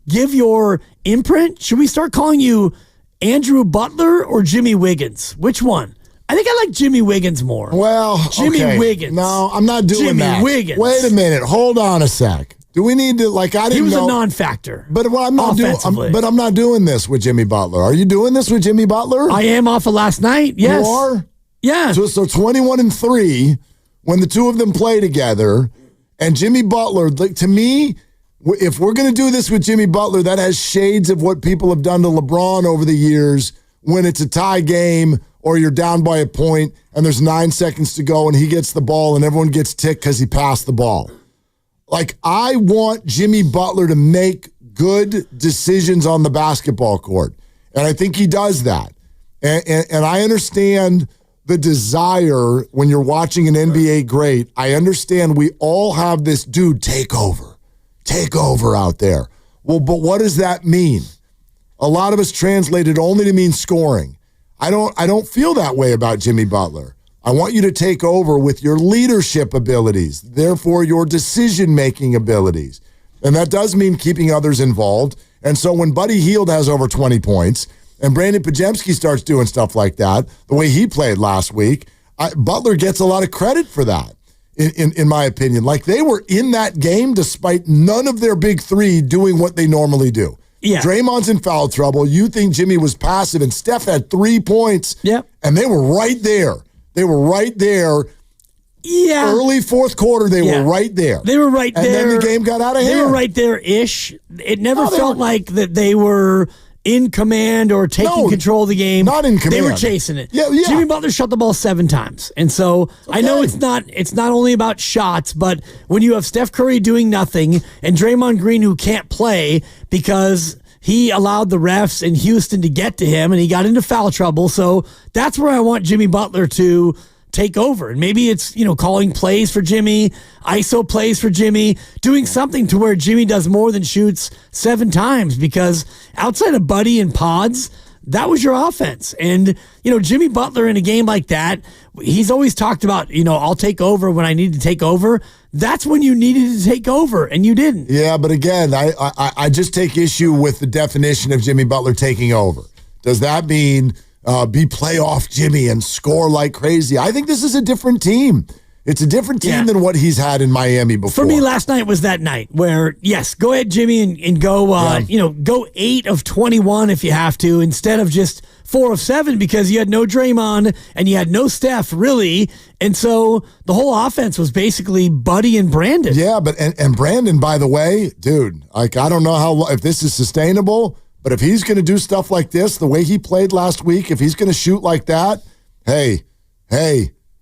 give your imprint? Should we start calling you Andrew Butler or Jimmy Wiggins? Which one? I think I like Jimmy Wiggins more. Well, Jimmy Wiggins. No, I'm not doing Jimmy that. Wiggins. Wait a minute. Hold on a sec. Do we need to I didn't know. He was a non-factor. But I'm not I'm not doing this with Jimmy Butler. Are you doing this with Jimmy Butler? I am off of last night. Yes. You are? Yeah. So 21-3 when the two of them play together, and Jimmy Butler, to me, if we're going to do this with Jimmy Butler, that has shades of what people have done to LeBron over the years when it's a tie game or you're down by a point and there's 9 seconds to go and he gets the ball and everyone gets ticked because he passed the ball. Like, I want Jimmy Butler to make good decisions on the basketball court. And I think he does that. And I understand the desire when you're watching an NBA great. I understand we all have this dude take over out there. Well, but what does that mean? A lot of us translate it only to mean scoring. I don't feel that way about Jimmy Butler. I want you to take over with your leadership abilities, therefore your decision-making abilities. And that does mean keeping others involved. And so when Buddy Hield has over 20 points and Brandon Pajemski starts doing stuff like that, the way he played last week, Butler gets a lot of credit for that, in my opinion. Like, they were in that game despite none of their big three doing what they normally do. Yeah. Draymond's in foul trouble. You think Jimmy was passive, and Steph had 3 points. Yep. And they were right there. They were right there. Yeah. Early fourth quarter, they were right there. They were right there. And then the game got out of hand. They were right there-ish. It never felt like that they were in command or taking control of the game. Not in command. They were chasing it. Yeah. Jimmy Butler shot the ball 7 times. And so I know it's not only about shots, but when you have Steph Curry doing nothing and Draymond Green who can't play because he allowed the refs in Houston to get to him and he got into foul trouble. So that's where I want Jimmy Butler to take over. And maybe it's, calling plays for Jimmy, ISO plays for Jimmy, doing something to where Jimmy does more than shoots 7 times, because outside of Buddy and Pods, that was your offense. And, Jimmy Butler in a game like that, he's always talked about, I'll take over when I need to take over. That's when you needed to take over, and you didn't. Yeah, but again, I just take issue with the definition of Jimmy Butler taking over. Does that mean be playoff Jimmy and score like crazy? I think this is a different team. It's a different team than what he's had in Miami before. For me, last night was that night where, yes, go ahead, Jimmy, and go, go 8 of 21 if you have to, instead of just 4 of 7, because you had no Draymond and you had no Steph, really. And so the whole offense was basically Buddy and Brandon. Yeah, but and Brandon, by the way, dude, like, I don't know if this is sustainable, but if he's going to do stuff like this, the way he played last week, if he's going to shoot like that, hey,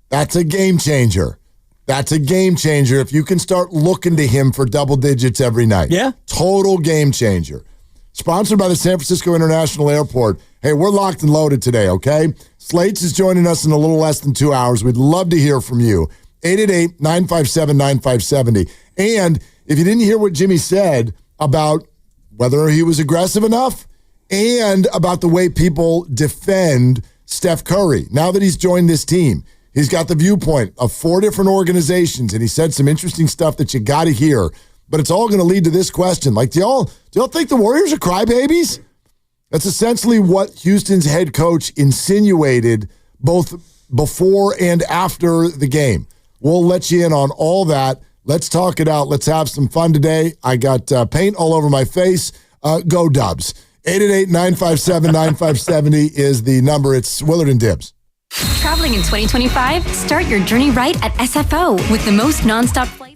that's a game changer. That's a game changer if you can start looking to him for double digits every night. Yeah. Total game changer. Sponsored by the San Francisco International Airport. Hey, we're locked and loaded today, okay? Slates is joining us in a little less than 2 hours. We'd love to hear from you. 888-957-9570. And if you didn't hear what Jimmy said about whether he was aggressive enough and about the way people defend Steph Curry, now that he's joined this team, he's got the viewpoint of 4 different organizations, and he said some interesting stuff that you got to hear. But it's all going to lead to this question. Like, do y'all think the Warriors are crybabies? That's essentially what Houston's head coach insinuated both before and after the game. We'll let you in on all that. Let's talk it out. Let's have some fun today. I got paint all over my face. Go Dubs. 888-957-9570 is the number. It's Willard and Dibs. Traveling in 2025? Start your journey right at SFO with the most nonstop flights.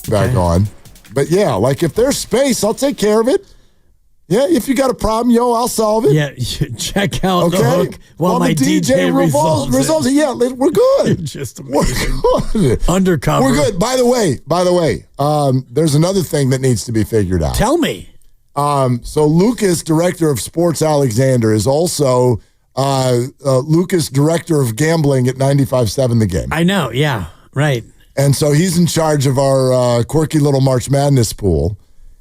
back on. But yeah, like if there's space, I'll take care of it. Yeah, if you got a problem, I'll solve it. Yeah, check out the hook while my the DJ resolves it. Yeah, we're good. Just amazing. We're good. Undercover. We're good. By the way, there's another thing that needs to be figured out. Tell me. So Lucas, director of sports, Alexander, is also Lucas, director of gambling at 95.7 The Game. I know. Yeah. Right. And so he's in charge of our quirky little March Madness pool.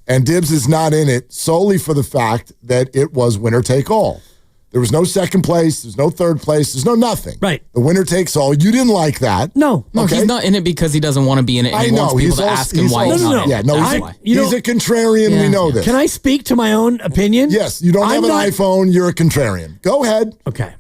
And Dibs is not in it solely for the fact that it was winner take all. There was no second place. There's no third place. There's no nothing. Right. The winner takes all. You didn't like that. No. Okay? He's not in it because he doesn't want to be in it. And he wants people to ask him why he's not in it. Yeah, he's a contrarian. We know this. Can I speak to my own opinion? Yes. You don't have an iPhone. You're a contrarian. Go ahead. Okay.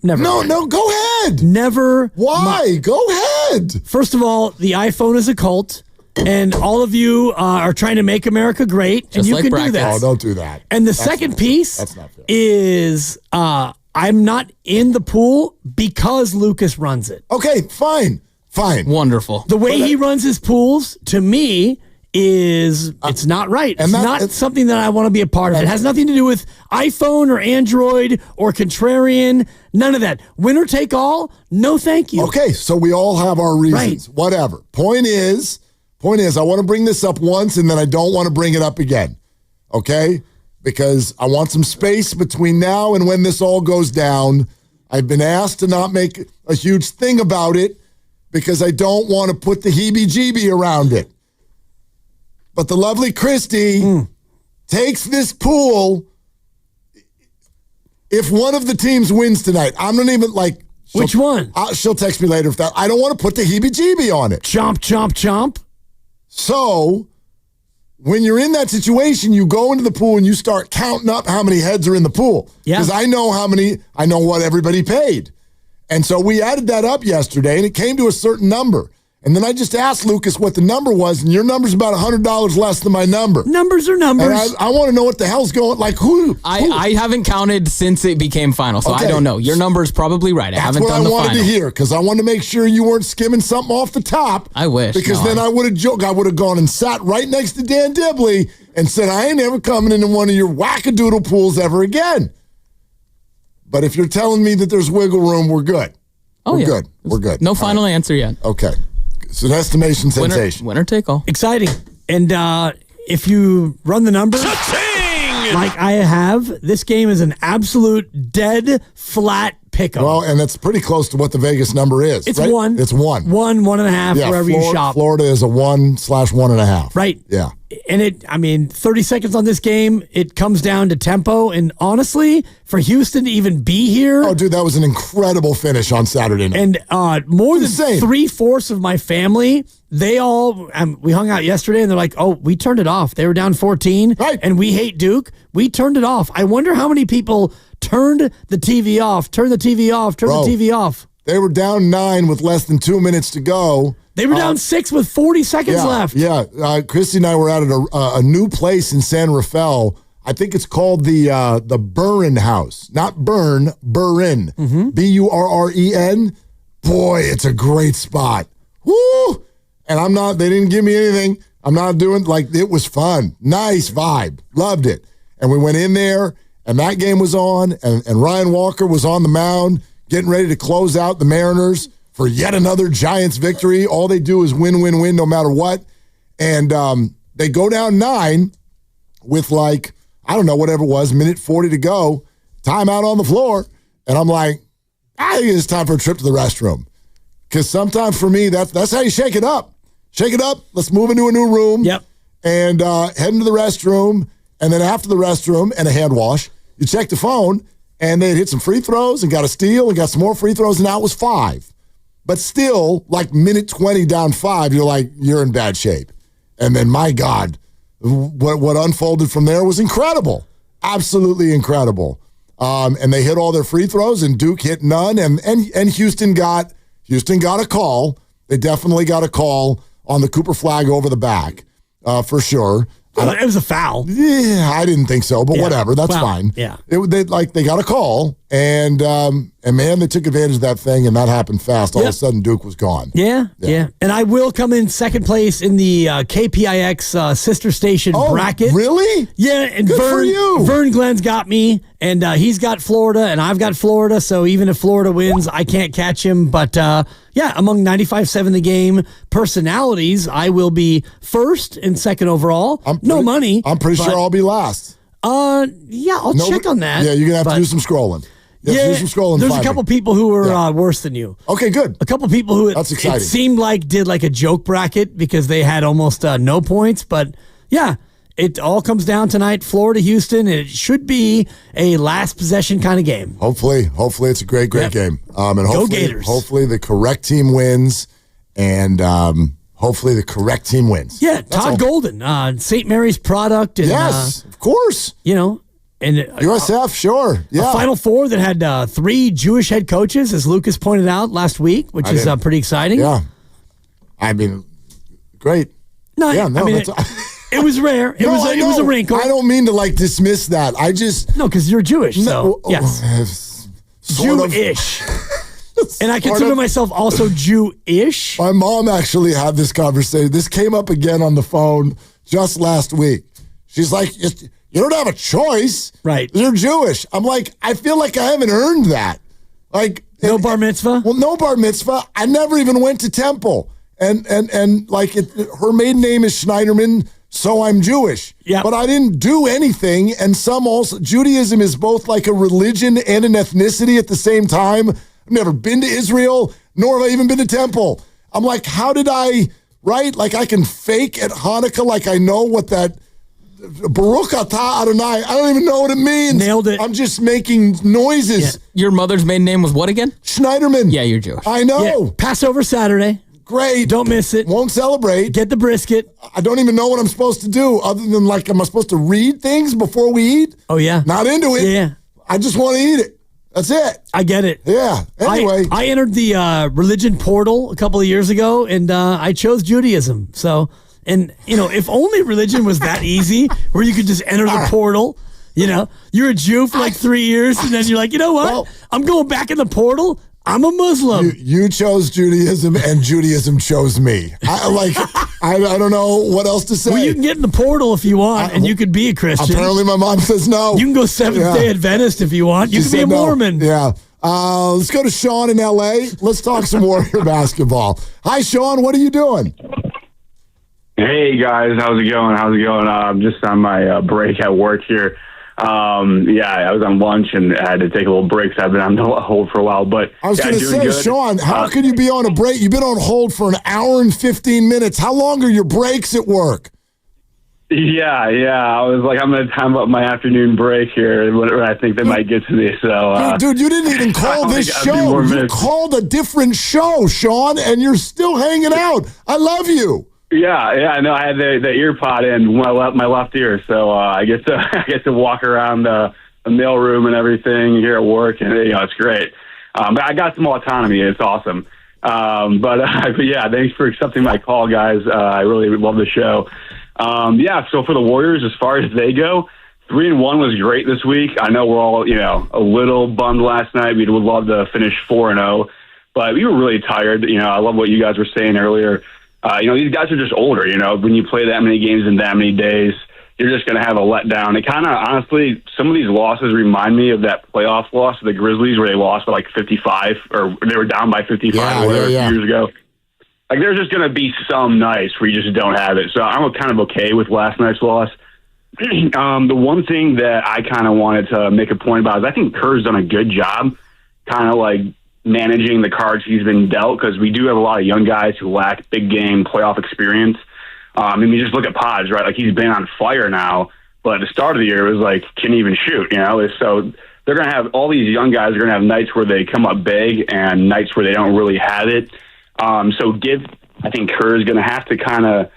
Never. No, go ahead. Never. Why? Go ahead. First of all, the iPhone is a cult. And all of you are trying to make America great, and you can do that. Oh, don't do that. And the second piece is I'm not in the pool because Lucas runs it. Okay, fine. Wonderful. The way he runs his pools, to me, is it's not right. It's not something that I want to be a part of. It has nothing to do with iPhone or Android or contrarian. None of that. Winner take all? No, thank you. Okay, so we all have our reasons. Right. Whatever. Point is, I want to bring this up once and then I don't want to bring it up again. Okay? Because I want some space between now and when this all goes down. I've been asked to not make a huge thing about it because I don't want to put the heebie-jeebie around it. But the lovely Christy takes this pool. If one of the teams wins tonight, I'm not even like... Which one? She'll text me later if that... I don't want to put the heebie-jeebie on it. Chomp, chomp, chomp. So, when you're in that situation, you go into the pool and you start counting up how many heads are in the pool. Yeah. Because I know what everybody paid. And so we added that up yesterday, and it came to a certain number. And then I just asked Lucas what the number was, and your number's about $100 less than my number. Numbers are numbers. And I want to know what the hell's going, like who? I haven't counted since it became final, so I don't know. Your number's probably right. I haven't done the final. That's what I wanted to hear, because I wanted to make sure you weren't skimming something off the top. I wish. Because then I would have joked. I would have gone and sat right next to Dan Dibley and said, I ain't ever coming into one of your wackadoodle pools ever again. But if you're telling me that there's wiggle room, we're good. We're good. We're good. No final answer yet. Okay. It's an estimation sensation. Winner take all. Exciting. And if you run the numbers, like I have, this game is an absolute dead flat pick'em. Well, and it's pretty close to what the Vegas number is. It's right? one. It's one. 1.5, wherever you shop. Florida is a 1/1.5. Right. Yeah. And 30 seconds on this game, it comes down to tempo. And honestly, for Houston to even be here. Oh, dude, that was an incredible finish on Saturday night. And more than 3/4 of my family, they all, we hung out yesterday and they're like, oh, we turned it off. They were down 14. Right. And we hate Duke. We turned it off. I wonder how many people turned the TV off, turned the TV off. They were down 9 with less than 2 minutes to go. They were down 6 with 40 seconds left. Yeah. Christy and I were out at a new place in San Rafael. I think it's called the Burren House. Not Burn, Burren. Burren. Boy, it's a great spot. Woo! And they didn't give me anything. I'm not doing, it was fun. Nice vibe. Loved it. And we went in there, and that game was on, and Ryan Walker was on the mound, getting ready to close out the Mariners for yet another Giants victory. All they do is win, win, win, no matter what. And they go down 9 with I don't know, whatever it was, minute 40 to go, timeout on the floor. And I'm like, I think it's time for a trip to the restroom. Because sometimes for me, that's how you shake it up. Shake it up. Let's move into a new room. Yep. And head into the restroom. And then after the restroom and a hand wash, you check the phone, and they hit some free throws and got a steal and got some more free throws, and now it was 5. But still, minute 20 down 5, you're in bad shape. And then, my God, what unfolded from there was incredible. Absolutely incredible. And they hit all their free throws, and Duke hit none, and Houston got a call. They definitely got a call on the Cooper flag over the back, for sure. It was a foul. Yeah, I didn't think so, but whatever. That's fine. Yeah. They got a call, And man, they took advantage of that thing, and that happened fast. All of a sudden, Duke was gone. Yeah. And I will come in second place in the KPIX sister station bracket. Really? Yeah. And Good for you. Vern Glenn's got me, and he's got Florida, and I've got Florida. So even if Florida wins, I can't catch him. But among 95.7 The Game personalities, I will be first and second overall. No money. I'm pretty sure I'll be last. I'll check on that. Yeah, you're going to have to do some scrolling. There's a couple people who were worse than you. Okay, good. A couple people who That's exciting. It seemed like did like a joke bracket because they had almost no points. But yeah, it all comes down tonight. Florida, Houston. And it should be a last possession kind of game. Hopefully it's a great game. And Go Gators. Hopefully the correct team wins, and hopefully the correct team wins. Yeah, Todd Golden, St. Mary's product. And, yes, of course. And USF, sure. Yeah. A Final Four that had 3 Jewish head coaches, as Lucas pointed out last week, which is pretty exciting. Yeah. I mean, great. It was rare. It was a wrinkle. I don't mean to dismiss that. I just because you're Jewish. So yes, Jewish. And I consider myself also Jewish. My mom actually had this conversation. This came up again on the phone just last week. She's like, you don't have a choice. Right. You're Jewish. I'm like, I feel like I haven't earned that. No bar mitzvah? Well, no bar mitzvah. I never even went to temple. And her maiden name is Schneiderman, so I'm Jewish. Yeah. But I didn't do anything. And Judaism is both like a religion and an ethnicity at the same time. I've never been to Israel, nor have I even been to temple. I'm like, how did I, right? I can fake at Hanukkah I know what that Baruch Atah Adonai. I don't even know what it means. Nailed it. I'm just making noises. Yeah. Your mother's maiden name was what again? Schneiderman. Yeah, you're Jewish. I know. Yeah. Passover Saturday. Great. Don't miss it. Won't celebrate. Get the brisket. I don't even know what I'm supposed to do other than am I supposed to read things before we eat? Oh, yeah. Not into it. Yeah. I just want to eat it. That's it. I get it. Yeah. Anyway. I entered the religion portal a couple of years ago, and I chose Judaism. So... And, if only religion was that easy, where you could just enter the portal, you're a Jew for 3 years, and then you're like, you know what? Well, I'm going back in the portal. I'm a Muslim. You chose Judaism, and Judaism chose me. I don't know what else to say. Well, you can get in the portal if you want, and you could be a Christian. Apparently my mom says no. You can go Seventh-day Adventist if you want. You can be a Mormon. Yeah. Let's go to Sean in L.A. Let's talk some Warrior basketball. Hi, Sean. What are you doing? Hey guys, how's it going? I'm just on my break at work here. I was on lunch and I had to take a little break, so I've been on hold for a while. But I was going to say, good. Sean, how can you be on a break? You've been on hold for an hour and 15 minutes. How long are your breaks at work? Yeah. I was like, I'm going to time up my afternoon break here when I think they might get to me. So, dude, you didn't even call this show. You called a different show, Sean, and you're still hanging out. I love you. Yeah, I know. I had the ear pod in my left ear, so I get to walk around the mailroom and everything here at work, and it's great. But I got some autonomy. It's awesome. But yeah, thanks for accepting my call, guys. I really love the show. So for the Warriors, as far as they go, 3-1 was great this week. I know we're all a little bummed last night. We would love to finish 4-0, but we were really tired. I love what you guys were saying earlier. These guys are just older. When you play that many games in that many days, you're just going to have a letdown. It kind of, honestly, some of these losses remind me of that playoff loss to the Grizzlies where they lost by 55, or they were down by 55 or whatever a few years ago. There's just going to be some nights where you just don't have it. So I'm kind of okay with last night's loss. The one thing that I kind of wanted to make a point about is I think Kerr's done a good job kind of managing the cards he's been dealt, because we do have a lot of young guys who lack big game playoff experience. You just look at Podge, right? He's been on fire now, but at the start of the year, it was can he even shoot? So they're going to have all these young guys are going to have nights where they come up big and nights where they don't really have it. I think Kerr is going to have to kind of,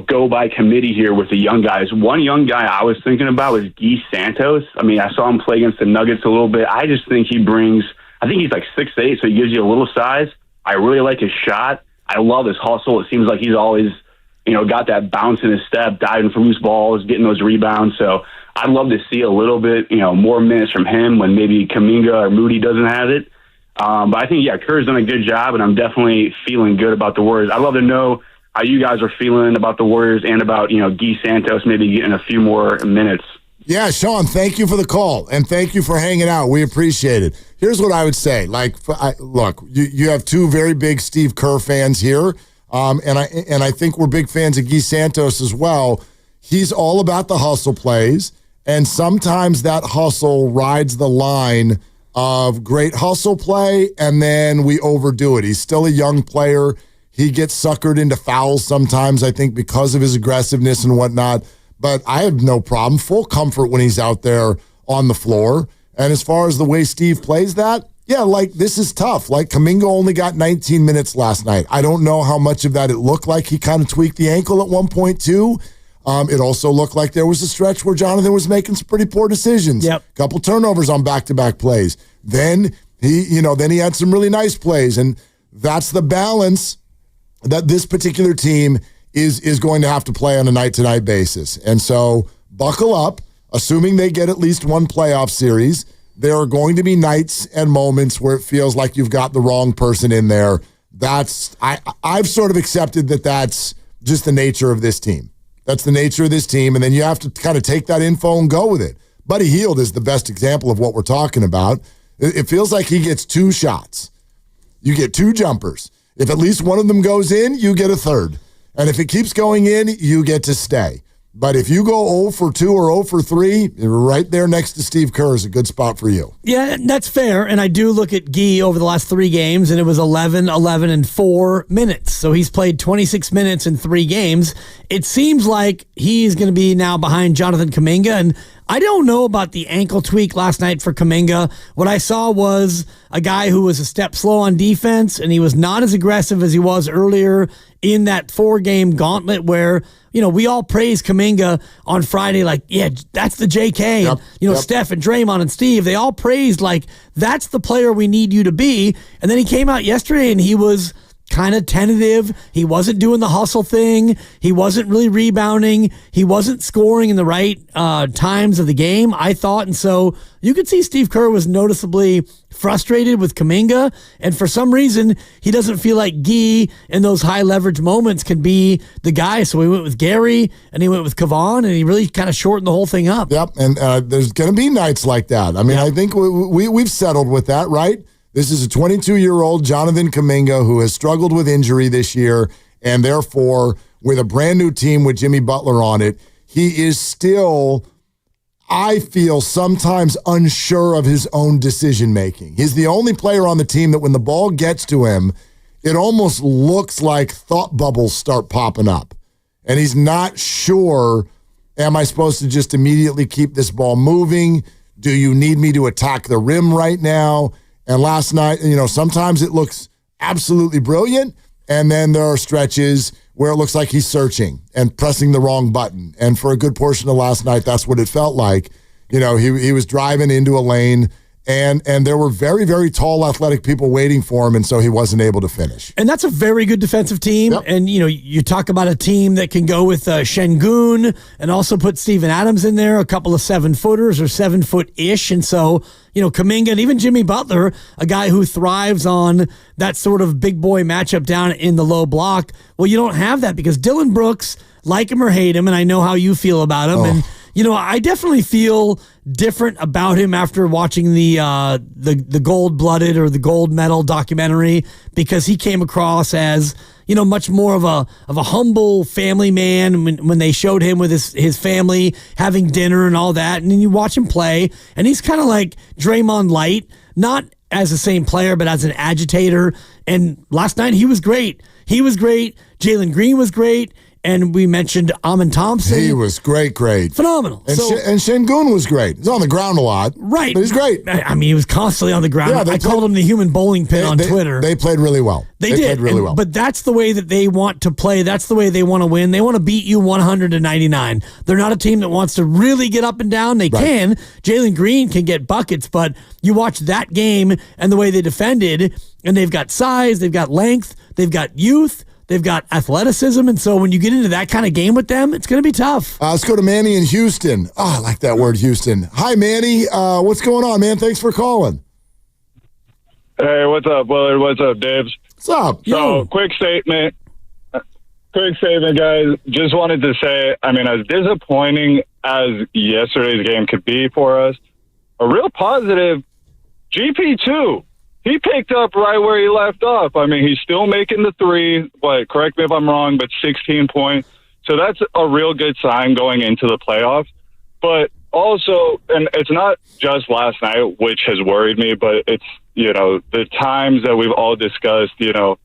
go by committee here with the young guys. One young guy I was thinking about was Guy Santos. I saw him play against the Nuggets a little bit. I just think he's 6'8", so he gives you a little size. I really like his shot. I love his hustle. It seems like he's always, got that bounce in his step, diving for loose balls, getting those rebounds. So I'd love to see a little bit, more minutes from him when maybe Kuminga or Moody doesn't have it. But I think, Kerr's done a good job, and I'm definitely feeling good about the Warriors. I'd love to know how you guys are feeling about the Warriors and about, Guy Santos maybe getting a few more minutes. Yeah, Sean, thank you for the call, and thank you for hanging out. We appreciate it. Here's what I would say. Look, you have two very big Steve Kerr fans here, and I think we're big fans of Guy Santos as well. He's all about the hustle plays, and sometimes that hustle rides the line of great hustle play, and then we overdo it. He's still a young player. He gets suckered into fouls sometimes, I think, because of his aggressiveness and whatnot. But I have no problem, full comfort when he's out there on the floor. And as far as the way Steve plays that, this is tough. Kuminga only got 19 minutes last night. I don't know how much of that it looked like he kind of tweaked the ankle at one point, too. It also looked like there was a stretch where Jonathan was making some pretty poor decisions. Yep. Couple turnovers on back-to-back plays. Then he had some really nice plays, and that's the balance that this particular team is going to have to play on a night-to-night basis. And so buckle up, assuming they get at least one playoff series. There are going to be nights and moments where it feels like you've got the wrong person in there. I've sort of accepted that that's just the nature of this team. That's the nature of this team, and then you have to kind of take that info and go with it. Buddy Hield is the best example of what we're talking about. It feels like he gets two shots. You get two jumpers. If at least one of them goes in, you get a third. And if it keeps going in, you get to stay. But if you go 0 for 2 or 0 for 3, right there next to Steve Kerr is a good spot for you. Yeah, that's fair. And I do look at Guy over the last 3 games, and it was 11, 11, and 4 minutes. So he's played 26 minutes in 3 games. It seems like he's going to be now behind Jonathan Kuminga. And I don't know about the ankle tweak last night for Kuminga. What I saw was a guy who was a step slow on defense, and he was not as aggressive as he was earlier in that 4-game gauntlet where, we all praise Kuminga on Friday, that's the JK. Yep. Steph and Draymond and Steve, they all praised, that's the player we need you to be. And then he came out yesterday and he was kind of tentative. He wasn't doing the hustle thing. He wasn't really rebounding. He wasn't scoring in the right times of the game, I thought. And so you could see Steve Kerr was noticeably frustrated with Kuminga, and for some reason he doesn't feel like Guy in those high leverage moments can be the guy. So he went with Gary and he went with Kevon, and he really kind of shortened the whole thing up. Yep, and there's going to be nights like that. I mean, I think we've settled with that, right? This is a 22-year-old Jonathan Kuminga who has struggled with injury this year, and therefore, with a brand new team with Jimmy Butler on it, he is still, I feel, sometimes unsure of his own decision-making. He's the only player on the team that when the ball gets to him, it almost looks like thought bubbles start popping up. And he's not sure, am I supposed to just immediately keep this ball moving? Do you need me to attack the rim right now? And last night, sometimes it looks absolutely brilliant, and then there are stretches where it looks like he's searching and pressing the wrong button. And for a good portion of last night, that's what it felt like. He was driving into a lane, and there were very, very tall, athletic people waiting for him, and so he wasn't able to finish. And that's a very good defensive team. Yep. And, you talk about a team that can go with Şengün and also put Steven Adams in there, a couple of 7-footers or 7-foot-ish. And so, Kuminga and even Jimmy Butler, a guy who thrives on that sort of big boy matchup down in the low block. Well, you don't have that because Dylan Brooks, like him or hate him, and I know how you feel about him. And, I definitely feel different about him after watching the gold-blooded or the gold medal documentary, because he came across as, much more of a humble family man when they showed him with his family having dinner and all that. And then you watch him play, and he's kind of like Draymond light, not as the same player, but as an agitator. And last night he was great. Jalen Green was great. And we mentioned Amin Thompson. He was great. Phenomenal. And Şengün was great. He's on the ground a lot. Right. But he's great. I mean, he was constantly on the ground. Yeah, I called him the human bowling pin on Twitter. They played really well. They did. Played really well. But that's the way that they want to play. That's the way they want to win. They want to beat you 100-99. They're not a team that wants to really get up and down. They can. Jalen Green can get buckets, but you watch that game and the way they defended, and they've got size, they've got length, they've got youth. They've got athleticism. And so when you get into that kind of game with them, it's going to be tough. Let's go to Manny in Houston. Oh, I like that word, Houston. Hi, Manny. What's going on, man? Thanks for calling. Hey, what's up, Willard? What's up, Dibs? What's up? So, quick statement, guys. Just wanted to say, I mean, as disappointing as yesterday's game could be for us, a real positive, GP2. He picked up right where he left off. I mean, he's still making the three. Correct me if I'm wrong, but 16 points. So that's a real good sign going into the playoffs. But also, and it's not just last night, which has worried me, but it's, the times that we've all discussed, the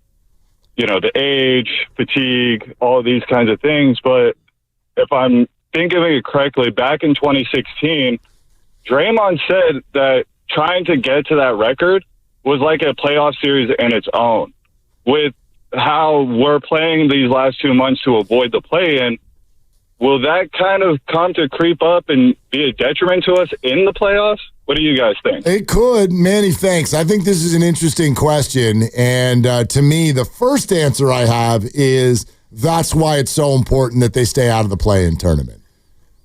age, fatigue, all these kinds of things. But if I'm thinking of it correctly, back in 2016, Draymond said that trying to get to that record was like a playoff series in its own. With how we're playing these last 2 months to avoid the play-in, will that kind of come to creep up and be a detriment to us in the playoffs? What do you guys think? It could. Manny, thanks. I think this is an interesting question. And to me, the first answer I have is that's why it's so important that they stay out of the play-in tournament.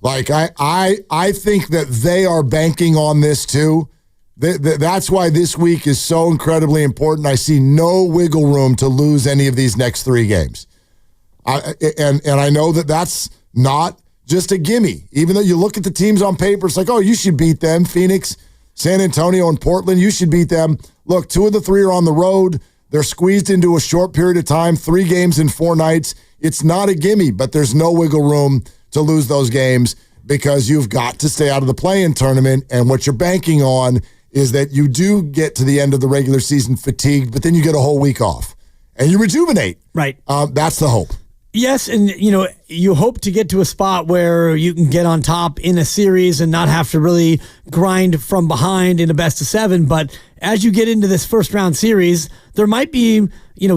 Like, I think that they are banking on this too. That's why this week is so incredibly important. I see no wiggle room to lose any of these next 3 games. And I know that that's not just a gimme. Even though you look at the teams on paper, it's like, oh, you should beat them. Phoenix, San Antonio, and Portland, you should beat them. Look, 2 of the 3 are on the road. They're squeezed into a short period of time, 3 games in 4 nights. It's not a gimme, but there's no wiggle room to lose those games because you've got to stay out of the play-in tournament. And what you're banking on is that you do get to the end of the regular season fatigued, but then you get a whole week off and you rejuvenate. Right. That's the hope. Yes, and you hope to get to a spot where you can get on top in a series and not have to really grind from behind in a best of 7. But as you get into this first round series, there might be,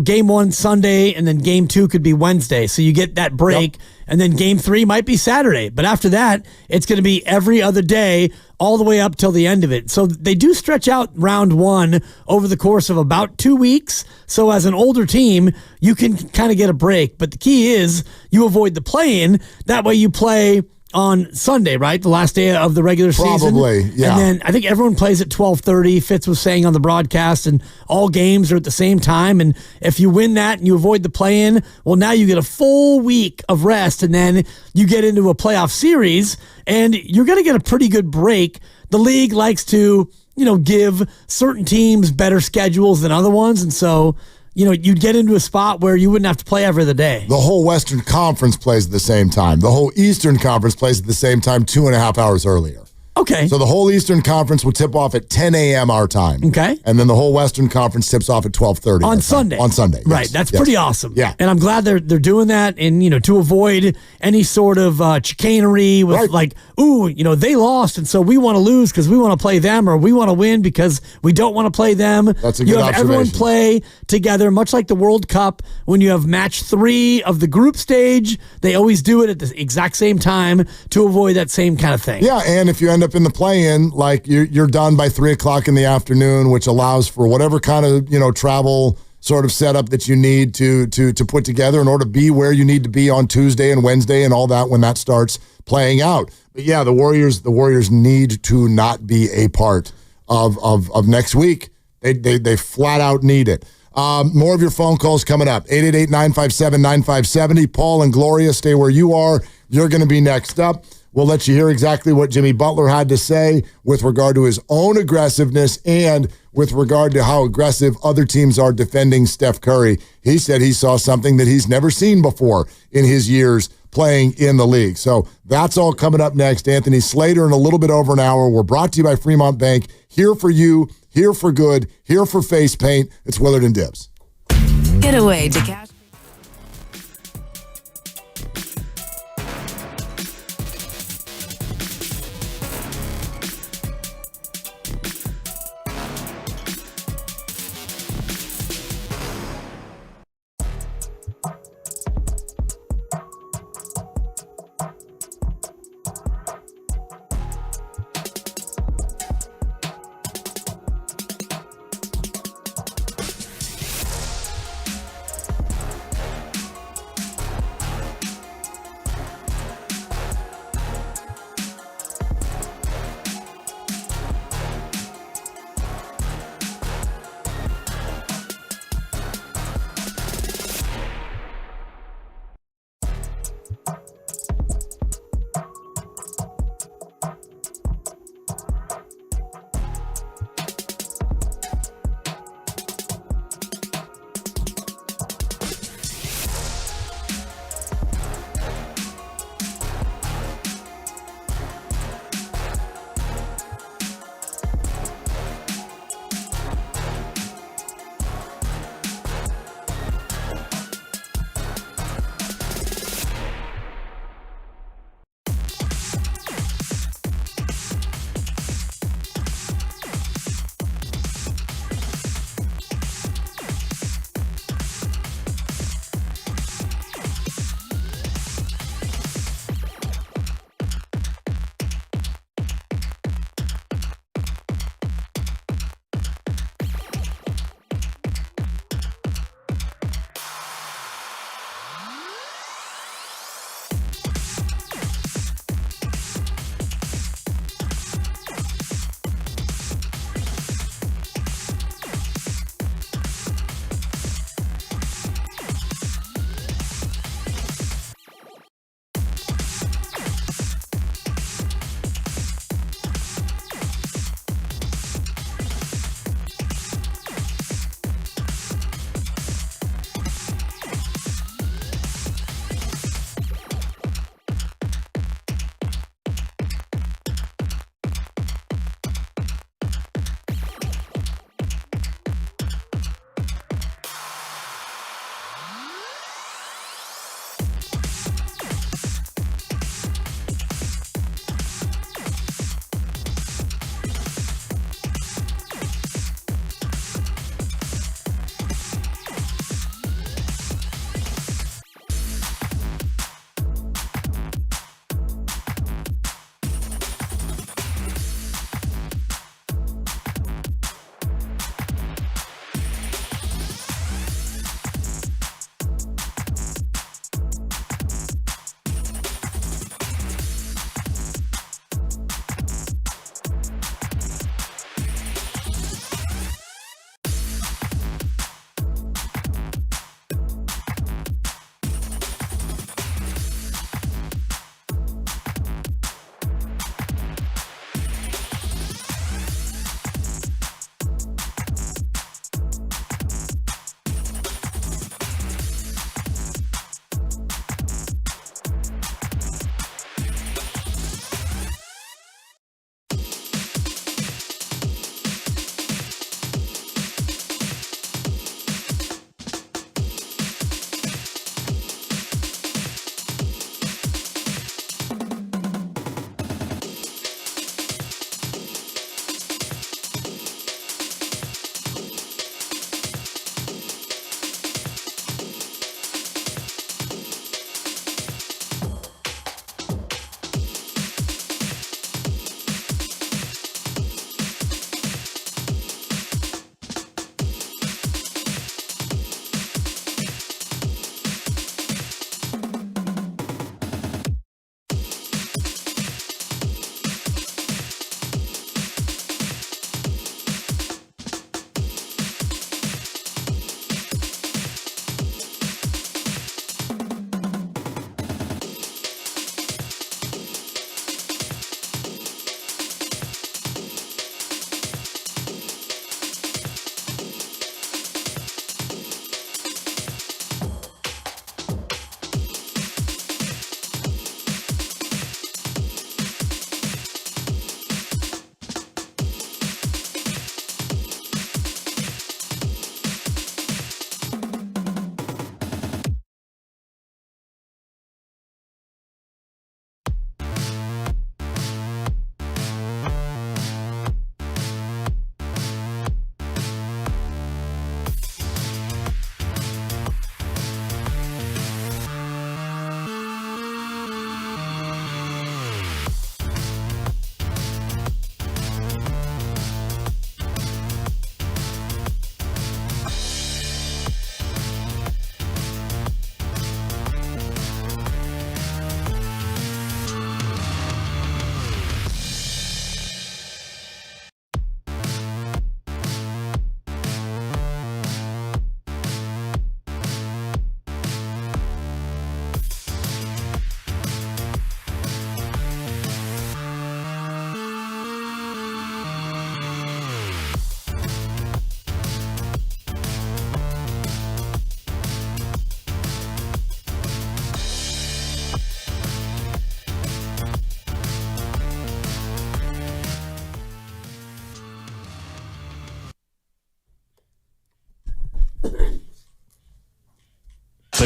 game 1 Sunday and then game 2 could be Wednesday. So you get that break. Yep. And then game 3 might be Saturday. But after that, it's going to be every other day all the way up till the end of it. So they do stretch out round 1 over the course of about 2 weeks. So as an older team, you can kind of get a break. But the key is you avoid the play-in. That way you play on Sunday, right? The last day of the regular season. Probably, yeah. And then I think everyone plays at 12:30. Fitz was saying on the broadcast, and all games are at the same time. And if you win that and you avoid the play-in, well, now you get a full week of rest, and then you get into a playoff series, and you're going to get a pretty good break. The league likes to, give certain teams better schedules than other ones, and so you'd get into a spot where you wouldn't have to play every other day. The whole Western Conference plays at the same time. The whole Eastern Conference plays at the same time 2.5 hours earlier. Okay. So the whole Eastern Conference will tip off at 10 a.m. our time. Okay. And then the whole Western Conference tips off at 12:30 on Sunday. On Sunday, right? Yes. That's yes. pretty awesome. Yeah, and I'm glad they're doing that, and to avoid any sort of chicanery with they lost, and so we want to lose because we want to play them, or we want to win because we don't want to play them. That's a good You have everyone observation. play together, much like the World Cup. When you have match 3 of the group stage, they always do it at the exact same time to avoid that same kind of thing. Yeah, and if you end up in the play-in, like you're done by 3:00 in the afternoon, which allows for whatever kind of travel sort of setup that you need to put together in order to be where you need to be on Tuesday and Wednesday and all that when that starts playing out. But yeah, the Warriors need to not be a part of next week. They flat out need it. More of your phone calls coming up. 888-957-9570. Paul and Gloria, stay where you are. You're going to be next up. We'll let you hear exactly what Jimmy Butler had to say with regard to his own aggressiveness and with regard to how aggressive other teams are defending Steph Curry. He said he saw something that he's never seen before in his years playing in the league. So that's all coming up next. Anthony Slater in a little bit over an hour. We're brought to you by Fremont Bank. Here for you, here for good, here for face paint. It's Willard and Dibs. Get away to cash.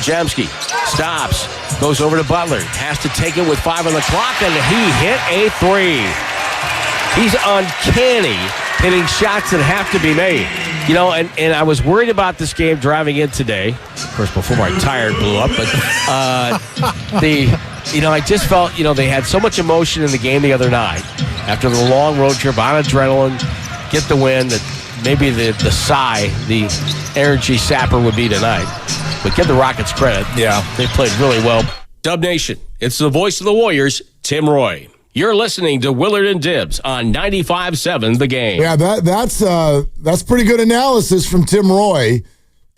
Podziemski stops, goes over to Butler, has to take it with 5 on the clock, and he hit a 3. He's uncanny hitting shots that have to be made. You know, and I was worried about this game driving in today. Of course, before my tire blew up, but I just felt, they had so much emotion in the game the other night. After the long road trip on adrenaline, get the win, that maybe the sigh, the energy sapper would be tonight. But give the Rockets credit. Yeah. They played really well. Dub Nation, it's the voice of the Warriors, Tim Roy. You're listening to Willard and Dibbs on 95.7 The Game. Yeah, that's pretty good analysis from Tim Roy,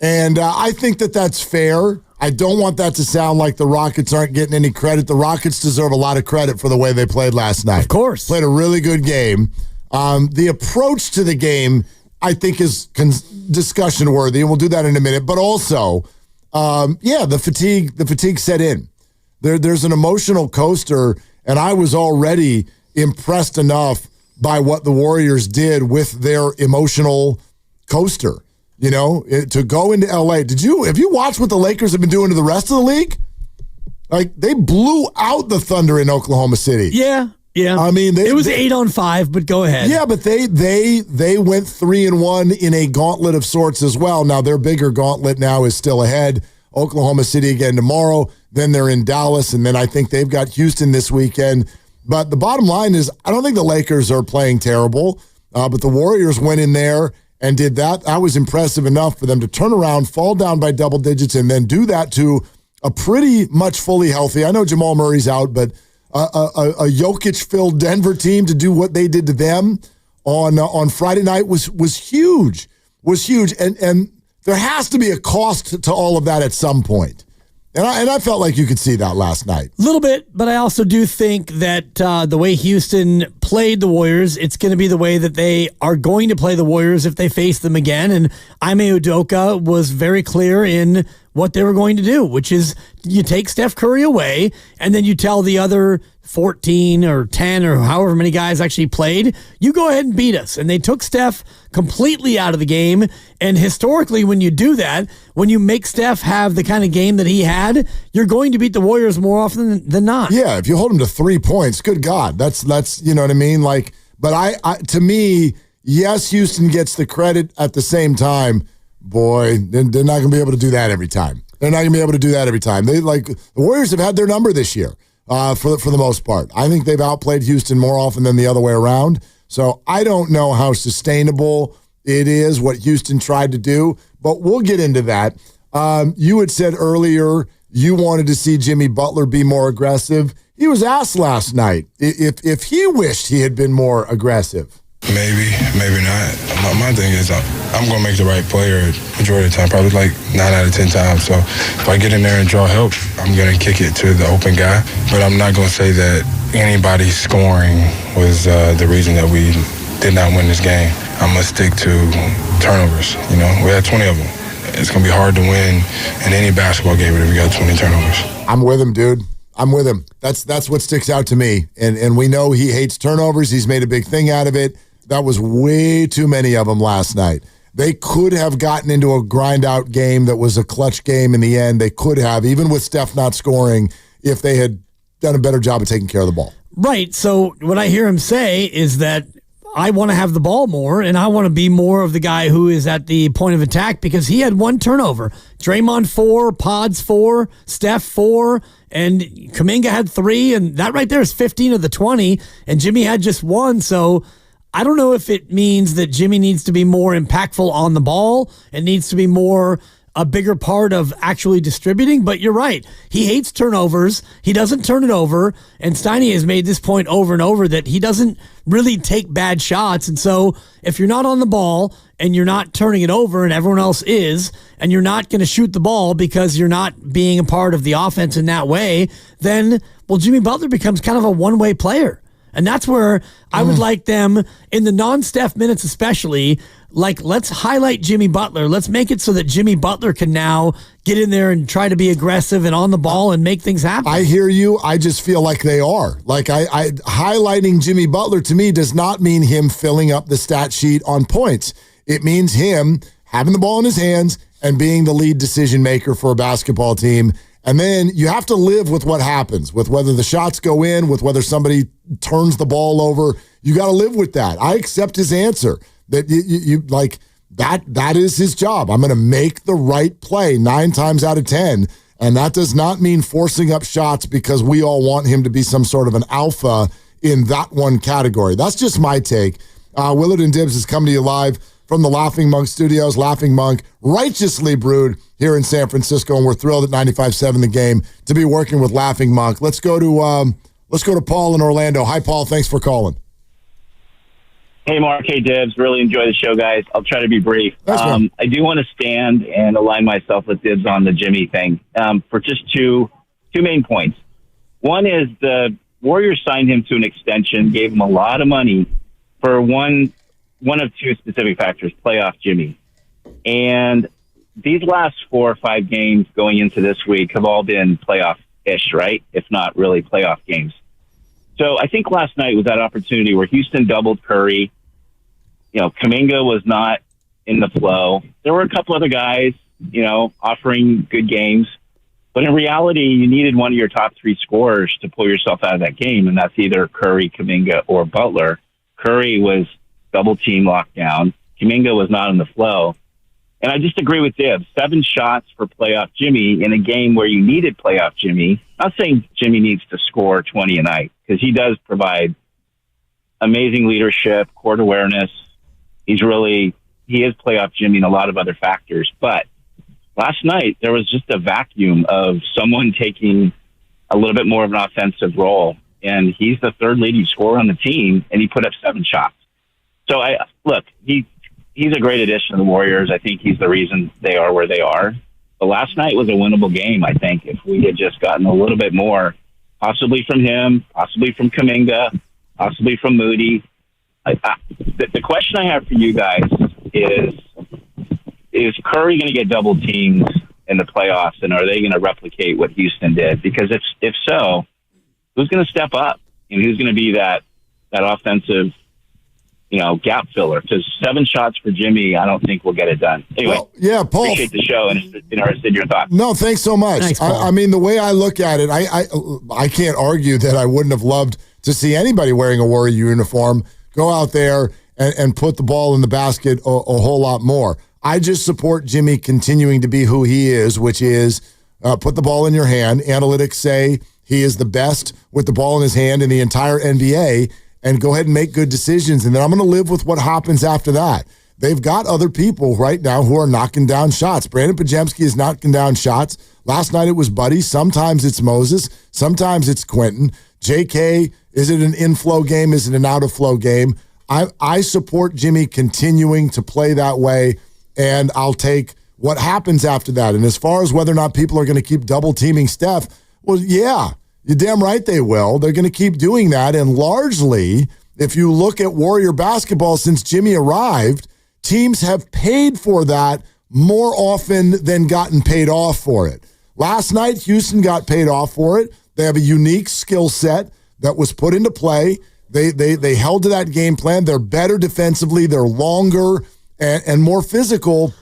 and I think that's fair. I don't want that to sound like the Rockets aren't getting any credit. The Rockets deserve a lot of credit for the way they played last night. Of course. Played a really good game. The approach to the game, I think, is discussion worthy, and we'll do that in a minute. But also, the fatigue set in. There's an emotional coaster. And I was already impressed enough by what the Warriors did with their emotional coaster, to go into LA. Have you watched what the Lakers have been doing to the rest of the league? Like, they blew out the Thunder in Oklahoma City. Yeah. I mean, it was 8-on-5, but go ahead. Yeah, but they went 3-1 in a gauntlet of sorts as well. Now, their bigger gauntlet now is still ahead. Oklahoma City again tomorrow. Then they're in Dallas, and then I think they've got Houston this weekend. But the bottom line is, I don't think the Lakers are playing terrible, but the Warriors went in there and did that. That was impressive enough for them to turn around, fall down by double digits, and then do that to a pretty much fully healthy. I know Jamal Murray's out, but a Jokic-filled Denver team to do what they did to them on Friday night was huge. Was huge, and there has to be a cost to all of that at some point. And I felt like you could see that last night. A little bit, but I also do think that the way Houston played the Warriors, it's going to be the way that they are going to play the Warriors if they face them again. And Ime Udoka was very clear in what they were going to do, which is you take Steph Curry away, and then you tell the other 14 or 10 or however many guys actually played, you go ahead and beat us. And they took Steph completely out of the game. And historically, when you do that, when you make Steph have the kind of game that he had, you're going to beat the Warriors more often than not. Yeah, if you hold him to 3 points, good God, that's you know what I mean? Like, but I to me, yes, Houston gets the credit. At the same time, boy, they're not going to be able to do that every time. They're not going to be able to do that every time. The Warriors have had their number this year. For the most part. I think they've outplayed Houston more often than the other way around. So I don't know how sustainable it is what Houston tried to do, but we'll get into that. You had said earlier you wanted to see Jimmy Butler be more aggressive. He was asked last night if he wished he had been more aggressive. Maybe not. My thing is I'm going to make the right player majority of the time, probably like 9 out of 10 times. So if I get in there and draw help, I'm going to kick it to the open guy. But I'm not going to say that anybody scoring was the reason that we did not win this game. I'm going to stick to turnovers. We had 20 of them. It's going to be hard to win in any basketball game if we got 20 turnovers. I'm with him, dude. I'm with him. That's what sticks out to me. And we know he hates turnovers. He's made a big thing out of it. That was way too many of them last night. They could have gotten into a grind-out game that was a clutch game in the end. They could have, even with Steph not scoring, if they had done a better job of taking care of the ball. Right. So what I hear him say is that I want to have the ball more, and I want to be more of the guy who is at the point of attack because he had 1 turnover. Draymond 4, Pods 4, Steph 4, and Kuminga had 3, and that right there is 15 of the 20, and Jimmy had just 1, so I don't know if it means that Jimmy needs to be more impactful on the ball and needs to be more a bigger part of actually distributing, but you're right. He hates turnovers. He doesn't turn it over, and Steiny has made this point over and over that he doesn't really take bad shots, and so if you're not on the ball and you're not turning it over and everyone else is, and you're not going to shoot the ball because you're not being a part of the offense in that way, then, well, Jimmy Butler becomes kind of a one-way player. And that's where I would like them, in the non-Steph minutes especially, like, let's highlight Jimmy Butler. Let's make it so that Jimmy Butler can now get in there and try to be aggressive and on the ball and make things happen. I hear you. I just feel like they are. Like, I highlighting Jimmy Butler to me does not mean him filling up the stat sheet on points. It means him having the ball in his hands and being the lead decision maker for a basketball team. And then you have to live with what happens, with whether the shots go in, with whether somebody turns the ball over. You got to live with that. I accept his answer that you like that is his job. I'm going to make the right play 9 times out of 10. And that does not mean forcing up shots because we all want him to be some sort of an alpha in that one category. That's just my take. Willard and Dibbs has come to you live from the Laughing Monk Studios. Laughing Monk, righteously brewed here in San Francisco, and we're thrilled at 95.7 The Game to be working with Laughing Monk. Let's go to Paul in Orlando. Hi, Paul. Thanks for calling. Hey, Mark. Hey, Dibbs. Really enjoy the show, guys. I'll try to be brief. Thanks, I do want to stand and align myself with Dibbs on the Jimmy thing for just two main points. One is the Warriors signed him to an extension, gave him a lot of money for one of two specific factors, playoff Jimmy. And these last 4 or 5 games going into this week have all been playoff-ish, right? If not really playoff games. So I think last night was that opportunity where Houston doubled Curry. You know, Kuminga was not in the flow. There were a couple other guys, you know, offering good games. But in reality, you needed one of your top 3 scorers to pull yourself out of that game, and that's either Curry, Kuminga, or Butler. Curry was double-team lockdown. Kuminga was not in the flow. And I just agree with Dibbs. 7 shots for playoff Jimmy in a game where you needed playoff Jimmy. I'm not saying Jimmy needs to score 20 a night, because he does provide amazing leadership, court awareness. He is playoff Jimmy in a lot of other factors. But last night, there was just a vacuum of someone taking a little bit more of an offensive role. And he's the 3rd leading scorer on the team, and he put up 7 shots. So, he's a great addition to the Warriors. I think he's the reason they are where they are. But last night was a winnable game, I think, if we had just gotten a little bit more, possibly from him, possibly from Kuminga, possibly from Moody. The question I have for you guys is Curry going to get double teamed in the playoffs, and are they going to replicate what Houston did? Because if so, who's going to step up? And who's going to be that offensive, you know, gap filler? Because 7 shots for Jimmy, I don't think we'll get it done. Anyway, Paul. Appreciate the show and interested in your thoughts. No, thanks so much. Thanks, Paul. I mean, the way I look at it, I can't argue that I wouldn't have loved to see anybody wearing a Warrior uniform go out there and put the ball in the basket a whole lot more. I just support Jimmy continuing to be who he is, which is put the ball in your hand. Analytics say he is the best with the ball in his hand in the entire NBA, and go ahead and make good decisions. And then I'm going to live with what happens after that. They've got other people right now who are knocking down shots. Brandon Pajemski is knocking down shots. Last night it was Buddy. Sometimes it's Moses. Sometimes it's Quentin. JK, is it an inflow game? Is it an out-of-flow game? I support Jimmy continuing to play that way, and I'll take what happens after that. And as far as whether or not people are going to keep double-teaming Steph, well, yeah, you're damn right they will. They're going to keep doing that. And largely, if you look at Warrior basketball since Jimmy arrived, teams have paid for that more often than gotten paid off for it. Last night, Houston got paid off for it. They have a unique skill set that was put into play. They held to that game plan. They're better defensively. They're longer and more physical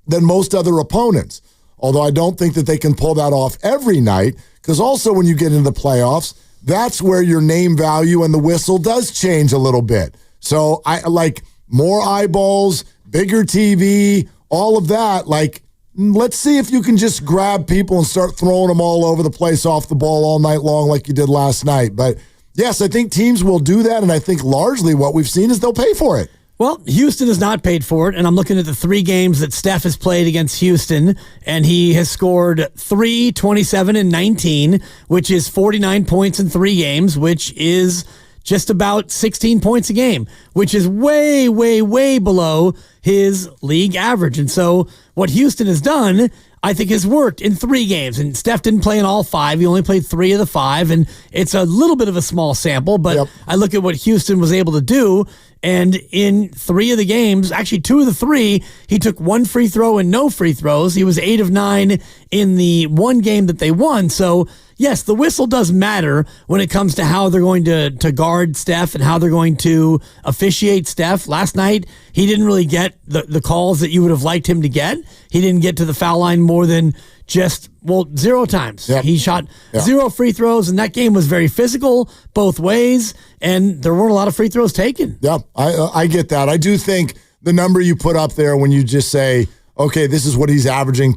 than most other opponents. Although I don't think that they can pull that off every night, because also when you get into the playoffs, that's where your name value and the whistle does change a little bit. So I like more eyeballs, bigger TV, all of that. Like, let's see if you can just grab people and start throwing them all over the place off the ball all night long like you did last night. But yes, I think teams will do that, and I think largely what we've seen is they'll pay for it. Well, Houston has not paid for it, and I'm looking at the 3 games that Steph has played against Houston, and he has scored 3, 27, and 19, which is 49 points in 3 games, which is just about 16 points a game, which is way, way, way below his league average. And so what Houston has done, I think, has worked in 3 games. And Steph didn't play in all 5. He only played 3 of the 5, and it's a little bit of a small sample, but I look at what Houston was able to do. And in 3 of the games, actually 2 of the 3, he took 1 free throw and no free throws. He was 8 of 9 in the 1 game that they won. So yes, the whistle does matter when it comes to how they're going to guard Steph and how they're going to officiate Steph. Last night, he didn't really get the calls that you would have liked him to get. He didn't get to the foul line more than just, 0 times. Yep. He shot 0 free throws, and that game was very physical both ways, and there weren't a lot of free throws taken. Yep, I get that. I do think the number you put up there when you just say, okay, this is what he's averaging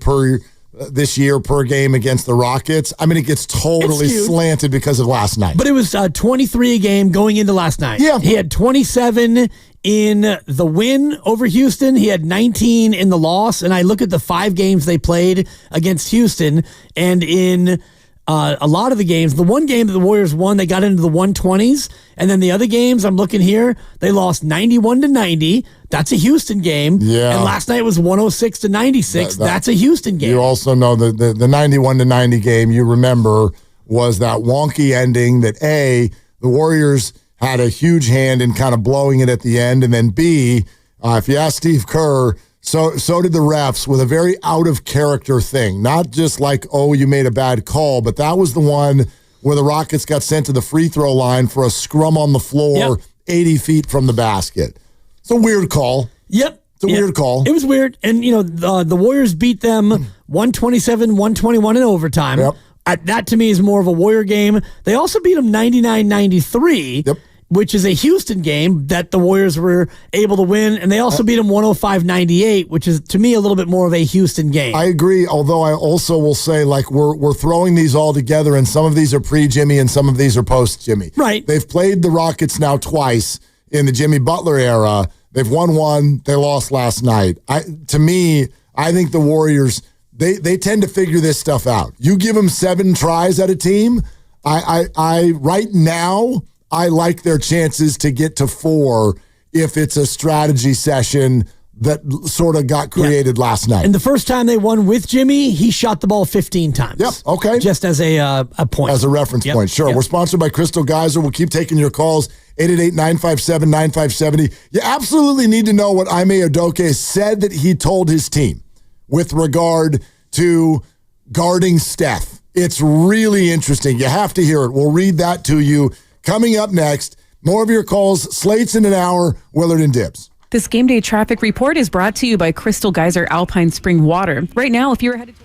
this year per game against the Rockets. I mean, it gets totally slanted because of last night. But it was 23 a game going into last night. Yeah. He had 27 in the win over Houston. He had 19 in the loss. And I look at the 5 games they played against Houston, and in a lot of the games, the one game that the Warriors won, they got into the 120s. And then the other games, I'm looking here, they lost 91-90. That's a Houston game. Yeah. And last night was 106-96. That's a Houston game. You also know the 91-90 game, you remember, was that wonky ending that A, the Warriors had a huge hand in kind of blowing it at the end, and then B, if you ask Steve Kerr, so did the refs with a very out-of-character thing. Not just like, oh, you made a bad call, but that was the one where the Rockets got sent to the free throw line for a scrum on the floor 80 feet from the basket. It's a weird call. Yep. It's a weird call. It was weird. And, the Warriors beat them 127-121 in overtime. Yep. That, to me, is more of a Warrior game. They also beat them 99-93, which is a Houston game that the Warriors were able to win. And they also beat them 105-98, which is, to me, a little bit more of a Houston game. I agree, although I also will say, like, we're throwing these all together, and some of these are pre-Jimmy and some of these are post-Jimmy. Right. They've played the Rockets now twice in the Jimmy Butler era. They've won one. They lost last night. To me, I think the Warriors, they tend to figure this stuff out. You give them 7 tries at a team, right now, I like their chances to get to 4 if it's a strategy session that sort of got created last night. And the first time they won with Jimmy, he shot the ball 15 times. Yep, okay. Just as a point. As a reference point, sure. Yep. We're sponsored by Crystal Geyser. We'll keep taking your calls, 888-957-9570. You absolutely need to know what Ime Udoka said that he told his team with regard to guarding Steph. It's really interesting. You have to hear it. We'll read that to you. Coming up next, more of your calls. Slate's in an hour. Willard and Dibbs. This game day traffic report is brought to you by Crystal Geyser Alpine Spring Water. Right now, if you're headed to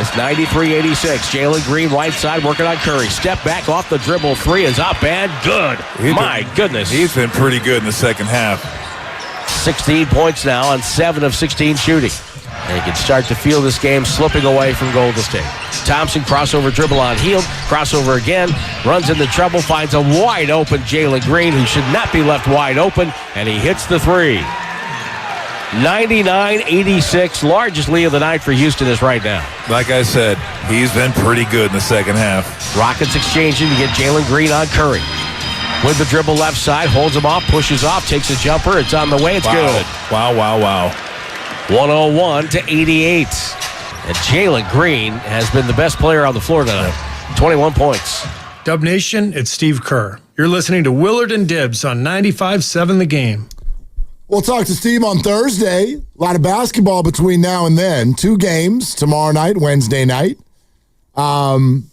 It's 93-86. Jalen Green, right side, working on Curry. Step back off the dribble. 3 is up and good. Goodness. He's been pretty good in the second half. 16 points now on 7 of 16 shooting. And you can start to feel this game slipping away from Golden State. Thompson, crossover dribble on Hield. Crossover again. Runs into trouble. Finds a wide open Jalen Green, who should not be left wide open. And he hits the 3. 99-86. Largest lead of the night for Houston is right now. Like I said, he's been pretty good in the second half. Rockets exchanging to get Jalen Green on Curry. With the dribble left side. Holds him off. Pushes off. Takes a jumper. It's on the way. It's good. Wow. 101-88. And Jalen Green has been the best player on the floor tonight. 21 points. Dub Nation, it's Steve Kerr. You're listening to Willard and Dibbs on 95.7 The Game. We'll talk to Steve on Thursday. A lot of basketball between now and then. 2 games tomorrow night, Wednesday night. And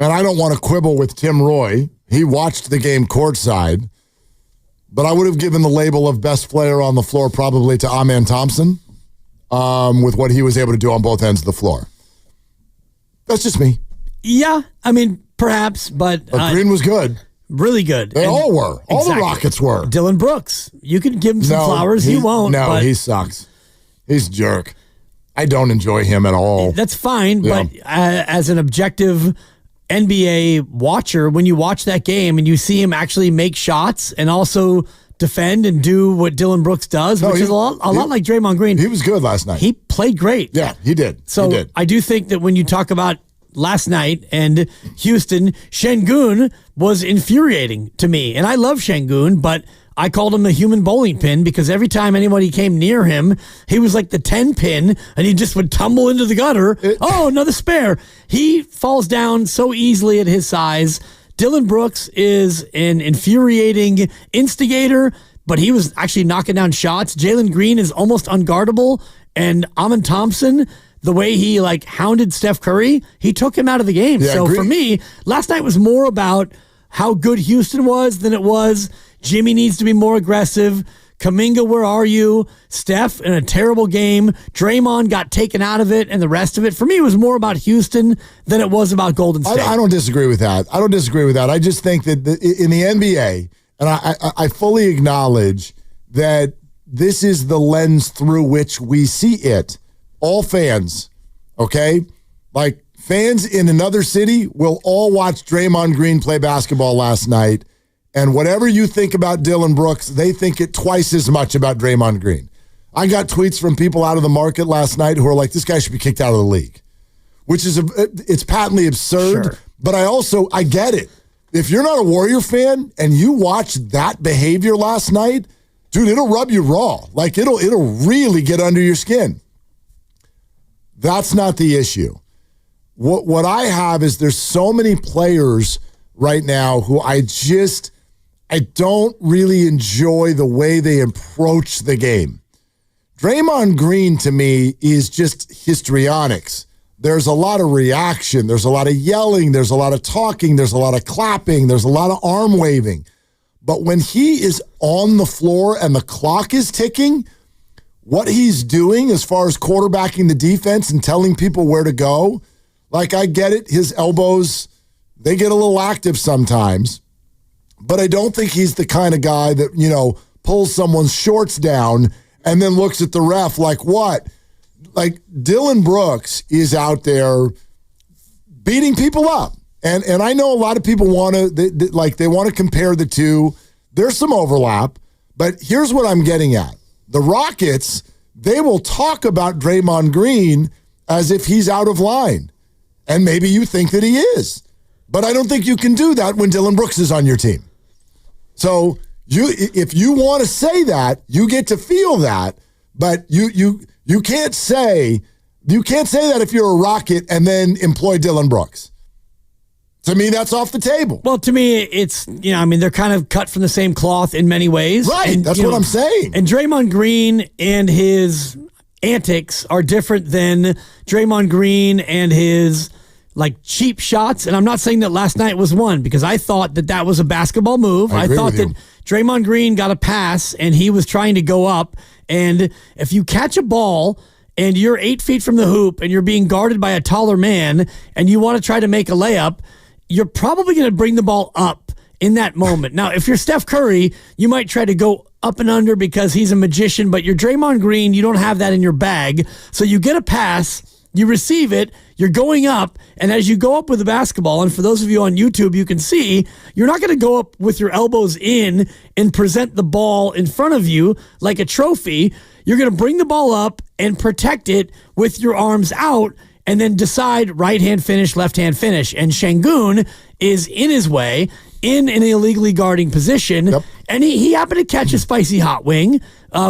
I don't want to quibble with Tim Roy. He watched the game courtside. But I would have given the label of best player on the floor probably to Amen Thompson. With what he was able to do on both ends of the floor. That's just me. Yeah, I mean, perhaps, but Green was good. Really good. They all were. All the Rockets were. Dylan Brooks. You can give him some flowers. He won't. No, but he sucks. He's a jerk. I don't enjoy him at all. That's fine, but as an objective NBA watcher, when you watch that game and you see him actually make shots and also defend and do what Dylan Brooks does, which is a lot like Draymond Green. He was good last night. He played great. Yeah, he did. So he did. I do think that when you talk about last night and Houston, Şengün was infuriating to me. And I love Şengün, but I called him the human bowling pin because every time anybody came near him, he was like the 10 pin and he just would tumble into the gutter. Another spare. He falls down so easily at his size. Dylan Brooks is an infuriating instigator, but he was actually knocking down shots. Jalen Green is almost unguardable. And Amen Thompson, the way he hounded Steph Curry, he took him out of the game. Yeah, so for me, last night was more about how good Houston was than it was Jimmy needs to be more aggressive. Kuminga, where are you? Steph in a terrible game. Draymond got taken out of it and the rest of it. For me, it was more about Houston than it was about Golden State. I don't disagree with that. I just think that in the NBA, and I fully acknowledge that this is the lens through which we see it. All fans, okay? Like fans in another city will all watch Draymond Green play basketball last night. And whatever you think about Dylan Brooks, they think it twice as much about Draymond Green. I got tweets from people out of the market last night who are like, this guy should be kicked out of the league, which is, it's patently absurd. Sure. But I get it. If you're not a Warrior fan and you watch that behavior last night, dude, it'll rub you raw. Like it'll really get under your skin. That's not the issue. What I have is there's so many players right now who I don't really enjoy the way they approach the game. Draymond Green, to me, is just histrionics. There's a lot of reaction. There's a lot of yelling. There's a lot of talking. There's a lot of clapping. There's a lot of arm waving. But when he is on the floor and the clock is ticking, what he's doing as far as quarterbacking the defense and telling people where to go, I get it. His elbows, they get a little active sometimes. But I don't think he's the kind of guy that, pulls someone's shorts down and then looks at the ref like, what? Like, Dylan Brooks is out there beating people up. And I know a lot of people want to, they want to compare the two. There's some overlap. But here's what I'm getting at. The Rockets, they will talk about Draymond Green as if he's out of line. And maybe you think that he is. But I don't think you can do that when Dylan Brooks is on your team. So if you want to say that, you get to feel that, but you can't say that if you're a Rocket and then employ Dylan Brooks. To me, that's off the table. Well, to me, it's, they're kind of cut from the same cloth in many ways. Right, and, that's what I'm saying. And Draymond Green and his antics are different than Draymond Green and his cheap shots. And I'm not saying that last night was one because I thought that was a basketball move. I thought that Draymond Green got a pass and he was trying to go up. And if you catch a ball and you're 8 feet from the hoop and you're being guarded by a taller man and you want to try to make a layup, you're probably going to bring the ball up in that moment. Now, if you're Steph Curry, you might try to go up and under because he's a magician, but you're Draymond Green, you don't have that in your bag. So you get a pass, you receive it, you're going up, and as you go up with the basketball, and for those of you on YouTube, you can see, you're not going to go up with your elbows in and present the ball in front of you like a trophy. You're going to bring the ball up and protect it with your arms out and then decide right-hand finish, left-hand finish. And Şengün is in his way, in an illegally guarding position, and he happened to catch a spicy hot wing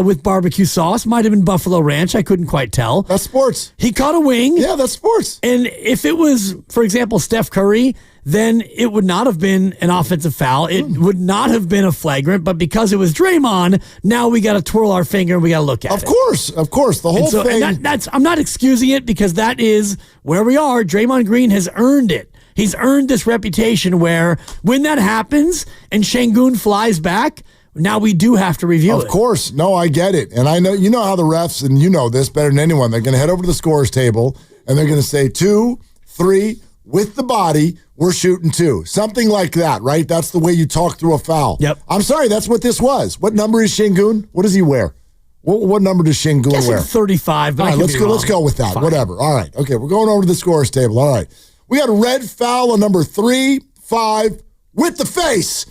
with barbecue sauce. Might have been Buffalo Ranch. I couldn't quite tell. That's sports. He caught a wing. Yeah, that's sports. And if it was, for example, Steph Curry, then it would not have been an offensive foul. It would not have been a flagrant. But because it was Draymond, now we got to twirl our finger and we got to look at it. Of course. The whole thing. And I'm not excusing it because that is where we are. Draymond Green has earned it. He's earned this reputation where when that happens and Şengün flies back, now we do have to review it. Of course. No, I get it. And I know, you know how the refs, and you know this better than anyone, they're going to head over to the scorer's table and they're going to say 2, 3, with the body, we're shooting 2. Something like that, right? That's the way you talk through a foul. Yep. I'm sorry, that's what this was. What number is Şengün? What does he wear? What number does Şengün wear? 35. But all right, let's go with that. Fine. Whatever. All right. Okay, we're going over to the scorer's table. All right. We got a red foul on number 3, 5, with the face.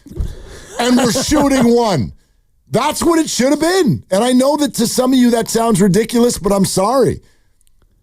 And we're shooting 1. That's what it should have been. And I know that to some of you that sounds ridiculous, but I'm sorry.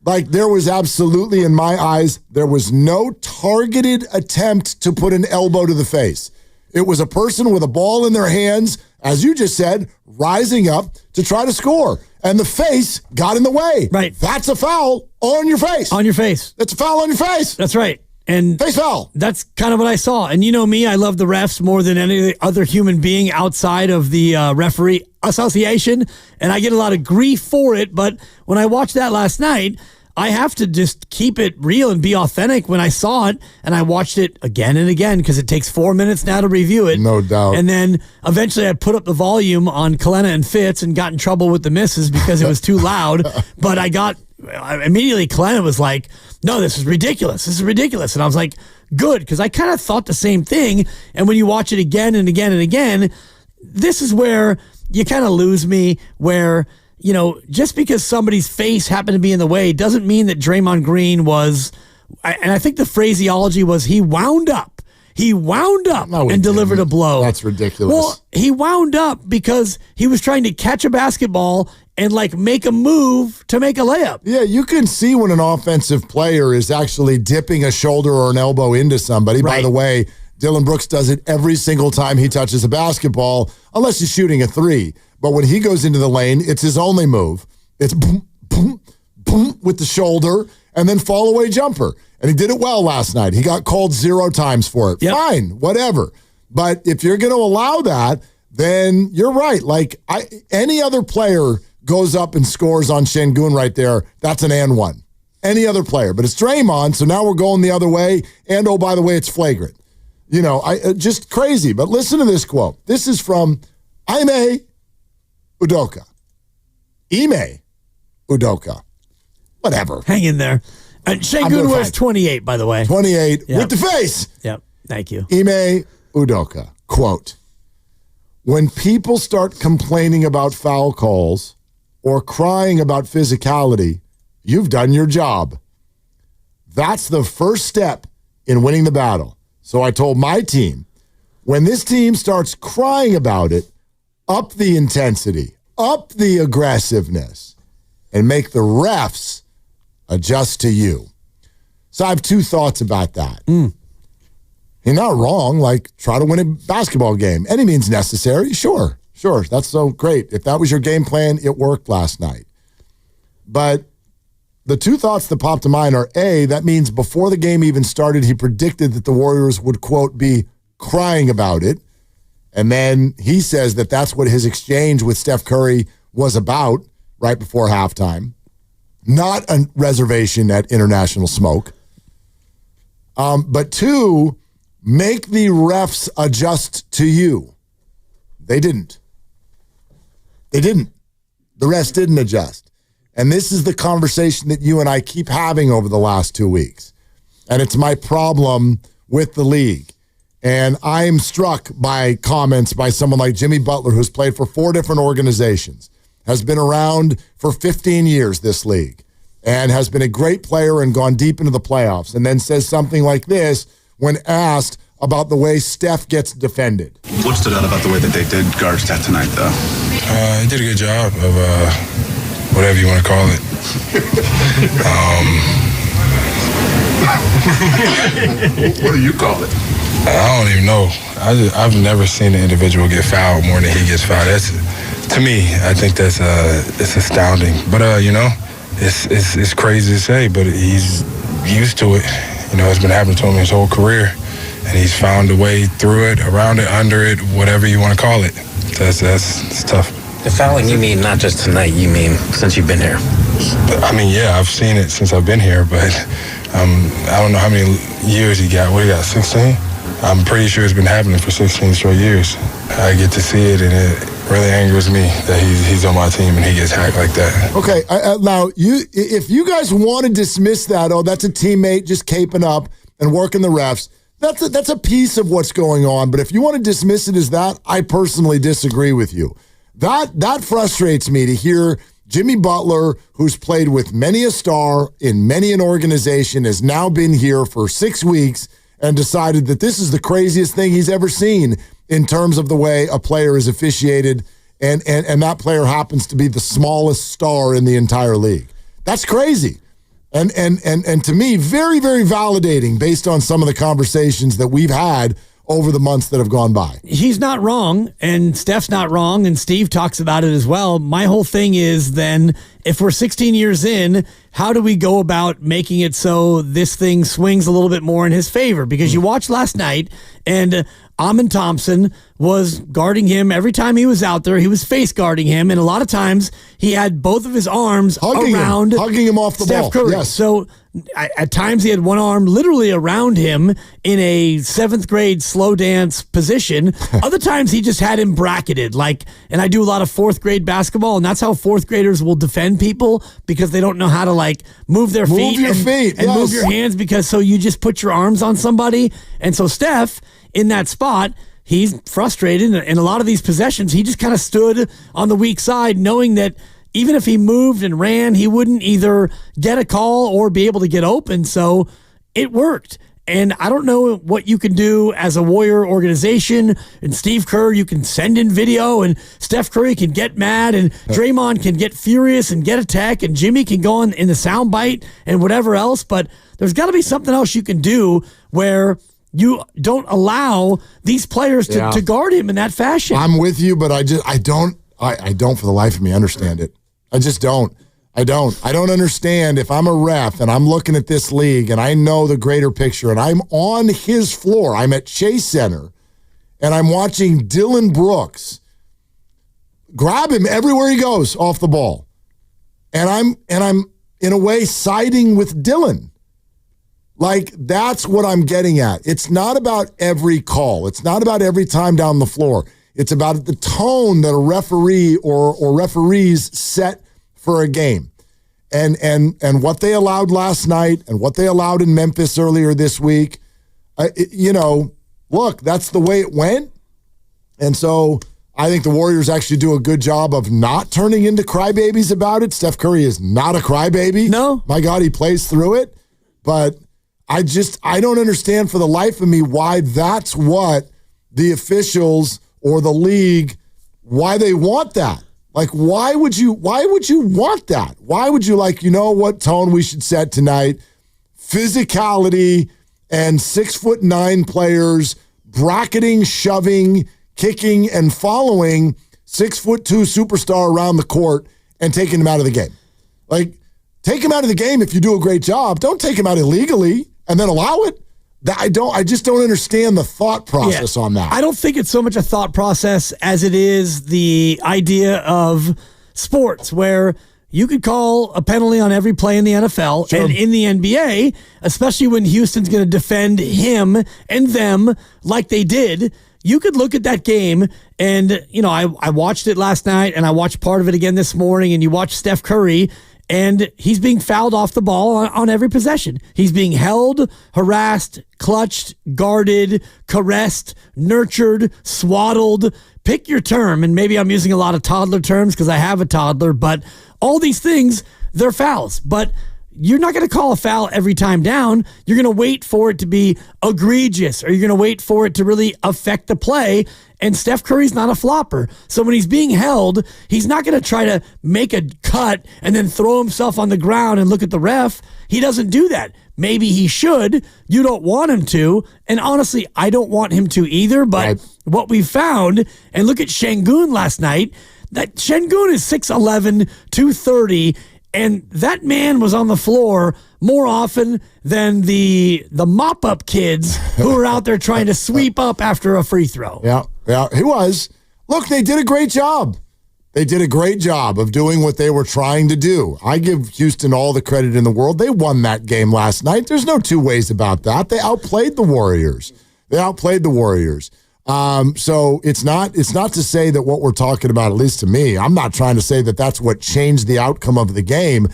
Like, there was absolutely, in my eyes, there was no targeted attempt to put an elbow to the face. It was a person with a ball in their hands, as you just said, rising up to try to score. And the face got in the way. Right. That's a foul on your face. On your face. That's a foul on your face. That's right. And face foul. That's kind of what I saw. And you know me, I love the refs more than any other human being outside of the referee association. And I get a lot of grief for it. But when I watched that last night, I have to just keep it real and be authentic. When I saw it, and I watched it again and again because it takes 4 minutes now to review it. No doubt. And then eventually I put up the volume on Kalena and Fitz and got in trouble with the missus because it was too loud. But immediately Kalena was like, no, this is ridiculous. This is ridiculous. And I was like, good, because I kind of thought the same thing. And when you watch it again and again and again, this is where you kind of lose me, where you know, just because somebody's face happened to be in the way doesn't mean that Draymond Green was, and I think the phraseology was he wound up and delivered a blow. That's ridiculous. Well, he wound up because he was trying to catch a basketball and like make a move to make a layup. Yeah, you can see when an offensive player is actually dipping a shoulder or an elbow into somebody. Right. By the way, Dylan Brooks does it every single time he touches a basketball, unless he's shooting a 3. But when he goes into the lane, it's his only move. It's boom, boom, boom with the shoulder and then fall away jumper. And he did it well last night. He got called 0 times for it. Yep. Fine, whatever. But if you're going to allow that, then you're right. Like any other player goes up and scores on Şengün right there, that's an and 1. Any other player. But it's Draymond, so now we're going the other way. And, oh, by the way, it's flagrant. You know, just crazy. But listen to this quote. This is from Ime Udoka. Ime Udoka. Whatever. Hang in there. And Şengün was 28, by the way. 28 with the face. Yep. Thank you. Ime Udoka. Quote, when people start complaining about foul calls or crying about physicality, you've done your job. That's the first step in winning the battle. So I told my team, when this team starts crying about it, up the intensity, up the aggressiveness, and make the refs adjust to you. So I have 2 thoughts about that. You're not wrong. Like, try to win a basketball game. Any means necessary. Sure. That's so great. If that was your game plan, it worked last night. But the 2 thoughts that popped to mind are, A, that means before the game even started, he predicted that the Warriors would, quote, be crying about it. And then he says that that's what his exchange with Steph Curry was about right before halftime. Not a reservation at International Smoke. But 2, make the refs adjust to you. They didn't. The refs didn't adjust. And this is the conversation that you and I keep having over the last 2 weeks. And it's my problem with the league. And I am struck by comments by someone like Jimmy Butler, who's played for 4 different organizations, has been around for 15 years, this league, and has been a great player and gone deep into the playoffs, and then says something like this when asked about the way Steph gets defended. What stood out about the way that they did guard Steph tonight, though? He did a good job of whatever you want to call it. What do you call it? I don't even know. I've never seen an individual get fouled more than he gets fouled. To me, I think that's it's astounding. But it's crazy to say, but he's used to it. It's been happening to him his whole career, and he's found a way through it, around it, under it, whatever you want to call it. That's tough. The fouling, you mean not just tonight, you mean since you've been here? I mean, yeah, I've seen it since I've been here, but I don't know how many years he got. What he got, 16? I'm pretty sure it's been happening for 16 straight years. I get to see it, and it really angers me that he's on my team and he gets hacked like that. Okay, now, if you guys want to dismiss that, that's a teammate just caping up and working the refs, that's a piece of what's going on. But if you want to dismiss it as that, I personally disagree with you. That frustrates me to hear Jimmy Butler, who's played with many a star in many an organization, has now been here for 6 weeks and decided that this is the craziest thing he's ever seen in terms of the way a player is officiated, and that player happens to be the smallest star in the entire league. That's crazy. And to me, very, very validating based on some of the conversations that we've had over the months that have gone by. He's not wrong, and Steph's not wrong, and Steve talks about it as well. My whole thing is then, if we're 16 years in, how do we go about making it so this thing swings a little bit more in his favor? Because you watched last night, and Amin Thompson was guarding him every time he was out there. He was face guarding him, and a lot of times he had both of his arms hugging him off the Steph ball. Curry. Yes. So at times he had one arm literally around him in a 7th grade slow dance position. Other times he just had him bracketed. And I do a lot of 4th grade basketball, and that's how 4th graders will defend people, because they don't know how to move their feet and move your hands, because so you just put your arms on somebody. And so Steph, in that spot, he's frustrated. In a lot of these possessions, he just kind of stood on the weak side, knowing that even if he moved and ran, he wouldn't either get a call or be able to get open. So it worked. And I don't know what you can do as a Warrior organization. And Steve Kerr, you can send in video, and Steph Curry can get mad, and Draymond can get furious and get a tech, and Jimmy can go in the soundbite and whatever else. But there's got to be something else you can do where you don't allow these players to guard him in that fashion. I'm with you, but I don't for the life of me understand it. I just don't. I don't understand. If I'm a ref and I'm looking at this league and I know the greater picture and I'm on his floor, I'm at Chase Center, and I'm watching Dylan Brooks grab him everywhere he goes off the ball. And I'm in a way siding with Dylan. That's what I'm getting at. It's not about every call. It's not about every time down the floor. It's about the tone that a referee or referees set for a game. And what they allowed last night and what they allowed in Memphis earlier this week, look, that's the way it went. And so I think the Warriors actually do a good job of not turning into crybabies about it. Steph Curry is not a crybaby. No. My God, he plays through it. But I don't understand for the life of me why that's what the officials or the league, why they want that. Why would you want that? Why would you what tone we should set tonight? Physicality and 6'9" players bracketing, shoving, kicking, and following 6'2" superstar around the court and taking him out of the game. Take him out of the game if you do a great job. Don't take him out illegally and then allow it. I just don't understand the thought process on that. I don't think it's so much a thought process as it is the idea of sports, where you could call a penalty on every play in the NFL. Sure. And in the NBA, especially when Houston's going to defend him and them like they did, you could look at that game and, I watched it last night and I watched part of it again this morning, and you watch Steph Curry and he's being fouled off the ball on every possession. He's being held, harassed, clutched, guarded, caressed, nurtured, swaddled. Pick your term, and maybe I'm using a lot of toddler terms because I have a toddler, but all these things, they're fouls. But you're not going to call a foul every time down. You're going to wait for it to be egregious, or you're going to wait for it to really affect the play. And Steph Curry's not a flopper. So when he's being held, he's not going to try to make a cut and then throw himself on the ground and look at the ref. He doesn't do that. Maybe he should. You don't want him to. And honestly, I don't want him to either. But what we found, and look at Şengün last night, that Şengün is 6'11", 230, and that man was on the floor more often than the mop-up kids who were out there trying to sweep up after a free throw. Yeah, he was. Look, they did a great job. They did a great job of doing what they were trying to do. I give Houston all the credit in the world. They won that game last night. There's no two ways about that. They outplayed the Warriors. So it's not to say that what we're talking about, at least to me, I'm not trying to say that that's what changed the outcome of the game.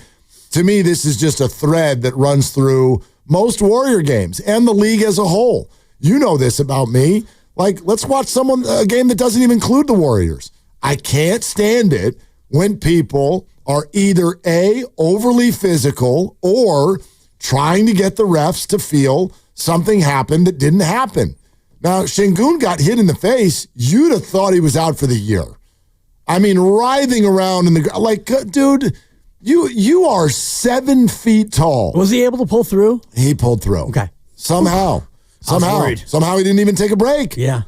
To me, this is just a thread that runs through most Warrior games and the league as a whole. You know this about me. Like, let's watch a game that doesn't even include the Warriors. I can't stand it when people are either A, overly physical, or trying to get the refs to feel something happened that didn't happen. Now, Şengün got hit in the face. You'd have thought he was out for the year. I mean, writhing around in the... Like, dude, you are 7 feet tall. Was he able to pull through? He pulled through. Okay. Somehow he didn't even take a break. Yeah.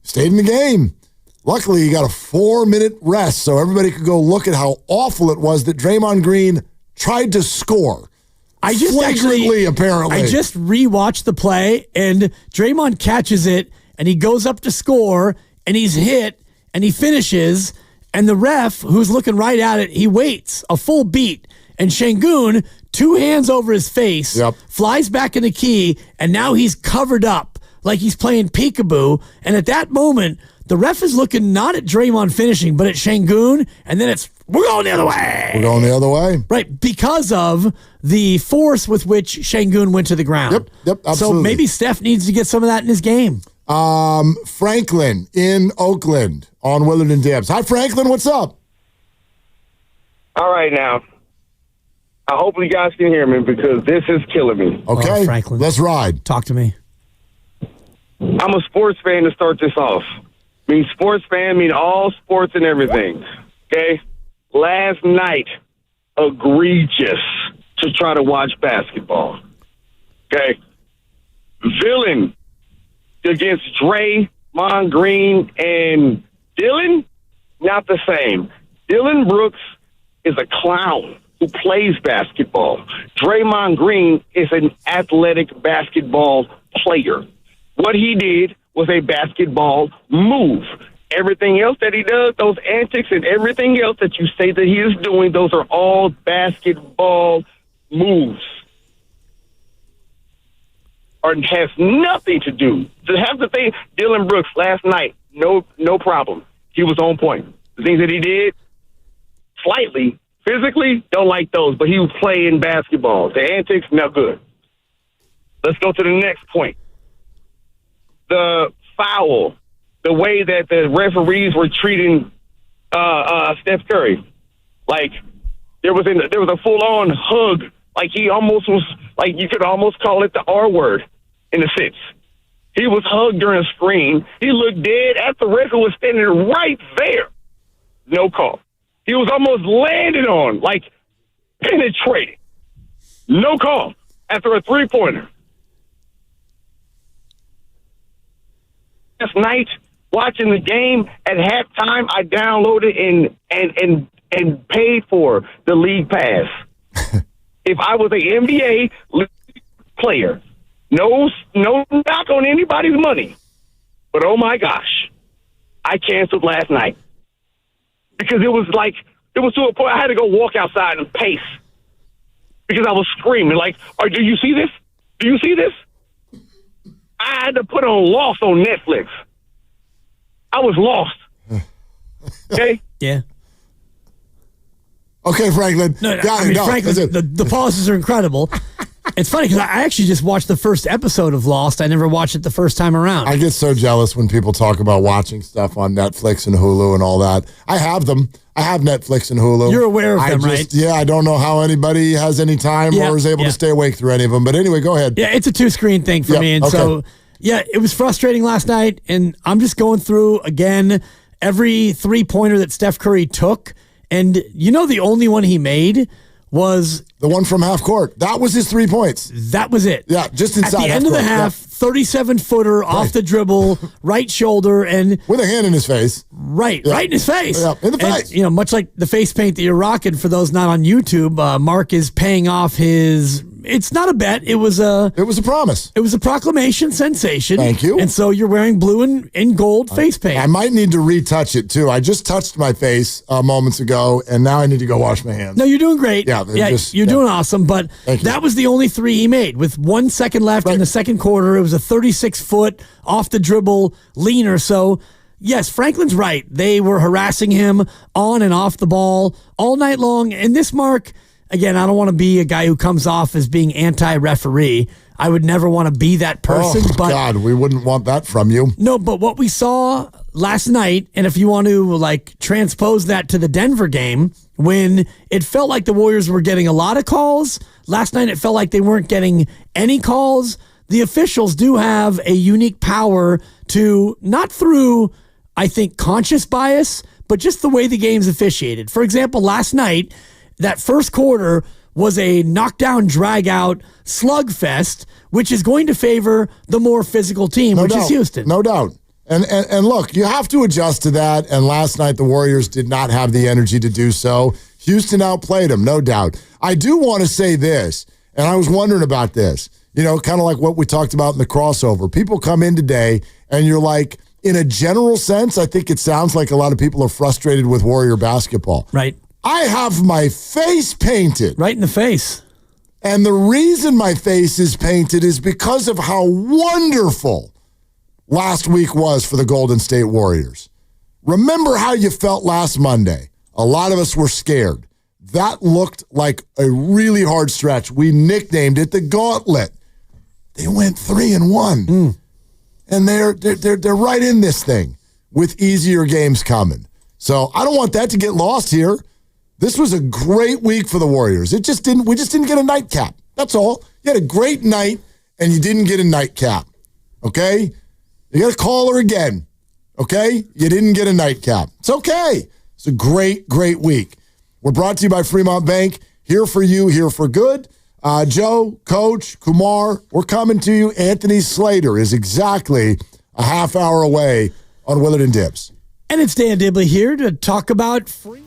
Stayed in the game. Luckily, he got a 4-minute rest so everybody could go look at how awful it was that Draymond Green tried to score. Flagrantly, apparently. I just rewatched the play, and Draymond catches it, and he goes up to score, and he's hit, and he finishes, and the ref, who's looking right at it, he waits a full beat, and Şengün, 2 hands over his face, flies back in the key, and now he's covered up like he's playing peekaboo, and at that moment, the ref is looking not at Draymond finishing, but at Şengün, and then we're going the other way. We're going the other way. Right, because of the force with which Şengün went to the ground. Yep, absolutely. So maybe Steph needs to get some of that in his game. Franklin in Oakland on Willard and Dibs. Hi, Franklin. What's up? All right, now. I hope you guys can hear me because this is killing me. Okay, Franklin, let's ride. Talk to me. I'm a sports fan to start this off. I mean, sports fan mean all sports and everything. Okay? Last night, egregious to try to watch basketball. Okay? Villain against Draymond Green and Dylan, not the same. Dylan Brooks is a clown who plays basketball. Draymond Green is an athletic basketball player. What he did was a basketball move. Everything else that he does, those antics and everything else that you say that he is doing, those are all basketball moves. Or has nothing to do. To have the thing, Dylan Brooks last night, no problem. He was on point. The things that he did, slightly, physically, don't like those, but he was playing basketball. The antics, no good. Let's go to the next point. The foul, the way that the referees were treating Steph Curry, like there was a full on hug, like he almost was, like you could almost call it the R word in a sense. He was hugged during a screen. He looked dead after the referee was standing right there. No call. He was almost landed on, like penetrated. No call after a 3-pointer. Last night, watching the game at halftime, I downloaded and paid for the league pass. If I was an NBA player, no knock on anybody's money, but oh my gosh, I canceled last night because it was to a point I had to go walk outside and pace because I was screaming like, "Do you see this? Do you see this?" I had to put on Lost on Netflix. I was lost. Okay? Yeah. Okay, Franklin. No, Got I it. mean, No, Franklin, that's it. the pauses are incredible. It's funny because I actually just watched the first episode of Lost. I never watched it the first time around. I get so jealous when people talk about watching stuff on Netflix and Hulu and all that. I have them. I have Netflix and Hulu. You're aware of them, right? Yeah, I don't know how anybody has any time or is able to stay awake through any of them. But anyway, go ahead. Yeah, it's a 2-screen thing for me. And so, yeah, it was frustrating last night. And I'm just going through, again, every three-pointer that Steph Curry took. And the only one he made was the one from half court. That was his 3 points. That was it. Yeah, just inside. At the end of the half, 37-footer off the dribble, right shoulder, and with a hand in his face. Right in his face. Yeah, in the face. And, much like the face paint that you're rocking. For those not on YouTube, Mark is paying off his. It's not a bet. It was a promise. It was a proclamation sensation. Thank you. And so you're wearing blue and gold face paint. I might need to retouch it too. I just touched my face moments ago, and now I need to go wash my hands. No, you're doing great. Yeah, you're doing awesome. But that was the only three he made. With 1 second left in the second quarter, it was a 36-foot off the dribble leaner. So, yes, Franklin's right. They were harassing him on and off the ball all night long. And this, Mark, again, I don't want to be a guy who comes off as being anti-referee. I would never want to be that person. Oh, God, we wouldn't want that from you. No, but what we saw last night, and if you want to transpose that to the Denver game, when it felt like the Warriors were getting a lot of calls, last night it felt like they weren't getting any calls. The officials do have a unique power to, not through, I think, conscious bias, but just the way the game's officiated. For example, last night, that first quarter was a knockdown, drag-out slugfest, which is going to favor the more physical team, which is Houston. No doubt. And look, you have to adjust to that, and last night the Warriors did not have the energy to do so. Houston outplayed them, no doubt. I do want to say this, and I was wondering about this, kind of like what we talked about in the crossover. People come in today, and you're like, in a general sense, I think it sounds like a lot of people are frustrated with Warrior basketball. Right. I have my face painted. Right in the face. And the reason my face is painted is because of how wonderful last week was for the Golden State Warriors. Remember how you felt last Monday. A lot of us were scared. That looked like a really hard stretch. We nicknamed it the Gauntlet. They went 3-1. And they're right in this thing with easier games coming. So I don't want that to get lost here. This was a great week for the Warriors. We just didn't get a nightcap. That's all. You had a great night, and you didn't get a nightcap. Okay? You got to call her again. Okay? You didn't get a nightcap. It's okay. It's a great, great week. We're brought to you by Fremont Bank. Here for you, here for good. Joe, Coach, Kumar, we're coming to you. Anthony Slater is exactly a half hour away on Willard and Dibbs. And it's Dan Dibley here to talk about free.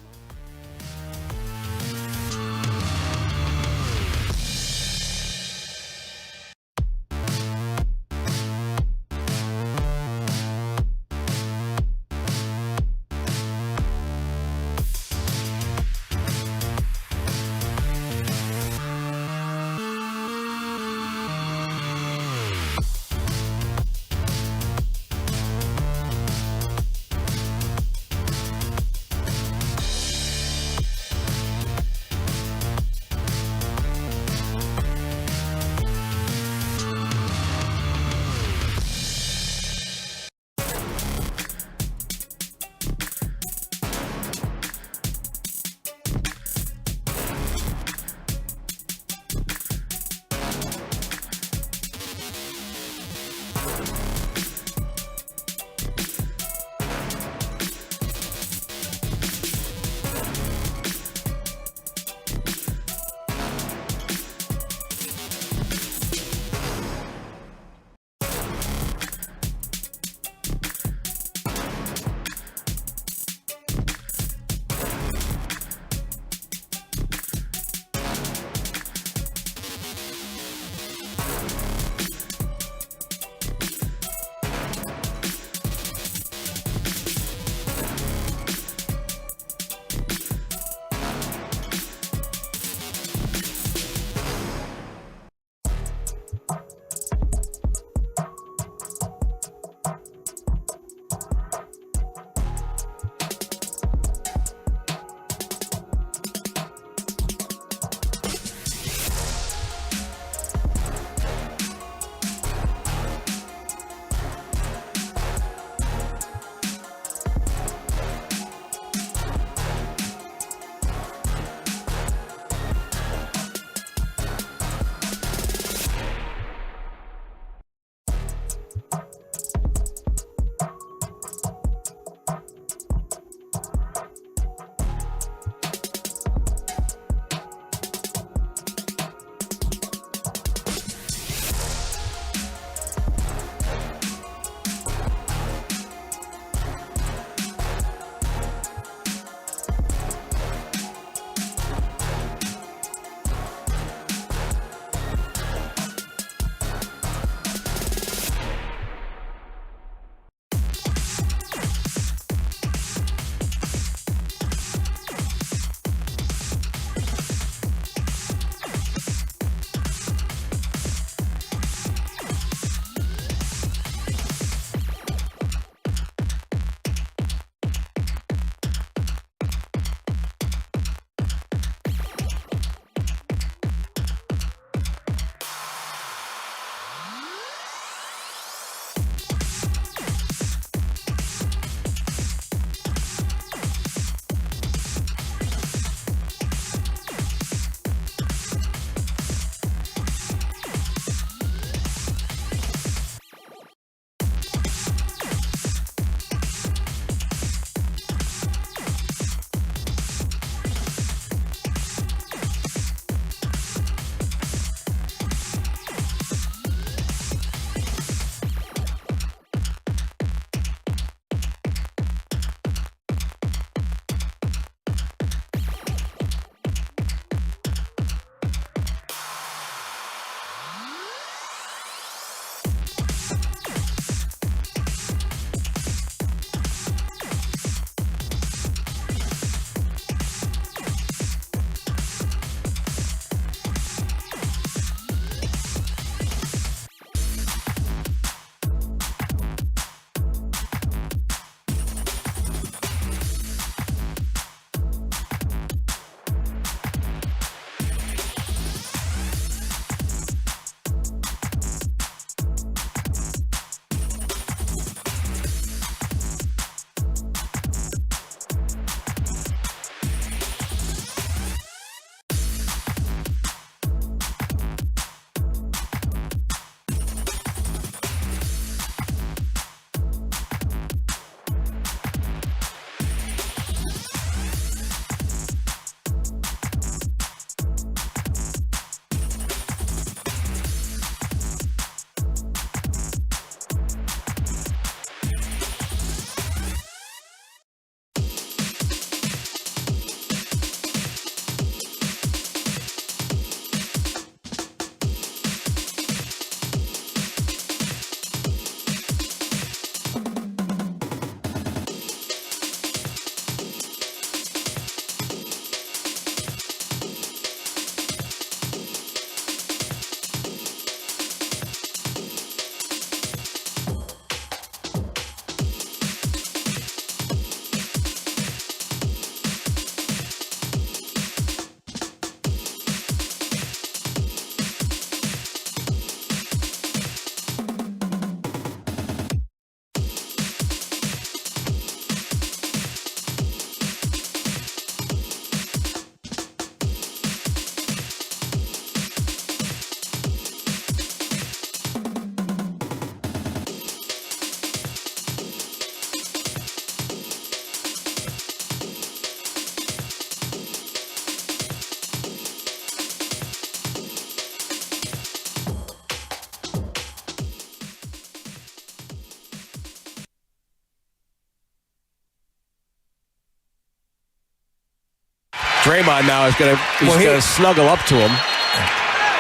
Draymond now is going to snuggle up to him.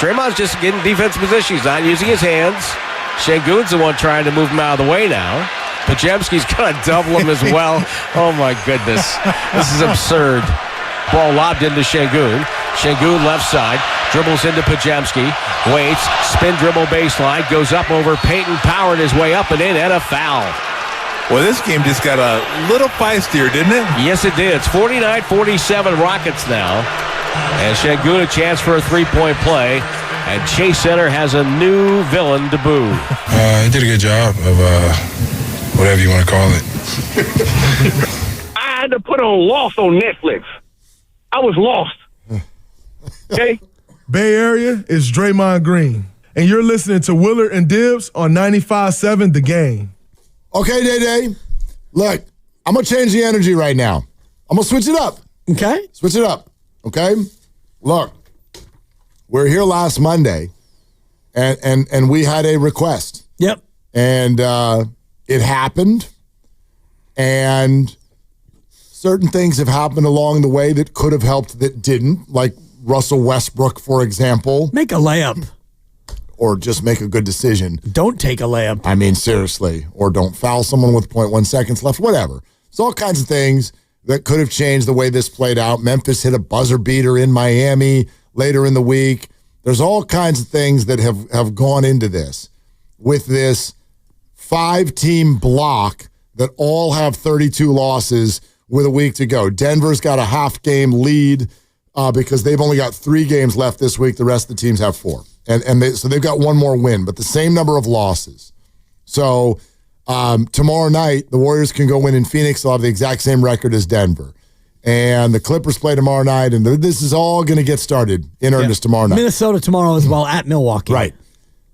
Draymond's just getting defensive position. He's not using his hands. Şengün's the one trying to move him out of the way now. Podziemski's going to double him as well. Oh, my goodness. This is absurd. Ball lobbed into Şengün. Şengün left side. Dribbles into Podziemski. Waits. Spin dribble baseline. Goes up over Peyton, powered his way up and in, and a foul. Well, this game just got a little feistier, didn't it? Yes, it did. It's 49-47 Rockets now. And Şengün a chance for a three-point play. And Chase Center has a new villain to boo. He did a good job of whatever you want to call it. I had to put on Lost on Netflix. I was lost. Okay? Bay Area is Draymond Green. And you're listening to Willard and Dibbs on 95.7 The Game. Okay, Day-Day. Look, I'm going to change the energy right now. I'm going to switch it up. Okay. Switch it up. Okay? Look, we're here last Monday, and we had a request. Yep. And it happened, and certain things have happened along the way that could have helped that didn't, like Russell Westbrook, for example. Make a layup. Or just make a good decision. Don't take a layup. I mean, seriously. Or don't foul someone with 0.1 seconds left, whatever. It's all kinds of things that could have changed the way this played out. Memphis hit a buzzer beater in Miami later in the week. There's all kinds of things that have gone into this with this 5-team block that all have 32 losses with a week to go. Denver's got a half-game lead because they've only got 3 games left this week. The rest of the teams have 4. So they've got one more win, but the same number of losses. So tomorrow night, the Warriors can go win in Phoenix. They'll have the exact same record as Denver. And the Clippers play tomorrow night, and this is all going to get started in earnest tomorrow night. Minnesota tomorrow as well at Milwaukee. Right.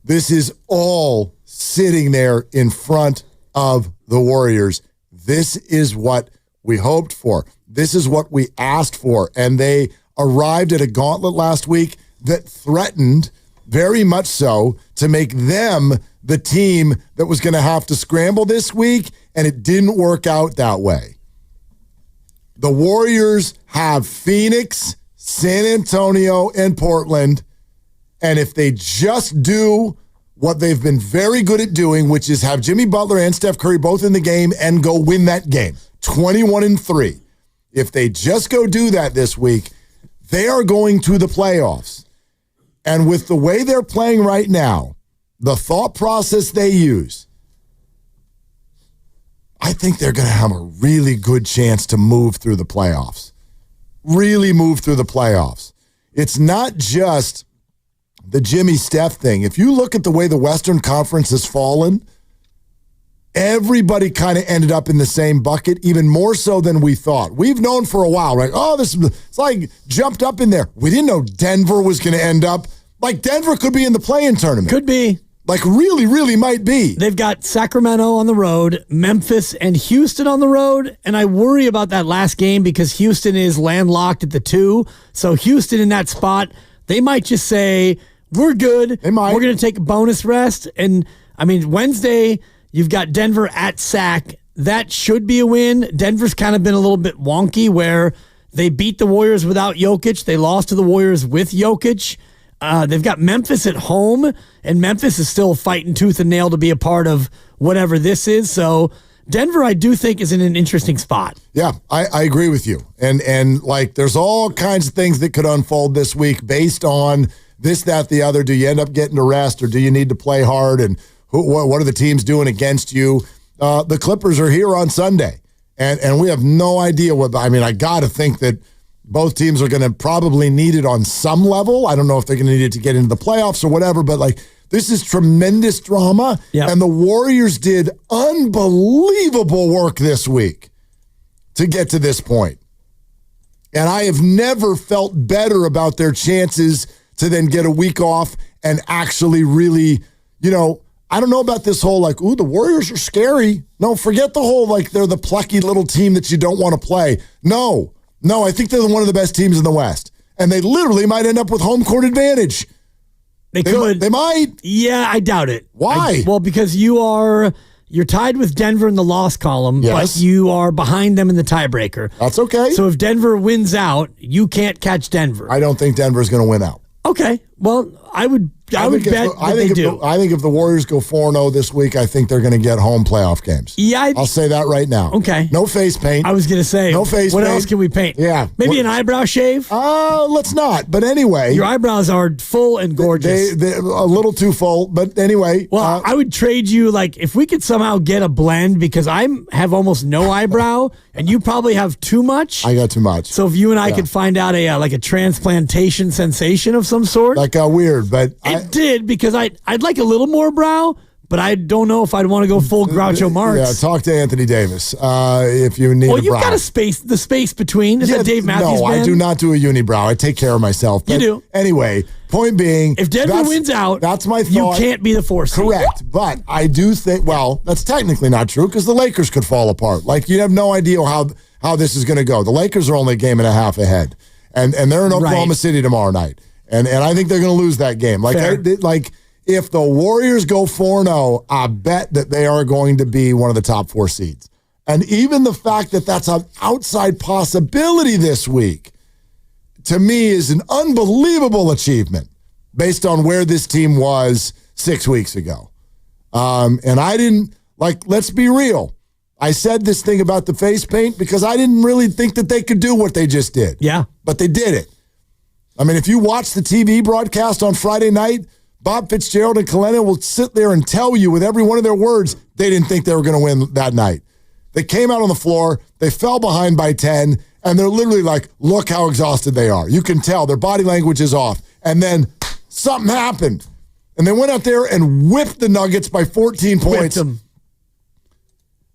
This is all sitting there in front of the Warriors. This is what we hoped for. This is what we asked for. And they arrived at a gauntlet last week that threatened very much so to make them the team that was going to have to scramble this week, and it didn't work out that way. The Warriors have Phoenix, San Antonio, and Portland, and if they just do what they've been very good at doing, which is have Jimmy Butler and Steph Curry both in the game and go win that game, 21-3. If they just go do that this week, they are going to the playoffs. And with the way they're playing right now, the thought process they use, I think they're going to have a really good chance to move through the playoffs. Really move through the playoffs. It's not just the Jimmy Steph thing. If you look at the way the Western Conference has fallen, everybody kind of ended up in the same bucket, even more so than we thought. We've known for a while, right? Oh, it's like jumped up in there. We didn't know Denver was going to end up. Like Denver could be in the play-in tournament. Could be. Like really, really might be. They've got Sacramento on the road, Memphis and Houston on the road, and I worry about that last game because Houston is landlocked at the 2. So Houston in that spot, they might just say, we're good. They might. We're going to take a bonus rest. And, I mean, Wednesday, you've got Denver at Sac. That should be a win. Denver's kind of been a little bit wonky where they beat the Warriors without Jokic. They lost to the Warriors with Jokic. They've got Memphis at home, and Memphis is still fighting tooth and nail to be a part of whatever this is. So Denver, I do think, is in an interesting spot. Yeah, I agree with you. And like there's all kinds of things that could unfold this week based on this, that, the other. Do you end up getting a rest, or do you need to play hard? And what are the teams doing against you? The Clippers are here on Sunday, and we have no idea what. I mean, I got to think that both teams are going to probably need it on some level. I don't know if they're going to need it to get into the playoffs or whatever, but like this is tremendous drama. Yep. And the Warriors did unbelievable work this week to get to this point. And I have never felt better about their chances to then get a week off and actually really, I don't know about this whole like, ooh, the Warriors are scary. No, forget the whole like they're the plucky little team that you don't want to play. No, I think they're one of the best teams in the West. And they literally might end up with home court advantage. They could. They might. Yeah, I doubt it. Why? Well, because you are you're tied with Denver in the loss column, Yes. but you are behind them in the tiebreaker. That's okay. So if Denver wins out, you can't catch Denver. I don't think Denver's going to win out. Okay. Well, I would bet that they do. I think if the Warriors go 4-0 this week, I think they're going to get home playoff games. Yeah, I'll say that right now. Okay. No face paint. I was going to say, no face what paint. else can we paint? Yeah. Maybe an eyebrow shave? Let's not. But anyway. Your eyebrows are full and gorgeous. They're a little too full. But anyway. Well, I would trade you, like, if we could somehow get a blend, because I have almost no eyebrow, and you probably have too much. I got too much. So if you and I could find out a transplantation sensation of some sort. That got weird, but it did, because I'd like a little more brow, but I don't know if I'd want to go full Groucho Marx. Yeah, talk to Anthony Davis if you need a brow. Well, you've got the space between. Is that Dave Matthews No, Band? I do not do a unibrow. I take care of myself. You do. Anyway, point being, if Denver wins out, that's my thought. You can't be the 4th seed. Correct. But I do think, well, that's technically not true because the Lakers could fall apart. Like, you have no idea how this is going to go. The Lakers are only a game and a half ahead. And they're in Oklahoma City tomorrow night. And I think they're going to lose that game. If the Warriors go 4-0, I bet that they are going to be one of the top 4 seeds. And even the fact that that's an outside possibility this week, to me, is an unbelievable achievement based on where this team was 6 weeks ago. And I didn't, let's be real. I said this thing about the face paint because I didn't really think that they could do what they just did. Yeah. But they did it. I mean, if you watch the TV broadcast on Friday night, Bob Fitzgerald and Kalena will sit there and tell you with every one of their words they didn't think they were going to win that night. They came out on the floor, they fell behind by 10, and they're literally like, look how exhausted they are. You can tell their body language is off. And then something happened. And they went out there and whipped the Nuggets by 14 points.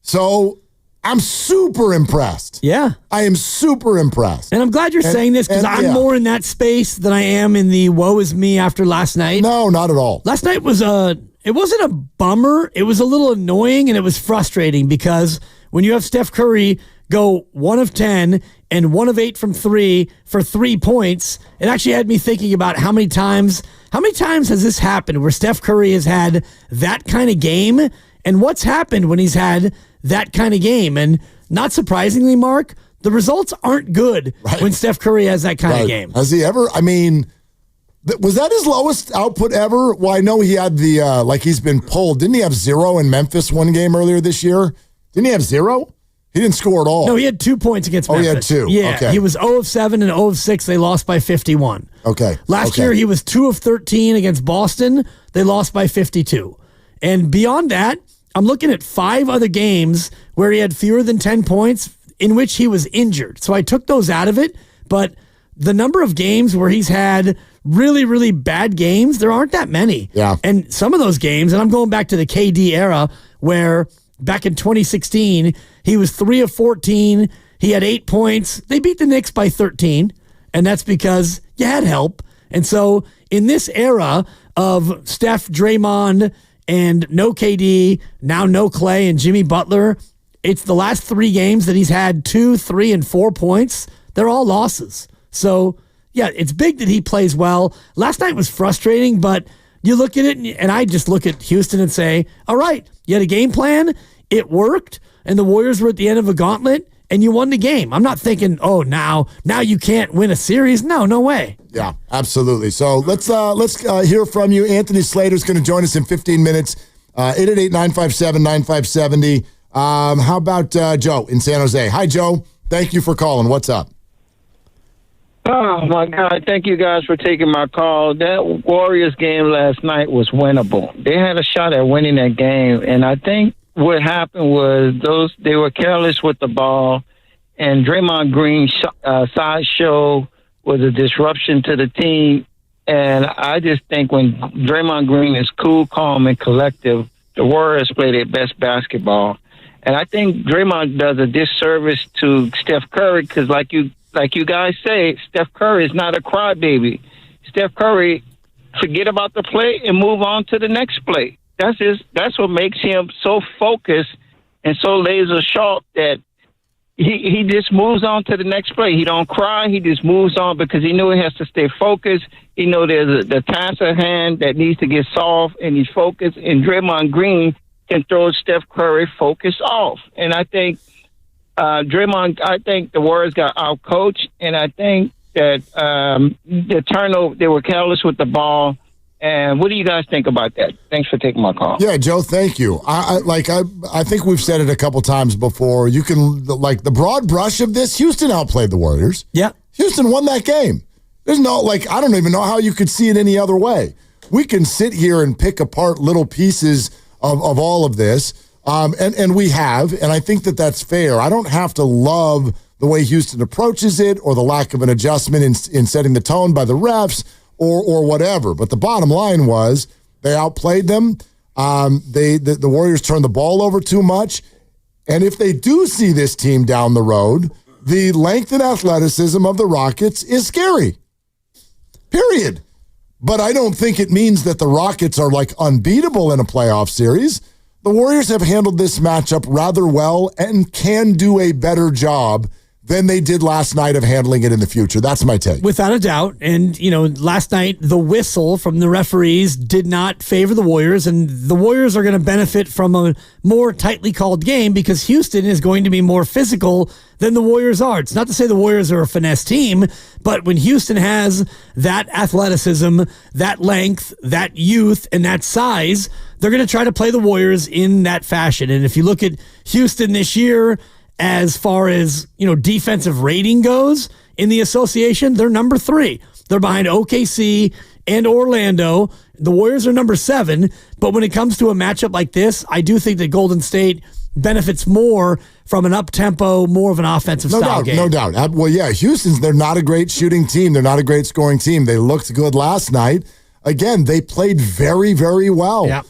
So I'm super impressed. Yeah. I am super impressed. And I'm glad you're saying this because I'm more in that space than I am in the woe is me after last night. No, not at all. Last night was it wasn't a bummer. It was a little annoying and it was frustrating because when you have Steph Curry go 1 of 10 and 1 of 8 from 3 for 3 points, it actually had me thinking about how many times has this happened where Steph Curry has had that kind of game and what's happened when he's had that kind of game. And not surprisingly, Mark, the results aren't good when Steph Curry has that kind of game. Has he ever? I mean, was that his lowest output ever? Well, I know he had he's been pulled. Didn't he have 0 in Memphis one game earlier this year? Didn't he have 0? He didn't score at all. No, he had 2 points against Memphis. He had 2. Yeah, okay. He was 0 of 7 and 0 of 6. They lost by 51. Okay. Last year, he was 2 of 13 against Boston. They lost by 52. And beyond that, I'm looking at 5 other games where he had fewer than 10 points in which he was injured. So I took those out of it. But the number of games where he's had really, really bad games, there aren't that many. Yeah. And some of those games, and I'm going back to the KD era where back in 2016, he was 3 of 14. He had 8 points. They beat the Knicks by 13. And that's because you had help. And so in this era of Steph, Draymond, and no KD, now no Clay and Jimmy Butler, it's the last 3 games that he's had 2, 3, and 4 points. They're all losses. So, yeah, it's big that he plays well. Last night was frustrating, but you look at it, and I just look at Houston and say, all right, you had a game plan, it worked, and the Warriors were at the end of a gauntlet, and you won the game. I'm not thinking, oh, now you can't win a series. No way. Yeah, absolutely. So let's hear from you. Anthony Slater's going to join us in 15 minutes. 888-957-9570. How about Joe in San Jose? Hi, Joe. Thank you for calling. What's up? Oh, my God. Thank you guys for taking my call. That Warriors game last night was winnable. They had a shot at winning that game, and I think what happened was they were careless with the ball, and Draymond Green's sideshow was a disruption to the team. And I just think when Draymond Green is cool, calm, and collective, the Warriors play their best basketball. And I think Draymond does a disservice to Steph Curry because, like you guys say, Steph Curry is not a crybaby. Steph Curry, forget about the play and move on to the next play. That's what makes him so focused and so laser sharp that he just moves on to the next play. He don't cry. He just moves on because he knew he has to stay focused. He know there's the task at hand that needs to get solved, and he's focused. And Draymond Green can throw Steph Curry focus off. And I think Draymond, I think the Warriors got out-coached, and I think that the turnover, they were careless with the ball. And what do you guys think about that? Thanks for taking my call. Yeah, Joe, thank you. I think we've said it a couple times before. You can, like, the broad brush of this, Houston outplayed the Warriors. Yeah. Houston won that game. There's no, like, I don't even know how you could see it any other way. We can sit here and pick apart little pieces of all of this, and we have, and I think that that's fair. I don't have to love the way Houston approaches it or the lack of an adjustment in setting the tone by the refs or whatever. But the bottom line was they outplayed them. The Warriors turned the ball over too much. And if they do see this team down the road, the length and athleticism of the Rockets is scary. Period. But I don't think it means that the Rockets are like unbeatable in a playoff series. The Warriors have handled this matchup rather well and can do a better job than they did last night of handling it in the future. That's my take. Without a doubt. And, last night, the whistle from the referees did not favor the Warriors, and the Warriors are going to benefit from a more tightly called game because Houston is going to be more physical than the Warriors are. It's not to say the Warriors are a finesse team, but when Houston has that athleticism, that length, that youth, and that size, they're going to try to play the Warriors in that fashion. And if you look at Houston this year, as far as, defensive rating goes in the association, they're number 3. They're behind OKC and Orlando. The Warriors are number 7. But when it comes to a matchup like this, I do think that Golden State benefits more from an up-tempo, more of an offensive style game. No doubt. Well, yeah, they're not a great shooting team. They're not a great scoring team. They looked good last night. Again, they played very, very well. Yeah.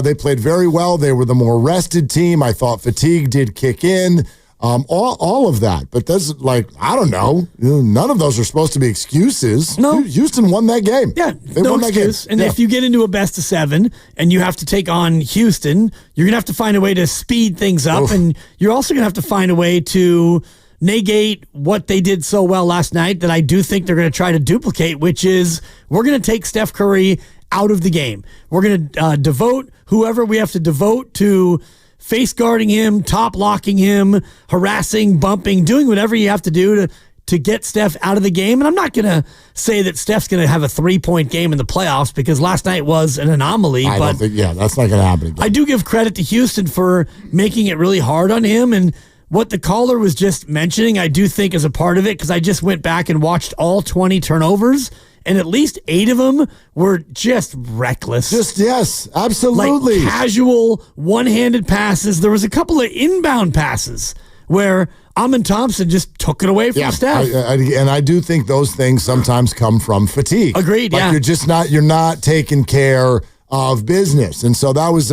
They played very well. They were the more rested team. I thought fatigue did kick in. All of that. But there's I don't know. None of those are supposed to be excuses. No. Houston won that game. Yeah, they no won excuse. that game. And if you get into a best of 7 and you have to take on Houston, you're going to have to find a way to speed things up. And you're also going to have to find a way to negate what they did so well last night that I do think they're going to try to duplicate, which is we're going to take Steph Curry out of the game. We're going to devote whoever we have to devote to face guarding him, top locking him, harassing, bumping, doing whatever you have to do to get Steph out of the game. And I'm not going to say that Steph's going to have a 3-point game in the playoffs because last night was an anomaly. That's not going to happen again. I do give credit to Houston for making it really hard on him. And what the caller was just mentioning, I do think is a part of it because I just went back and watched all 20 turnovers. And at least 8 of them were just reckless. Yes, absolutely. Like casual, one-handed passes. There was a couple of inbound passes where Amon Thompson just took it away from Steph. And I do think those things sometimes come from fatigue. Agreed, you're not taking care of business. And so that was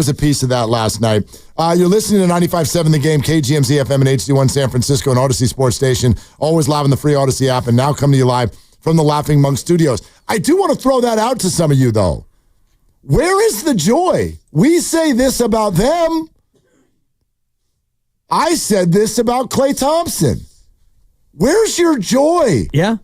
a piece of that last night. You're listening to 95.7 The Game, KGMZ FM and HD1 San Francisco and Odyssey Sports Station. Always live on the free Odyssey app and now come to you live from the Laughing Monk Studios. I do want to throw that out to some of you, though. Where is the joy? We say this about them. I said this about Klay Thompson. Where's your joy? Yeah.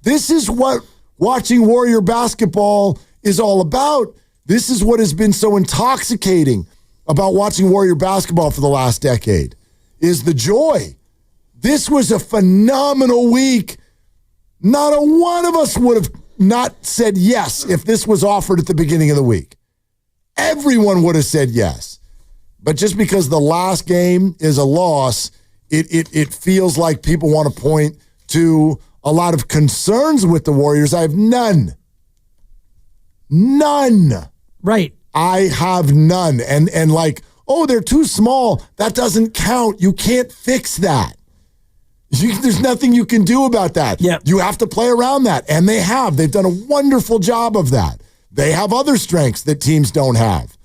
This is what watching Warrior basketball is all about. This is what has been so intoxicating about watching Warrior basketball for the last decade, is the joy. This was a phenomenal week. Not a one of us would have not said yes if this was offered at the beginning of the week. Everyone would have said yes. But just because the last game is a loss, it feels like people want to point to a lot of concerns with the Warriors. I have none. None. Right. I have none. And they're too small. That doesn't count. You can't fix that. There's nothing you can do about that. Yep. You have to play around that. And they have. They've done a wonderful job of that. They have other strengths that teams don't have.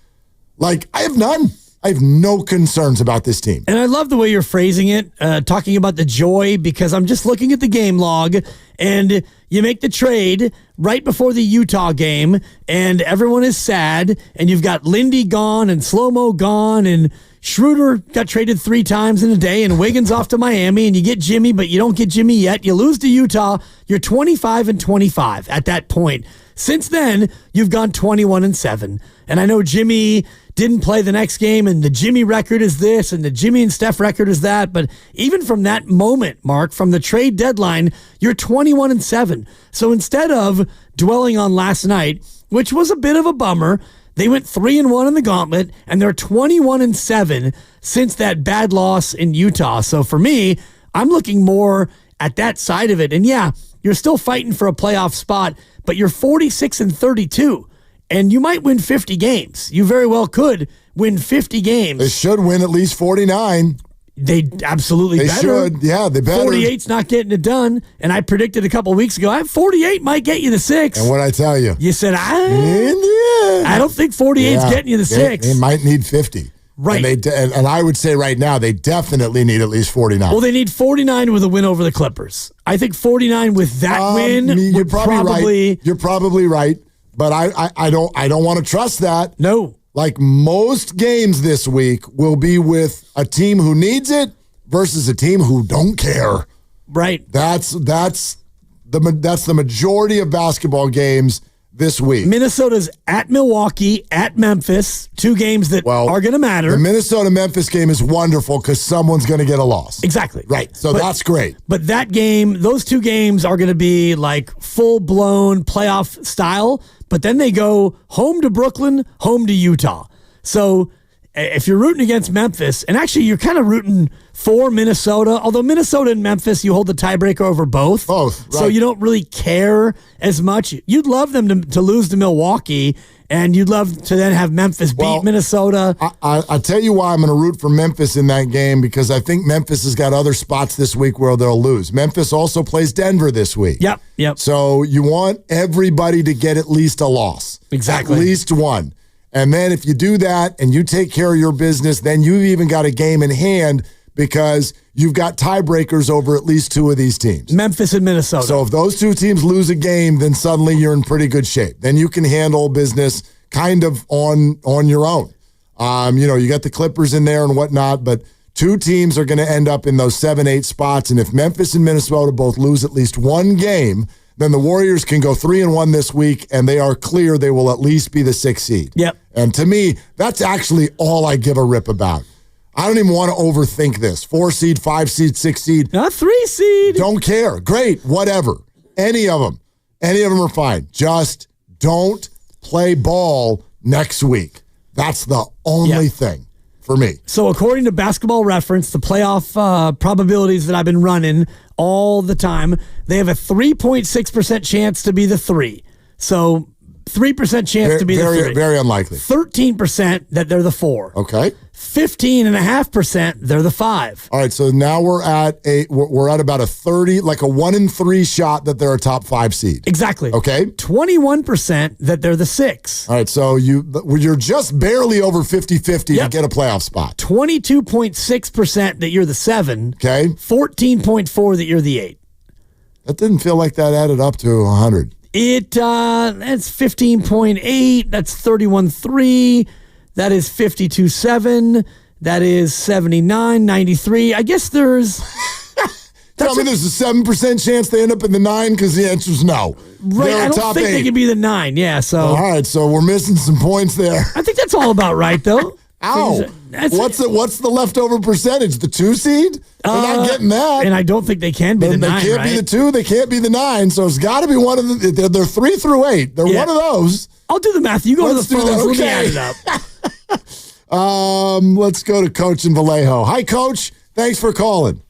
I have none. I have no concerns about this team. And I love the way you're phrasing it, talking about the joy, because I'm just looking at the game log, and you make the trade right before the Utah game, and everyone is sad, and you've got Lindy gone, and Slow-Mo gone, and Schroeder got traded 3 times in a day, and Wiggins off to Miami, and you get Jimmy, but you don't get Jimmy yet. You lose to Utah. You're 25-25 at that point. Since then, you've gone 21-7. And I know Jimmy didn't play the next game, and the Jimmy record is this, and the Jimmy and Steph record is that. But even from that moment, Mark, from the trade deadline, you're 21-7. So instead of dwelling on last night, which was a bit of a bummer, they went 3-1 in the gauntlet, and they're 21-7 since that bad loss in Utah. So for me, I'm looking more at that side of it. And yeah, you're still fighting for a playoff spot, but you're 46-32, and you might win 50 games. You very well could win 50 games. They should win at least 49. They absolutely They better. should. Yeah, they better. 48's not getting it done. And I predicted a couple of weeks ago, 48 might get you the 6. And what I tell you? You said, I don't think 48's getting you the 6. They might need 50. Right. And I would say right now, they definitely need at least 49. Well, they need 49 with a win over the Clippers. I think 49 with that win you're would probably right. You're probably right. But I don't want to trust that. No. Like most games this week will be with a team who needs it versus a team who don't care. Right. That's the majority of basketball games this week. Minnesota's at Milwaukee, at Memphis, 2 games that are going to matter. The Minnesota-Memphis game is wonderful because someone's going to get a loss. Exactly. Right. So that's great. But that game, those 2 games are going to be like full-blown playoff style, but then they go home to Brooklyn, home to Utah. So if you're rooting against Memphis, and actually you're kind of rooting for Minnesota, although Minnesota and Memphis, you hold the tiebreaker over both. Both, right. So you don't really care as much. You'd love them to lose to Milwaukee, and you'd love to then have Memphis beat Minnesota. I'll tell you why I'm going to root for Memphis in that game, because I think Memphis has got other spots this week where they'll lose. Memphis also plays Denver this week. Yep. So you want everybody to get at least a loss. Exactly. At least one. And then if you do that and you take care of your business, then you've even got a game in hand because you've got tiebreakers over at least 2 of these teams. Memphis and Minnesota. So if those 2 teams lose a game, then suddenly you're in pretty good shape. Then you can handle business kind of on your own. You got the Clippers in there and whatnot, but 2 teams are going to end up in those 7-8 spots. And if Memphis and Minnesota both lose at least 1 game, then the Warriors can go 3-1 this week, and they are clear they will at least be the 6th seed. Yep. And to me, that's actually all I give a rip about. I don't even want to overthink this. 4 seed, 5 seed, 6 seed. Not 3 seed. Don't care. Great. Whatever. Any of them are fine. Just don't play ball next week. That's the only thing for me. So according to Basketball Reference, the playoff probabilities that I've been running all the time, they have a 3.6% chance to be the 3. So 3% chance to be the 3. Very unlikely. 13% that they're the 4. Okay. 15.5% they're the 5. All right, so now we're at about a 30, like a 1 in 3 shot that they're a top 5 seed. Exactly. Okay. 21% that they're the 6. All right, so you're just barely over 50-50 to get a playoff spot. 22.6% that you're the 7. Okay. 14.4 that you're the 8. That didn't feel like that added up to 100. That's 15.8. That's 31.3. That is 52.7. That is 79, 93. I guess there's... Tell me there's a 7% chance they end up in the 9 because the answer is no. Right, I don't think they can be the 9. Yeah, so... All right, so we're missing some points there. I think that's all about right, though. Ow. What's the leftover percentage? The 2 seed? They're not getting that. And I don't think they can be the 9, They can't be the 2. They can't be the 9. So it's got to be one of the... They're 3 through 8. They're one of those. I'll do the math. You go Let's to the phones. Okay. Let me add it up. Let's go to Coach in Vallejo. Hi, Coach. Thanks for calling.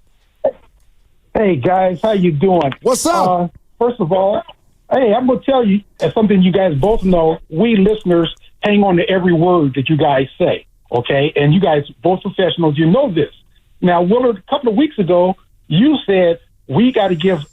Hey, guys. How you doing? What's up? First of all, hey, I'm going to tell you something you guys both know. We listeners hang on to every word that you guys say, okay? And you guys, both professionals, you know this. Now, Willard, a couple of weeks ago, you said we got to give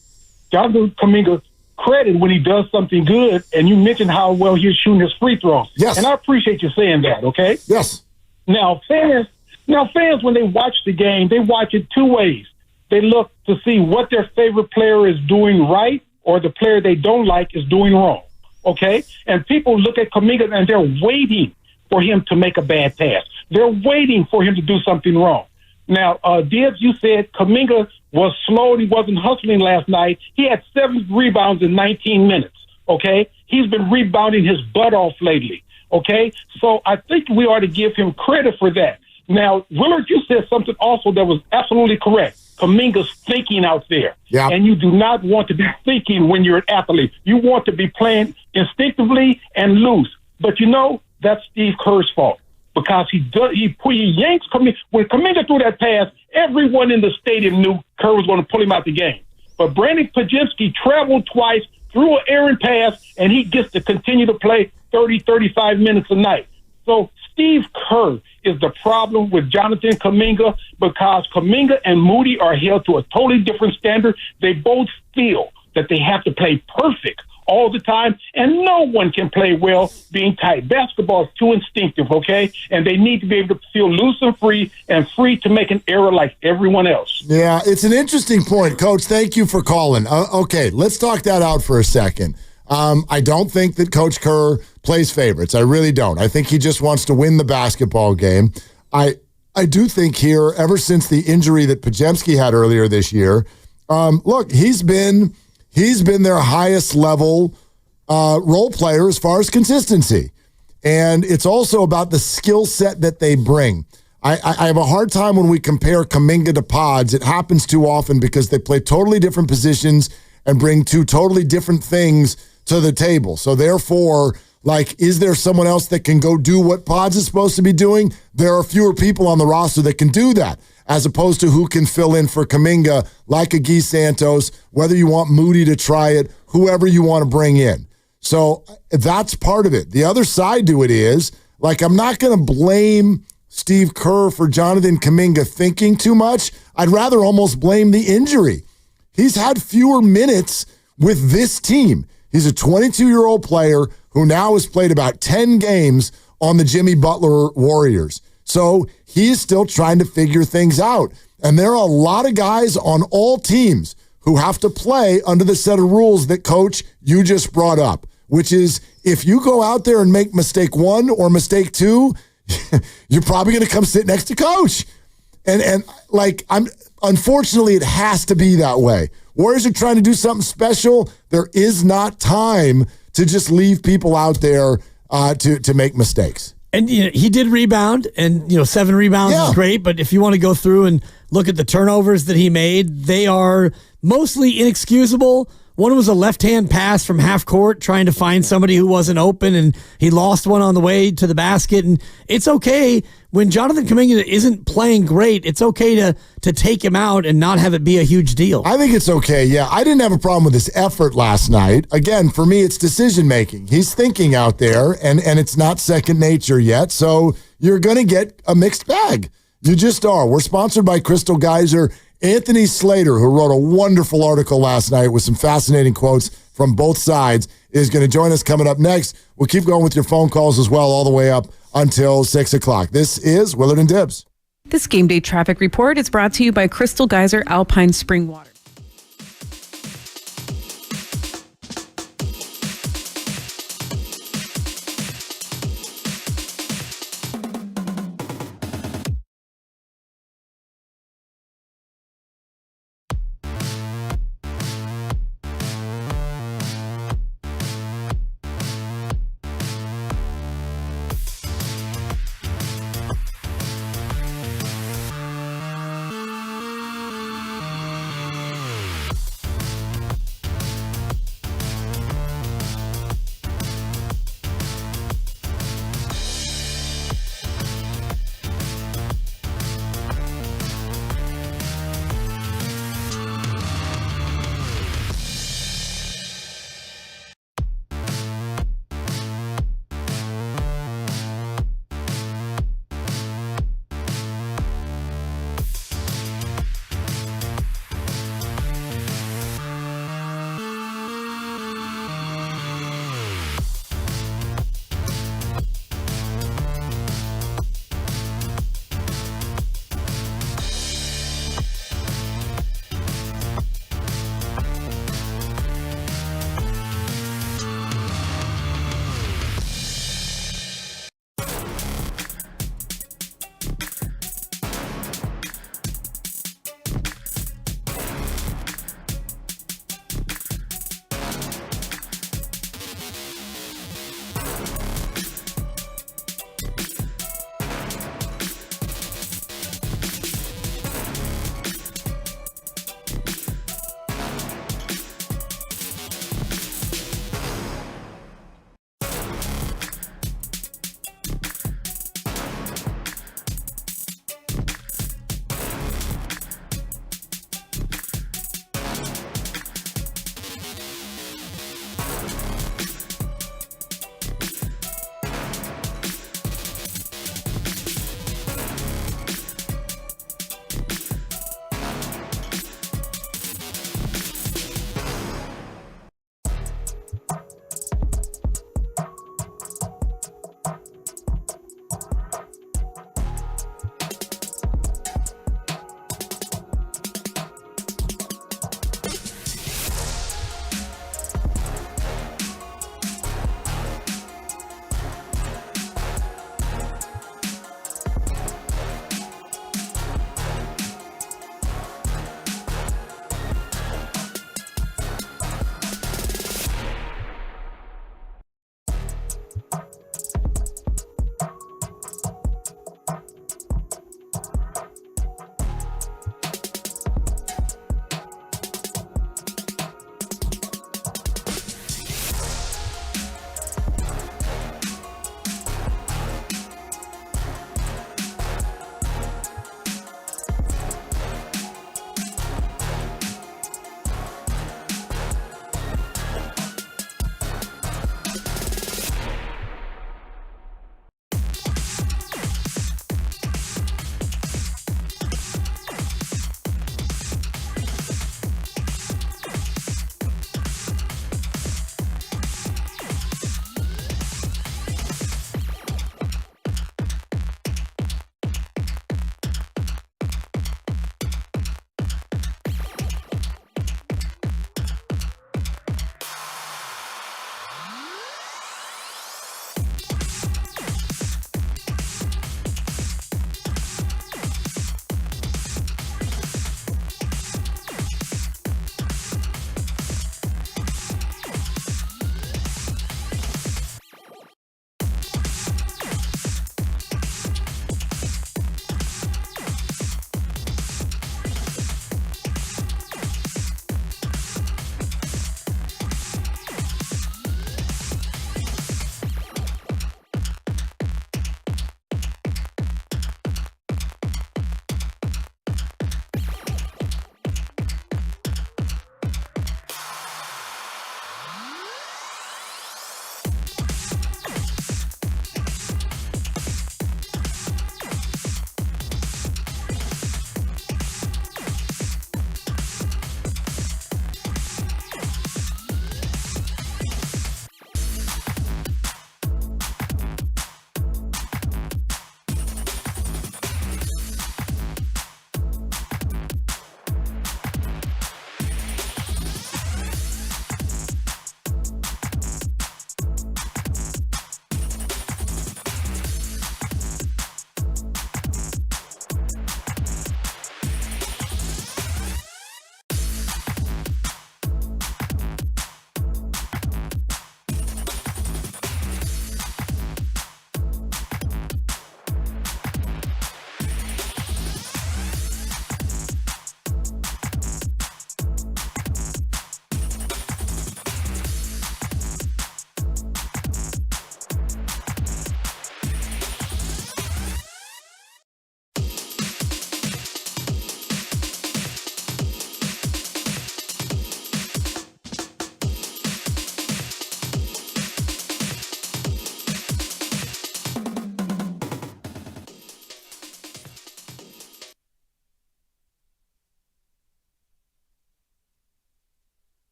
Jonathan Kuminga credit when he does something good, and you mentioned how well he's shooting his free throws. Yes. And I appreciate you saying that, okay? Yes. Now, fans, when they watch the game, they watch it 2 ways. They look to see what their favorite player is doing right or the player they don't like is doing wrong, okay? And people look at Kuminga and they're waiting for him to make a bad pass. They're waiting for him to do something wrong. Now, Dibbs, you said Kuminga was slow and he wasn't hustling last night. He had 7 rebounds in 19 minutes, okay? He's been rebounding his butt off lately. Okay, so I think we ought to give him credit for that. Now, Willard, you said something also that was absolutely correct. Kuminga's thinking out there. Yeah. And you do not want to be thinking when you're an athlete. You want to be playing instinctively and loose. But that's Steve Kerr's fault because he yanks Kuminga. When Kuminga threw that pass, everyone in the stadium knew Kerr was going to pull him out the game. But Brandon Podziemski traveled twice, threw an errant pass, and he gets to continue to play 30, 35 minutes a night. So Steve Kerr is the problem with Jonathan Kuminga because Kuminga and Moody are held to a totally different standard. They both feel that they have to play perfect all the time, and no one can play well being tight. Basketball is too instinctive, okay? And they need to be able to feel loose and free to make an error like everyone else. Yeah, it's an interesting point. Coach, thank you for calling. Okay, let's talk that out for a second. I don't think that Coach Kerr plays favorites. I really don't. I think he just wants to win the basketball game. I do think here, ever since the injury that Podziemski had earlier this year, look, he's been their highest level role player as far as consistency. And it's also about the skill set that they bring. I have a hard time when we compare Kuminga to Pods. It happens too often because they play totally different positions and bring two totally different things to the table. So therefore, is there someone else that can go do what Pods is supposed to be doing? There are fewer people on the roster that can do that, as opposed to who can fill in for Kuminga, like a Guy Santos, whether you want Moody to try it, whoever you want to bring in. So that's part of it. The other side to it is, I'm not going to blame Steve Kerr for Jonathan Kuminga thinking too much. I'd rather almost blame the injury. He's had fewer minutes with this team. He's a 22-year-old player who now has played about 10 games on the Jimmy Butler Warriors. So he is still trying to figure things out. And there are a lot of guys on all teams who have to play under the set of rules that, Coach, you just brought up, which is if you go out there and make mistake one or mistake two, you're probably going to come sit next to Coach. Unfortunately, it has to be that way. Warriors are trying to do something special. There is not time to just leave people out there to make mistakes. And he did rebound, and 7 rebounds is great. But if you want to go through and look at the turnovers that he made, they are mostly inexcusable. One was a left-hand pass from half court trying to find somebody who wasn't open, and he lost one on the way to the basket. And it's okay when Jonathan Kuminga isn't playing great. It's okay to take him out and not have it be a huge deal. I think it's okay, yeah. I didn't have a problem with his effort last night. Again, for me, it's decision-making. He's thinking out there, and it's not second nature yet, so you're going to get a mixed bag. You just are. We're sponsored by Crystal Geyser. Anthony Slater, who wrote a wonderful article last night with some fascinating quotes from both sides, is going to join us coming up next. We'll keep going with your phone calls as well all the way up until 6 o'clock. This is Willard and Dibbs. This game day traffic report is brought to you by Crystal Geyser Alpine Spring Water.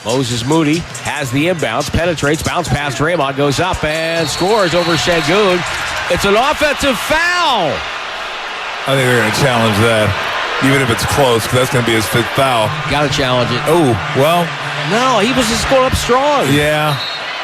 Moses Moody has the inbounds, penetrates, bounce past Draymond, goes up and scores over Şengün. It's an offensive foul. I think they're going to challenge that, even if it's close, because that's going to be his fifth foul. Got to challenge it. Oh, well. No, he was just going up strong. Yeah.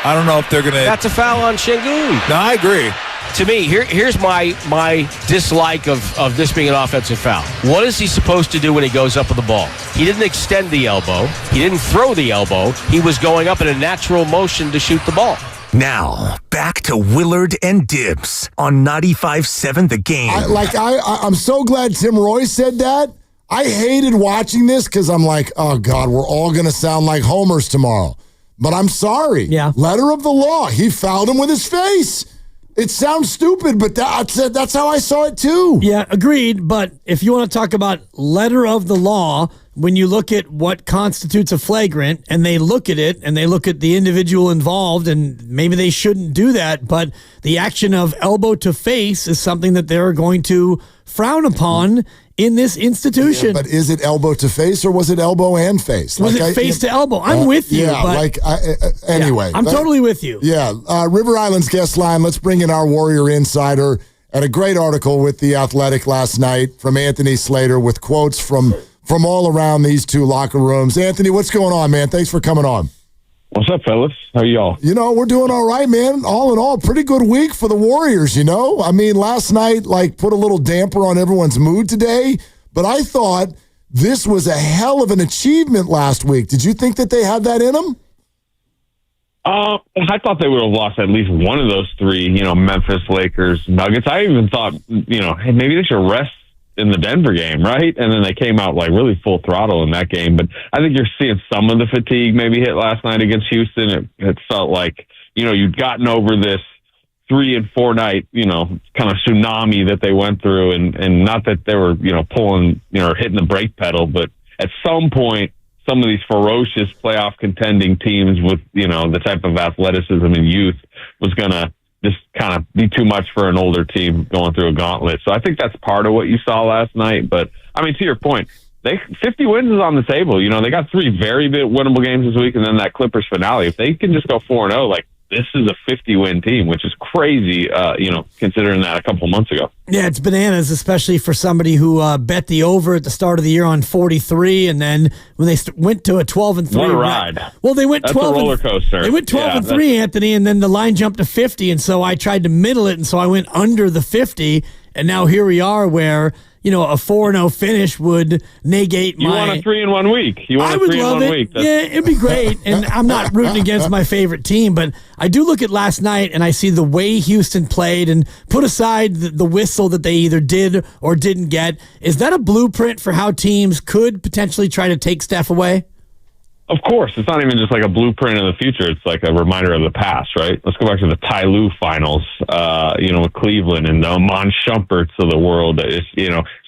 I don't know if they're going to. That's a foul on Şengün. No, I agree. To me, here's my dislike of this being an offensive foul. What is he supposed to do when he goes up with the ball? He didn't extend the elbow. He didn't throw the elbow. He was going up in a natural motion to shoot the ball. Now, back to Willard and Dibs on 95.7 The Game. I'm so glad Tim Roy said that. I hated watching this because I'm like, oh, God, we're all going to sound like homers tomorrow. But I'm sorry. Yeah. Letter of the law. He fouled him with his face. It sounds stupid, but that's how I saw it too. Yeah, agreed. But if you want to talk about letter of the law, when you look at what constitutes a flagrant and they look at it and they look at the individual involved, and maybe they shouldn't do that, but the action of elbow to face is something that they're going to frown upon in this institution. Yeah, but is it elbow to face or was it elbow and face? Was it face to elbow? I'm with you. Yeah, but anyway. Yeah, I'm totally with you. Yeah. River Island's guest line, let's bring in our Warrior Insider. And a great article with The Athletic last night from Anthony Slater with quotes from all around these two locker rooms. Anthony, what's going on, man? Thanks for coming on. What's up, fellas? How y'all? We're doing all right, man. All in all, pretty good week for the Warriors, I mean, last night, put a little damper on everyone's mood today, but I thought this was a hell of an achievement last week. Did you think that they had that in them? I thought they would have lost at least one of those three, Memphis, Lakers, Nuggets. I even thought, hey, maybe they should rest in the Denver game, right? And then they came out really full throttle in that game. But I think you're seeing some of the fatigue maybe hit last night against Houston. It felt like, you'd gotten over this 3 and 4 night, kind of tsunami that they went through. And not that they were, pulling, or hitting the brake pedal, but at some point, some of these ferocious playoff contending teams with, the type of athleticism and youth was going to just kind of be too much for an older team going through a gauntlet. So I think that's part of what you saw last night. But, I mean, to your point, 50 wins is on the table. They got 3 very winnable games this week and then that Clippers finale. If they can just go 4-0, this is a 50-win team, which is crazy, considering that a couple of months ago. Yeah, it's bananas, especially for somebody who bet the over at the start of the year on 43, and then when they went to a 12-3. What a ride! Well, they went 12. That's a roller coaster. They went 12-3, Anthony, and then the line jumped to 50, and so I tried to middle it, and so I went under the 50, and now here we are where a 4-0 finish would negate You want a 3-in-1 week. I would love it. Yeah, it'd be great. And I'm not rooting against my favorite team, but I do look at last night and I see the way Houston played, and put aside the whistle that they either did or didn't get. Is that a blueprint for how teams could potentially try to take Steph away? Of course. It's not even just like a blueprint of the future. It's like a reminder of the past, right? Let's go back to the Ty Lue finals, with Cleveland and the Amon Shumperts of the world. It's,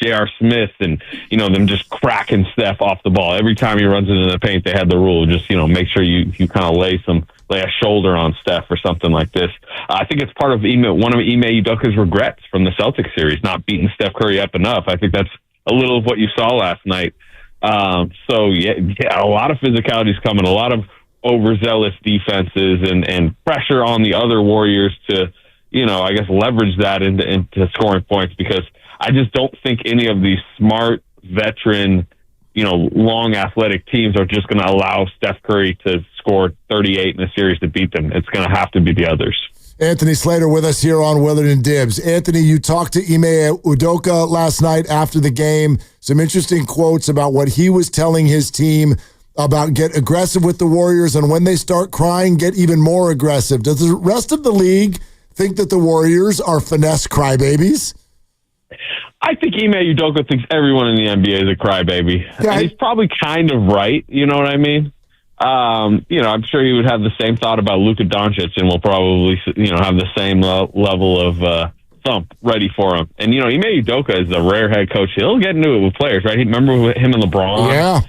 J.R. Smith and, them just cracking Steph off the ball. Every time he runs into the paint, they had the rule. Just, make sure you kind of lay a shoulder on Steph or something like this. I think it's part of one of Ime Udoka's regrets from the Celtics series, not beating Steph Curry up enough. I think that's a little of what you saw last night. So a lot of physicality is coming, a lot of overzealous defenses and pressure on the other Warriors to, I guess leverage that into scoring points, because I just don't think any of these smart veteran, long athletic teams are just going to allow Steph Curry to score 38 in a series to beat them. It's going to have to be the others. Anthony Slater with us here on Willard and Dibs. Anthony, you talked to Ime Udoka last night after the game. Some interesting quotes about what he was telling his team about get aggressive with the Warriors, and when they start crying, get even more aggressive. Does the rest of the league think that the Warriors are finesse crybabies? I think Ime Udoka thinks everyone in the NBA is a crybaby. Yeah, and he's probably kind of right. You know what I mean? I'm sure he would have the same thought about Luka Doncic, and will probably, have the same level of thump ready for him. And, Ime Udoka is a rare head coach. He'll get into it with players, right? Remember him and LeBron? Yeah.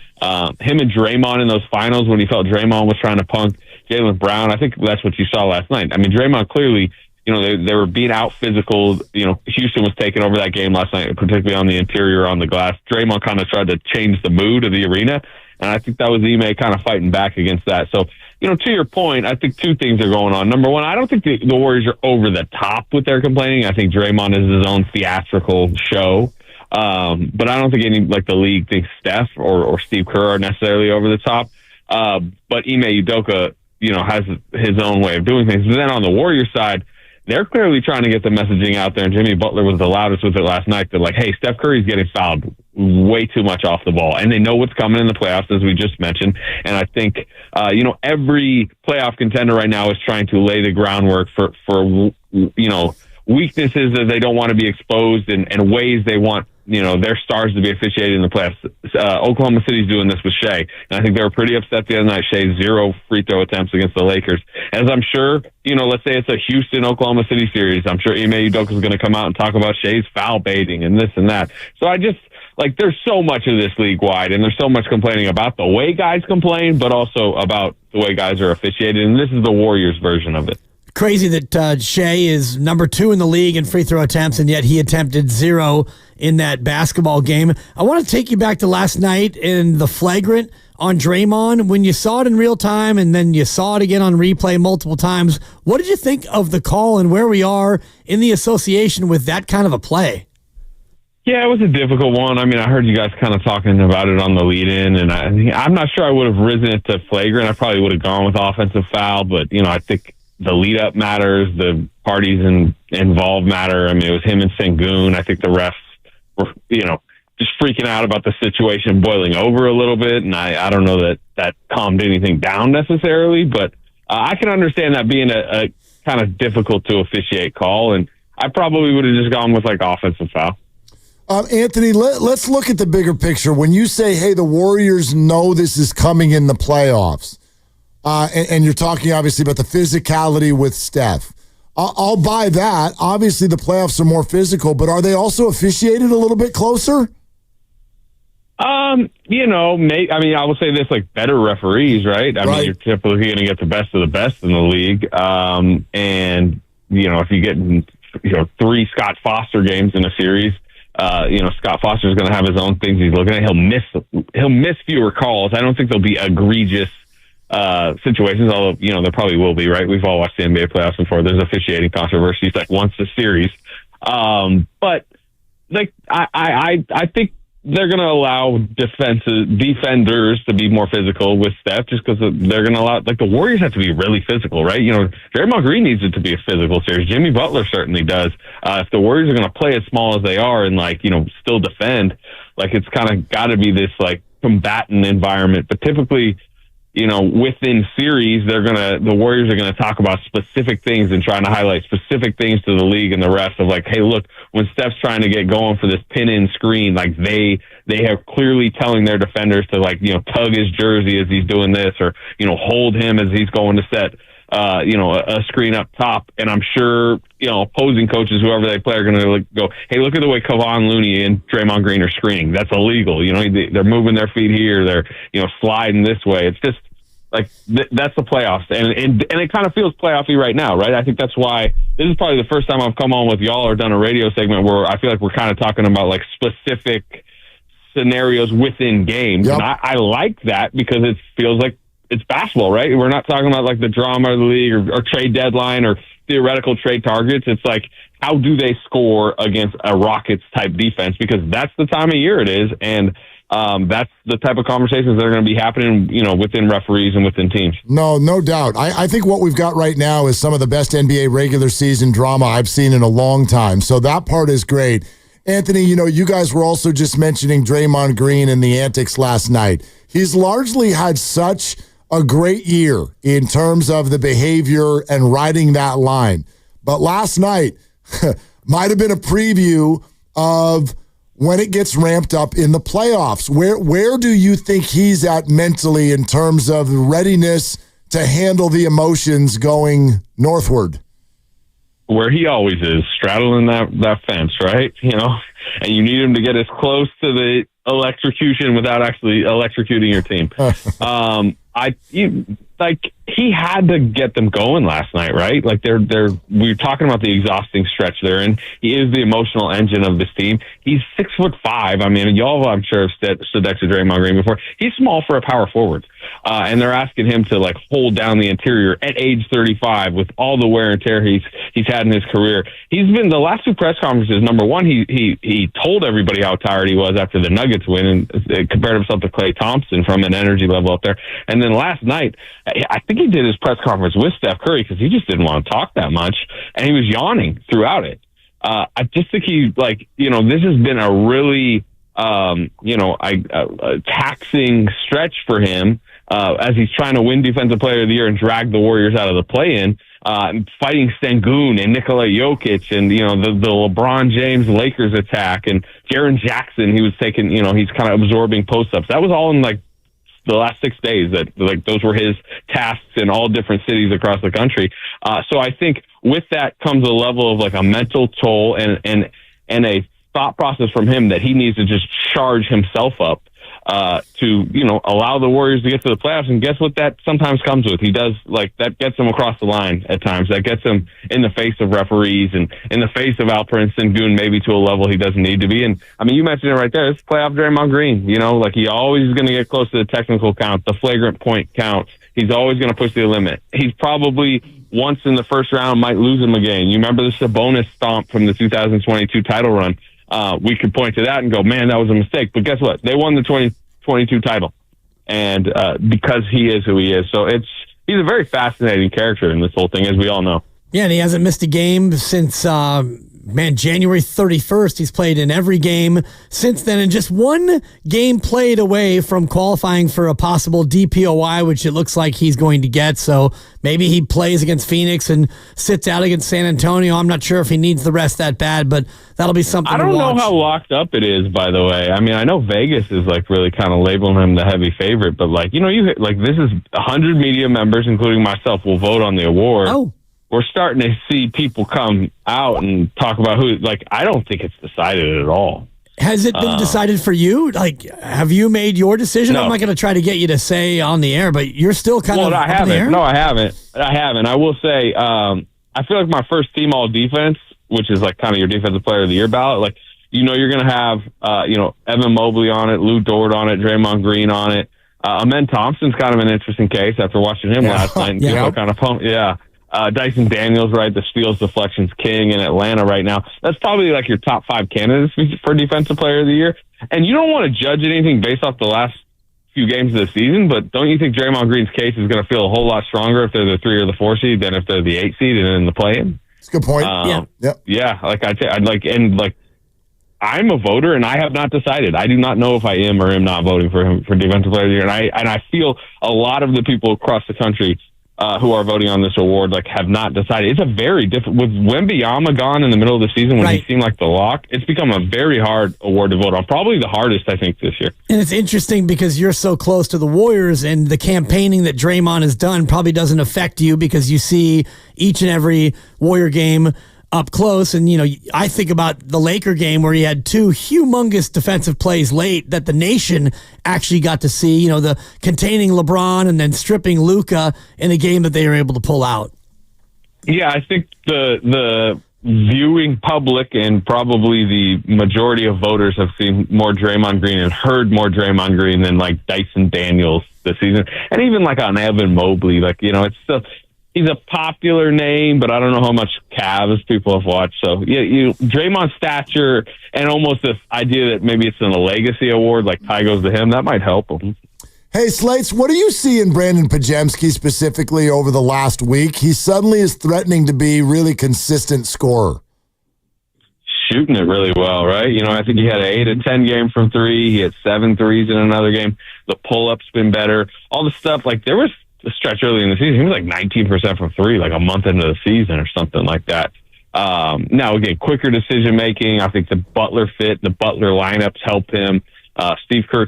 Him and Draymond in those finals when he felt Draymond was trying to punk Jaylen Brown. I think that's what you saw last night. I mean, Draymond clearly, they were being out physical. Houston was taking over that game last night, particularly on the interior on the glass. Draymond kind of tried to change the mood of the arena. And I think that was Ime kind of fighting back against that. So, to your point, I think two things are going on. Number one, I don't think the Warriors are over the top with their complaining. I think Draymond is his own theatrical show. But I don't think the league thinks Steph or Steve Kerr are necessarily over the top. But Ime Udoka, has his own way of doing things. But then on the Warriors side, they're clearly trying to get the messaging out there, and Jimmy Butler was the loudest with it last night. That hey, Steph Curry's getting fouled way too much off the ball, and they know what's coming in the playoffs, as we just mentioned. And I think every playoff contender right now is trying to lay the groundwork for weaknesses that they don't want to be exposed and ways they want their stars to be officiated in the playoffs. Oklahoma City's doing this with Shea, and I think they were pretty upset the other night. Shea's 0 free throw attempts against the Lakers. As I'm sure, let's say it's a Houston-Oklahoma City series, I'm sure Ime Udoka is going to come out and talk about Shea's foul baiting and this and that. So I just, there's so much of this league-wide, and there's so much complaining about the way guys complain, but also about the way guys are officiated, and this is the Warriors' version of it. Crazy that Shea is number 2 in the league in free throw attempts, and yet he attempted 0 in that basketball game. I want to take you back to last night in the flagrant on Draymond. When you saw it in real time and then you saw it again on replay multiple times, what did you think of the call and where we are in the association with that kind of a play? Yeah, it was a difficult one. I mean, I heard you guys kind of talking about it on the lead-in, and I'm not sure I would have risen it to flagrant. I probably would have gone with offensive foul, but, I think the lead-up matters, the parties involved matter. I mean, it was him and Sengun. I think the refs were, just freaking out about the situation boiling over a little bit, and I don't know that calmed anything down necessarily, but I can understand that being a kind of difficult to officiate call, and I probably would have just gone with offensive foul. Anthony, let's look at the bigger picture. When you say, hey, the Warriors know this is coming in the playoffs, and you're talking obviously about the physicality with Steph, I'll buy that. Obviously, the playoffs are more physical, but are they also officiated a little bit closer? I will say this, better referees, right? I mean, you're typically going to get the best of the best in the league. And, if you get, 3 Scott Foster games in a series, Scott Foster's going to have his own things he's looking at. He'll miss fewer calls. I don't think there'll be egregious situations, although, there probably will be, right? We've all watched the NBA playoffs before. There's officiating controversies once a series. But I think they're going to allow defenders to be more physical with Steph just because they're going to allow, the Warriors have to be really physical, right? Draymond Green needs it to be a physical series. Jimmy Butler certainly does. If the Warriors are going to play as small as they are and still defend, it's kind of got to be this combatant environment. But typically, within series, the Warriors are going to talk about specific things and trying to highlight specific things to the league and the rest of hey, look, when Steph's trying to get going for this pin-in screen, they are clearly telling their defenders to tug his jersey as he's doing this, or hold him as he's going to set a screen up top. And I'm sure opposing coaches, whoever they play, are going to go, hey, look at the way Kevon Looney and Draymond Green are screening. That's illegal. They're moving their feet here. They're sliding this way. It's just that's the playoffs, and it kind of feels playoffy right now, right? I think that's why this is probably the first time I've come on with y'all or done a radio segment where I feel like we're kind of talking about specific scenarios within games. Yep. And I like that because it feels like it's basketball, right? We're not talking about the drama of the league or trade deadline or theoretical trade targets. It's how do they score against a Rockets type defense? Because that's the time of year it is, and that's the type of conversations that are going to be happening, within referees and within teams. No doubt. I think what we've got right now is some of the best NBA regular season drama I've seen in a long time. So that part is great. Anthony, you guys were also just mentioning Draymond Green and the antics last night. He's largely had such a great year in terms of the behavior and riding that line. But last night might have been a preview of when it gets ramped up in the playoffs. Where do you think he's at mentally in terms of readiness to handle the emotions going northward? Where he always is, straddling that fence, right? And you need him to get as close to the electrocution without actually electrocuting your team. like he had to get them going last night, right? Like we were talking about the exhausting stretch they're in. He is the emotional engine of this team. He's 6'5". I mean, y'all, I'm sure, have stood next to Draymond Green before. He's small for a power forward. And they're asking him to like hold down the interior at age 35 with all the wear and tear he's had in his career. He's been the last two press conferences. Number one, he told everybody how tired he was after the Nuggets win and compared himself to Klay Thompson from an energy level up there. And then last night, I think he did his press conference with Steph Curry because he just didn't want to talk that much, and he was yawning throughout it. I just think this has been a really taxing stretch for him. As he's trying to win Defensive Player of the Year and drag the Warriors out of the play-in, fighting Sengun and Nikola Jokic and, the LeBron James Lakers attack and Jaren Jackson, he was taking, he's kind of absorbing post-ups. That was all in, like, the last 6 days that, like, those were his tasks in all different cities across the country. So I think with that comes a level of, like, a mental toll and a thought process from him that he needs to just charge himself up to allow the Warriors to get to the playoffs. And guess what that sometimes comes with? He does, like, that gets him across the line at times. That gets him in the face of referees and in the face of Alperen Sengun maybe to a level he doesn't need to be. And I mean, you mentioned it right there. It's playoff Draymond Green. Like, he always is going to get close to the technical count, the flagrant point counts. He's always going to push the limit. He's probably once in the first round might lose him a game. You remember the Sabonis stomp from the 2022 title run? We could point to that and go, man, that was a mistake. But guess what? They won the 2022 title, and because he is who he is. So he's a very fascinating character in this whole thing, as we all know. Yeah, and he hasn't missed a game since January 31st. He's played in every game since then, and just one game played away from qualifying for a possible DPOY, which it looks like he's going to get. So maybe he plays against Phoenix and sits out against San Antonio. I'm not sure if he needs the rest that bad, but that'll be something I don't know how locked up it is, by the way. I mean, I know Vegas is like really kind of labeling him the heavy favorite, but like, this is 100 media members, including myself, will vote on the award. Oh. We're starting to see people come out and talk about who, like, I don't think it's decided at all. Has it been decided for you? Like, have you made your decision? No. I'm not going to try to get you to say on the air, but you're still kind of I haven't. up in the air? No, I haven't. I will say, I feel like my first team all defense, which is like kind of your defensive player of the year ballot, like, you're going to have, Evan Mobley on it, Lou Dort on it, Draymond Green on it. Amen Thompson's kind of an interesting case after watching him last night. And people are kind of pumped. Yeah. Dyson Daniels, right, the steals deflections king in Atlanta right now. That's probably like your top 5 candidates for Defensive Player of the Year. And you don't want to judge anything based off the last few games of the season, but don't you think Draymond Green's case is going to feel a whole lot stronger if they're the 3 or the 4 seed than if they're the 8 seed and in the play-in? That's a good point. Yeah. Like I'm a voter and I have not decided. I do not know if I am or am not voting for him for Defensive Player of the Year. And I feel a lot of the people across the country who are voting on this award have not decided. It's a very different, with Wembanyama gone in the middle of the season when he seemed like the lock, it's become a very hard award to vote on. Probably the hardest, I think, this year. And it's interesting because you're so close to the Warriors, and the campaigning that Draymond has done probably doesn't affect you because you see each and every Warrior game up close. And, I think about the Laker game where he had 2 humongous defensive plays late that the nation actually got to see, the containing LeBron and then stripping Luka in a game that they were able to pull out. Yeah, I think the viewing public and probably the majority of voters have seen more Draymond Green and heard more Draymond Green than like Dyson Daniels this season. And even like on Evan Mobley, it's still, he's a popular name, but I don't know how much Cavs people have watched. So, Draymond's stature and almost this idea that maybe it's a legacy award, like tie goes to him, that might help him. Hey, Slates, what do you see in Brandon Pajemski specifically over the last week? He suddenly is threatening to be really consistent scorer. Shooting it really well, right? I think he had an 8 of 10 game from 3. He had 7 threes in another game. The pull-up's been better. All the stuff, like there was a stretch early in the season, he was like 19% from 3, like a month into the season or something like that. Now, again, quicker decision-making. I think the Butler fit, the Butler lineups help him. Steve Kerr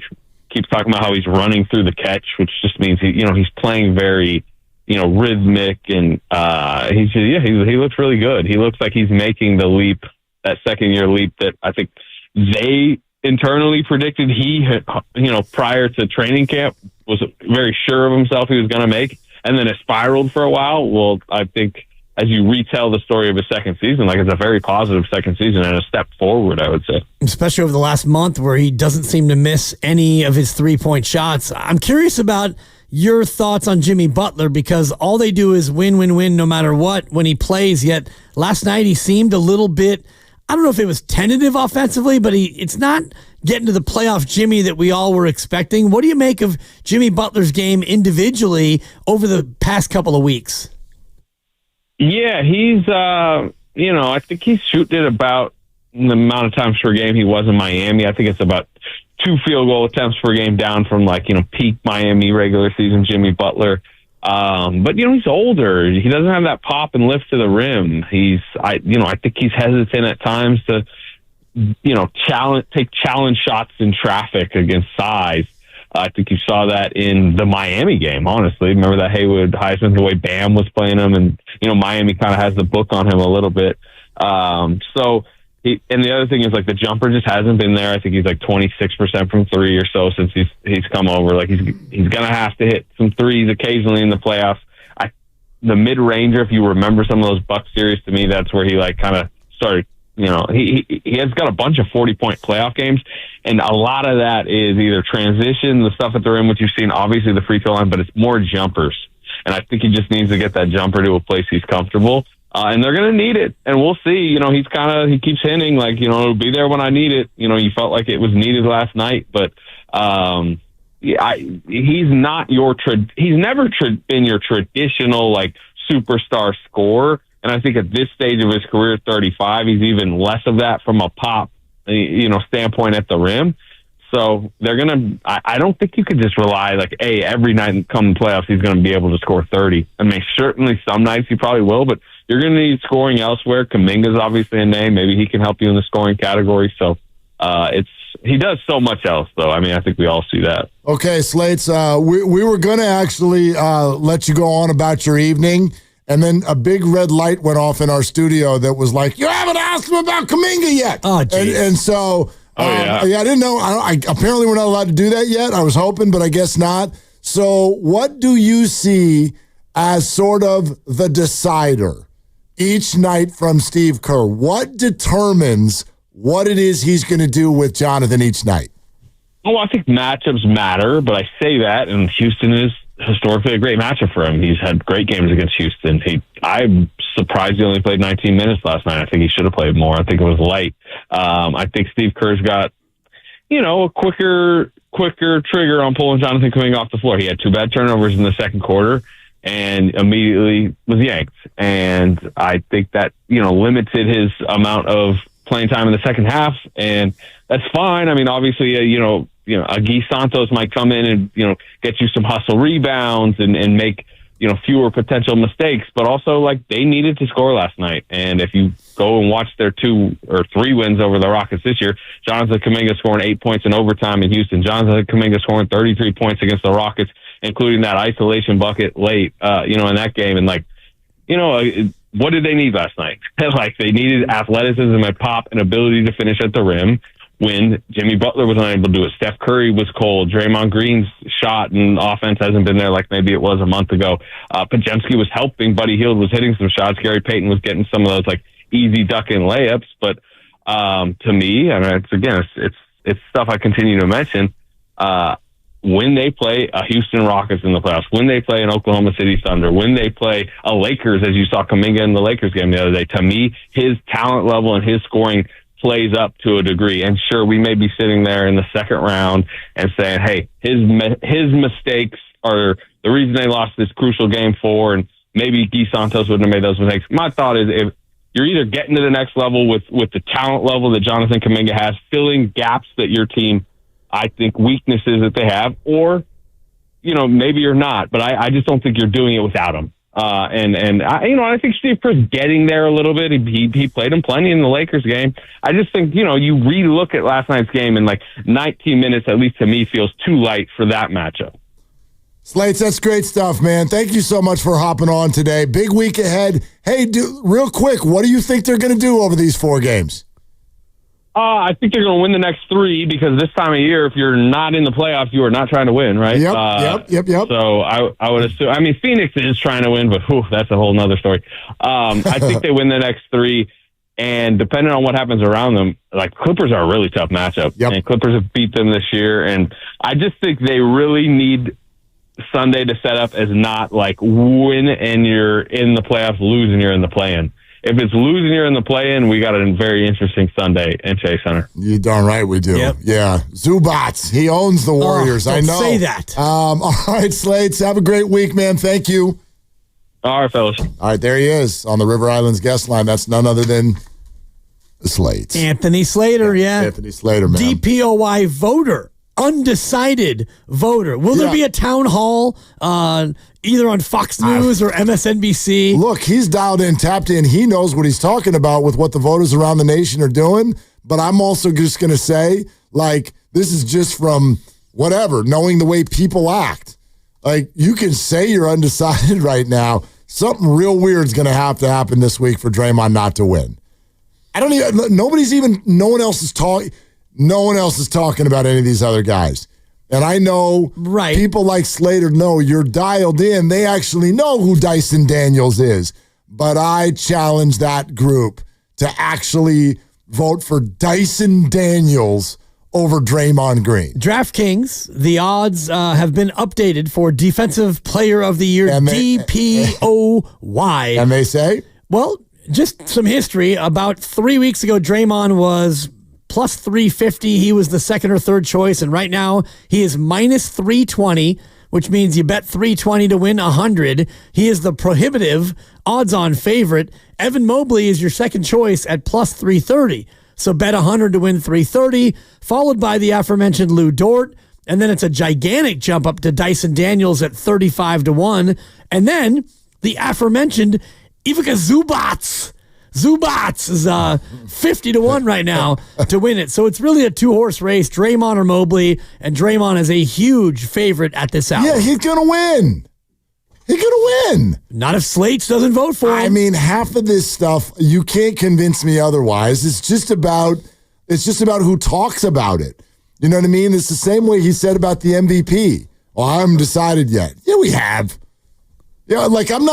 keeps talking about how he's running through the catch, which just means he's playing very, rhythmic, and he looks really good. He looks like he's making the leap, that second-year leap that I think they internally predicted he had, prior to training camp, was very sure of himself he was going to make. and then it spiraled for a while. Well, I think as you retell the story of his second season, like it's a very positive second season and a step forward, I would say. Especially over the last month where he doesn't seem to miss any of his 3-point shots. I'm curious about your thoughts on Jimmy Butler, because all they do is win, win, win no matter what when he plays. Yet last night he seemed a little bit, I don't know if it was tentative offensively, but it's not getting to the playoff Jimmy that we all were expecting. What do you make of Jimmy Butler's game individually over the past couple of weeks? Yeah, he's, I think he's shooting it about the amount of times per game he was in Miami. I think it's about 2 field goal attempts per game, down from peak Miami regular season Jimmy Butler. But he's older. He doesn't have that pop and lift to the rim. I think he's hesitant at times to, take challenge shots in traffic against size. I think you saw that in the Miami game, honestly. Remember that Haywood Heisman, the way Bam was playing him, and, Miami kind of has the book on him a little bit. And the other thing is, the jumper just hasn't been there. I think he's 26% from 3 or so since he's come over. He's going to have to hit some threes occasionally in the playoffs. The mid-ranger, if you remember some of those Bucks series, to me, that's where he kind of started. He has got a bunch of 40-point playoff games, and a lot of that is either transition, the stuff at the rim, which you've seen, obviously the free throw line, but it's more jumpers. And I think he just needs to get that jumper to a place he's comfortable. And they're going to need it. And we'll see. He keeps hinting it'll be there when I need it. You felt like it was needed last night, but he's not he's never been your traditional superstar scorer. And I think at this stage of his career, 35, he's even less of that from a pop, standpoint at the rim. So they're going to, I don't think you could just rely every night come the playoffs, he's going to be able to score 30. I mean, certainly some nights he probably will, but you're going to need scoring elsewhere. Kuminga's obviously a name. Maybe he can help you in the scoring category. So he does so much else, though. I mean, I think we all see that. Okay, Slates, we were going to actually let you go on about your evening, and then a big red light went off in our studio that was like, you haven't asked him about Kuminga yet. Oh, geez. And so, I didn't know. Apparently, we're not allowed to do that yet. I was hoping, but I guess not. So what do you see as sort of the decider each night from Steve Kerr? What determines what it is he's going to do with Jonathan each night? Oh, I think matchups matter, but I say that, and Houston is historically a great matchup for him. He's had great games against Houston. I'm surprised he only played 19 minutes last night. I think he should have played more. I think it was light. I think Steve Kerr's got, a quicker trigger on pulling Jonathan Kuminga off the floor. He had 2 bad turnovers in the second quarter and immediately was yanked. And I think that, limited his amount of playing time in the second half, and that's fine. I mean, obviously, a Guy Santos might come in and, get you some hustle rebounds and make, fewer potential mistakes, but also they needed to score last night. And if you go and watch their 2 or 3 wins over the Rockets this year, Jonathan Kuminga scoring 8 points in overtime in Houston, Jonathan Kuminga scoring 33 points against the Rockets, including that isolation bucket late, in that game. And what did they need last night? They needed athleticism and pop and ability to finish at the rim when Jimmy Butler was unable to do it. Steph Curry was cold. Draymond Green's shot and offense hasn't been there like maybe it was a month ago. Podziemski was helping. Buddy Hield was hitting some shots. Gary Payton was getting some of those easy duck-in layups. But to me, I mean, it's stuff I continue to mention. When they play a Houston Rockets in the playoffs, when they play an Oklahoma City Thunder, when they play a Lakers, as you saw Kuminga in the Lakers game the other day, to me, his talent level and his scoring plays up to a degree. And sure, we may be sitting there in the second round and saying, hey, his mistakes are the reason they lost this crucial game 4, and maybe Guy Santos wouldn't have made those mistakes. My thought is, if you're either getting to the next level with the talent level that Jonathan Kuminga has, filling gaps that your team, I think, weaknesses that they have, or, maybe you're not, but I just don't think you're doing it without him. I think Steve Kerr's getting there a little bit. He played him plenty in the Lakers game. I just think, you relook at last night's game and 19 minutes, at least to me, feels too light for that matchup. Slates, that's great stuff, man. Thank you so much for hopping on today. Big week ahead. Hey, real quick, what do you think they're going to do over these 4 games? I think they're going to win the next 3 because this time of year, if you're not in the playoffs, you are not trying to win, right? Yep. So I would assume. I mean, Phoenix is trying to win, but that's a whole nother story. I think they win the next 3, and depending on what happens around them, like Clippers are a really tough matchup. And Clippers have beat them this year, and I just think they really need Sunday to set up as not like win and you're in the playoffs, lose and you're in the play-in. If it's losing, you're in the play-in, we got a very interesting Sunday in Chase Center. You darn right we do. Yep. Yeah. Zubats, he owns the Warriors. I don't know. say that. All right, Slates, have a great week, man. Thank you. All right, fellas. All right, there he is on the River Islands guest line. That's none other than the Slates. Anthony Slater, yeah. Anthony Slater, man. DPOY voter. Undecided voter. Will there be a town hall either on Fox News or MSNBC? Look, he's dialed in, tapped in. He knows what he's talking about with what the voters around the nation are doing. But I'm also just going to say, like, this is just from whatever, knowing the way people act. Like, you can say you're undecided right now. Something real weird is going to happen this week for Draymond not to win. No one else is talking. No one else is talking about any of these other guys. And I know people like Slater know you're dialed in. They actually know who Dyson Daniels is. But I challenge that group to actually vote for Dyson Daniels over Draymond Green. DraftKings, the odds have been updated for Defensive Player of the Year, DPOY. And they say? Well, just some history. About 3 weeks ago, Draymond was plus 350. He was the second or third choice, and right now he is minus 320, which means you bet 320 to win 100. He is the prohibitive odds-on favorite. Evan Mobley is your second choice at plus 330. So bet 100 to win 330, followed by the aforementioned Lou Dort, and then it's a gigantic jump up to Dyson Daniels at 35 to 1, and then the aforementioned Ivica Zubats. Zubats is 50 to 1 right now to win it. So it's really a 2-horse race, Draymond or Mobley, and Draymond is a huge favorite at this hour. Yeah, he's going to win. He's going to win. Not if Slates doesn't vote for him. I mean, half of this stuff, you can't convince me otherwise. It's just about who talks about it. You know what I mean? It's the same way he said about the MVP. Well, I haven't decided yet. Yeah, we have. Yeah, like I'm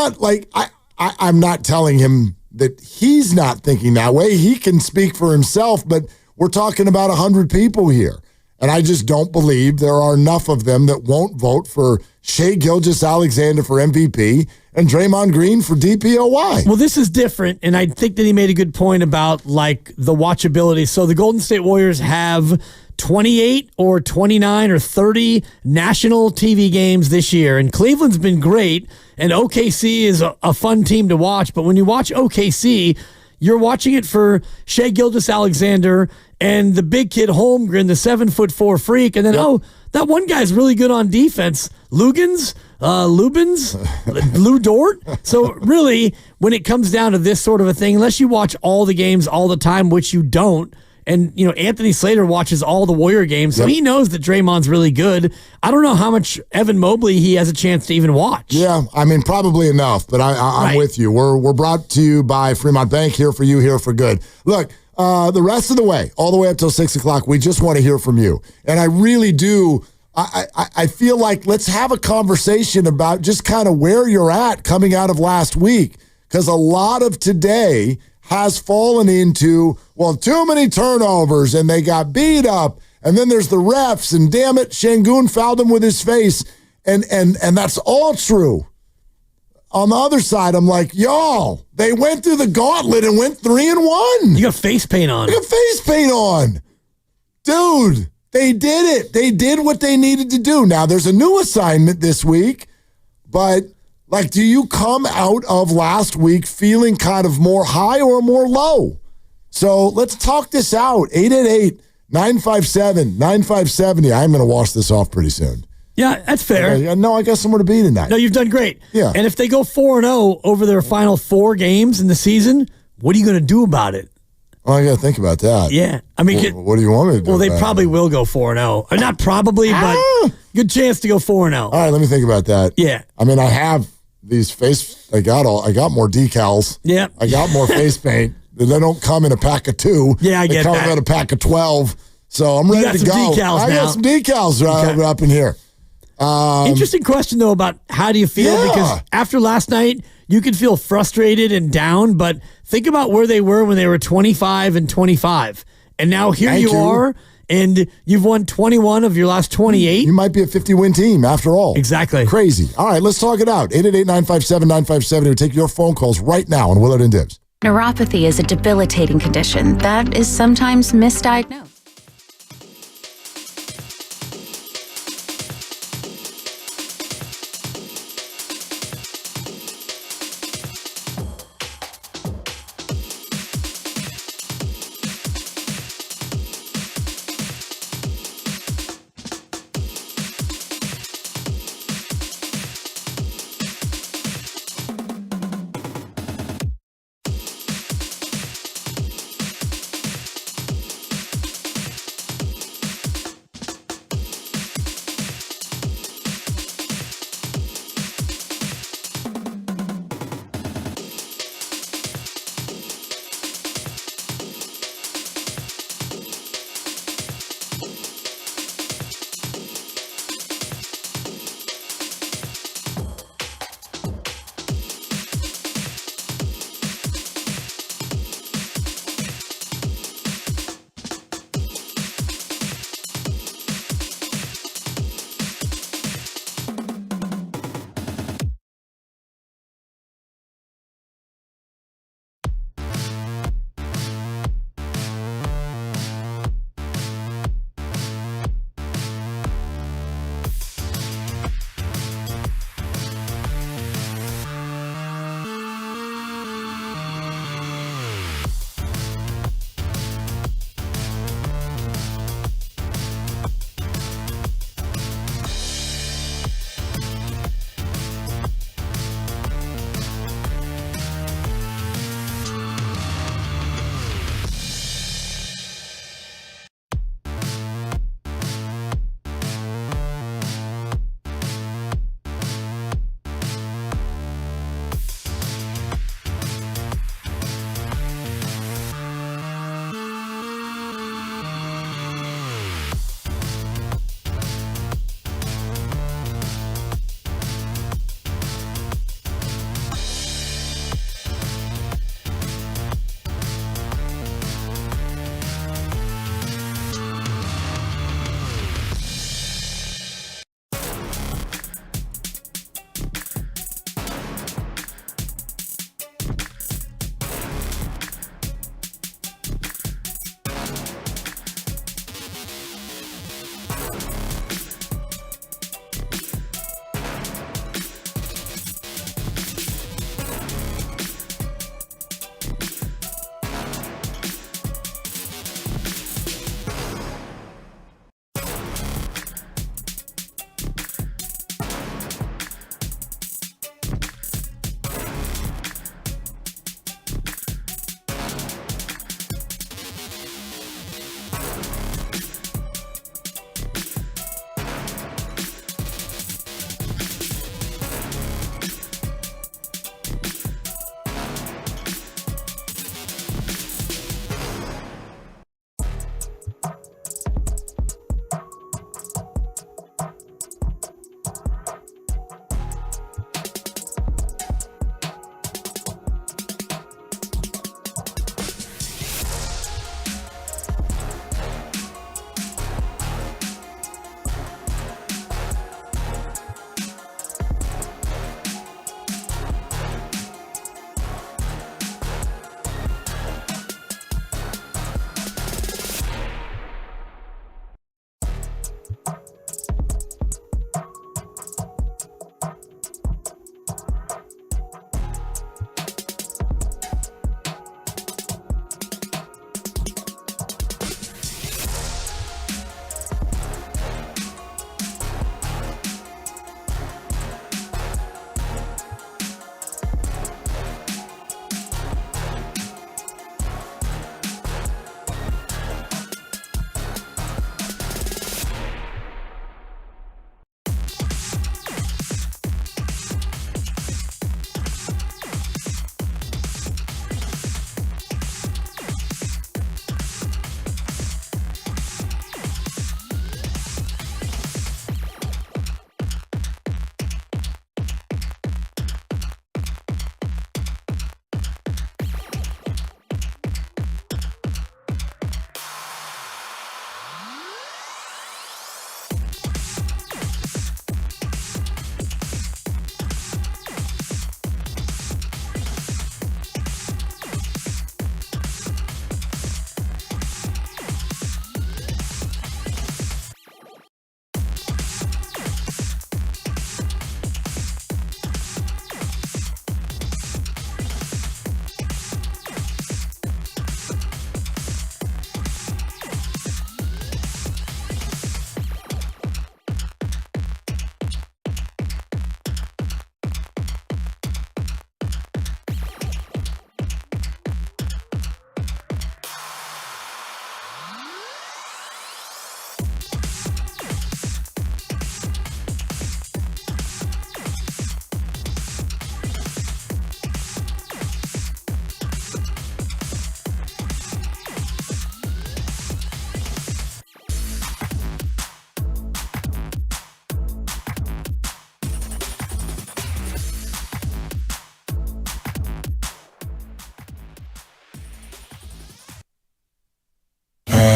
not telling him that he's not thinking that way. He can speak for himself, but we're talking about 100 people here. And I just don't believe there are enough of them that won't vote for Shai Gilgeous-Alexander for MVP and Draymond Green for DPOY. Well, this is different, and I think that he made a good point about, like, the watchability. So the Golden State Warriors have 28 or 29 or 30 national TV games this year, and Cleveland's been great, and OKC is a fun team to watch, but when you watch OKC, you're watching it for Shai Gilgeous-Alexander and the big kid Holmgren, the 7'4" freak, and then, that one guy's really good on defense. Lubins, Lou Dort. So really, when it comes down to this sort of a thing, unless you watch all the games all the time, which you don't, and Anthony Slater watches all the Warrior games, so he knows that Draymond's really good. I don't know how much Evan Mobley he has a chance to even watch. Yeah, I mean, probably enough, but I'm with you. We're brought to you by Fremont Bank, here for you, here for good. Look, the rest of the way, all the way up till 6 o'clock, we just want to hear from you. And I really do. I feel like let's have a conversation about just kind of where you're at coming out of last week, because a lot of today has fallen into, well, too many turnovers and they got beat up, and then there's the refs, and damn it, Şengün fouled him with his face, and that's all true. On the other side, I'm like, y'all, they went through the gauntlet and went 3-1. You got face paint on. You got face paint on. Dude, they did it. They did what they needed to do. Now, there's a new assignment this week, but, like, do you come out of last week feeling kind of more high or more low? So let's talk this out. 888-957-9570. I'm going to wash this off pretty soon. Yeah, that's fair. No, I got somewhere to be tonight. No, you've done great. Yeah. And if they go 4-0 over their final 4 games in the season, what are you going to do about it? Oh, I got to think about that. Yeah. I mean, what do you want me to do? Well, they probably will go 4-0. Not probably, but good chance to go 4-0. All right, let me think about that. Yeah. I mean, I have these I got more decals. Yeah. I got more face paint. They don't come in a pack of 2. Yeah, I get They come that. in a pack of 12. So I'm ready to go. I got some decals up in here. Interesting question, though, about how do you feel? Yeah. Because after last night, you could feel frustrated and down, but think about where they were when they were 25-25. And now here you are, and you've won 21 of your last 28. You might be a 50-win team after all. Exactly. Crazy. All right, let's talk it out. 888-957-957. We'll take your phone calls right now on Willard and Dibs. Neuropathy is a debilitating condition that is sometimes misdiagnosed.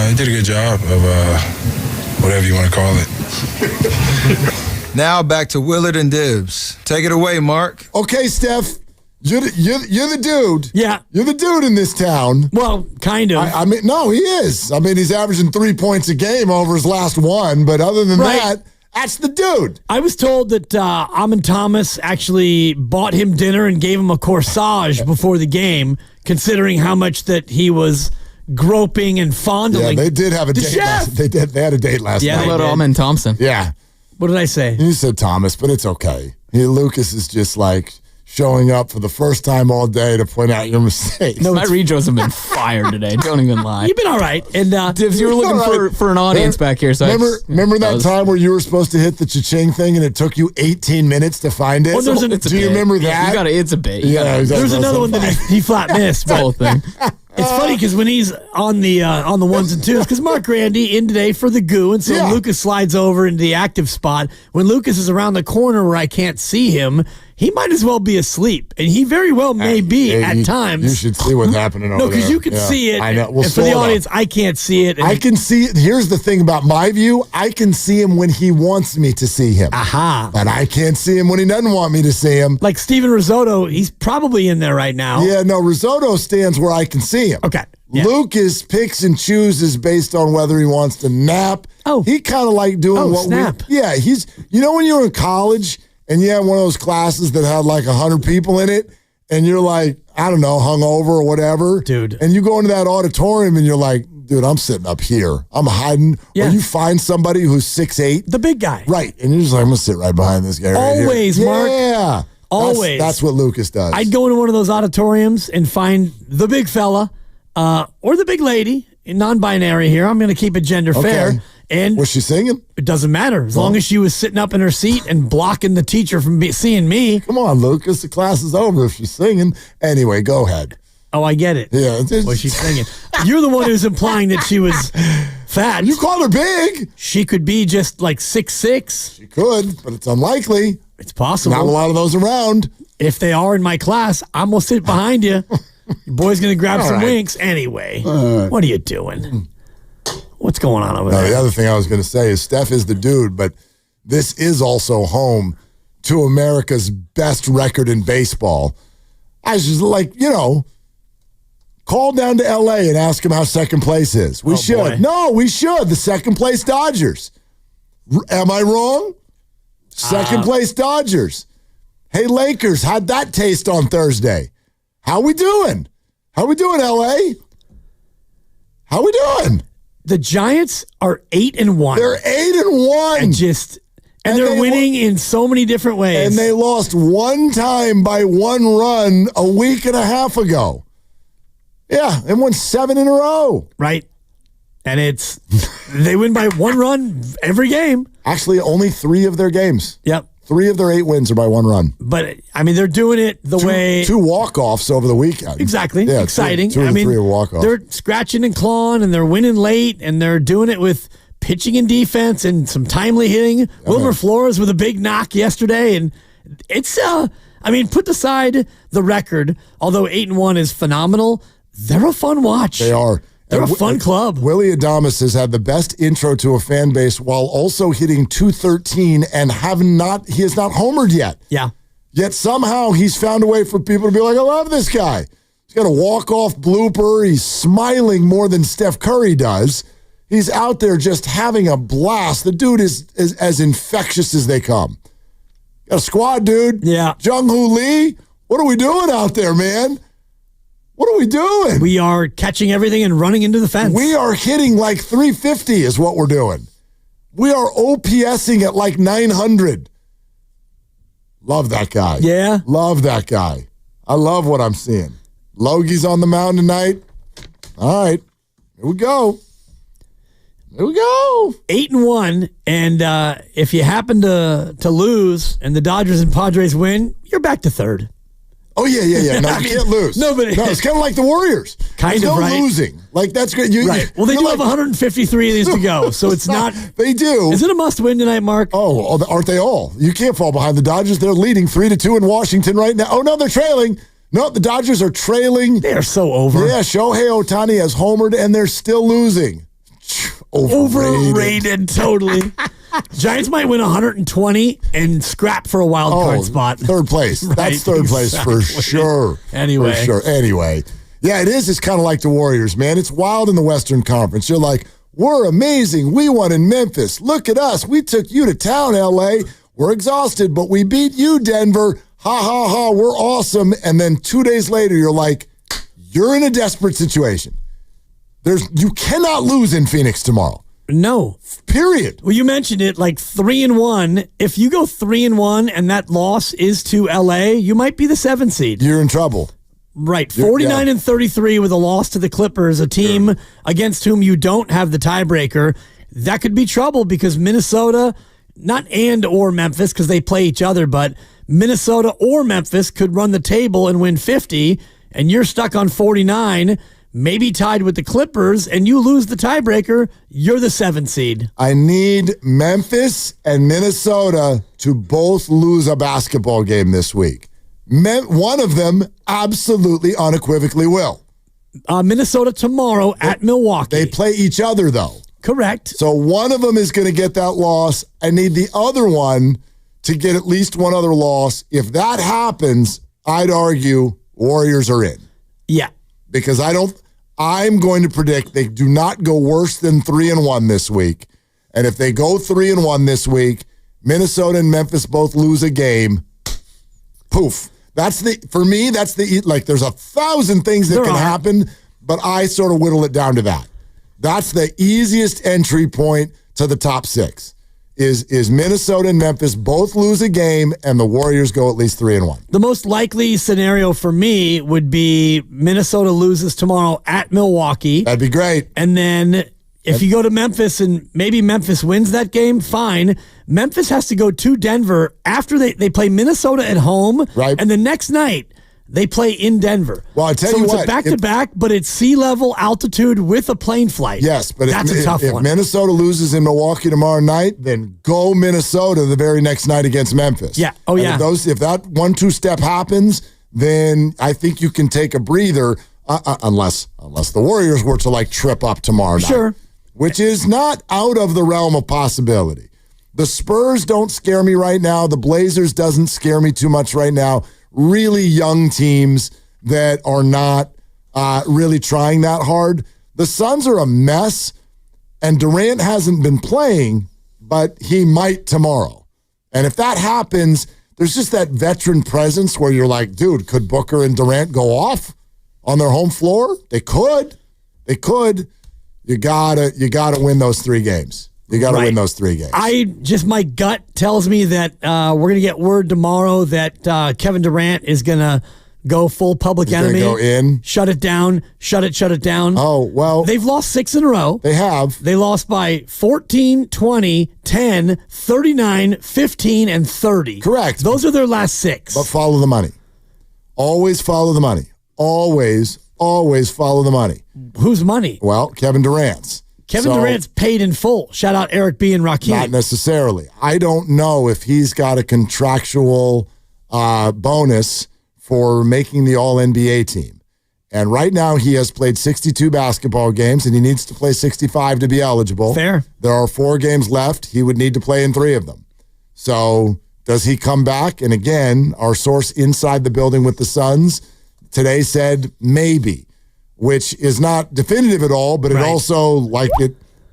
He did a good job of whatever you want to call it. Now back to Willard and Dibbs. Take it away, Mark. Okay, Steph. You're the dude. Yeah. You're the dude in this town. Well, kind of. I mean, no, he is. I mean, he's averaging 3 points a game over his last one, but other than that, that's the dude. I was told that Amon Thomas actually bought him dinner and gave him a corsage before the game, considering how much that he was groping and fondling. Yeah, they did have a date. They had a date last night. Yeah, about Amon Thompson. Yeah. What did I say? You said Thomas, but it's okay. Lucas is just like showing up for the first time all day to point out your mistakes. No, my retros have been fired today. Don't even lie. You've been all right. And Dibs, you were looking for an audience back here. So remember that time where you were supposed to hit the cha-ching thing and it took you 18 minutes to find it? Well, Do you remember that? It's a bait. Yeah, there's another one that he flat missed. The whole thing. It's funny because when he's on the ones and twos, because Mark Randy in today for the goo, and so Lucas slides over into the active spot. When Lucas is around the corner where I can't see him, he might as well be asleep, and he very well may be at times. You should see what's happening over there. No, because you can see it. I know. Well, and for the audience, I can't see it. I can see it. Here's the thing about my view. I can see him when he wants me to see him. Aha. But I can't see him when he doesn't want me to see him. Like Steven Risotto, he's probably in there right now. Yeah, no, Risotto stands where I can see him. Okay. Yeah. Lucas picks and chooses based on whether he wants to nap. Oh. He kind of like doing what snap. he's, when you were in college and you had one of those classes that had like 100 people in it and you're like, I don't know, hungover or whatever. Dude. And you go into that auditorium and you're like, dude, I'm sitting up here. I'm hiding. Yeah. Or you find somebody who's 6'8". The big guy. Right. And you're just like, I'm going to sit right behind this guy right here. Always, Mark. Yeah. Always. That's what Lucas does. I'd go into one of those auditoriums and find the big fella or the big lady, non-binary here. I'm going to keep it gender fair. And was she singing? It doesn't matter. As long as she was sitting up in her seat and blocking the teacher from seeing me. Come on, Lucas. The class is over if she's singing. Anyway, go ahead. Oh, I get it. Yeah. Was she singing? You're the one who's implying that she was fat. You called her big. She could be just like 6'6". She could, but it's unlikely. It's possible. Not a lot of those around. If they are in my class, I'm going to sit behind you. Your boy's going to grab some winks. Anyway, what are you doing? What's going on over there? The other thing I was going to say is Steph is the dude, but this is also home to America's best record in baseball. I was just like, call down to L.A. and ask him how second place is. We should. Boy. No, we should. The second place Dodgers. Am I wrong? Second place Dodgers. Hey, Lakers, how'd that taste on Thursday? How we doing? How we doing, L.A.? How we doing? The Giants are 8-1. They're 8-1. And they're winning in so many different ways. And they lost one time by one run a week and a half ago. Yeah, they won 7 in a row. Right. And they win by one run every game. Actually, only 3 of their games. Yep. 3 of their 8 wins are by one run. But, I mean, they're doing it the way... 2 walk-offs over the weekend. Exactly. Yeah, exciting. 2 or 3 walk-offs. They're scratching and clawing, and they're winning late, and they're doing it with pitching and defense and some timely hitting. Wilmer Flores with a big knock yesterday, and it's... put aside the record, although 8-1 is phenomenal, they're a fun watch. They are. They're a fun club. Willie Adames has had the best intro to a fan base while also hitting .213 and he has not homered yet. Yeah. Yet somehow he's found a way for people to be like, I love this guy. He's got a walk-off blooper. He's smiling more than Steph Curry does. He's out there just having a blast. The dude is as infectious as they come. Got a squad, dude. Yeah. Jung-Hoo Lee, what are we doing out there, man? What are we doing? We are catching everything and running into the fence. We are hitting like 350 is what we're doing. We are OPSing at like 900. Love that guy. Yeah. Love that guy. I love what I'm seeing. Logie's on the mound tonight. All right. Here we go. Here we go. 8-1. And if you happen to lose and the Dodgers and Padres win, you're back to third. Oh, yeah. No, you can't lose. No, it's kind of like the Warriors. Kind There's of, no right? losing. Like, that's great. Right. Well, they do have 153 of these to go, so it's not... They do. Is it a must-win tonight, Mark? Oh, aren't they all? You can't fall behind the Dodgers. They're leading 3-2 in Washington right now. Oh, no, they're trailing. No, the Dodgers are trailing. They are so over. Yeah, Shohei Ohtani has homered, and they're still losing. Overrated, totally. Giants might win 120 and scrap for a wild card spot. Third place. Right, That's third place for sure. Anyway. For sure. Anyway. Yeah, it is. It's kind of like the Warriors, man. It's wild in the Western Conference. You're like, we're amazing. We won in Memphis. Look at us. We took you to town, LA. We're exhausted, but we beat you, Denver. Ha, ha, ha. We're awesome. And then 2 days later, you're like, you're in a desperate situation. You cannot lose in Phoenix tomorrow. No. Period. Well, you mentioned it, like 3-1. If you go 3-1 and that loss is to LA, you might be the 7th seed. You're in trouble. Right. 49-33 with a loss to the Clippers, a team against whom you don't have the tiebreaker. That could be trouble because Minnesota, not or Memphis because they play each other, but Minnesota or Memphis could run the table and win 50, and you're stuck on 49, maybe tied with the Clippers, and you lose the tiebreaker, you're the 7th seed. I need Memphis and Minnesota to both lose a basketball game this week. One of them absolutely unequivocally will. Minnesota tomorrow at Milwaukee. They play each other, though. Correct. So one of them is going to get that loss. I need the other one to get at least one other loss. If that happens, I'd argue Warriors are in. Yeah. Because I'm going to predict they do not go worse than 3-1 this week. And if they go 3-1 this week, Minnesota and Memphis both lose a game. Poof. There's 1,000 things that can happen, but I sort of whittle it down to that. That's the easiest entry point to the top 6. Is Minnesota and Memphis both lose a game and the Warriors go at least 3-1. The most likely scenario for me would be Minnesota loses tomorrow at Milwaukee. That'd be great. And then if you go to Memphis and maybe Memphis wins that game, fine. Memphis has to go to Denver after they play Minnesota at home. Right. And the next night, they play in Denver. Well, I tell you what. So what. it's a back-to-back, but it's sea level altitude with a plane flight. Yes, but that's a tough one. If Minnesota loses in Milwaukee tomorrow night, then go Minnesota the very next night against Memphis. Yeah. Oh, yeah. If that 1-2 step happens, then I think you can take a breather unless the Warriors were to trip up tomorrow night. Sure. Which is not out of the realm of possibility. The Spurs don't scare me right now. The Blazers doesn't scare me too much right now. Really young teams that are not really trying that hard. The Suns are a mess, and Durant hasn't been playing, but he might tomorrow. And if that happens, there's just that veteran presence where you're like, dude, could Booker and Durant go off on their home floor? They could. They could. You gotta win those 3 games. You got to win those 3 games. My gut tells me that we're going to get word tomorrow that Kevin Durant is going to go full public enemy. Go in. Shut it down. Shut it down. Oh, well. They've lost 6 in a row. They have. They lost by 14, 20, 10, 39, 15, and 30. Correct. Those are their last 6. But follow the money. Always follow the money. Always follow the money. Whose money? Well, Kevin Durant's. Kevin Durant's paid in full. Shout out Eric B. and Rakim. Not necessarily. I don't know if he's got a contractual bonus for making the All-NBA team. And right now he has played 62 basketball games, and he needs to play 65 to be eligible. Fair. There are 4 games left. He would need to play in 3 of them. So does he come back? And again, our source inside the building with the Suns today said maybe. Which is not definitive at all, but it also,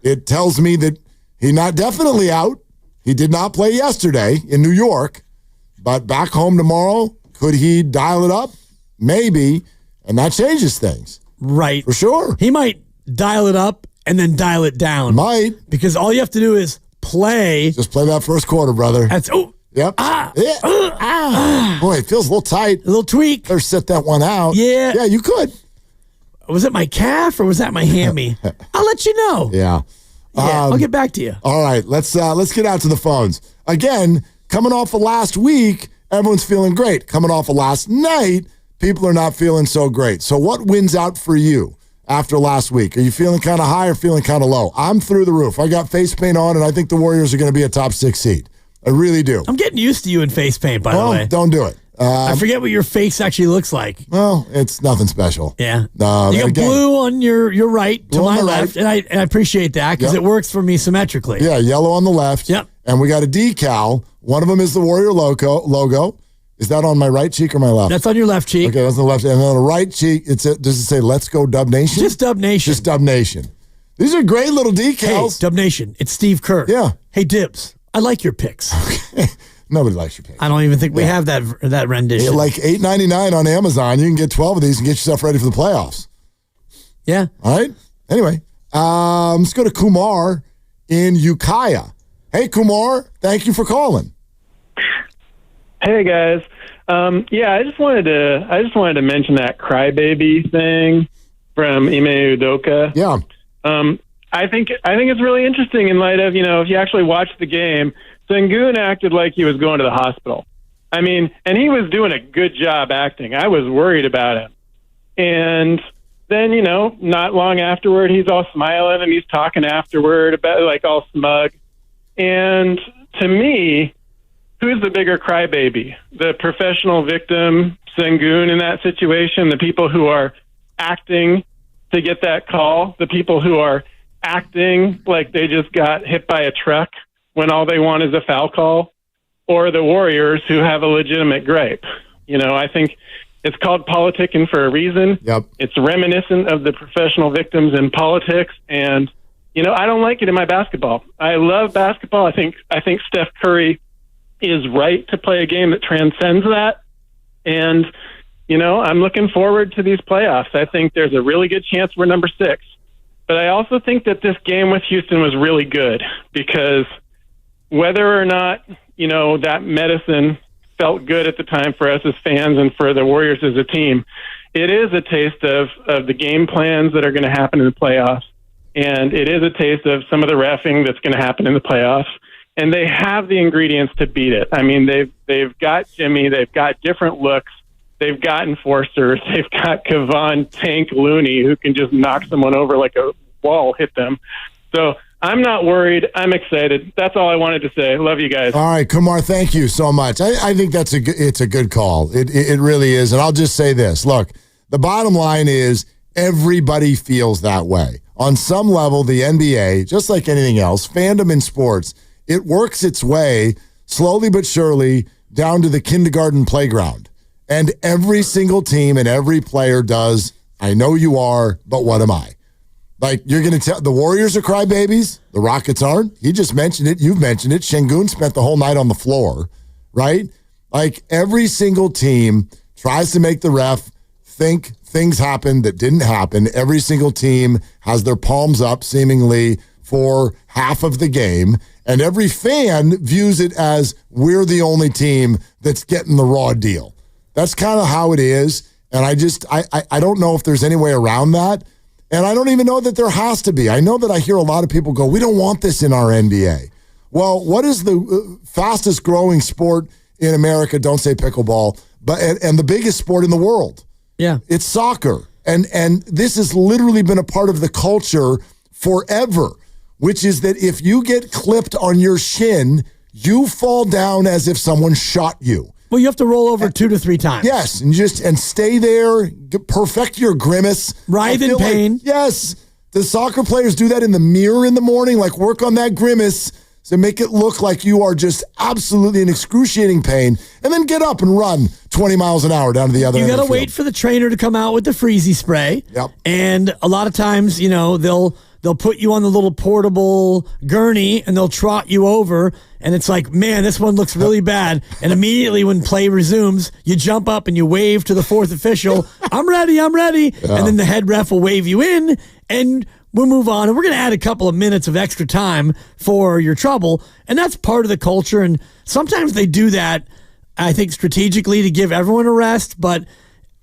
it tells me that he's not definitely out. He did not play yesterday in New York, but back home tomorrow, could he dial it up? Maybe, and that changes things. Right. For sure. He might dial it up and then dial it down. Might. Because all you have to do is play. Just play that first quarter, brother. Yep. Boy, it feels a little tight. A little tweak. Better sit that one out. Yeah. Yeah, you could. Was it my calf or was that my hammy? I'll let you know. Yeah. I'll get back to you. All right, let's get out to the phones. Again, coming off of last week, everyone's feeling great. Coming off of last night, people are not feeling so great. So what wins out for you after last week? Are you feeling kind of high or feeling kind of low? I'm through the roof. I got face paint on, and I think the Warriors are going to be a top 6 seed. I really do. I'm getting used to you in face paint, by the way. Don't do it. I forget what your face actually looks like. Well, it's nothing special. Yeah. You got blue on your right to my left, and I appreciate that because it works for me symmetrically. Yeah, yellow on the left. Yep. And we got a decal. One of them is the Warrior logo. Is that on my right cheek or my left? That's on your left cheek. Okay, that's on the left. And on the right cheek, does it say "Let's Go Dub Nation"? Just Dub Nation. Just Dub Nation. These are great little decals. Hey, Dub Nation. It's Steve Kerr. Yeah. Hey, Dibs. I like your picks. Nobody likes your picks. I don't even think we have that rendition. Like $8.99 on Amazon. You can get 12 of these and get yourself ready for the playoffs. Yeah. All right. Anyway, let's go to Kumar in Ukiah. Hey, Kumar. Thank you for calling. Hey guys, I just wanted to mention that crybaby thing from Ime Udoka. Yeah, I think it's really interesting in light of if you actually watch the game, Sengun acted like he was going to the hospital. I mean, and he was doing a good job acting. I was worried about him, and then not long afterward, he's all smiling and he's talking afterward about like all smug, and to me. Who's the bigger crybaby? The professional victim, Sengun, in that situation? The people who are acting to get that call? The people who are acting like they just got hit by a truck when all they want is a foul call? Or the Warriors who have a legitimate gripe? I think it's called politicking for a reason. Yep. It's reminiscent of the professional victims in politics. And, I don't like it in my basketball. I love basketball. I think Steph Curry is right to play a game that transcends that. And, I'm looking forward to these playoffs. I think there's a really good chance we're number 6. But I also think that this game with Houston was really good because whether or not, that medicine felt good at the time for us as fans and for the Warriors as a team, it is a taste of the game plans that are going to happen in the playoffs. And it is a taste of some of the reffing that's going to happen in the playoffs. And they have the ingredients to beat it. I mean, they've got Jimmy. They've got different looks. They've got enforcers. They've got Kevon Tank Looney, who can just knock someone over like a wall, hit them. So I'm not worried. I'm excited. That's all I wanted to say. Love you guys. All right, Kumar, thank you so much. I think it's a good call. It really is. And I'll just say this. Look, the bottom line is everybody feels that way. On some level, the NBA, just like anything else, fandom in sports, it works its way slowly but surely down to the kindergarten playground. And every single team and every player does, I know you are, but what am I? Like, you're going to tell, the Warriors are crybabies, the Rockets aren't. He just mentioned it. You've mentioned it. Şengün spent the whole night on the floor, right? Like, every single team tries to make the ref think things happened that didn't happen. Every single team has their palms up, seemingly, for half of the game. And every fan views it as we're the only team that's getting the raw deal. That's kind of how it is. And I don't know if there's any way around that. And I don't even know that there has to be. I know that I hear a lot of people go, we don't want this in our NBA. Well, what is the fastest growing sport in America? Don't say pickleball, but and the biggest sport in the world. Yeah. It's soccer. And this has literally been a part of the culture forever, which is that if you get clipped on your shin, you fall down as if someone shot you. Well, you have to roll over 2 to 3 times. Yes, and stay there, perfect your grimace. Writhe in pain. Yes. The soccer players do that in the mirror in the morning, like work on that grimace to make it look like you are just absolutely in excruciating pain, and then get up and run 20 miles an hour down to the other end. You got to to wait for the trainer to come out with the freezy spray. Yep. And a lot of times, they'll put you on the little portable gurney and they'll trot you over. And it's like, man, this one looks really bad. And immediately when play resumes, you jump up and you wave to the fourth official, I'm ready. Yeah. And then the head ref will wave you in and we'll move on. And we're going to add a couple of minutes of extra time for your trouble. And that's part of the culture. And sometimes they do that, I think, strategically to give everyone a rest.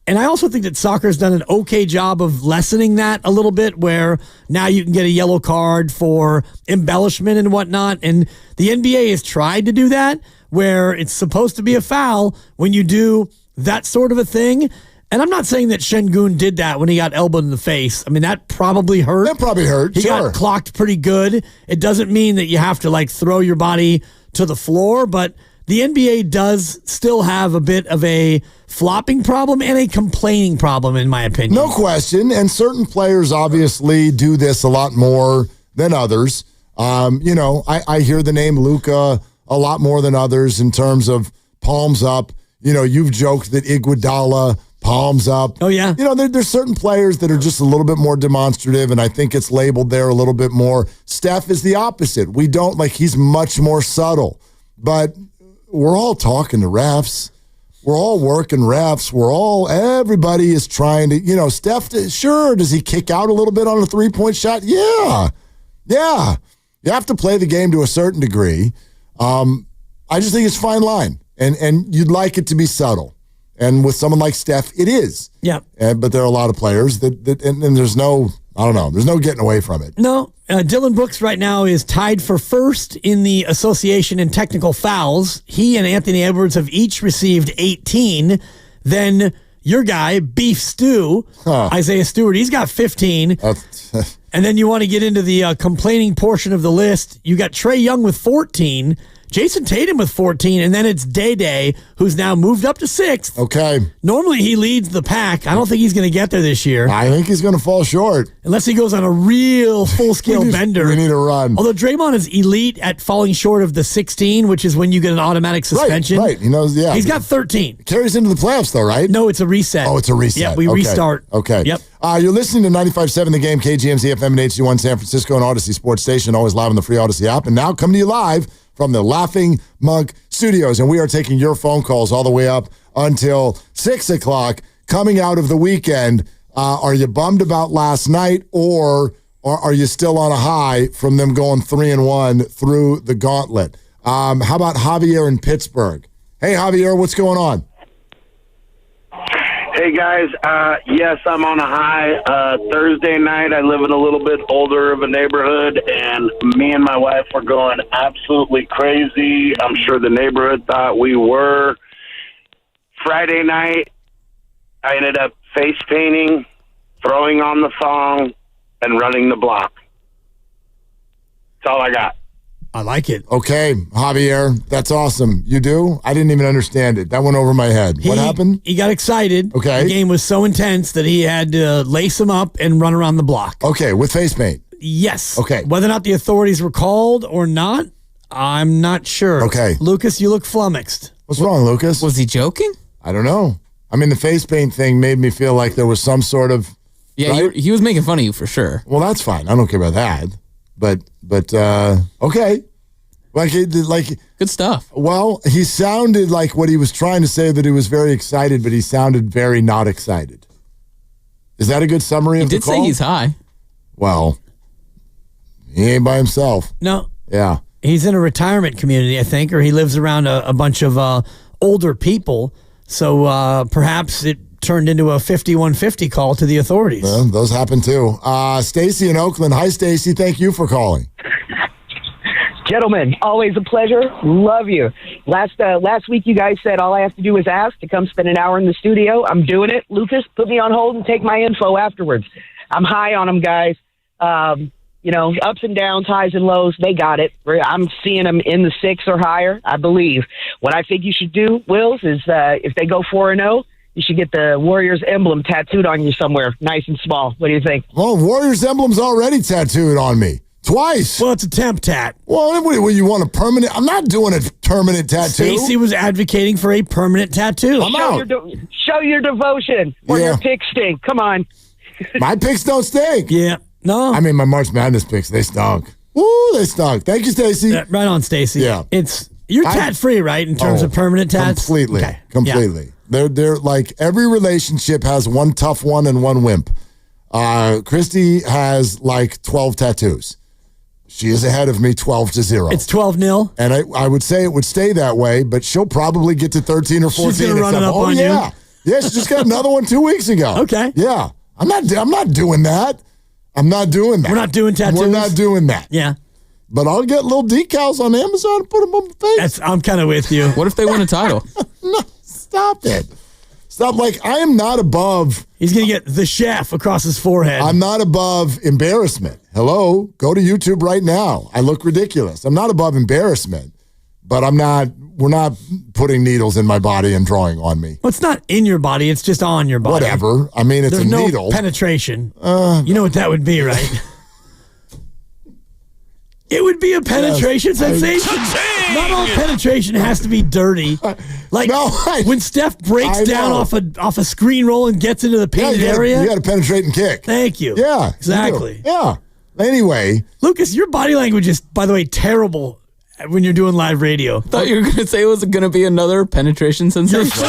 And I also think that soccer has done an okay job of lessening that a little bit, where now you can get a yellow card for embellishment and whatnot. And the NBA has tried to do that, where it's supposed to be a foul when you do that sort of a thing. And I'm not saying that Şengün did that when he got elbowed in the face. I mean, that probably hurt. He got clocked pretty good. It doesn't mean that you have to throw your body to the floor, but the NBA does still have a bit of a flopping problem and a complaining problem, in my opinion. No question. And certain players obviously do this a lot more than others. I hear the name Luka a lot more than others in terms of palms up. You've joked that Iguodala palms up. Oh, yeah. There's certain players that are just a little bit more demonstrative, and I think it's labeled there a little bit more. Steph is the opposite. He's much more subtle. But we're all talking to refs. We're all working refs. Everybody is trying to, Steph, sure, does he kick out a little bit on a three-point shot? Yeah. Yeah. You have to play the game to a certain degree. I just think it's a fine line, and you'd like it to be subtle. And with someone like Steph, it is. Yeah. But there are a lot of players that there's no, I don't know, there's no getting away from it. No. Dylan Brooks right now is tied for first in the association in technical fouls. He and Anthony Edwards have each received 18. Then your guy, Beef Stew, Isaiah Stewart, he's got 15. And then you want to get into the complaining portion of the list. You got Trae Young with 14. Jason Tatum with 14, and then it's Day, who's now moved up to 6th. Okay. Normally he leads the pack. I don't think he's going to get there this year. I think he's going to fall short. Unless he goes on a real full-scale bender. We need a run. Although Draymond is elite at falling short of the 16, which is when you get an automatic suspension. Right. He knows, yeah. He's got 13. It carries into the playoffs, though, right? No, it's a reset. Oh, it's a reset. Yeah, we restart. Okay. Yep. You're listening to 95.7 The Game, KGMZ FM and HD1 San Francisco and Odyssey Sports Station, always live on the free Odyssey app. And now coming to you live from the Laughing Monk Studios. And we are taking your phone calls all the way up until 6 o'clock coming out of the weekend. Are you bummed about last night, or are you still on a high from them going 3-1 through the gauntlet? How about Javier in Pittsburgh? Hey, Javier, what's going on? Hey, guys. Yes, I'm on a high. Thursday night, I live in a little bit older of a neighborhood, and me and my wife were going absolutely crazy. I'm sure the neighborhood thought we were. Friday night, I ended up face painting, throwing on the thong, and running the block. That's all I got. I like it. Okay, Javier, that's awesome. You do? I didn't even understand it. That went over my head. What happened? He got excited. Okay. The game was so intense that he had to lace him up and run around the block. Okay, with face paint? Yes. Okay. Whether or not the authorities were called or not, I'm not sure. Okay. Lucas, you look flummoxed. What's wrong, Lucas? Was he joking? I don't know. I mean, the face paint thing made me feel like there was some sort of... Yeah, right? he was making fun of you for sure. Well, that's fine. I don't care about that. But okay. Like good stuff. Well, he sounded like what he was trying to say, that he was very excited, but he sounded very not excited. Is that a good summary of the call? He did say he's high. Well, he ain't by himself. No. Yeah. He's in a retirement community, I think, or he lives around a bunch of older people. So perhaps it turned into a 5150 call to the authorities. Well, those happen too. Stacy in Oakland. Hi, Stacy. Thank you for calling. Gentlemen, always a pleasure. Love you. Last week, you guys said all I have to do is ask to come spend an hour in the studio. I'm doing it. Lucas, put me on hold and take my info afterwards. I'm high on them, guys. Ups and downs, highs and lows, they got it. I'm seeing them in the 6 or higher, I believe. What I think you should do, Wills, is if they go 4-0, you should get the Warriors emblem tattooed on you somewhere, nice and small. What do you think? Well, Warriors emblem's already tattooed on me. Twice. Well, it's a temp tat. Well, what, you want a permanent? I'm not doing a permanent tattoo. Stacy was advocating for a permanent tattoo. I'm out. Show your devotion, or your picks stink. Come on. My picks don't stink. Yeah. No. I mean, my March Madness picks, they stunk. Woo, they stunk. Thank you, Stacy. Right on, Stacy. Yeah. You're tat-free, right, in terms of permanent tats? Completely. Okay. Completely. Yeah. They're like, every relationship has one tough one and one wimp. Christy has like 12 tattoos. She is ahead of me 12-0. It's 12-0. And I would say it would stay that way, but she'll probably get to 13 or 14. She's going to run it up on you. Yeah, she just got another one 2 weeks ago. Okay. Yeah. I'm not doing that. I'm not doing that. We're not doing tattoos? We're not doing that. Yeah. But I'll get little decals on Amazon and put them on my face. I'm kind of with you. What if they win a title? No, stop it. Stop. Like, I am not above. He's going to get the chef across his forehead. I'm not above embarrassment. Hello? Go to YouTube right now. I look ridiculous. I'm not above embarrassment. but we're not putting needles in my body and drawing on me. Well, it's not in your body. It's just on your body. Whatever. I mean, it's There's a no needle. penetration. You know what that would be, right? It would be a penetration sensation. Not all penetration has to be dirty. Like when Steph breaks down off a screen roll and gets into the painted area. You got to penetrate and kick. Thank you. Yeah, exactly. Yeah. Anyway, Lucas, your body language is, by the way, terrible when you're doing live radio. Thought you were going to say it was going to be another penetration sensation.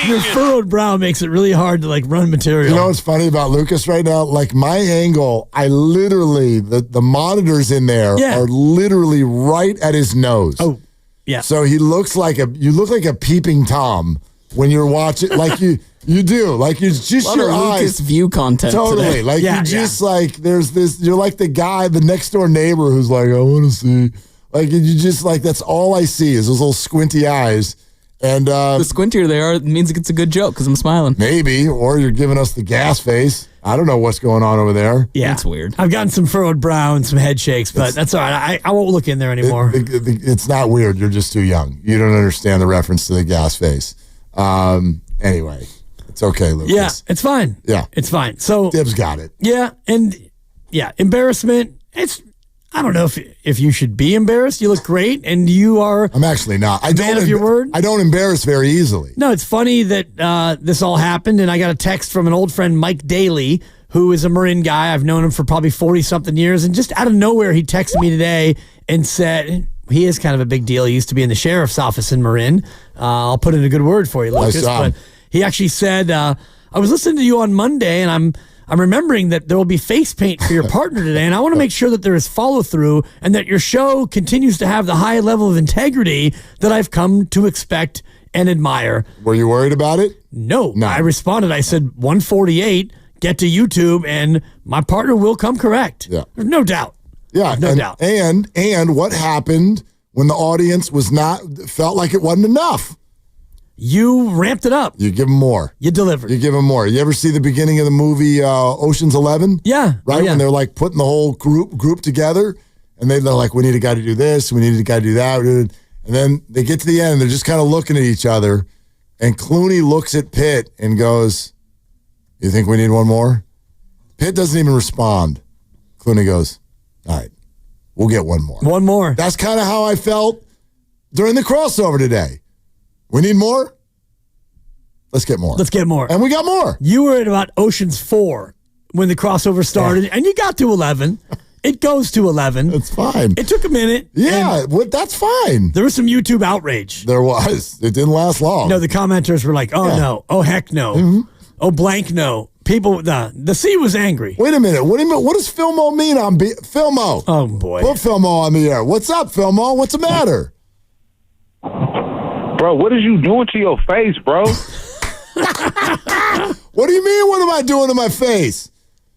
Your furrowed brow makes it really hard to run material. You know what's funny about Lucas right now? Like my angle, I literally the monitors in there are literally right at his nose. Oh, yeah. So you look like a peeping Tom when you're watching. Like you do. Like you just a lot your of eyes. Lucas view content. Totally. Today. Like you just like there's this. You're like the guy, the next door neighbor who's like, I want to see. Like you just like that's all I see is those little squinty eyes. And the squintier they are, it means it's a good joke because I'm smiling. Maybe, or you're giving us the gas face. I don't know what's going on over there. Yeah, it's weird. I've gotten some furrowed brow and some head shakes, but that's all right. I won't look in there anymore. It's not weird. You're just too young. You don't understand the reference to the gas face. Anyway, it's okay, Lucas. Yeah, it's fine. Yeah, it's fine. So Dibs got it. Yeah, and embarrassment. I don't know if you should be embarrassed. You look great, and you are. I'm actually not. I don't. Your word. I don't embarrass very easily. No, it's funny that this all happened, and I got a text from an old friend, Mike Daly, who is a Marin guy. I've known him for probably 40-something years, and just out of nowhere, he texted me today and said he is kind of a big deal. He used to be in the sheriff's office in Marin. I'll put in a good word for you, Lucas. But he actually said, "I was listening to you on Monday, and I'm remembering that there will be face paint for your partner today, and I want to make sure that there is follow-through and that your show continues to have the high level of integrity that I've come to expect and admire." Were you worried about it? No. I responded. I said, 148, get to YouTube, and my partner will come correct. Yeah. There's no doubt. Yeah. No doubt. And what happened when the audience felt like it wasn't enough? You ramped it up. You give them more. You delivered. You give them more. You ever see the beginning of the movie Ocean's 11? Yeah. Right? Oh, yeah. When they're like putting the whole group together and they're like, we need a guy to do this. We need a guy to do that. And then they get to the end and they're just kind of looking at each other. And Clooney looks at Pitt and goes, you think we need one more? Pitt doesn't even respond. Clooney goes, all right, we'll get one more. One more. That's kind of how I felt during the crossover today. We need more? Let's get more. Let's get more. And we got more. You were at about Ocean's 4 when the crossover started, and you got to 11. It goes to 11. It's fine. It took a minute. Yeah, that's fine. There was some YouTube outrage. There was. It didn't last long. No, the commenters were like, oh, no. Oh, heck no. Mm-hmm. Oh, blank no. People, the C was angry. Wait a minute. What does Filmo mean on Filmo? Oh, boy. Put Filmo on the air. What's up, Filmo? What's the matter? Bro, what is you doing to your face, bro? What do you mean, what am I doing to my face?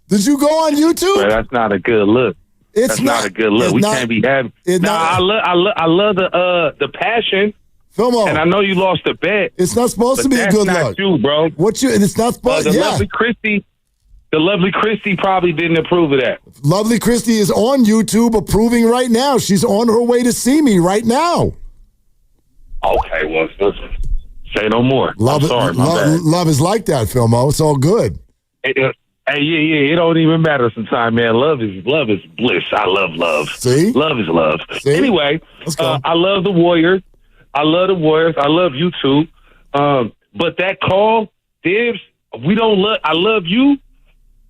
Did you go on YouTube? Bro, that's not a good look. That's not a good look. We can't be having. I love the passion. Filmo. And I know you lost a bet. It's not supposed to be a good look. That's not you, bro. It's not supposed to be. The lovely Christy probably didn't approve of that. Lovely Christy is on YouTube approving right now. She's on her way to see me right now. Okay, well, listen. Say no more. Love is like that, Filmo. It's all good. Hey, it don't even matter sometimes, man. Love is bliss. I love love. See? Love is love. See? Anyway, I love the Warriors. I love you too. But that call, Dibs, I love you,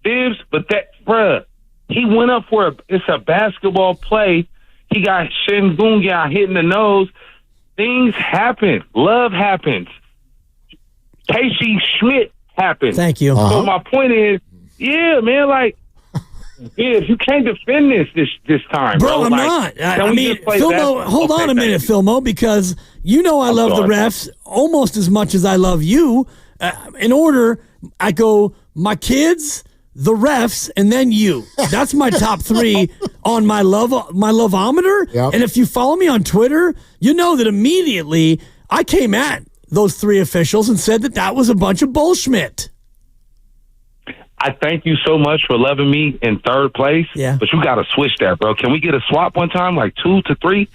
Dibs, but he went up for it's a basketball play. He got Shingunga hit in the nose. Things happen. Love happens. Casey Schmidt happens. Thank you. So my point is, yeah, man, like, if you can't defend this time, bro, I'm like, not. I mean, Filmo, hold on a minute, Filmo, because I love the refs almost as much as I love you. In order, I go my kids, the refs, and then you. That's my top three on my lovometer. Yep. And if you follow me on Twitter, you know that immediately I came at those three officials and said that was a bunch of bullshit. I thank you so much for loving me in third place. Yeah. But you got to switch that, bro. Can we get a swap one time, like 2 to 3?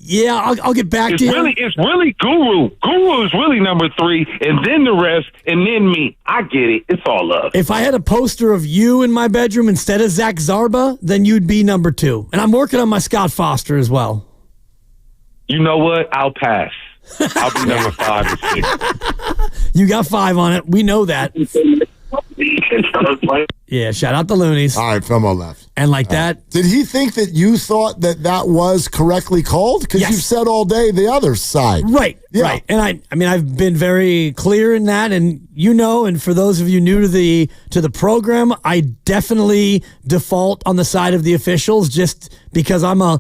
Yeah, I'll get back to you. It's really Guru. Guru is really number 3, and then the rest, and then me. I get it. It's all love. If I had a poster of you in my bedroom instead of Zach Zarba, then you'd be number 2. And I'm working on my Scott Foster as well. You know what? I'll pass. I'll be number 5 or 6. You got 5 on it. We know that. Yeah, shout out the Loonies. All right, Femo left. And like that. Did he think that you thought that was correctly called? Because Yes. you've said all day the other side. Right, right. And I mean, I've been very clear in that, and and for those of you new to the program, I definitely default on the side of the officials just because I'm a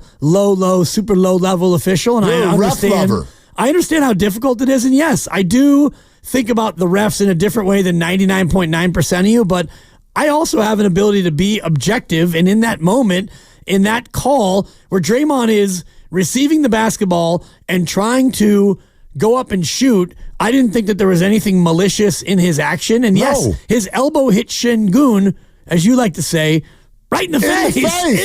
super low level official, and You're I a ref understand. lover. I understand how difficult it is, and yes, I do think about the refs in a different way than 99.9% of you, but I also have an ability to be objective, and in that moment, in that call where Draymond is receiving the basketball and trying to go up and shoot, I didn't think that there was anything malicious in his action, and yes, his elbow hit Şengün, as you like to say, right in the face.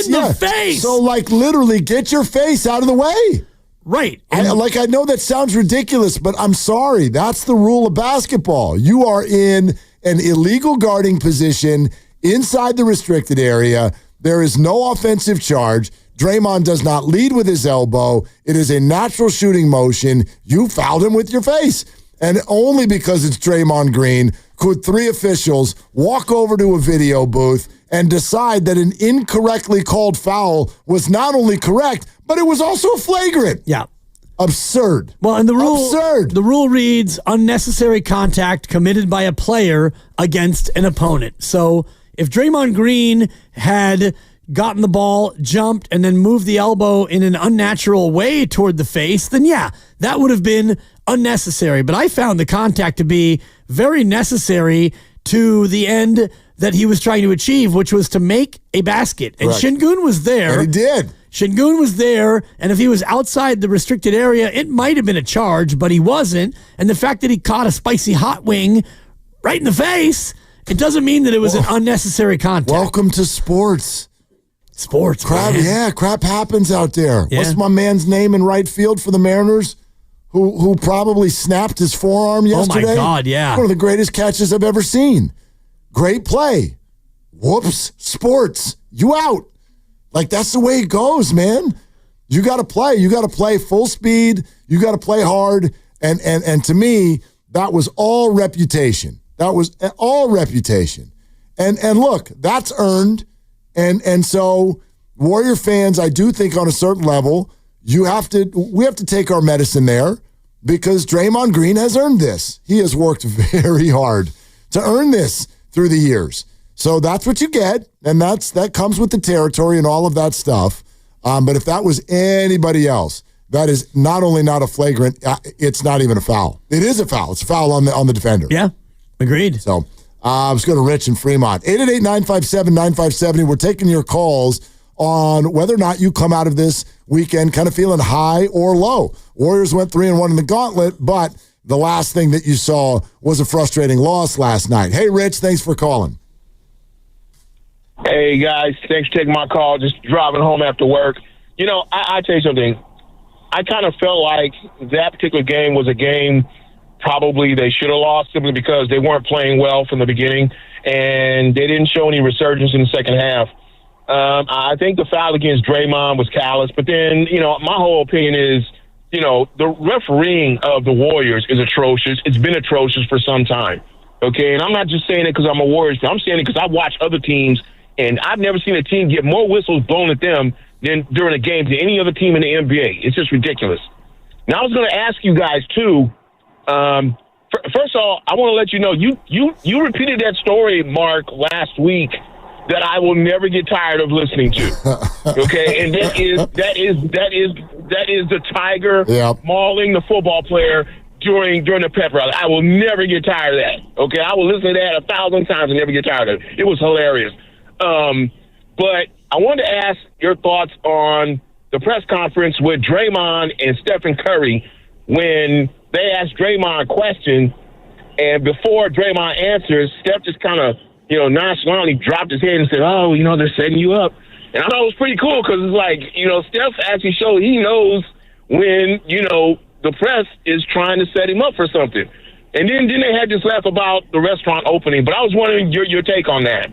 In the face. So, literally, get your face out of the way. Right. I know that sounds ridiculous, but I'm sorry. That's the rule of basketball. You are in an illegal guarding position inside the restricted area. There is no offensive charge. Draymond does not lead with his elbow. It is a natural shooting motion. You fouled him with your face. And only because it's Draymond Green could 3 officials walk over to a video booth and decide that an incorrectly called foul was not only correct, but it was also flagrant. Yeah. Absurd. Well, and the rule reads unnecessary contact committed by a player against an opponent. So if Draymond Green had gotten the ball, jumped, and then moved the elbow in an unnatural way toward the face, then yeah, that would have been unnecessary. But I found the contact to be very necessary to the end that he was trying to achieve, which was to make a basket. And Şengün was there. And he did. Şengün was there, and if he was outside the restricted area, it might have been a charge, but he wasn't. And the fact that he caught a spicy hot wing right in the face, it doesn't mean that it was an unnecessary contact. Welcome to sports. Sports, crap. man. Yeah, crap happens out there. Yeah. What's my man's name in right field for the Mariners? Who probably snapped his forearm yesterday? Oh my God, yeah. One of the greatest catches I've ever seen. Great play. Whoops. Sports. You out. That's the way it goes, man. You got to play. You got to play full speed. You got to play hard. And to me, that was all reputation. That was all reputation. And look, that's earned. And so Warrior fans, I do think on a certain level, we have to take our medicine there because Draymond Green has earned this. He has worked very hard to earn this through the years. So that's what you get, and that comes with the territory and all of that stuff. But if that was anybody else, that is not only not a flagrant, it's not even a foul. It is a foul. It's a foul on the defender. Yeah, agreed. So let's go to Rich in Fremont. 888-957-9570. We're taking your calls on whether or not you come out of this weekend kind of feeling high or low. Warriors went 3-1 in the gauntlet, but the last thing that you saw was a frustrating loss last night. Hey, Rich, thanks for calling. Hey, guys, thanks for taking my call. Just driving home after work. I tell you something. I kind of felt like that particular game was a game probably they should have lost simply because they weren't playing well from the beginning, and they didn't show any resurgence in the second half. I think the foul against Draymond was callous, but then, my whole opinion is, the refereeing of the Warriors is atrocious. It's been atrocious for some time, okay? And I'm not just saying it because I'm a Warriors fan. I'm saying it because I've watched other teams, and I've never seen a team get more whistles blown at them than during a game than any other team in the NBA. It's just ridiculous. Now, I was going to ask you guys, too, first of all, I want to let you know, you repeated that story, Mark, last week that I will never get tired of listening to. Okay, and that is the Tiger mauling the football player during the pep rally. I will never get tired of that. Okay, I will listen to that 1,000 times and never get tired of it. It was hilarious. But I wanted to ask your thoughts on the press conference with Draymond and Stephen Curry when they asked Draymond a question, and before Draymond answers, Steph just kind of nonchalantly dropped his head and said, they're setting you up. And I thought it was pretty cool because it's like, Steph actually showed he knows when, the press is trying to set him up for something. And then they had this laugh about the restaurant opening, but I was wondering your take on that.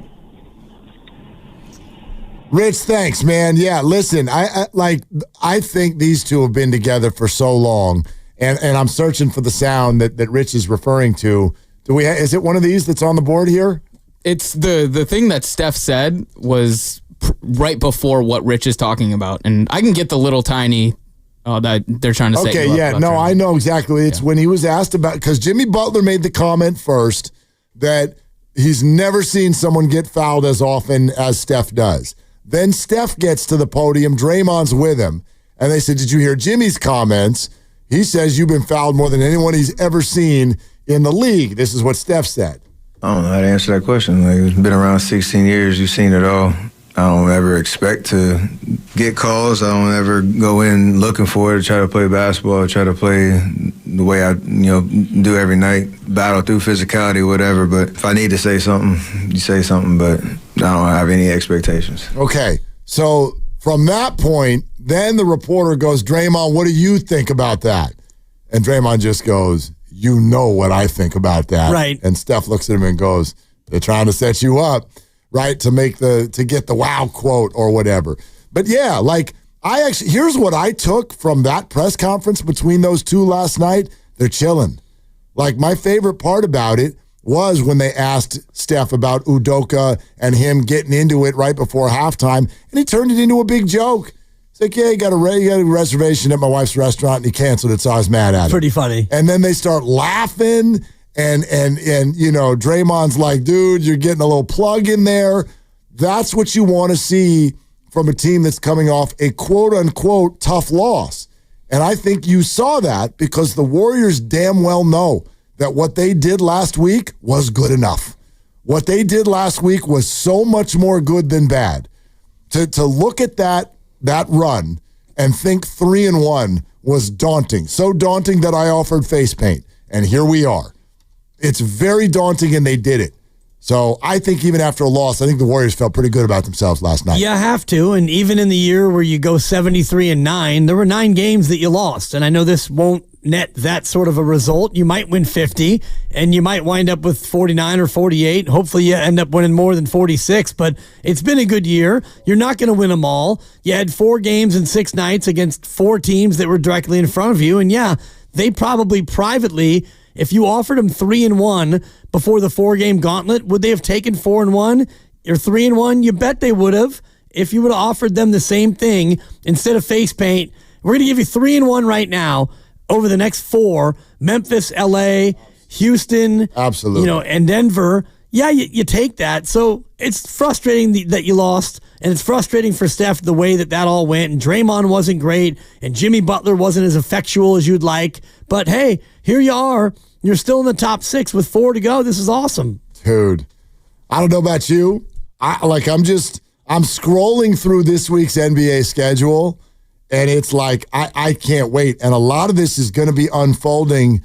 Rich, thanks, man. Yeah, listen, I think these two have been together for so long, and I'm searching for the sound that Rich is referring to. Is it one of these that's on the board here? It's the thing that Steph said was right before what Rich is talking about, and I can get the little tiny that they're trying to say. Okay, yeah, no, I know exactly. It's when he was asked about, because Jimmy Butler made the comment first that he's never seen someone get fouled as often as Steph does. Then Steph gets to the podium, Draymond's with him, and they said, did you hear Jimmy's comments? He says you've been fouled more than anyone he's ever seen in the league. This is what Steph said. I don't know how to answer that question. It's been around 16 years. You've seen it all. I don't ever expect to get calls. I don't ever go in looking for it, try to play basketball, try to play the way I do every night, battle through physicality, whatever. But if I need to say something, you say something, but I don't have any expectations. Okay, so from that point, then the reporter goes, Draymond, what do you think about that? And Draymond just goes, you know what I think about that. Right. And Steph looks at him and goes, they're trying to set you up. Right, to get the wow quote or whatever. But yeah, here's what I took from that press conference between those two last night. They're chilling. My favorite part about it was when they asked Steph about Udoka and him getting into it right before halftime, and he turned it into a big joke. It's like, yeah, you got a reservation at my wife's restaurant, and he canceled it, so I was mad at him. Pretty funny. And then they start laughing. And Draymond's like, dude, you're getting a little plug in there. That's what you want to see from a team that's coming off a quote-unquote tough loss. And I think you saw that because the Warriors damn well know that what they did last week was good enough. What they did last week was so much more good than bad. To look at that run and think 3-1 was daunting. So daunting that I offered face paint. And here we are. It's very daunting, and they did it. So I think even after a loss, I think the Warriors felt pretty good about themselves last night. You have to, and even in the year where you go 73-9, there were 9 games that you lost, and I know this won't net that sort of a result. You might win 50, and you might wind up with 49 or 48. Hopefully you end up winning more than 46, but it's been a good year. You're not going to win them all. You had 4 games in 6 nights against 4 teams that were directly in front of you, and yeah, they probably privately, if you offered them 3-1 before the 4-game gauntlet, would they have taken 4-1 or 3-1? You bet they would have. If you would have offered them the same thing instead of face paint, we're going to give you 3-1 right now over the next 4: Memphis, LA, Houston, absolutely, and Denver. Yeah, you take that. So it's frustrating that you lost, and it's frustrating for Steph the way that all went. And Draymond wasn't great, and Jimmy Butler wasn't as effectual as you'd like. But hey, here you are. You're still in the top 6 with 4 to go. This is awesome. Dude, I don't know about you. I'm scrolling through this week's NBA schedule, and it's like, I can't wait. And a lot of this is going to be unfolding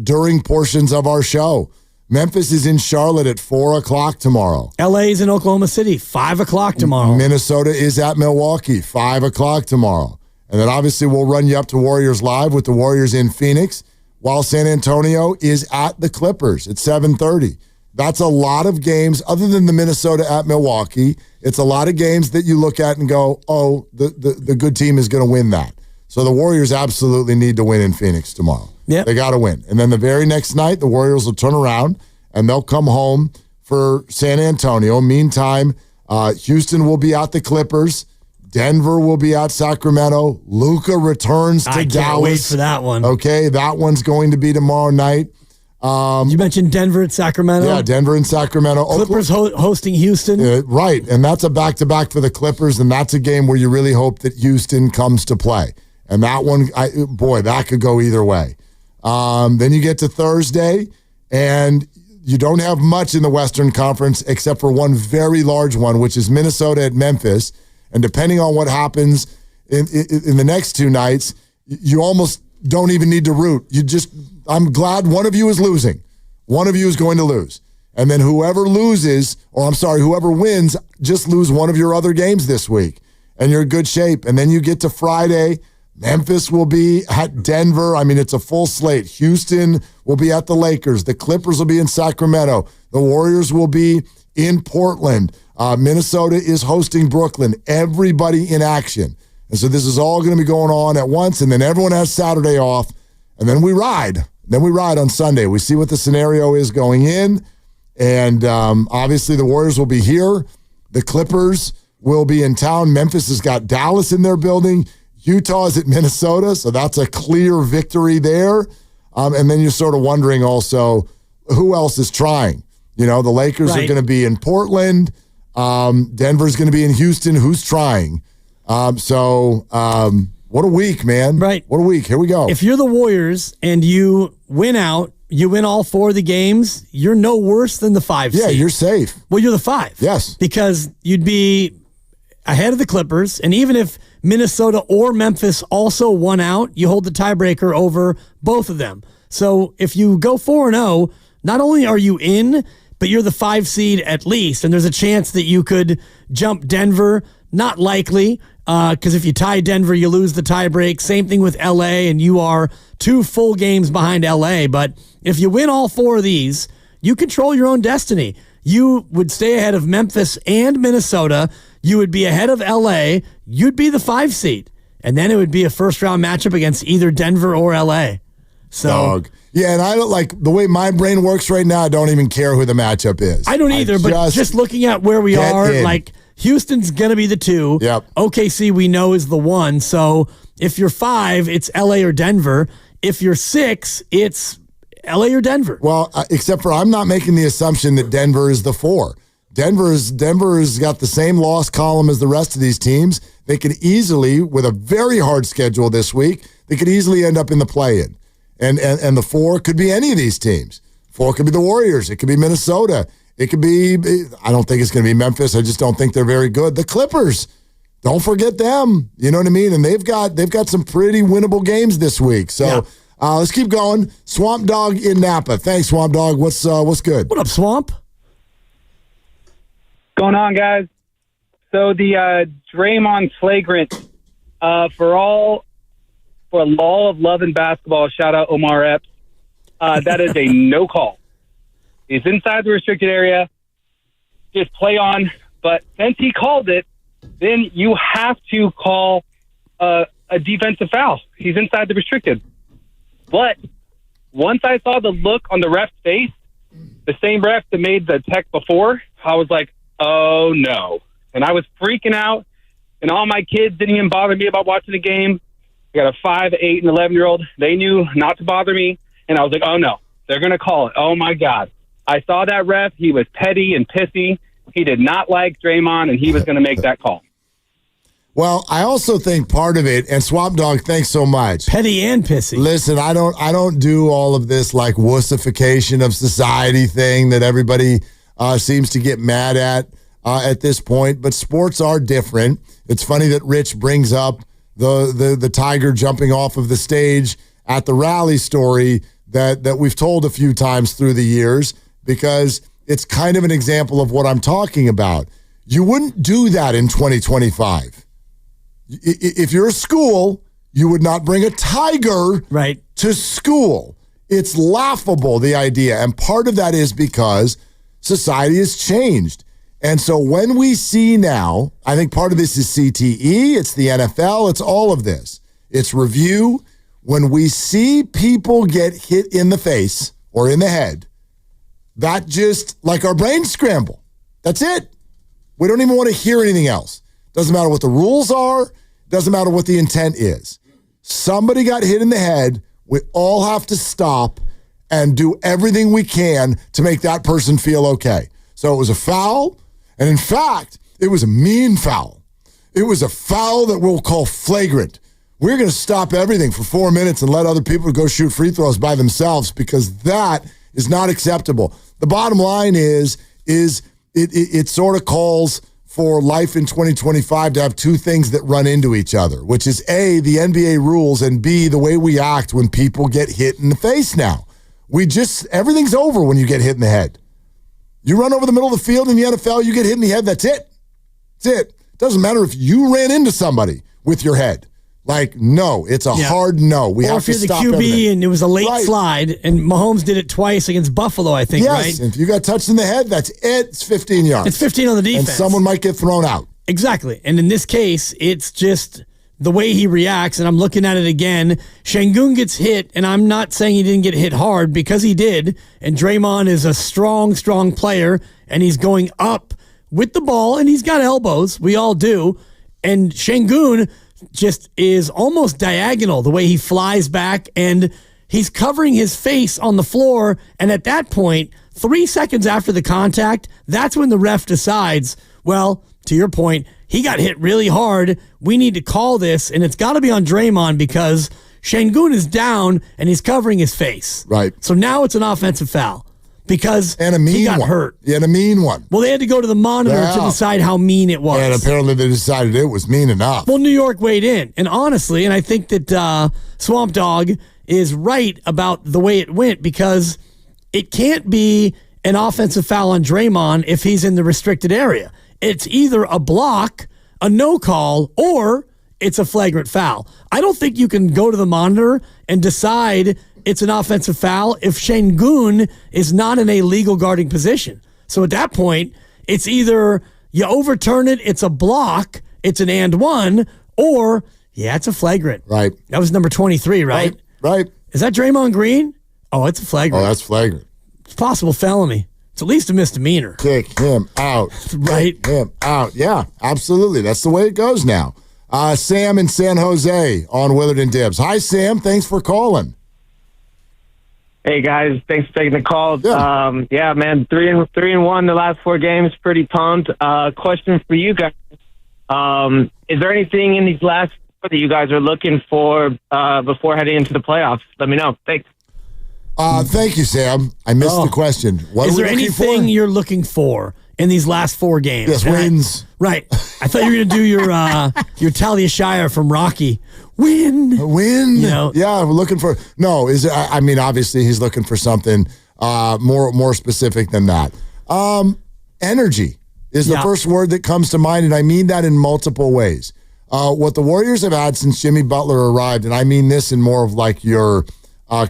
during portions of our show. Memphis is in Charlotte at 4 o'clock tomorrow. LA is in Oklahoma City, 5 o'clock tomorrow. Minnesota is at Milwaukee, 5 o'clock tomorrow. And then obviously we'll run you up to Warriors Live with the Warriors in Phoenix, while San Antonio is at the Clippers at 7:30. That's a lot of games, other than the Minnesota at Milwaukee. It's a lot of games that you look at and go, oh, the good team is going to win that. So the Warriors absolutely need to win in Phoenix tomorrow. Yep. They got to win. And then the very next night, the Warriors will turn around and they'll come home for San Antonio. Meantime, Houston will be at the Clippers. Denver will be at Sacramento. Luka returns to Dallas. I can't wait for that one. Okay, that one's going to be tomorrow night. You mentioned Denver at Sacramento? Yeah, Denver and Sacramento. Clippers hosting Houston. Right, and that's a back-to-back for the Clippers, and that's a game where you really hope that Houston comes to play. And that one, that could go either way. Then you get to Thursday, and you don't have much in the Western Conference except for one very large one, which is Minnesota at Memphis. And depending on what happens in the next 2 nights, you almost don't even need to root. I'm glad one of you is losing. One of you is going to lose. And then whoever wins, just lose one of your other games this week. And you're in good shape. And then you get to Friday. Memphis will be at Denver. I mean, it's a full slate. Houston will be at the Lakers. The Clippers will be in Sacramento. The Warriors will be in Portland. Minnesota is hosting Brooklyn. Everybody in action. And so this is all going to be going on at once, and then everyone has Saturday off, and then we ride. Then we ride on Sunday. We see what the scenario is going in, and obviously the Warriors will be here. The Clippers will be in town. Memphis has got Dallas in their building. Utah is at Minnesota, so that's a clear victory there. And then you're sort of wondering also who else is trying. You know, the Lakers are going to be in Portland. Denver's going to be in Houston. Who's trying? What a week, man. Right. What a week. Here we go. If you're the Warriors and you win out, you win all 4 of the games, you're no worse than the 5 seed. Yeah, you're safe. Well, you're the 5. Yes. Because you'd be ahead of the Clippers, and even if Minnesota or Memphis also won out, you hold the tiebreaker over both of them. So if you go 4-0, not only are you in, but you're the 5 seed at least, and there's a chance that you could jump Denver. Not likely, because if you tie Denver, you lose the tiebreak. Same thing with LA, and you are 2 full games behind LA. But if you win all 4 of these, you control your own destiny. You would stay ahead of Memphis and Minnesota. You would be ahead of LA. You'd be the 5 seed. And then it would be a first-round matchup against either Denver or LA. So, Dog. Yeah, and I don't like the way my brain works right now. I don't even care who the matchup is. I don't either, but just looking at where we are, like Houston's going to be the 2. Yep. OKC we know is the 1. So if you're 5, it's LA or Denver. If you're 6, it's LA or Denver. Well, except for I'm not making the assumption that Denver is the 4. Denver's got the same loss column as the rest of these teams. They could easily, with a very hard schedule this week, they could easily end up in the play-in. And the 4 could be any of these teams. 4 could be the Warriors. It could be Minnesota. It could be, I don't think it's going to be Memphis. I just don't think they're very good. The Clippers, don't forget them. You know what I mean? And they've got some pretty winnable games this week. So let's keep going. Swamp Dog in Napa. Thanks, Swamp Dog. What's good? What up, Swamp? Going on, guys? So the Draymond flagrant for a law of love in basketball. Shout out Omar Epps. That is a no call. He's inside the restricted area. Just play on. But since he called it, then you have to call a defensive foul. He's inside the restricted. But once I saw the look on the ref's face, the same ref that made the tech before, I was like, oh, no. And I was freaking out, and all my kids didn't even bother me about watching the game. I got a 5, 8, and 11-year-old. They knew not to bother me, and I was like, oh, no, they're going to call it. Oh, my God. I saw that ref. He was petty and pissy. He did not like Draymond, and he was going to make that call. Well, I also think part of it, and Swamp Dog, thanks so much. Petty and pissy. Listen, I don't do all of this like wussification of society thing that everybody seems to get mad at this point. But sports are different. It's funny that Rich brings up the tiger jumping off of the stage at the rally story that we've told a few times through the years, because it's kind of an example of what I'm talking about. You wouldn't do that in 2025. If you're a school, you would not bring a tiger to school. It's laughable, the idea. And part of that is because society has changed. And so when we see now, I think part of this is CTE, it's the NFL, it's all of this. It's review. When we see people get hit in the face or in the head, that just, like, our brains scramble. That's it. We don't even want to hear anything else. Doesn't matter what the rules are. Doesn't matter what the intent is. Somebody got hit in the head. We all have to stop and do everything we can to make that person feel okay. So it was a foul. And in fact, it was a mean foul. It was a foul that we'll call flagrant. We're going to stop everything for 4 minutes and let other people go shoot free throws by themselves, because that is not acceptable. The bottom line is it sort of calls for life in 2025 to have 2 things that run into each other, which is A, the NBA rules, and B, the way we act when people get hit in the face now. Everything's over when you get hit in the head. You run over the middle of the field in the NFL, you get hit in the head, that's it. That's it. It doesn't matter if you ran into somebody with your head. Like, no, it's a hard no. We or have if to you're the stop QB everything. and it was a late Right. slide, and Mahomes did it twice against Buffalo, I think, Yes, right? if you got touched in the head, that's it. It's 15 yards. It's 15 on the defense. And someone might get thrown out. Exactly. And in this case, it's just the way he reacts, and I'm looking at it again. Şengün gets hit, and I'm not saying he didn't get hit hard because he did, and Draymond is a strong, strong player, and he's going up with the ball, and he's got elbows. We all do. And Şengün just is almost diagonal the way he flies back, and he's covering his face on the floor, and at that point, 3 seconds after the contact, that's when the ref decides, well, to your point, he got hit really hard. We need to call this, and it's got to be on Draymond because Şengün is down and he's covering his face. Right. So now it's an offensive foul because And a mean he got one. hurt. Yeah, and a mean one. Well, they had to go to the monitor to Yeah. decide how mean it was. And apparently they decided it was mean enough. Well, New York weighed in. And honestly, and I think that Swamp Dog is right about the way it went because it can't be an offensive foul on Draymond if he's in the restricted area. It's either a block, a no call, or it's a flagrant foul. I don't think you can go to the monitor and decide it's an offensive foul if Şengün is not in a legal guarding position. So at that point, it's either you overturn it, it's a block, it's an and one, or it's a flagrant. Right. That was number 23, right? Right. Is that Draymond Green? Oh, it's a flagrant. Oh, that's flagrant. It's possible felony. It's at least a misdemeanor. Kick him out. Right. Kick him out. Yeah, absolutely. That's the way it goes now. Sam in San Jose on Willard and Dibbs. Hi, Sam. Thanks for calling. Hey guys, thanks for taking the call. Yeah, man, 3-1 the last 4 games. Pretty pumped. Question for you guys: is there anything in these last 4 that you guys are looking for before heading into the playoffs? Let me know. Thanks. Thank you, Sam. I missed the question. What Is are we there looking anything for? you're looking for in these last 4 games? Yes, And wins. Right. I thought you were going to do your Talia Shire from Rocky. Win. Win. You know? Yeah, we're looking for. No, is it? I mean, obviously, he's looking for something more specific than that. Energy is the first word that comes to mind, and I mean that in multiple ways. What the Warriors have had since Jimmy Butler arrived, and I mean this in more of like your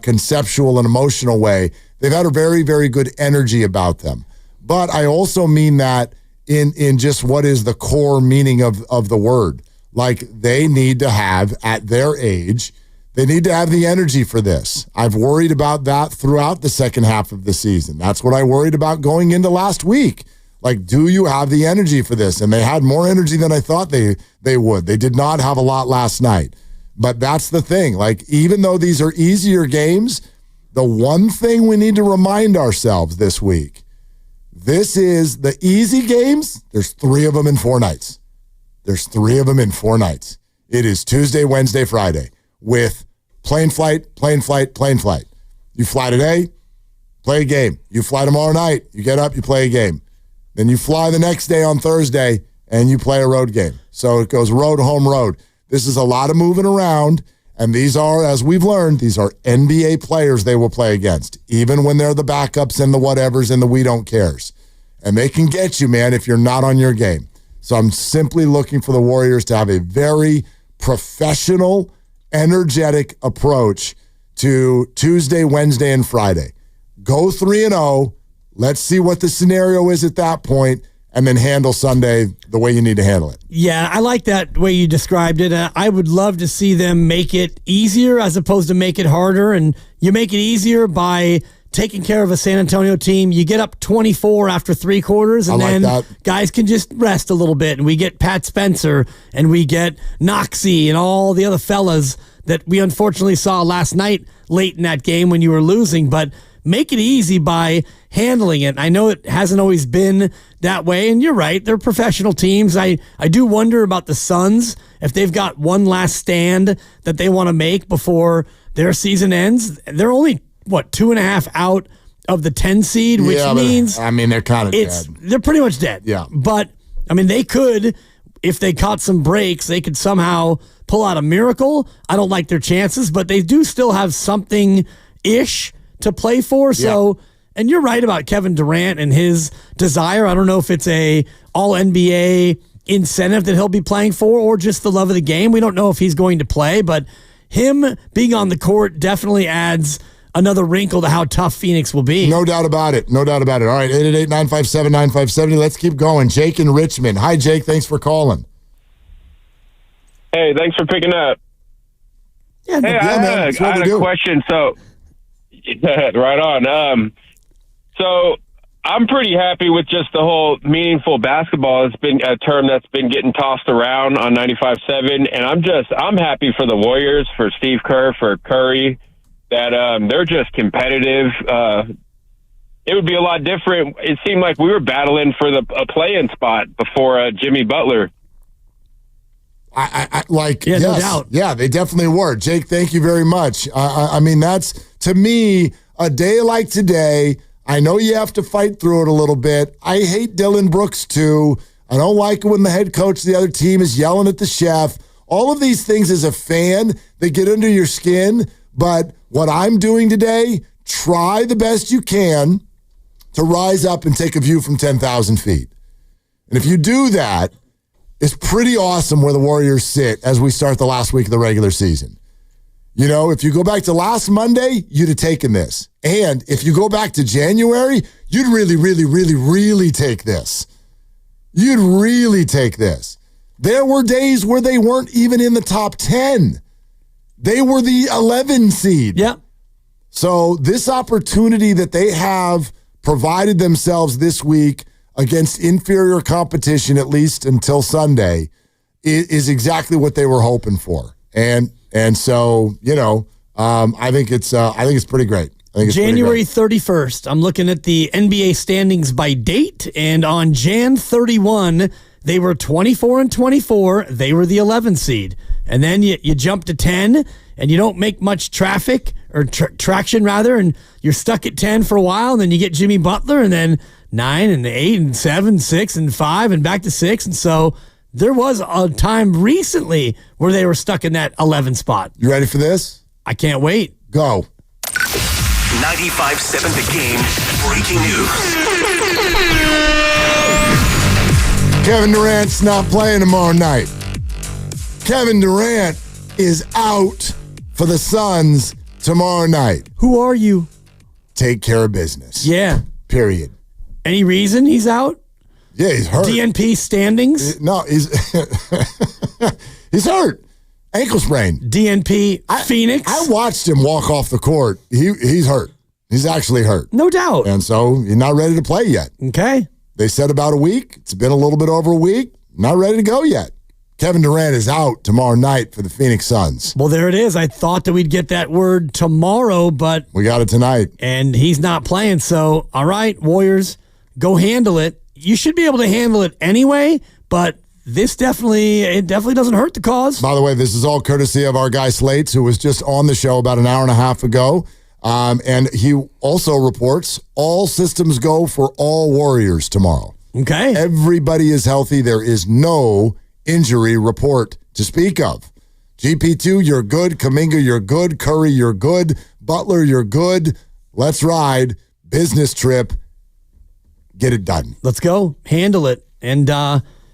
conceptual and emotional way, they've had a very, very good energy about them. But I also mean that in just what is the core meaning of the word. Like they need to have, at their age, they need to have the energy for this. I've worried about that throughout the second half of the season. That's what I worried about going into last week. Like, do you have the energy for this? And they had more energy than I thought they would. They did not have a lot last night. But that's the thing. Like, even though these are easier games, the one thing we need to remind ourselves this week, this is the easy games. There's 3 of them in 4 nights. There's 3 of them in 4 nights. It is Tuesday, Wednesday, Friday with plane flight, plane flight, plane flight. You fly today, play a game. You fly tomorrow night, you get up, you play a game. Then you fly the next day on Thursday and you play a road game. So it goes road, home, road. This is a lot of moving around. And these are, as we've learned, these are NBA players they will play against, even when they're the backups and the whatevers and the we don't cares. And they can get you, man, if you're not on your game. So I'm simply looking for the Warriors to have a very professional, energetic approach to Tuesday, Wednesday, and Friday. Go 3-0. Let's see what the scenario is at that point, and then handle Sunday the way you need to handle it. Yeah, I like that way you described it. I would love to see them make it easier as opposed to make it harder. And you make it easier by taking care of a San Antonio team. You get up 24 after 3 quarters, and then guys can just rest a little bit. And we get Pat Spencer, and we get Noxie, and all the other fellas that we unfortunately saw last night late in that game when you were losing. But make it easy by handling it. I know it hasn't always been that way, and you're right. They're professional teams. I do wonder about the Suns, if they've got one last stand that they want to make before their season ends. They're only, 2.5 out of the 10 seed, which means... I mean, they're kind of dead. They're pretty much dead. Yeah. But, I mean, they could, if they caught some breaks, they could somehow pull out a miracle. I don't like their chances, but they do still have something-ish to play for. So, and you're right about Kevin Durant and his desire. I don't know if it's a all NBA incentive that he'll be playing for or just the love of the game. We don't know if he's going to play, but him being on the court definitely adds another wrinkle to how tough Phoenix will be. No doubt about it. No doubt about it. All right, 888-957-9570. Let's keep going. Jake in Richmond. Hi, Jake. Thanks for calling. Hey, thanks for picking up. Yeah, hey, I had a question. So, right on. So I'm pretty happy with just the whole meaningful basketball. It's been a term that's been getting tossed around on 95.7, and I'm happy for the Warriors, for Steve Kerr, for Curry, that they're just competitive. It would be a lot different. It seemed like we were battling for a play-in spot before Jimmy Butler. Yes, no doubt. Yeah, they definitely were. Jake, thank you very much. I mean, that's, to me, a day like today. I know you have to fight through it a little bit. I hate Dylan Brooks, too. I don't like it when the head coach of the other team is yelling at the chef. All of these things as a fan, they get under your skin. But what I'm doing today, try the best you can to rise up and take a view from 10,000 feet. And if you do that, it's pretty awesome where the Warriors sit as we start the last week of the regular season. You know, if you go back to last Monday, you'd have taken this. And if you go back to January, you'd really, really, really, really take this. You'd really take this. There were days where they weren't even in the top 10. They were the 11 seed. Yeah. So this opportunity that they have provided themselves this week against inferior competition, at least until Sunday, is exactly what they were hoping for. And so, you know, I think it's pretty great. I think it's January 31st. I'm looking at the NBA standings by date, and on Jan 31, they were 24-24. They were the 11th seed. And then you jump to 10, and you don't make much traction, and you're stuck at 10 for a while, and then you get Jimmy Butler, and then 9 and 8 and 7, 6 and 5, and back to 6. And so there was a time recently where they were stuck in that 11 spot. You ready for this? I can't wait. Go. 95.7 The Game breaking news. Kevin Durant's not playing tomorrow night. Kevin Durant is out for the Suns tomorrow night. Who are you? Take care of business. Yeah. Period. Any reason he's out? Yeah, he's hurt. DNP standings? No, he's hurt. Ankle sprain. DNP Phoenix? I watched him walk off the court. He's hurt. He's actually hurt. No doubt. And so he's not ready to play yet. Okay. They said about a week. It's been a little bit over a week. Not ready to go yet. Kevin Durant is out tomorrow night for the Phoenix Suns. Well, there it is. I thought that we'd get that word tomorrow, but we got it tonight. And he's not playing. So, all right, Warriors, go handle it. You should be able to handle it anyway, but this definitely doesn't hurt the cause. By the way, this is all courtesy of our guy Slates, who was just on the show about an hour and a half ago. And he also reports all systems go for all Warriors tomorrow. Okay. Everybody is healthy. There is no injury report to speak of. GP2, you're good. Kuminga, you're good. Curry, you're good. Butler, you're good. Let's ride. Business trip. Get it done. Let's go. Handle it. And,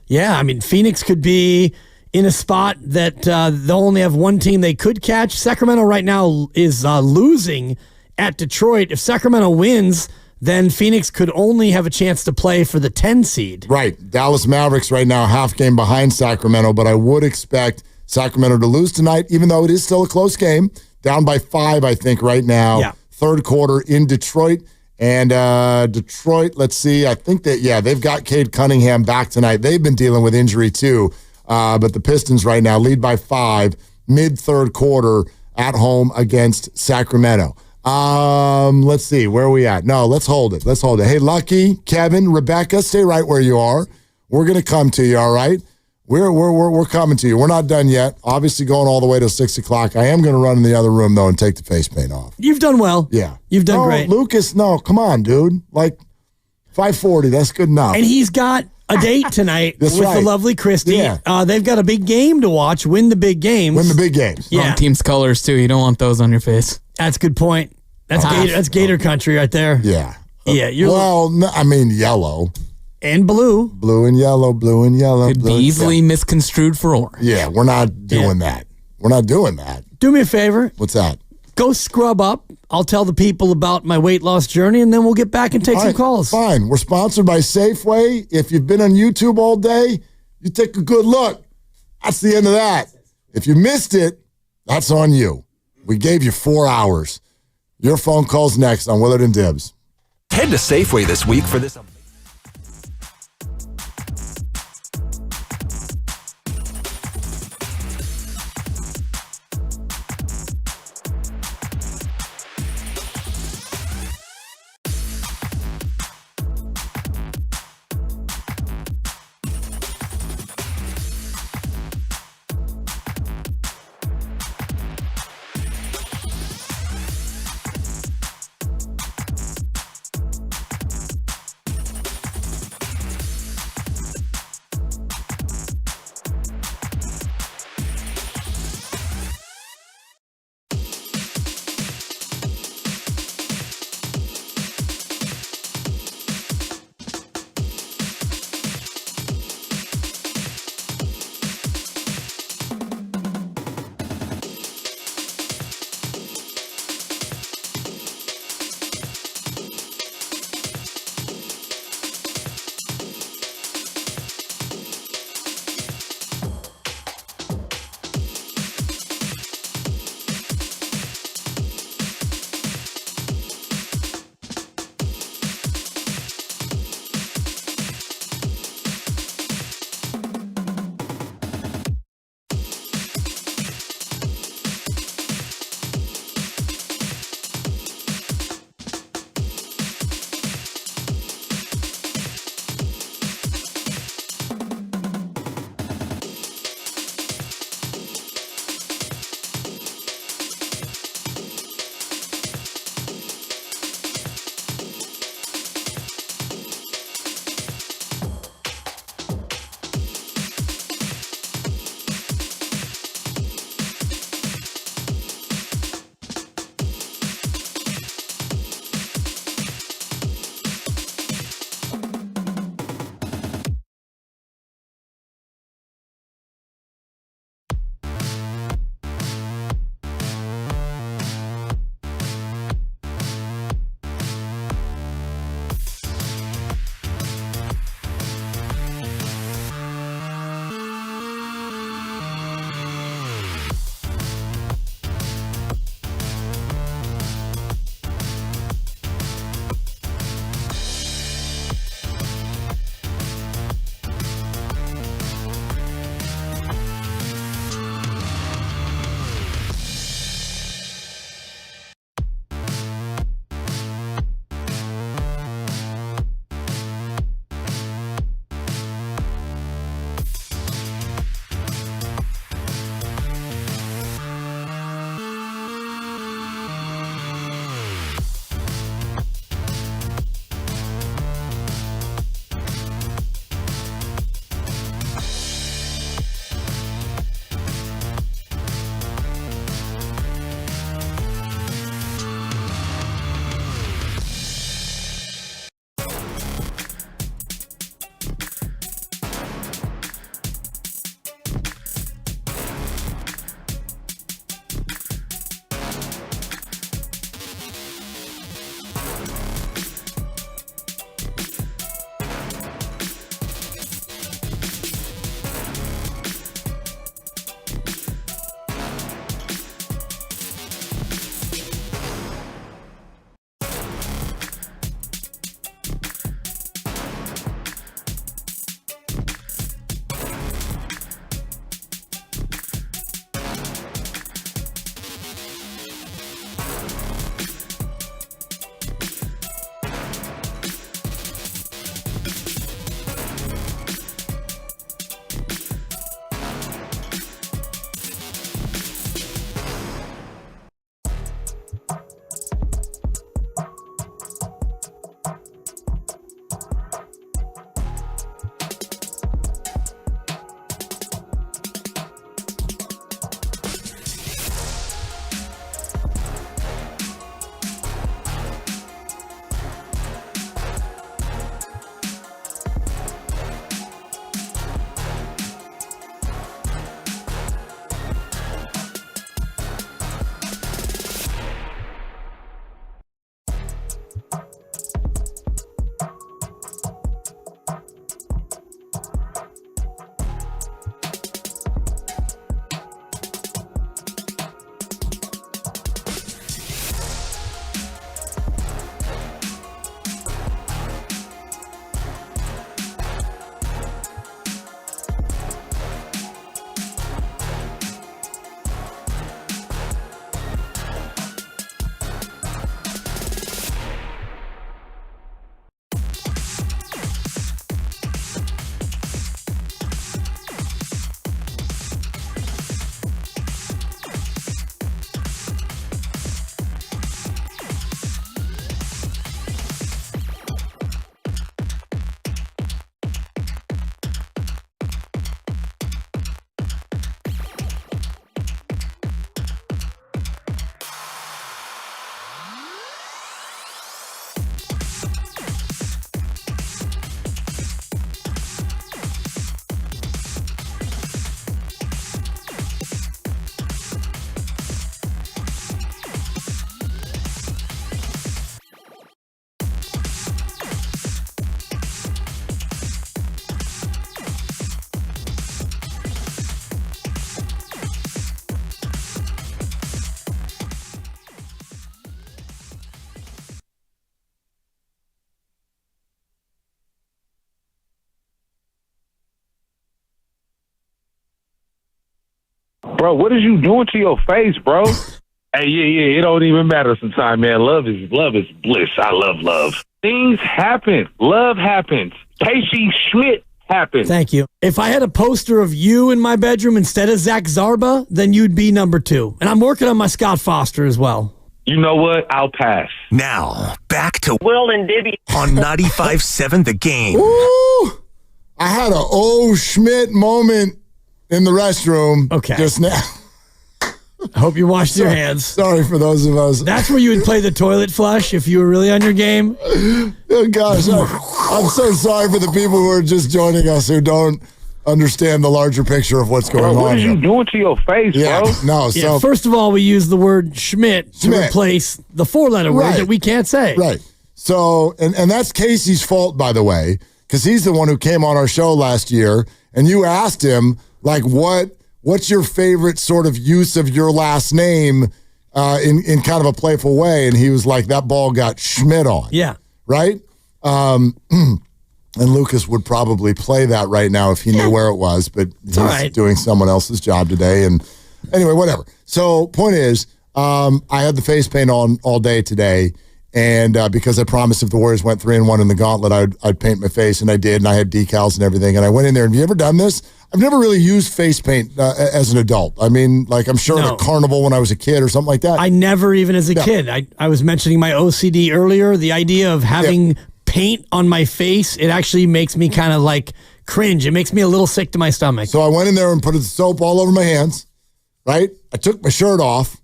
yeah, I mean, Phoenix could be in a spot that they'll only have one team they could catch. Sacramento right now is losing at Detroit. If Sacramento wins, then Phoenix could only have a chance to play for the 10 seed. Right. Dallas Mavericks right now half game behind Sacramento, but I would expect Sacramento to lose tonight, even though it is still a close game. Down by 5, I think, right now. Yeah. Third quarter in Detroit. And Detroit, let's see, I think that, they've got Cade Cunningham back tonight. They've been dealing with injury too. But the Pistons right now lead by 5, mid-third quarter at home against Sacramento. Let's see, where are we at? No, let's hold it. Hey, Lucky, Kevin, Rebecca, stay right where you are. We're going to come to you, all right? We're coming to you. We're not done yet. Obviously going all the way to 6 o'clock. I am going to run in the other room, though, and take the face paint off. You've done well. Yeah. You've done great. Lucas, no, come on, dude. Like, 5:40, that's good enough. And he's got a date tonight with the lovely Christy. Yeah. They've got a big game to watch. Win the big games. Wrong team's colors, too. You don't want those on your face. That's a good point. That's Gator country right there. Yeah. Yeah. Well, no, I mean, yellow. And blue. Blue and yellow, blue and yellow. Could be easily misconstrued for orange. Yeah, we're not doing that. We're not doing that. Do me a favor. What's that? Go scrub up. I'll tell the people about my weight loss journey, and then we'll get back and take some calls. Fine. We're sponsored by Safeway. If you've been on YouTube all day, you take a good look. That's the end of that. If you missed it, that's on you. We gave you 4 hours. Your phone call's next on Willard and Dibs. Head to Safeway this week for this. Bro, what is you doing to your face, bro? Hey, yeah, it don't even matter sometimes, man. Love is bliss. I love love. Things happen. Love happens. Casey Schmidt happens. Thank you. If I had a poster of you in my bedroom instead of Zach Zarba, then you'd be number 2. And I'm working on my Scott Foster as well. You know what? I'll pass. Now, back to Will and Dibby on 95.7 The Game. Ooh, I had a Schmidt moment in the restroom just now. I hope you washed your hands. Sorry for those of us. That's where you would play the toilet flush if you were really on your game. Oh, gosh, I'm so sorry for the people who are just joining us who don't understand the larger picture of what's going on. What are you doing to your face, bro? No, so first of all, we use the word Schmidt to replace the 4-letter word that we can't say. Right. So, and that's Casey's fault, by the way, because he's the one who came on our show last year, and you asked him, like, what's your favorite sort of use of your last name in kind of a playful way? And he was like, that ball got Schmidt on. Yeah. Right? And Lucas would probably play that right now if he knew where it was, but he's doing someone else's job today. And anyway, whatever. So point is, I had the face paint on all day today, and because I promised if the Warriors went 3-1 in the gauntlet, I'd paint my face, and I did, and I had decals and everything. And I went in there. Have you ever done this? I've never really used face paint as an adult. I mean, like I'm sure at a carnival when I was a kid or something like that. I never even as a kid. I was mentioning my OCD earlier. The idea of having paint on my face, it actually makes me kind of like cringe. It makes me a little sick to my stomach. So I went in there and put the soap all over my hands, right? I took my shirt off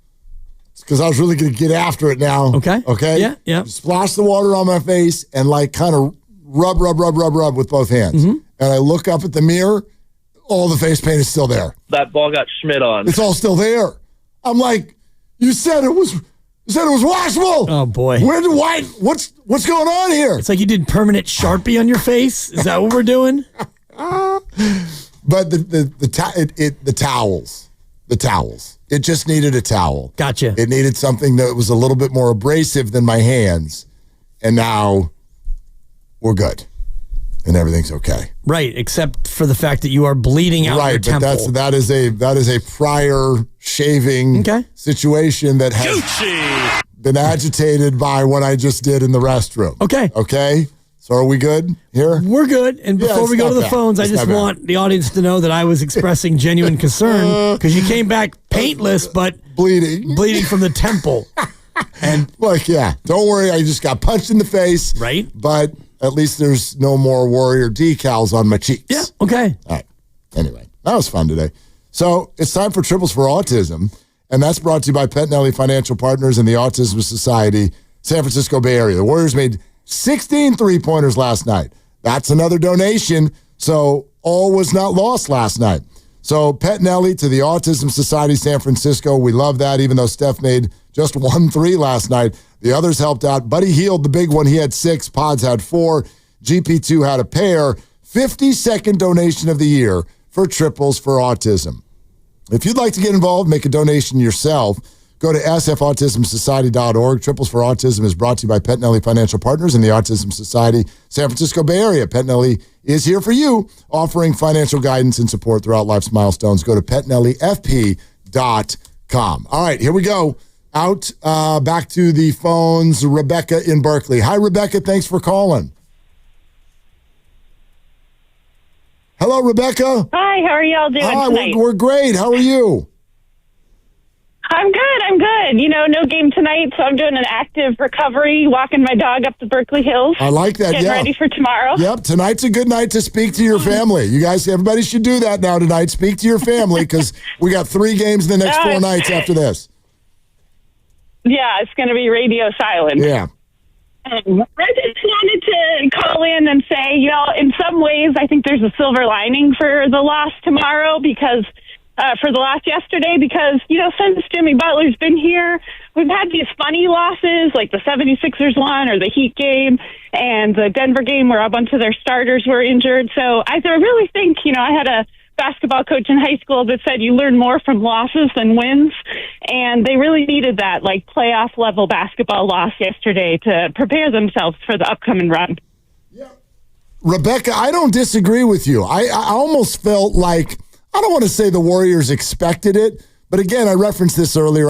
because I was really going to get after it now. Okay? Yeah. Splash the water on my face and like kind of rub with both hands. Mm-hmm. And I look up at the mirror, all the face paint is still there. That ball got Schmidt on. It's all still there. I'm like, you said it was washable. Oh boy. What's going on here? It's like you did permanent Sharpie on your face. Is that what we're doing? But the towels. It just needed a towel. Gotcha. It needed something that was a little bit more abrasive than my hands. And now we're good. And everything's okay. Right, except for the fact that you are bleeding out your temple. Right, but that is a prior shaving situation that has been agitated by what I just did in the restroom. Okay? So are we good here? We're good. And before we go to the phones, I just want the audience to know that I was expressing genuine concern because you came back paintless, but bleeding from the temple. And don't worry, I just got punched in the face. Right. But at least there's no more Warrior decals on my cheeks. Yeah, okay. All right. Anyway, that was fun today. So it's time for Triples for Autism, and that's brought to you by Pettinelli Financial Partners and the Autism Society, San Francisco Bay Area. The Warriors made 16 three-pointers last night. That's another donation, so all was not lost last night. So Pettinelli to the Autism Society San Francisco, we love that, even though Steph made just 1 3 last night. The others helped out. Buddy Hield, the big one, he had 6. Pods had 4. GP2 had a pair. 52nd donation of the year for Triples for Autism. If you'd like to get involved, make a donation yourself, go to sfautismsociety.org. Triples for Autism is brought to you by Pettinelli Financial Partners and the Autism Society, San Francisco Bay Area. Pettinelli is here for you, offering financial guidance and support throughout life's milestones. Go to pettinellifp.com. All right, here we go. Out, back to the phones, Rebecca in Berkeley. Hi, Rebecca. Thanks for calling. Hello, Rebecca. Hi, how are y'all doing tonight? We're great. How are you? I'm good. You know, no game tonight, so I'm doing an active recovery, walking my dog up the Berkeley Hills. I like that, Getting ready for tomorrow. Yep, tonight's a good night to speak to your family. You guys, everybody should do that now tonight. Speak to your family because we got 3 games the next 4 nights after this. Yeah, it's going to be radio silent. Yeah. I just wanted to call in and say, you know, in some ways, I think there's a silver lining for the loss tomorrow because for the loss yesterday because, you know, since Jimmy Butler's been here, we've had these funny losses like the 76ers one or the Heat game and the Denver game where a bunch of their starters were injured. So I really think, you know, I had a basketball coach in high school that said you learn more from losses than wins. And they really needed that like playoff level basketball loss yesterday to prepare themselves for the upcoming run. Yeah. Rebecca, I don't disagree with you. I almost felt like I don't want to say the Warriors expected it, but again, I referenced this earlier.